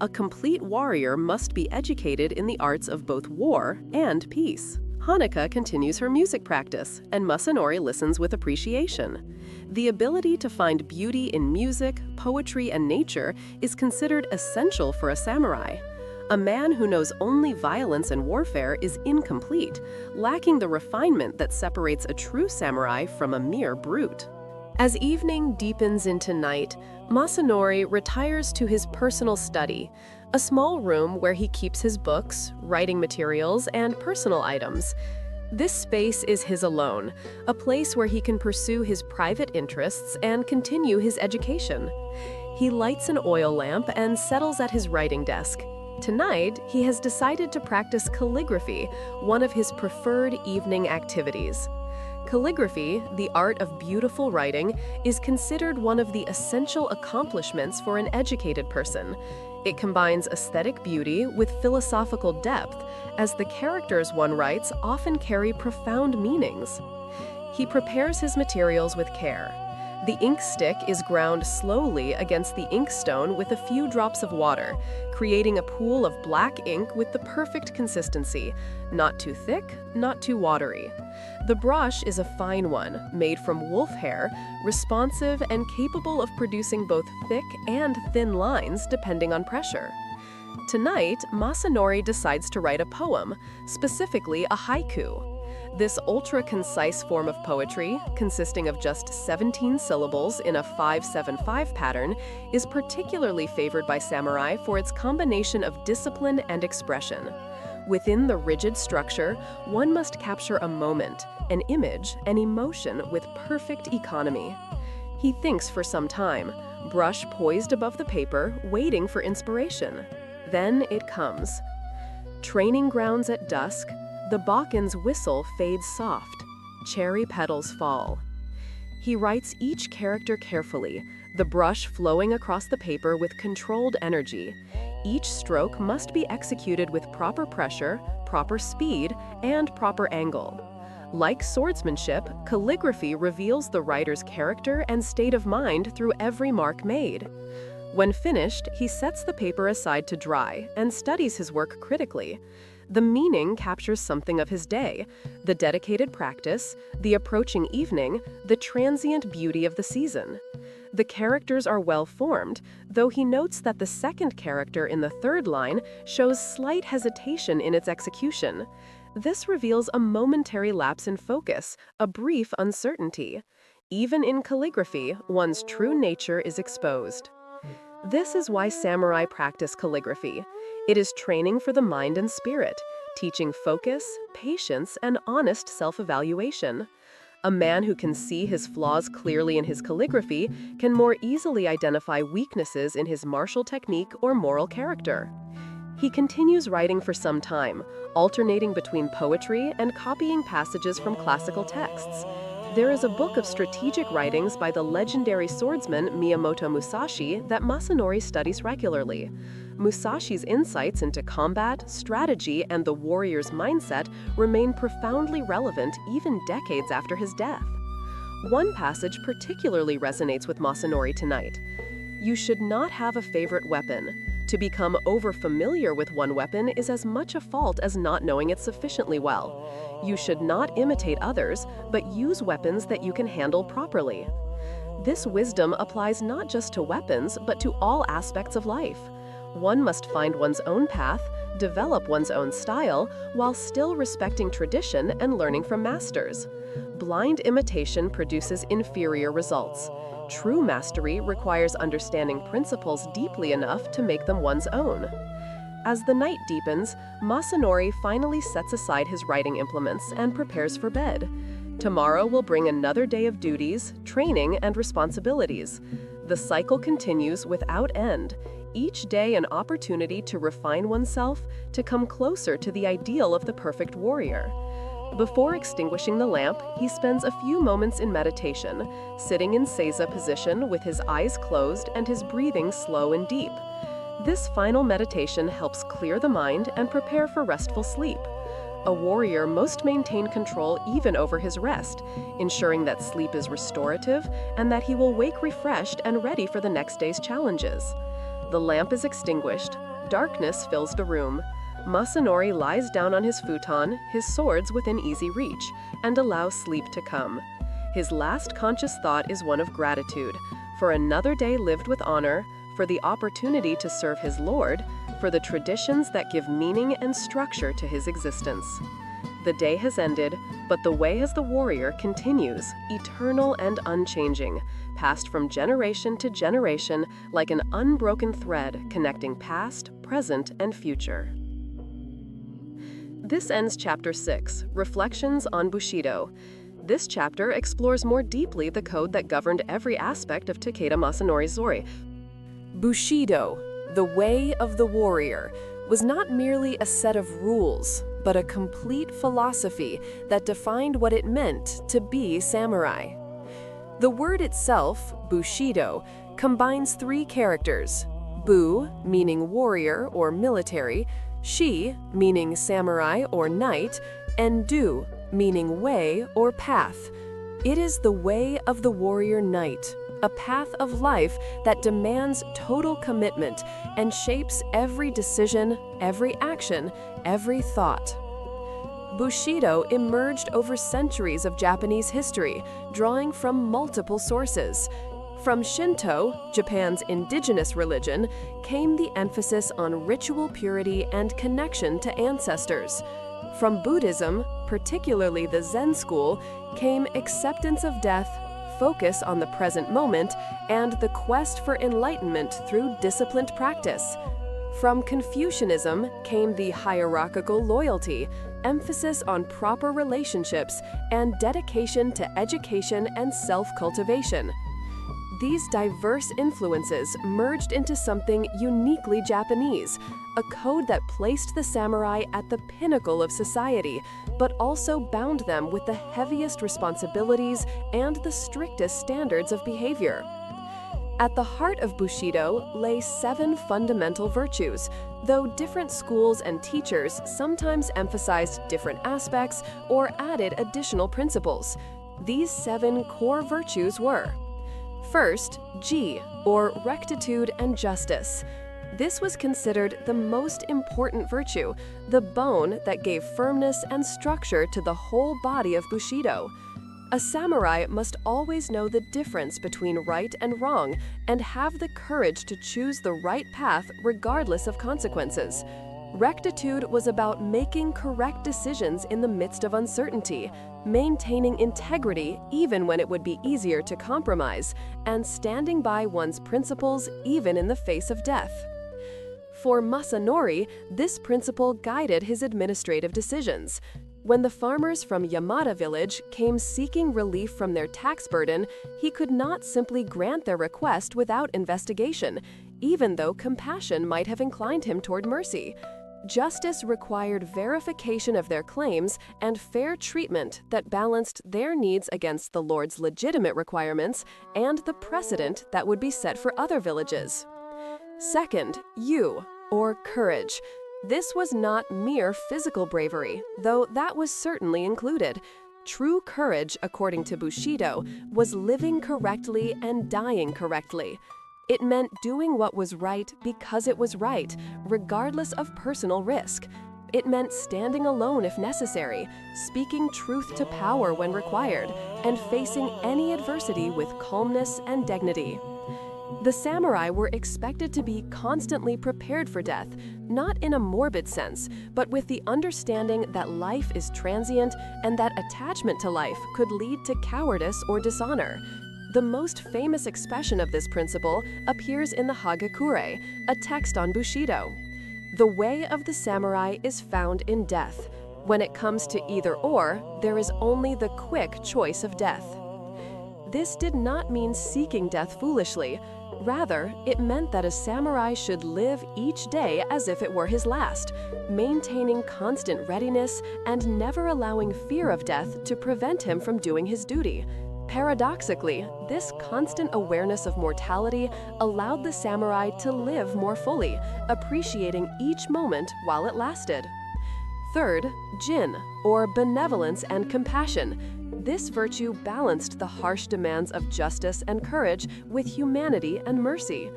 A complete warrior must be educated in the arts of both war and peace. Hanaka continues her music practice, and Masanori listens with appreciation. The ability to find beauty in music, poetry, and nature is considered essential for a samurai. A man who knows only violence and warfare is incomplete, lacking the refinement that separates a true samurai from a mere brute. As evening deepens into night, Masanori retires to his personal study, a small room where he keeps his books, writing materials, and personal items. This space is his alone, a place where he can pursue his private interests and continue his education. He lights an oil lamp and settles at his writing desk. Tonight, he has decided to practice calligraphy, one of his preferred evening activities. Calligraphy, the art of beautiful writing, is considered one of the essential accomplishments for an educated person. It combines aesthetic beauty with philosophical depth, as the characters one writes often carry profound meanings. He prepares his materials with care. The ink stick is ground slowly against the inkstone with a few drops of water, creating a pool of black ink with the perfect consistency, not too thick, not too watery. The brush is a fine one, made from wolf hair, responsive and capable of producing both thick and thin lines depending on pressure. Tonight, Masanori decides to write a poem, specifically a haiku. This ultra-concise form of poetry, consisting of just 17 syllables in a 5-7-5 pattern, is particularly favored by samurai for its combination of discipline and expression. Within the rigid structure, one must capture a moment, an image, an emotion with perfect economy. He thinks for some time, brush poised above the paper, waiting for inspiration. Then it comes. Training grounds at dusk, the Bacchan's whistle fades soft. Cherry petals fall. He writes each character carefully, the brush flowing across the paper with controlled energy. Each stroke must be executed with proper pressure, proper speed, and proper angle. Like swordsmanship, calligraphy reveals the writer's character and state of mind through every mark made. When finished, he sets the paper aside to dry and studies his work critically. The meaning captures something of his day, the dedicated practice, the approaching evening, the transient beauty of the season. The characters are well formed, though he notes that the second character in the third line shows slight hesitation in its execution. This reveals a momentary lapse in focus, a brief uncertainty. Even in calligraphy, one's true nature is exposed. This is why samurai practice calligraphy. It is training for the mind and spirit, teaching focus, patience, and honest self-evaluation. A man who can see his flaws clearly in his calligraphy can more easily identify weaknesses in his martial technique or moral character. He continues writing for some time, alternating between poetry and copying passages from classical texts. There is a book of strategic writings by the legendary swordsman Miyamoto Musashi that Masanori studies regularly. Musashi's insights into combat, strategy, and the warrior's mindset remain profoundly relevant even decades after his death. One passage particularly resonates with Masanori tonight. You should not have a favorite weapon. To become overfamiliar with one weapon is as much a fault as not knowing it sufficiently well. You should not imitate others, but use weapons that you can handle properly. This wisdom applies not just to weapons, but to all aspects of life. One must find one's own path, develop one's own style, while still respecting tradition and learning from masters. Blind imitation produces inferior results. True mastery requires understanding principles deeply enough to make them one's own. As the night deepens, Masanori finally sets aside his writing implements and prepares for bed. Tomorrow will bring another day of duties, training, and responsibilities. The cycle continues without end, each day an opportunity to refine oneself, to come closer to the ideal of the perfect warrior. Before extinguishing the lamp, he spends a few moments in meditation, sitting in seiza position with his eyes closed and his breathing slow and deep. This final meditation helps clear the mind and prepare for restful sleep. A warrior must maintain control even over his rest, ensuring that sleep is restorative and that he will wake refreshed and ready for the next day's challenges. The lamp is extinguished. Darkness fills the room. Masanori lies down on his futon, his swords within easy reach, and allows sleep to come. His last conscious thought is one of gratitude, for another day lived with honor, for the opportunity to serve his lord, for the traditions that give meaning and structure to his existence. The day has ended, but the way as the warrior continues, eternal and unchanging, passed from generation to generation like an unbroken thread connecting past, present, and future. This ends Chapter 6, Reflections on Bushido. This chapter explores more deeply the code that governed every aspect of Takeda Masanori's Zori. Bushido, the way of the warrior, was not merely a set of rules, but a complete philosophy that defined what it meant to be samurai. The word itself, Bushido, combines three characters: Bu, meaning warrior or military, Shi, meaning samurai or knight, and Du, meaning way or path. It is the way of the warrior knight, a path of life that demands total commitment and shapes every decision, every action, every thought. Bushido emerged over centuries of Japanese history, drawing from multiple sources. From Shinto, Japan's indigenous religion, came the emphasis on ritual purity and connection to ancestors. From Buddhism, particularly the Zen school, came acceptance of death, focus on the present moment, and the quest for enlightenment through disciplined practice. From Confucianism came the hierarchical loyalty, emphasis on proper relationships, and dedication to education and self-cultivation. These diverse influences merged into something uniquely Japanese, a code that placed the samurai at the pinnacle of society, but also bound them with the heaviest responsibilities and the strictest standards of behavior. At the heart of Bushido lay 7 fundamental virtues, though different schools and teachers sometimes emphasized different aspects or added additional principles. These 7 core virtues were: first, Ji, or rectitude and justice. This was considered the most important virtue, the bone that gave firmness and structure to the whole body of Bushido. A samurai must always know the difference between right and wrong and have the courage to choose the right path regardless of consequences. Rectitude was about making correct decisions in the midst of uncertainty, maintaining integrity even when it would be easier to compromise, and standing by one's principles even in the face of death. For Masanori, this principle guided his administrative decisions. When the farmers from Yamada village came seeking relief from their tax burden, he could not simply grant their request without investigation, even though compassion might have inclined him toward mercy. Justice required verification of their claims and fair treatment that balanced their needs against the Lord's legitimate requirements and the precedent that would be set for other villages. Second, or courage. This was not mere physical bravery, though that was certainly included. True courage, according to Bushido, was living correctly and dying correctly. It meant doing what was right because it was right, regardless of personal risk. It meant standing alone if necessary, speaking truth to power when required, and facing any adversity with calmness and dignity. The samurai were expected to be constantly prepared for death, not in a morbid sense, but with the understanding that life is transient and that attachment to life could lead to cowardice or dishonor. The most famous expression of this principle appears in the Hagakure, a text on Bushido. The way of the samurai is found in death. When it comes to either or, there is only the quick choice of death. This did not mean seeking death foolishly. Rather, it meant that a samurai should live each day as if it were his last, maintaining constant readiness and never allowing fear of death to prevent him from doing his duty. Paradoxically, this constant awareness of mortality allowed the samurai to live more fully, appreciating each moment while it lasted. Third, jin, or benevolence and compassion. This virtue balanced the harsh demands of justice and courage with humanity and mercy.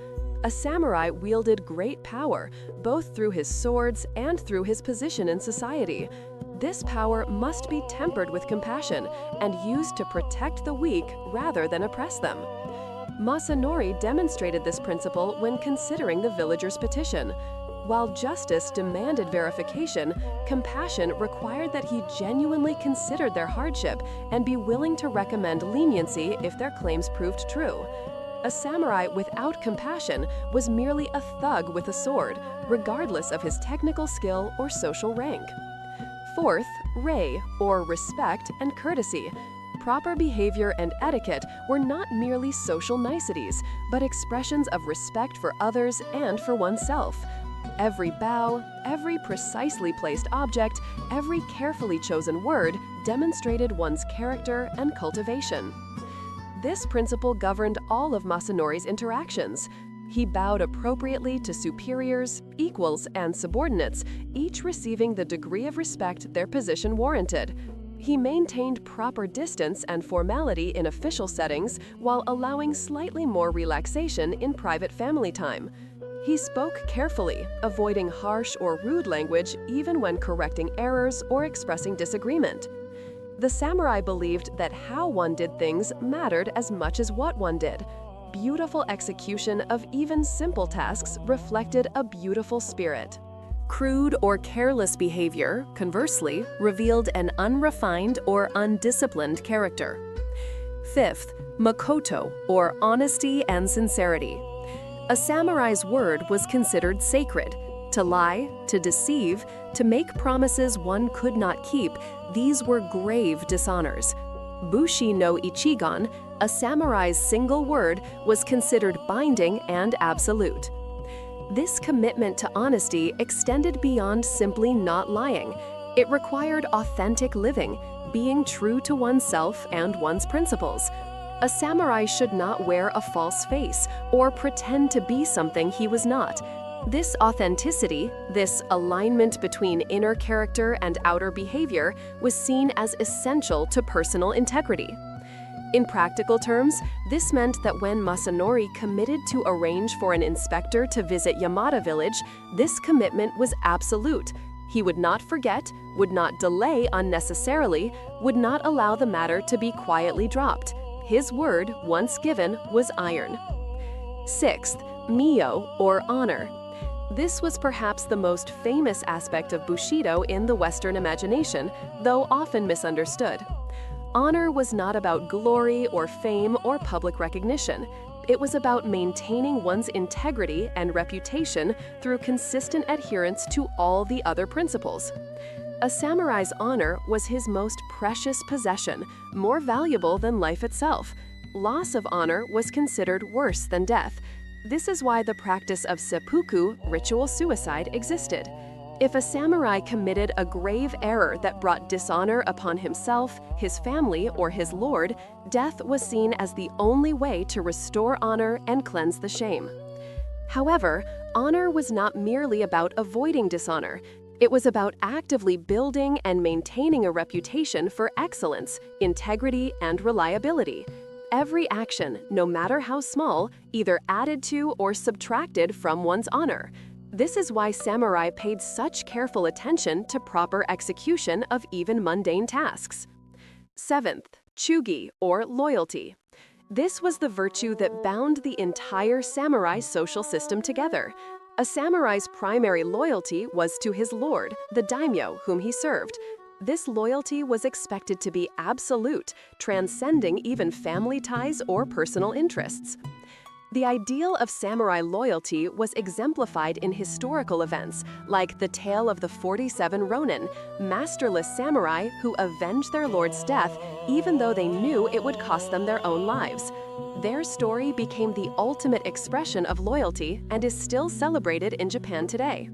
A samurai wielded great power, both through his swords and through his position in society. This power must be tempered with compassion and used to protect the weak rather than oppress them. Masanori demonstrated this principle when considering the villagers' petition. While justice demanded verification, compassion required that he genuinely considered their hardship and be willing to recommend leniency if their claims proved true. A samurai without compassion was merely a thug with a sword, regardless of his technical skill or social rank. Fourth, rei, or respect and courtesy. Proper behavior and etiquette were not merely social niceties, but expressions of respect for others and for oneself. Every bow, every precisely placed object, every carefully chosen word demonstrated one's character and cultivation. This principle governed all of Masanori's interactions. He bowed appropriately to superiors, equals, and subordinates, each receiving the degree of respect their position warranted. He maintained proper distance and formality in official settings while allowing slightly more relaxation in private family time. He spoke carefully, avoiding harsh or rude language even when correcting errors or expressing disagreement. The samurai believed that how one did things mattered as much as what one did. Beautiful execution of even simple tasks reflected a beautiful spirit. Crude or careless behavior, conversely, revealed an unrefined or undisciplined character. Fifth, makoto, or honesty and sincerity. A samurai's word was considered sacred. To lie, to deceive, to make promises one could not keep, these were grave dishonors. Bushi no ichigon, a samurai's single word, was considered binding and absolute. This commitment to honesty extended beyond simply not lying. It required authentic living, being true to oneself and one's principles. A samurai should not wear a false face or pretend to be something he was not. This authenticity, this alignment between inner character and outer behavior, was seen as essential to personal integrity. In practical terms, this meant that when Masanori committed to arrange for an inspector to visit Yamada village, this commitment was absolute. He would not forget, would not delay unnecessarily, would not allow the matter to be quietly dropped. His word, once given, was iron. Sixth, mio, or honor. This was perhaps the most famous aspect of Bushido in the Western imagination, though often misunderstood. Honor was not about glory or fame or public recognition. It was about maintaining one's integrity and reputation through consistent adherence to all the other principles. A samurai's honor was his most precious possession, more valuable than life itself. Loss of honor was considered worse than death. This is why the practice of seppuku, ritual suicide, existed. If a samurai committed a grave error that brought dishonor upon himself, his family, or his lord, death was seen as the only way to restore honor and cleanse the shame. However, honor was not merely about avoiding dishonor. It was about actively building and maintaining a reputation for excellence, integrity, and reliability. Every action, no matter how small, either added to or subtracted from one's honor. This is why samurai paid such careful attention to proper execution of even mundane tasks. 7th, chugi, or loyalty. This was the virtue that bound the entire samurai social system together. A samurai's primary loyalty was to his lord, the daimyo, whom he served. This loyalty was expected to be absolute, transcending even family ties or personal interests. The ideal of samurai loyalty was exemplified in historical events, like the tale of the 47 Ronin, masterless samurai who avenged their lord's death even though they knew it would cost them their own lives. Their story became the ultimate expression of loyalty and is still celebrated in Japan today.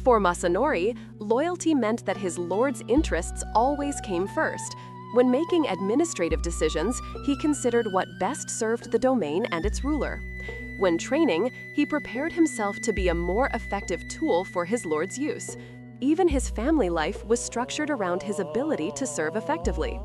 For Masanori, loyalty meant that his lord's interests always came first. When making administrative decisions, he considered what best served the domain and its ruler. When training, he prepared himself to be a more effective tool for his lord's use. Even his family life was structured around his ability to serve effectively.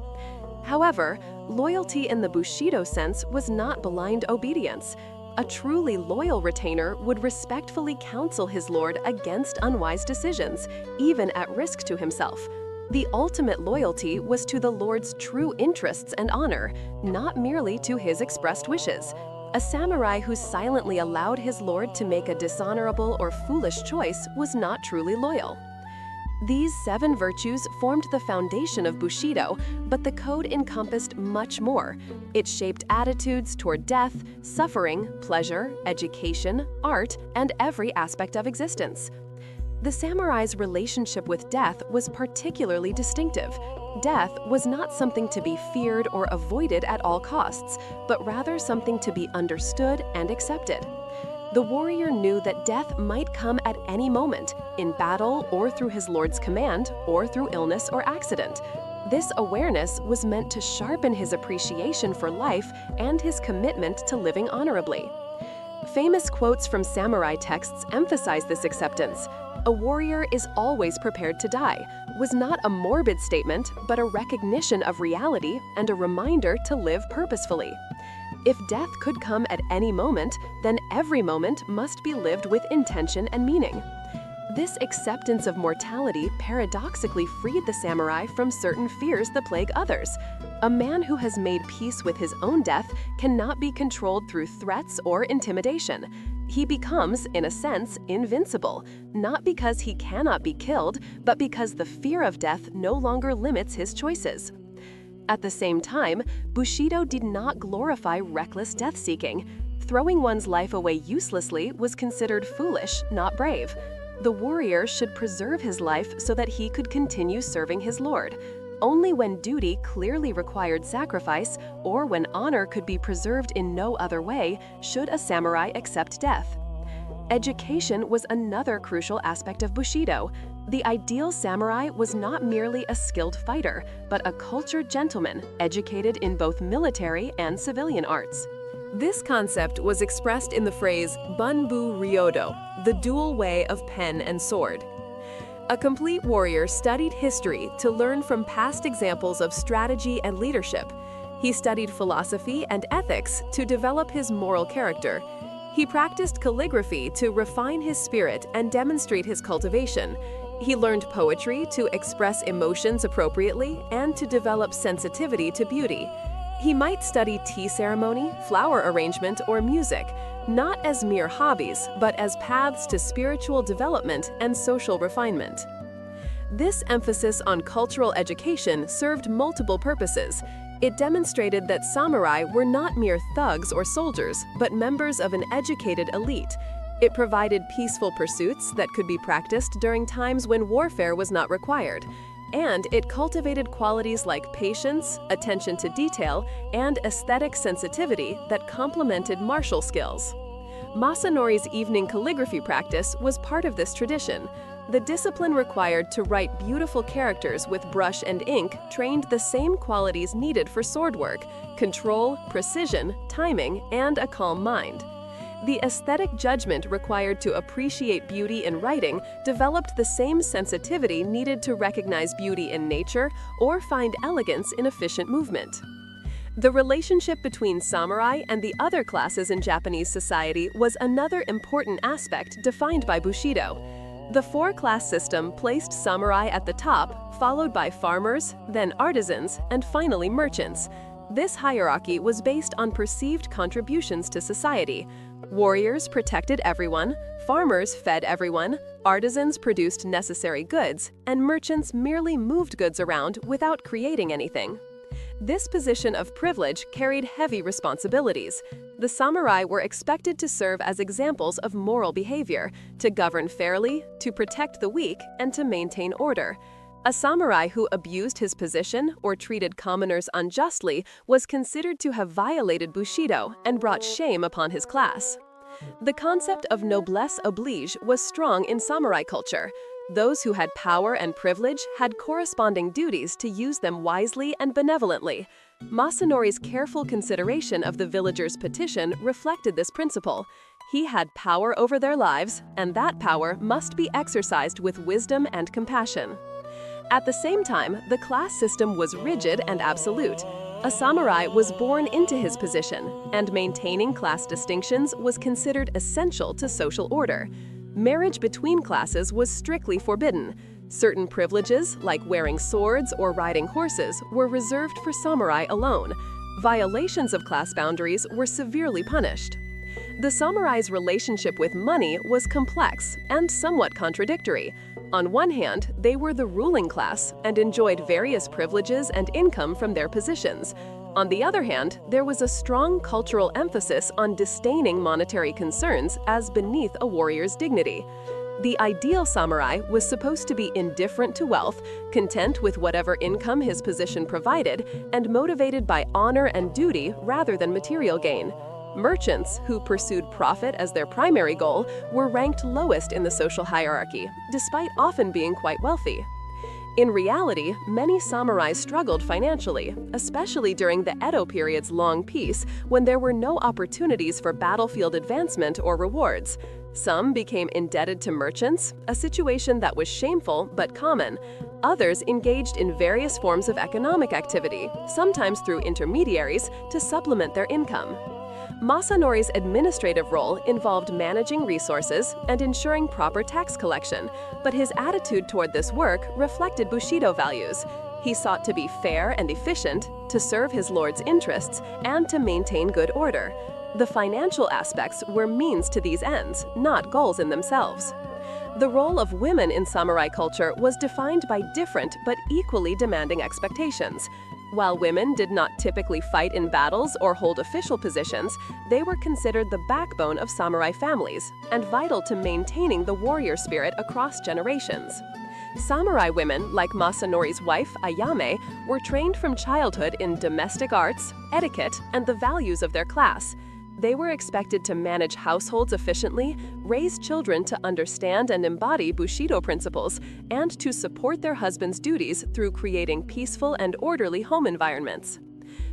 However, loyalty in the Bushido sense was not blind obedience. A truly loyal retainer would respectfully counsel his lord against unwise decisions, even at risk to himself. The ultimate loyalty was to the lord's true interests and honor, not merely to his expressed wishes. A samurai who silently allowed his lord to make a dishonorable or foolish choice was not truly loyal. These 7 virtues formed the foundation of Bushido, but the code encompassed much more. It shaped attitudes toward death, suffering, pleasure, education, art, and every aspect of existence. The samurai's relationship with death was particularly distinctive. Death was not something to be feared or avoided at all costs, but rather something to be understood and accepted. The warrior knew that death might come at any moment, in battle or through his lord's command, or through illness or accident. This awareness was meant to sharpen his appreciation for life and his commitment to living honorably. Famous quotes from samurai texts emphasize this acceptance. "A warrior is always prepared to die," was not a morbid statement, but a recognition of reality and a reminder to live purposefully. If death could come at any moment, then every moment must be lived with intention and meaning. This acceptance of mortality paradoxically freed the samurai from certain fears that plague others. A man who has made peace with his own death cannot be controlled through threats or intimidation. He becomes, in a sense, invincible, not because he cannot be killed, but because the fear of death no longer limits his choices. At the same time, Bushido did not glorify reckless death-seeking. Throwing one's life away uselessly was considered foolish, not brave. The warrior should preserve his life so that he could continue serving his lord. Only when duty clearly required sacrifice, or when honor could be preserved in no other way, should a samurai accept death. Education was another crucial aspect of Bushido. The ideal samurai was not merely a skilled fighter, but a cultured gentleman, educated in both military and civilian arts. This concept was expressed in the phrase Bunbu Ryodo, the dual way of pen and sword. A complete warrior studied history to learn from past examples of strategy and leadership. He studied philosophy and ethics to develop his moral character. He practiced calligraphy to refine his spirit and demonstrate his cultivation. He learned poetry to express emotions appropriately and to develop sensitivity to beauty. He might study tea ceremony, flower arrangement, or music, not as mere hobbies, but as paths to spiritual development and social refinement. This emphasis on cultural education served multiple purposes. It demonstrated that samurai were not mere thugs or soldiers, but members of an educated elite. It provided peaceful pursuits that could be practiced during times when warfare was not required. And it cultivated qualities like patience, attention to detail, and aesthetic sensitivity that complemented martial skills. Masanori's evening calligraphy practice was part of this tradition. The discipline required to write beautiful characters with brush and ink trained the same qualities needed for sword work: control, precision, timing, and a calm mind. The aesthetic judgment required to appreciate beauty in writing developed the same sensitivity needed to recognize beauty in nature or find elegance in efficient movement. The relationship between samurai and the other classes in Japanese society was another important aspect defined by Bushido. The four-class system placed samurai at the top, followed by farmers, then artisans, and finally merchants. This hierarchy was based on perceived contributions to society. Warriors protected everyone, farmers fed everyone, artisans produced necessary goods, and merchants merely moved goods around without creating anything. This position of privilege carried heavy responsibilities. The samurai were expected to serve as examples of moral behavior, to govern fairly, to protect the weak, and to maintain order. A samurai who abused his position or treated commoners unjustly was considered to have violated Bushido and brought shame upon his class. The concept of noblesse oblige was strong in samurai culture. Those who had power and privilege had corresponding duties to use them wisely and benevolently. Masanori's careful consideration of the villagers' petition reflected this principle. He had power over their lives, and that power must be exercised with wisdom and compassion. At the same time, the class system was rigid and absolute. A samurai was born into his position, and maintaining class distinctions was considered essential to social order. Marriage between classes was strictly forbidden. Certain privileges, like wearing swords or riding horses, were reserved for samurai alone. Violations of class boundaries were severely punished. The samurai's relationship with money was complex and somewhat contradictory. On one hand, they were the ruling class and enjoyed various privileges and income from their positions. On the other hand, there was a strong cultural emphasis on disdaining monetary concerns as beneath a warrior's dignity. The ideal samurai was supposed to be indifferent to wealth, content with whatever income his position provided, and motivated by honor and duty rather than material gain. Merchants, who pursued profit as their primary goal, were ranked lowest in the social hierarchy, despite often being quite wealthy. In reality, many samurai struggled financially, especially during the Edo period's long peace, when there were no opportunities for battlefield advancement or rewards. Some became indebted to merchants, a situation that was shameful but common. Others engaged in various forms of economic activity, sometimes through intermediaries, to supplement their income. Masanori's administrative role involved managing resources and ensuring proper tax collection, but his attitude toward this work reflected Bushido values. He sought to be fair and efficient, to serve his lord's interests, and to maintain good order. The financial aspects were means to these ends, not goals in themselves. The role of women in samurai culture was defined by different but equally demanding expectations. While women did not typically fight in battles or hold official positions, they were considered the backbone of samurai families and vital to maintaining the warrior spirit across generations. Samurai women, like Masanori's wife, Ayame, were trained from childhood in domestic arts, etiquette, and the values of their class. They were expected to manage households efficiently, raise children to understand and embody Bushido principles, and to support their husbands' duties through creating peaceful and orderly home environments.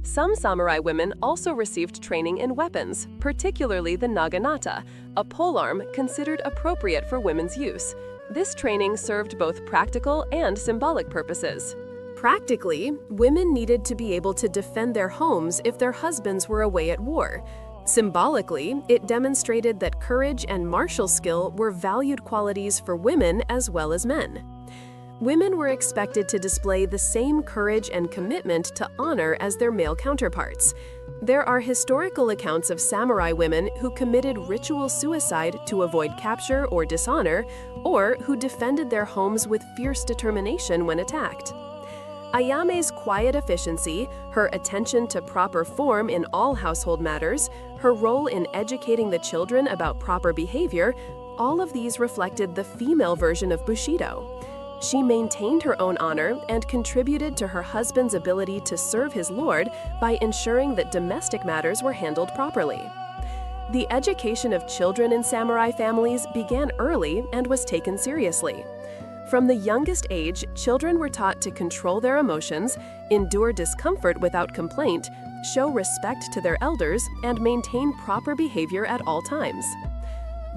Some samurai women also received training in weapons, particularly the naginata, a polearm considered appropriate for women's use. This training served both practical and symbolic purposes. Practically, women needed to be able to defend their homes if their husbands were away at war. Symbolically, it demonstrated that courage and martial skill were valued qualities for women as well as men. Women were expected to display the same courage and commitment to honor as their male counterparts. There are historical accounts of samurai women who committed ritual suicide to avoid capture or dishonor, or who defended their homes with fierce determination when attacked. Ayame's quiet efficiency, her attention to proper form in all household matters, her role in educating the children about proper behavior, all of these reflected the female version of Bushido. She maintained her own honor and contributed to her husband's ability to serve his lord by ensuring that domestic matters were handled properly. The education of children in samurai families began early and was taken seriously. From the youngest age, children were taught to control their emotions, endure discomfort without complaint, show respect to their elders, and maintain proper behavior at all times.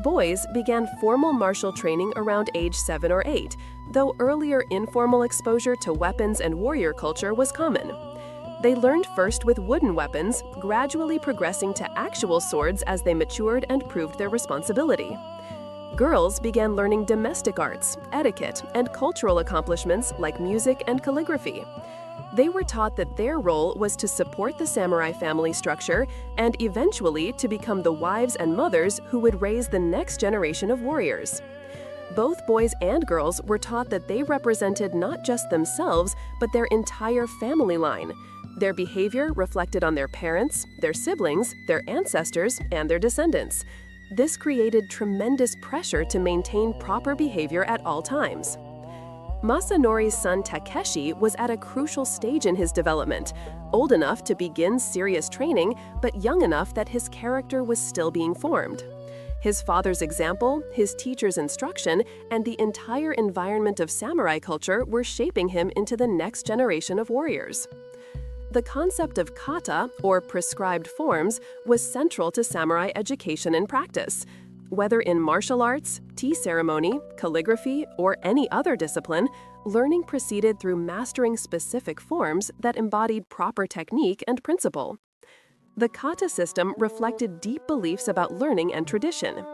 Boys began formal martial training around age 7 or 8, though earlier informal exposure to weapons and warrior culture was common. They learned first with wooden weapons, gradually progressing to actual swords as they matured and proved their responsibility. Girls began learning domestic arts, etiquette, and cultural accomplishments like music and calligraphy. They were taught that their role was to support the samurai family structure and eventually to become the wives and mothers who would raise the next generation of warriors. Both boys and girls were taught that they represented not just themselves, but their entire family line. Their behavior reflected on their parents, their siblings, their ancestors, and their descendants. This created tremendous pressure to maintain proper behavior at all times. Masanori's son Takeshi was at a crucial stage in his development, old enough to begin serious training, but young enough that his character was still being formed. His father's example, his teacher's instruction, and the entire environment of samurai culture were shaping him into the next generation of warriors. The concept of kata, or prescribed forms, was central to samurai education and practice. Whether in martial arts, tea ceremony, calligraphy, or any other discipline, learning proceeded through mastering specific forms that embodied proper technique and principle. The kata system reflected deep beliefs about learning and tradition.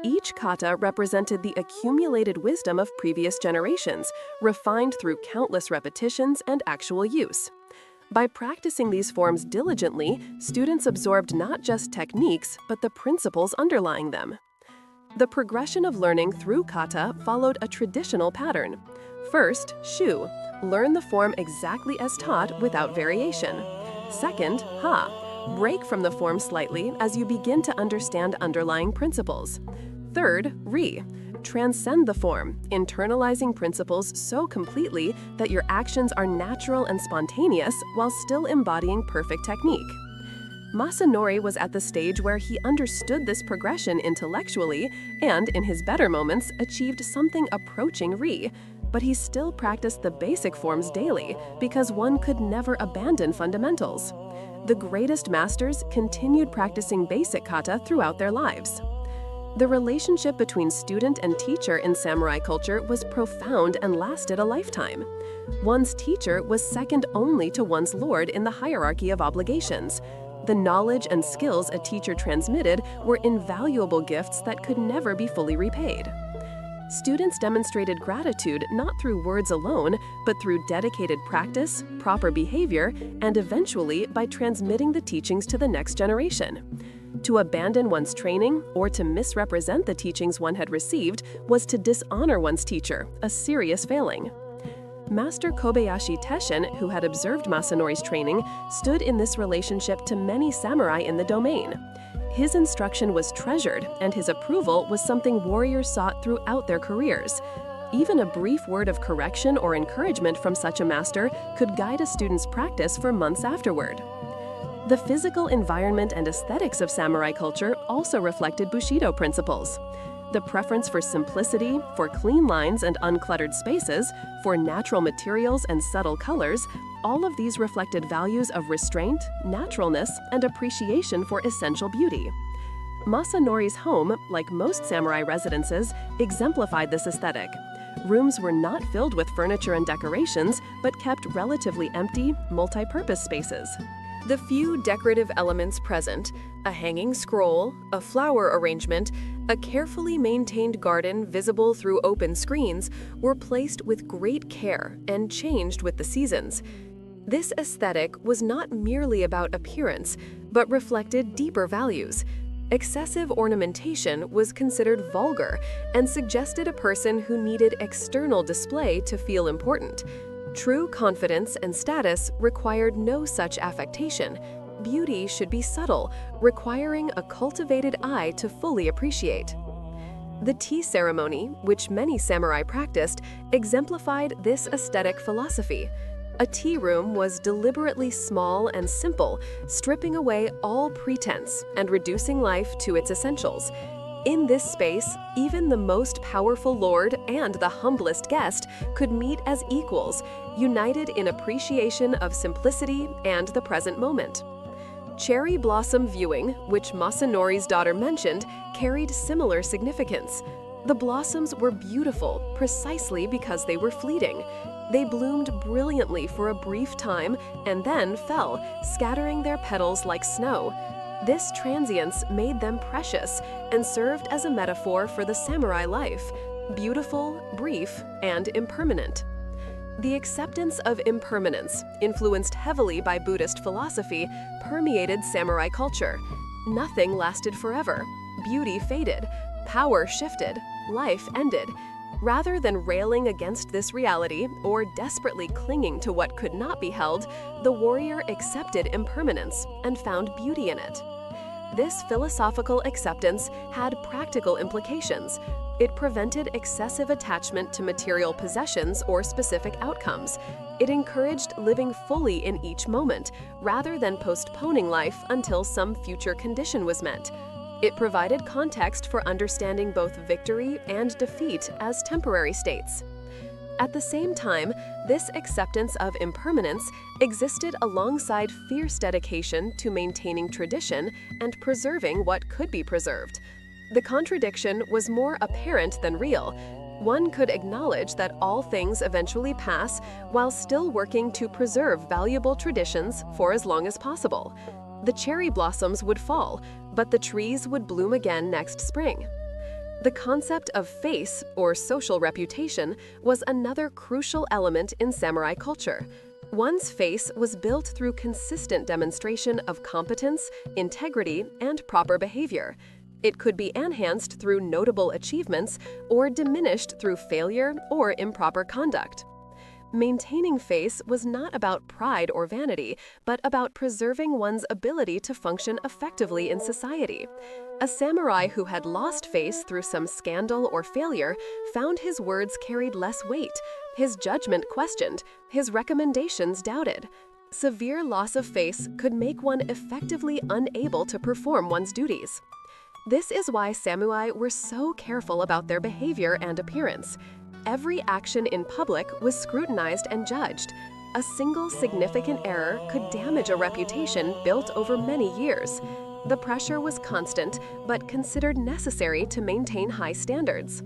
Each kata represented the accumulated wisdom of previous generations, refined through countless repetitions and actual use. By practicing these forms diligently, students absorbed not just techniques, but the principles underlying them. The progression of learning through kata followed a traditional pattern. First, shu, learn the form exactly as taught without variation. Second, ha, break from the form slightly as you begin to understand underlying principles. Third, ri, transcend the form, internalizing principles so completely that your actions are natural and spontaneous while still embodying perfect technique. Masanori was at the stage where he understood this progression intellectually and, in his better moments, achieved something approaching ri, but he still practiced the basic forms daily because one could never abandon fundamentals. The greatest masters continued practicing basic kata throughout their lives. The relationship between student and teacher in samurai culture was profound and lasted a lifetime. One's teacher was second only to one's lord in the hierarchy of obligations. The knowledge and skills a teacher transmitted were invaluable gifts that could never be fully repaid. Students demonstrated gratitude not through words alone, but through dedicated practice, proper behavior, and eventually by transmitting the teachings to the next generation. To abandon one's training or to misrepresent the teachings one had received was to dishonor one's teacher, a serious failing. Master Kobayashi Teshin, who had observed Masanori's training, stood in this relationship to many samurai in the domain. His instruction was treasured, and his approval was something warriors sought throughout their careers. Even a brief word of correction or encouragement from such a master could guide a student's practice for months afterward. The physical environment and aesthetics of samurai culture also reflected Bushido principles. The preference for simplicity, for clean lines and uncluttered spaces, for natural materials and subtle colors, all of these reflected values of restraint, naturalness, and appreciation for essential beauty. Masanori's home, like most samurai residences, exemplified this aesthetic. Rooms were not filled with furniture and decorations, but kept relatively empty, multi-purpose spaces. The few decorative elements present, a hanging scroll, a flower arrangement, a carefully maintained garden visible through open screens, were placed with great care and changed with the seasons. This aesthetic was not merely about appearance, but reflected deeper values. Excessive ornamentation was considered vulgar and suggested a person who needed external display to feel important. True confidence and status required no such affectation. Beauty should be subtle, requiring a cultivated eye to fully appreciate. The tea ceremony, which many samurai practiced, exemplified this aesthetic philosophy. A tea room was deliberately small and simple, stripping away all pretense and reducing life to its essentials. In this space, even the most powerful lord and the humblest guest could meet as equals, united in appreciation of simplicity and the present moment. Cherry blossom viewing, which Masanori's daughter mentioned, carried similar significance. The blossoms were beautiful precisely because they were fleeting. They bloomed brilliantly for a brief time and then fell, scattering their petals like snow. This transience made them precious and served as a metaphor for the samurai life, beautiful, brief, and impermanent. The acceptance of impermanence, influenced heavily by Buddhist philosophy, permeated samurai culture. Nothing lasted forever. Beauty faded. Power shifted. Life ended. Rather than railing against this reality or desperately clinging to what could not be held, the warrior accepted impermanence and found beauty in it. This philosophical acceptance had practical implications. It prevented excessive attachment to material possessions or specific outcomes. It encouraged living fully in each moment, rather than postponing life until some future condition was met. It provided context for understanding both victory and defeat as temporary states. At the same time, this acceptance of impermanence existed alongside fierce dedication to maintaining tradition and preserving what could be preserved. The contradiction was more apparent than real. One could acknowledge that all things eventually pass while still working to preserve valuable traditions for as long as possible. The cherry blossoms would fall, but the trees would bloom again next spring. The concept of face, or social reputation, was another crucial element in samurai culture. One's face was built through consistent demonstration of competence, integrity, and proper behavior. It could be enhanced through notable achievements or diminished through failure or improper conduct. Maintaining face was not about pride or vanity, but about preserving one's ability to function effectively in society. A samurai who had lost face through some scandal or failure found his words carried less weight, his judgment questioned, his recommendations doubted. Severe loss of face could make one effectively unable to perform one's duties. This is why samurai were so careful about their behavior and appearance. Every action in public was scrutinized and judged. A single significant error could damage a reputation built over many years. The pressure was constant, but considered necessary to maintain high standards.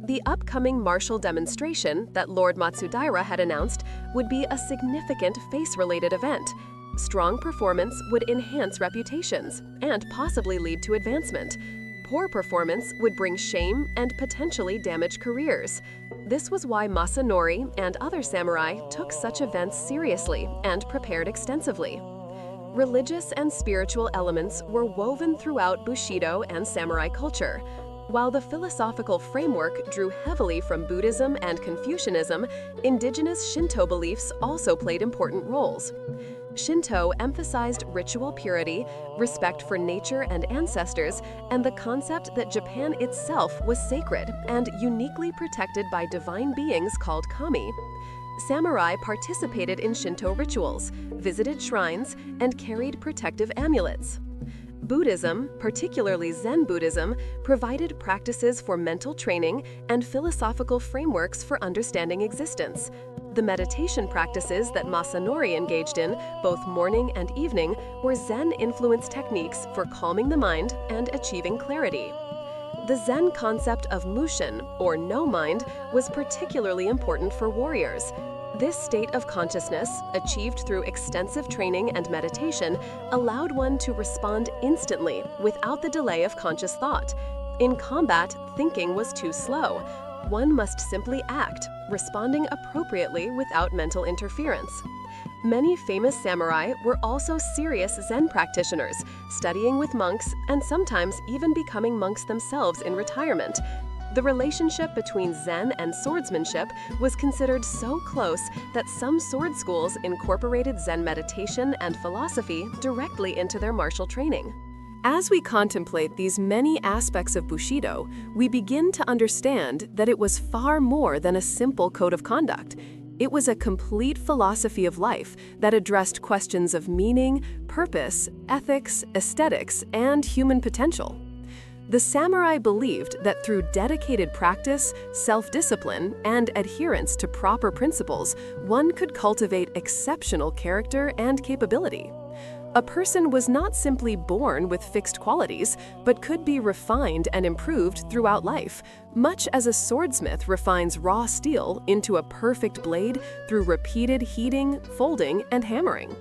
The upcoming martial demonstration that Lord Matsudaira had announced would be a significant face-related event. Strong performance would enhance reputations and possibly lead to advancement. Poor performance would bring shame and potentially damage careers. This was why Masanori and other samurai took such events seriously and prepared extensively. Religious and spiritual elements were woven throughout Bushido and samurai culture. While the philosophical framework drew heavily from Buddhism and Confucianism, indigenous Shinto beliefs also played important roles. Shinto emphasized ritual purity, respect for nature and ancestors, and the concept that Japan itself was sacred and uniquely protected by divine beings called kami. Samurai participated in Shinto rituals, visited shrines, and carried protective amulets. Buddhism, particularly Zen Buddhism, provided practices for mental training and philosophical frameworks for understanding existence. The meditation practices that Masanori engaged in, both morning and evening, were Zen-influenced techniques for calming the mind and achieving clarity. The Zen concept of mushin, or no mind, was particularly important for warriors. This state of consciousness, achieved through extensive training and meditation, allowed one to respond instantly without the delay of conscious thought. In combat, thinking was too slow. One must simply act, responding appropriately without mental interference. Many famous samurai were also serious Zen practitioners, studying with monks and sometimes even becoming monks themselves in retirement. The relationship between Zen and swordsmanship was considered so close that some sword schools incorporated Zen meditation and philosophy directly into their martial training. As we contemplate these many aspects of Bushido, we begin to understand that it was far more than a simple code of conduct. It was a complete philosophy of life that addressed questions of meaning, purpose, ethics, aesthetics, and human potential. The samurai believed that through dedicated practice, self-discipline, and adherence to proper principles, one could cultivate exceptional character and capability. A person was not simply born with fixed qualities, but could be refined and improved throughout life, much as a swordsmith refines raw steel into a perfect blade through repeated heating, folding, and hammering.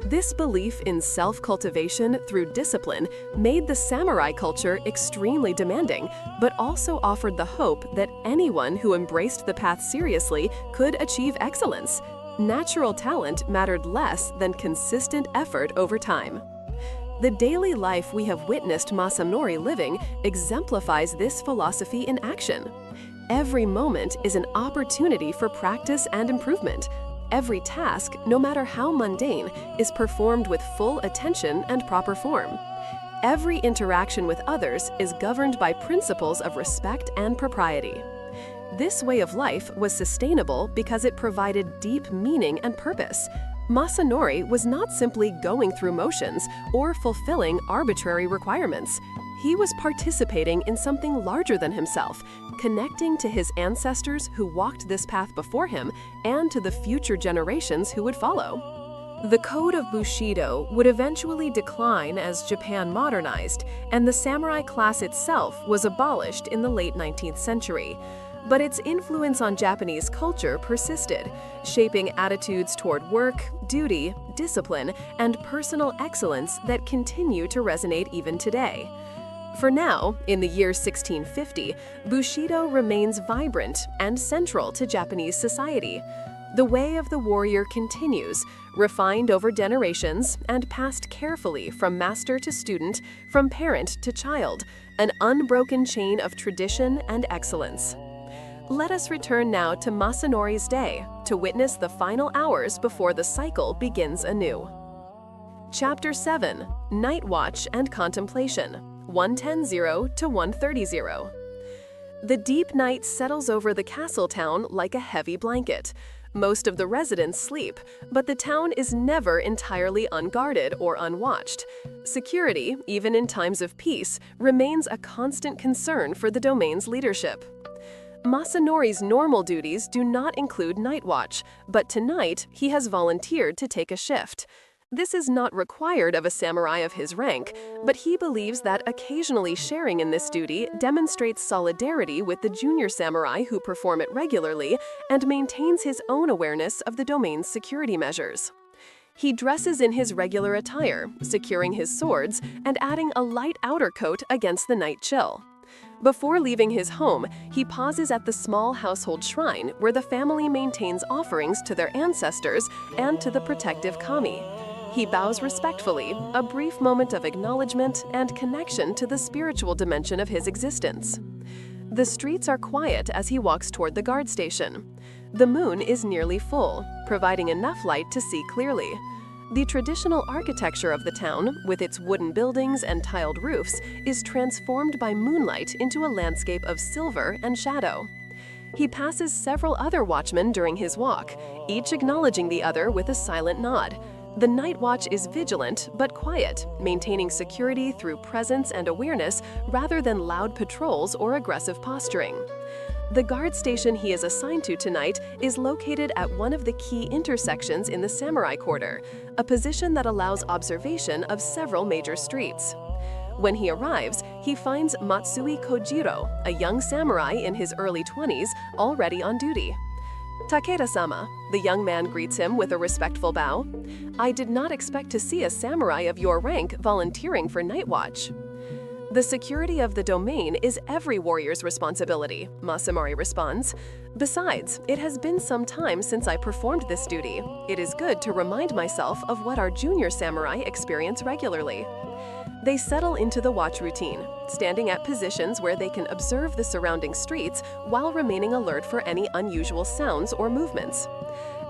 This belief in self-cultivation through discipline made the samurai culture extremely demanding, but also offered the hope that anyone who embraced the path seriously could achieve excellence. Natural talent mattered less than consistent effort over time. The daily life we have witnessed Masanori living exemplifies this philosophy in action. Every moment is an opportunity for practice and improvement. Every task, no matter how mundane, is performed with full attention and proper form. Every interaction with others is governed by principles of respect and propriety. This way of life was sustainable because it provided deep meaning and purpose. Masanori was not simply going through motions or fulfilling arbitrary requirements. He was participating in something larger than himself, connecting to his ancestors who walked this path before him and to the future generations who would follow. The code of Bushido would eventually decline as Japan modernized, and the samurai class itself was abolished in the late 19th century. But its influence on Japanese culture persisted, shaping attitudes toward work, duty, discipline, and personal excellence that continue to resonate even today. For now, in the year 1650, Bushido remains vibrant and central to Japanese society. The way of the warrior continues, refined over generations and passed carefully from master to student, from parent to child, an unbroken chain of tradition and excellence. Let us return now to Masanori's day to witness the final hours before the cycle begins anew. Chapter 7: Night Watch and Contemplation, 110 to 130. The deep night settles over the castle town like a heavy blanket. Most of the residents sleep, but the town is never entirely unguarded or unwatched. Security, even in times of peace, remains a constant concern for the domain's leadership. Masanori's normal duties do not include night watch, but tonight he has volunteered to take a shift. This is not required of a samurai of his rank, but he believes that occasionally sharing in this duty demonstrates solidarity with the junior samurai who perform it regularly and maintains his own awareness of the domain's security measures. He dresses in his regular attire, securing his swords and adding a light outer coat against the night chill. Before leaving his home, he pauses at the small household shrine where the family maintains offerings to their ancestors and to the protective kami. He bows respectfully, a brief moment of acknowledgement and connection to the spiritual dimension of his existence. The streets are quiet as he walks toward the guard station. The moon is nearly full, providing enough light to see clearly. The traditional architecture of the town, with its wooden buildings and tiled roofs, is transformed by moonlight into a landscape of silver and shadow. He passes several other watchmen during his walk, each acknowledging the other with a silent nod. The night watch is vigilant but quiet, maintaining security through presence and awareness rather than loud patrols or aggressive posturing. The guard station he is assigned to tonight is located at one of the key intersections in the Samurai Quarter, a position that allows observation of several major streets. When he arrives, he finds Matsui Kojiro, a young samurai in his early 20s, already on duty. Takeda-sama, the young man greets him with a respectful bow. I did not expect to see a samurai of your rank volunteering for night watch. The security of the domain is every warrior's responsibility, Masamori responds. Besides, it has been some time since I performed this duty. It is good to remind myself of what our junior samurai experience regularly. They settle into the watch routine, standing at positions where they can observe the surrounding streets while remaining alert for any unusual sounds or movements.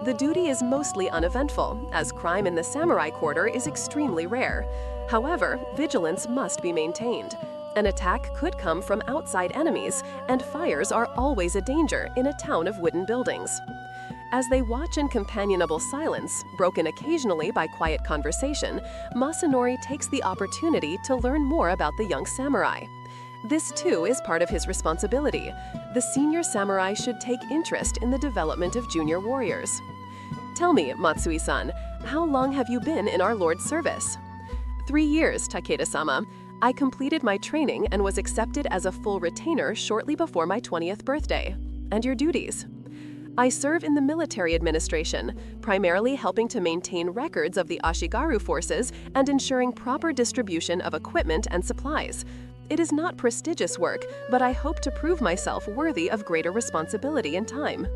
The duty is mostly uneventful, as crime in the samurai quarter is extremely rare. However, vigilance must be maintained. An attack could come from outside enemies, and fires are always a danger in a town of wooden buildings. As they watch in companionable silence, broken occasionally by quiet conversation, Masanori takes the opportunity to learn more about the young samurai. This too is part of his responsibility. The senior samurai should take interest in the development of junior warriors. Tell me, Matsui-san, how long have you been in our Lord's service? 3 years, Takeda-sama. I completed my training and was accepted as a full retainer shortly before my 20th birthday. And your duties? I serve in the military administration, primarily helping to maintain records of the Ashigaru forces and ensuring proper distribution of equipment and supplies. It is not prestigious work, but I hope to prove myself worthy of greater responsibility in time.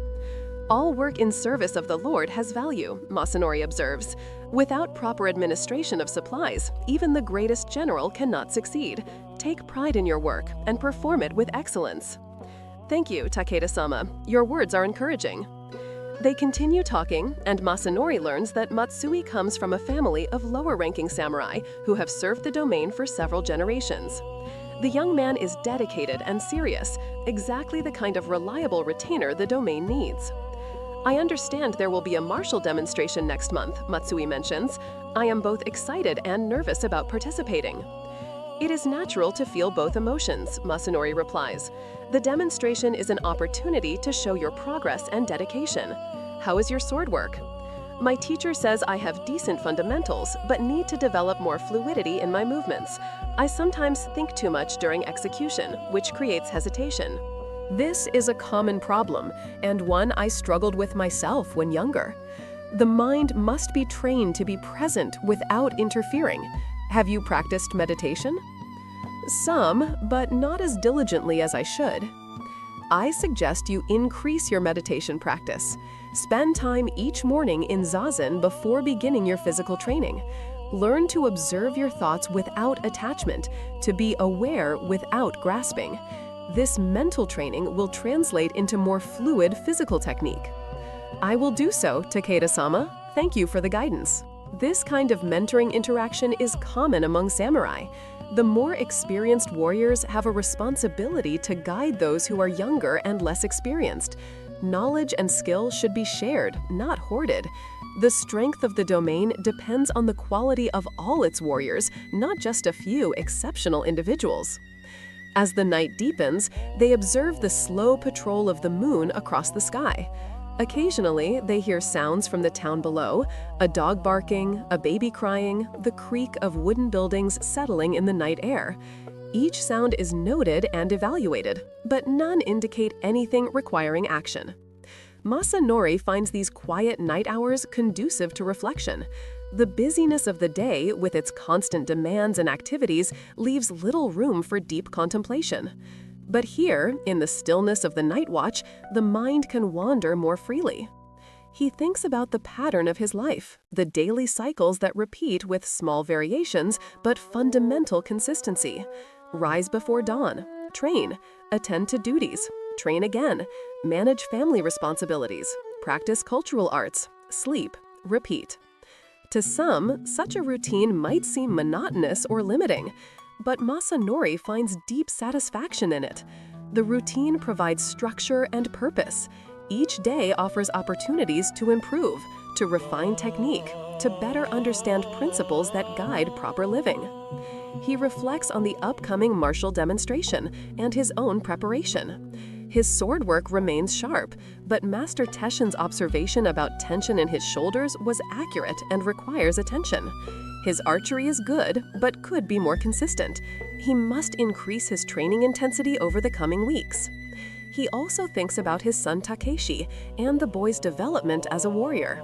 All work in service of the Lord has value, Masanori observes. Without proper administration of supplies, even the greatest general cannot succeed. Take pride in your work and perform it with excellence. Thank you, Takeda-sama. Your words are encouraging. They continue talking, and Masanori learns that Matsui comes from a family of lower-ranking samurai who have served the domain for several generations. The young man is dedicated and serious, exactly the kind of reliable retainer the domain needs. I understand there will be a martial demonstration next month, Matsui mentions. I am both excited and nervous about participating. It is natural to feel both emotions, Masanori replies. The demonstration is an opportunity to show your progress and dedication. How is your sword work? My teacher says I have decent fundamentals, but need to develop more fluidity in my movements. I sometimes think too much during execution, which creates hesitation. This is a common problem, and one I struggled with myself when younger. The mind must be trained to be present without interfering. Have you practiced meditation? Some, but not as diligently as I should. I suggest you increase your meditation practice. Spend time each morning in zazen before beginning your physical training. Learn to observe your thoughts without attachment, to be aware without grasping. This mental training will translate into more fluid physical technique. I will do so, Takeda-sama. Thank you for the guidance. This kind of mentoring interaction is common among samurai. The more experienced warriors have a responsibility to guide those who are younger and less experienced. Knowledge and skill should be shared, not hoarded. The strength of the domain depends on the quality of all its warriors, not just a few exceptional individuals. As the night deepens, they observe the slow patrol of the moon across the sky. Occasionally, they hear sounds from the town below, a dog barking, a baby crying, the creak of wooden buildings settling in the night air. Each sound is noted and evaluated, but none indicate anything requiring action. Masanori finds these quiet night hours conducive to reflection. The busyness of the day, with its constant demands and activities, leaves little room for deep contemplation. But here, in the stillness of the night watch, the mind can wander more freely. He thinks about the pattern of his life, the daily cycles that repeat with small variations but fundamental consistency. Rise before dawn, train, attend to duties, train again, manage family responsibilities, practice cultural arts, sleep, repeat. To some, such a routine might seem monotonous or limiting, but Masanori finds deep satisfaction in it. The routine provides structure and purpose. Each day offers opportunities to improve, to refine technique, to better understand principles that guide proper living. He reflects on the upcoming martial demonstration and his own preparation. His sword work remains sharp, but Master Teshin's observation about tension in his shoulders was accurate and requires attention. His archery is good, but could be more consistent. He must increase his training intensity over the coming weeks. He also thinks about his son Takeshi and the boy's development as a warrior.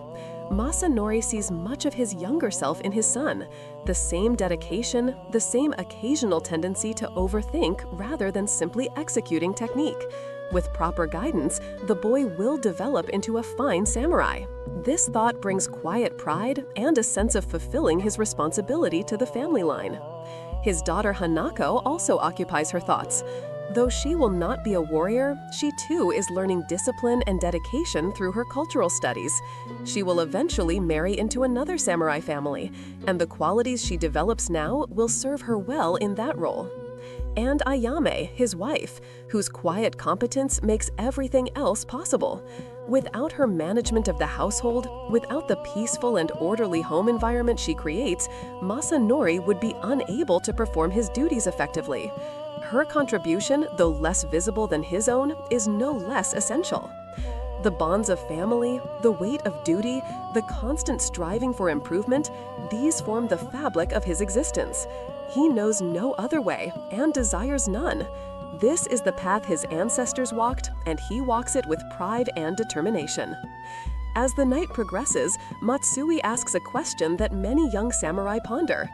Masanori sees much of his younger self in his son, the same dedication, the same occasional tendency to overthink rather than simply executing technique. With proper guidance, the boy will develop into a fine samurai. This thought brings quiet pride and a sense of fulfilling his responsibility to the family line. His daughter Hanako also occupies her thoughts. Though she will not be a warrior, she too is learning discipline and dedication through her cultural studies. She will eventually marry into another samurai family, and the qualities she develops now will serve her well in that role. And Ayame, his wife, whose quiet competence makes everything else possible. Without her management of the household, without the peaceful and orderly home environment she creates, Masanori would be unable to perform his duties effectively. Her contribution, though less visible than his own, is no less essential. The bonds of family, the weight of duty, the constant striving for improvement, these form the fabric of his existence. He knows no other way and desires none. This is the path his ancestors walked, and he walks it with pride and determination. As the night progresses, Matsui asks a question that many young samurai ponder.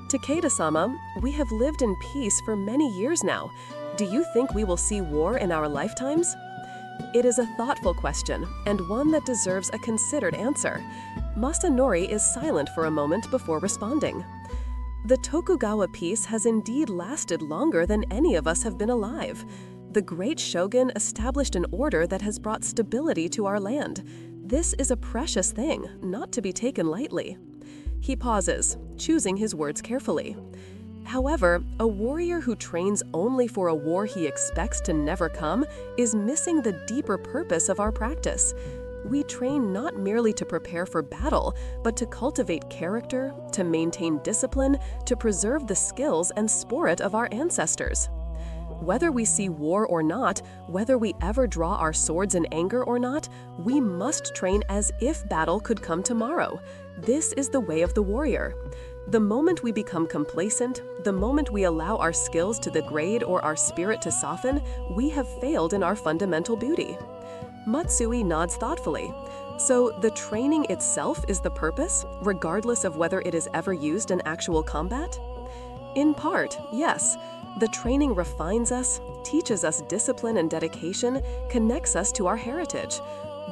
Takeda-sama, we have lived in peace for many years now. Do you think we will see war in our lifetimes? It is a thoughtful question, and one that deserves a considered answer. Masanori is silent for a moment before responding. The Tokugawa peace has indeed lasted longer than any of us have been alive. The great shogun established an order that has brought stability to our land. This is a precious thing, not to be taken lightly. He pauses, choosing his words carefully. However, a warrior who trains only for a war he expects to never come is missing the deeper purpose of our practice. We train not merely to prepare for battle, but to cultivate character, to maintain discipline, to preserve the skills and spirit of our ancestors. Whether we see war or not, whether we ever draw our swords in anger or not, we must train as if battle could come tomorrow. This is the way of the warrior. The moment we become complacent, the moment we allow our skills to degrade or our spirit to soften, we have failed in our fundamental duty. Matsui nods thoughtfully. So the training itself is the purpose, regardless of whether it is ever used in actual combat? In part, yes. The training refines us, teaches us discipline and dedication, connects us to our heritage.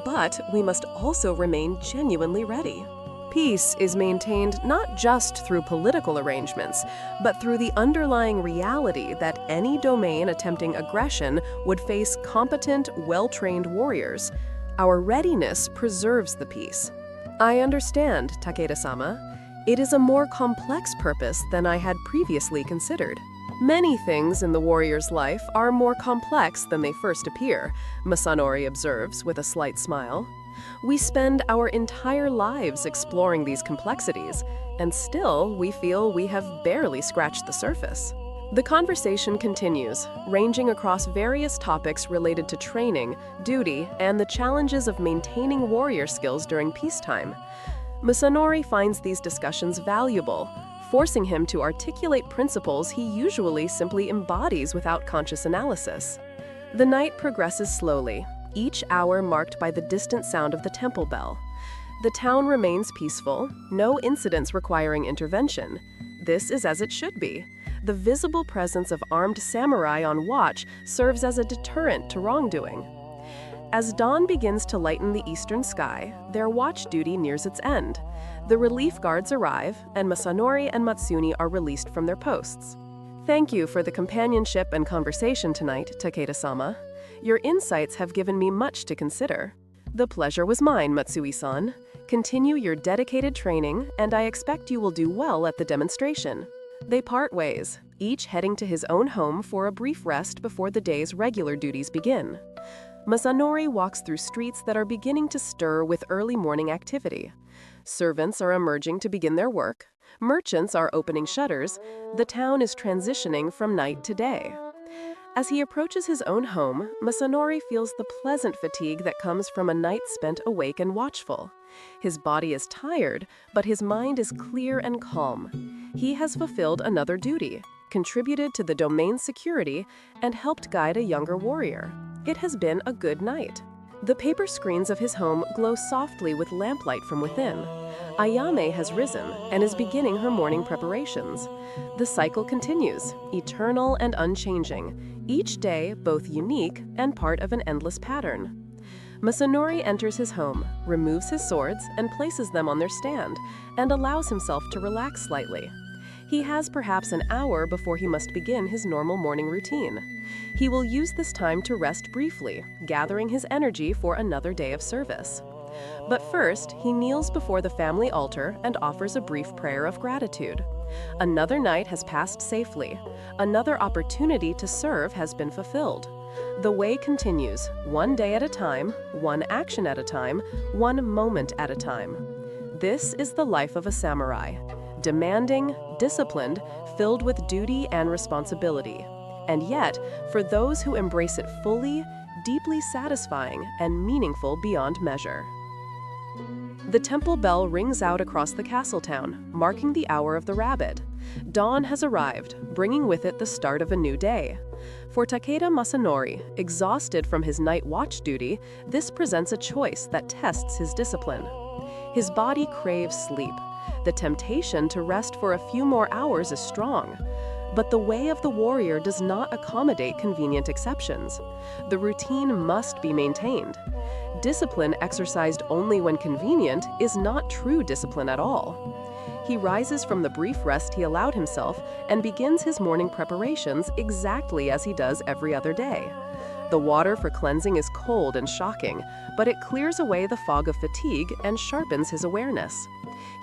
But we must also remain genuinely ready. Peace is maintained not just through political arrangements, but through the underlying reality that any domain attempting aggression would face competent, well-trained warriors. Our readiness preserves the peace. I understand, Takeda-sama. It is a more complex purpose than I had previously considered. Many things in the warrior's life are more complex than they first appear, Masanori observes with a slight smile. We spend our entire lives exploring these complexities, and still we feel we have barely scratched the surface. The conversation continues, ranging across various topics related to training, duty, and the challenges of maintaining warrior skills during peacetime. Masanori finds these discussions valuable, forcing him to articulate principles he usually simply embodies without conscious analysis. The night progresses slowly, each hour marked by the distant sound of the temple bell. The town remains peaceful, no incidents requiring intervention. This is as it should be. The visible presence of armed samurai on watch serves as a deterrent to wrongdoing. As dawn begins to lighten the eastern sky, their watch duty nears its end. The relief guards arrive, and Masanori and Matsuni are released from their posts. Thank you for the companionship and conversation tonight, Takeda-sama. Your insights have given me much to consider. The pleasure was mine, Matsui-san. Continue your dedicated training, and I expect you will do well at the demonstration. They part ways, each heading to his own home for a brief rest before the day's regular duties begin. Masanori walks through streets that are beginning to stir with early morning activity. Servants are emerging to begin their work. Merchants are opening shutters. The town is transitioning from night to day. As he approaches his own home, Masanori feels the pleasant fatigue that comes from a night spent awake and watchful. His body is tired, but his mind is clear and calm. He has fulfilled another duty, contributed to the domain's security, and helped guide a younger warrior. it has been a good night. The paper screens of his home glow softly with lamplight from within. Ayame has risen and is beginning her morning preparations. The cycle continues, eternal and unchanging, each day both unique and part of an endless pattern. Masanori enters his home, removes his swords and places them on their stand, and allows himself to relax slightly. He has perhaps an hour before he must begin his normal morning routine. He will use this time to rest briefly, gathering his energy for another day of service. But first, he kneels before the family altar and offers a brief prayer of gratitude. Another night has passed safely. Another opportunity to serve has been fulfilled. The way continues, one day at a time, one action at a time, one moment at a time. This is the life of a samurai. Demanding, disciplined, filled with duty and responsibility. And yet, for those who embrace it fully, deeply satisfying and meaningful beyond measure. The temple bell rings out across the castle town, marking the hour of the rabbit. Dawn has arrived, bringing with it the start of a new day. For Takeda Masanori, exhausted from his night watch duty, this presents a choice that tests his discipline. His body craves sleep. The temptation to rest for a few more hours is strong. But the way of the warrior does not accommodate convenient exceptions. The routine must be maintained. Discipline exercised only when convenient is not true discipline at all. He rises from the brief rest he allowed himself and begins his morning preparations exactly as he does every other day. The water for cleansing is cold and shocking, but it clears away the fog of fatigue and sharpens his awareness.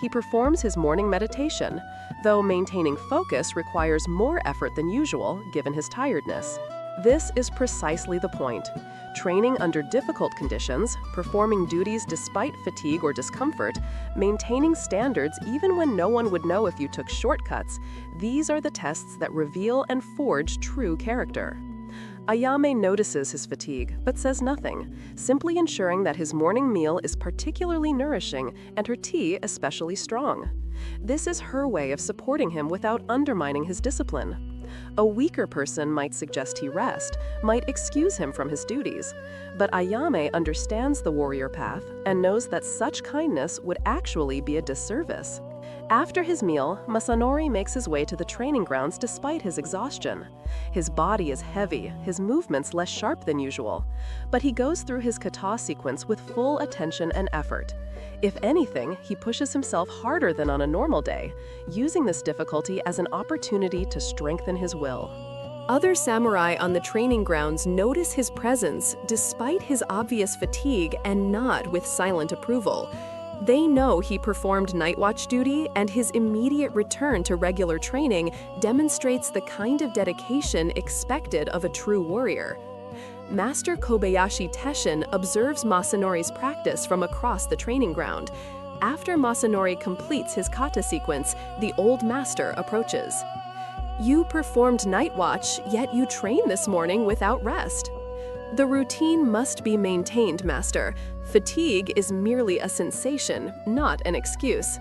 He performs his morning meditation, though maintaining focus requires more effort than usual given his tiredness. This is precisely the point. Training under difficult conditions, performing duties despite fatigue or discomfort, maintaining standards even when no one would know if you took shortcuts, these are the tests that reveal and forge true character. Ayame notices his fatigue, but says nothing, simply ensuring that his morning meal is particularly nourishing and her tea especially strong. This is her way of supporting him without undermining his discipline. A weaker person might suggest he rest, might excuse him from his duties, but Ayame understands the warrior path and knows that such kindness would actually be a disservice. After his meal, Masanori makes his way to the training grounds despite his exhaustion. His body is heavy, his movements less sharp than usual, but he goes through his kata sequence with full attention and effort. If anything, he pushes himself harder than on a normal day, using this difficulty as an opportunity to strengthen his will. Other samurai on the training grounds notice his presence despite his obvious fatigue and nod with silent approval. They know he performed night watch duty, and his immediate return to regular training demonstrates the kind of dedication expected of a true warrior. Master Kobayashi Teshin observes Masanori's practice from across the training ground. After Masanori completes his kata sequence, the old master approaches. "You performed night watch, yet you train this morning without rest." "The routine must be maintained, master. Fatigue is merely a sensation, not an excuse."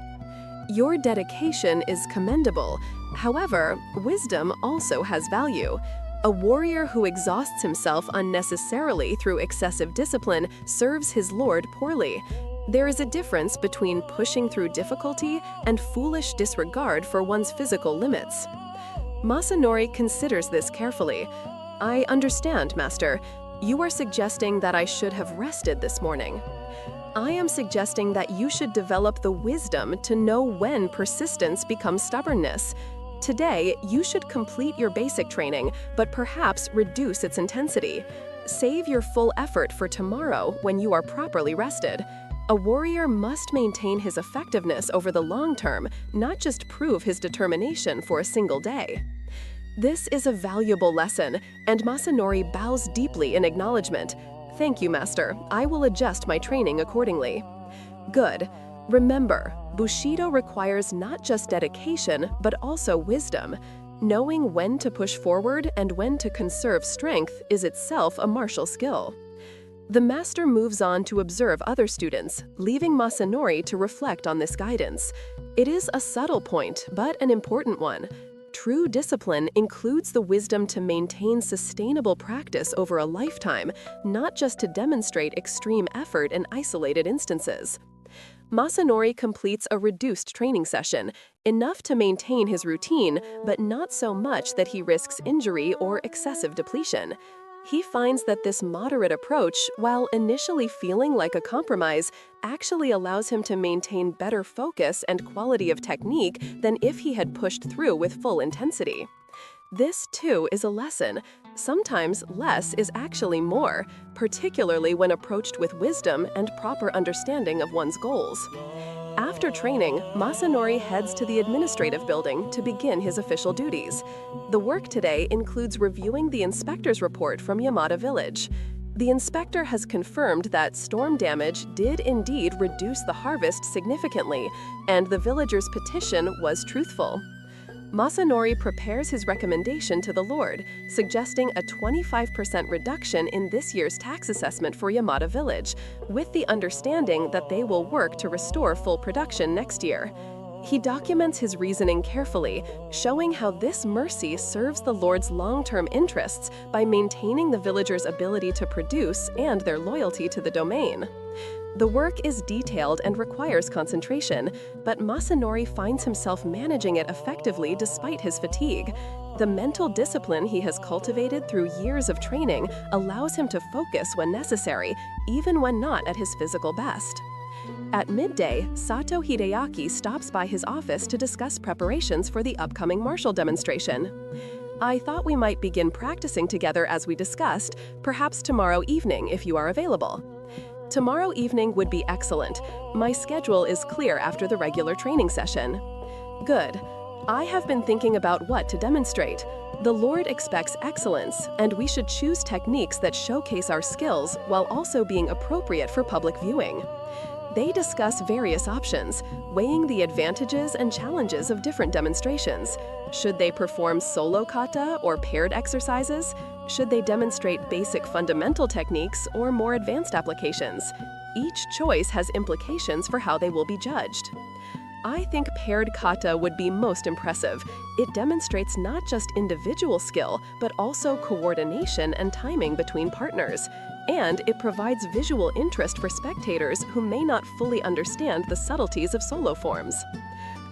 "Your dedication is commendable. However, wisdom also has value. A warrior who exhausts himself unnecessarily through excessive discipline serves his lord poorly. There is a difference between pushing through difficulty and foolish disregard for one's physical limits." Masanori considers this carefully. "I understand, master. You are suggesting that I should have rested this morning. I am suggesting that you should develop the wisdom to know when persistence becomes stubbornness. Today, you should complete your basic training, but perhaps reduce its intensity. Save your full effort for tomorrow when you are properly rested. A warrior must maintain his effectiveness over the long term, not just prove his determination for a single day." This is a valuable lesson, and Masanori bows deeply in acknowledgement. "Thank you, master. I will adjust my training accordingly." "Good. Remember, Bushido requires not just dedication, but also wisdom. Knowing when to push forward and when to conserve strength is itself a martial skill." The master moves on to observe other students, leaving Masanori to reflect on this guidance. It is a subtle point, but an important one. True discipline includes the wisdom to maintain sustainable practice over a lifetime, not just to demonstrate extreme effort in isolated instances. Masanori completes a reduced training session, enough to maintain his routine, but not so much that he risks injury or excessive depletion. He finds that this moderate approach, while initially feeling like a compromise, actually allows him to maintain better focus and quality of technique than if he had pushed through with full intensity. This, too, is a lesson. Sometimes less is actually more, particularly when approached with wisdom and proper understanding of one's goals. After training, Masanori heads to the administrative building to begin his official duties. The work today includes reviewing the inspector's report from Yamada Village. The inspector has confirmed that storm damage did indeed reduce the harvest significantly, and the villagers' petition was truthful. Masanori prepares his recommendation to the Lord, suggesting a 25% reduction in this year's tax assessment for Yamada Village, with the understanding that they will work to restore full production next year. He documents his reasoning carefully, showing how this mercy serves the Lord's long-term interests by maintaining the villagers' ability to produce and their loyalty to the domain. The work is detailed and requires concentration, but Masanori finds himself managing it effectively despite his fatigue. The mental discipline he has cultivated through years of training allows him to focus when necessary, even when not at his physical best. At midday, Sato Hideaki stops by his office to discuss preparations for the upcoming martial demonstration. "I thought we might begin practicing together as we discussed, perhaps tomorrow evening if you are available." "Tomorrow evening would be excellent. My schedule is clear after the regular training session." "Good. I have been thinking about what to demonstrate. The Lord expects excellence, and we should choose techniques that showcase our skills while also being appropriate for public viewing." They discuss various options, weighing the advantages and challenges of different demonstrations. Should they perform solo kata or paired exercises? Should they demonstrate basic fundamental techniques or more advanced applications? Each choice has implications for how they will be judged. "I think paired kata would be most impressive. It demonstrates not just individual skill, but also coordination and timing between partners. And it provides visual interest for spectators who may not fully understand the subtleties of solo forms."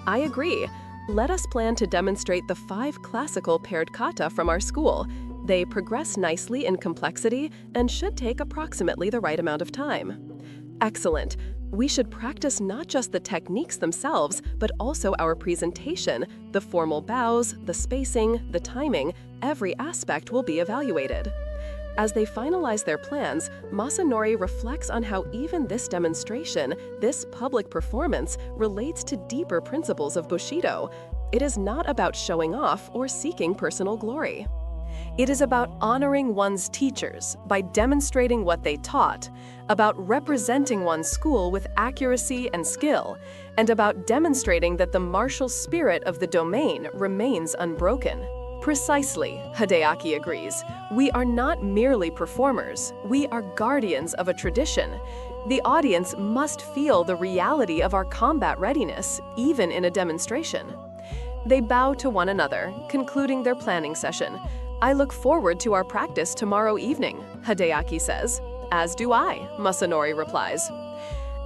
"I agree. Let us plan to demonstrate the 5 classical paired kata from our school. They progress nicely in complexity and should take approximately the right amount of time." "Excellent. We should practice not just the techniques themselves, but also our presentation, the formal bows, the spacing, the timing. Every aspect will be evaluated." As they finalize their plans, Masanori reflects on how even this demonstration, this public performance, relates to deeper principles of Bushido. It is not about showing off or seeking personal glory. It is about honoring one's teachers by demonstrating what they taught, about representing one's school with accuracy and skill, and about demonstrating that the martial spirit of the domain remains unbroken. "Precisely," Hideaki agrees. "We are not merely performers. We are guardians of a tradition. The audience must feel the reality of our combat readiness, even in a demonstration." They bow to one another, concluding their planning session. "I look forward to our practice tomorrow evening," Hideaki says. "As do I," Masanori replies.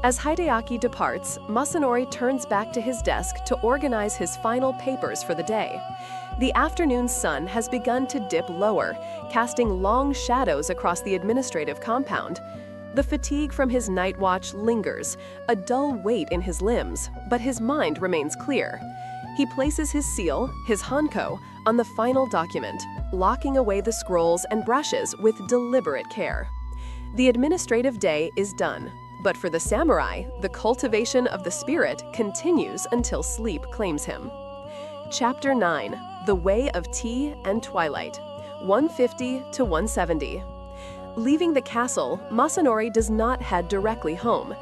As Hideaki departs, Masanori turns back to his desk to organize his final papers for the day. The afternoon sun has begun to dip lower, casting long shadows across the administrative compound. The fatigue from his night watch lingers, a dull weight in his limbs, but his mind remains clear. He places his seal, his hanko, on the final document, locking away the scrolls and brushes with deliberate care. The administrative day is done, but for the samurai, the cultivation of the spirit continues until sleep claims him. Chapter 9. The Way of Tea and Twilight, 150 to 170. Leaving the castle, Masanori does not head directly home.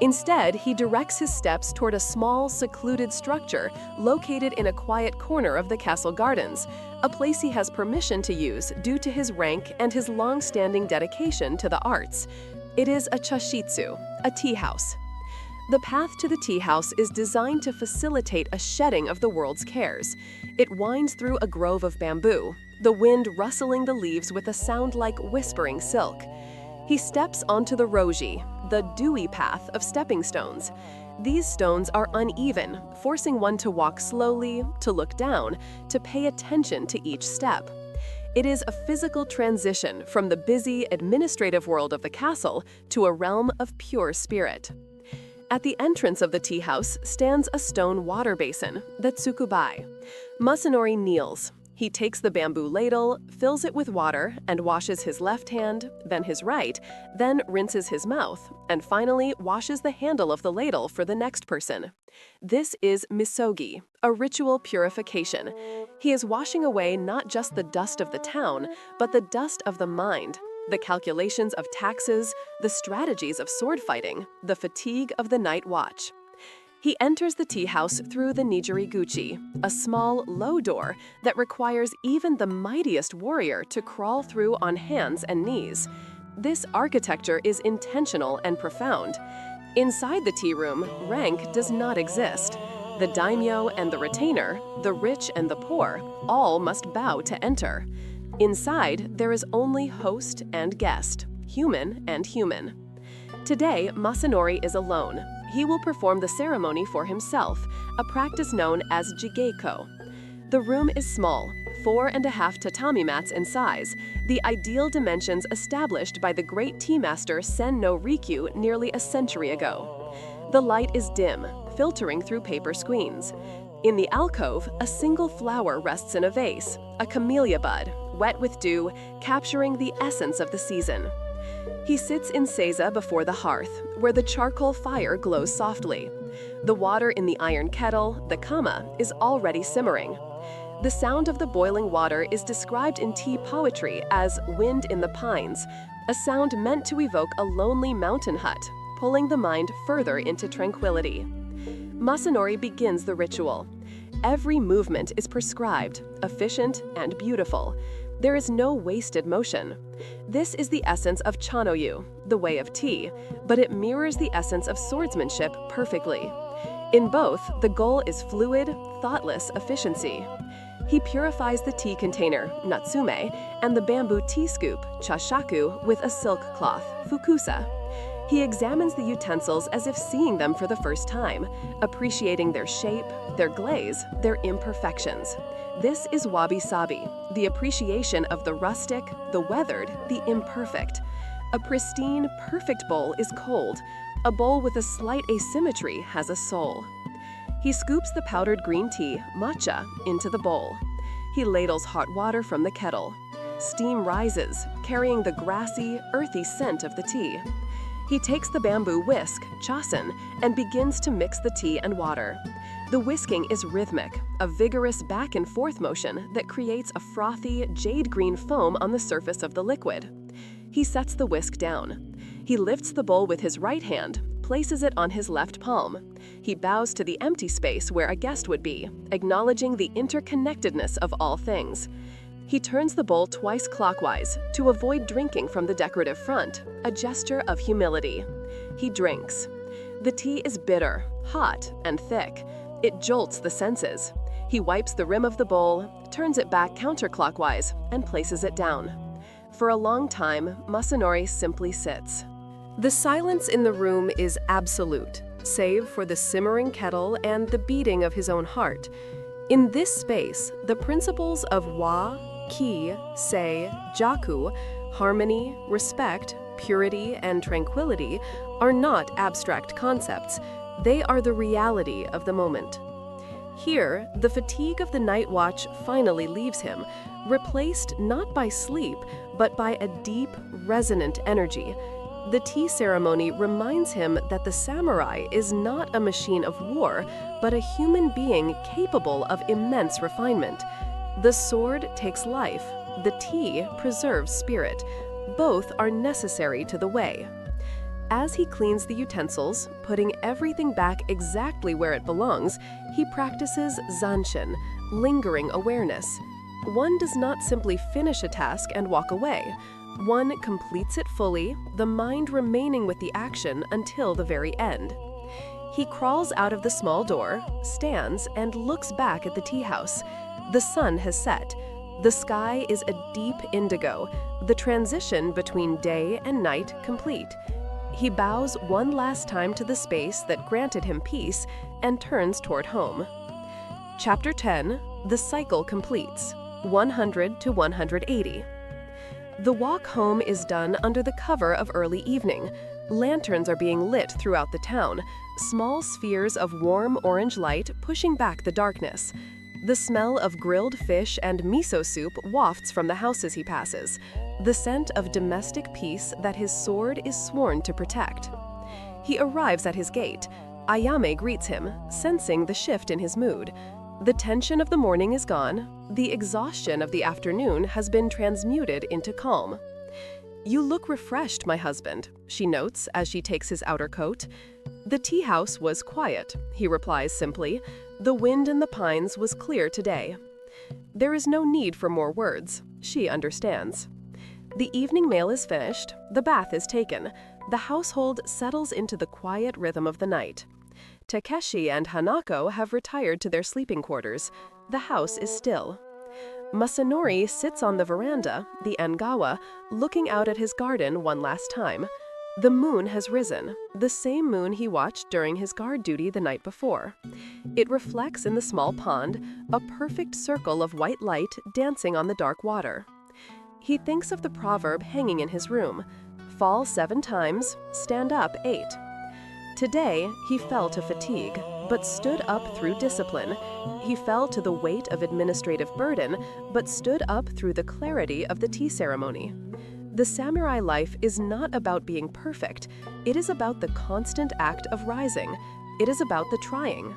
Instead, he directs his steps toward a small, secluded structure located in a quiet corner of the castle gardens, a place he has permission to use due to his rank and his long-standing dedication to the arts. It is a chashitsu, a tea house. The path to the tea house is designed to facilitate a shedding of the world's cares. It winds through a grove of bamboo, the wind rustling the leaves with a sound like whispering silk. He steps onto the roji, the dewy path of stepping stones. These stones are uneven, forcing one to walk slowly, to look down, to pay attention to each step. It is a physical transition from the busy, administrative world of the castle to a realm of pure spirit. At the entrance of the tea house stands a stone water basin, the tsukubai. Masanori kneels. He takes the bamboo ladle, fills it with water, and washes his left hand, then his right, then rinses his mouth, and finally washes the handle of the ladle for the next person. This is misogi, a ritual purification. He is washing away not just the dust of the town, but the dust of the mind, the calculations of taxes, the strategies of sword fighting, the fatigue of the night watch. He enters the tea house through the Nijiriguchi, a small, low door that requires even the mightiest warrior to crawl through on hands and knees. This architecture is intentional and profound. Inside the tea room, rank does not exist. The daimyo and the retainer, the rich and the poor, all must bow to enter. Inside, there is only host and guest, human and human. Today, Masanori is alone. He will perform the ceremony for himself, a practice known as jigeiko. The room is small, 4.5 tatami mats in size, the ideal dimensions established by the great tea master Sen no Rikyu nearly a century ago. The light is dim, filtering through paper screens. In the alcove, a single flower rests in a vase, a camellia bud, wet with dew, capturing the essence of the season. He sits in seiza before the hearth, where the charcoal fire glows softly. The water in the iron kettle, the kama, is already simmering. The sound of the boiling water is described in tea poetry as wind in the pines, a sound meant to evoke a lonely mountain hut, pulling the mind further into tranquility. Masanori begins the ritual. Every movement is prescribed, efficient, and beautiful. There is no wasted motion. This is the essence of chanoyu, the way of tea, but it mirrors the essence of swordsmanship perfectly. In both, the goal is fluid, thoughtless efficiency. He purifies the tea container, natsume, and the bamboo tea scoop, chashaku, with a silk cloth, fukusa. He examines the utensils as if seeing them for the first time, appreciating their shape, their glaze, their imperfections. This is wabi-sabi, the appreciation of the rustic, the weathered, the imperfect. A pristine, perfect bowl is cold. A bowl with a slight asymmetry has a soul. He scoops the powdered green tea, matcha, into the bowl. He ladles hot water from the kettle. Steam rises, carrying the grassy, earthy scent of the tea. He takes the bamboo whisk, chasen, and begins to mix the tea and water. The whisking is rhythmic, a vigorous back and forth motion that creates a frothy, jade-green foam on the surface of the liquid. He sets the whisk down. He lifts the bowl with his right hand, places it on his left palm. He bows to the empty space where a guest would be, acknowledging the interconnectedness of all things. He turns the bowl twice clockwise to avoid drinking from the decorative front, a gesture of humility. He drinks. The tea is bitter, hot, and thick. It jolts the senses. He wipes the rim of the bowl, turns it back counterclockwise, and places it down. For a long time, Masanori simply sits. The silence in the room is absolute, save for the simmering kettle and the beating of his own heart. In this space, the principles of wa, ki, sei, jaku, harmony, respect, purity, and tranquility are not abstract concepts. They are the reality of the moment. Here, the fatigue of the night watch finally leaves him, replaced not by sleep, but by a deep, resonant energy. The tea ceremony reminds him that the samurai is not a machine of war, but a human being capable of immense refinement. The sword takes life, the tea preserves spirit. Both are necessary to the way. As he cleans the utensils, putting everything back exactly where it belongs, he practices zanshin, lingering awareness. One does not simply finish a task and walk away. One completes it fully, the mind remaining with the action until the very end. He crawls out of the small door, stands, and looks back at the tea house. The sun has set. The sky is a deep indigo, the transition between day and night complete. He bows one last time to the space that granted him peace and turns toward home. Chapter 10, The Cycle Completes, 100 to 180. The walk home is done under the cover of early evening. Lanterns are being lit throughout the town, small spheres of warm orange light pushing back the darkness. The smell of grilled fish and miso soup wafts from the houses he passes, the scent of domestic peace that his sword is sworn to protect. He arrives at his gate. Ayame greets him, sensing the shift in his mood. The tension of the morning is gone. The exhaustion of the afternoon has been transmuted into calm. "You look refreshed, my husband," she notes as she takes his outer coat. "The tea house was quiet," he replies simply. "The wind in the pines was clear today." There is no need for more words. She understands. The evening meal is finished. The bath is taken. The household settles into the quiet rhythm of the night. Takeshi and Hanako have retired to their sleeping quarters. The house is still. Masanori sits on the veranda, the Engawa, looking out at his garden one last time. The moon has risen, the same moon he watched during his guard duty the night before. It reflects in the small pond, a perfect circle of white light dancing on the dark water. He thinks of the proverb hanging in his room: "Fall 7 times, stand up 8. Today, he fell to fatigue, but stood up through discipline. He fell to the weight of administrative burden, but stood up through the clarity of the tea ceremony. The samurai life is not about being perfect. It is about the constant act of rising. It is about the trying.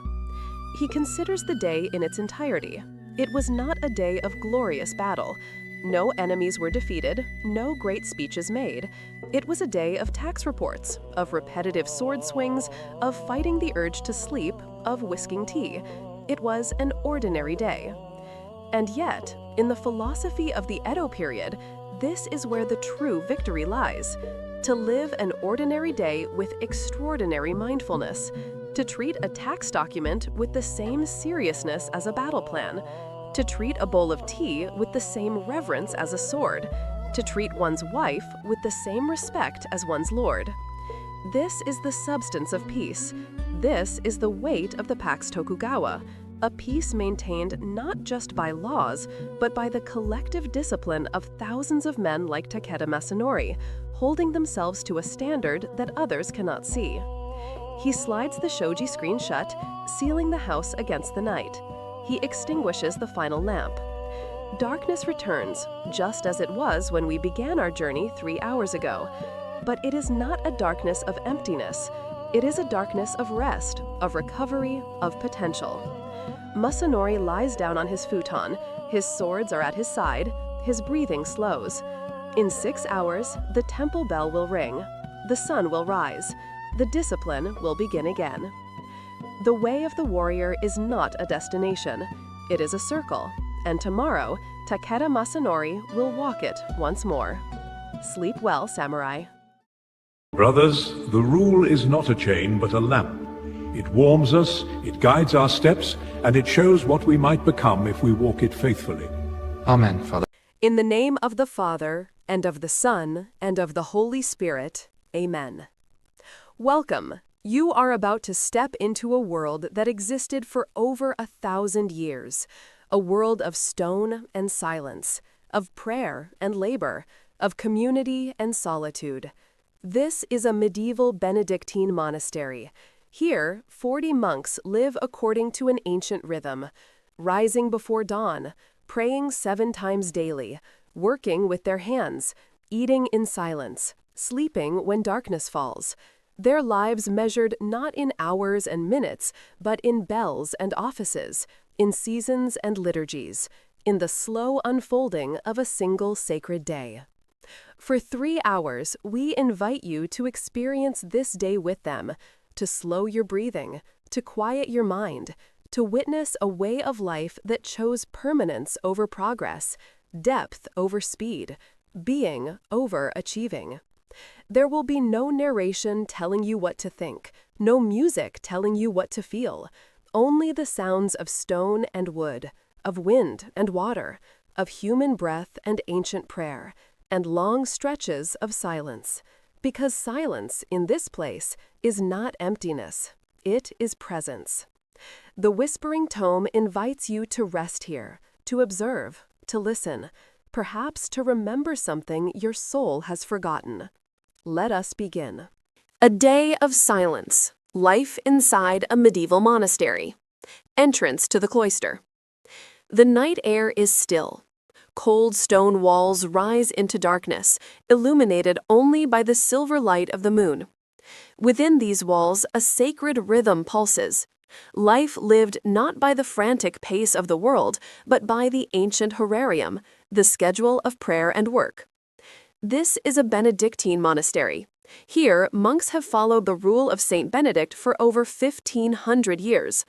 He considers the day in its entirety. It was not a day of glorious battle. No enemies were defeated, no great speeches made. It was a day of tax reports, of repetitive sword swings, of fighting the urge to sleep, of whisking tea. It was an ordinary day. And yet, in the philosophy of the Edo period, this is where the true victory lies. To live an ordinary day with extraordinary mindfulness. To treat a tax document with the same seriousness as a battle plan. To treat a bowl of tea with the same reverence as a sword. To treat one's wife with the same respect as one's lord. This is the substance of peace. This is the weight of the Pax Tokugawa, a peace maintained not just by laws, but by the collective discipline of thousands of men like Takeda Masanori, holding themselves to a standard that others cannot see. He slides the shoji screen shut, sealing the house against the night. He extinguishes the final lamp. Darkness returns, just as it was when we began our journey 3 hours ago. But it is not a darkness of emptiness. It is a darkness of rest, of recovery, of potential. Masanori lies down on his futon. His swords are at his side. His breathing slows. In 6 hours, the temple bell will ring. The sun will rise. The discipline will begin again. The way of the warrior is not a destination. It is a circle. And tomorrow, Takeda Masanori will walk it once more. Sleep well, samurai. Brothers, the rule is not a chain but a lamp. It warms us, it guides our steps, and it shows what we might become if we walk it faithfully. Amen, Father. In the name of the Father, and of the Son, and of the Holy Spirit. Amen. Welcome. You are about to step into a world that existed for over 1,000 years. A world of stone and silence, of prayer and labor, of community and solitude. This is a medieval Benedictine monastery. Here, 40 monks live according to an ancient rhythm, rising before dawn, praying 7 times daily, working with their hands, eating in silence, sleeping when darkness falls. Their lives measured not in hours and minutes, but in bells and offices, in seasons and liturgies, in the slow unfolding of a single sacred day. For 3 hours, we invite you to experience this day with them, to slow your breathing, to quiet your mind, to witness a way of life that chose permanence over progress, depth over speed, being over achieving. There will be no narration telling you what to think, no music telling you what to feel, only the sounds of stone and wood, of wind and water, of human breath and ancient prayer, and long stretches of silence. Because silence in this place is not emptiness, it is presence. The Whispering Tome invites you to rest here, to observe, to listen, perhaps to remember something your soul has forgotten. Let us begin. A day of silence. Life inside a medieval monastery. Entrance to the cloister. The night air is still. Cold stone walls rise into darkness, illuminated only by the silver light of the moon. Within these walls, a sacred rhythm pulses. Life lived not by the frantic pace of the world, but by the ancient horarium, the schedule of prayer and work. This is a Benedictine monastery. Here, monks have followed the rule of Saint Benedict for over 1,500 years.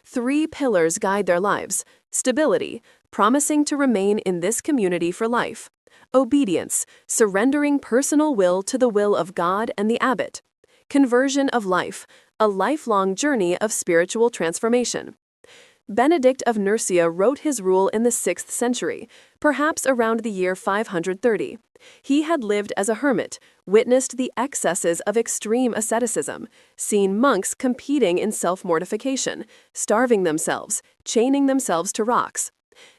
3 pillars guide their lives: stability, promising to remain in this community for life; obedience, surrendering personal will to the will of God and the abbot; conversion of life, a lifelong journey of spiritual transformation. Benedict of Nursia wrote his rule in the 6th century, perhaps around the year 530. He had lived as a hermit, witnessed the excesses of extreme asceticism, seen monks competing in self-mortification, starving themselves, chaining themselves to rocks.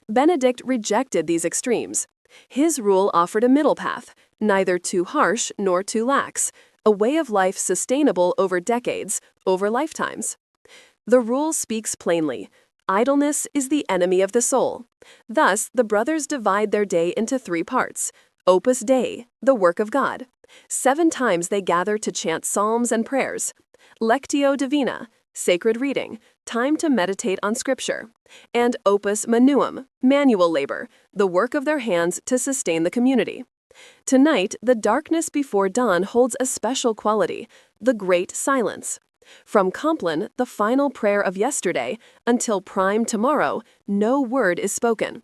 Benedict rejected these extremes. His rule offered a middle path, neither too harsh nor too lax, a way of life sustainable over decades, over lifetimes. The rule speaks plainly. Idleness is the enemy of the soul. Thus, the brothers divide their day into 3 parts. Opus Dei, the work of God. 7 times they gather to chant psalms and prayers. Lectio Divina, sacred reading, time to meditate on Scripture. And Opus Manuum, manual labor, the work of their hands to sustain the community. Tonight, the darkness before dawn holds a special quality, the great silence. From Compline, the final prayer of yesterday, until prime tomorrow, no word is spoken.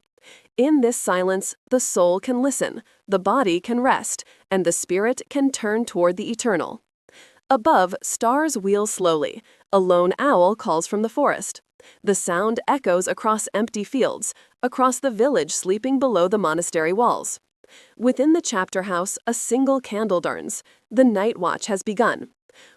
In this silence, the soul can listen, the body can rest, and the spirit can turn toward the eternal. Above, stars wheel slowly. A lone owl calls from the forest. The sound echoes across empty fields, across the village sleeping below the monastery walls. Within the chapter house, a single candle burns. The night watch has begun.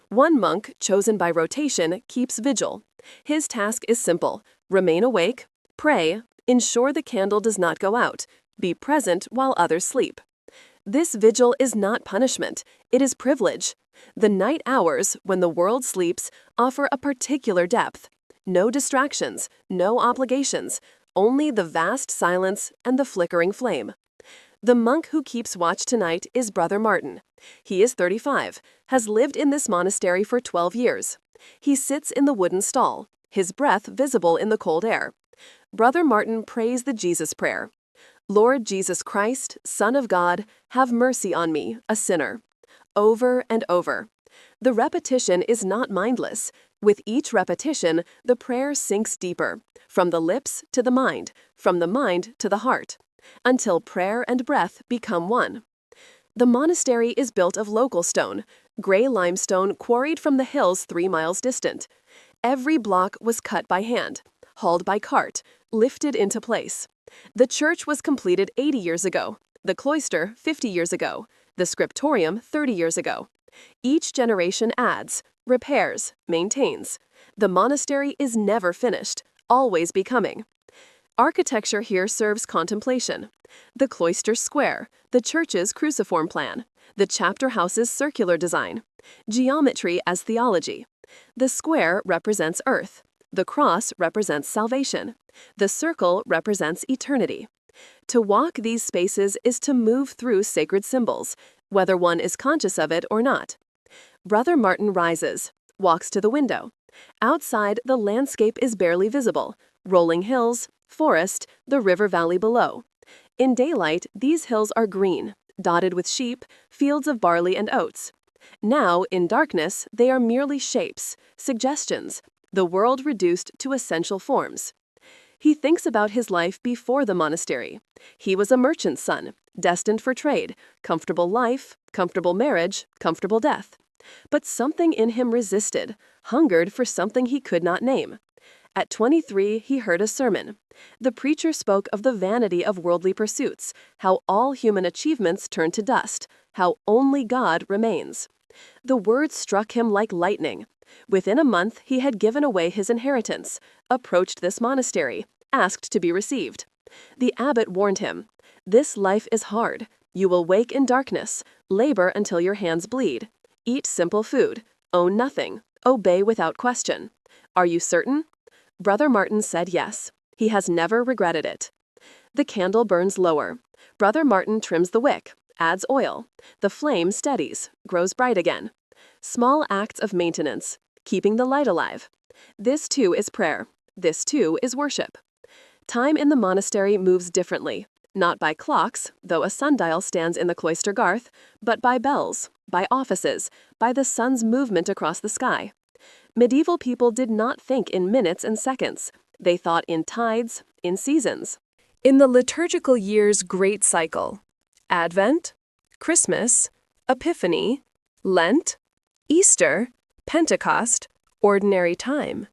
One monk, chosen by rotation, keeps vigil. His task is simple: remain awake, pray, ensure the candle does not go out, be present while others sleep. This vigil is not punishment, it is privilege. The night hours, when the world sleeps, offer a particular depth. No distractions, no obligations, only the vast silence and the flickering flame. The monk who keeps watch tonight is Brother Martin. He is 35, has lived in this monastery for 12 years. He sits in the wooden stall, his breath visible in the cold air. Brother Martin prays the Jesus prayer. Lord Jesus Christ, Son of God, have mercy on me, a sinner. Over and over. The repetition is not mindless. With each repetition, the prayer sinks deeper, from the lips to the mind, from the mind to the heart, until prayer and breath become one. The monastery is built of local stone, gray limestone quarried from the hills 3 miles distant. Every block was cut by hand, hauled by cart, lifted into place. The church was completed 80 years ago, the cloister 50 years ago, the scriptorium 30 years ago. Each generation adds, repairs, maintains. The monastery is never finished, always becoming. Architecture here serves contemplation. The cloister's square, the church's cruciform plan, the chapter house's circular design, geometry as theology. The square represents earth. The cross represents salvation. The circle represents eternity. To walk these spaces is to move through sacred symbols, whether one is conscious of it or not. Brother Martin rises, walks to the window. Outside, the landscape is barely visible. Rolling hills, forest, the river valley below. In daylight, these hills are green, dotted with sheep, fields of barley and oats. Now, in darkness, they are merely shapes, suggestions, the world reduced to essential forms. He thinks about his life before the monastery. He was a merchant's son, destined for trade, comfortable life, comfortable marriage, comfortable death. But something in him resisted, hungered for something he could not name. At 23, he heard a sermon. The preacher spoke of the vanity of worldly pursuits, how all human achievements turn to dust, how only God remains. The words struck him like lightning. Within a month, he had given away his inheritance, approached this monastery, asked to be received. The abbot warned him, "This life is hard. You will wake in darkness, labor until your hands bleed. Eat simple food, own nothing, obey without question. Are you certain?" Brother Martin said yes. He has never regretted it. The candle burns lower. Brother Martin trims the wick, adds oil. The flame steadies, grows bright again. Small acts of maintenance, keeping the light alive. This too is prayer. This too is worship. Time in the monastery moves differently, not by clocks, though a sundial stands in the cloister garth, but by bells, by offices, by the sun's movement across the sky. Medieval people did not think in minutes and seconds. They thought in tides, in seasons. In the liturgical year's great cycle, Advent, Christmas, Epiphany, Lent, Easter, Pentecost, ordinary time.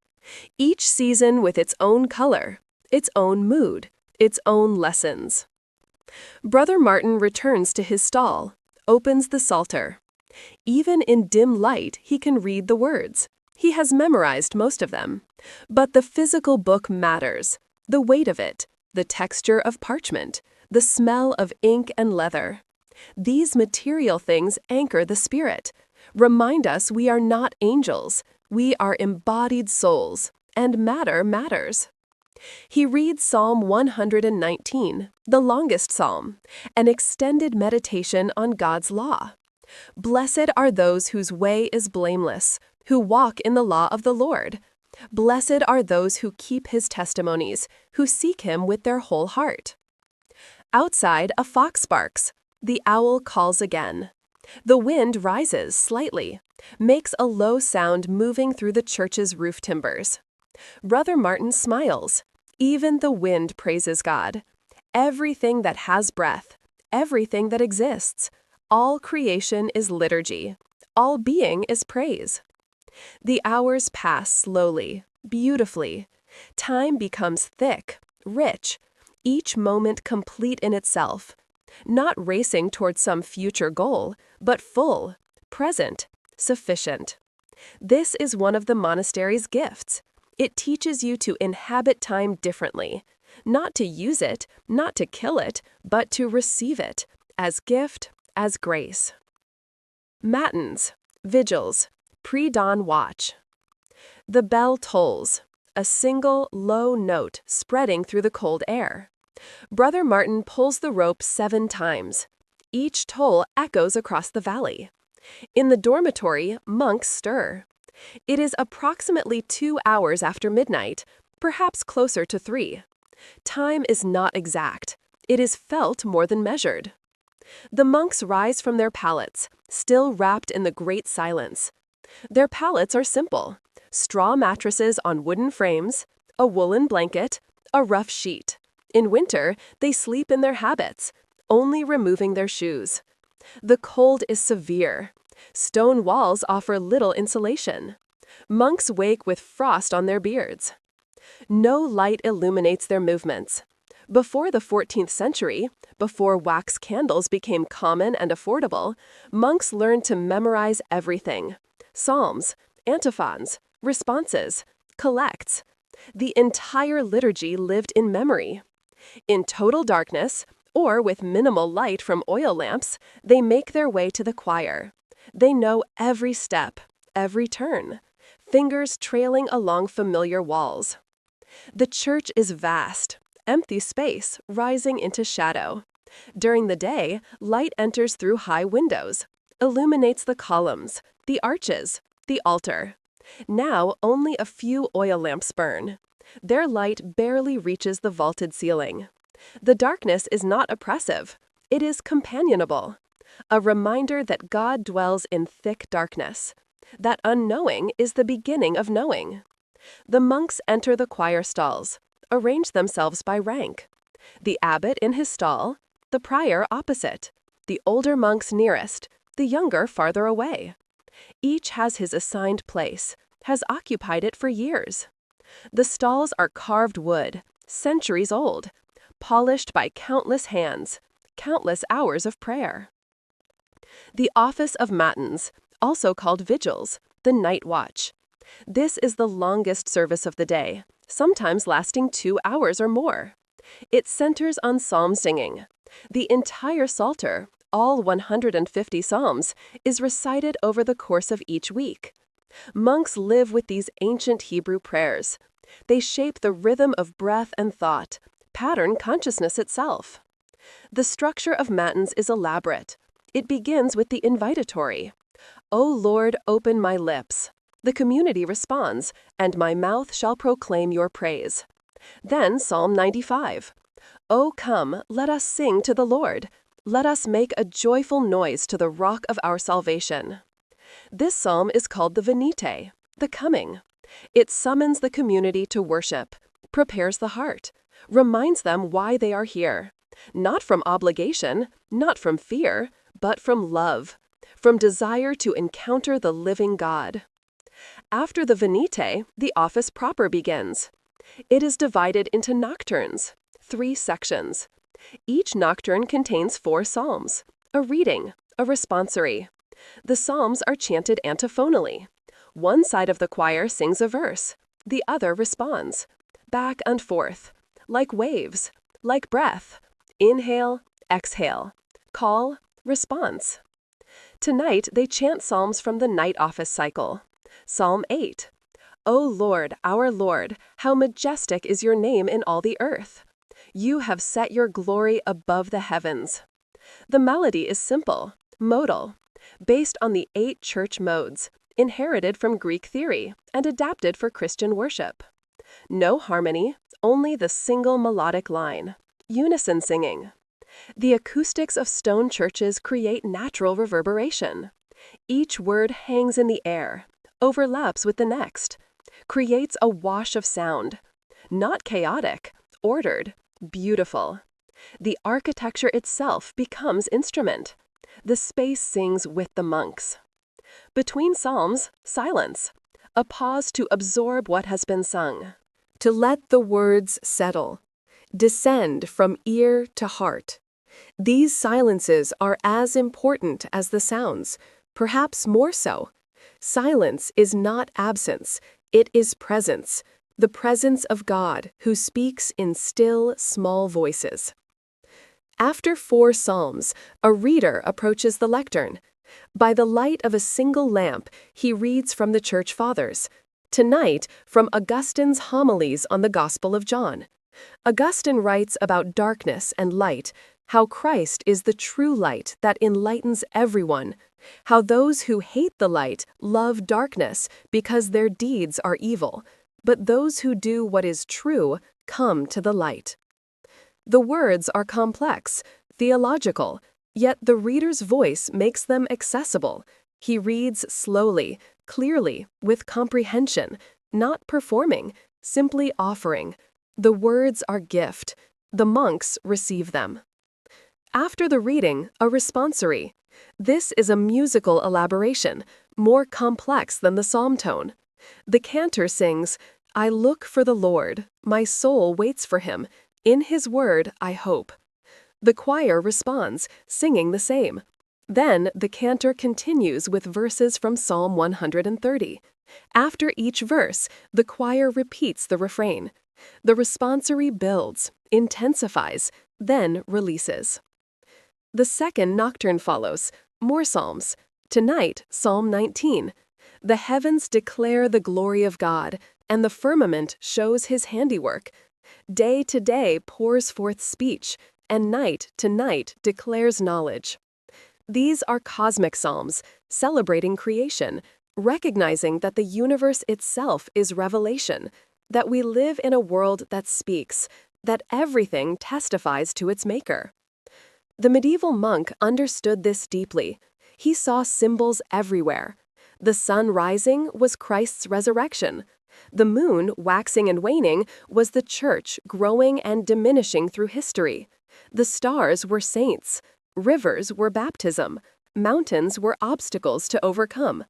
Each season with its own color, its own mood, its own lessons. Brother Martin returns to his stall, opens the Psalter. Even in dim light, he can read the words. He has memorized most of them. But the physical book matters. The weight of it, the texture of parchment, the smell of ink and leather. These material things anchor the spirit, remind us we are not angels, we are embodied souls, and matter matters. He reads Psalm 119, the longest psalm, an extended meditation on God's law. Blessed are those whose way is blameless, who walk in the law of the Lord. Blessed are those who keep his testimonies, who seek him with their whole heart. Outside, a fox barks. The owl calls again. The wind rises slightly, makes a low sound moving through the church's roof timbers. Brother Martin smiles. Even the wind praises God. Everything that has breath, everything that exists, all creation is liturgy. All being is praise. The hours pass slowly, beautifully. Time becomes thick, rich, each moment complete in itself. Not racing towards some future goal, but full, present, sufficient. This is one of the monastery's gifts. It teaches you to inhabit time differently, not to use it, not to kill it, but to receive it, as gift, as grace. Matins, vigils, pre-dawn watch. The bell tolls, a single, low note spreading through the cold air. Brother Martin pulls the rope 7 times. Each toll echoes across the valley. In the dormitory, monks stir. It is approximately 2 hours after midnight, perhaps closer to 3. Time is not exact. It is felt more than measured. The monks rise from their pallets, still wrapped in the great silence. Their pallets are simple: straw mattresses on wooden frames, a woolen blanket, a rough sheet. In winter, they sleep in their habits, only removing their shoes. The cold is severe. Stone walls offer little insulation. Monks wake with frost on their beards. No light illuminates their movements. Before the 14th century, before wax candles became common and affordable, monks learned to memorize everything: psalms, antiphons, responses, collects. The entire liturgy lived in memory. In total darkness, or with minimal light from oil lamps, they make their way to the choir. They know every step, every turn, fingers trailing along familiar walls. The church is vast, empty space rising into shadow. During the day, light enters through high windows, illuminates the columns, the arches, the altar. Now only a few oil lamps burn. Their light barely reaches the vaulted ceiling. The darkness is not oppressive. It is companionable. A reminder that God dwells in thick darkness. That unknowing is the beginning of knowing. The monks enter the choir stalls, arrange themselves by rank. The abbot in his stall, the prior opposite, the older monks nearest, the younger farther away. Each has his assigned place, has occupied it for years. The stalls are carved wood, centuries old, polished by countless hands, countless hours of prayer. The office of matins, also called vigils, the night watch. This is the longest service of the day, sometimes lasting 2 hours or more. It centers on psalm singing. The entire Psalter, all 150 psalms, is recited over the course of each week. Monks live with these ancient Hebrew prayers. They shape the rhythm of breath and thought, pattern consciousness itself. The structure of matins is elaborate. It begins with the invitatory. "O Lord, open my lips." The community responds, "And my mouth shall proclaim your praise." Then Psalm 95. "O come, let us sing to the Lord. Let us make a joyful noise to the rock of our salvation." This psalm is called the Venite, the coming. It summons the community to worship, prepares the heart, reminds them why they are here. Not from obligation, not from fear, but from love, from desire to encounter the living God. After the Venite, the office proper begins. It is divided into nocturnes, 3 sections. Each nocturne contains 4 psalms, a reading, a responsory. The psalms are chanted antiphonally. One side of the choir sings a verse, the other responds, back and forth, like waves, like breath, inhale, exhale, call, response. Tonight they chant psalms from the night office cycle. Psalm 8. O Lord, our Lord, how majestic is your name in all the earth. You have set your glory above the heavens. The melody is simple, modal, based on the 8 church modes, inherited from Greek theory and adapted for Christian worship. No harmony, only the single melodic line, unison singing. The acoustics of stone churches create natural reverberation. Each word hangs in the air, overlaps with the next, creates a wash of sound. Not chaotic, ordered, beautiful. The architecture itself becomes instrument. The space sings with the monks. Between psalms, silence, a pause to absorb what has been sung, to let the words settle, descend from ear to heart. These silences are as important as the sounds, perhaps more so. Silence is not absence, it is presence, the presence of God who speaks in still, small voices. After 4 psalms, a reader approaches the lectern. By the light of a single lamp, he reads from the Church Fathers. Tonight, from Augustine's homilies on the Gospel of John. Augustine writes about darkness and light, how Christ is the true light that enlightens everyone, how those who hate the light love darkness because their deeds are evil, but those who do what is true come to the light. The words are complex, theological, yet the reader's voice makes them accessible. He reads slowly, clearly, with comprehension, not performing, simply offering. The words are gift. The monks receive them. After the reading, a responsory. This is a musical elaboration, more complex than the psalm tone. The cantor sings, "I look for the Lord, my soul waits for him, in his word I hope." The choir responds, singing the same. Then the cantor continues with verses from Psalm 130. After each verse, the choir repeats the refrain. The responsory builds, intensifies, then releases. The second nocturne follows, more psalms. Tonight, Psalm 19. The heavens declare the glory of God, and the firmament shows his handiwork. Day to day pours forth speech, and night to night declares knowledge. These are cosmic psalms, celebrating creation, recognizing that the universe itself is revelation, that we live in a world that speaks, that everything testifies to its maker. The medieval monk understood this deeply. He saw symbols everywhere. The sun rising was Christ's resurrection. The moon, waxing and waning, was the church growing and diminishing through history. The stars were saints. Rivers were baptism. Mountains were obstacles to overcome.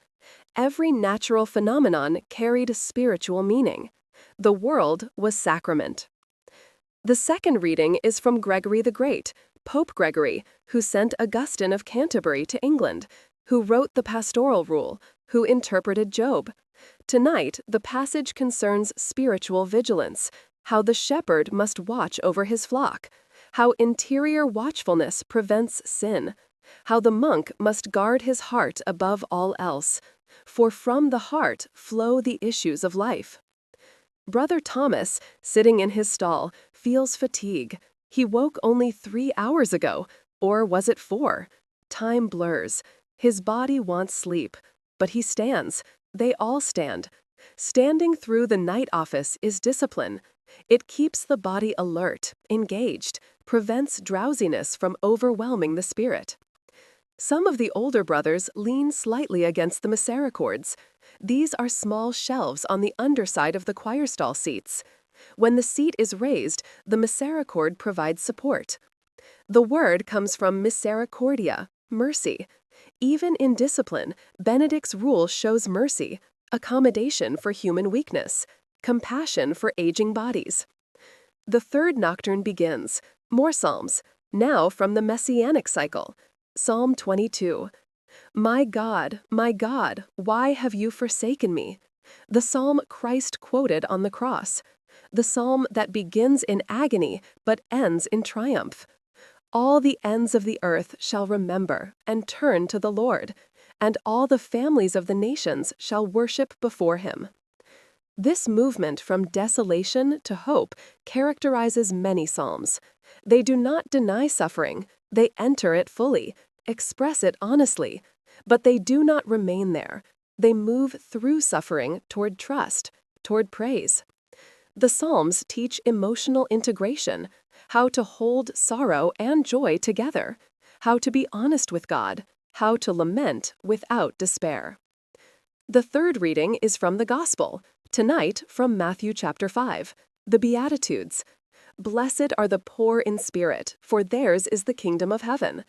Every natural phenomenon carried spiritual meaning. The world was sacrament. The second reading is from Gregory the Great, Pope Gregory, who sent Augustine of Canterbury to England, who wrote the Pastoral Rule, who interpreted Job. Tonight, the passage concerns spiritual vigilance, how the shepherd must watch over his flock, how interior watchfulness prevents sin, how the monk must guard his heart above all else, for from the heart flow the issues of life. Brother Thomas, sitting in his stall, feels fatigue. He woke only 3 hours ago, or was it 4? Time blurs. His body wants sleep, but he stands. They all stand. Standing through the night office is discipline. It keeps the body alert, engaged, prevents drowsiness from overwhelming the spirit. Some of the older brothers lean slightly against the misericords. These are small shelves on the underside of the choir stall seats. When the seat is raised, the misericord provides support. The word comes from misericordia, mercy. Even in discipline, Benedict's rule shows mercy, accommodation for human weakness, compassion for aging bodies. The third nocturne begins. More psalms, now from the Messianic cycle. Psalm 22. My God, why have you forsaken me? The psalm Christ quoted on the cross. The psalm that begins in agony but ends in triumph. All the ends of the earth shall remember and turn to the Lord, and all the families of the nations shall worship before him. This movement from desolation to hope characterizes many psalms. They do not deny suffering, they enter it fully, express it honestly, but they do not remain there. They move through suffering toward trust, toward praise. The Psalms teach emotional integration, how to hold sorrow and joy together, how to be honest with God, how to lament without despair. The third reading is from the Gospel, tonight from Matthew chapter 5, the Beatitudes. Blessed are the poor in spirit, for theirs is the kingdom of heaven.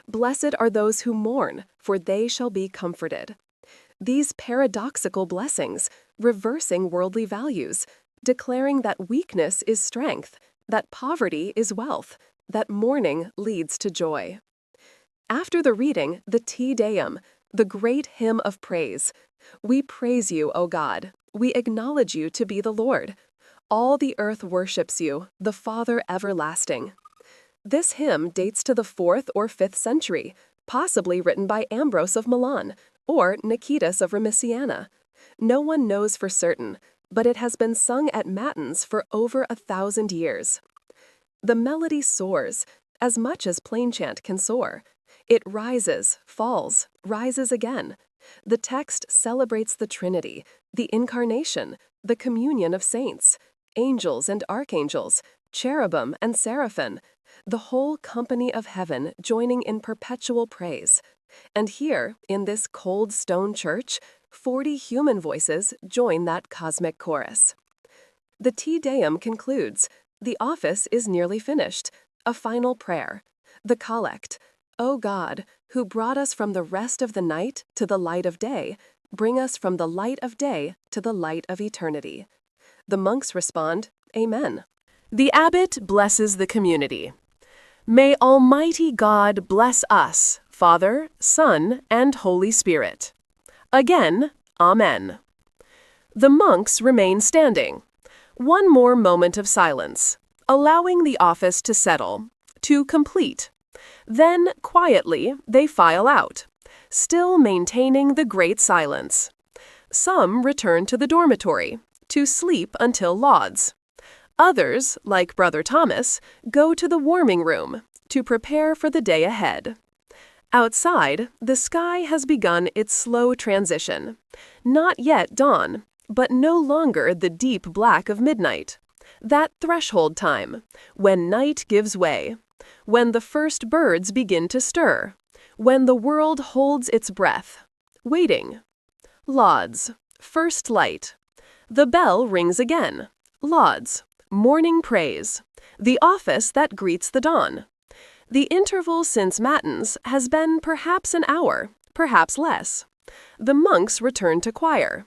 Blessed are those who mourn, for they shall be comforted. These paradoxical blessings, reversing worldly values, declaring that weakness is strength, that poverty is wealth, that mourning leads to joy. After the reading, the Te Deum, the great hymn of praise. We praise you, O God. We acknowledge you to be the Lord. All the earth worships you, the Father everlasting. This hymn dates to the 4th or 5th century, possibly written by Ambrose of Milan or Nicetas of Remisiana. No one knows for certain, but it has been sung at matins for over 1,000 years. The melody soars, as much as plain chant can soar. It rises, falls, rises again. The text celebrates the Trinity, the Incarnation, the communion of saints, angels and archangels, cherubim and seraphim, the whole company of heaven joining in perpetual praise. And here, in this cold stone church, 40 human voices join that cosmic chorus. The Te Deum concludes. The office is nearly finished. A final prayer. The collect. O God, who brought us from the rest of the night to the light of day, bring us from the light of day to the light of eternity. The monks respond, Amen. The abbot blesses the community. May Almighty God bless us, Father, Son, and Holy Spirit. Again, Amen. The monks remain standing. One more moment of silence, allowing the office to settle, to complete. Then, quietly, they file out, still maintaining the great silence. Some return to the dormitory, to sleep until lauds. Others, like Brother Thomas, go to the warming room, to prepare for the day ahead. Outside, the sky has begun its slow transition. Not yet dawn, but no longer the deep black of midnight. That threshold time, when night gives way, when the first birds begin to stir, when the world holds its breath. Waiting. Lauds. First light. The bell rings again. Lauds. Morning praise. The office that greets the dawn. The interval since Matins has been perhaps an hour, perhaps less. The monks return to choir.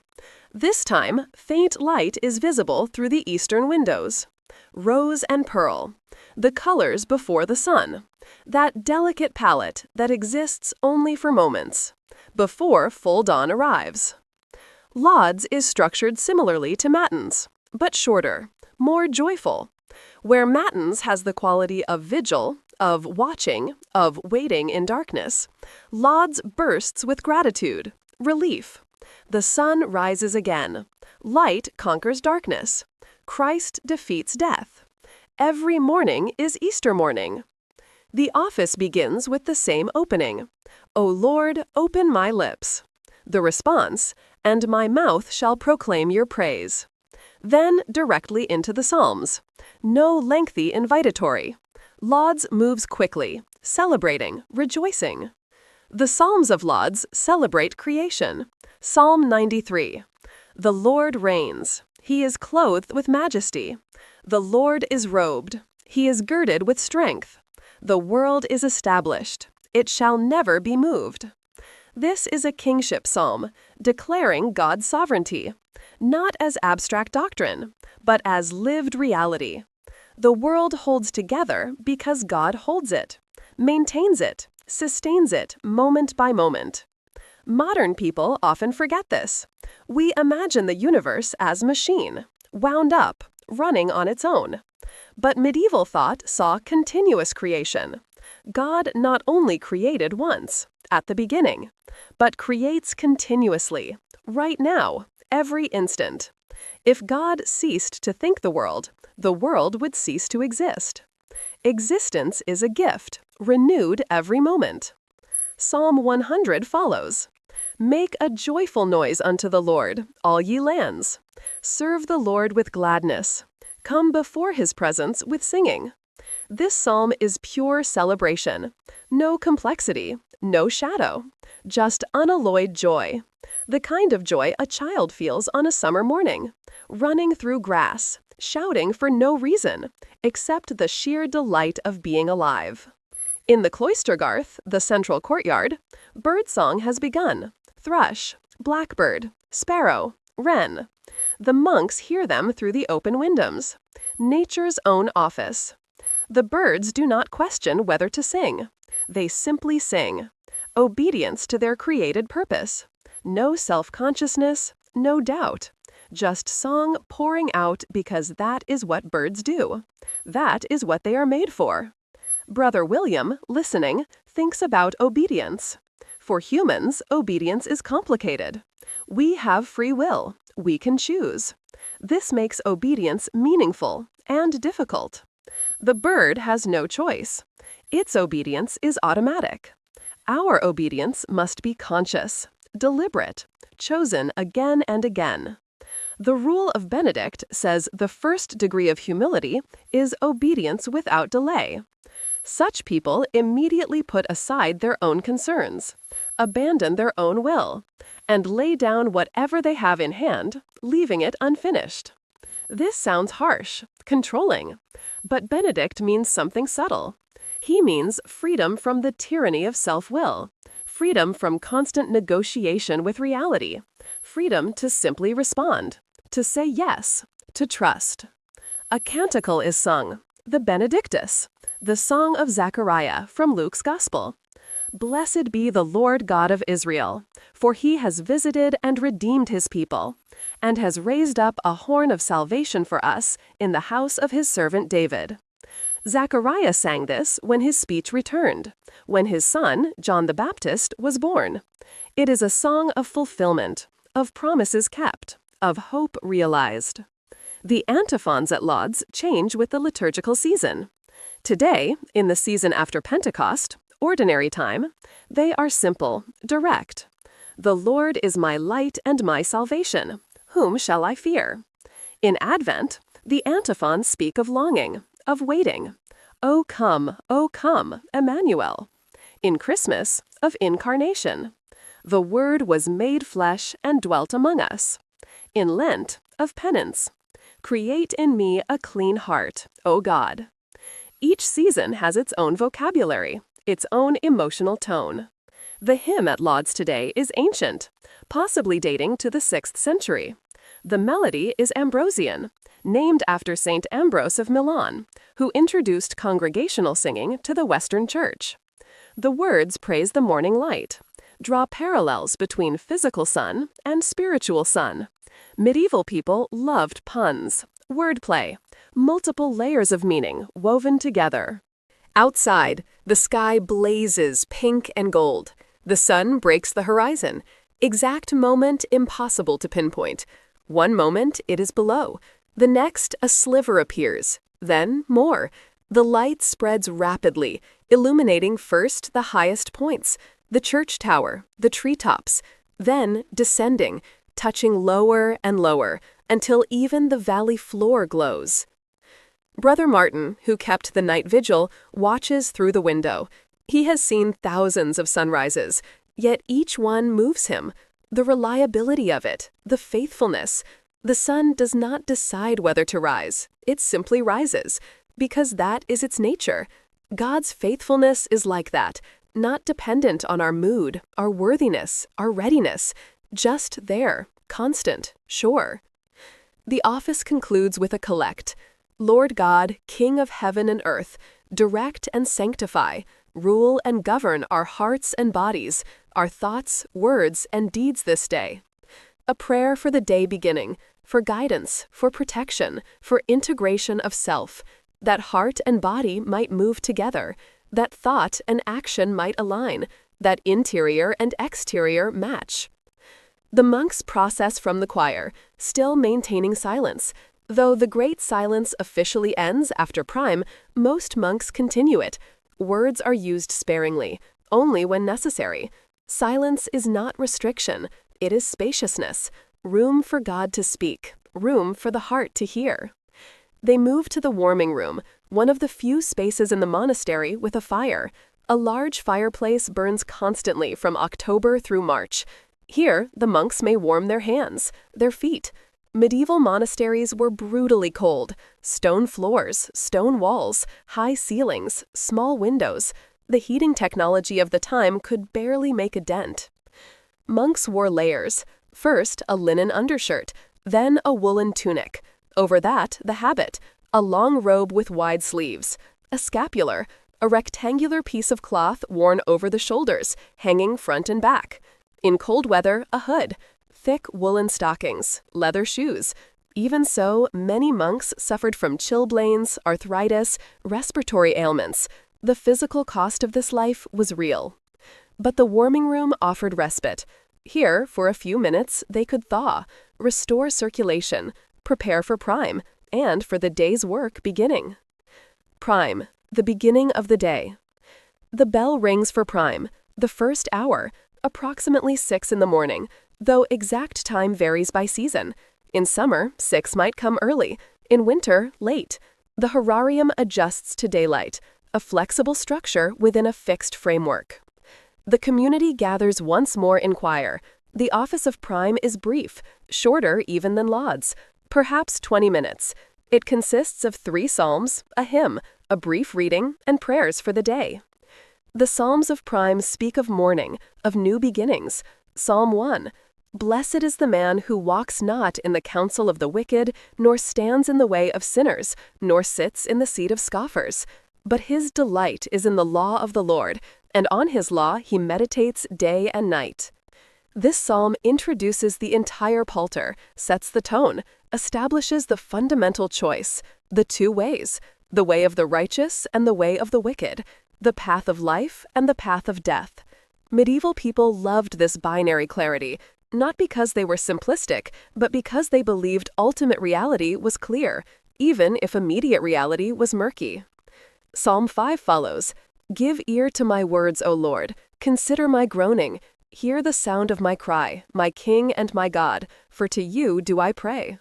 This time, faint light is visible through the eastern windows. Rose and pearl, the colors before the sun, that delicate palette that exists only for moments, before full dawn arrives. Lauds is structured similarly to Matins, but shorter, more joyful. Where Matins has the quality of vigil, of watching, of waiting in darkness, Lauds bursts with gratitude, relief. The sun rises again. Light conquers darkness. Christ defeats death. Every morning is Easter morning. The office begins with the same opening. O Lord, open my lips. The response, and my mouth shall proclaim your praise. Then directly into the Psalms. No lengthy invitatory. Lauds moves quickly, celebrating, rejoicing. The Psalms of Lauds celebrate creation. Psalm 93. The Lord reigns. He is clothed with majesty. The Lord is robed. He is girded with strength. The world is established. It shall never be moved. This is a kingship psalm, declaring God's sovereignty, not as abstract doctrine, but as lived reality. The world holds together because God holds it, maintains it, sustains it moment by moment. Modern people often forget this. We imagine the universe as machine, wound up, running on its own. But medieval thought saw continuous creation. God not only created once, at the beginning, but creates continuously, right now, every instant. If God ceased to think the world would cease to exist. Existence is a gift, renewed every moment. Psalm 100 follows. Make a joyful noise unto the Lord, all ye lands. Serve the Lord with gladness. Come before his presence with singing. This psalm is pure celebration. No complexity, no shadow, just unalloyed joy. The kind of joy a child feels on a summer morning, running through grass, shouting for no reason, except the sheer delight of being alive. In the cloistergarth, the central courtyard, birdsong has begun. Thrush, blackbird, sparrow, wren. The monks hear them through the open windows. Nature's own office. The birds do not question whether to sing. They simply sing. Obedience to their created purpose. No self-consciousness, no doubt. Just song pouring out because that is what birds do. That is what they are made for. Brother William, listening, thinks about obedience. For humans, obedience is complicated. We have free will. We can choose. This makes obedience meaningful and difficult. The bird has no choice. Its obedience is automatic. Our obedience must be conscious, deliberate, chosen again and again. The rule of Benedict says the first degree of humility is obedience without delay. Such people immediately put aside their own concerns, abandon their own will, and lay down whatever they have in hand, leaving it unfinished. This sounds harsh, controlling, but Benedict means something subtle. He means freedom from the tyranny of self-will, freedom from constant negotiation with reality, freedom to simply respond, to say yes, to trust. A canticle is sung, the Benedictus, the Song of Zechariah from Luke's Gospel. Blessed be the Lord God of Israel, for he has visited and redeemed his people, and has raised up a horn of salvation for us in the house of his servant David. Zechariah sang this when his speech returned, when his son, John the Baptist, was born. It is a song of fulfillment, of promises kept, of hope realized. The antiphons at Lauds change with the liturgical season. Today, in the season after Pentecost, ordinary time, they are simple, direct. The Lord is my light and my salvation. Whom shall I fear? In Advent, the antiphons speak of longing, of waiting. O come, Emmanuel. In Christmas, of incarnation. The Word was made flesh and dwelt among us. In Lent, of penance. Create in me a clean heart, O God. Each season has its own vocabulary, its own emotional tone. The hymn at lauds today is ancient, possibly dating to the 6th century. The melody is Ambrosian, named after Saint Ambrose of Milan, who introduced congregational singing to the Western Church. The words praise the morning light, draw parallels between physical sun and spiritual sun. Medieval people loved puns, wordplay, multiple layers of meaning woven together. Outside, the sky blazes pink and gold. The sun breaks the horizon. Exact moment impossible to pinpoint. One moment it is below. The next, a sliver appears. Then more. The light spreads rapidly, illuminating first the highest points, the church tower, the treetops, then descending, touching lower and lower, until even the valley floor glows. Brother Martin, who kept the night vigil, watches through the window. He has seen thousands of sunrises, yet each one moves him. The reliability of it, the faithfulness. The sun does not decide whether to rise. It simply rises, because that is its nature. God's faithfulness is like that, not dependent on our mood, our worthiness, our readiness, just there, constant, sure. The office concludes with a collect. Lord God, King of heaven and earth, direct and sanctify, rule and govern our hearts and bodies, our thoughts, words, and deeds this day. A prayer for the day beginning, for guidance, for protection, for integration of self, that heart and body might move together, that thought and action might align, that interior and exterior match. The monks process from the choir, still maintaining silence. Though the great silence officially ends after prime, most monks continue it. Words are used sparingly, only when necessary. Silence is not restriction, it is spaciousness, room for God to speak, room for the heart to hear. They move to the warming room, one of the few spaces in the monastery with a fire. A large fireplace burns constantly from October through March. Here, the monks may warm their hands, their feet. Medieval monasteries were brutally cold. Stone floors, stone walls, high ceilings, small windows. The heating technology of the time could barely make a dent. Monks wore layers. First, a linen undershirt, then a woolen tunic. Over that, the habit, a long robe with wide sleeves, a scapular, a rectangular piece of cloth worn over the shoulders, hanging front and back. In cold weather, a hood, thick woolen stockings, leather shoes. Even so, many monks suffered from chilblains, arthritis, respiratory ailments. The physical cost of this life was real. But the warming room offered respite. Here, for a few minutes, they could thaw, restore circulation, prepare for prime, and for the day's work beginning. Prime, the beginning of the day. The bell rings for prime, the first hour, approximately 6 in the morning, though exact time varies by season. In summer, 6 might come early. In winter, late. The horarium adjusts to daylight, a flexible structure within a fixed framework. The community gathers once more in choir. The office of prime is brief, shorter even than lauds, perhaps 20 minutes. It consists of 3 psalms, a hymn, a brief reading, and prayers for the day. The Psalms of Prime speak of morning, of new beginnings. Psalm 1. Blessed is the man who walks not in the counsel of the wicked, nor stands in the way of sinners, nor sits in the seat of scoffers. But his delight is in the law of the Lord, and on his law he meditates day and night. This psalm introduces the entire Psalter, sets the tone, establishes the fundamental choice, the 2 ways, the way of the righteous and the way of the wicked, the path of life and the path of death. Medieval people loved this binary clarity, not because they were simplistic, but because they believed ultimate reality was clear, even if immediate reality was murky. Psalm 5 follows, Give ear to my words, O Lord, consider my groaning, hear the sound of my cry, my King and my God, for to you do I pray.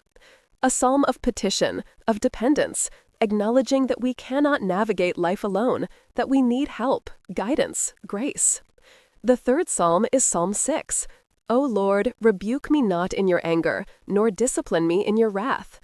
A psalm of petition, of dependence, acknowledging that we cannot navigate life alone, that we need help, guidance, grace. The 3rd psalm is Psalm 6. O Lord, rebuke me not in your anger, nor discipline me in your wrath.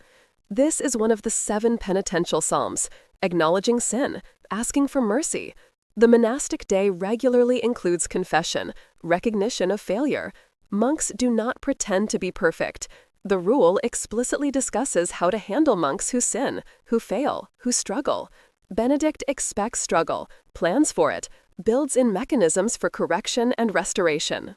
This is one of the 7 penitential psalms. acknowledging sin, asking for mercy. The monastic day regularly includes confession, recognition of failure. Monks do not pretend to be perfect. The rule explicitly discusses how to handle monks who sin, who fail, who struggle. Benedict expects struggle, plans for it, builds in mechanisms for correction and restoration.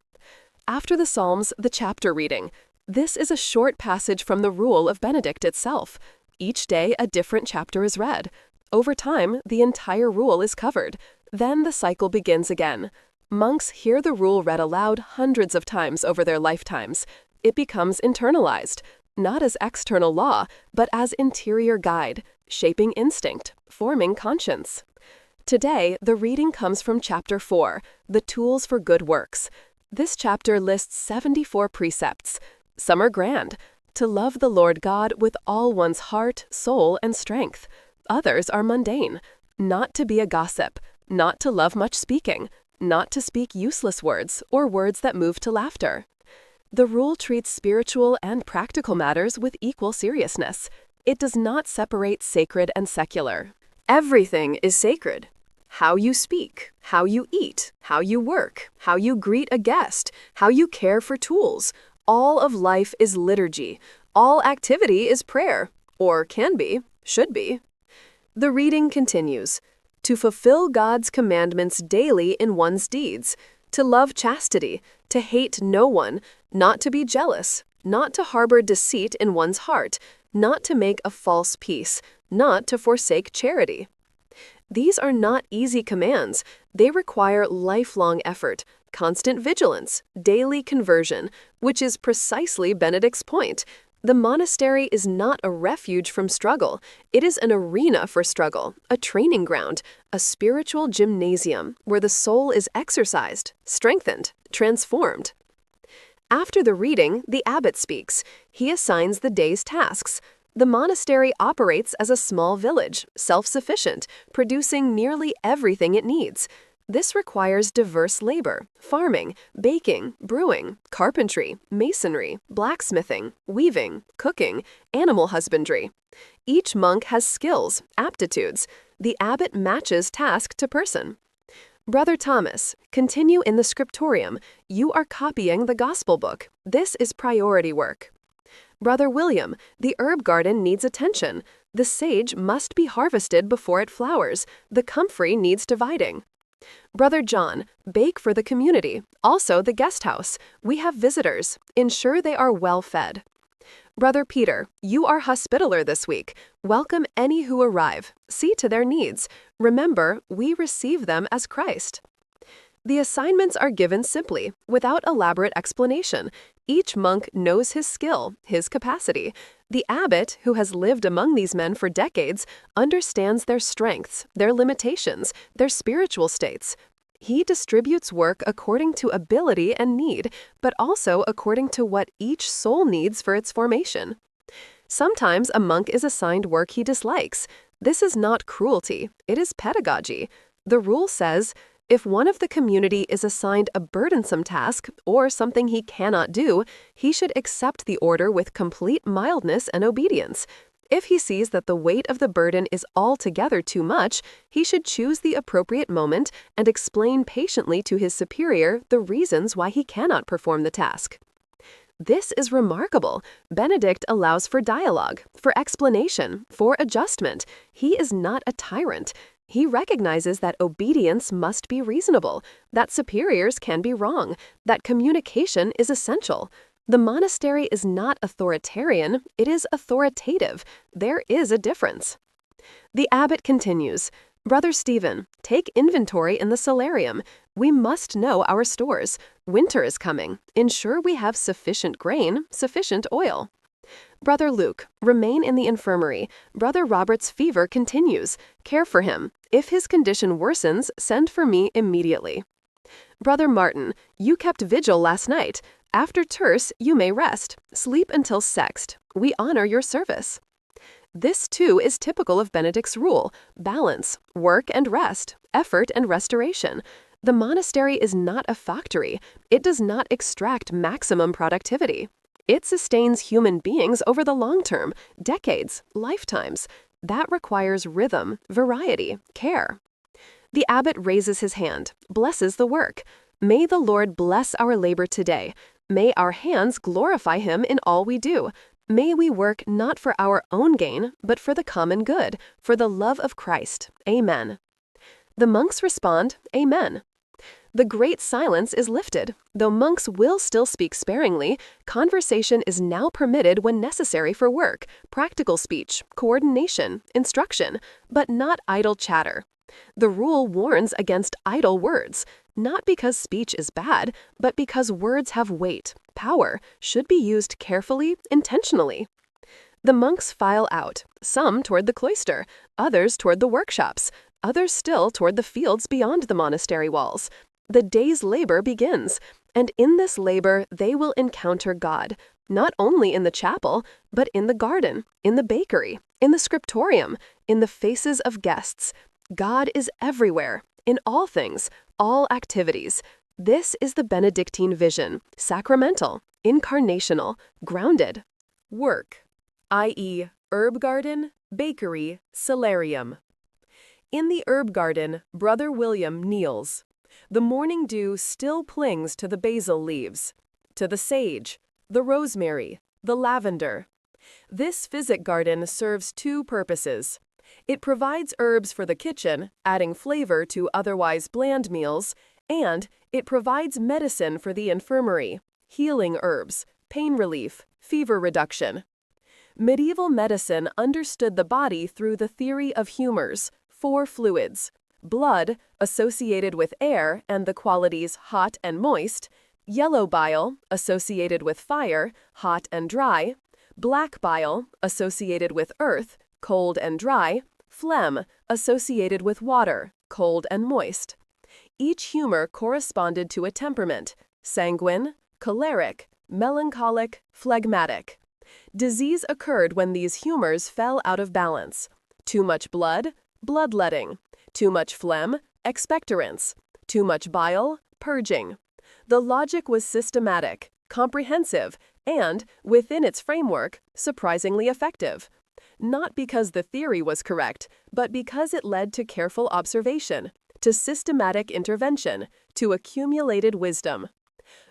After the Psalms, the chapter reading. This is a short passage from the rule of Benedict itself. Each day, a different chapter is read. Over time, the entire rule is covered. Then the cycle begins again. Monks hear the rule read aloud hundreds of times over their lifetimes. It becomes internalized, not as external law, but as interior guide, shaping instinct, forming conscience. Today, the reading comes from Chapter 4, The Tools for Good Works. This chapter lists 74 precepts. Some are grand, to love the Lord God with all one's heart, soul, and strength. Others are mundane, not to be a gossip, not to love much speaking, not to speak useless words or words that move to laughter. The rule treats spiritual and practical matters with equal seriousness. It does not separate sacred and secular. Everything is sacred. How you speak, how you eat, how you work, how you greet a guest, how you care for tools. All of life is liturgy. All activity is prayer, or can be, should be. The reading continues. To fulfill God's commandments daily in one's deeds, to love chastity, to hate no one, not to be jealous, not to harbor deceit in one's heart, not to make a false peace, not to forsake charity. These are not easy commands. They require lifelong effort, constant vigilance, daily conversion, which is precisely Benedict's point. The monastery is not a refuge from struggle. It is an arena for struggle, a training ground, a spiritual gymnasium where the soul is exercised, strengthened, transformed. After the reading, the abbot speaks. He assigns the day's tasks. The monastery operates as a small village, self-sufficient, producing nearly everything it needs. This requires diverse labor: farming, baking, brewing, carpentry, masonry, blacksmithing, weaving, cooking, animal husbandry. Each monk has skills, aptitudes. The abbot matches task to person. Brother Thomas, continue in the scriptorium. You are copying the gospel book. This is priority work. Brother William, the herb garden needs attention. The sage must be harvested before it flowers. The comfrey needs dividing. Brother John, bake for the community, also the guest house. We have visitors. Ensure they are well fed. Brother Peter, you are hospitaller this week. Welcome any who arrive. See to their needs. Remember, we receive them as Christ. The assignments are given simply, without elaborate explanation. Each monk knows his skill, his capacity. The abbot, who has lived among these men for decades, understands their strengths, their limitations, their spiritual states. He distributes work according to ability and need, but also according to what each soul needs for its formation. Sometimes a monk is assigned work he dislikes. This is not cruelty, it is pedagogy. The rule says, if one of the community is assigned a burdensome task or something he cannot do, he should accept the order with complete mildness and obedience. If he sees that the weight of the burden is altogether too much, he should choose the appropriate moment and explain patiently to his superior the reasons why he cannot perform the task. This is remarkable. Benedict allows for dialogue, for explanation, for adjustment. He is not a tyrant. He recognizes that obedience must be reasonable, that superiors can be wrong, that communication is essential. The monastery is not authoritarian, it is authoritative. There is a difference. The abbot continues, Brother Stephen, take inventory in the solarium. We must know our stores. Winter is coming. Ensure we have sufficient grain, sufficient oil. Brother Luke, remain in the infirmary. Brother Robert's fever continues. Care for him. If his condition worsens, send for me immediately. Brother Martin, you kept vigil last night. After terce, you may rest. Sleep until sext. We honor your service. This, too, is typical of Benedict's rule: balance, work and rest, effort and restoration. The monastery is not a factory. It does not extract maximum productivity. It sustains human beings over the long term, decades, lifetimes. That requires rhythm, variety, care. The abbot raises his hand, blesses the work. May the Lord bless our labor today. May our hands glorify him in all we do. May we work not for our own gain, but for the common good, for the love of Christ. Amen. The monks respond, Amen. The great silence is lifted. Though monks will still speak sparingly, conversation is now permitted when necessary for work, practical speech, coordination, instruction, but not idle chatter. The rule warns against idle words, not because speech is bad, but because words have weight, power, should be used carefully, intentionally. The monks file out, some toward the cloister, others toward the workshops, others still toward the fields beyond the monastery walls. The day's labor begins, and in this labor they will encounter God, not only in the chapel, but in the garden, in the bakery, in the scriptorium, in the faces of guests. God is everywhere, in all things, all activities. This is the Benedictine vision, sacramental, incarnational, grounded. Work, i.e., herb garden, bakery, solarium. In the herb garden, Brother William kneels. The morning dew still clings to the basil leaves, to the sage, the rosemary, the lavender. This physic garden serves two purposes. It provides herbs for the kitchen, adding flavor to otherwise bland meals, and it provides medicine for the infirmary, healing herbs, pain relief, fever reduction. Medieval medicine understood the body through the theory of humors, four fluids: blood, associated with air and the qualities hot and moist; yellow bile, associated with fire, hot and dry; black bile, associated with earth, cold and dry; phlegm, associated with water, cold and moist. Each humor corresponded to a temperament: sanguine, choleric, melancholic, phlegmatic. Disease occurred when these humors fell out of balance. Too much blood, bloodletting; too much phlegm, expectorants; too much bile, purging. The logic was systematic, comprehensive, and, within its framework, surprisingly effective. Not because the theory was correct, but because it led to careful observation, to systematic intervention, to accumulated wisdom.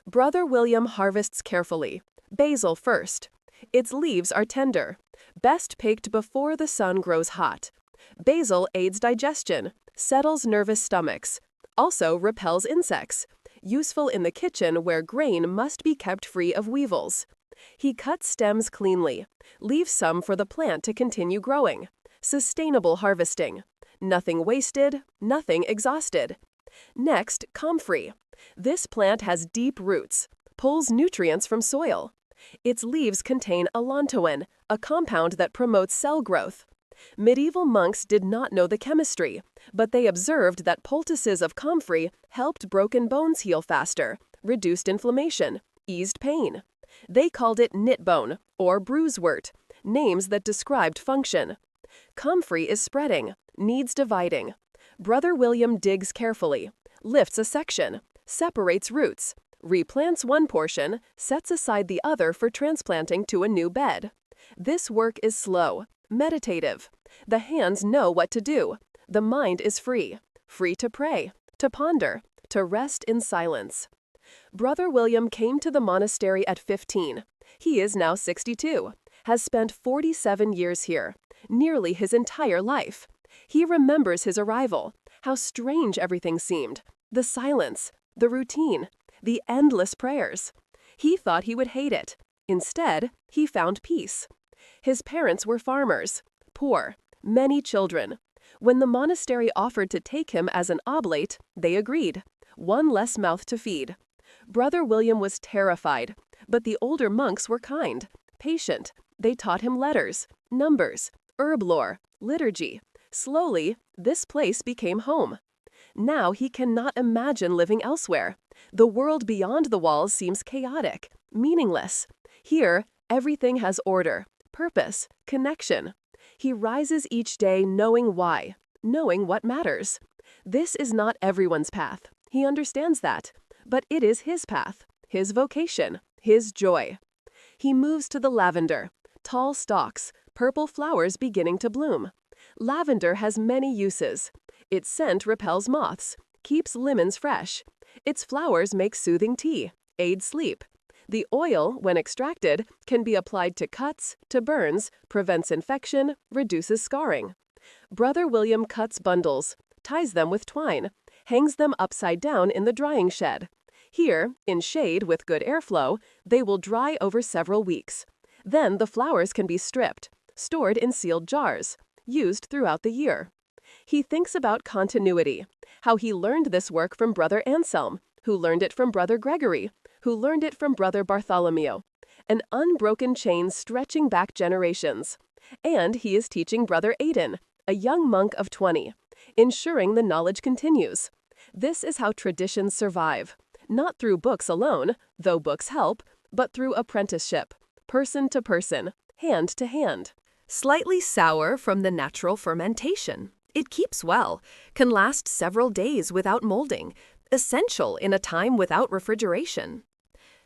Brother William harvests carefully. Basil first. Its leaves are tender, best picked before the sun grows hot. Basil aids digestion, settles nervous stomachs, also repels insects, useful in the kitchen where grain must be kept free of weevils. He cuts stems cleanly, leaves some for the plant to continue growing. Sustainable harvesting. Nothing wasted, nothing exhausted. Next, comfrey. This plant has deep roots, pulls nutrients from soil. Its leaves contain allantoin, a compound that promotes cell growth. Medieval monks did not know the chemistry, but they observed that poultices of comfrey helped broken bones heal faster, reduced inflammation, eased pain. They called it knitbone or bruisewort, names that described function. Comfrey is spreading, needs dividing. Brother William digs carefully, lifts a section, separates roots, replants one portion, sets aside the other for transplanting to a new bed. This work is slow, meditative. The hands know what to do. The mind is free, free to pray, to ponder, to rest in silence. Brother William came to the monastery at 15. He is now 62, has spent 47 years here, nearly his entire life. He remembers his arrival, how strange everything seemed, the silence, the routine, the endless prayers. He thought he would hate it. Instead, he found peace. His parents were farmers, poor, many children. When the monastery offered to take him as an oblate, they agreed. One less mouth to feed. Brother William was terrified, but the older monks were kind, patient. They taught him letters, numbers, herb lore, liturgy. Slowly, this place became home. Now he cannot imagine living elsewhere. The world beyond the walls seems chaotic, meaningless. Here, everything has order, purpose, connection. He rises each day knowing why, knowing what matters. This is not everyone's path. He understands that. But it is his path, his vocation, his joy. He moves to the lavender, tall stalks, purple flowers beginning to bloom. Lavender has many uses. Its scent repels moths, keeps lemons fresh. Its flowers make soothing tea, aid sleep. The oil, when extracted, can be applied to cuts, to burns, prevents infection, reduces scarring. Brother William cuts bundles, ties them with twine, hangs them upside down in the drying shed. Here, in shade with good airflow, they will dry over several weeks. Then the flowers can be stripped, stored in sealed jars, used throughout the year. He thinks about continuity, how he learned this work from Brother Anselm, who learned it from Brother Gregory, who learned it from Brother Bartholomew. An unbroken chain stretching back generations. And he is teaching Brother Aidan, a young monk of 20, ensuring the knowledge continues. This is how traditions survive, not through books alone, though books help, but through apprenticeship, person to person, hand to hand. Slightly sour from the natural fermentation. It keeps well, can last several days without molding, essential in a time without refrigeration.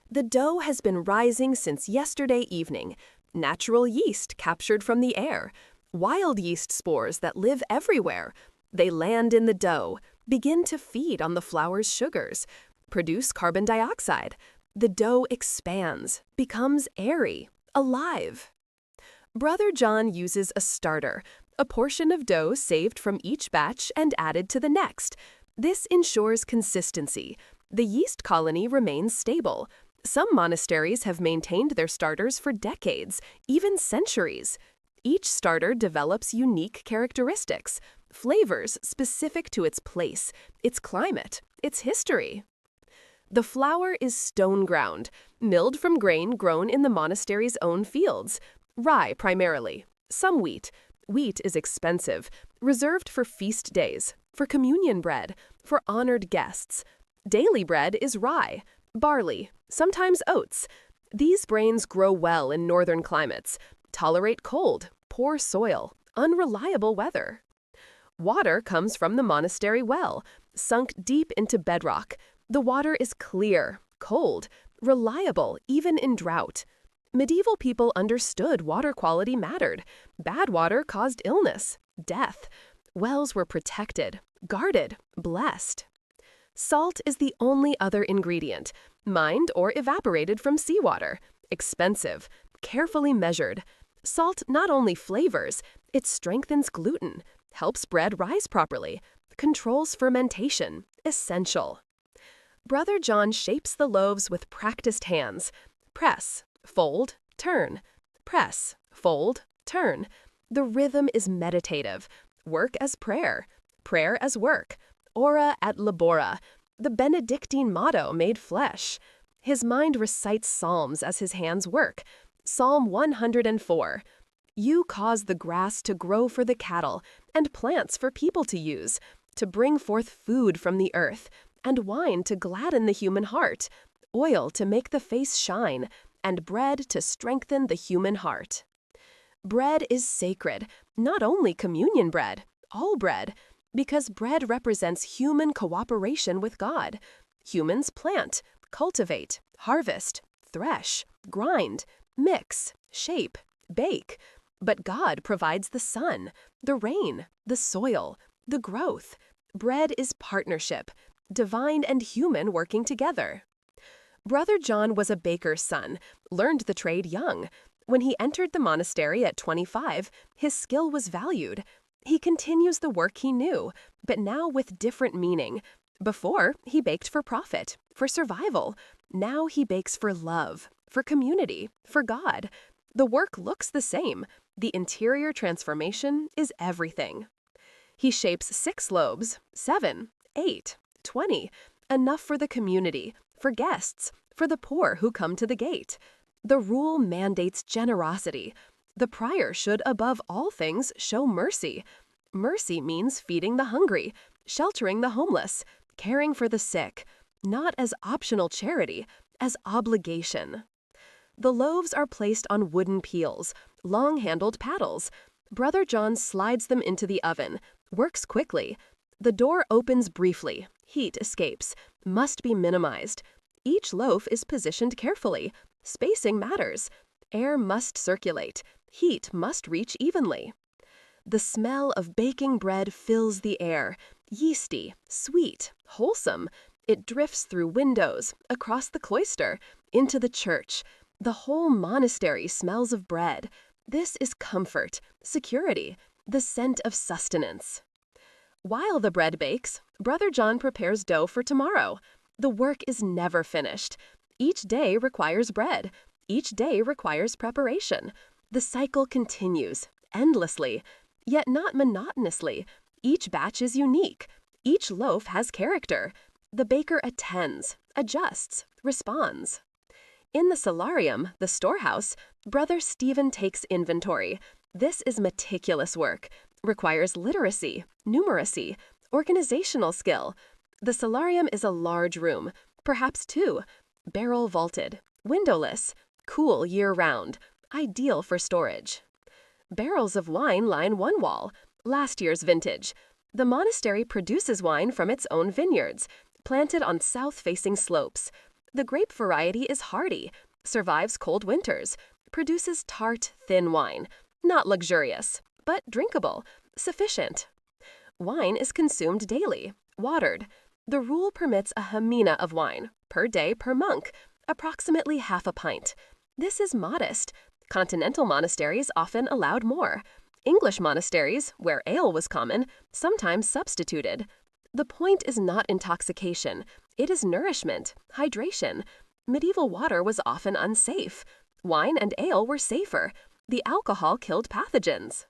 The dough has been rising since yesterday evening. Natural yeast captured from the air. Wild yeast spores that live everywhere. They land in the dough, begin to feed on the flour's sugars, produce carbon dioxide. The dough expands, becomes airy, alive. Brother John uses a starter, a portion of dough saved from each batch and added to the next. This ensures consistency. The yeast colony remains stable. Some monasteries have maintained their starters for decades, even centuries. Each starter develops unique characteristics, flavors specific to its place, its climate, its history. The flour is stone ground, milled from grain grown in the monastery's own fields. Rye primarily, some wheat. Wheat is expensive, reserved for feast days, for communion bread, for honored guests. Daily bread is rye, barley, sometimes oats. These grains grow well in northern climates, tolerate cold, poor soil, unreliable weather. Water comes from the monastery well, sunk deep into bedrock. The water is clear, cold, reliable even in drought. Medieval people understood water quality mattered. Bad water caused illness, death. Wells were protected, guarded, blessed. Salt is the only other ingredient, mined or evaporated from seawater. Expensive, carefully measured. Salt not only flavors, it strengthens gluten, helps bread rise properly, controls fermentation, essential. Brother John shapes the loaves with practiced hands. Press, fold, turn. Press, fold, turn. The rhythm is meditative. Work as prayer. Prayer as work. Ora et labora, the Benedictine motto made flesh. His mind recites psalms as his hands work. Psalm 104. You cause the grass to grow for the cattle, and plants for people to use, to bring forth food from the earth, and wine to gladden the human heart, oil to make the face shine, and bread to strengthen the human heart. Bread is sacred, not only communion bread, all bread, because bread represents human cooperation with God. Humans plant, cultivate, harvest, thresh, grind, mix, shape, bake. But God provides the sun, the rain, the soil, the growth. Bread is partnership, divine and human working together. Brother John was a baker's son, learned the trade young. When he entered the monastery at 25, his skill was valued. He continues the work he knew, but now with different meaning. Before, he baked for profit, for survival. Now he bakes for love, for community, for God. The work looks the same. The interior transformation is everything. He shapes 6 loaves, 7, 8, 20, enough for the community, for guests, for the poor who come to the gate. The rule mandates generosity. The prior should, above all things, show mercy. Mercy means feeding the hungry, sheltering the homeless, caring for the sick, not as optional charity, as obligation. The loaves are placed on wooden peels, long-handled paddles. Brother John slides them into the oven, works quickly. The door opens briefly, heat escapes, must be minimized. Each loaf is positioned carefully. Spacing matters. Air must circulate. Heat must reach evenly. The smell of baking bread fills the air, yeasty, sweet, wholesome. It drifts through windows, across the cloister, into the church. The whole monastery smells of bread. This is comfort, security, the scent of sustenance. While the bread bakes, Brother John prepares dough for tomorrow. The work is never finished. Each day requires bread. Each day requires preparation. The cycle continues, endlessly, yet not monotonously. Each batch is unique. Each loaf has character. The baker attends, adjusts, responds. In the solarium, the storehouse, Brother Stephen takes inventory. This is meticulous work, requires literacy, numeracy, organizational skill. The solarium is a large room, perhaps two, barrel vaulted, windowless, cool year-round, ideal for storage. Barrels of wine line one wall, last year's vintage. The monastery produces wine from its own vineyards, planted on south-facing slopes. The grape variety is hardy, survives cold winters, produces tart, thin wine, not luxurious, but drinkable, sufficient. Wine is consumed daily, watered. The rule permits a hemina of wine, per day per monk, approximately half a pint. This is modest. Continental monasteries often allowed more. English monasteries, where ale was common, sometimes substituted. The point is not intoxication. It is nourishment, hydration. Medieval water was often unsafe. Wine and ale were safer. The alcohol killed pathogens.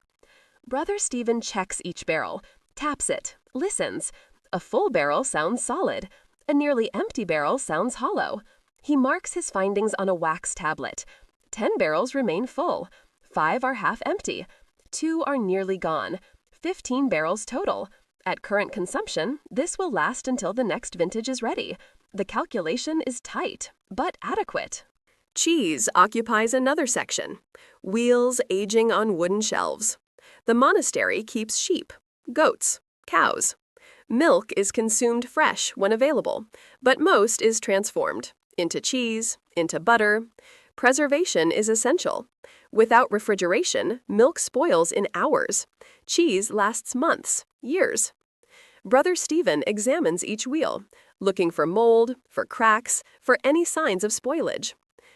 Brother Stephen checks each barrel, taps it, listens. A full barrel sounds solid. A nearly empty barrel sounds hollow. He marks his findings on a wax tablet. 10 barrels remain full. 5 are half empty. 2 are nearly gone. 15 barrels total. At current consumption, this will last until the next vintage is ready. The calculation is tight, but adequate. Cheese occupies another section. Wheels aging on wooden shelves. The monastery keeps sheep, goats, cows. Milk is consumed fresh when available, but most is transformed into cheese, into butter. Preservation is essential. Without refrigeration, milk spoils in hours. Cheese lasts months, years. Brother Stephen examines each wheel, looking for mold, for cracks, for any signs of spoilage.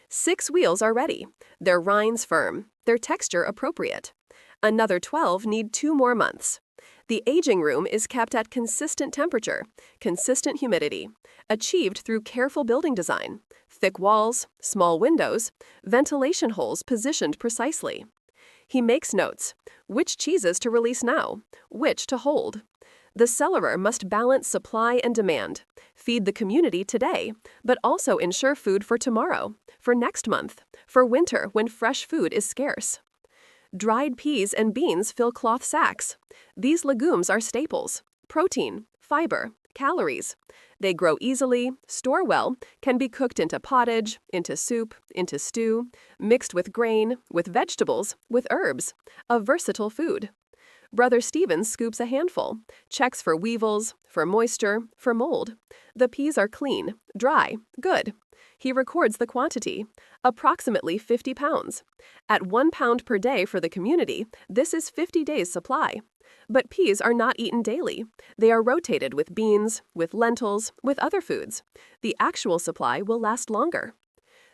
6 wheels are ready, their rinds firm, their texture appropriate. Another 12 need 2 more months. The aging room is kept at consistent temperature, consistent humidity, achieved through careful building design, thick walls, small windows, ventilation holes positioned precisely. He makes notes, which cheeses to release now, which to hold. The cellarer must balance supply and demand, feed the community today, but also ensure food for tomorrow, for next month, for winter when fresh food is scarce. Dried peas and beans fill cloth sacks. These legumes are staples: protein, fiber, calories. They grow easily, store well, can be cooked into pottage, into soup, into stew, mixed with grain, with vegetables, with herbs. A versatile food. Brother Stephen scoops a handful, checks for weevils, for moisture, for mold. The peas are clean, dry, good. He records the quantity, approximately 50 pounds. At 1 pound per day for the community, this is 50 days' supply. But peas are not eaten daily. They are rotated with beans, with lentils, with other foods. The actual supply will last longer.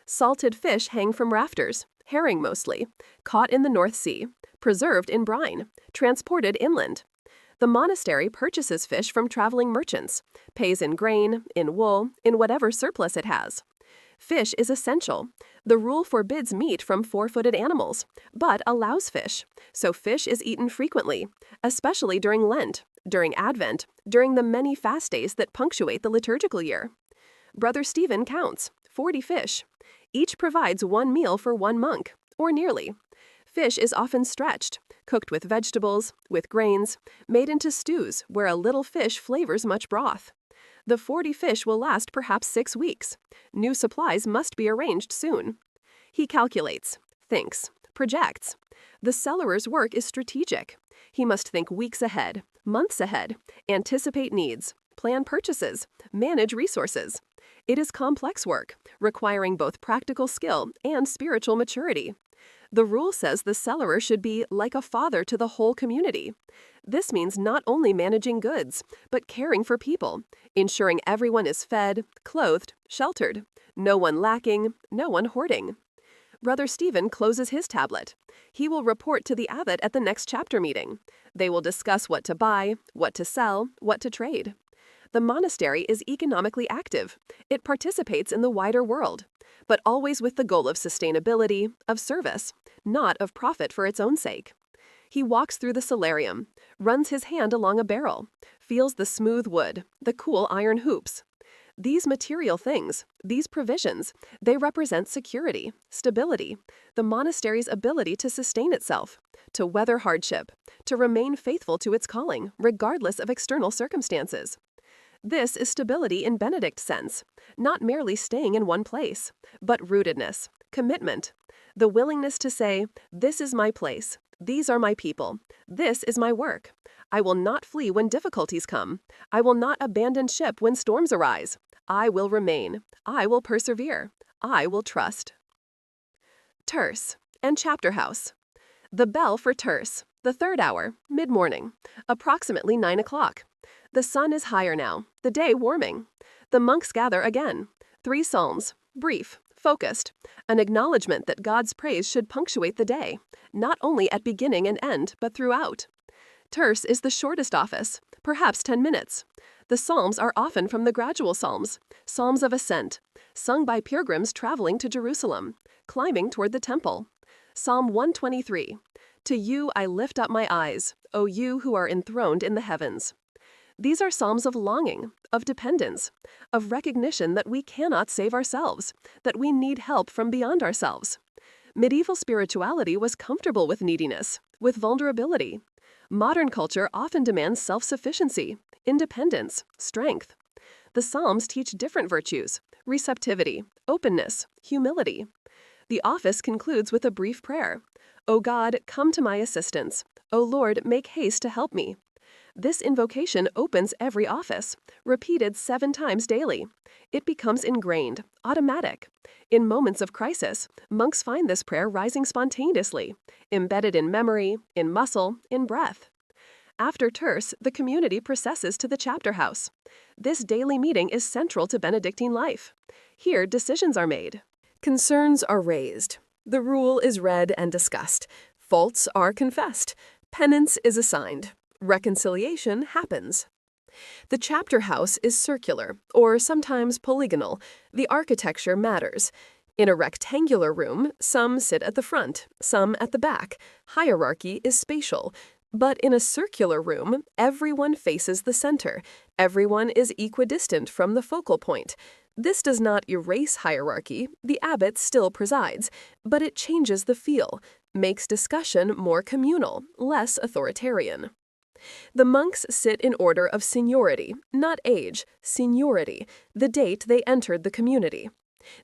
Salted fish hang from rafters, herring mostly, caught in the North Sea, preserved in brine, transported inland. The monastery purchases fish from traveling merchants, pays in grain, in wool, in whatever surplus it has. Fish is essential. The rule forbids meat from 4-footed animals, but allows fish, so fish is eaten frequently, especially during Lent, during Advent, during the many fast days that punctuate the liturgical year. Brother Stephen counts 40 fish. Each provides 1 meal for 1 monk, or nearly. Fish is often stretched, cooked with vegetables, with grains, made into stews where a little fish flavors much broth. The 40 fish will last perhaps 6 weeks. New supplies must be arranged soon. He calculates, thinks, projects. The cellarer's work is strategic. He must think weeks ahead, months ahead, anticipate needs, plan purchases, manage resources. It is complex work, requiring both practical skill and spiritual maturity. The rule says the cellarer should be like a father to the whole community. This means not only managing goods, but caring for people, ensuring everyone is fed, clothed, sheltered, no one lacking, no one hoarding. Brother Stephen closes his tablet. He will report to the abbot at the next chapter meeting. They will discuss what to buy, what to sell, what to trade. The monastery is economically active. It participates in the wider world, but always with the goal of sustainability, of service, not of profit for its own sake. He walks through the solarium, runs his hand along a barrel, feels the smooth wood, the cool iron hoops. These material things, these provisions, they represent security, stability, the monastery's ability to sustain itself, to weather hardship, to remain faithful to its calling, regardless of external circumstances. This is stability in Benedict's sense, not merely staying in one place, but rootedness, commitment, the willingness to say, "This is my place, these are my people, this is my work. I will not flee when difficulties come. I will not abandon ship when storms arise. I will remain. I will persevere. I will trust." Terce and Chapter House. The bell for terce, the third hour, mid-morning, approximately 9 o'clock. The sun is higher now, the day warming. The monks gather again. 3 psalms, brief, focused, an acknowledgement that God's praise should punctuate the day, not only at beginning and end, but throughout. Terce is the shortest office, perhaps 10 minutes. The psalms are often from the gradual psalms, psalms of ascent, sung by pilgrims traveling to Jerusalem, climbing toward the temple. Psalm 123, "To you I lift up my eyes, O you who are enthroned in the heavens." These are psalms of longing, of dependence, of recognition that we cannot save ourselves, that we need help from beyond ourselves. Medieval spirituality was comfortable with neediness, with vulnerability. Modern culture often demands self-sufficiency, independence, strength. The Psalms teach different virtues: receptivity, openness, humility. The office concludes with a brief prayer. "O God, come to my assistance. O Lord, make haste to help me." This invocation opens every office, repeated 7 times daily. It becomes ingrained, automatic. In moments of crisis, monks find this prayer rising spontaneously, embedded in memory, in muscle, in breath. After terce, the community processes to the chapter house. This daily meeting is central to Benedictine life. Here, decisions are made. Concerns are raised. The rule is read and discussed. Faults are confessed. Penance is assigned. Reconciliation happens. The chapter house is circular, or sometimes polygonal. The architecture matters. In a rectangular room, some sit at the front, some at the back. Hierarchy is spatial. But in a circular room, everyone faces the center. Everyone is equidistant from the focal point. This does not erase hierarchy. The abbot still presides, but it changes the feel, makes discussion more communal, less authoritarian. The monks sit in order of seniority, not age, seniority, the date they entered the community.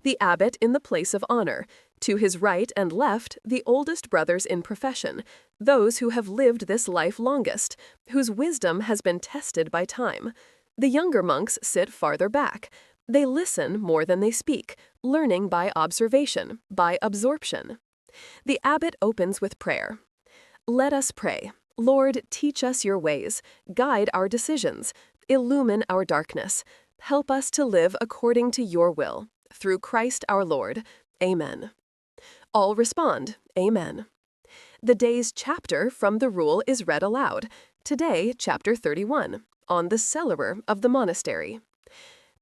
The abbot in the place of honor. To his right and left, the oldest brothers in profession, those who have lived this life longest, whose wisdom has been tested by time. The younger monks sit farther back. They listen more than they speak, learning by observation, by absorption. The abbot opens with prayer. Let us pray. Lord, teach us your ways, guide our decisions, illumine our darkness. Help us to live according to your will. Through Christ our Lord. Amen. All respond, Amen. The day's chapter from the rule is read aloud. Today, chapter 31, on the cellarer of the monastery.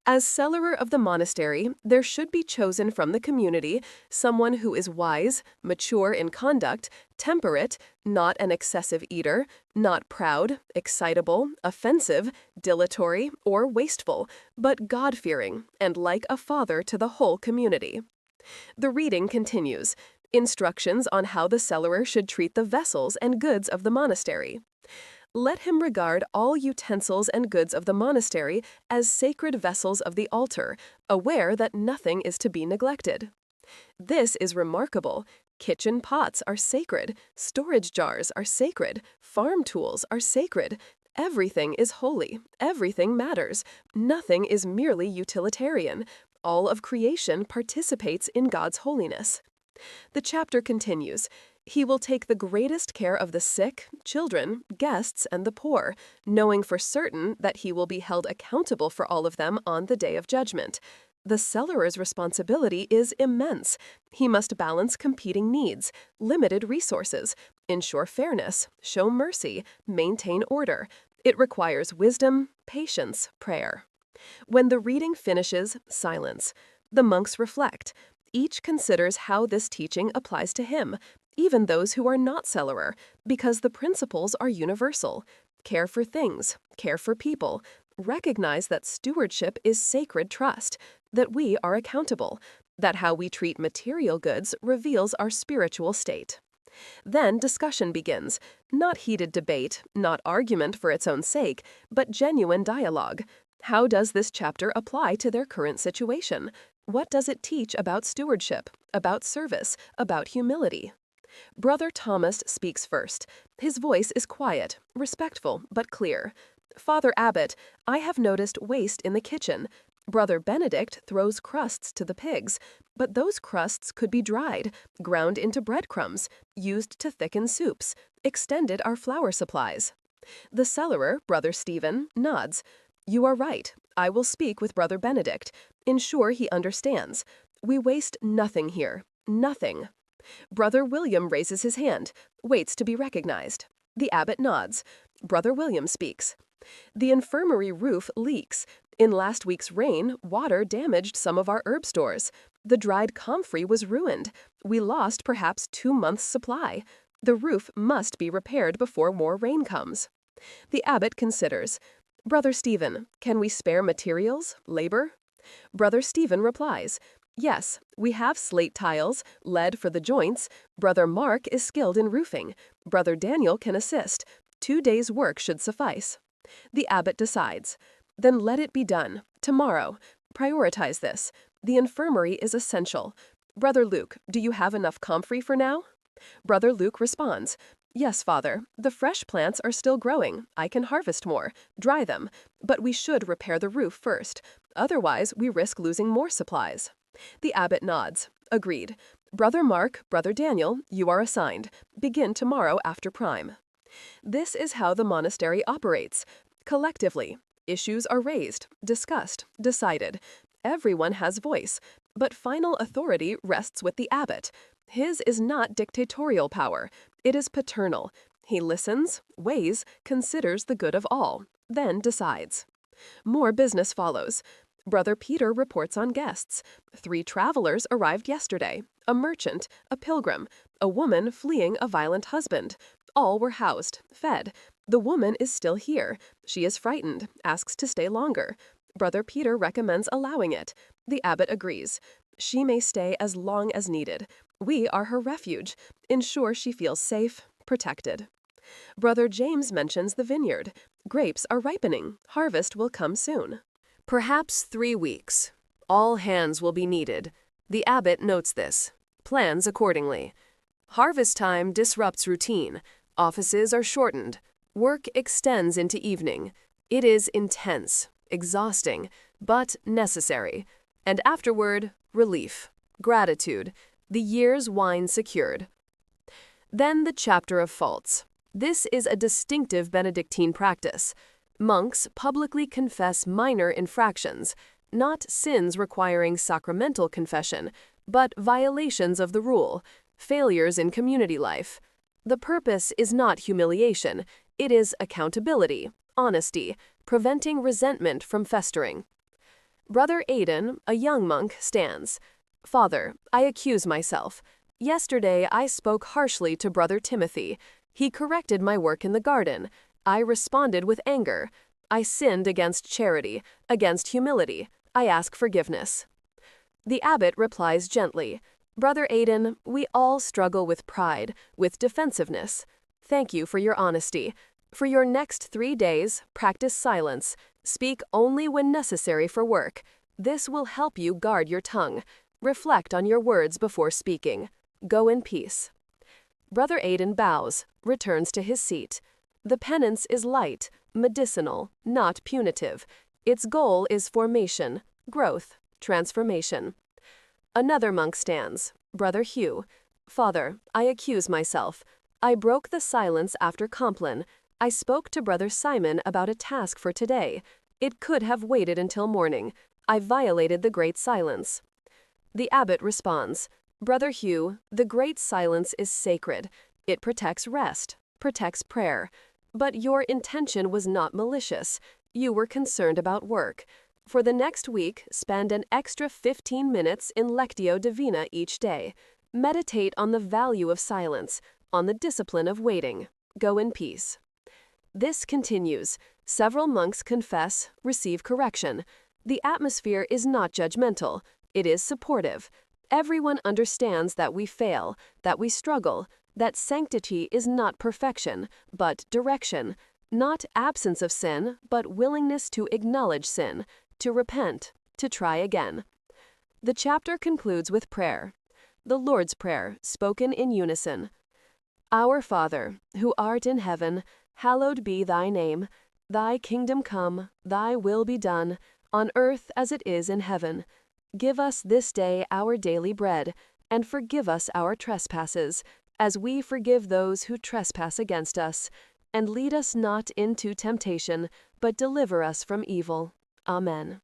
As cellarer of the monastery, there should be chosen from the community someone who is wise, mature in conduct, temperate, not an excessive eater, not proud, excitable, offensive, dilatory, or wasteful, but God-fearing and like a father to the whole community. The reading continues. Instructions on how the cellarer should treat the vessels and goods of the monastery. Let him regard all utensils and goods of the monastery as sacred vessels of the altar, aware that nothing is to be neglected. This is remarkable. Kitchen pots are sacred, storage jars are sacred, farm tools are sacred. Everything is holy, everything matters, nothing is merely utilitarian. All of creation participates in God's holiness. The chapter continues. He will take the greatest care of the sick, children, guests, and the poor, knowing for certain that he will be held accountable for all of them on the day of judgment. The cellarer's responsibility is immense. He must balance competing needs, limited resources, ensure fairness, show mercy, maintain order. It requires wisdom, patience, prayer. When the reading finishes, silence. The monks reflect. Each considers how this teaching applies to him, even those who are not cellarer, because the principles are universal. Care for things, care for people. Recognize that stewardship is sacred trust, that we are accountable, that how we treat material goods reveals our spiritual state. Then discussion begins, not heated debate, not argument for its own sake, but genuine dialogue. How does this chapter apply to their current situation? What does it teach about stewardship, about service, about humility? Brother Thomas speaks first. His voice is quiet, respectful, but clear. Father Abbot, I have noticed waste in the kitchen. Brother Benedict throws crusts to the pigs, but those crusts could be dried, ground into breadcrumbs, used to thicken soups, extended our flour supplies. The cellarer, Brother Stephen, nods. You are right. I will speak with Brother Benedict. Ensure he understands. We waste nothing here. Nothing. Brother William raises his hand, waits to be recognized. The abbot nods. Brother William speaks. The infirmary roof leaks. In last week's rain, water damaged some of our herb stores. The dried comfrey was ruined. We lost perhaps 2 months' supply. The roof must be repaired before more rain comes. The abbot considers. Brother Stephen, can we spare materials, labor? Brother Stephen replies, yes, we have slate tiles, lead for the joints. Brother Mark is skilled in roofing. Brother Daniel can assist. 2 days' work should suffice. The abbot decides. Then let it be done. Tomorrow. Prioritize this. The infirmary is essential. Brother Luke, do you have enough comfrey for now? Brother Luke responds, yes, Father. The fresh plants are still growing. I can harvest more, dry them, but we should repair the roof first. Otherwise, we risk losing more supplies. The abbot nods. Agreed. Brother Mark, Brother Daniel, you are assigned. Begin tomorrow after prime. This is how the monastery operates. Collectively, issues are raised, discussed, decided. Everyone has voice, but final authority rests with the abbot. His is not dictatorial power. It is paternal. He listens, weighs, considers the good of all, then decides. More business follows. Brother Peter reports on guests. 3 travelers arrived yesterday, a merchant, a pilgrim, a woman fleeing a violent husband. All were housed, fed. The woman is still here. She is frightened, asks to stay longer. Brother Peter recommends allowing it. The abbot agrees. She may stay as long as needed. We are her refuge. Ensure she feels safe, protected. Brother James mentions the vineyard. Grapes are ripening. Harvest will come soon. Perhaps 3 weeks. All hands will be needed. The abbot notes this. Plans accordingly. Harvest time disrupts routine. Offices are shortened. Work extends into evening. It is intense, exhausting, but necessary. And afterward, relief, gratitude, the year's wine secured. Then the chapter of faults. This is a distinctive Benedictine practice. Monks publicly confess minor infractions, not sins requiring sacramental confession, but violations of the rule, failures in community life. The purpose is not humiliation, it is accountability, honesty, preventing resentment from festering. Brother Aidan, a young monk, stands. Father, I accuse myself. Yesterday I spoke harshly to Brother Timothy. He corrected my work in the garden. I responded with anger. I sinned against charity, against humility. I ask forgiveness. The abbot replies gently, Brother Aidan, we all struggle with pride, with defensiveness. Thank you for your honesty. For your next 3 days, practice silence. Speak only when necessary for work. This will help you guard your tongue. Reflect on your words before speaking. Go in peace. Brother Aidan bows, returns to his seat. The penance is light, medicinal, not punitive. Its goal is formation, growth, transformation. Another monk stands. Brother Hugh. Father, I accuse myself. I broke the silence after Compline. I spoke to Brother Simon about a task for today. It could have waited until morning. I violated the great silence. The abbot responds, Brother Hugh, the great silence is sacred. It protects rest, protects prayer. But your intention was not malicious. You were concerned about work. For the next week, spend an extra 15 minutes in Lectio Divina each day. Meditate on the value of silence, on the discipline of waiting. Go in peace. This continues. Several monks confess, receive correction. The atmosphere is not judgmental. It is supportive. Everyone understands that we fail, that we struggle, that sanctity is not perfection, but direction. Not absence of sin, but willingness to acknowledge sin, to repent, to try again. The chapter concludes with prayer. The Lord's Prayer, spoken in unison. Our Father, who art in heaven, hallowed be thy name. Thy kingdom come, thy will be done, on earth as it is in heaven. Give us this day our daily bread, and forgive us our trespasses, as we forgive those who trespass against us. And lead us not into temptation, but deliver us from evil. Amen.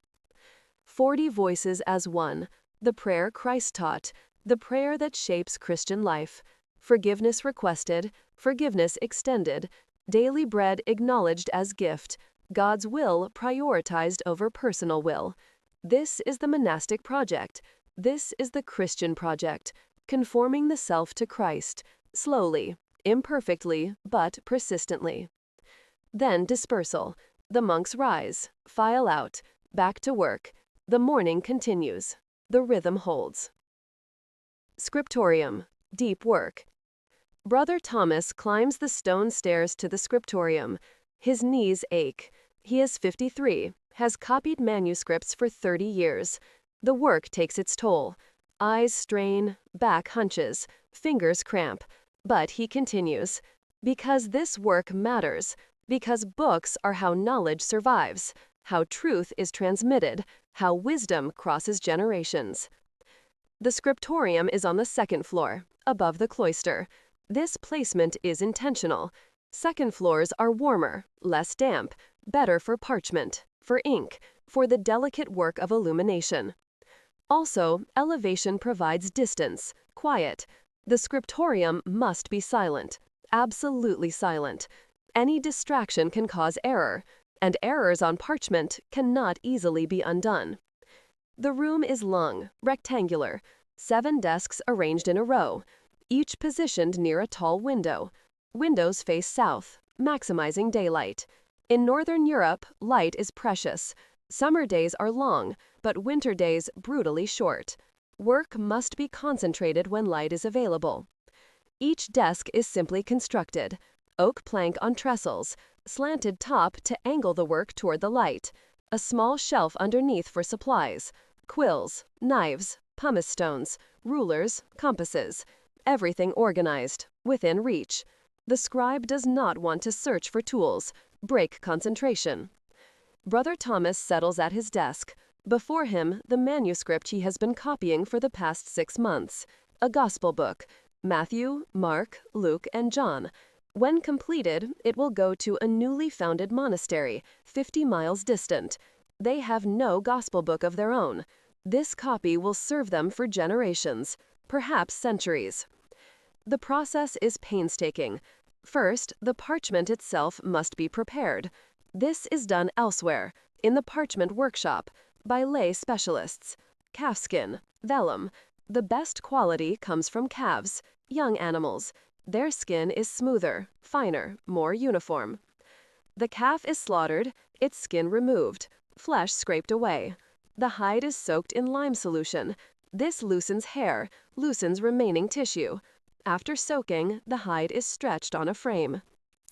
40 voices as one, the prayer Christ taught, the prayer that shapes Christian life. Forgiveness requested, forgiveness extended, daily bread acknowledged as gift, God's will prioritized over personal will. This is the monastic project. This is the Christian project, conforming the self to Christ, slowly, imperfectly, but persistently. Then dispersal. The monks rise, file out, back to work. The morning continues. The rhythm holds. Scriptorium. Deep work. Brother Thomas climbs the stone stairs to the scriptorium. His knees ache. He is 53, has copied manuscripts for 30 years. The work takes its toll. Eyes strain, back hunches, fingers cramp. But he continues. Because this work matters. Because books are how knowledge survives, how truth is transmitted, how wisdom crosses generations. The scriptorium is on the second floor, above the cloister. This placement is intentional. Second floors are warmer, less damp, better for parchment, for ink, for the delicate work of illumination. Also, elevation provides distance, quiet. The scriptorium must be silent, absolutely silent. Any distraction can cause error, and errors on parchment cannot easily be undone. The room is long, rectangular, 7 desks arranged in a row, each positioned near a tall window. Windows face south, maximizing daylight. In Northern Europe, light is precious. Summer days are long, but winter days brutally short. Work must be concentrated when light is available. Each desk is simply constructed. Oak plank on trestles, slanted top to angle the work toward the light. A small shelf underneath for supplies. Quills, knives, pumice stones, rulers, compasses. Everything organized, within reach. The scribe does not want to search for tools, break concentration. Brother Thomas settles at his desk. Before him, the manuscript he has been copying for the past 6 months. A gospel book. Matthew, Mark, Luke, and John. When completed, it will go to a newly founded monastery, 50 miles distant. They have no gospel book of their own. This copy will serve them for generations, perhaps centuries. The process is painstaking. First, the parchment itself must be prepared. This is done elsewhere, in the parchment workshop, by lay specialists. Calfskin, vellum. The best quality comes from calves, young animals. Their skin is smoother, finer, more uniform. The calf is slaughtered, its skin removed, flesh scraped away. The hide is soaked in lime solution. This loosens hair, loosens remaining tissue. After soaking, the hide is stretched on a frame.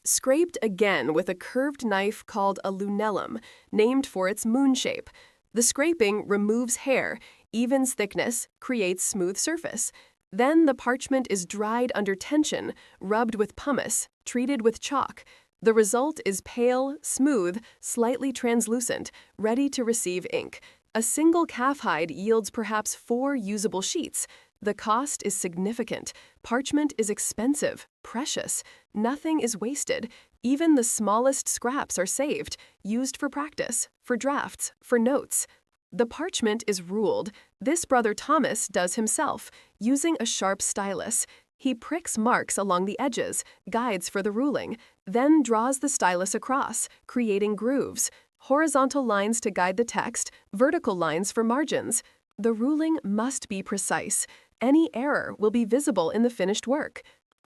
Scraped again with a curved knife called a lunellum, named for its moon shape. The scraping removes hair, evens thickness, creates smooth surface. Then the parchment is dried under tension, rubbed with pumice, treated with chalk. The result is pale, smooth, slightly translucent, ready to receive ink. A single calf hide yields perhaps 4 usable sheets. The cost is significant. Parchment is expensive, precious. Nothing is wasted. Even the smallest scraps are saved, used for practice, for drafts, for notes. The parchment is ruled. This Brother Thomas does himself, using a sharp stylus. He pricks marks along the edges, guides for the ruling, then draws the stylus across, creating grooves, horizontal lines to guide the text, vertical lines for margins. The ruling must be precise. Any error will be visible in the finished work.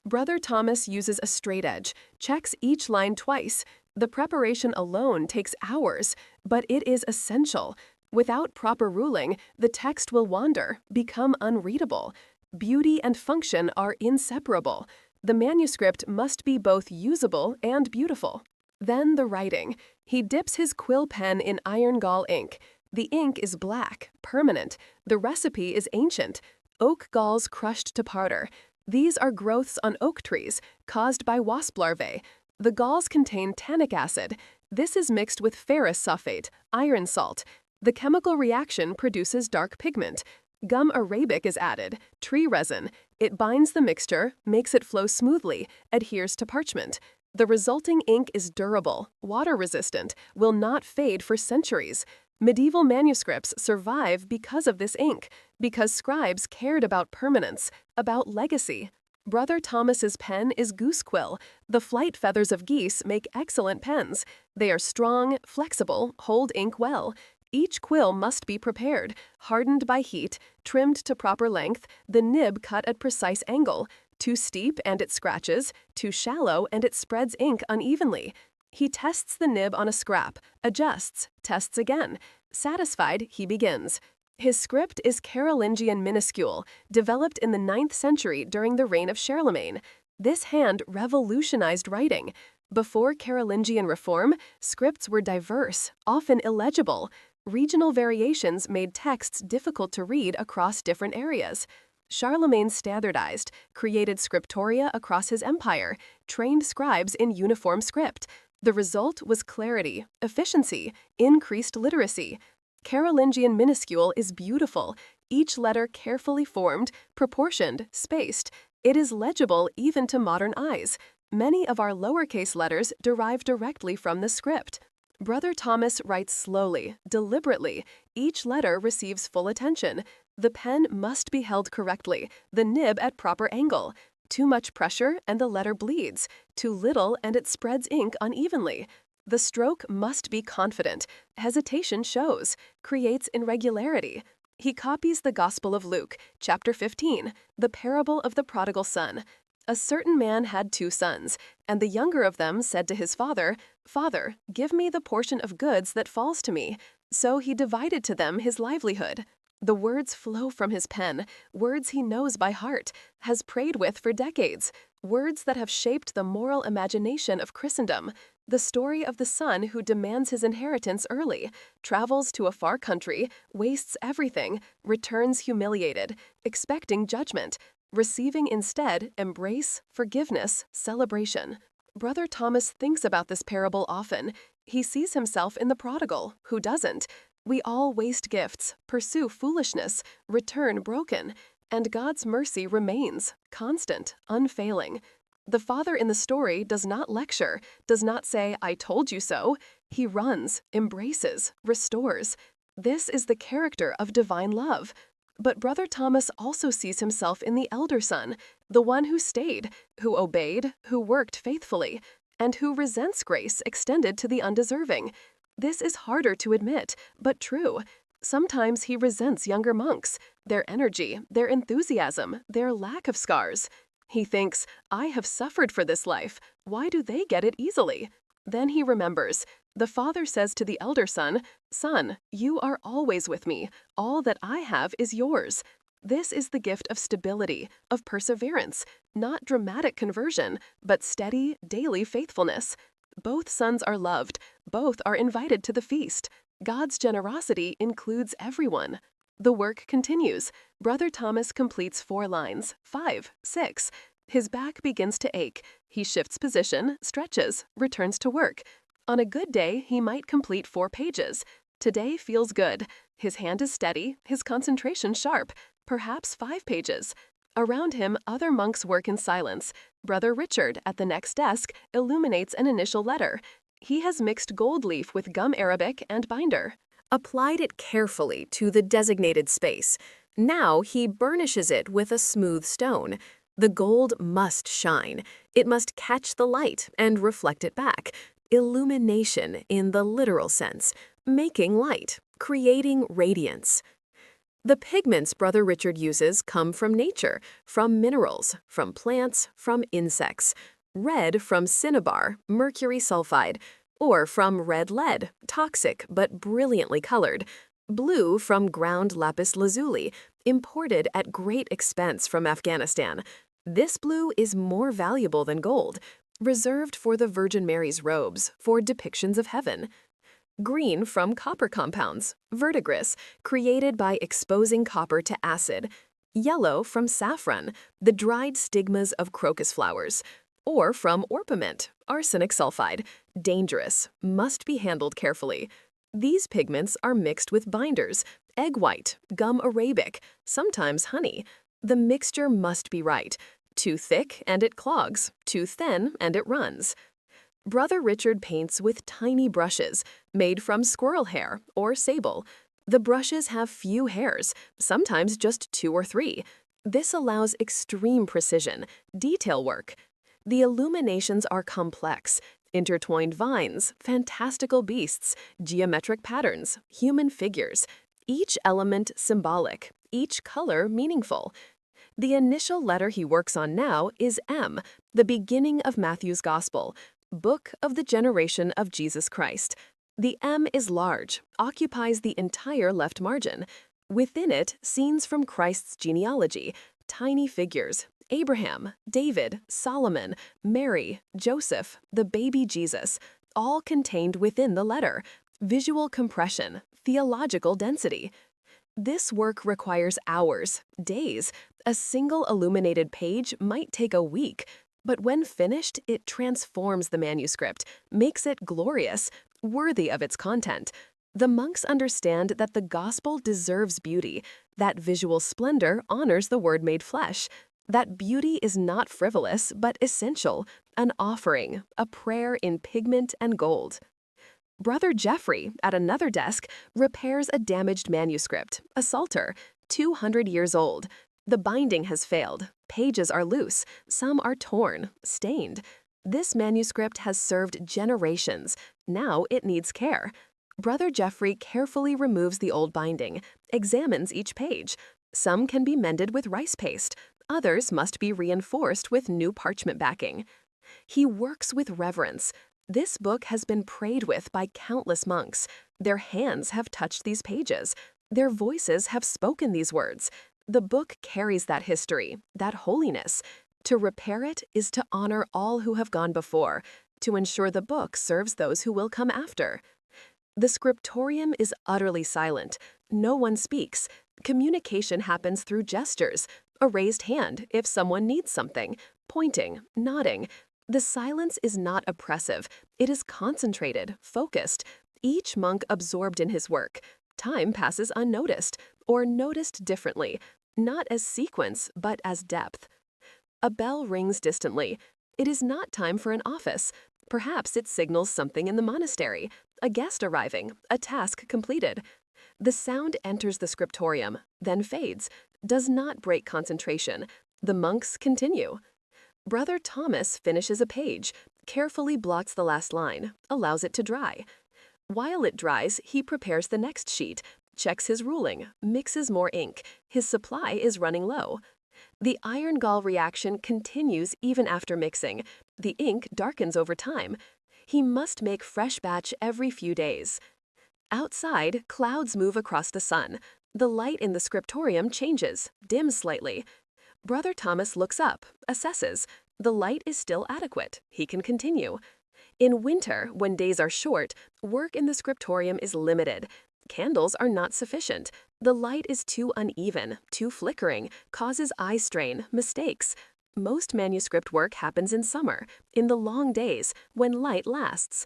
Brother Thomas uses a straight edge, checks each line twice. The preparation alone takes hours, but it is essential. Without proper ruling, the text will wander, become unreadable. Beauty and function are inseparable. The manuscript must be both usable and beautiful. Then the writing. He dips his quill pen in iron gall ink. The ink is black, permanent. The recipe is ancient. Oak galls crushed to powder. These are growths on oak trees, caused by wasp larvae. The galls contain tannic acid. This is mixed with ferrous sulfate, iron salt. The chemical reaction produces dark pigment. Gum arabic is added, tree resin. It binds the mixture, makes it flow smoothly, adheres to parchment. The resulting ink is durable, water-resistant, will not fade for centuries. Medieval manuscripts survive because of this ink, because scribes cared about permanence, about legacy. Brother Thomas's pen is goose quill. The flight feathers of geese make excellent pens. They are strong, flexible, hold ink well. Each quill must be prepared, hardened by heat, trimmed to proper length, the nib cut at precise angle. Too steep and it scratches, too shallow and it spreads ink unevenly. He tests the nib on a scrap, adjusts, tests again. Satisfied, he begins. His script is Carolingian minuscule, developed in the 9th century during the reign of Charlemagne. This hand revolutionized writing. Before Carolingian reform, scripts were diverse, often illegible. Regional variations made texts difficult to read across different areas. Charlemagne standardized, created scriptoria across his empire, trained scribes in uniform script. The result was clarity, efficiency, increased literacy. Carolingian minuscule is beautiful, each letter carefully formed, proportioned, spaced. It is legible even to modern eyes. Many of our lowercase letters derive directly from the script. Brother Thomas writes slowly, deliberately. Each letter receives full attention. The pen must be held correctly, the nib at proper angle. Too much pressure and the letter bleeds. Too little and it spreads ink unevenly. The stroke must be confident. Hesitation shows, creates irregularity. He copies the Gospel of Luke, chapter 15, the parable of the prodigal son. A certain man had 2 sons, and the younger of them said to his father, "Father, give me the portion of goods that falls to me." So he divided to them his livelihood. The words flow from his pen, words he knows by heart, has prayed with for decades, words that have shaped the moral imagination of Christendom. The story of the son who demands his inheritance early, travels to a far country, wastes everything, returns humiliated, expecting judgment, receiving instead embrace, forgiveness, celebration. Brother Thomas thinks about this parable often. He sees himself in the prodigal, who doesn't. We all waste gifts, pursue foolishness, return broken, and God's mercy remains, constant, unfailing. The father in the story does not lecture, does not say, "I told you so." He runs, embraces, restores. This is the character of divine love. But Brother Thomas also sees himself in the elder son, the one who stayed, who obeyed, who worked faithfully, and who resents grace extended to the undeserving. This is harder to admit, but true. Sometimes he resents younger monks, their energy, their enthusiasm, their lack of scars. He thinks, "I have suffered for this life. Why do they get it easily?" Then he remembers. The father says to the elder son, "Son, you are always with me. All that I have is yours." This is the gift of stability, of perseverance, not dramatic conversion, but steady, daily faithfulness. Both sons are loved. Both are invited to the feast. God's generosity includes everyone. The work continues. Brother Thomas completes 4 lines, 5, 6. His back begins to ache. He shifts position, stretches, returns to work. On a good day, he might complete 4 pages. Today feels good. His hand is steady, his concentration sharp. perhaps 5 pages. Around him, other monks work in silence. Brother Richard, at the next desk, illuminates an initial letter. He has mixed gold leaf with gum arabic and binder. Applied it carefully to the designated space. Now he burnishes it with a smooth stone. The gold must shine. It must catch the light and reflect it back. Illumination in the literal sense, making light, creating radiance. The pigments Brother Richard uses come from nature, from minerals, from plants, from insects. Red from cinnabar, mercury sulfide, or from red lead, toxic but brilliantly colored. Blue from ground lapis lazuli, imported at great expense from Afghanistan. This blue is more valuable than gold, reserved for the Virgin Mary's robes, for depictions of heaven. Green from copper compounds, verdigris, created by exposing copper to acid. Yellow from saffron, the dried stigmas of crocus flowers. Or from orpiment, arsenic sulfide, dangerous, must be handled carefully. These pigments are mixed with binders, egg white, gum arabic, sometimes honey. The mixture must be right. Too thick and it clogs, too thin and it runs. Brother Richard paints with tiny brushes, made from squirrel hair or sable. The brushes have few hairs, sometimes just 2 or 3. This allows extreme precision, detail work. The illuminations are complex, intertwined vines, fantastical beasts, geometric patterns, human figures, each element symbolic, each color meaningful. The initial letter he works on now is M, the beginning of Matthew's Gospel, book of the generation of Jesus Christ. The M is large, occupies the entire left margin. Within it, scenes from Christ's genealogy, tiny figures, Abraham, David, Solomon, Mary, Joseph, the baby Jesus, all contained within the letter. Visual compression, theological density. This work requires hours, days. A single illuminated page might take a week, but when finished, it transforms the manuscript, makes it glorious, worthy of its content. The monks understand that the gospel deserves beauty, that visual splendor honors the Word made flesh, that beauty is not frivolous but essential, an offering, a prayer in pigment and gold. Brother Geoffrey, at another desk, repairs a damaged manuscript, a psalter, 200 years old. The binding has failed, pages are loose, some are torn, stained. This manuscript has served generations. Now it needs care. Brother Geoffrey carefully removes the old binding, examines each page. Some can be mended with rice paste. Others must be reinforced with new parchment backing. He works with reverence. This book has been prayed with by countless monks. Their hands have touched these pages. Their voices have spoken these words. The book carries that history, that holiness. To repair it is to honor all who have gone before, to ensure the book serves those who will come after. The scriptorium is utterly silent. No one speaks. Communication happens through gestures, a raised hand if someone needs something, pointing, nodding. The silence is not oppressive. It is concentrated, focused, each monk absorbed in his work. Time passes unnoticed, or noticed differently, not as sequence, but as depth. A bell rings distantly. It is not time for an office. Perhaps it signals something in the monastery, a guest arriving, a task completed. The sound enters the scriptorium, then fades, does not break concentration. The monks continue. Brother Thomas finishes a page, carefully blots the last line, allows it to dry. While it dries, he prepares the next sheet, checks his ruling, mixes more ink. His supply is running low. The iron gall reaction continues even after mixing. The ink darkens over time. He must make fresh batch every few days. Outside, clouds move across the sun. The light in the scriptorium changes, dims slightly. Brother Thomas looks up, assesses. The light is still adequate. He can continue. In winter, when days are short, work in the scriptorium is limited. Candles are not sufficient. The light is too uneven, too flickering, causes eye strain, mistakes. Most manuscript work happens in summer, in the long days, when light lasts.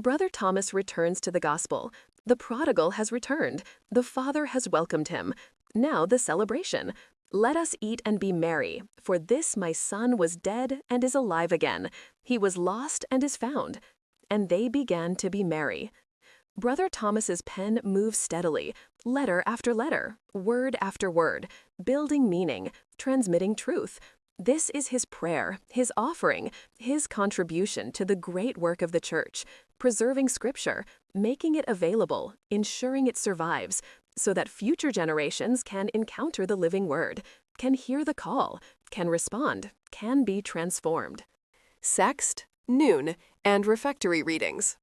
Brother Thomas returns to the gospel. The prodigal has returned. The Father has welcomed him. Now the celebration. Let us eat and be merry, for this my son was dead and is alive again. He was lost and is found. And they began to be merry. Brother Thomas's pen moves steadily, letter after letter, word after word, building meaning, transmitting truth. This is his prayer, his offering, his contribution to the great work of the Church, preserving Scripture, making it available, ensuring it survives, so that future generations can encounter the living Word, can hear the call, can respond, can be transformed. Sext, noon, and refectory readings.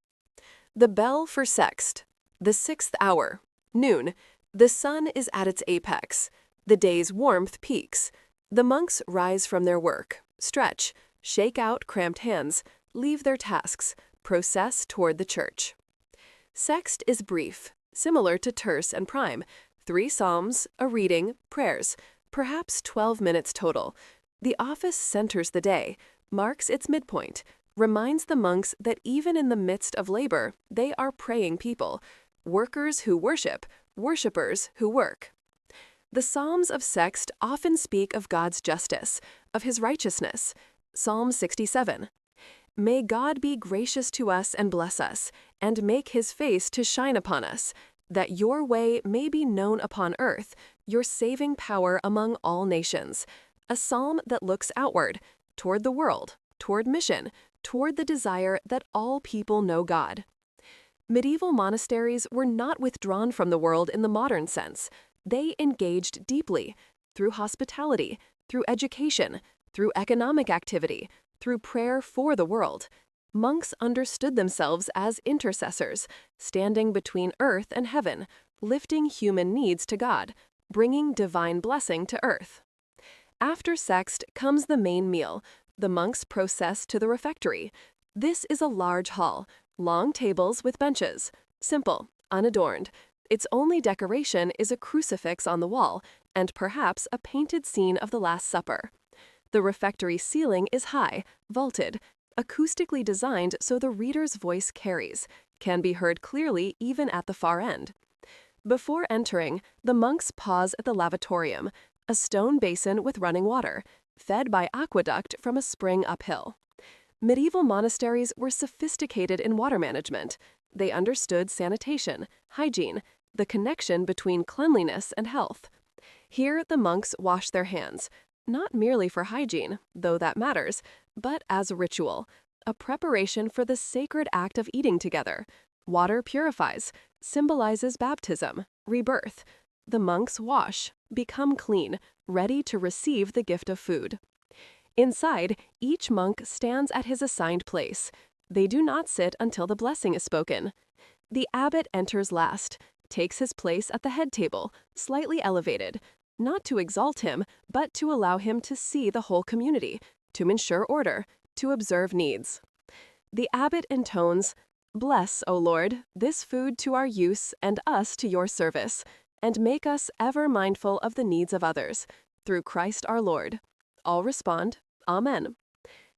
The bell for sext. The 6th hour. Noon. The sun is at its apex. The day's warmth peaks. The monks rise from their work, stretch, shake out cramped hands, leave their tasks, process toward the church. Sext is brief, similar to terce and prime. 3 psalms, a reading, prayers, perhaps 12 minutes total. The office centers the day, marks its midpoint, reminds the monks that even in the midst of labor, they are praying people, workers who worship, worshipers who work. The Psalms of Sext often speak of God's justice, of his righteousness. Psalm 67. May God be gracious to us and bless us, and make his face to shine upon us, that your way may be known upon earth, your saving power among all nations. A psalm that looks outward, toward the world, toward mission, toward the desire that all people know God. Medieval monasteries were not withdrawn from the world in the modern sense. They engaged deeply, through hospitality, through education, through economic activity, through prayer for the world. Monks understood themselves as intercessors, standing between earth and heaven, lifting human needs to God, bringing divine blessing to earth. After sext comes the main meal. The monks process to the refectory. This is a large hall, long tables with benches, simple, unadorned. Its only decoration is a crucifix on the wall, and perhaps a painted scene of the Last Supper. The refectory ceiling is high, vaulted, acoustically designed so the reader's voice carries, can be heard clearly even at the far end. Before entering, the monks pause at the lavatorium, a stone basin with running water, fed by aqueduct from a spring uphill. Medieval monasteries were sophisticated in water management. They understood sanitation, hygiene, the connection between cleanliness and health. Here the monks wash their hands, not merely for hygiene, though that matters, but as a ritual, a preparation for the sacred act of eating together. Water purifies, symbolizes baptism, rebirth. The monks wash, become clean, ready to receive the gift of food. Inside, each monk stands at his assigned place. They do not sit until the blessing is spoken. The abbot enters last, takes his place at the head table, slightly elevated, not to exalt him, but to allow him to see the whole community, to ensure order, to observe needs. The abbot intones, "Bless, O Lord, this food to our use and us to your service, and make us ever mindful of the needs of others, through Christ our Lord." All respond, Amen.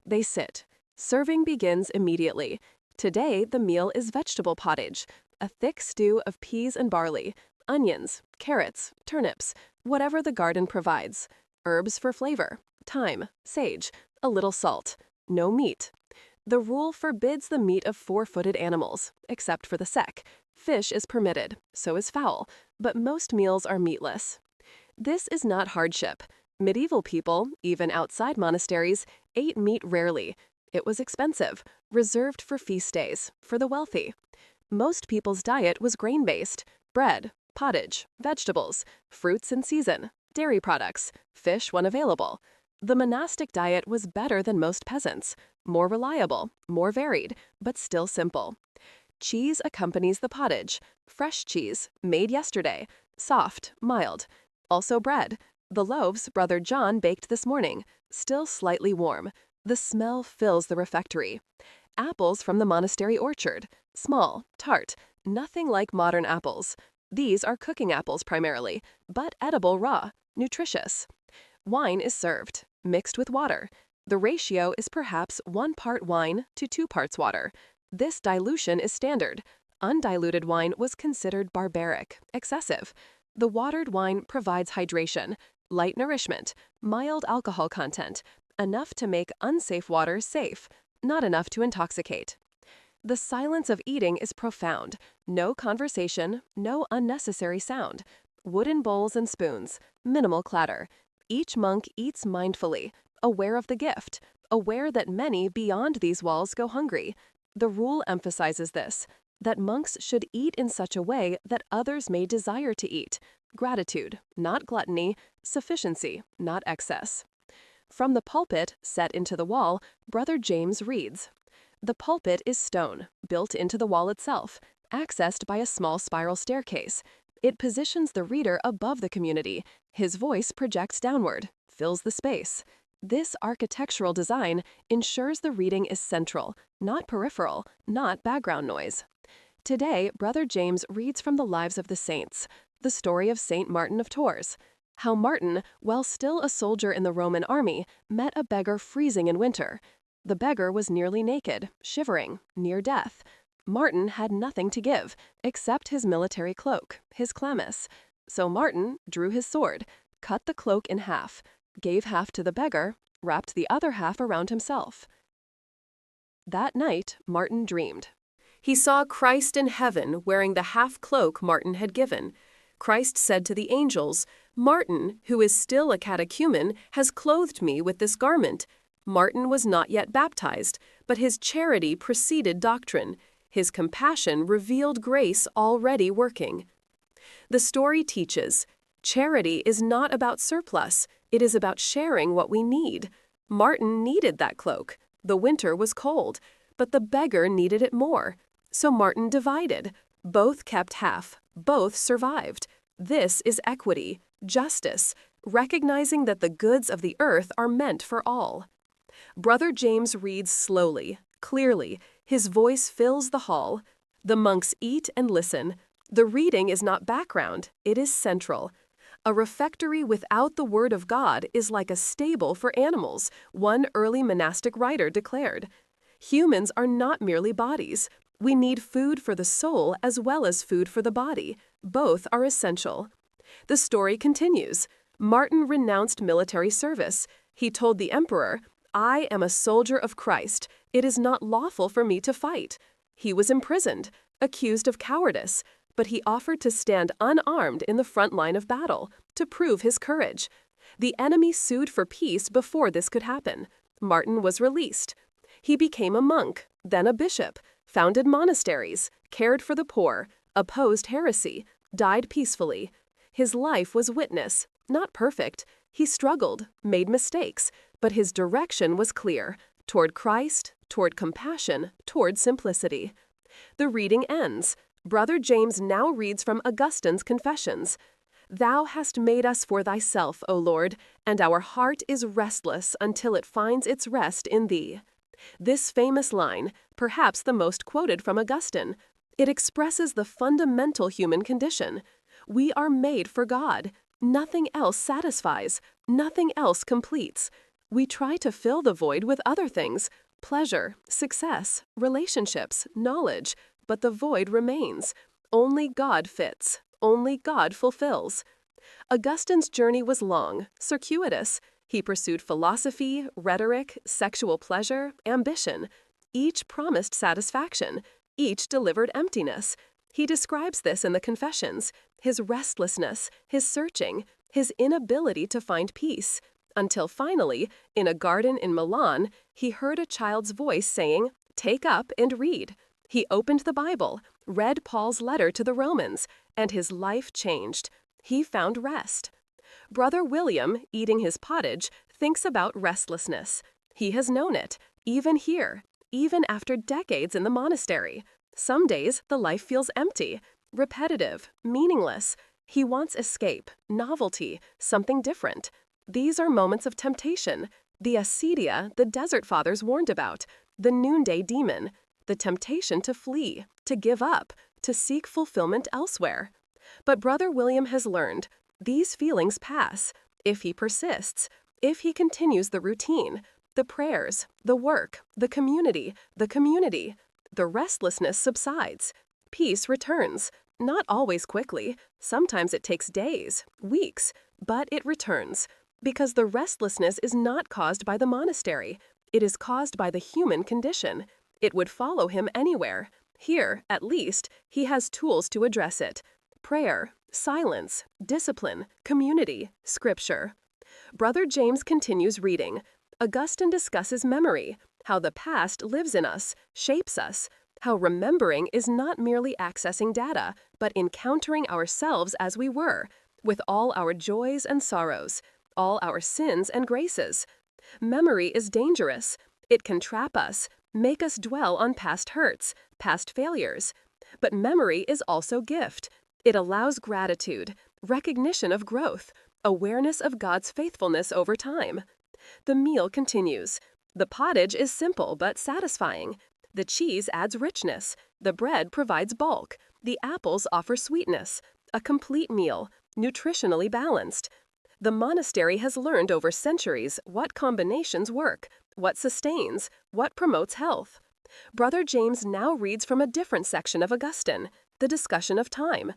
They sit. Serving begins immediately. Today, the meal is vegetable pottage, a thick stew of peas and barley, onions, carrots, turnips, whatever the garden provides, herbs for flavor, thyme, sage, a little salt, no meat. The rule forbids the meat of 4-footed animals, except for the sec. Fish is permitted, so is fowl, but most meals are meatless. This is not hardship. Medieval people, even outside monasteries, ate meat rarely. It was expensive, reserved for feast days, for the wealthy. Most people's diet was grain-based, bread, pottage, vegetables, fruits in season, dairy products, fish when available. The monastic diet was better than most peasants, more reliable, more varied, but still simple. Cheese accompanies the pottage, fresh cheese, made yesterday, soft, mild. Also bread. The loaves Brother John baked this morning, still slightly warm. The smell fills the refectory. Apples from the monastery orchard, small, tart, nothing like modern apples. These are cooking apples primarily, but edible raw, nutritious. Wine is served, mixed with water. The ratio is perhaps 1 part wine to 2 parts water. This dilution is standard. Undiluted wine was considered barbaric, excessive. The watered wine provides hydration, light nourishment, mild alcohol content, enough to make unsafe water safe, not enough to intoxicate. The silence of eating is profound. No conversation, no unnecessary sound. Wooden bowls and spoons, minimal clatter. Each monk eats mindfully, aware of the gift, aware that many beyond these walls go hungry. The rule emphasizes this, that monks should eat in such a way that others may desire to eat. Gratitude, not gluttony, sufficiency, not excess. From the pulpit, set into the wall, Brother James reads. The pulpit is stone, built into the wall itself, accessed by a small spiral staircase. It positions the reader above the community. His voice projects downward, fills the space. This architectural design ensures the reading is central, not peripheral, not background noise. Today, Brother James reads from the lives of the saints, the story of Saint Martin of Tours. How Martin, while still a soldier in the Roman army, met a beggar freezing in winter. The beggar was nearly naked, shivering, near death. Martin had nothing to give, except his military cloak, his chlamys. So Martin drew his sword, cut the cloak in half, gave half to the beggar, wrapped the other half around himself. That night, Martin dreamed. He saw Christ in heaven wearing the half-cloak Martin had given. Christ said to the angels, "Martin, who is still a catechumen, has clothed me with this garment." Martin was not yet baptized, but his charity preceded doctrine. His compassion revealed grace already working. The story teaches, charity is not about surplus, it is about sharing what we need. Martin needed that cloak. The winter was cold, but the beggar needed it more. So Martin divided. Both kept half. Both survived. This is equity, justice, recognizing that the goods of the earth are meant for all. Brother James reads slowly, clearly. His voice fills the hall. The monks eat and listen. The reading is not background, it is central. A refectory without the word of God is like a stable for animals, one early monastic writer declared. Humans are not merely bodies. We need food for the soul as well as food for the body. Both are essential. The story continues. Martin renounced military service. He told the emperor, "I am a soldier of Christ. It is not lawful for me to fight." He was imprisoned, accused of cowardice, but he offered to stand unarmed in the front line of battle, to prove his courage. The enemy sued for peace before this could happen. Martin was released. He became a monk, then a bishop, founded monasteries, cared for the poor, opposed heresy, died peacefully. His life was witness, not perfect. He struggled, made mistakes, but his direction was clear, toward Christ, toward compassion, toward simplicity. The reading ends. Brother James now reads from Augustine's Confessions. "Thou hast made us for thyself, O Lord, and our heart is restless until it finds its rest in thee." This famous line, perhaps the most quoted from Augustine, it expresses the fundamental human condition. We are made for God. Nothing else satisfies. Nothing else completes. We try to fill the void with other things, pleasure, success, relationships, knowledge, but the void remains. Only God fits. Only God fulfills. Augustine's journey was long, circuitous. He pursued philosophy, rhetoric, sexual pleasure, ambition. Each promised satisfaction. Each delivered emptiness. He describes this in the Confessions, his restlessness, his searching, his inability to find peace, until finally, in a garden in Milan, he heard a child's voice saying, "Take up and read." He opened the Bible, read Paul's letter to the Romans, and his life changed. He found rest. Brother William, eating his pottage, thinks about restlessness. He has known it, even here, even after decades in the monastery. Some days the life feels empty, repetitive, meaningless. He wants escape, novelty, something different. These are moments of temptation, the acedia the Desert Fathers warned about, the noonday demon, the temptation to flee, to give up, to seek fulfillment elsewhere. But Brother William has learned, these feelings pass, if he persists, if he continues the routine, the prayers, the work, the community. The restlessness subsides. Peace returns. Not always quickly. Sometimes it takes days, weeks, but it returns. Because the restlessness is not caused by the monastery. It is caused by the human condition. It would follow him anywhere. Here, at least, he has tools to address it. Prayer, silence, discipline, community, scripture. Brother James continues reading. Augustine discusses memory, how the past lives in us, shapes us, how remembering is not merely accessing data, but encountering ourselves as we were, with all our joys and sorrows, all our sins and graces. Memory is dangerous. It can trap us, make us dwell on past hurts, past failures. But memory is also gift. It allows gratitude, recognition of growth, awareness of God's faithfulness over time. The meal continues. The pottage is simple but satisfying. The cheese adds richness. The bread provides bulk. The apples offer sweetness. A complete meal, nutritionally balanced. The monastery has learned over centuries what combinations work, what sustains, what promotes health. Brother James now reads from a different section of Augustine, the discussion of time.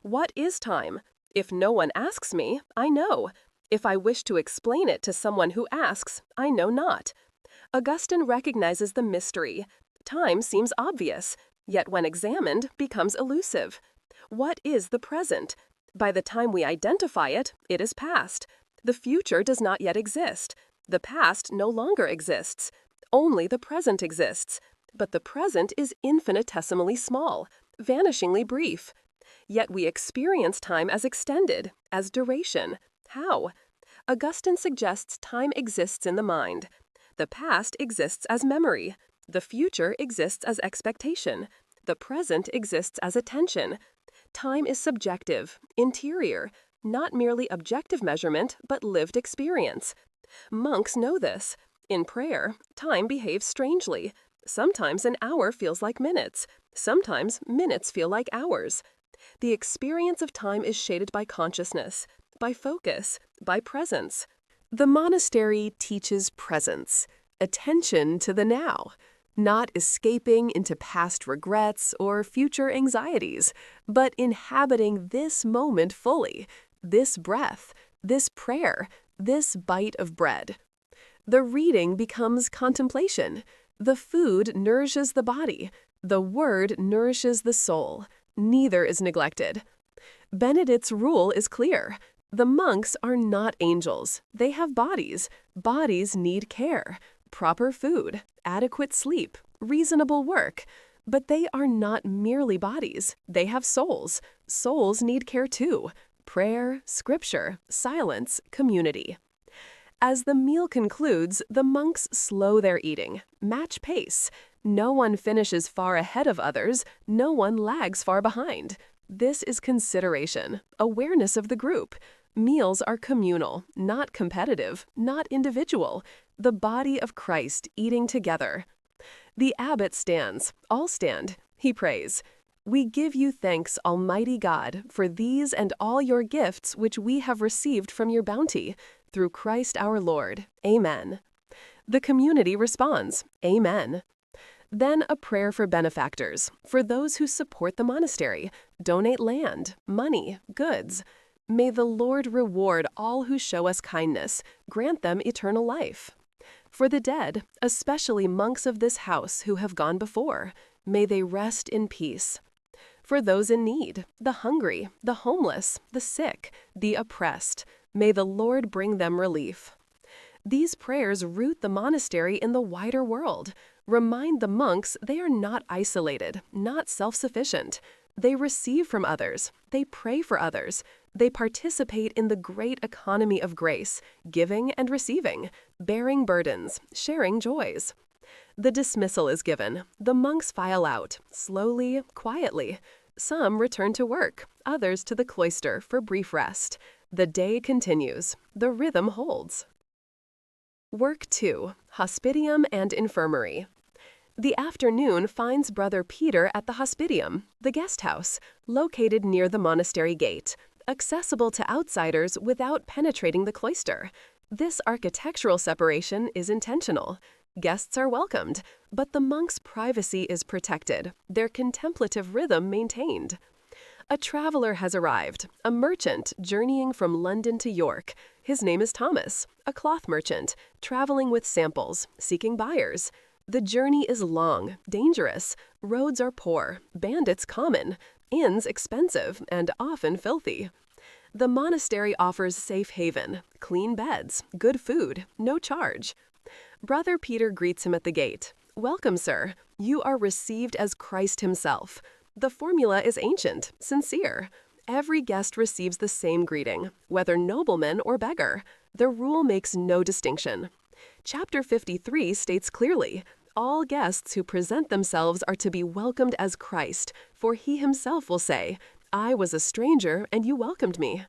What is time? If no one asks me, I know. If I wish to explain it to someone who asks, I know not. Augustine recognizes the mystery. Time seems obvious, yet when examined, becomes elusive. What is the present? By the time we identify it, it is past. The future does not yet exist. The past no longer exists. Only the present exists. But the present is infinitesimally small, vanishingly brief. Yet we experience time as extended, as duration. How? Augustine suggests time exists in the mind. The past exists as memory. The future exists as expectation. The present exists as attention. Time is subjective, interior, not merely objective measurement, but lived experience. Monks know this. In prayer, time behaves strangely. Sometimes an hour feels like minutes. Sometimes minutes feel like hours. The experience of time is shaded by consciousness, by focus, by presence. The monastery teaches presence, attention to the now, not escaping into past regrets or future anxieties, but inhabiting this moment fully, this breath, this prayer, this bite of bread. The reading becomes contemplation. The food nourishes the body. The word nourishes the soul. Neither is neglected. Benedict's rule is clear. The monks are not angels. They have bodies. Bodies need care, proper food, adequate sleep, reasonable work. But they are not merely bodies. They have souls. Souls need care too. Prayer, scripture, silence, community. As the meal concludes, the monks slow their eating, match pace. No one finishes far ahead of others. No one lags far behind. This is consideration, awareness of the group. Meals are communal, not competitive, not individual. The body of Christ eating together. The abbot stands. All stand. He prays. We give you thanks, Almighty God, for these and all your gifts which we have received from your bounty, through Christ our Lord. Amen. The community responds, Amen. Then a prayer for benefactors, for those who support the monastery, donate land, money, goods. May the Lord reward all who show us kindness, grant them eternal life. For the dead, especially monks of this house who have gone before, may they rest in peace. For those in need, the hungry, the homeless, the sick, the oppressed, may the Lord bring them relief. These prayers root the monastery in the wider world, remind the monks they are not isolated, not self-sufficient. They receive from others, they pray for others, they participate in the great economy of grace, giving and receiving, bearing burdens, sharing joys. The dismissal is given. The monks file out, slowly, quietly. Some return to work, others to the cloister for brief rest. The day continues. The rhythm holds. Work 2. Hospitium and Infirmary. The afternoon finds Brother Peter at the hospitium, the guest house, located near the monastery gate, accessible to outsiders without penetrating the cloister. This architectural separation is intentional. Guests are welcomed, but the monks' privacy is protected, their contemplative rhythm maintained. A traveler has arrived, a merchant journeying from London to York. His name is Thomas, a cloth merchant, traveling with samples, seeking buyers. The journey is long, dangerous, roads are poor, bandits common, inns expensive and often filthy. The monastery offers safe haven, clean beds, good food, no charge. Brother Peter greets him at the gate. "Welcome, sir. You are received as Christ himself." The formula is ancient, sincere. Every guest receives the same greeting, whether nobleman or beggar. The rule makes no distinction. Chapter 53 states clearly, all guests who present themselves are to be welcomed as Christ, for he himself will say, "I was a stranger, and you welcomed me."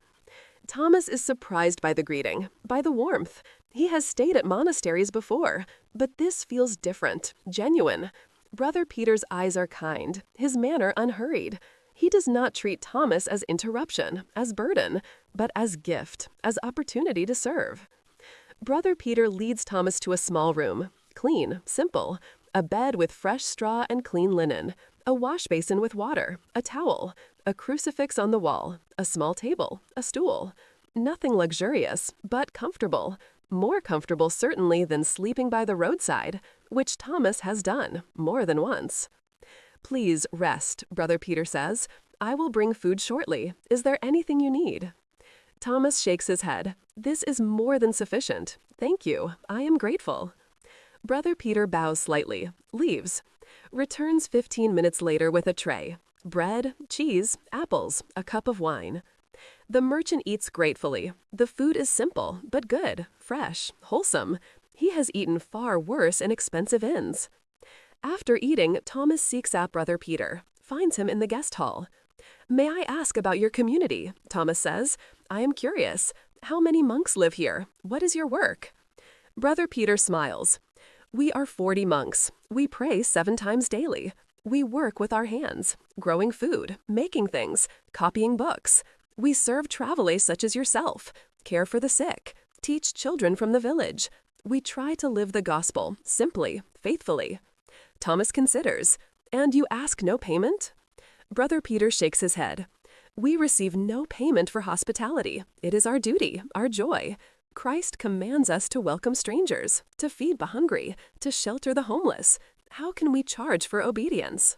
Thomas is surprised by the greeting, by the warmth. He has stayed at monasteries before, but this feels different, genuine. Brother Peter's eyes are kind, his manner unhurried. He does not treat Thomas as interruption, as burden, but as gift, as opportunity to serve. Brother Peter leads Thomas to a small room, clean, simple, a bed with fresh straw and clean linen, a wash basin with water, a towel, a crucifix on the wall, a small table, a stool. Nothing luxurious, but comfortable. More comfortable certainly than sleeping by the roadside, which Thomas has done more than once. "Please rest," Brother Peter says. "I will bring food shortly. Is there anything you need?" Thomas shakes his head. "This is more than sufficient. Thank you. I am grateful." Brother Peter bows slightly, leaves, returns 15 minutes later with a tray. Bread, cheese, apples, a cup of wine. The merchant eats gratefully. The food is simple, but good, fresh, wholesome. He has eaten far worse in expensive inns. After eating, Thomas seeks out Brother Peter, finds him in the guest hall. "May I ask about your community?" Thomas says. "I am curious. How many monks live here? What is your work?" Brother Peter smiles. "We are 40 monks. We pray 7 times daily. We work with our hands, growing food, making things, copying books. We serve travelers such as yourself, care for the sick, teach children from the village. We try to live the gospel, simply, faithfully." Thomas considers. "And you ask no payment?" Brother Peter shakes his head. "We receive no payment for hospitality. It is our duty, our joy. Christ commands us to welcome strangers, to feed the hungry, to shelter the homeless. How can we charge for obedience?"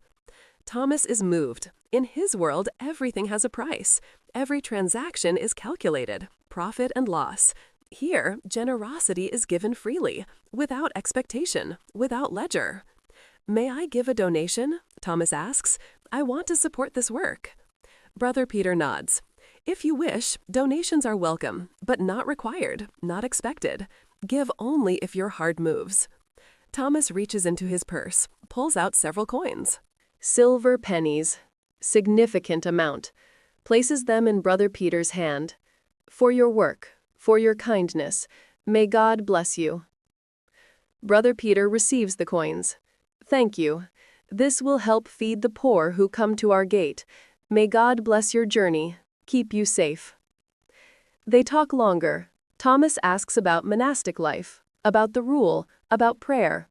Thomas is moved. In his world, everything has a price. Every transaction is calculated, profit and loss. Here, generosity is given freely, without expectation, without ledger. "May I give a donation?" Thomas asks. "I want to support this work." Brother Peter nods. "If you wish, donations are welcome, but not required, not expected. Give only if your heart moves." Thomas reaches into his purse, pulls out several coins. Silver pennies, significant amount, places them in Brother Peter's hand. "For your work, for your kindness, may God bless you." Brother Peter receives the coins. "Thank you. This will help feed the poor who come to our gate. May God bless your journey, keep you safe." They talk longer. Thomas asks about monastic life, about the rule, about prayer.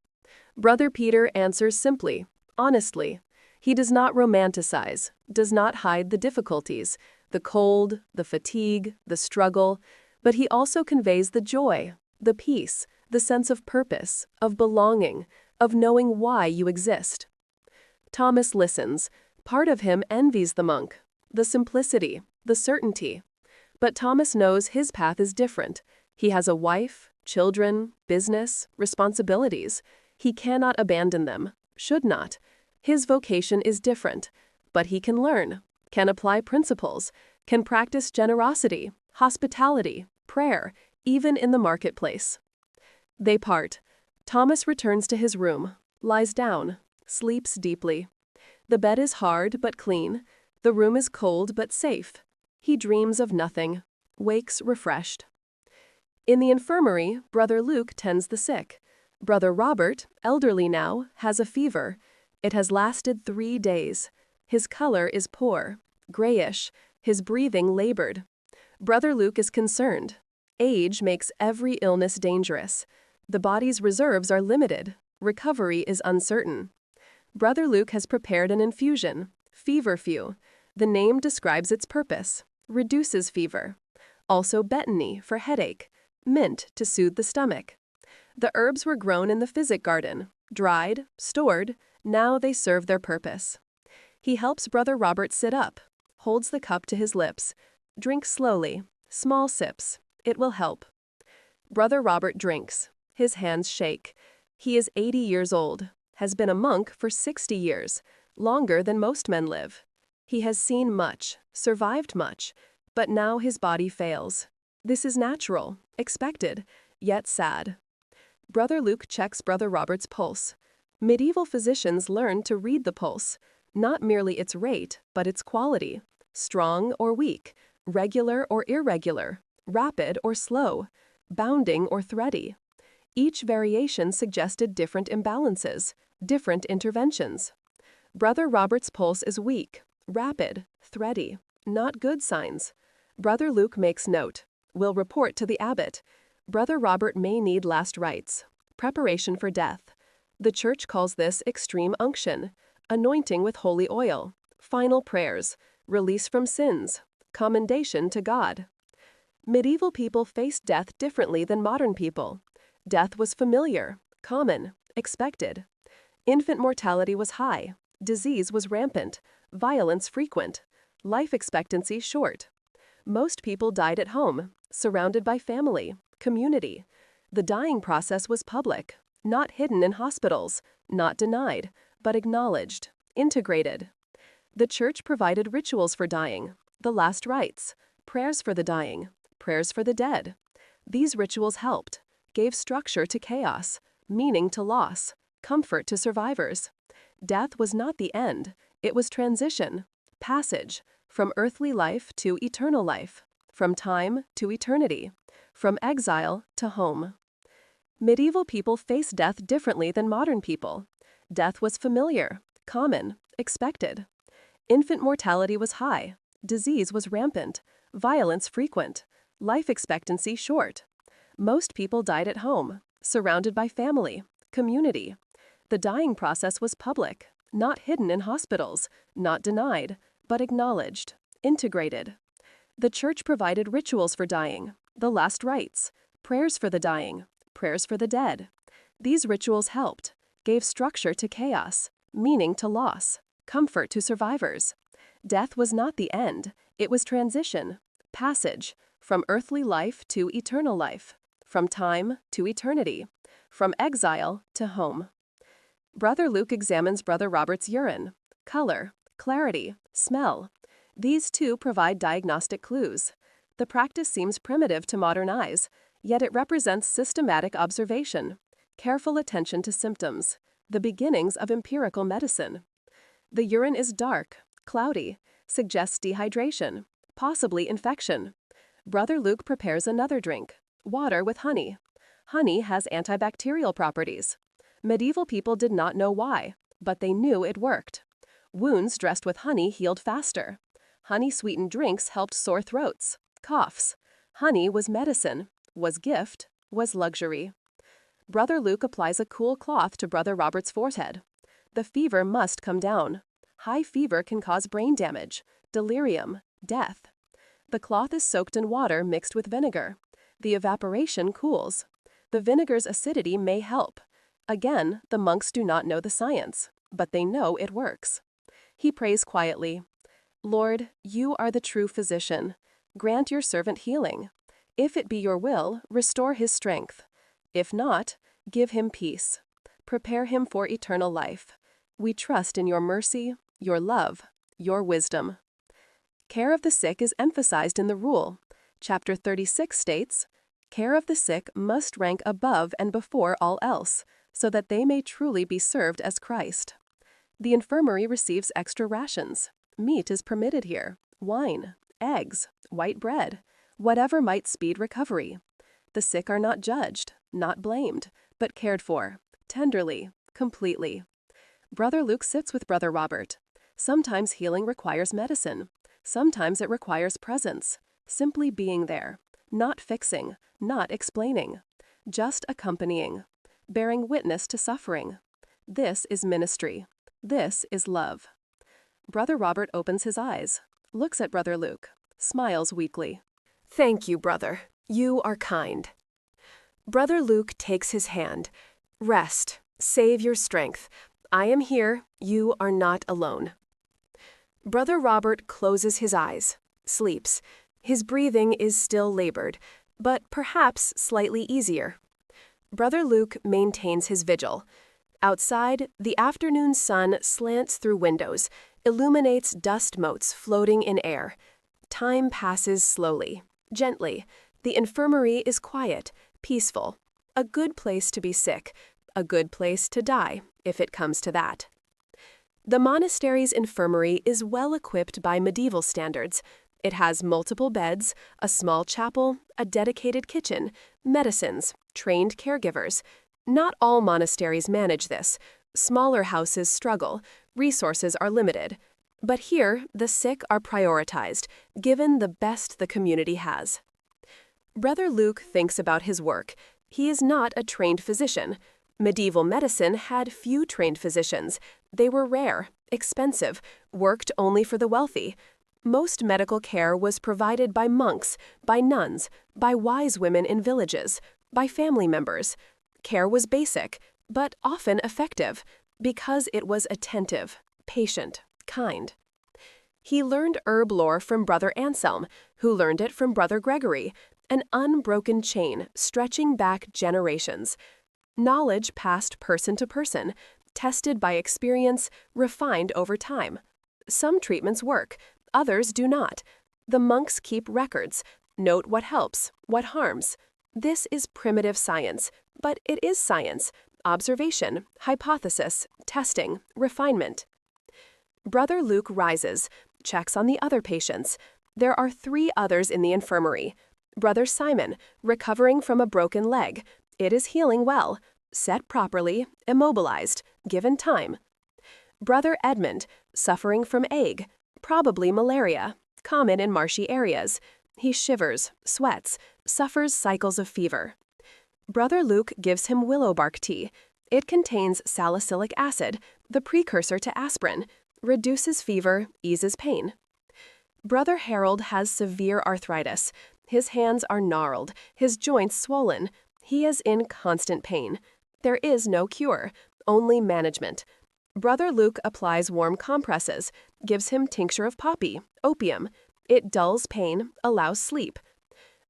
Brother Peter answers simply, honestly. He does not romanticize, does not hide the difficulties, the cold, the fatigue, the struggle, but he also conveys the joy, the peace, the sense of purpose, of belonging, of knowing why you exist. Thomas listens. Part of him envies the monk, the simplicity, the certainty. But Thomas knows his path is different. He has a wife, children, business, responsibilities. He cannot abandon them, should not. His vocation is different, but he can learn, can apply principles, can practice generosity, hospitality, prayer, even in the marketplace. They part. Thomas returns to his room, lies down, sleeps deeply. The bed is hard but clean. The room is cold but safe. He dreams of nothing, wakes refreshed. In the infirmary, Brother Luke tends the sick. Brother Robert, elderly now, has a fever. It has lasted 3 days. His color is poor, grayish, his breathing labored. Brother Luke is concerned. Age makes every illness dangerous. The body's reserves are limited. Recovery is uncertain. Brother Luke has prepared an infusion, feverfew. The name describes its purpose: reduces fever. Also betony for headache, mint to soothe the stomach. The herbs were grown in the physic garden, dried, stored, now they serve their purpose. He helps Brother Robert sit up, holds the cup to his lips. Drink slowly, small sips, it will help. Brother Robert drinks. His hands shake. He is 80 years old, has been a monk for 60 years, longer than most men live. He has seen much, survived much, but now his body fails. This is natural, expected, yet sad. Brother Luke checks Brother Robert's pulse. Medieval physicians learned to read the pulse, not merely its rate, but its quality: strong or weak, regular or irregular, rapid or slow, bounding or thready. Each variation suggested different imbalances, different interventions. Brother Robert's pulse is weak, rapid, thready, not good signs. Brother Luke makes note, will report to the abbot. Brother Robert may need last rites, preparation for death. The Church calls this extreme unction, anointing with holy oil, final prayers, release from sins, commendation to God. Medieval people faced death differently than modern people. Death was familiar, common, expected. Infant mortality was high, disease was rampant, violence frequent, life expectancy short. Most people died at home, surrounded by family, community. The dying process was public, not hidden in hospitals, not denied, but acknowledged, integrated. The Church provided rituals for dying, the last rites, prayers for the dying, prayers for the dead. These rituals helped, gave structure to chaos, meaning to loss, comfort to survivors. Death was not the end, it was transition, passage, from earthly life to eternal life, from time to eternity, from exile to home. Medieval people faced death differently than modern people. Death was familiar, common, expected. Infant mortality was high, disease was rampant, violence frequent, life expectancy short. Most people died at home, surrounded by family, community. The dying process was public, not hidden in hospitals, not denied, but acknowledged, integrated. The Church provided rituals for dying, the last rites, prayers for the dying, prayers for the dead. These rituals helped, gave structure to chaos, meaning to loss, comfort to survivors. Death was not the end, it was transition, passage, from earthly life to eternal life, from time to eternity, from exile to home. Brother Luke examines Brother Robert's urine, color, clarity, smell. These too provide diagnostic clues. The practice seems primitive to modern eyes, yet it represents systematic observation, careful attention to symptoms, the beginnings of empirical medicine. The urine is dark, cloudy, suggests dehydration, possibly infection. Brother Luke prepares another drink, water with honey. Honey has antibacterial properties. Medieval people did not know why, but they knew it worked. Wounds dressed with honey healed faster. Honey-sweetened drinks helped sore throats, coughs. Honey was medicine, was gift, was luxury. Brother Luke applies a cool cloth to Brother Robert's forehead. The fever must come down. High fever can cause brain damage, delirium, death. The cloth is soaked in water mixed with vinegar. The evaporation cools. The vinegar's acidity may help. Again, the monks do not know the science, but they know it works. He prays quietly, "Lord, you are the true physician. Grant your servant healing. If it be your will, restore his strength. If not, give him peace. Prepare him for eternal life. We trust in your mercy, your love, your wisdom." Care of the sick is emphasized in the rule. Chapter 36 states, "Care of the sick must rank above and before all else, so that they may truly be served as Christ." The infirmary receives extra rations. Meat is permitted here, wine, eggs, white bread, whatever might speed recovery. The sick are not judged, not blamed, but cared for, tenderly, completely. Brother Luke sits with Brother Robert. Sometimes healing requires medicine. Sometimes it requires presence, simply being there, not fixing, not explaining, just accompanying, bearing witness to suffering. This is ministry. This is love. Brother Robert opens his eyes. looks at Brother Luke, smiles weakly. Thank you, brother. You are kind. Brother Luke takes his hand. Rest. Save your strength. I am here. You are not alone. Brother Robert closes his eyes, sleeps. His breathing is still labored, but perhaps slightly easier. Brother Luke maintains his vigil. Outside, the afternoon sun slants through windows, illuminates dust motes floating in air. Time passes slowly, gently. The infirmary is quiet, peaceful. A good place to be sick, a good place to die, if it comes to that. The monastery's infirmary is well equipped by medieval standards. It has multiple beds, a small chapel, a dedicated kitchen, medicines, trained caregivers. Not all monasteries manage this. Smaller houses struggle, resources are limited. But here, the sick are prioritized, given the best the community has. Brother Luke thinks about his work. He is not a trained physician. Medieval medicine had few trained physicians. They were rare, expensive, worked only for the wealthy. Most medical care was provided by monks, by nuns, by wise women in villages, by family members. Care was basic, but often effective, because it was attentive, patient, kind. He learned herb lore from Brother Anselm, who learned it from Brother Gregory, an unbroken chain stretching back generations. Knowledge passed person to person, tested by experience, refined over time. Some treatments work, others do not. The monks keep records, note what helps, what harms. This is primitive science, but it is science, observation, hypothesis, testing, refinement. Brother Luke rises, checks on the other patients. There are 3 others in the infirmary. Brother Simon, recovering from a broken leg. It is healing well, set properly, immobilized, given time. Brother Edmund, suffering from ague, probably malaria, common in marshy areas. He shivers, sweats, suffers cycles of fever. Brother Luke gives him willow bark tea. It contains salicylic acid, the precursor to aspirin, reduces fever, eases pain. Brother Harold has severe arthritis. His hands are gnarled, his joints swollen. He is in constant pain. There is no cure, only management. Brother Luke applies warm compresses, gives him tincture of poppy, opium. It dulls pain, allows sleep.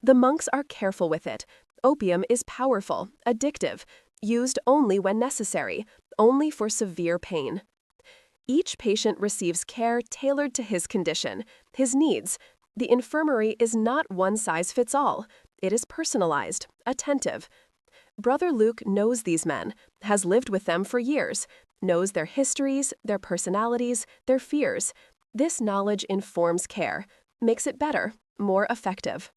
The monks are careful with it. Opium is powerful, addictive, used only when necessary, only for severe pain. Each patient receives care tailored to his condition, his needs. The infirmary is not one size fits all. It is personalized, attentive. Brother Luke knows these men, has lived with them for years, knows their histories, their personalities, their fears. This knowledge informs care, makes it better, more effective.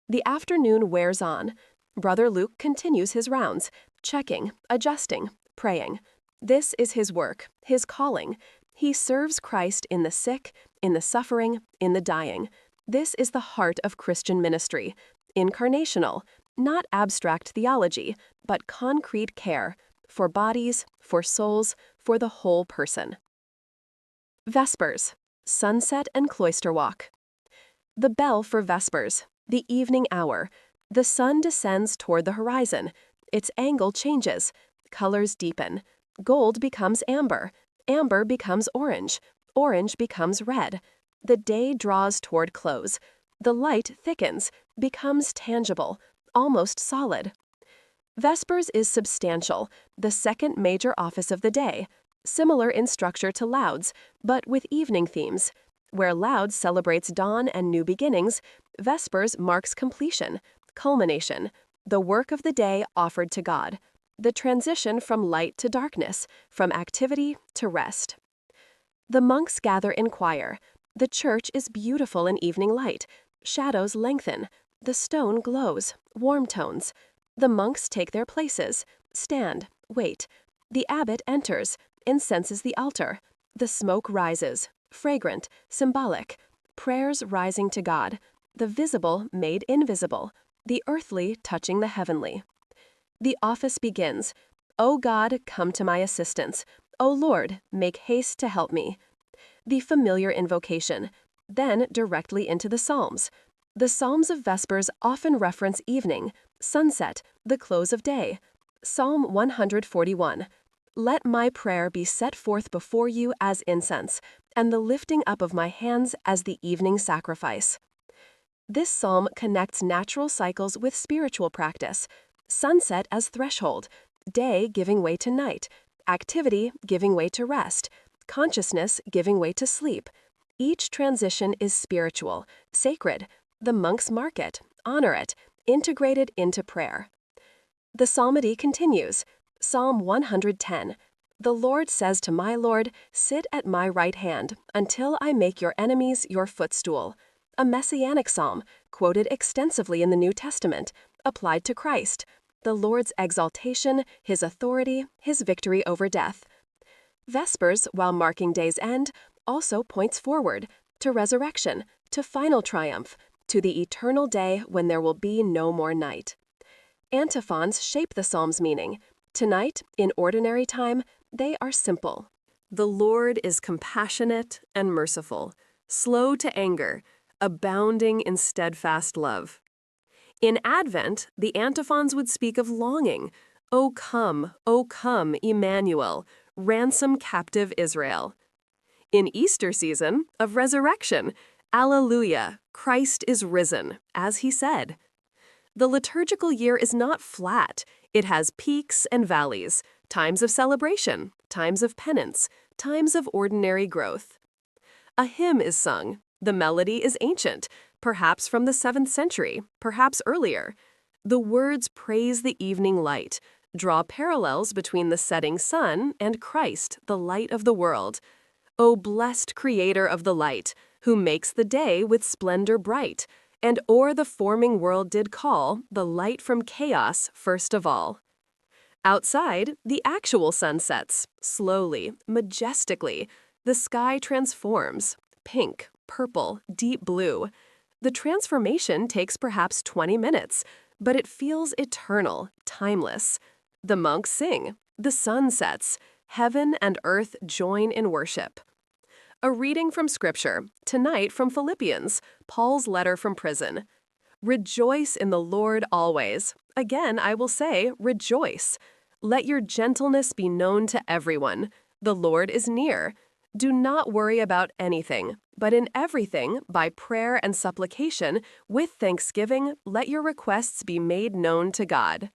The afternoon wears on. Brother Luke continues his rounds, checking, adjusting, praying. This is his work, his calling. He serves Christ in the sick, in the suffering, in the dying. This is the heart of Christian ministry. Incarnational, not abstract theology, but concrete care, for bodies, for souls, for the whole person. Vespers, sunset and cloister walk. The bell for Vespers, the evening hour. The sun descends toward the horizon. Its angle changes. Colors deepen. Gold becomes amber. Amber becomes orange. Orange becomes red. The day draws toward close. The light thickens, becomes tangible, almost solid. Vespers is substantial, the second major office of the day, similar in structure to Lauds, but with evening themes. Where Lauds celebrates dawn and new beginnings, Vespers marks completion, culmination, the work of the day offered to God, the transition from light to darkness, from activity to rest. The monks gather in choir. The church is beautiful in evening light. Shadows lengthen. The stone glows, warm tones. The monks take their places, stand, wait. The abbot enters, incenses the altar. The smoke rises, fragrant, symbolic. Prayers rising to God. The visible made invisible. The earthly touching the heavenly. The office begins. O God, come to my assistance. O Lord, make haste to help me. The familiar invocation. then directly into the Psalms. The Psalms of Vespers often reference evening, sunset, the close of day. Psalm 141. Let my prayer be set forth before you as incense, and the lifting up of my hands as the evening sacrifice. This psalm connects natural cycles with spiritual practice. Sunset as threshold, day giving way to night, activity giving way to rest, consciousness giving way to sleep. Each transition is spiritual, sacred. The monks mark it, honor it, integrated into prayer. The psalmody continues. Psalm 110. The Lord says to my Lord, sit at my right hand until I make your enemies your footstool. A messianic psalm, quoted extensively in the New Testament, applied to Christ, the Lord's exaltation, his authority, his victory over death. Vespers, while marking day's end, also points forward, to resurrection, to final triumph, to the eternal day when there will be no more night. Antiphons shape the psalm's meaning. Tonight, in ordinary time, they are simple. The Lord is compassionate and merciful, slow to anger, abounding in steadfast love. In Advent, the antiphons would speak of longing. O come, Emmanuel, ransom captive Israel. In Easter season, of resurrection. Alleluia, Christ is risen, as he said. The liturgical year is not flat. It has peaks and valleys, times of celebration, times of penance, times of ordinary growth. A hymn is sung. The melody is ancient, perhaps from the 7th century, perhaps earlier. The words praise the evening light, draw parallels between the setting sun and Christ, the light of the world. O blessed Creator of the light, who makes the day with splendor bright, and o'er the forming world did call the light from chaos first of all. Outside, the actual sun sets, slowly, majestically. The sky transforms, pink, purple, deep blue. The transformation takes perhaps 20 minutes, but it feels eternal, timeless. The monks sing, the sun sets, heaven and earth join in worship. A reading from Scripture, tonight from Philippians, Paul's letter from prison. Rejoice in the Lord always. Again, I will say, rejoice. Let your gentleness be known to everyone. The Lord is near. Do not worry about anything, but in everything, by prayer and supplication, with thanksgiving, let your requests be made known to God.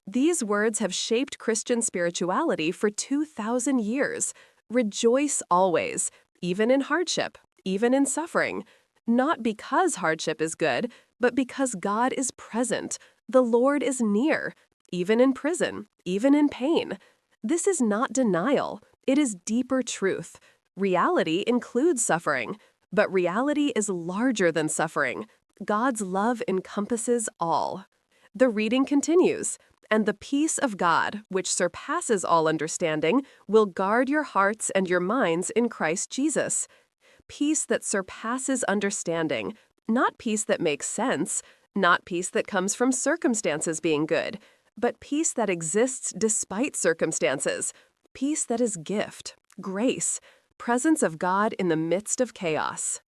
These words have shaped Christian spirituality for 2,000 years. Rejoice always, even in hardship, even in suffering. Not because hardship is good, but because God is present. The Lord is near, even in prison, even in pain. This is not denial. It is deeper truth. Reality includes suffering, but reality is larger than suffering. God's love encompasses all. The reading continues, and the peace of God, which surpasses all understanding, will guard your hearts and your minds in Christ Jesus. Peace that surpasses understanding, not peace that makes sense, not peace that comes from circumstances being good, but peace that exists despite circumstances, peace that is gift, grace, presence of God in the midst of chaos.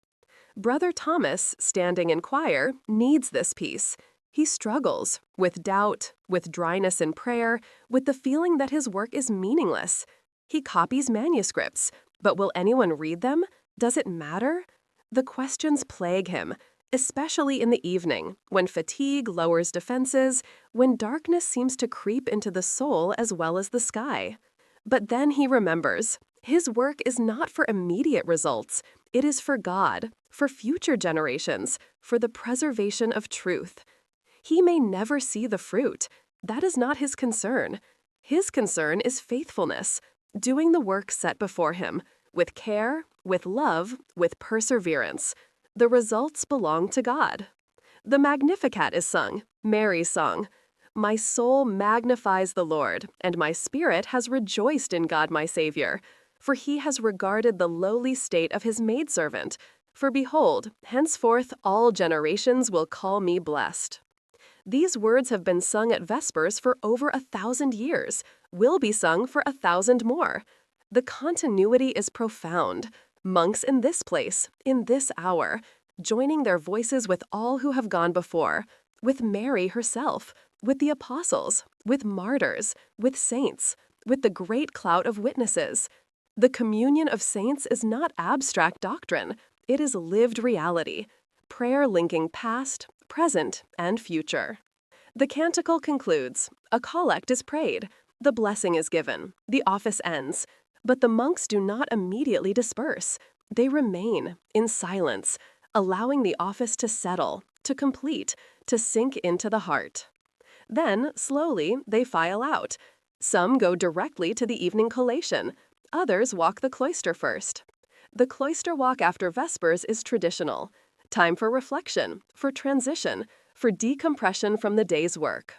Brother Thomas, standing in choir, needs this peace. He struggles with doubt, with dryness in prayer, with the feeling that his work is meaningless. He copies manuscripts, but will anyone read them? Does it matter? The questions plague him, especially in the evening, when fatigue lowers defenses, when darkness seems to creep into the soul as well as the sky. But then he remembers, his work is not for immediate results. It is for God, for future generations, for the preservation of truth. He may never see the fruit. That is not his concern. His concern is faithfulness, doing the work set before him, with care, with love, with perseverance. The results belong to God. The Magnificat is sung, Mary's song. My soul magnifies the Lord, and my spirit has rejoiced in God my Savior. For he has regarded the lowly state of his maidservant. For behold, henceforth all generations will call me blessed. These words have been sung at Vespers for over 1,000 years, will be sung for 1,000 more. The continuity is profound. Monks in this place, in this hour, joining their voices with all who have gone before, with Mary herself, with the apostles, with martyrs, with saints, with the great cloud of witnesses. The communion of saints is not abstract doctrine, it is lived reality, prayer linking past, present, and future. The canticle concludes, a collect is prayed, the blessing is given, the office ends, but the monks do not immediately disperse. They remain in silence, allowing the office to settle, to complete, to sink into the heart. Then, slowly, they file out. Some go directly to the evening collation. Others walk the cloister first. The cloister walk after Vespers is traditional. Time for reflection, for transition, for decompression from the day's work.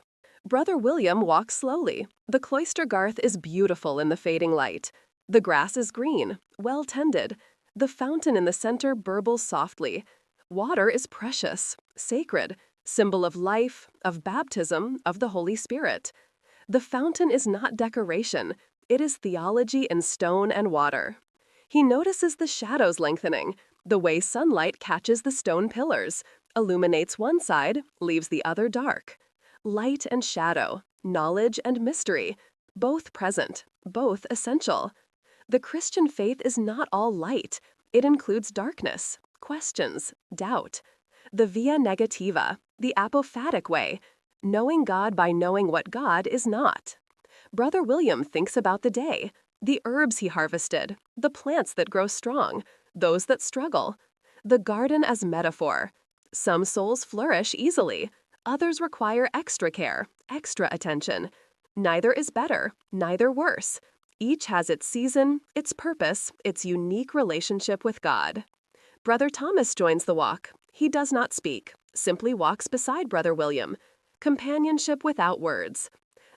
Brother William walks slowly. The cloister garth is beautiful in the fading light. The grass is green, well tended. The fountain in the center burbles softly. Water is precious, sacred, symbol of life, of baptism, of the Holy Spirit. The fountain is not decoration. It is theology in stone and water. He notices the shadows lengthening, the way sunlight catches the stone pillars, illuminates one side, leaves the other dark. Light and shadow, knowledge and mystery, both present, both essential. The Christian faith is not all light. It includes darkness, questions, doubt. The via negativa, the apophatic way, knowing God by knowing what God is not. Brother William thinks about the day, the herbs he harvested, the plants that grow strong, those that struggle. The garden as metaphor. Some souls flourish easily. Others require extra care, extra attention. Neither is better, neither worse. Each has its season, its purpose, its unique relationship with God. Brother Thomas joins the walk. He does not speak, simply walks beside Brother William. Companionship without words.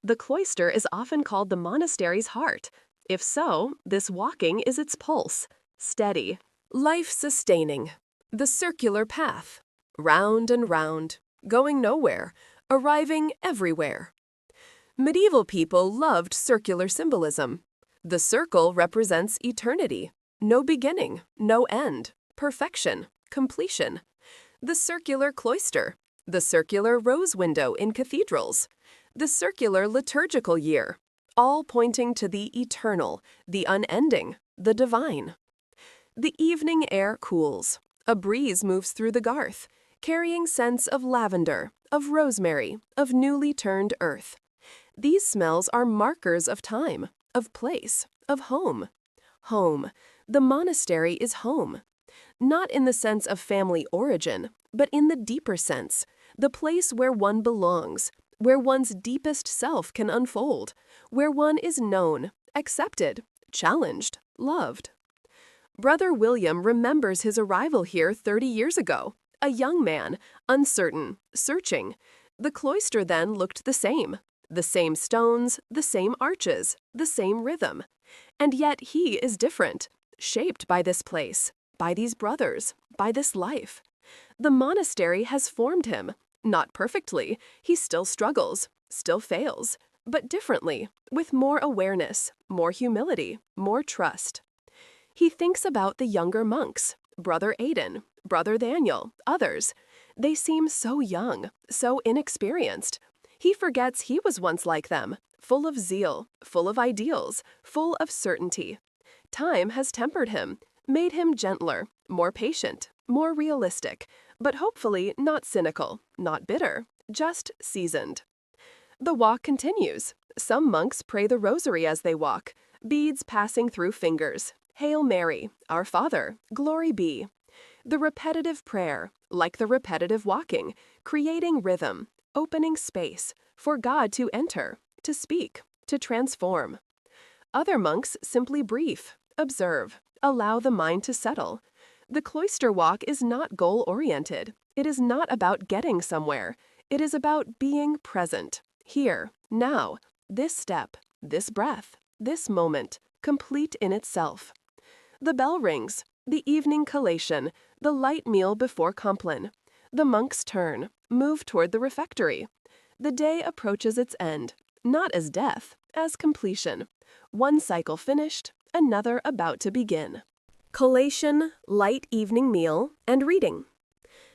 The cloister is often called the monastery's heart. If so, this walking is its pulse. Steady. Life-sustaining. The circular path. Round and round. Going nowhere. Arriving everywhere. Medieval people loved circular symbolism. The circle represents eternity. No beginning, no end. Perfection, completion. The circular cloister. The circular rose window in cathedrals. The circular liturgical year. All pointing to the eternal, the unending, the divine. The evening air cools. A breeze moves through the garth, carrying scents of lavender, of rosemary, of newly turned earth. These smells are markers of time, of place, of home. Home. The monastery is home. Not in the sense of family origin, but in the deeper sense, the place where one belongs, where one's deepest self can unfold, where one is known, accepted, challenged, loved. Brother William remembers his arrival here 30 years ago, a young man, uncertain, searching. The cloister then looked the same stones, the same arches, the same rhythm. And yet he is different, shaped by this place, by these brothers, by this life. The monastery has formed him. Not perfectly, he still struggles, still fails, but differently, with more awareness, more humility, more trust. He thinks about the younger monks, Brother Aidan, Brother Daniel, others. They seem so young, so inexperienced. He forgets he was once like them, full of zeal, full of ideals, full of certainty. Time has tempered him, made him gentler, more patient, more realistic, but hopefully not cynical, not bitter, just seasoned. The walk continues. Some monks pray the rosary as they walk, beads passing through fingers. Hail Mary, Our Father, Glory be. The repetitive prayer, like the repetitive walking, creating rhythm, opening space for God to enter, to speak, to transform. Other monks simply brief, observe, allow the mind to settle. The cloister walk is not goal-oriented. It is not about getting somewhere. It is about being present, here, now, this step, this breath, this moment, complete in itself. The bell rings, the evening collation, the light meal before Compline. The monks turn, move toward the refectory. The day approaches its end, not as death, as completion. One cycle finished, another about to begin. Collation, light evening meal, and reading.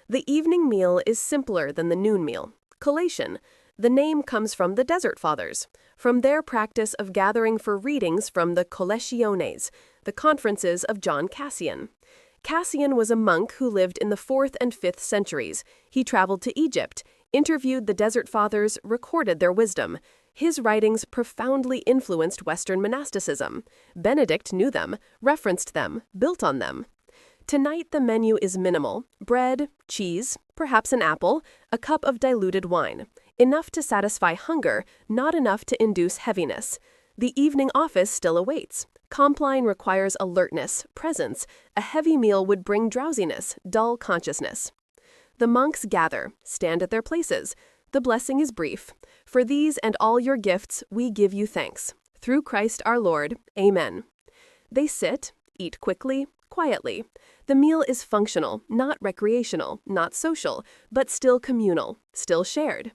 The evening meal is simpler than the noon meal. Collation. The name comes from the Desert Fathers, from their practice of gathering for readings from the Collationes, the conferences of John Cassian. Cassian was a monk who lived in the 4th and 5th centuries. He traveled to Egypt, interviewed the Desert Fathers, recorded their wisdom. His writings profoundly influenced Western monasticism. Benedict knew them, referenced them, built on them. Tonight the menu is minimal: bread, cheese, perhaps an apple, a cup of diluted wine. Enough to satisfy hunger, not enough to induce heaviness. The evening office still awaits. Compline requires alertness, presence. A heavy meal would bring drowsiness, dull consciousness. The monks gather, stand at their places. The blessing is brief. For these and all your gifts we give you thanks. Through Christ our Lord. Amen. They sit, eat quickly, quietly. The meal is functional, not recreational, not social, but still communal, still shared.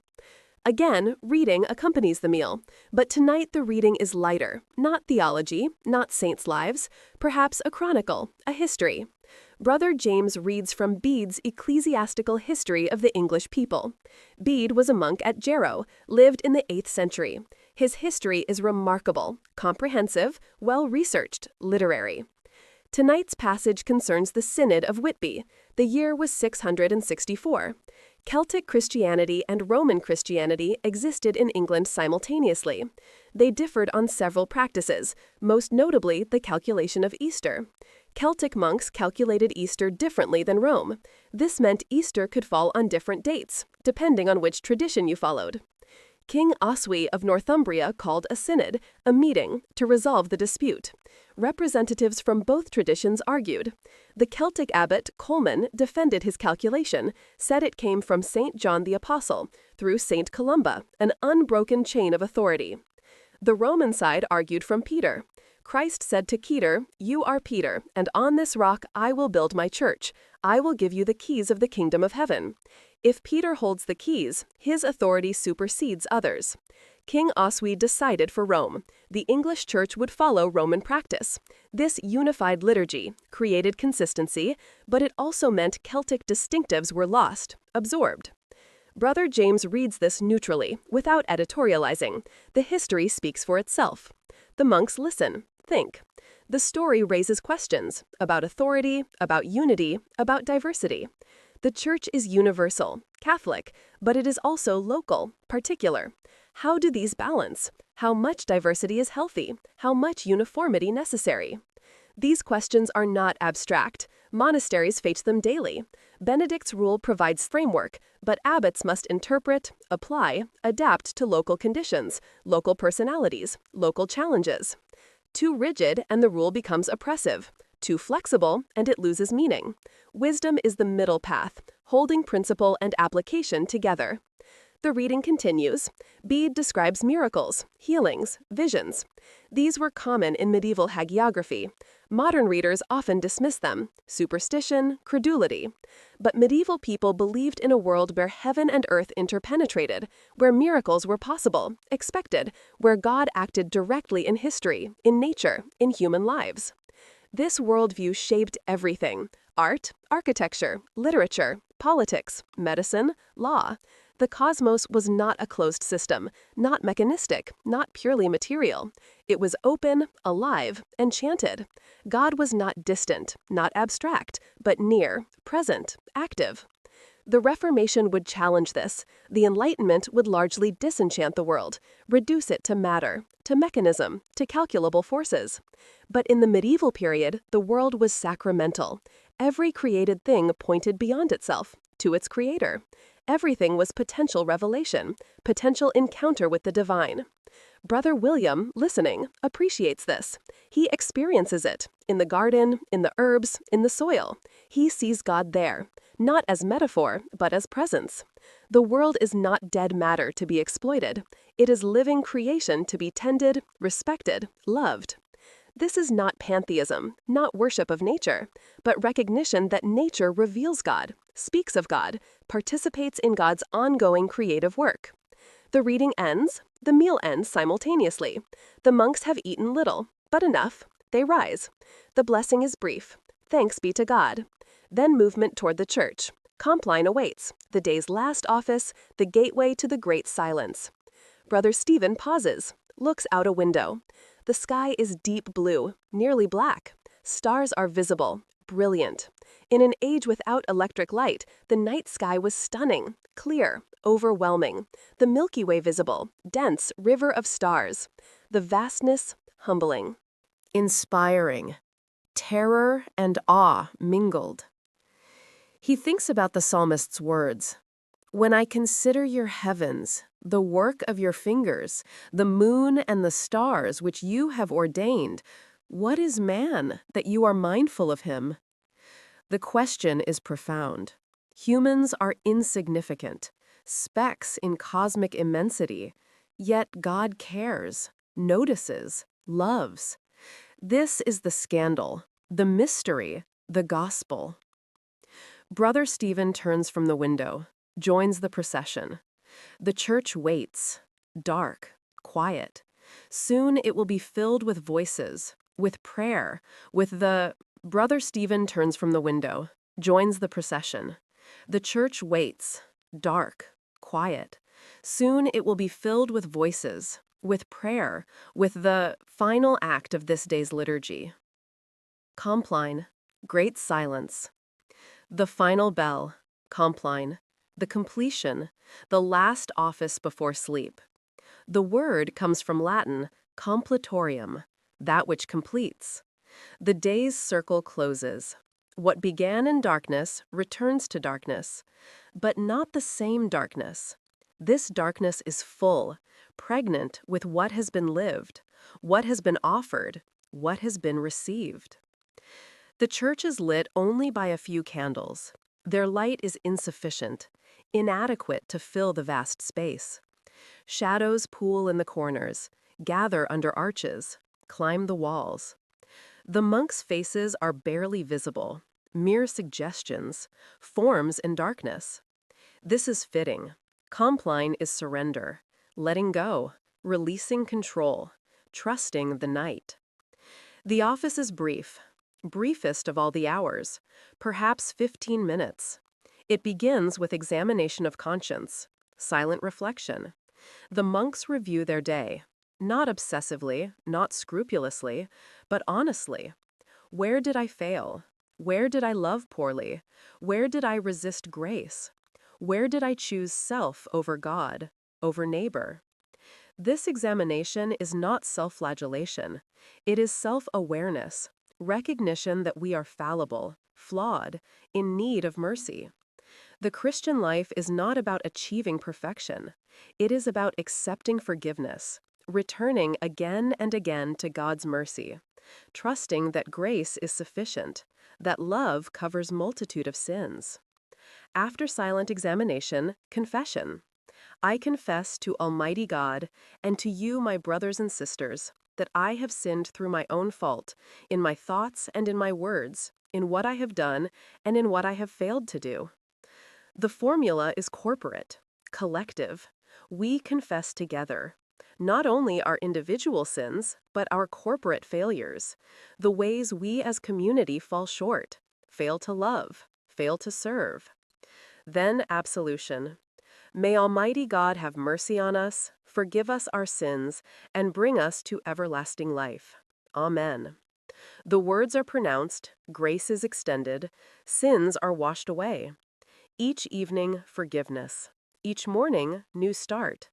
Again, reading accompanies the meal, but tonight the reading is lighter, not theology, not saints' lives, perhaps a chronicle, a history. Brother James reads from Bede's Ecclesiastical History of the English People. Bede was a monk at Jarrow, lived in the 8th century. His history is remarkable, comprehensive, well-researched, literary. Tonight's passage concerns the Synod of Whitby. The year was 664. Celtic Christianity and Roman Christianity existed in England simultaneously. They differed on several practices, most notably the calculation of Easter. Celtic monks calculated Easter differently than Rome. This meant Easter could fall on different dates, depending on which tradition you followed. King Oswy of Northumbria called a synod, a meeting, to resolve the dispute. Representatives from both traditions argued. The Celtic abbot Colman defended his calculation, said it came from St. John the Apostle, through St. Columba, an unbroken chain of authority. The Roman side argued from Peter. Christ said to Peter, "You are Peter, and on this rock I will build my church. I will give you the keys of the kingdom of heaven." If Peter holds the keys, his authority supersedes others. King Oswy decided for Rome. The English church would follow Roman practice. This unified liturgy created consistency, but it also meant Celtic distinctives were lost, absorbed. Brother James reads this neutrally, without editorializing. The history speaks for itself. The monks listen, think. The story raises questions about authority, about unity, about diversity. The church is universal, Catholic, but it is also local, particular. How do these balance? How much diversity is healthy? How much uniformity necessary? These questions are not abstract. Monasteries face them daily. Benedict's rule provides framework, but abbots must interpret, apply, adapt to local conditions, local personalities, local challenges. Too rigid and the rule becomes oppressive. Too flexible and it loses meaning. Wisdom is the middle path, holding principle and application together. The reading continues. Bede describes miracles, healings, visions. These were common in medieval hagiography. Modern readers often dismiss them, superstition, credulity. But medieval people believed in a world where heaven and earth interpenetrated, where miracles were possible, expected, where God acted directly in history, in nature, in human lives. This worldview shaped everything: art, architecture, literature, politics, medicine, law. The cosmos was not a closed system, not mechanistic, not purely material. It was open, alive, enchanted. God was not distant, not abstract, but near, present, active. The Reformation would challenge this. The Enlightenment would largely disenchant the world, reduce it to matter, to mechanism, to calculable forces. But in the medieval period, the world was sacramental. Every created thing pointed beyond itself, to its creator. Everything was potential revelation, potential encounter with the divine. Brother William, listening, appreciates this. He experiences it, in the garden, in the herbs, in the soil. He sees God there, not as metaphor, but as presence. The world is not dead matter to be exploited. It is living creation to be tended, respected, loved. This is not pantheism, not worship of nature, but recognition that nature reveals God, speaks of God, participates in God's ongoing creative work. The reading ends, the meal ends simultaneously. The monks have eaten little, but enough. They rise. The blessing is brief. Thanks be to God. Then movement toward the church. Compline awaits, the day's last office, the gateway to the great silence. Brother Stephen pauses, looks out a window. The sky is deep blue, nearly black. Stars are visible, brilliant. In an age without electric light, the night sky was stunning, clear, overwhelming. The Milky Way visible, dense river of stars. The vastness, humbling. Inspiring. Terror and awe mingled. He thinks about the psalmist's words. When I consider your heavens, the work of your fingers, the moon and the stars which you have ordained, what is man that you are mindful of him? The question is profound. Humans are insignificant, specks in cosmic immensity, yet God cares, notices, loves. This is the scandal, the mystery, the gospel. Brother Stephen turns from the window, joins the procession. The church waits, dark, quiet. Soon it will be filled with voices, with prayer, with the... Brother Stephen turns from the window, joins the procession. The church waits, dark, quiet. Soon it will be filled with voices, with prayer, with the final act of this day's liturgy. Compline, great silence. The final bell, compline, the completion, the last office before sleep. The word comes from Latin, completorium, that which completes. The day's circle closes. What began in darkness returns to darkness, but not the same darkness. This darkness is full, pregnant with what has been lived, what has been offered, what has been received. The church is lit only by a few candles. Their light is insufficient, inadequate to fill the vast space. Shadows pool in the corners, gather under arches, climb the walls. The monks' faces are barely visible, mere suggestions, forms in darkness. This is fitting. Compline is surrender, letting go, releasing control, trusting the night. The office is brief, briefest of all the hours, perhaps 15 minutes. It begins with examination of conscience, silent reflection. The monks review their day, not obsessively, not scrupulously, but honestly. Where did I fail? Where did I love poorly? Where did I resist grace? Where did I choose self over God, over neighbor? This examination is not self-flagellation. It is self-awareness, recognition that we are fallible, flawed, in need of mercy. The Christian life is not about achieving perfection. It is about accepting forgiveness, returning again and again to God's mercy, trusting that grace is sufficient, that love covers multitude of sins. After silent examination, confession. I confess to Almighty God and to you, my brothers and sisters, that I have sinned through my own fault, in my thoughts and in my words, in what I have done and in what I have failed to do. The formula is corporate, collective. We confess together, not only our individual sins, but our corporate failures, the ways we as community fall short, fail to love, fail to serve. Then absolution. May Almighty God have mercy on us, forgive us our sins, and bring us to everlasting life. Amen. The words are pronounced, grace is extended, sins are washed away. Each evening, forgiveness. Each morning, new start.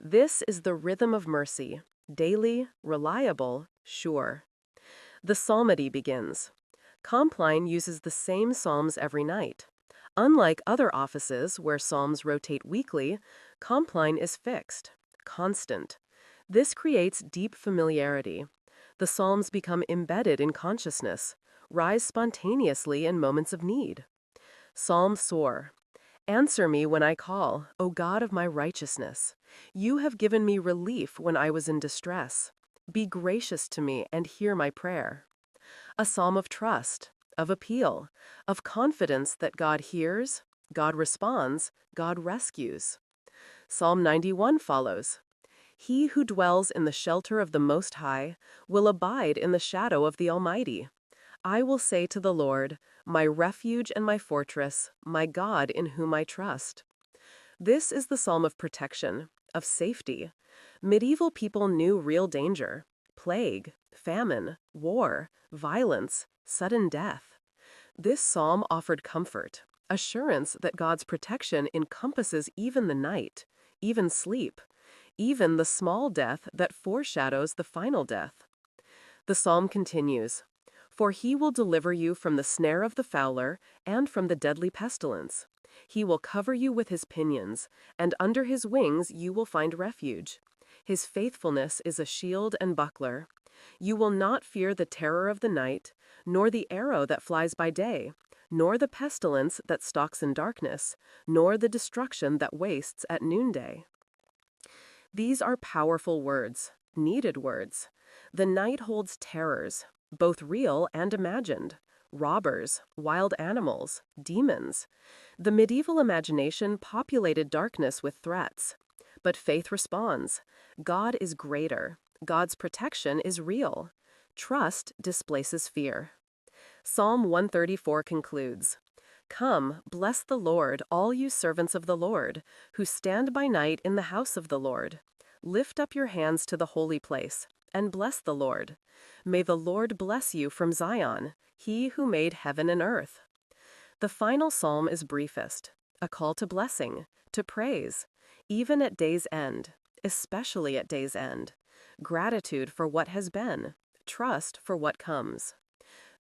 This is the rhythm of mercy, daily, reliable, sure. The psalmody begins. Compline uses the same psalms every night. Unlike other offices where psalms rotate weekly, Compline is fixed, constant. This creates deep familiarity. The psalms become embedded in consciousness, rise spontaneously in moments of need. Psalm soar. Answer me when I call, O God of my righteousness. You have given me relief when I was in distress. Be gracious to me and hear my prayer. A psalm of trust, of appeal, of confidence that God hears, God responds, God rescues. Psalm 91 follows. He who dwells in the shelter of the Most High will abide in the shadow of the Almighty. I will say to the Lord, my refuge and my fortress, my God in whom I trust. This is the psalm of protection, of safety. Medieval people knew real danger: plague, famine, war, violence, sudden death. This psalm offered comfort, assurance that God's protection encompasses even the night, even sleep, even the small death that foreshadows the final death. The psalm continues, "For he will deliver you from the snare of the fowler and from the deadly pestilence. He will cover you with his pinions, and under his wings you will find refuge. His faithfulness is a shield and buckler. You will not fear the terror of the night, nor the arrow that flies by day, nor the pestilence that stalks in darkness, nor the destruction that wastes at noonday." These are powerful words, needed words. The night holds terrors, both real and imagined: robbers, wild animals, demons. The medieval imagination populated darkness with threats. But faith responds. God is greater. God's protection is real. Trust displaces fear. Psalm 134 concludes, "Come, bless the Lord, all you servants of the Lord, who stand by night in the house of the Lord. Lift up your hands to the holy place, and bless the Lord. May the Lord bless you from Zion, he who made heaven and earth." The final psalm is briefest, a call to blessing, to praise, even at day's end, especially at day's end. Gratitude for what has been, trust for what comes.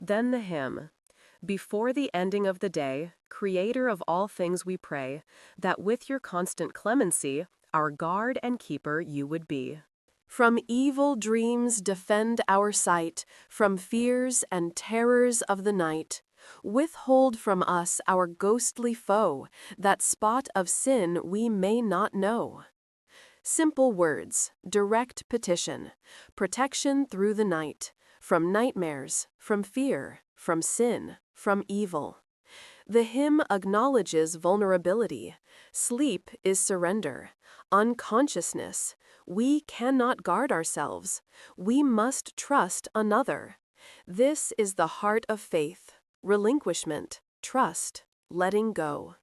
Then the hymn, "Before the ending of the day, Creator of all things we pray, that with your constant clemency, our guard and keeper you would be. From evil dreams defend our sight, from fears and terrors of the night. Withhold from us our ghostly foe, that spot of sin we may not know." Simple words, direct petition, protection through the night, from nightmares, from fear, from sin, from evil. The hymn acknowledges vulnerability. Sleep is surrender. Unconsciousness. We cannot guard ourselves. We must trust another. This is the heart of faith. Relinquishment, trust, letting go.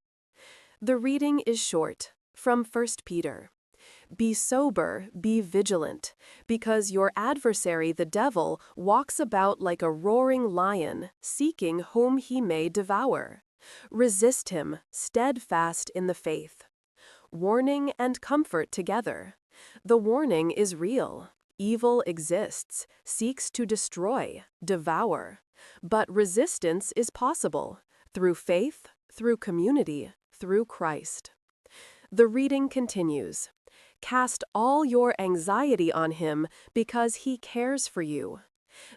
The reading is short, from 1 Peter. "Be sober, be vigilant, because your adversary the devil walks about like a roaring lion, seeking whom he may devour. Resist him, steadfast in the faith." Warning and comfort together. The warning is real. Evil exists, seeks to destroy, devour. But resistance is possible, through faith, through community, through Christ. The reading continues. "Cast all your anxiety on him, because he cares for you."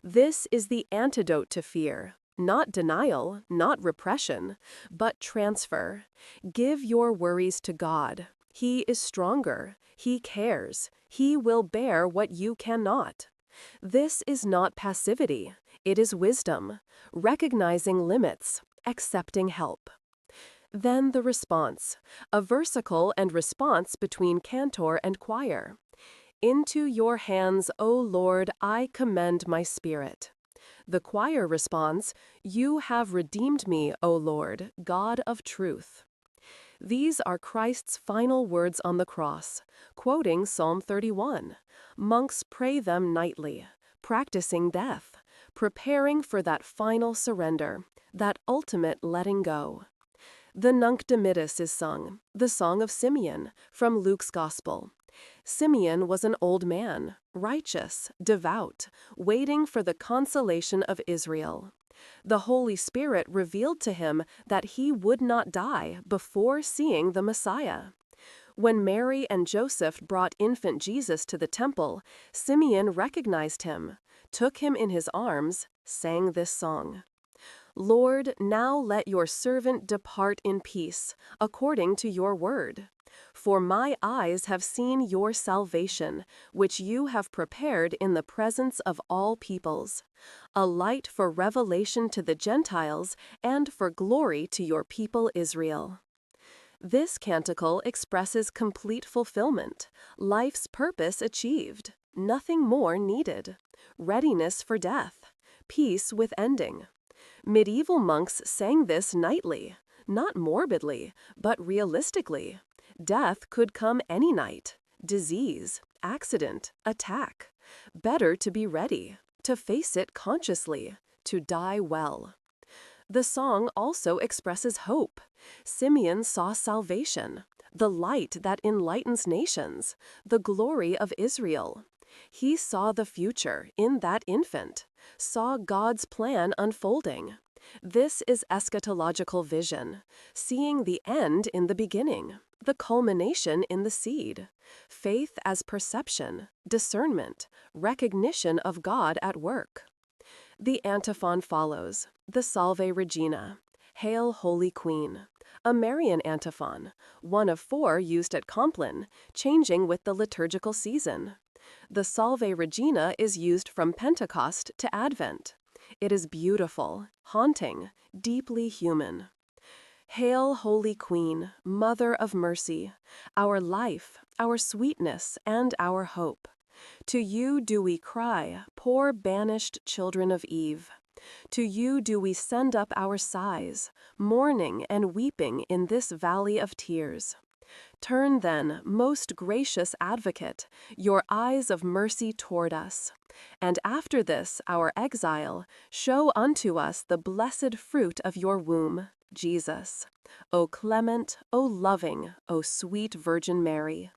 This is the antidote to fear. Not denial, not repression, but transfer. Give your worries to God. He is stronger. He cares. He will bear what you cannot. This is not passivity. It is wisdom, recognizing limits, accepting help. Then the response, a versicle and response between cantor and choir. "Into your hands, O Lord, I commend my spirit." The choir responds, "You have redeemed me, O Lord, God of truth." These are Christ's final words on the cross, quoting Psalm 31. Monks pray them nightly, practicing death, preparing for that final surrender, that ultimate letting go. The Nunc Dimittis is sung, the Song of Simeon, from Luke's Gospel. Simeon was an old man, righteous, devout, waiting for the consolation of Israel. The Holy Spirit revealed to him that he would not die before seeing the Messiah. When Mary and Joseph brought infant Jesus to the temple, Simeon recognized him, took him in his arms, sang this song. "Lord, now let your servant depart in peace, according to your word. For my eyes have seen your salvation, which you have prepared in the presence of all peoples, a light for revelation to the Gentiles and for glory to your people Israel." This canticle expresses complete fulfillment, life's purpose achieved, nothing more needed, readiness for death, peace with ending. Medieval monks sang this nightly, not morbidly, but realistically. Death could come any night. Disease, accident, attack. Better to be ready, to face it consciously, to die well. The song also expresses hope. Simeon saw salvation, the light that enlightens nations, the glory of Israel. He saw the future in that infant, saw God's plan unfolding. This is eschatological vision, seeing the end in the beginning, the culmination in the seed. Faith as perception, discernment, recognition of God at work. The antiphon follows, the Salve Regina, Hail Holy Queen, a Marian antiphon, one of 4 used at Compline, changing with the liturgical season. The Salve Regina is used from Pentecost to Advent. It is beautiful, haunting, deeply human. Hail, Holy Queen, Mother of Mercy, our life, our sweetness, and our hope. To you do we cry, poor banished children of Eve. To you do we send up our sighs, mourning and weeping in this valley of tears. Turn then, most gracious Advocate, your eyes of mercy toward us, and after this our exile, show unto us the blessed fruit of your womb, Jesus. O clement, O loving, O sweet Virgin Mary.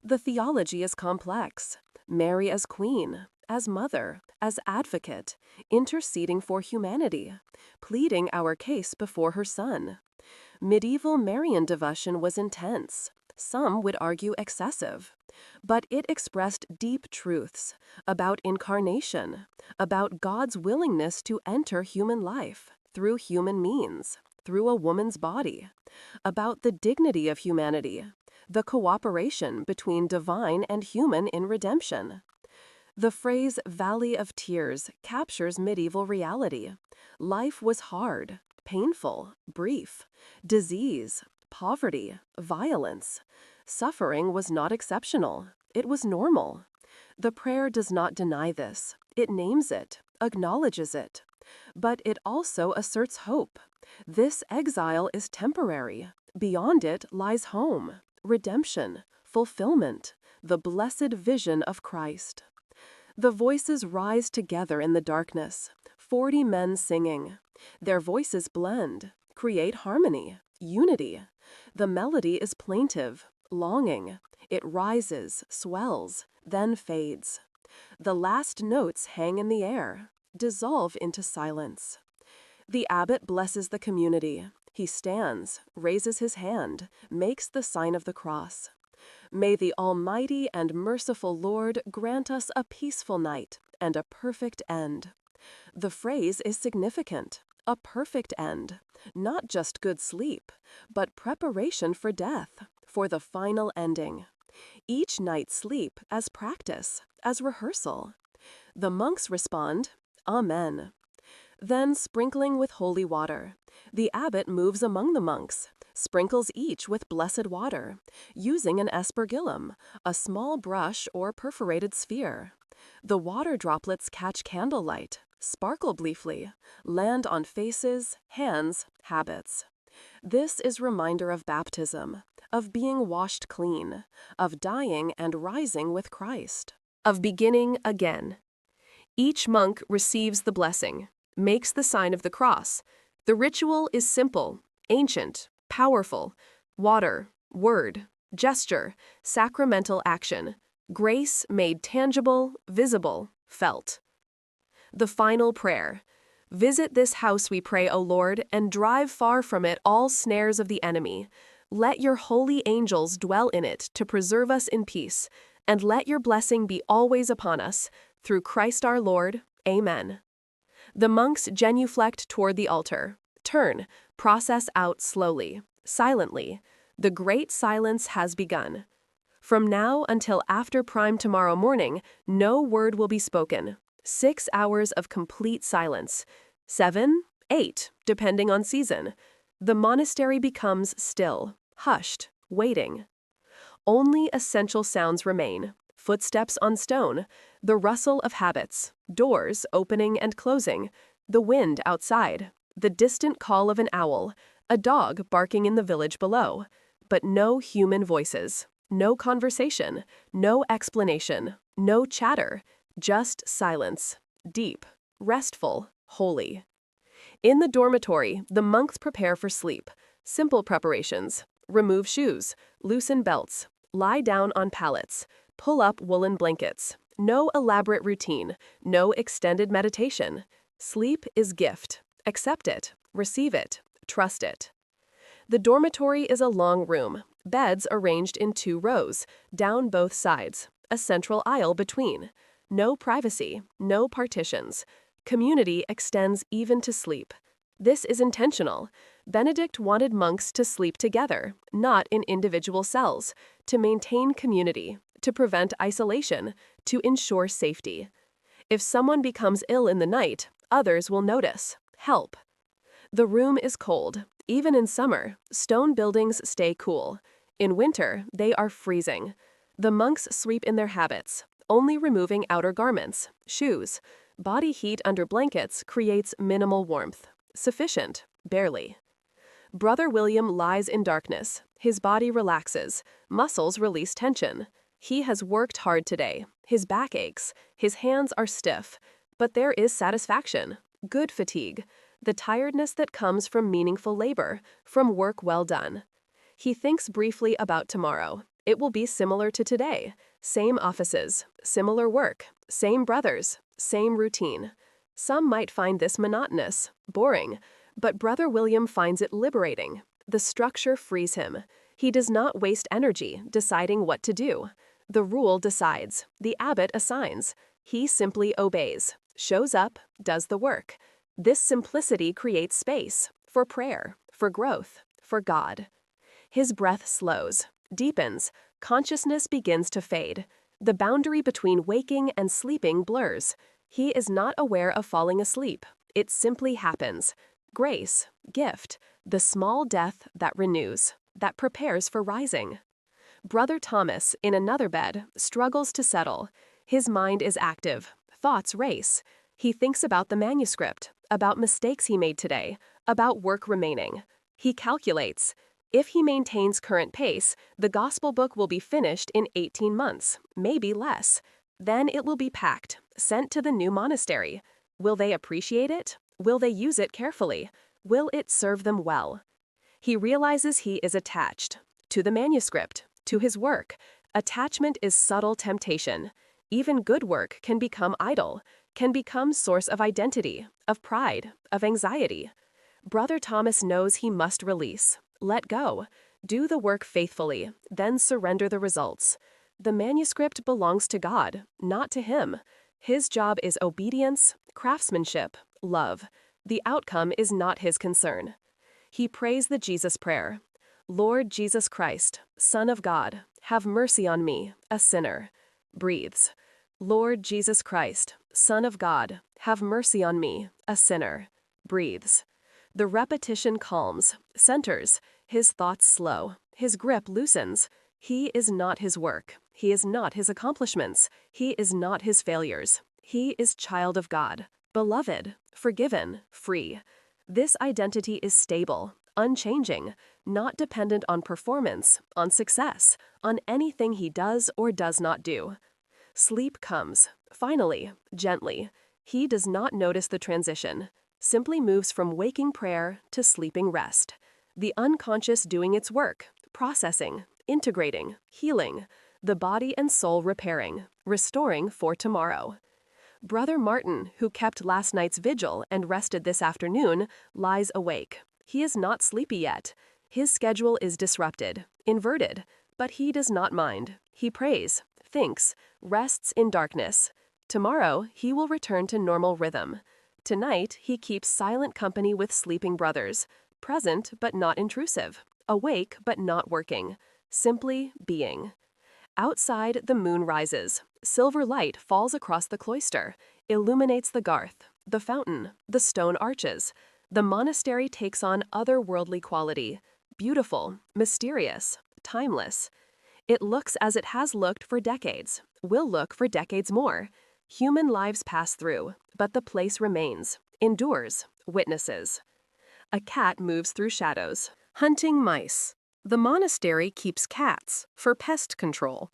The theology is complex. Mary as Queen, as Mother, as Advocate, interceding for humanity, pleading our case before her Son. Medieval Marian devotion was intense. Some would argue excessive. But it expressed deep truths about incarnation, about God's willingness to enter human life through human means, through a woman's body, about the dignity of humanity, the cooperation between divine and human in redemption. The phrase Valley of Tears captures medieval reality. Life was hard, painful, brief. Disease, poverty, violence. Suffering was not exceptional. It was normal. The prayer does not deny this. It names it, acknowledges it. But it also asserts hope. This exile is temporary. Beyond it lies home, redemption, fulfillment, the blessed vision of Christ. The voices rise together in the darkness, 40 men singing. Their voices blend, create harmony, unity. The melody is plaintive, longing. It rises, swells, then fades. The last notes hang in the air, dissolve into silence. The abbot blesses the community. He stands, raises his hand, makes the sign of the cross. May the Almighty and merciful Lord grant us a peaceful night and a perfect end. The phrase is significant. A perfect end. Not just good sleep, but preparation for death, for the final ending. Each night's sleep as practice, as rehearsal. The monks respond, Amen. Then sprinkling with holy water. The abbot moves among the monks, sprinkles each with blessed water, using an aspergillum, a small brush or perforated sphere. The water droplets catch candlelight, sparkle briefly, land on faces, hands, habits. This is reminder of baptism, of being washed clean, of dying and rising with Christ, of beginning again. Each monk receives the blessing, makes the sign of the cross. The ritual is simple, ancient, powerful. Water, word, gesture, sacramental action. Grace made tangible, visible, felt. The final prayer. Visit this house, we pray, O Lord, and drive far from it all snares of the enemy. Let your holy angels dwell in it to preserve us in peace, and let your blessing be always upon us. Through Christ our Lord. Amen. The monks genuflect toward the altar. Turn, process out slowly, silently. The great silence has begun. From now until after prime tomorrow morning, no word will be spoken. 6 hours of complete silence. 7, 8, depending on season. The monastery becomes still, hushed, waiting. Only essential sounds remain. footsteps on stone, the rustle of habits, doors opening and closing, the wind outside, the distant call of an owl, a dog barking in the village below, but no human voices, no conversation, no explanation, no chatter, just silence, deep, restful, holy. In the dormitory, the monks prepare for sleep. Simple preparations: remove shoes, loosen belts, lie down on pallets, pull up woolen blankets. No elaborate routine, no extended meditation. Sleep is gift. Accept it, receive it, trust it. The dormitory is a long room, beds arranged in 2 rows, down both sides, a central aisle between. No privacy, no partitions. Community extends even to sleep. This is intentional. Benedict wanted monks to sleep together, not in individual cells, to maintain community, to prevent isolation, to ensure safety. If someone becomes ill in the night, others will notice, help. The room is cold. Even in summer, stone buildings stay cool. In winter, they are freezing. The monks sleep in their habits, only removing outer garments, shoes. Body heat under blankets creates minimal warmth. Sufficient, barely. Brother William lies in darkness. His body relaxes. Muscles release tension. He has worked hard today. His back aches. His hands are stiff. But there is satisfaction, good fatigue, the tiredness that comes from meaningful labor, from work well done. He thinks briefly about tomorrow. It will be similar to today. Same offices, similar work, same brothers, same routine. Some might find this monotonous, boring, but Brother William finds it liberating. The structure frees him. He does not waste energy deciding what to do. The rule decides. The abbot assigns. He simply obeys, shows up, does the work. This simplicity creates space for prayer, for growth, for God. His breath slows, deepens, consciousness begins to fade. The boundary between waking and sleeping blurs. He is not aware of falling asleep. It simply happens. Grace, gift, the small death that renews, that prepares for rising. Brother Thomas, in another bed, struggles to settle. His mind is active. Thoughts race. He thinks about the manuscript, about mistakes he made today, about work remaining. He calculates. If he maintains current pace, the gospel book will be finished in 18 months, maybe less. Then it will be packed, sent to the new monastery. Will they appreciate it? Will they use it carefully? Will it serve them well? He realizes he is attached to the manuscript, to his work. Attachment is subtle temptation. Even good work can become idol, can become source of identity, of pride, of anxiety. Brother Thomas knows he must release, let go, do the work faithfully, then surrender the results. The manuscript belongs to God, not to him. His job is obedience, craftsmanship, love. The outcome is not his concern. He prays the Jesus prayer. Lord Jesus Christ, Son of God, have mercy on me, a sinner. Breathes. Lord Jesus Christ, Son of God, have mercy on me, a sinner. Breathes. The repetition calms, centers, his thoughts slow, his grip loosens. He is not his work. He is not his accomplishments. He is not his failures. He is child of God, beloved, forgiven, free. This identity is stable, unchanging, not dependent on performance, on success, on anything he does or does not do. Sleep comes, finally, gently. He does not notice the transition, simply moves from waking prayer to sleeping rest. The unconscious doing its work, processing, integrating, healing, the body and soul repairing, restoring for tomorrow. Brother Martin, who kept last night's vigil and rested this afternoon, lies awake. He is not sleepy yet. His schedule is disrupted, inverted, but he does not mind. He prays, thinks, rests in darkness. Tomorrow, he will return to normal rhythm. Tonight, he keeps silent company with sleeping brothers, present but not intrusive, awake but not working, simply being. Outside, the moon rises. Silver light falls across the cloister, illuminates the garth, the fountain, the stone arches. The monastery takes on otherworldly quality, beautiful, mysterious, timeless. It looks as it has looked for decades, will look for decades more. Human lives pass through, but the place remains, endures, witnesses. A cat moves through shadows, hunting mice. The monastery keeps cats for pest control.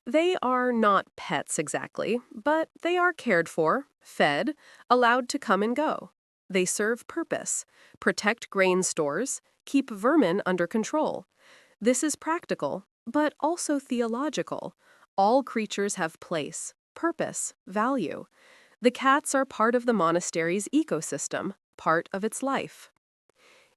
They are not pets exactly, but they are cared for, fed, allowed to come and go. They serve purpose, protect grain stores, keep vermin under control. This is practical, but also theological. All creatures have place, purpose, value. The cats are part of the monastery's ecosystem, part of its life.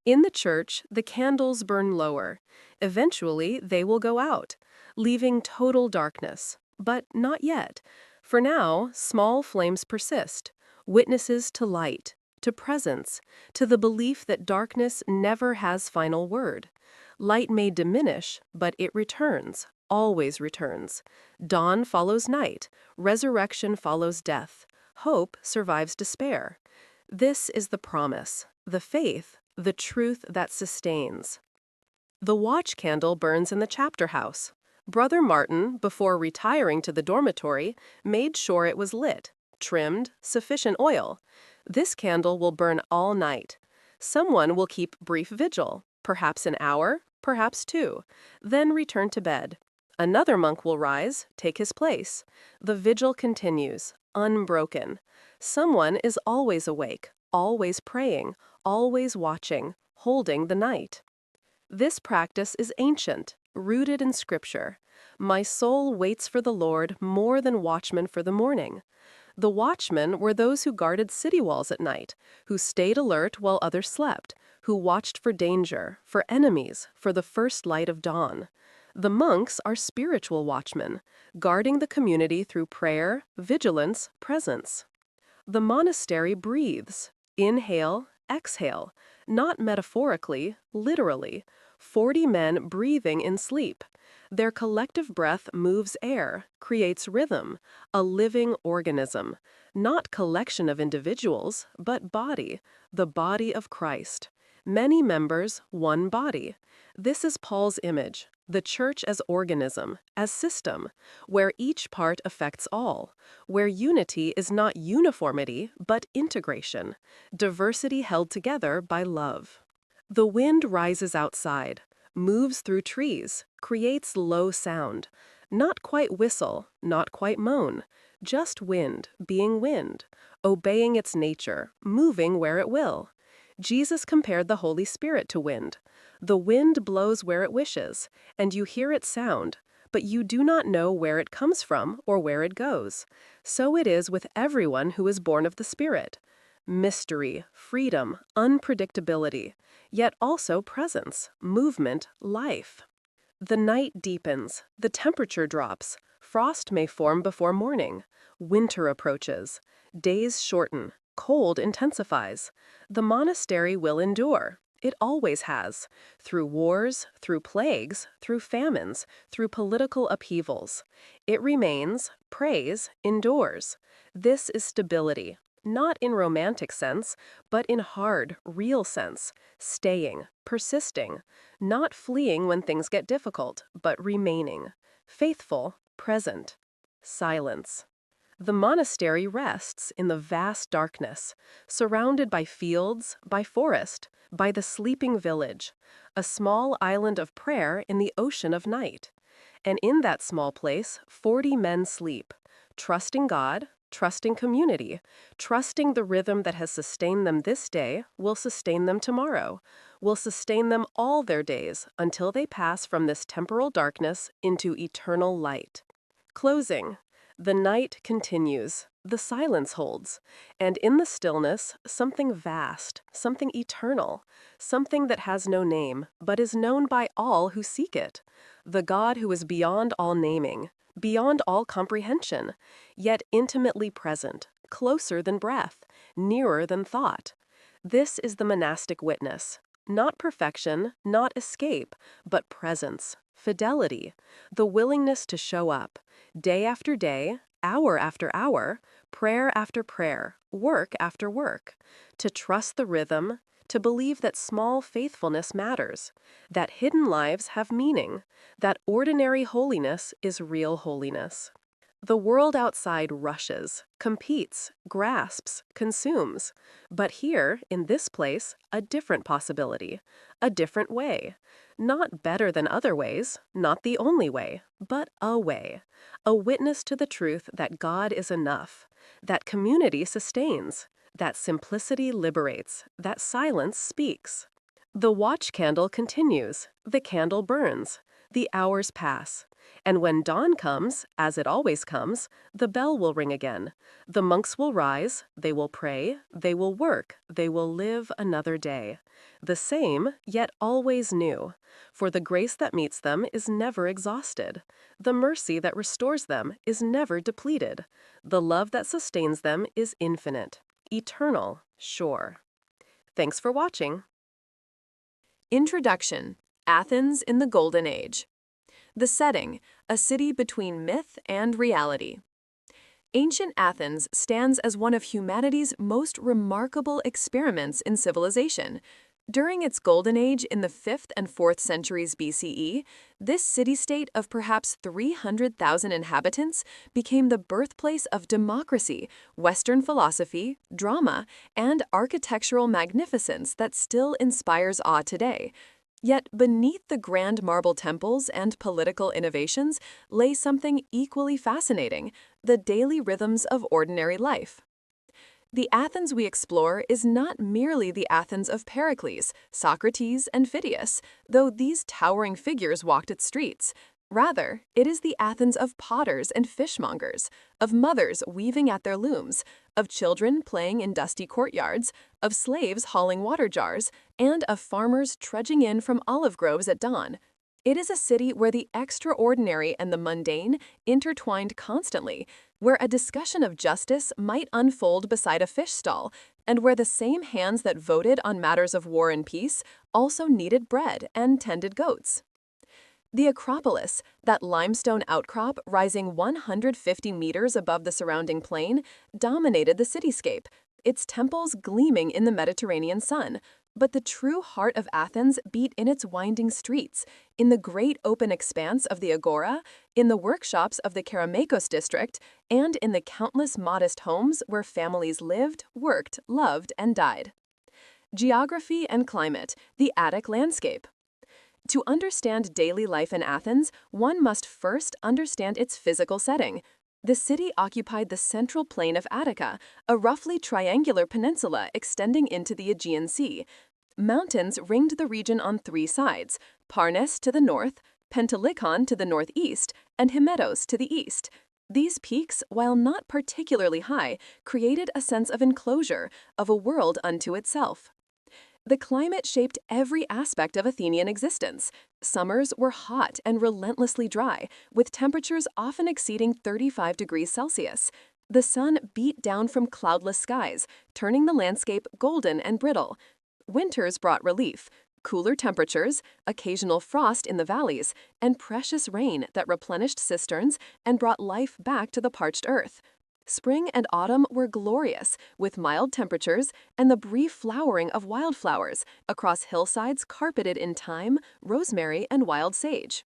In the church, the candles burn lower. Eventually, they will go out, leaving total darkness. But not yet. For now, small flames persist, witnesses to light, to presence, to the belief that darkness never has final word. Light may diminish, but it returns, always returns. Dawn follows night, resurrection follows death, hope survives despair. This is the promise, the faith, the truth that sustains. The watch candle burns in the chapter house. Brother Martin, before retiring to the dormitory, made sure it was lit, trimmed, sufficient oil. This candle will burn all night. Someone will keep brief vigil, perhaps an hour, perhaps 2, then return to bed. Another monk will rise, take his place. The vigil continues, unbroken. Someone is always awake, always praying, always watching, holding the night. This practice is ancient, rooted in Scripture. My soul waits for the Lord more than watchmen for the morning. The watchmen were those who guarded city walls at night, who stayed alert while others slept, who watched for danger, for enemies, for the first light of dawn. The monks are spiritual watchmen, guarding the community through prayer, vigilance, presence. The monastery breathes. Inhale, exhale, not metaphorically, literally. 40 men breathing in sleep. Their collective breath moves air, creates rhythm, a living organism, not collection of individuals, but body, the body of Christ. Many members, one body. This is Paul's image, the church as organism, as system, where each part affects all, where unity is not uniformity, but integration, diversity held together by love. The wind rises outside, moves through trees, creates low sound, not quite whistle, not quite moan, just wind, being wind, obeying its nature, moving where it will. Jesus compared the Holy Spirit to wind. The wind blows where it wishes, and you hear its sound, but you do not know where it comes from or where it goes. So it is with everyone who is born of the Spirit. Mystery, freedom, unpredictability, yet also presence, movement, life. The night deepens, the temperature drops, frost may form before morning, winter approaches, days shorten, cold intensifies. The monastery will endure. It always has, through wars, through plagues, through famines, through political upheavals. It remains, prays, endures. This is stability, not in romantic sense, but in hard, real sense, staying, persisting, not fleeing when things get difficult, but remaining, faithful, present. Silence. The monastery rests in the vast darkness, surrounded by fields, by forest, by the sleeping village, a small island of prayer in the ocean of night. And in that small place, 40 men sleep, trusting God, trusting community, trusting the rhythm that has sustained them this day will sustain them tomorrow, will sustain them all their days until they pass from this temporal darkness into eternal light. Closing. The night continues, the silence holds, and in the stillness, something vast, something eternal, something that has no name, but is known by all who seek it, the God who is beyond all naming, beyond all comprehension, yet intimately present, closer than breath, nearer than thought. This is the monastic witness, not perfection, not escape, but presence, fidelity, the willingness to show up, day after day, hour after hour, prayer after prayer, work after work, to trust the rhythm, to believe that small faithfulness matters, that hidden lives have meaning, that ordinary holiness is real holiness. The world outside rushes, competes, grasps, consumes. But here, in this place, a different possibility, a different way. Not better than other ways, not the only way, but a way. A witness to the truth that God is enough, that community sustains, that simplicity liberates, that silence speaks. The watch candle continues, the candle burns, the hours pass. And when dawn comes, as it always comes, the bell will ring again. The monks will rise, they will pray, they will work, they will live another day. The same, yet always new. For the grace that meets them is never exhausted. The mercy that restores them is never depleted. The love that sustains them is infinite, eternal, sure. Thanks for watching. Introduction: Athens in the Golden Age. The setting: a city between myth and reality. Ancient Athens stands as one of humanity's most remarkable experiments in civilization. During its golden age in the 5th and 4th centuries BCE, this city-state of perhaps 300,000 inhabitants became the birthplace of democracy, Western philosophy, drama, and architectural magnificence that still inspires awe today. Yet beneath the grand marble temples and political innovations lay something equally fascinating: the daily rhythms of ordinary life. The Athens we explore is not merely the Athens of Pericles, Socrates, and Phidias, though these towering figures walked its streets. Rather, it is the Athens of potters and fishmongers, of mothers weaving at their looms, of children playing in dusty courtyards, of slaves hauling water jars, and of farmers trudging in from olive groves at dawn. It is a city where the extraordinary and the mundane intertwined constantly, where a discussion of justice might unfold beside a fish stall, and where the same hands that voted on matters of war and peace also kneaded bread and tended goats. The Acropolis, that limestone outcrop rising 150 meters above the surrounding plain, dominated the cityscape, its temples gleaming in the Mediterranean sun. But the true heart of Athens beat in its winding streets, in the great open expanse of the Agora, in the workshops of the Kerameikos district, and in the countless modest homes where families lived, worked, loved, and died. Geography and climate, the Attic landscape. To understand daily life in Athens, one must first understand its physical setting. The city occupied the central plain of Attica, a roughly triangular peninsula extending into the Aegean Sea. Mountains ringed the region on 3 sides: Parnes to the north, Pentelikon to the northeast, and Hymettos to the east. These peaks, while not particularly high, created a sense of enclosure, of a world unto itself. The climate shaped every aspect of Athenian existence. Summers were hot and relentlessly dry, with temperatures often exceeding 35 degrees Celsius. The sun beat down from cloudless skies, turning the landscape golden and brittle. Winters brought relief: cooler temperatures, occasional frost in the valleys, and precious rain that replenished cisterns and brought life back to the parched earth. Spring and autumn were glorious, with mild temperatures and the brief flowering of wildflowers across hillsides carpeted in thyme, rosemary, and wild sage.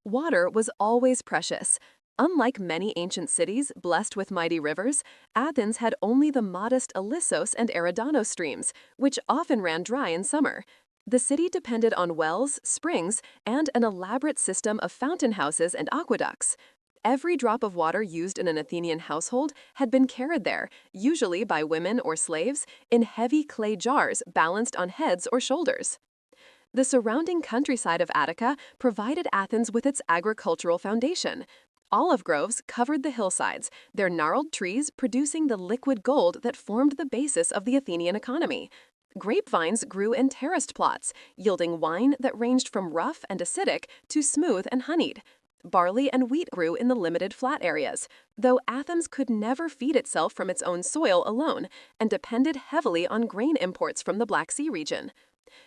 Water was always precious. Unlike many ancient cities blessed with mighty rivers, Athens had only the modest Ilissos and Eridanos streams, which often ran dry in summer. The city depended on wells, springs, and an elaborate system of fountain houses and aqueducts. Every drop of water used in an Athenian household had been carried there, usually by women or slaves, in heavy clay jars balanced on heads or shoulders. The surrounding countryside of Attica provided Athens with its agricultural foundation. Olive groves covered the hillsides, their gnarled trees producing the liquid gold that formed the basis of the Athenian economy. Grapevines grew in terraced plots, yielding wine that ranged from rough and acidic to smooth and honeyed. Barley and wheat grew in the limited flat areas, though Athens could never feed itself from its own soil alone and depended heavily on grain imports from the Black Sea region.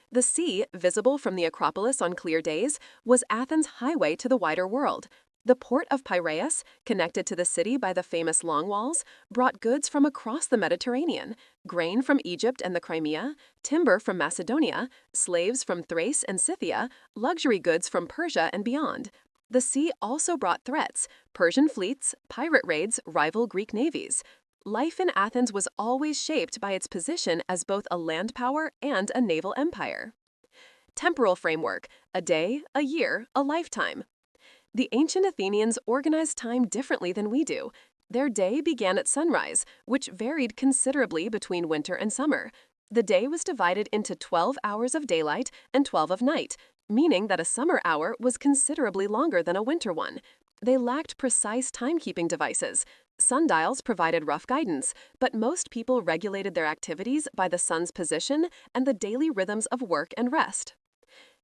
The sea, visible from the Acropolis on clear days, was Athens' highway to the wider world. The port of Piraeus, connected to the city by the famous Long Walls, brought goods from across the Mediterranean, grain from Egypt and the Crimea, timber from Macedonia, slaves from Thrace and Scythia, luxury goods from Persia and beyond. The sea also brought threats: Persian fleets, pirate raids, rival Greek navies. Life in Athens was always shaped by its position as both a land power and a naval empire. Temporal framework: a day, a year, a lifetime. The ancient Athenians organized time differently than we do. Their day began at sunrise, which varied considerably between winter and summer. The day was divided into 12 hours of daylight and 12 of night, meaning that a summer hour was considerably longer than a winter one. They lacked precise timekeeping devices. Sundials provided rough guidance, but most people regulated their activities by the sun's position and the daily rhythms of work and rest.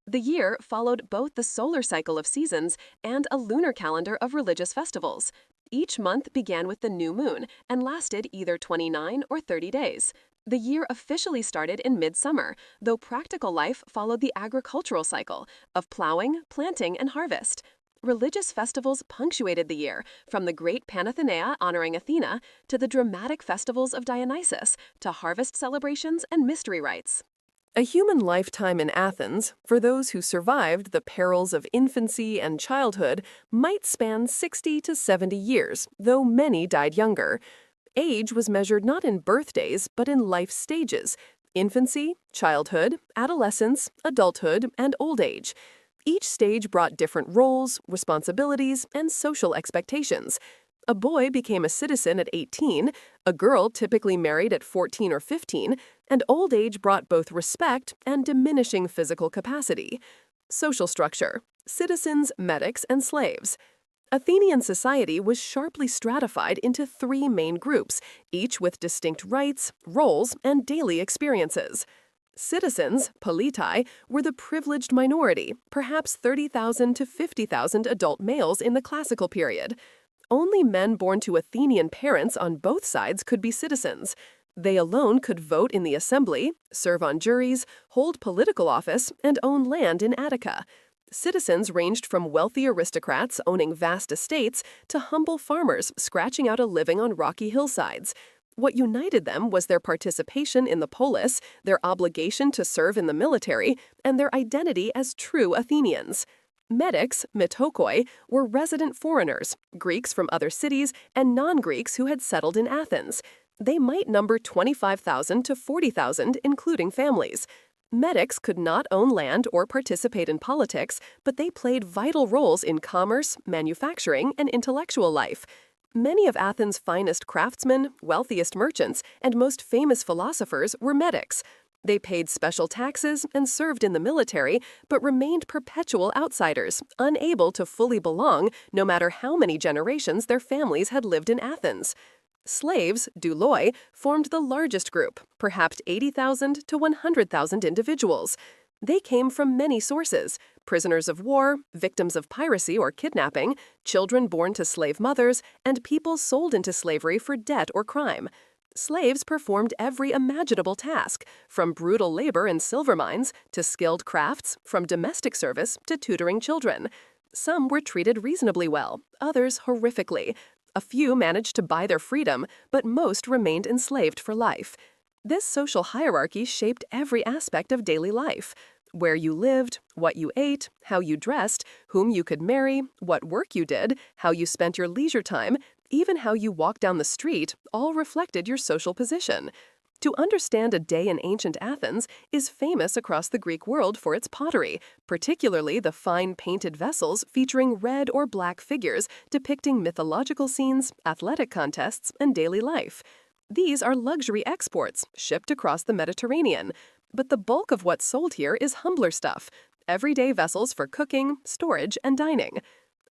The year followed both the solar cycle of seasons and a lunar calendar of religious festivals. Each month began with the new moon and lasted either 29 or 30 days. The year officially started in midsummer, though practical life followed the agricultural cycle of plowing, planting, and harvest. Religious festivals punctuated the year, from the great Panathenea honoring Athena to the dramatic festivals of Dionysus to harvest celebrations and mystery rites. A human lifetime in Athens, for those who survived the perils of infancy and childhood, might span 60 to 70 years, though many died younger. Age was measured not in birthdays, but in life stages: infancy, childhood, adolescence, adulthood, and old age. Each stage brought different roles, responsibilities, and social expectations. A boy became a citizen at 18, a girl typically married at 14 or 15, and old age brought both respect and diminishing physical capacity. Social structure: citizens, medics, and slaves. Athenian society was sharply stratified into 3 main groups, each with distinct rights, roles, and daily experiences. Citizens, politai, were the privileged minority, perhaps 30,000 to 50,000 adult males in the classical period. Only men born to Athenian parents on both sides could be citizens. They alone could vote in the assembly, serve on juries, hold political office, and own land in Attica. Citizens ranged from wealthy aristocrats owning vast estates to humble farmers scratching out a living on rocky hillsides. What united them was their participation in the polis, their obligation to serve in the military, and their identity as true Athenians. Medics, metokoi, were resident foreigners, Greeks from other cities, and non-Greeks who had settled in Athens. They might number 25,000 to 40,000, including families. Medics could not own land or participate in politics, but they played vital roles in commerce, manufacturing, and intellectual life. Many of Athens' finest craftsmen, wealthiest merchants, and most famous philosophers were medics. They paid special taxes and served in the military, but remained perpetual outsiders, unable to fully belong no matter how many generations their families had lived in Athens. Slaves, douloi, formed the largest group, perhaps 80,000 to 100,000 individuals. They came from many sources: prisoners of war, victims of piracy or kidnapping, children born to slave mothers, and people sold into slavery for debt or crime. Slaves performed every imaginable task, from brutal labor in silver mines to skilled crafts, from domestic service to tutoring children. Some were treated reasonably well, others horrifically. A few managed to buy their freedom, but most remained enslaved for life. This social hierarchy shaped every aspect of daily life: where you lived, what you ate, how you dressed, whom you could marry, what work you did, how you spent your leisure time, even how you walked down the street, all reflected your social position. To understand a day in ancient Athens is famous across the Greek world for its pottery, particularly the fine painted vessels featuring red or black figures depicting mythological scenes, athletic contests, and daily life. These are luxury exports shipped across the Mediterranean, but the bulk of what's sold here is humbler stuff: everyday vessels for cooking, storage, and dining.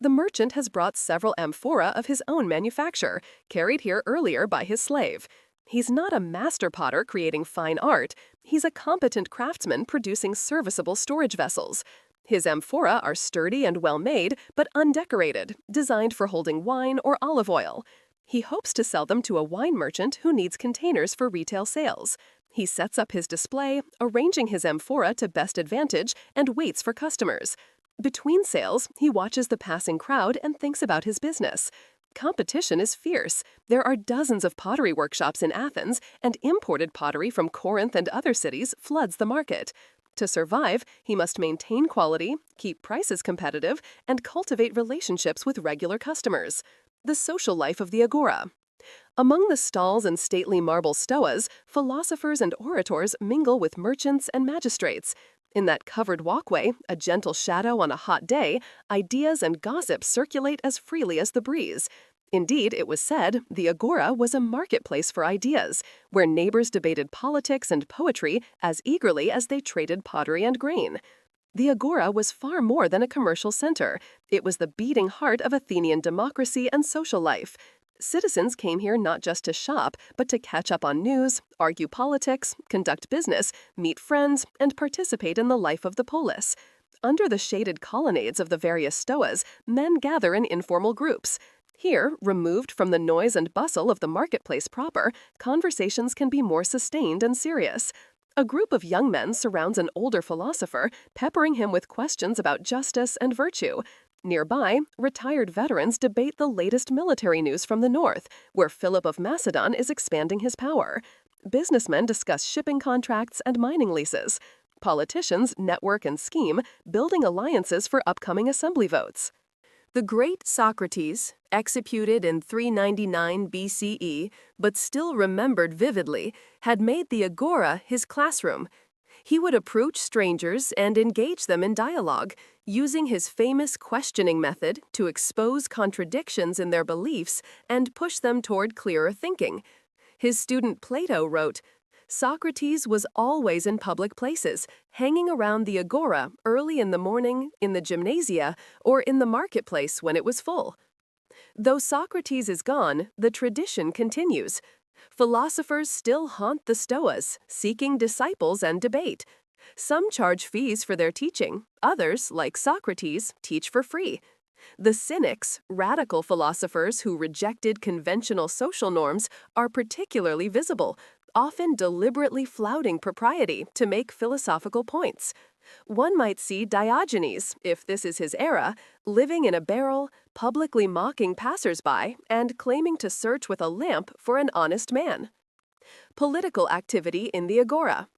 The merchant has brought several amphora of his own manufacture, carried here earlier by his slave. He's not a master potter creating fine art. He's a competent craftsman producing serviceable storage vessels. His amphora are sturdy and well-made, but undecorated, designed for holding wine or olive oil. He hopes to sell them to a wine merchant who needs containers for retail sales. He sets up his display, arranging his amphora to best advantage, and waits for customers. Between sales, he watches the passing crowd and thinks about his business. Competition is fierce. There are dozens of pottery workshops in Athens, and imported pottery from Corinth and other cities floods the market. To survive, he must maintain quality, keep prices competitive, and cultivate relationships with regular customers. The social life of the agora. Among the stalls and stately marble stoas, philosophers and orators mingle with merchants and magistrates. In that covered walkway, a gentle shadow on a hot day, ideas and gossip circulate as freely as the breeze. Indeed, it was said the agora was a marketplace for ideas, where neighbors debated politics and poetry as eagerly as they traded pottery and grain. The agora was far more than a commercial center. It was the beating heart of Athenian democracy and social life. Citizens came here not just to shop, but to catch up on news, argue politics, conduct business, meet friends, and participate in the life of the polis. Under the shaded colonnades of the various stoas, men gather in informal groups. Here, removed from the noise and bustle of the marketplace proper, conversations can be more sustained and serious. A group of young men surrounds an older philosopher, peppering him with questions about justice and virtue. Nearby, retired veterans debate the latest military news from the north, where Philip of Macedon is expanding his power. Businessmen discuss shipping contracts and mining leases. Politicians network and scheme, building alliances for upcoming assembly votes. The great Socrates, executed in 399 BCE, but still remembered vividly, had made the agora his classroom. He would approach strangers and engage them in dialogue, using his famous questioning method to expose contradictions in their beliefs and push them toward clearer thinking. His student Plato wrote, "Socrates was always in public places, hanging around the agora early in the morning, in the gymnasia, or in the marketplace when it was full." Though Socrates is gone, the tradition continues. Philosophers still haunt the stoas, seeking disciples and debate. Some charge fees for their teaching, others, like Socrates, teach for free. The cynics, radical philosophers who rejected conventional social norms, are particularly visible, often deliberately flouting propriety to make philosophical points. One might see Diogenes, if this is his era, living in a barrel, publicly mocking passers-by and claiming to search with a lamp for an honest man. Political activity in the agora.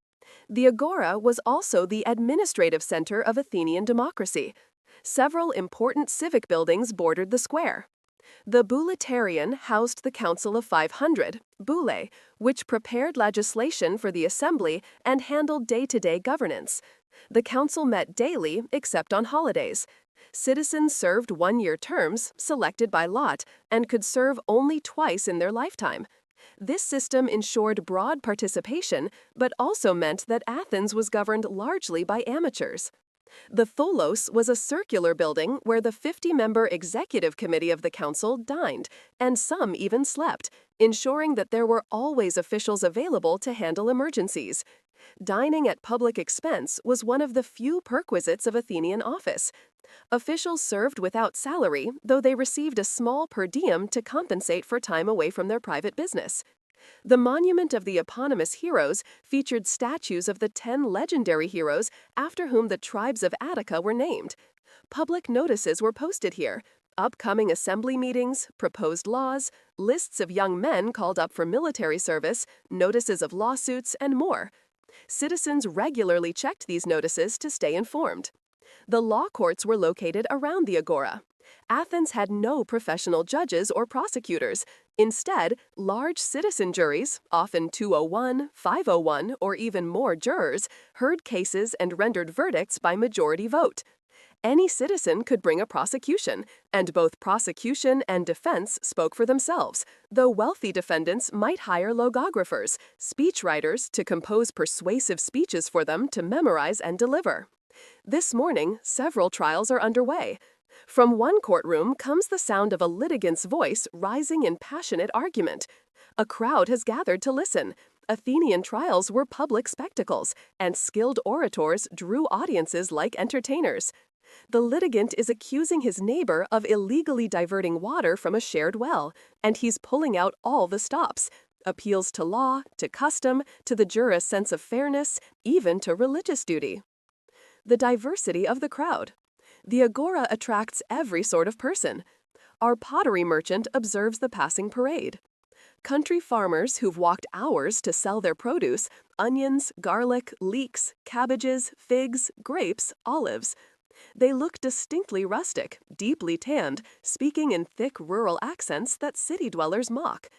The agora was also the administrative center of Athenian democracy. Several important civic buildings bordered the square. The Bouleuterion housed the Council of 500, Boule, which prepared legislation for the assembly and handled day-to-day governance. The council met daily except on holidays. Citizens served one-year terms, selected by lot, and could serve only twice in their lifetime. This system ensured broad participation, but also meant that Athens was governed largely by amateurs. The Tholos was a circular building where the 50-member executive committee of the council dined, and some even slept, ensuring that there were always officials available to handle emergencies. Dining at public expense was one of the few perquisites of Athenian office. Officials served without salary, though they received a small per diem to compensate for time away from their private business. The monument of the eponymous heroes featured statues of the 10 legendary heroes after whom the tribes of Attica were named. Public notices were posted here: upcoming assembly meetings, proposed laws, lists of young men called up for military service, notices of lawsuits, and more. Citizens regularly checked these notices to stay informed. The law courts were located around the agora. Athens had no professional judges or prosecutors. Instead, large citizen juries, often 201, 501, or even more jurors, heard cases and rendered verdicts by majority vote. Any citizen could bring a prosecution, and both prosecution and defense spoke for themselves, though wealthy defendants might hire logographers, speechwriters, to compose persuasive speeches for them to memorize and deliver. This morning, several trials are underway. From one courtroom comes the sound of a litigant's voice rising in passionate argument. A crowd has gathered to listen. Athenian trials were public spectacles, and skilled orators drew audiences like entertainers. The litigant is accusing his neighbor of illegally diverting water from a shared well, and he's pulling out all the stops. Appeals to law, to custom, to the jurist's sense of fairness, even to religious duty. The diversity of the crowd. The agora attracts every sort of person. Our pottery merchant observes the passing parade. Country farmers who've walked hours to sell their produce, onions, garlic, leeks, cabbages, figs, grapes, olives. They look distinctly rustic, deeply tanned, speaking in thick rural accents that city dwellers mock.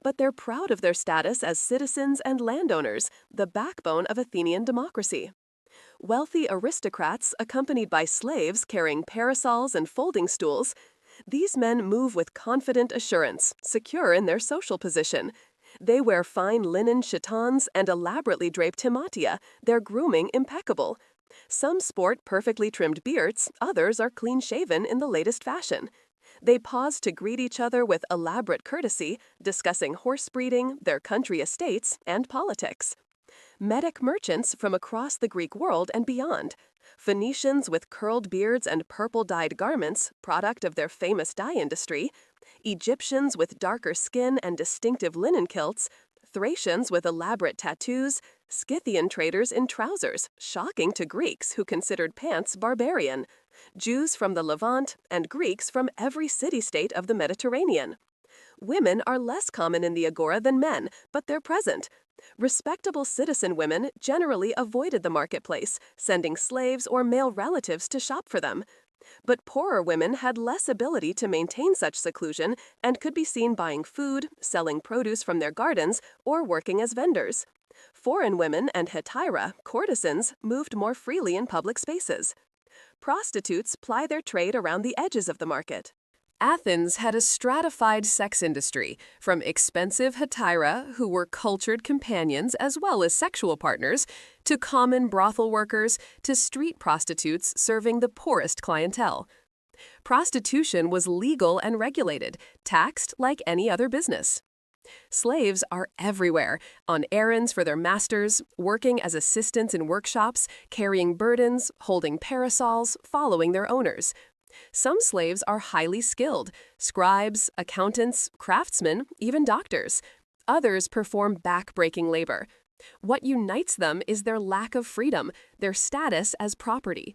But they're proud of their status as citizens and landowners, the backbone of Athenian democracy. Wealthy aristocrats accompanied by slaves carrying parasols and folding stools, these men move with confident assurance, secure in their social position. They wear fine linen chitons and elaborately draped hematia, their grooming impeccable. Some sport perfectly trimmed beards, others are clean-shaven in the latest fashion. They pause to greet each other with elaborate courtesy, discussing horse breeding, their country estates, and politics. Medic merchants from across the Greek world and beyond. Phoenicians with curled beards and purple-dyed garments, product of their famous dye industry. Egyptians with darker skin and distinctive linen kilts. Thracians with elaborate tattoos. Scythian traders in trousers, shocking to Greeks who considered pants barbarian. Jews from the Levant, and Greeks from every city-state of the Mediterranean. Women are less common in the agora than men, but they're present. Respectable citizen women generally avoided the marketplace, sending slaves or male relatives to shop for them. But poorer women had less ability to maintain such seclusion and could be seen buying food, selling produce from their gardens, or working as vendors. Foreign women and hetaira, courtesans, moved more freely in public spaces. Prostitutes ply their trade around the edges of the market. Athens had a stratified sex industry, from expensive hetaira, who were cultured companions as well as sexual partners, to common brothel workers, to street prostitutes serving the poorest clientele. Prostitution was legal and regulated, taxed like any other business. Slaves are everywhere, on errands for their masters, working as assistants in workshops, carrying burdens, holding parasols, following their owners. Some slaves are highly skilled, scribes, accountants, craftsmen, even doctors. Others perform back-breaking labor. What unites them is their lack of freedom, their status as property.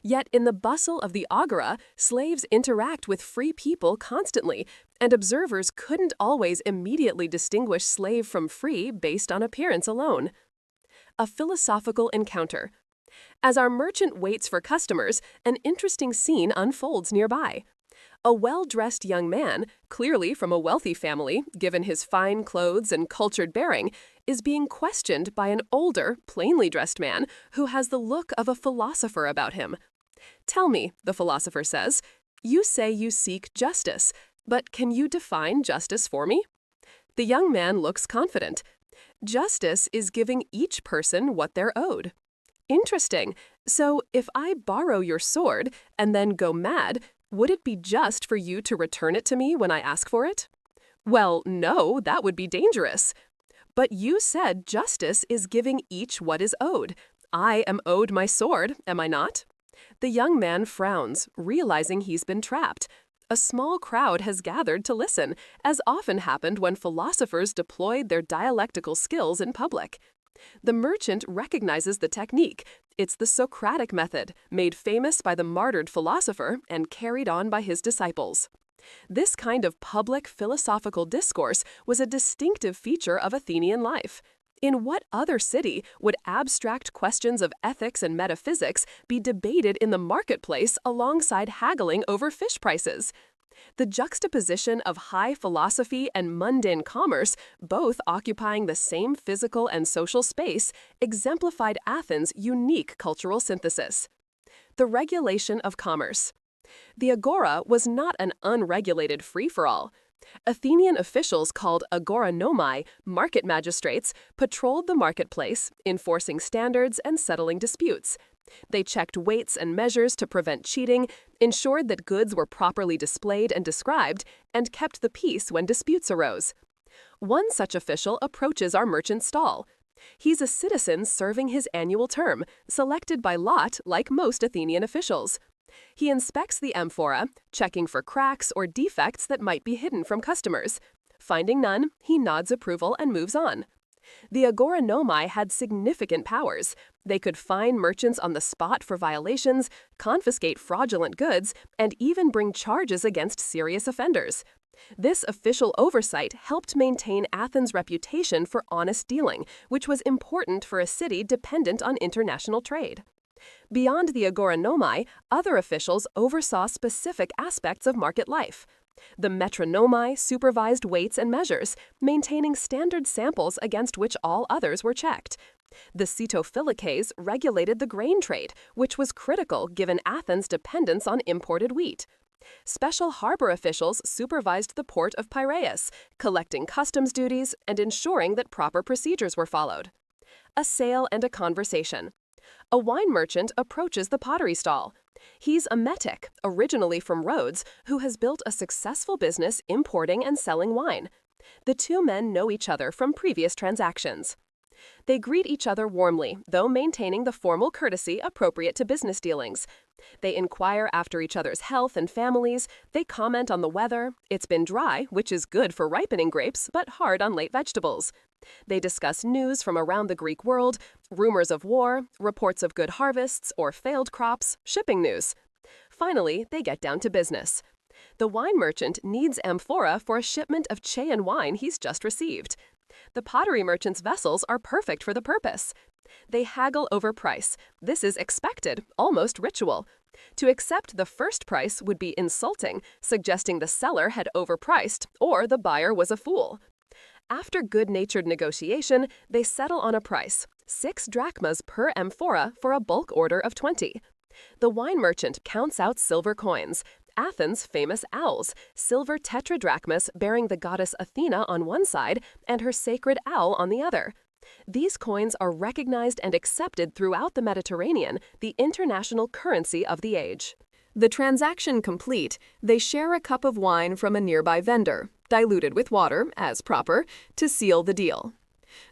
Yet in the bustle of the agora, slaves interact with free people constantly, and observers couldn't always immediately distinguish slave from free based on appearance alone. A philosophical encounter. As our merchant waits for customers, an interesting scene unfolds nearby. A well-dressed young man, clearly from a wealthy family, given his fine clothes and cultured bearing, is being questioned by an older, plainly dressed man who has the look of a philosopher about him. "Tell me," the philosopher says, "you say you seek justice, but can you define justice for me?" The young man looks confident. "Justice is giving each person what they're owed." "Interesting. So if I borrow your sword and then go mad, would it be just for you to return it to me when I ask for it?" "Well, no, that would be dangerous." "But you said justice is giving each what is owed. I am owed my sword, am I not?" The young man frowns, realizing he's been trapped. A small crowd has gathered to listen, as often happened when philosophers deployed their dialectical skills in public. The merchant recognizes the technique. It's the Socratic method, made famous by the martyred philosopher and carried on by his disciples. This kind of public philosophical discourse was a distinctive feature of Athenian life. In what other city would abstract questions of ethics and metaphysics be debated in the marketplace alongside haggling over fish prices? The juxtaposition of high philosophy and mundane commerce, both occupying the same physical and social space, exemplified Athens' unique cultural synthesis. The regulation of commerce. The agora was not an unregulated free-for-all. Athenian officials called agoranomai, market magistrates, patrolled the marketplace, enforcing standards and settling disputes. They checked weights and measures to prevent cheating, ensured that goods were properly displayed and described, and kept the peace when disputes arose. One such official approaches our merchant's stall. He's a citizen serving his annual term, selected by lot like most Athenian officials. He inspects the amphora, checking for cracks or defects that might be hidden from customers. Finding none, he nods approval and moves on. The agora nomai had significant powers. They could fine merchants on the spot for violations, confiscate fraudulent goods, and even bring charges against serious offenders. This official oversight helped maintain Athens' reputation for honest dealing, which was important for a city dependent on international trade. Beyond the agora nomai, other officials oversaw specific aspects of market life. The metronomai supervised weights and measures, maintaining standard samples against which all others were checked. The cytophilices regulated the grain trade, which was critical given Athens' dependence on imported wheat. Special harbor officials supervised the port of Piraeus, collecting customs duties and ensuring that proper procedures were followed. A sale and a conversation. A wine merchant approaches the pottery stall. He's a metic, originally from Rhodes, who has built a successful business importing and selling wine. The two men know each other from previous transactions. They greet each other warmly, though maintaining the formal courtesy appropriate to business dealings. They inquire after each other's health and families. They comment on the weather. It's been dry, which is good for ripening grapes, but hard on late vegetables. They discuss news from around the Greek world, rumors of war, reports of good harvests or failed crops, shipping news. Finally, they get down to business. The wine merchant needs amphora for a shipment of Chian wine he's just received. The pottery merchant's vessels are perfect for the purpose. They haggle over price. This is expected, almost ritual. To accept the first price would be insulting, suggesting the seller had overpriced or the buyer was a fool. After good-natured negotiation, they settle on a price, 6 drachmas per amphora for a bulk order of 20. The wine merchant counts out silver coins, Athens' famous owls, silver tetradrachmas bearing the goddess Athena on one side and her sacred owl on the other. These coins are recognized and accepted throughout the Mediterranean, the international currency of the age. The transaction complete, they share a cup of wine from a nearby vendor, diluted with water, as proper, to seal the deal.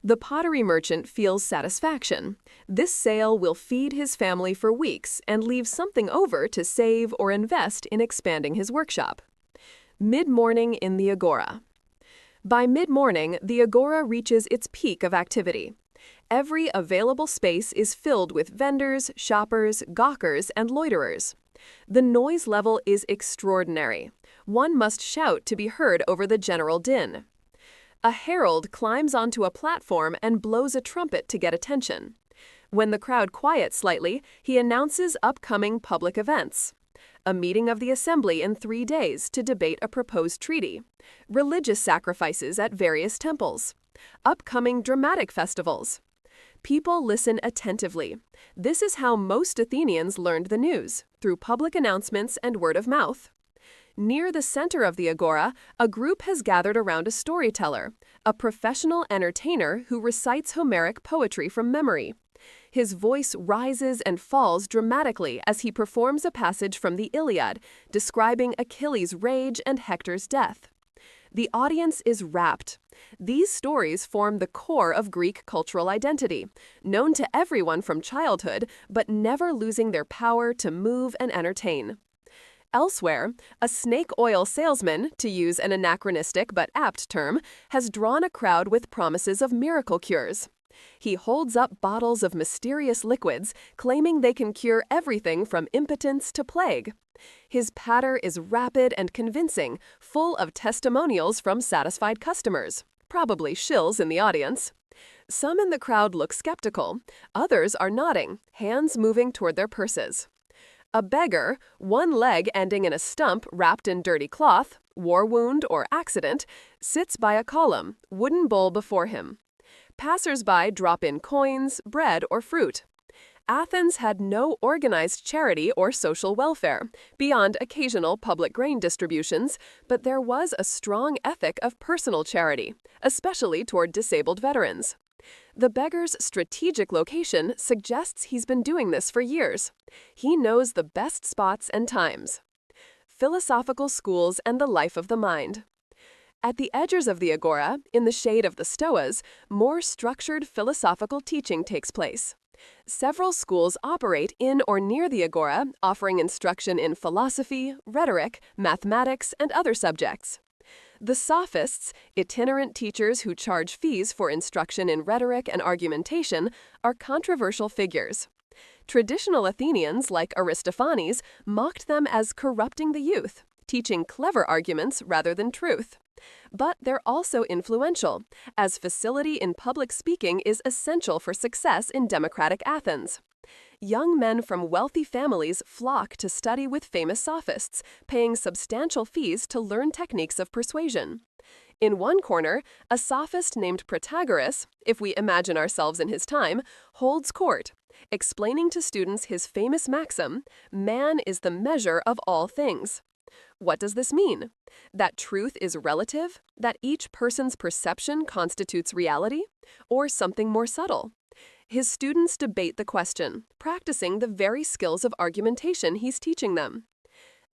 The pottery merchant feels satisfaction. This sale will feed his family for weeks and leave something over to save or invest in expanding his workshop. Mid-morning in the agora. By mid-morning, the agora reaches its peak of activity. Every available space is filled with vendors, shoppers, gawkers, and loiterers. The noise level is extraordinary. One must shout to be heard over the general din. A herald climbs onto a platform and blows a trumpet to get attention. When the crowd quiets slightly, he announces upcoming public events. A meeting of the assembly in 3 days to debate a proposed treaty. Religious sacrifices at various temples. Upcoming dramatic festivals. People listen attentively. This is how most Athenians learned the news, through public announcements and word of mouth. Near the center of the agora, a group has gathered around a storyteller, a professional entertainer who recites Homeric poetry from memory. His voice rises and falls dramatically as he performs a passage from the Iliad, describing Achilles' rage and Hector's death. The audience is rapt. These stories form the core of Greek cultural identity, known to everyone from childhood, but never losing their power to move and entertain. Elsewhere, a snake oil salesman, to use an anachronistic but apt term, has drawn a crowd with promises of miracle cures. He holds up bottles of mysterious liquids, claiming they can cure everything from impotence to plague. His patter is rapid and convincing, full of testimonials from satisfied customers, probably shills in the audience. Some in the crowd look skeptical, others are nodding, hands moving toward their purses. A beggar, one leg ending in a stump wrapped in dirty cloth, war wound or accident, sits by a column, wooden bowl before him. Passers-by drop in coins, bread, or fruit. Athens had no organized charity or social welfare, beyond occasional public grain distributions, but there was a strong ethic of personal charity, especially toward disabled veterans. The beggar's strategic location suggests he's been doing this for years. He knows the best spots and times. Philosophical schools and the life of the mind. At the edges of the agora, in the shade of the stoas, more structured philosophical teaching takes place. Several schools operate in or near the agora, offering instruction in philosophy, rhetoric, mathematics, and other subjects. The sophists, itinerant teachers who charge fees for instruction in rhetoric and argumentation, are controversial figures. Traditional Athenians, like Aristophanes, mocked them as corrupting the youth, teaching clever arguments rather than truth. But they're also influential, as facility in public speaking is essential for success in democratic Athens. Young men from wealthy families flock to study with famous sophists, paying substantial fees to learn techniques of persuasion. In one corner, a sophist named Protagoras, if we imagine ourselves in his time, holds court, explaining to students his famous maxim, "Man is the measure of all things." What does this mean? That truth is relative? That each person's perception constitutes reality? Or something more subtle? His students debate the question, practicing the very skills of argumentation he's teaching them.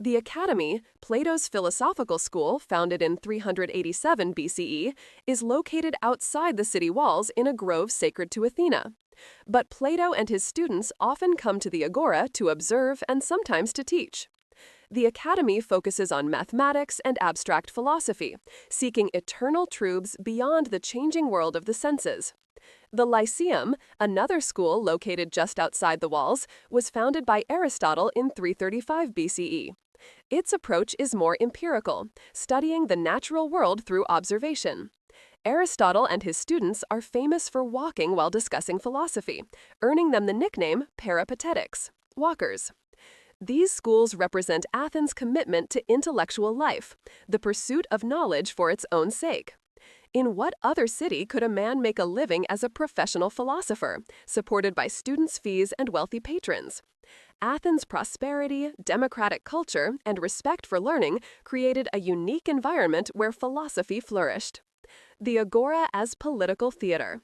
The Academy, Plato's philosophical school founded in 387 BCE, is located outside the city walls in a grove sacred to Athena. But Plato and his students often come to the Agora to observe and sometimes to teach. The Academy focuses on mathematics and abstract philosophy, seeking eternal truths beyond the changing world of the senses. The Lyceum, another school located just outside the walls, was founded by Aristotle in 335 BCE. Its approach is more empirical, studying the natural world through observation. Aristotle and his students are famous for walking while discussing philosophy, earning them the nickname peripatetics, walkers. These schools represent Athens' commitment to intellectual life, the pursuit of knowledge for its own sake. In what other city could a man make a living as a professional philosopher, supported by students' fees and wealthy patrons? Athens' prosperity, democratic culture, and respect for learning created a unique environment where philosophy flourished. The Agora as political theater.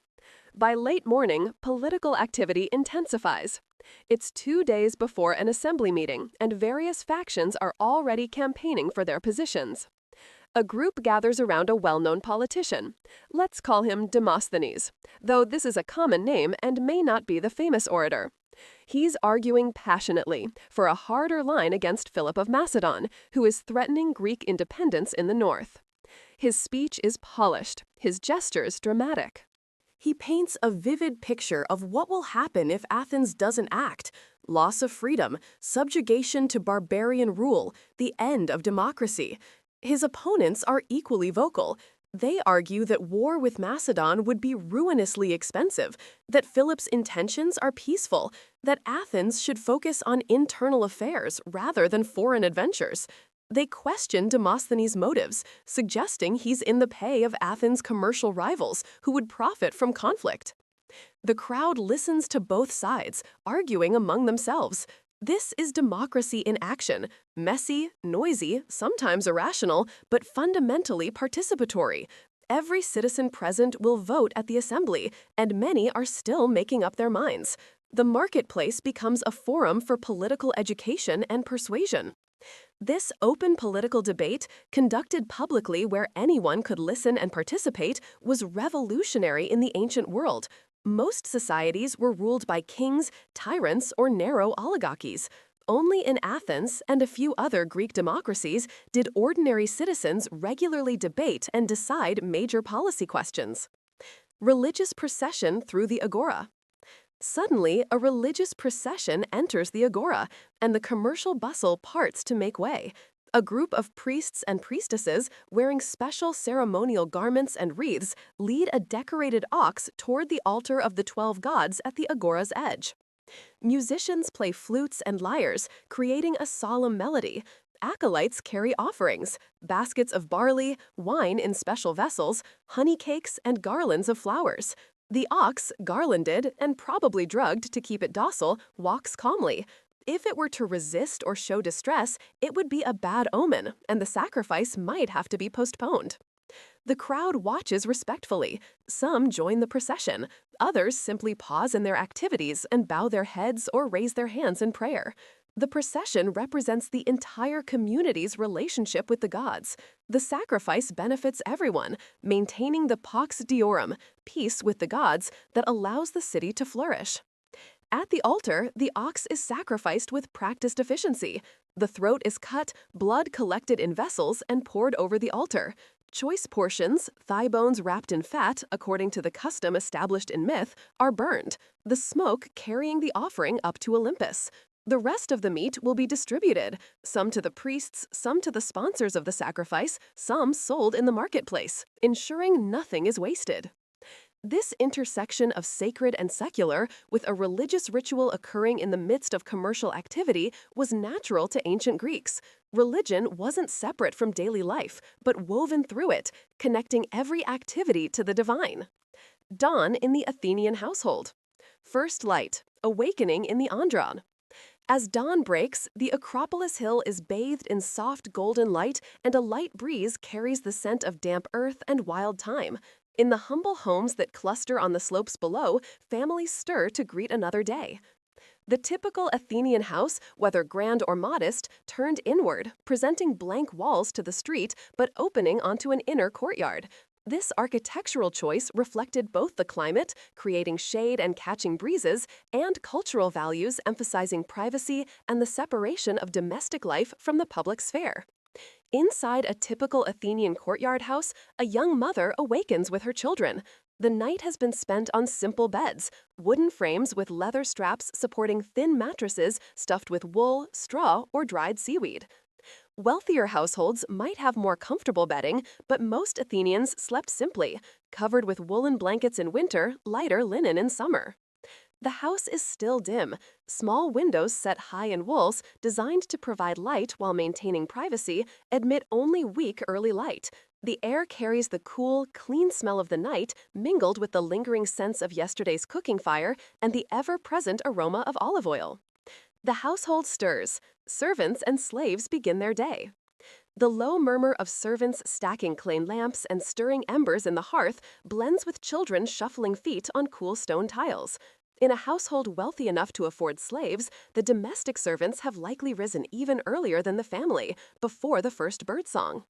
By late morning, political activity intensifies. It's 2 days before an assembly meeting, and various factions are already campaigning for their positions. A group gathers around a well-known politician. Let's call him Demosthenes, though this is a common name and may not be the famous orator. He's arguing passionately for a harder line against Philip of Macedon, who is threatening Greek independence in the north. His speech is polished, his gestures dramatic. He paints a vivid picture of what will happen if Athens doesn't act: loss of freedom, subjugation to barbarian rule, the end of democracy. His opponents are equally vocal. They argue that war with Macedon would be ruinously expensive, that Philip's intentions are peaceful, that Athens should focus on internal affairs rather than foreign adventures. They question Demosthenes' motives, suggesting he's in the pay of Athens' commercial rivals who would profit from conflict. The crowd listens to both sides, arguing among themselves. This is democracy in action, messy, noisy, sometimes irrational, but fundamentally participatory. Every citizen present will vote at the assembly, and many are still making up their minds. The marketplace becomes a forum for political education and persuasion. This open political debate, conducted publicly where anyone could listen and participate, was revolutionary in the ancient world. Most societies were ruled by kings, tyrants, or narrow oligarchies. Only in Athens and a few other Greek democracies did ordinary citizens regularly debate and decide major policy questions. Religious procession through the Agora. Suddenly, a religious procession enters the Agora, and the commercial bustle parts to make way. A group of priests and priestesses, wearing special ceremonial garments and wreaths, lead a decorated ox toward the altar of the 12 gods at the Agora's edge. Musicians play flutes and lyres, creating a solemn melody. Acolytes carry offerings, baskets of barley, wine in special vessels, honey cakes, and garlands of flowers. The ox, garlanded and probably drugged to keep it docile, walks calmly. If it were to resist or show distress, it would be a bad omen, and the sacrifice might have to be postponed. The crowd watches respectfully. Some join the procession. Others simply pause in their activities and bow their heads or raise their hands in prayer. The procession represents the entire community's relationship with the gods. The sacrifice benefits everyone, maintaining the pax deorum, peace with the gods, that allows the city to flourish. At the altar, the ox is sacrificed with practiced efficiency. The throat is cut, blood collected in vessels, and poured over the altar. Choice portions, thigh bones wrapped in fat, according to the custom established in myth, are burned, the smoke carrying the offering up to Olympus. The rest of the meat will be distributed, some to the priests, some to the sponsors of the sacrifice, some sold in the marketplace, ensuring nothing is wasted. This intersection of sacred and secular, with a religious ritual occurring in the midst of commercial activity, was natural to ancient Greeks. Religion wasn't separate from daily life, but woven through it, connecting every activity to the divine. Dawn in the Athenian household. First light, awakening in the andron. As dawn breaks, the Acropolis hill is bathed in soft golden light, and a light breeze carries the scent of damp earth and wild thyme. In the humble homes that cluster on the slopes below, families stir to greet another day. The typical Athenian house, whether grand or modest, turned inward, presenting blank walls to the street but opening onto an inner courtyard. This architectural choice reflected both the climate, creating shade and catching breezes, and cultural values emphasizing privacy and the separation of domestic life from the public sphere. Inside a typical Athenian courtyard house, a young mother awakens with her children. The night has been spent on simple beds, wooden frames with leather straps supporting thin mattresses stuffed with wool, straw, or dried seaweed. Wealthier households might have more comfortable bedding, but most Athenians slept simply, covered with woolen blankets in winter, lighter linen in summer. The house is still dim. Small windows set high in walls, designed to provide light while maintaining privacy, admit only weak early light. The air carries the cool, clean smell of the night, mingled with the lingering sense of yesterday's cooking fire and the ever-present aroma of olive oil. The household stirs. Servants and slaves begin their day. The low murmur of servants stacking clay lamps and stirring embers in the hearth blends with children shuffling feet on cool stone tiles. In a household wealthy enough to afford slaves, the domestic servants have likely risen even earlier than the family, before the first birdsong.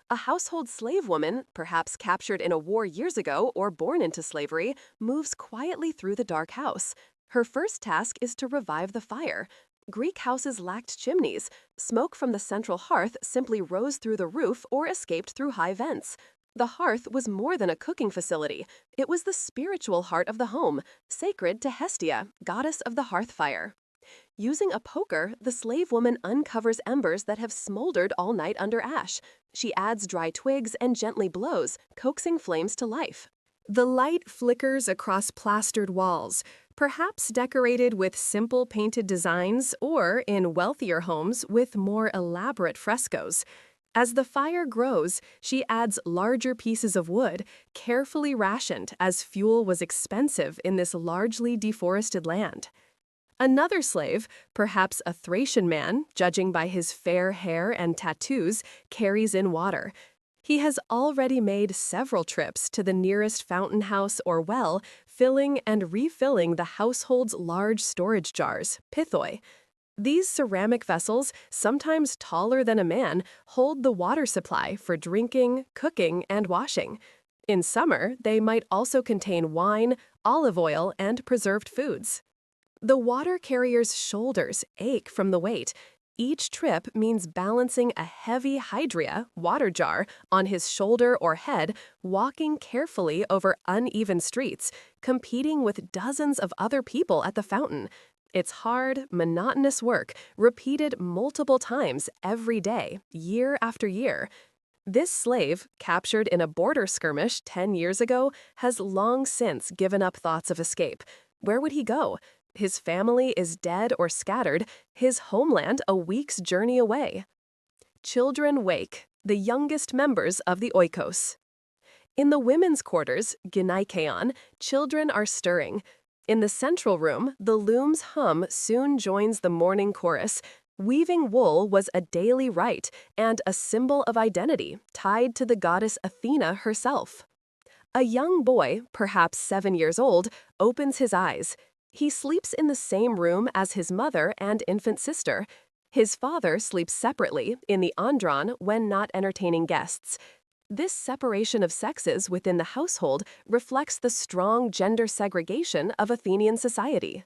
A household slave woman, perhaps captured in a war years ago or born into slavery, moves quietly through the dark house. Her first task is to revive the fire. Greek houses lacked chimneys. Smoke from the central hearth simply rose through the roof or escaped through high vents. The hearth was more than a cooking facility. It was the spiritual heart of the home, sacred to Hestia, goddess of the hearth fire. Using a poker, the slave woman uncovers embers that have smoldered all night under ash. She adds dry twigs and gently blows, coaxing flames to life. The light flickers across plastered walls, perhaps decorated with simple painted designs or, in wealthier homes, with more elaborate frescoes. As the fire grows, she adds larger pieces of wood, carefully rationed as fuel was expensive in this largely deforested land. Another slave, perhaps a Thracian man, judging by his fair hair and tattoos, carries in water. He has already made several trips to the nearest fountain house or well, filling and refilling the household's large storage jars, pithoi. These ceramic vessels, sometimes taller than a man, hold the water supply for drinking, cooking, and washing. In summer, they might also contain wine, olive oil, and preserved foods. The water carrier's shoulders ache from the weight. Each trip means balancing a heavy hydria, water jar, on his shoulder or head, walking carefully over uneven streets, competing with dozens of other people at the fountain. It's hard, monotonous work, repeated multiple times every day, year after year. This slave, captured in a border skirmish 10 years ago, has long since given up thoughts of escape. Where would he go? His family is dead or scattered, his homeland a week's journey away. Children wake, the youngest members of the oikos. In the women's quarters, gynaikeon, children are stirring. In the central room, the loom's hum soon joins the morning chorus. Weaving wool was a daily rite and a symbol of identity tied to the goddess Athena herself. A young boy, perhaps 7 years old, opens his eyes. He sleeps in the same room as his mother and infant sister. His father sleeps separately in the andron when not entertaining guests. This separation of sexes within the household reflects the strong gender segregation of Athenian society.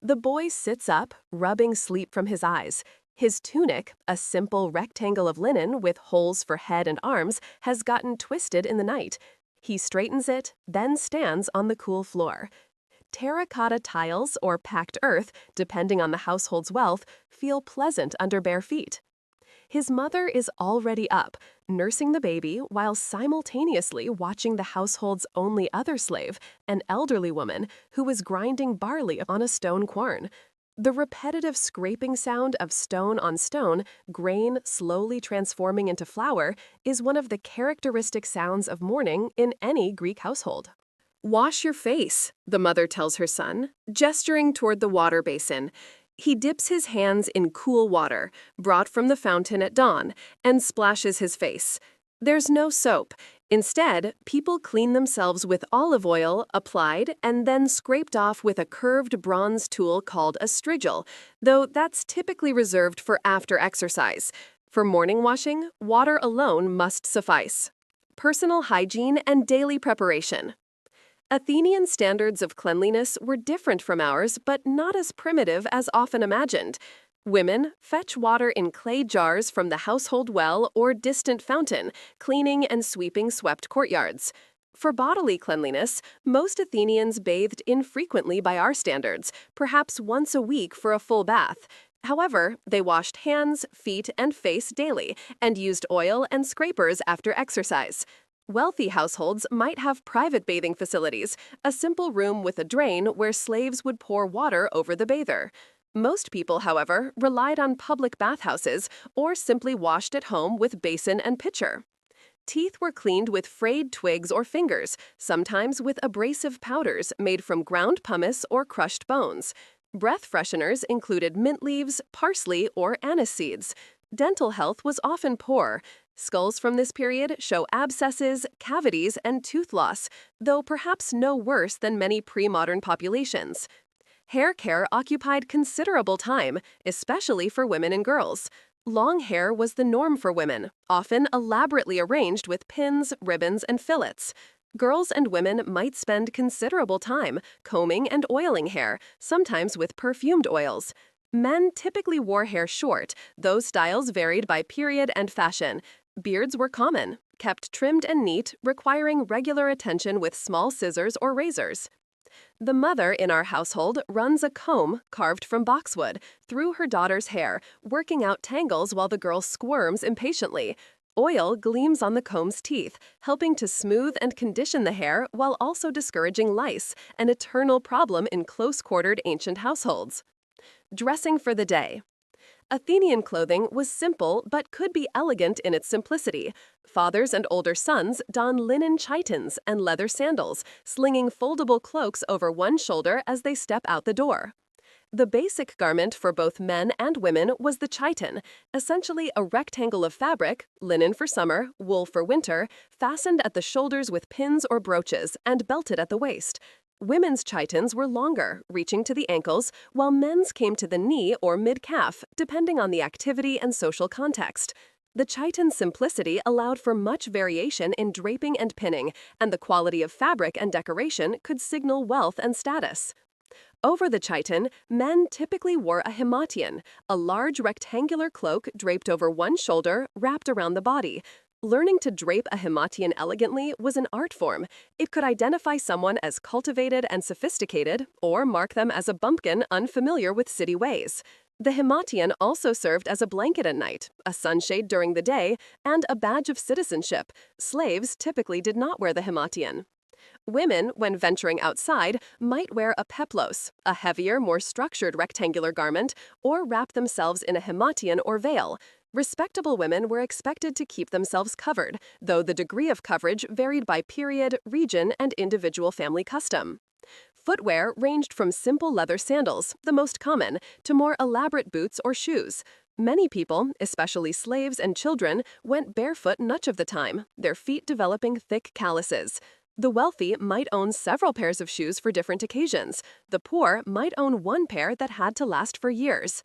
The boy sits up, rubbing sleep from his eyes. His tunic, a simple rectangle of linen with holes for head and arms, has gotten twisted in the night. He straightens it, then stands on the cool floor. Terracotta tiles or packed earth, depending on the household's wealth, feel pleasant under bare feet. His mother is already up, nursing the baby while simultaneously watching the household's only other slave, an elderly woman who is grinding barley on a stone quern. The repetitive scraping sound of stone on stone, grain slowly transforming into flour, is one of the characteristic sounds of mourning in any Greek household. "Wash your face," the mother tells her son, gesturing toward the water basin. He dips his hands in cool water, brought from the fountain at dawn, and splashes his face. There's no soap. Instead, people clean themselves with olive oil applied and then scraped off with a curved bronze tool called a strigil, though that's typically reserved for after exercise. For morning washing, water alone must suffice. Personal hygiene and daily preparation. Athenian standards of cleanliness were different from ours, but not as primitive as often imagined. Women fetch water in clay jars from the household well or distant fountain, cleaning and sweeping swept courtyards. For bodily cleanliness, most Athenians bathed infrequently by our standards, perhaps once a week for a full bath. However, they washed hands, feet, and face daily, and used oil and scrapers after exercise. Wealthy households might have private bathing facilities, a simple room with a drain where slaves would pour water over the bather. Most people, however, relied on public bathhouses or simply washed at home with basin and pitcher. Teeth were cleaned with frayed twigs or fingers, sometimes with abrasive powders made from ground pumice or crushed bones. Breath fresheners included mint leaves, parsley, or anise seeds. Dental health was often poor. Skulls from this period show abscesses, cavities, and tooth loss, though perhaps no worse than many pre-modern populations. Hair care occupied considerable time, especially for women and girls. Long hair was the norm for women, often elaborately arranged with pins, ribbons, and fillets. Girls and women might spend considerable time combing and oiling hair, sometimes with perfumed oils. Men typically wore hair short, though styles varied by period and fashion. Beards were common, kept trimmed and neat, requiring regular attention with small scissors or razors. The mother in our household runs a comb carved from boxwood through her daughter's hair, working out tangles while the girl squirms impatiently. Oil gleams on the comb's teeth, helping to smooth and condition the hair while also discouraging lice, an eternal problem in close-quartered ancient households. Dressing for the day. Athenian clothing was simple but could be elegant in its simplicity. Fathers and older sons don linen chitons and leather sandals, slinging foldable cloaks over one shoulder as they step out the door. The basic garment for both men and women was the chiton, essentially a rectangle of fabric, linen for summer, wool for winter, fastened at the shoulders with pins or brooches and belted at the waist. Women's chitons were longer, reaching to the ankles, while men's came to the knee or mid-calf, depending on the activity and social context. The chiton's simplicity allowed for much variation in draping and pinning, and the quality of fabric and decoration could signal wealth and status. Over the chiton, men typically wore a himation, a large rectangular cloak draped over one shoulder, wrapped around the body. Learning to drape a himation elegantly was an art form. It could identify someone as cultivated and sophisticated, or mark them as a bumpkin unfamiliar with city ways. The himation also served as a blanket at night, a sunshade during the day, and a badge of citizenship. Slaves typically did not wear the himation. Women, when venturing outside, might wear a peplos, a heavier, more structured rectangular garment, or wrap themselves in a himation or veil. Respectable women were expected to keep themselves covered, though the degree of coverage varied by period, region, and individual family custom. Footwear ranged from simple leather sandals, the most common, to more elaborate boots or shoes. Many people, especially slaves and children, went barefoot much of the time, their feet developing thick calluses. The wealthy might own several pairs of shoes for different occasions. The poor might own one pair that had to last for years.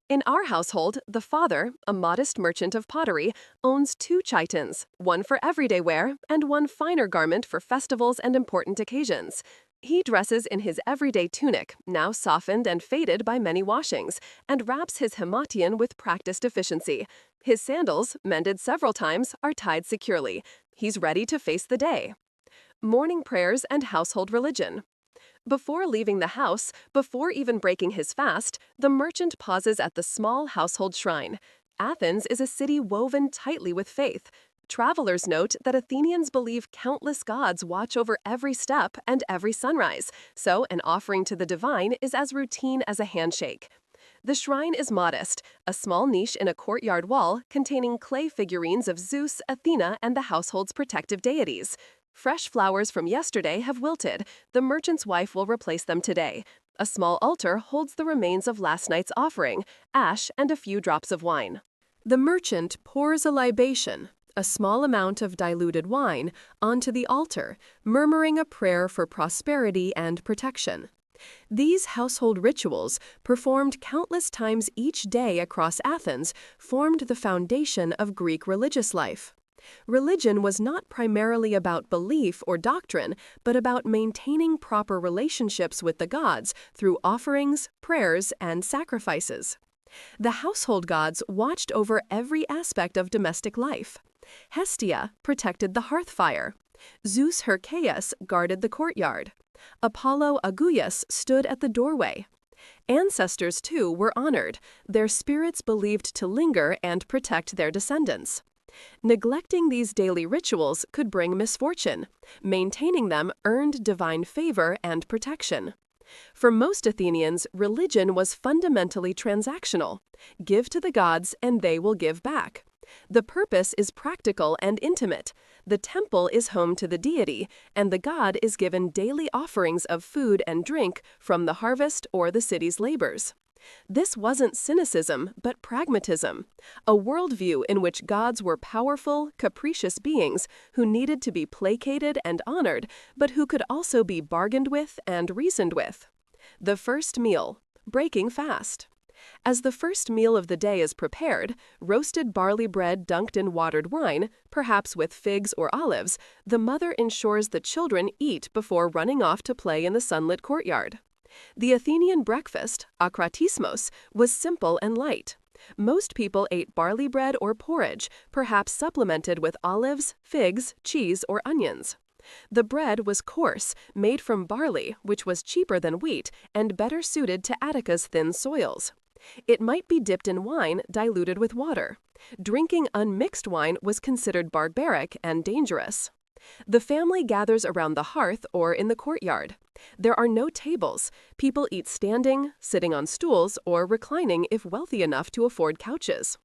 In our household, the father, a modest merchant of pottery, owns 2 chitons, one for everyday wear and one finer garment for festivals and important occasions. He dresses in his everyday tunic, now softened and faded by many washings, and wraps his himation with practiced efficiency. His sandals, mended several times, are tied securely. He's ready to face the day. Morning prayers and household religion. Before leaving the house, before even breaking his fast, the merchant pauses at the small household shrine. Athens is a city woven tightly with faith. Travelers note that Athenians believe countless gods watch over every step and every sunrise, so an offering to the divine is as routine as a handshake. The shrine is modest, a small niche in a courtyard wall containing clay figurines of Zeus, Athena, and the household's protective deities. Fresh flowers from yesterday have wilted. The merchant's wife will replace them today. A small altar holds the remains of last night's offering, ash and a few drops of wine. The merchant pours a libation, a small amount of diluted wine, onto the altar, murmuring a prayer for prosperity and protection. These household rituals, performed countless times each day across Athens, formed the foundation of Greek religious life. Religion was not primarily about belief or doctrine, but about maintaining proper relationships with the gods through offerings, prayers, and sacrifices. The household gods watched over every aspect of domestic life. Hestia protected the hearth fire. Zeus Hercaeus guarded the courtyard. Apollo Augeias stood at the doorway. Ancestors, too, were honored, their spirits believed to linger and protect their descendants. Neglecting these daily rituals could bring misfortune. Maintaining them earned divine favor and protection. For most Athenians, religion was fundamentally transactional. Give to the gods and they will give back. The purpose is practical and intimate. The temple is home to the deity, and the god is given daily offerings of food and drink from the harvest or the city's labors. This wasn't cynicism, but pragmatism, a worldview in which gods were powerful, capricious beings who needed to be placated and honored, but who could also be bargained with and reasoned with. The first meal, breaking fast. As the first meal of the day is prepared, roasted barley bread dunked in watered wine, perhaps with figs or olives, the mother ensures the children eat before running off to play in the sunlit courtyard. The Athenian breakfast, akratismos, was simple and light. Most people ate barley bread or porridge, perhaps supplemented with olives, figs, cheese, or onions. The bread was coarse, made from barley, which was cheaper than wheat and better suited to Attica's thin soils. It might be dipped in wine diluted with water. Drinking unmixed wine was considered barbaric and dangerous. The family gathers around the hearth or in the courtyard. There are no tables. People eat standing, sitting on stools, or reclining if wealthy enough to afford couches.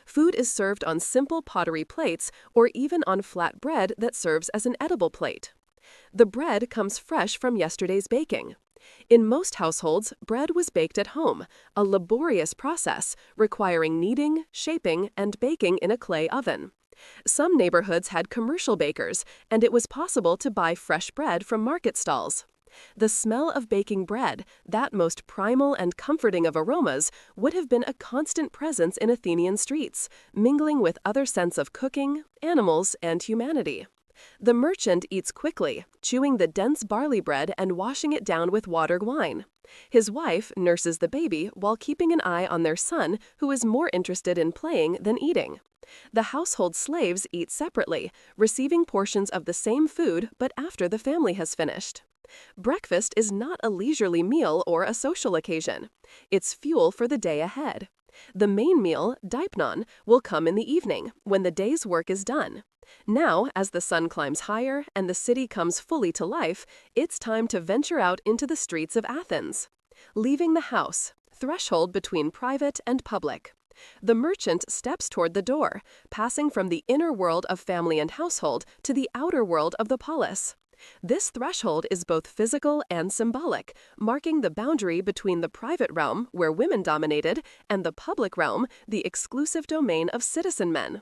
Food is served on simple pottery plates or even on flat bread that serves as an edible plate. The bread comes fresh from yesterday's baking. In most households, bread was baked at home, a laborious process requiring kneading, shaping, and baking in a clay oven. Some neighborhoods had commercial bakers, and it was possible to buy fresh bread from market stalls. The smell of baking bread, that most primal and comforting of aromas, would have been a constant presence in Athenian streets, mingling with other scents of cooking, animals, and humanity. The merchant eats quickly, chewing the dense barley bread and washing it down with watered wine. His wife nurses the baby while keeping an eye on their son, who is more interested in playing than eating. The household slaves eat separately, receiving portions of the same food but after the family has finished. Breakfast is not a leisurely meal or a social occasion. It's fuel for the day ahead. The main meal, deipnon, will come in the evening, when the day's work is done. Now, as the sun climbs higher and the city comes fully to life, it's time to venture out into the streets of Athens. Leaving the house, threshold between private and public. The merchant steps toward the door, passing from the inner world of family and household to the outer world of the polis. This threshold is both physical and symbolic, marking the boundary between the private realm, where women dominated, and the public realm, the exclusive domain of citizen men.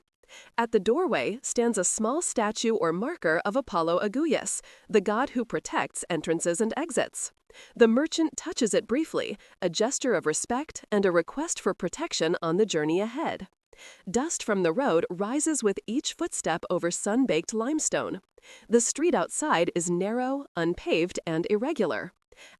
At the doorway stands a small statue or marker of Apollo Augeias, the god who protects entrances and exits. The merchant touches it briefly, a gesture of respect and a request for protection on the journey ahead. Dust from the road rises with each footstep over sun-baked limestone. The street outside is narrow, unpaved, and irregular.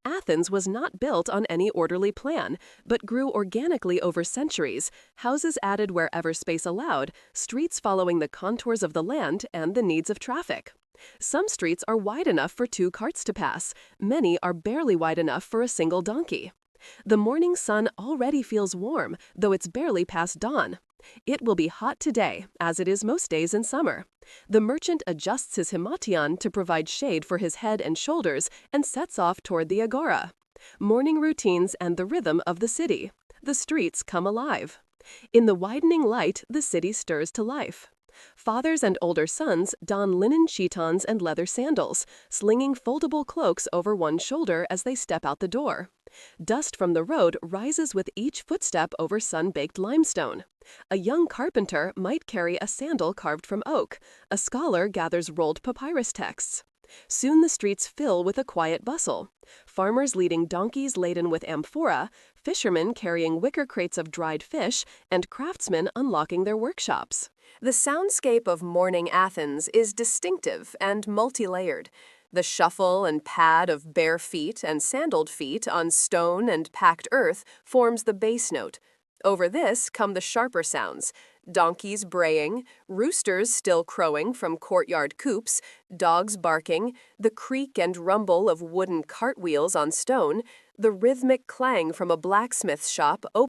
Athens was not built on any orderly plan, but grew organically over centuries, houses added wherever space allowed, streets following the contours of the land and the needs of traffic. Some streets are wide enough for 2 carts to pass, many are barely wide enough for a single donkey. The morning sun already feels warm, though it's barely past dawn. It will be hot today, as it is most days in summer. The merchant adjusts his himation to provide shade for his head and shoulders and sets off toward the agora. Morning routines and the rhythm of the city. The streets come alive. In the widening light, the city stirs to life. Fathers and older sons don linen chitons and leather sandals, slinging foldable cloaks over one shoulder as they step out the door. Dust from the road rises with each footstep over sun-baked limestone. A young carpenter might carry a sandal carved from oak. A scholar gathers rolled papyrus texts. Soon the streets fill with a quiet bustle. Farmers leading donkeys laden with amphora, fishermen carrying wicker crates of dried fish, and craftsmen unlocking their workshops. The soundscape of morning Athens is distinctive and multi-layered. The shuffle and pad of bare feet and sandaled feet on stone and packed earth forms the bass note. Over this come the sharper sounds: donkeys braying, roosters still crowing from courtyard coops, dogs barking, the creak and rumble of wooden cartwheels on stone, the rhythmic clang from a blacksmith's shop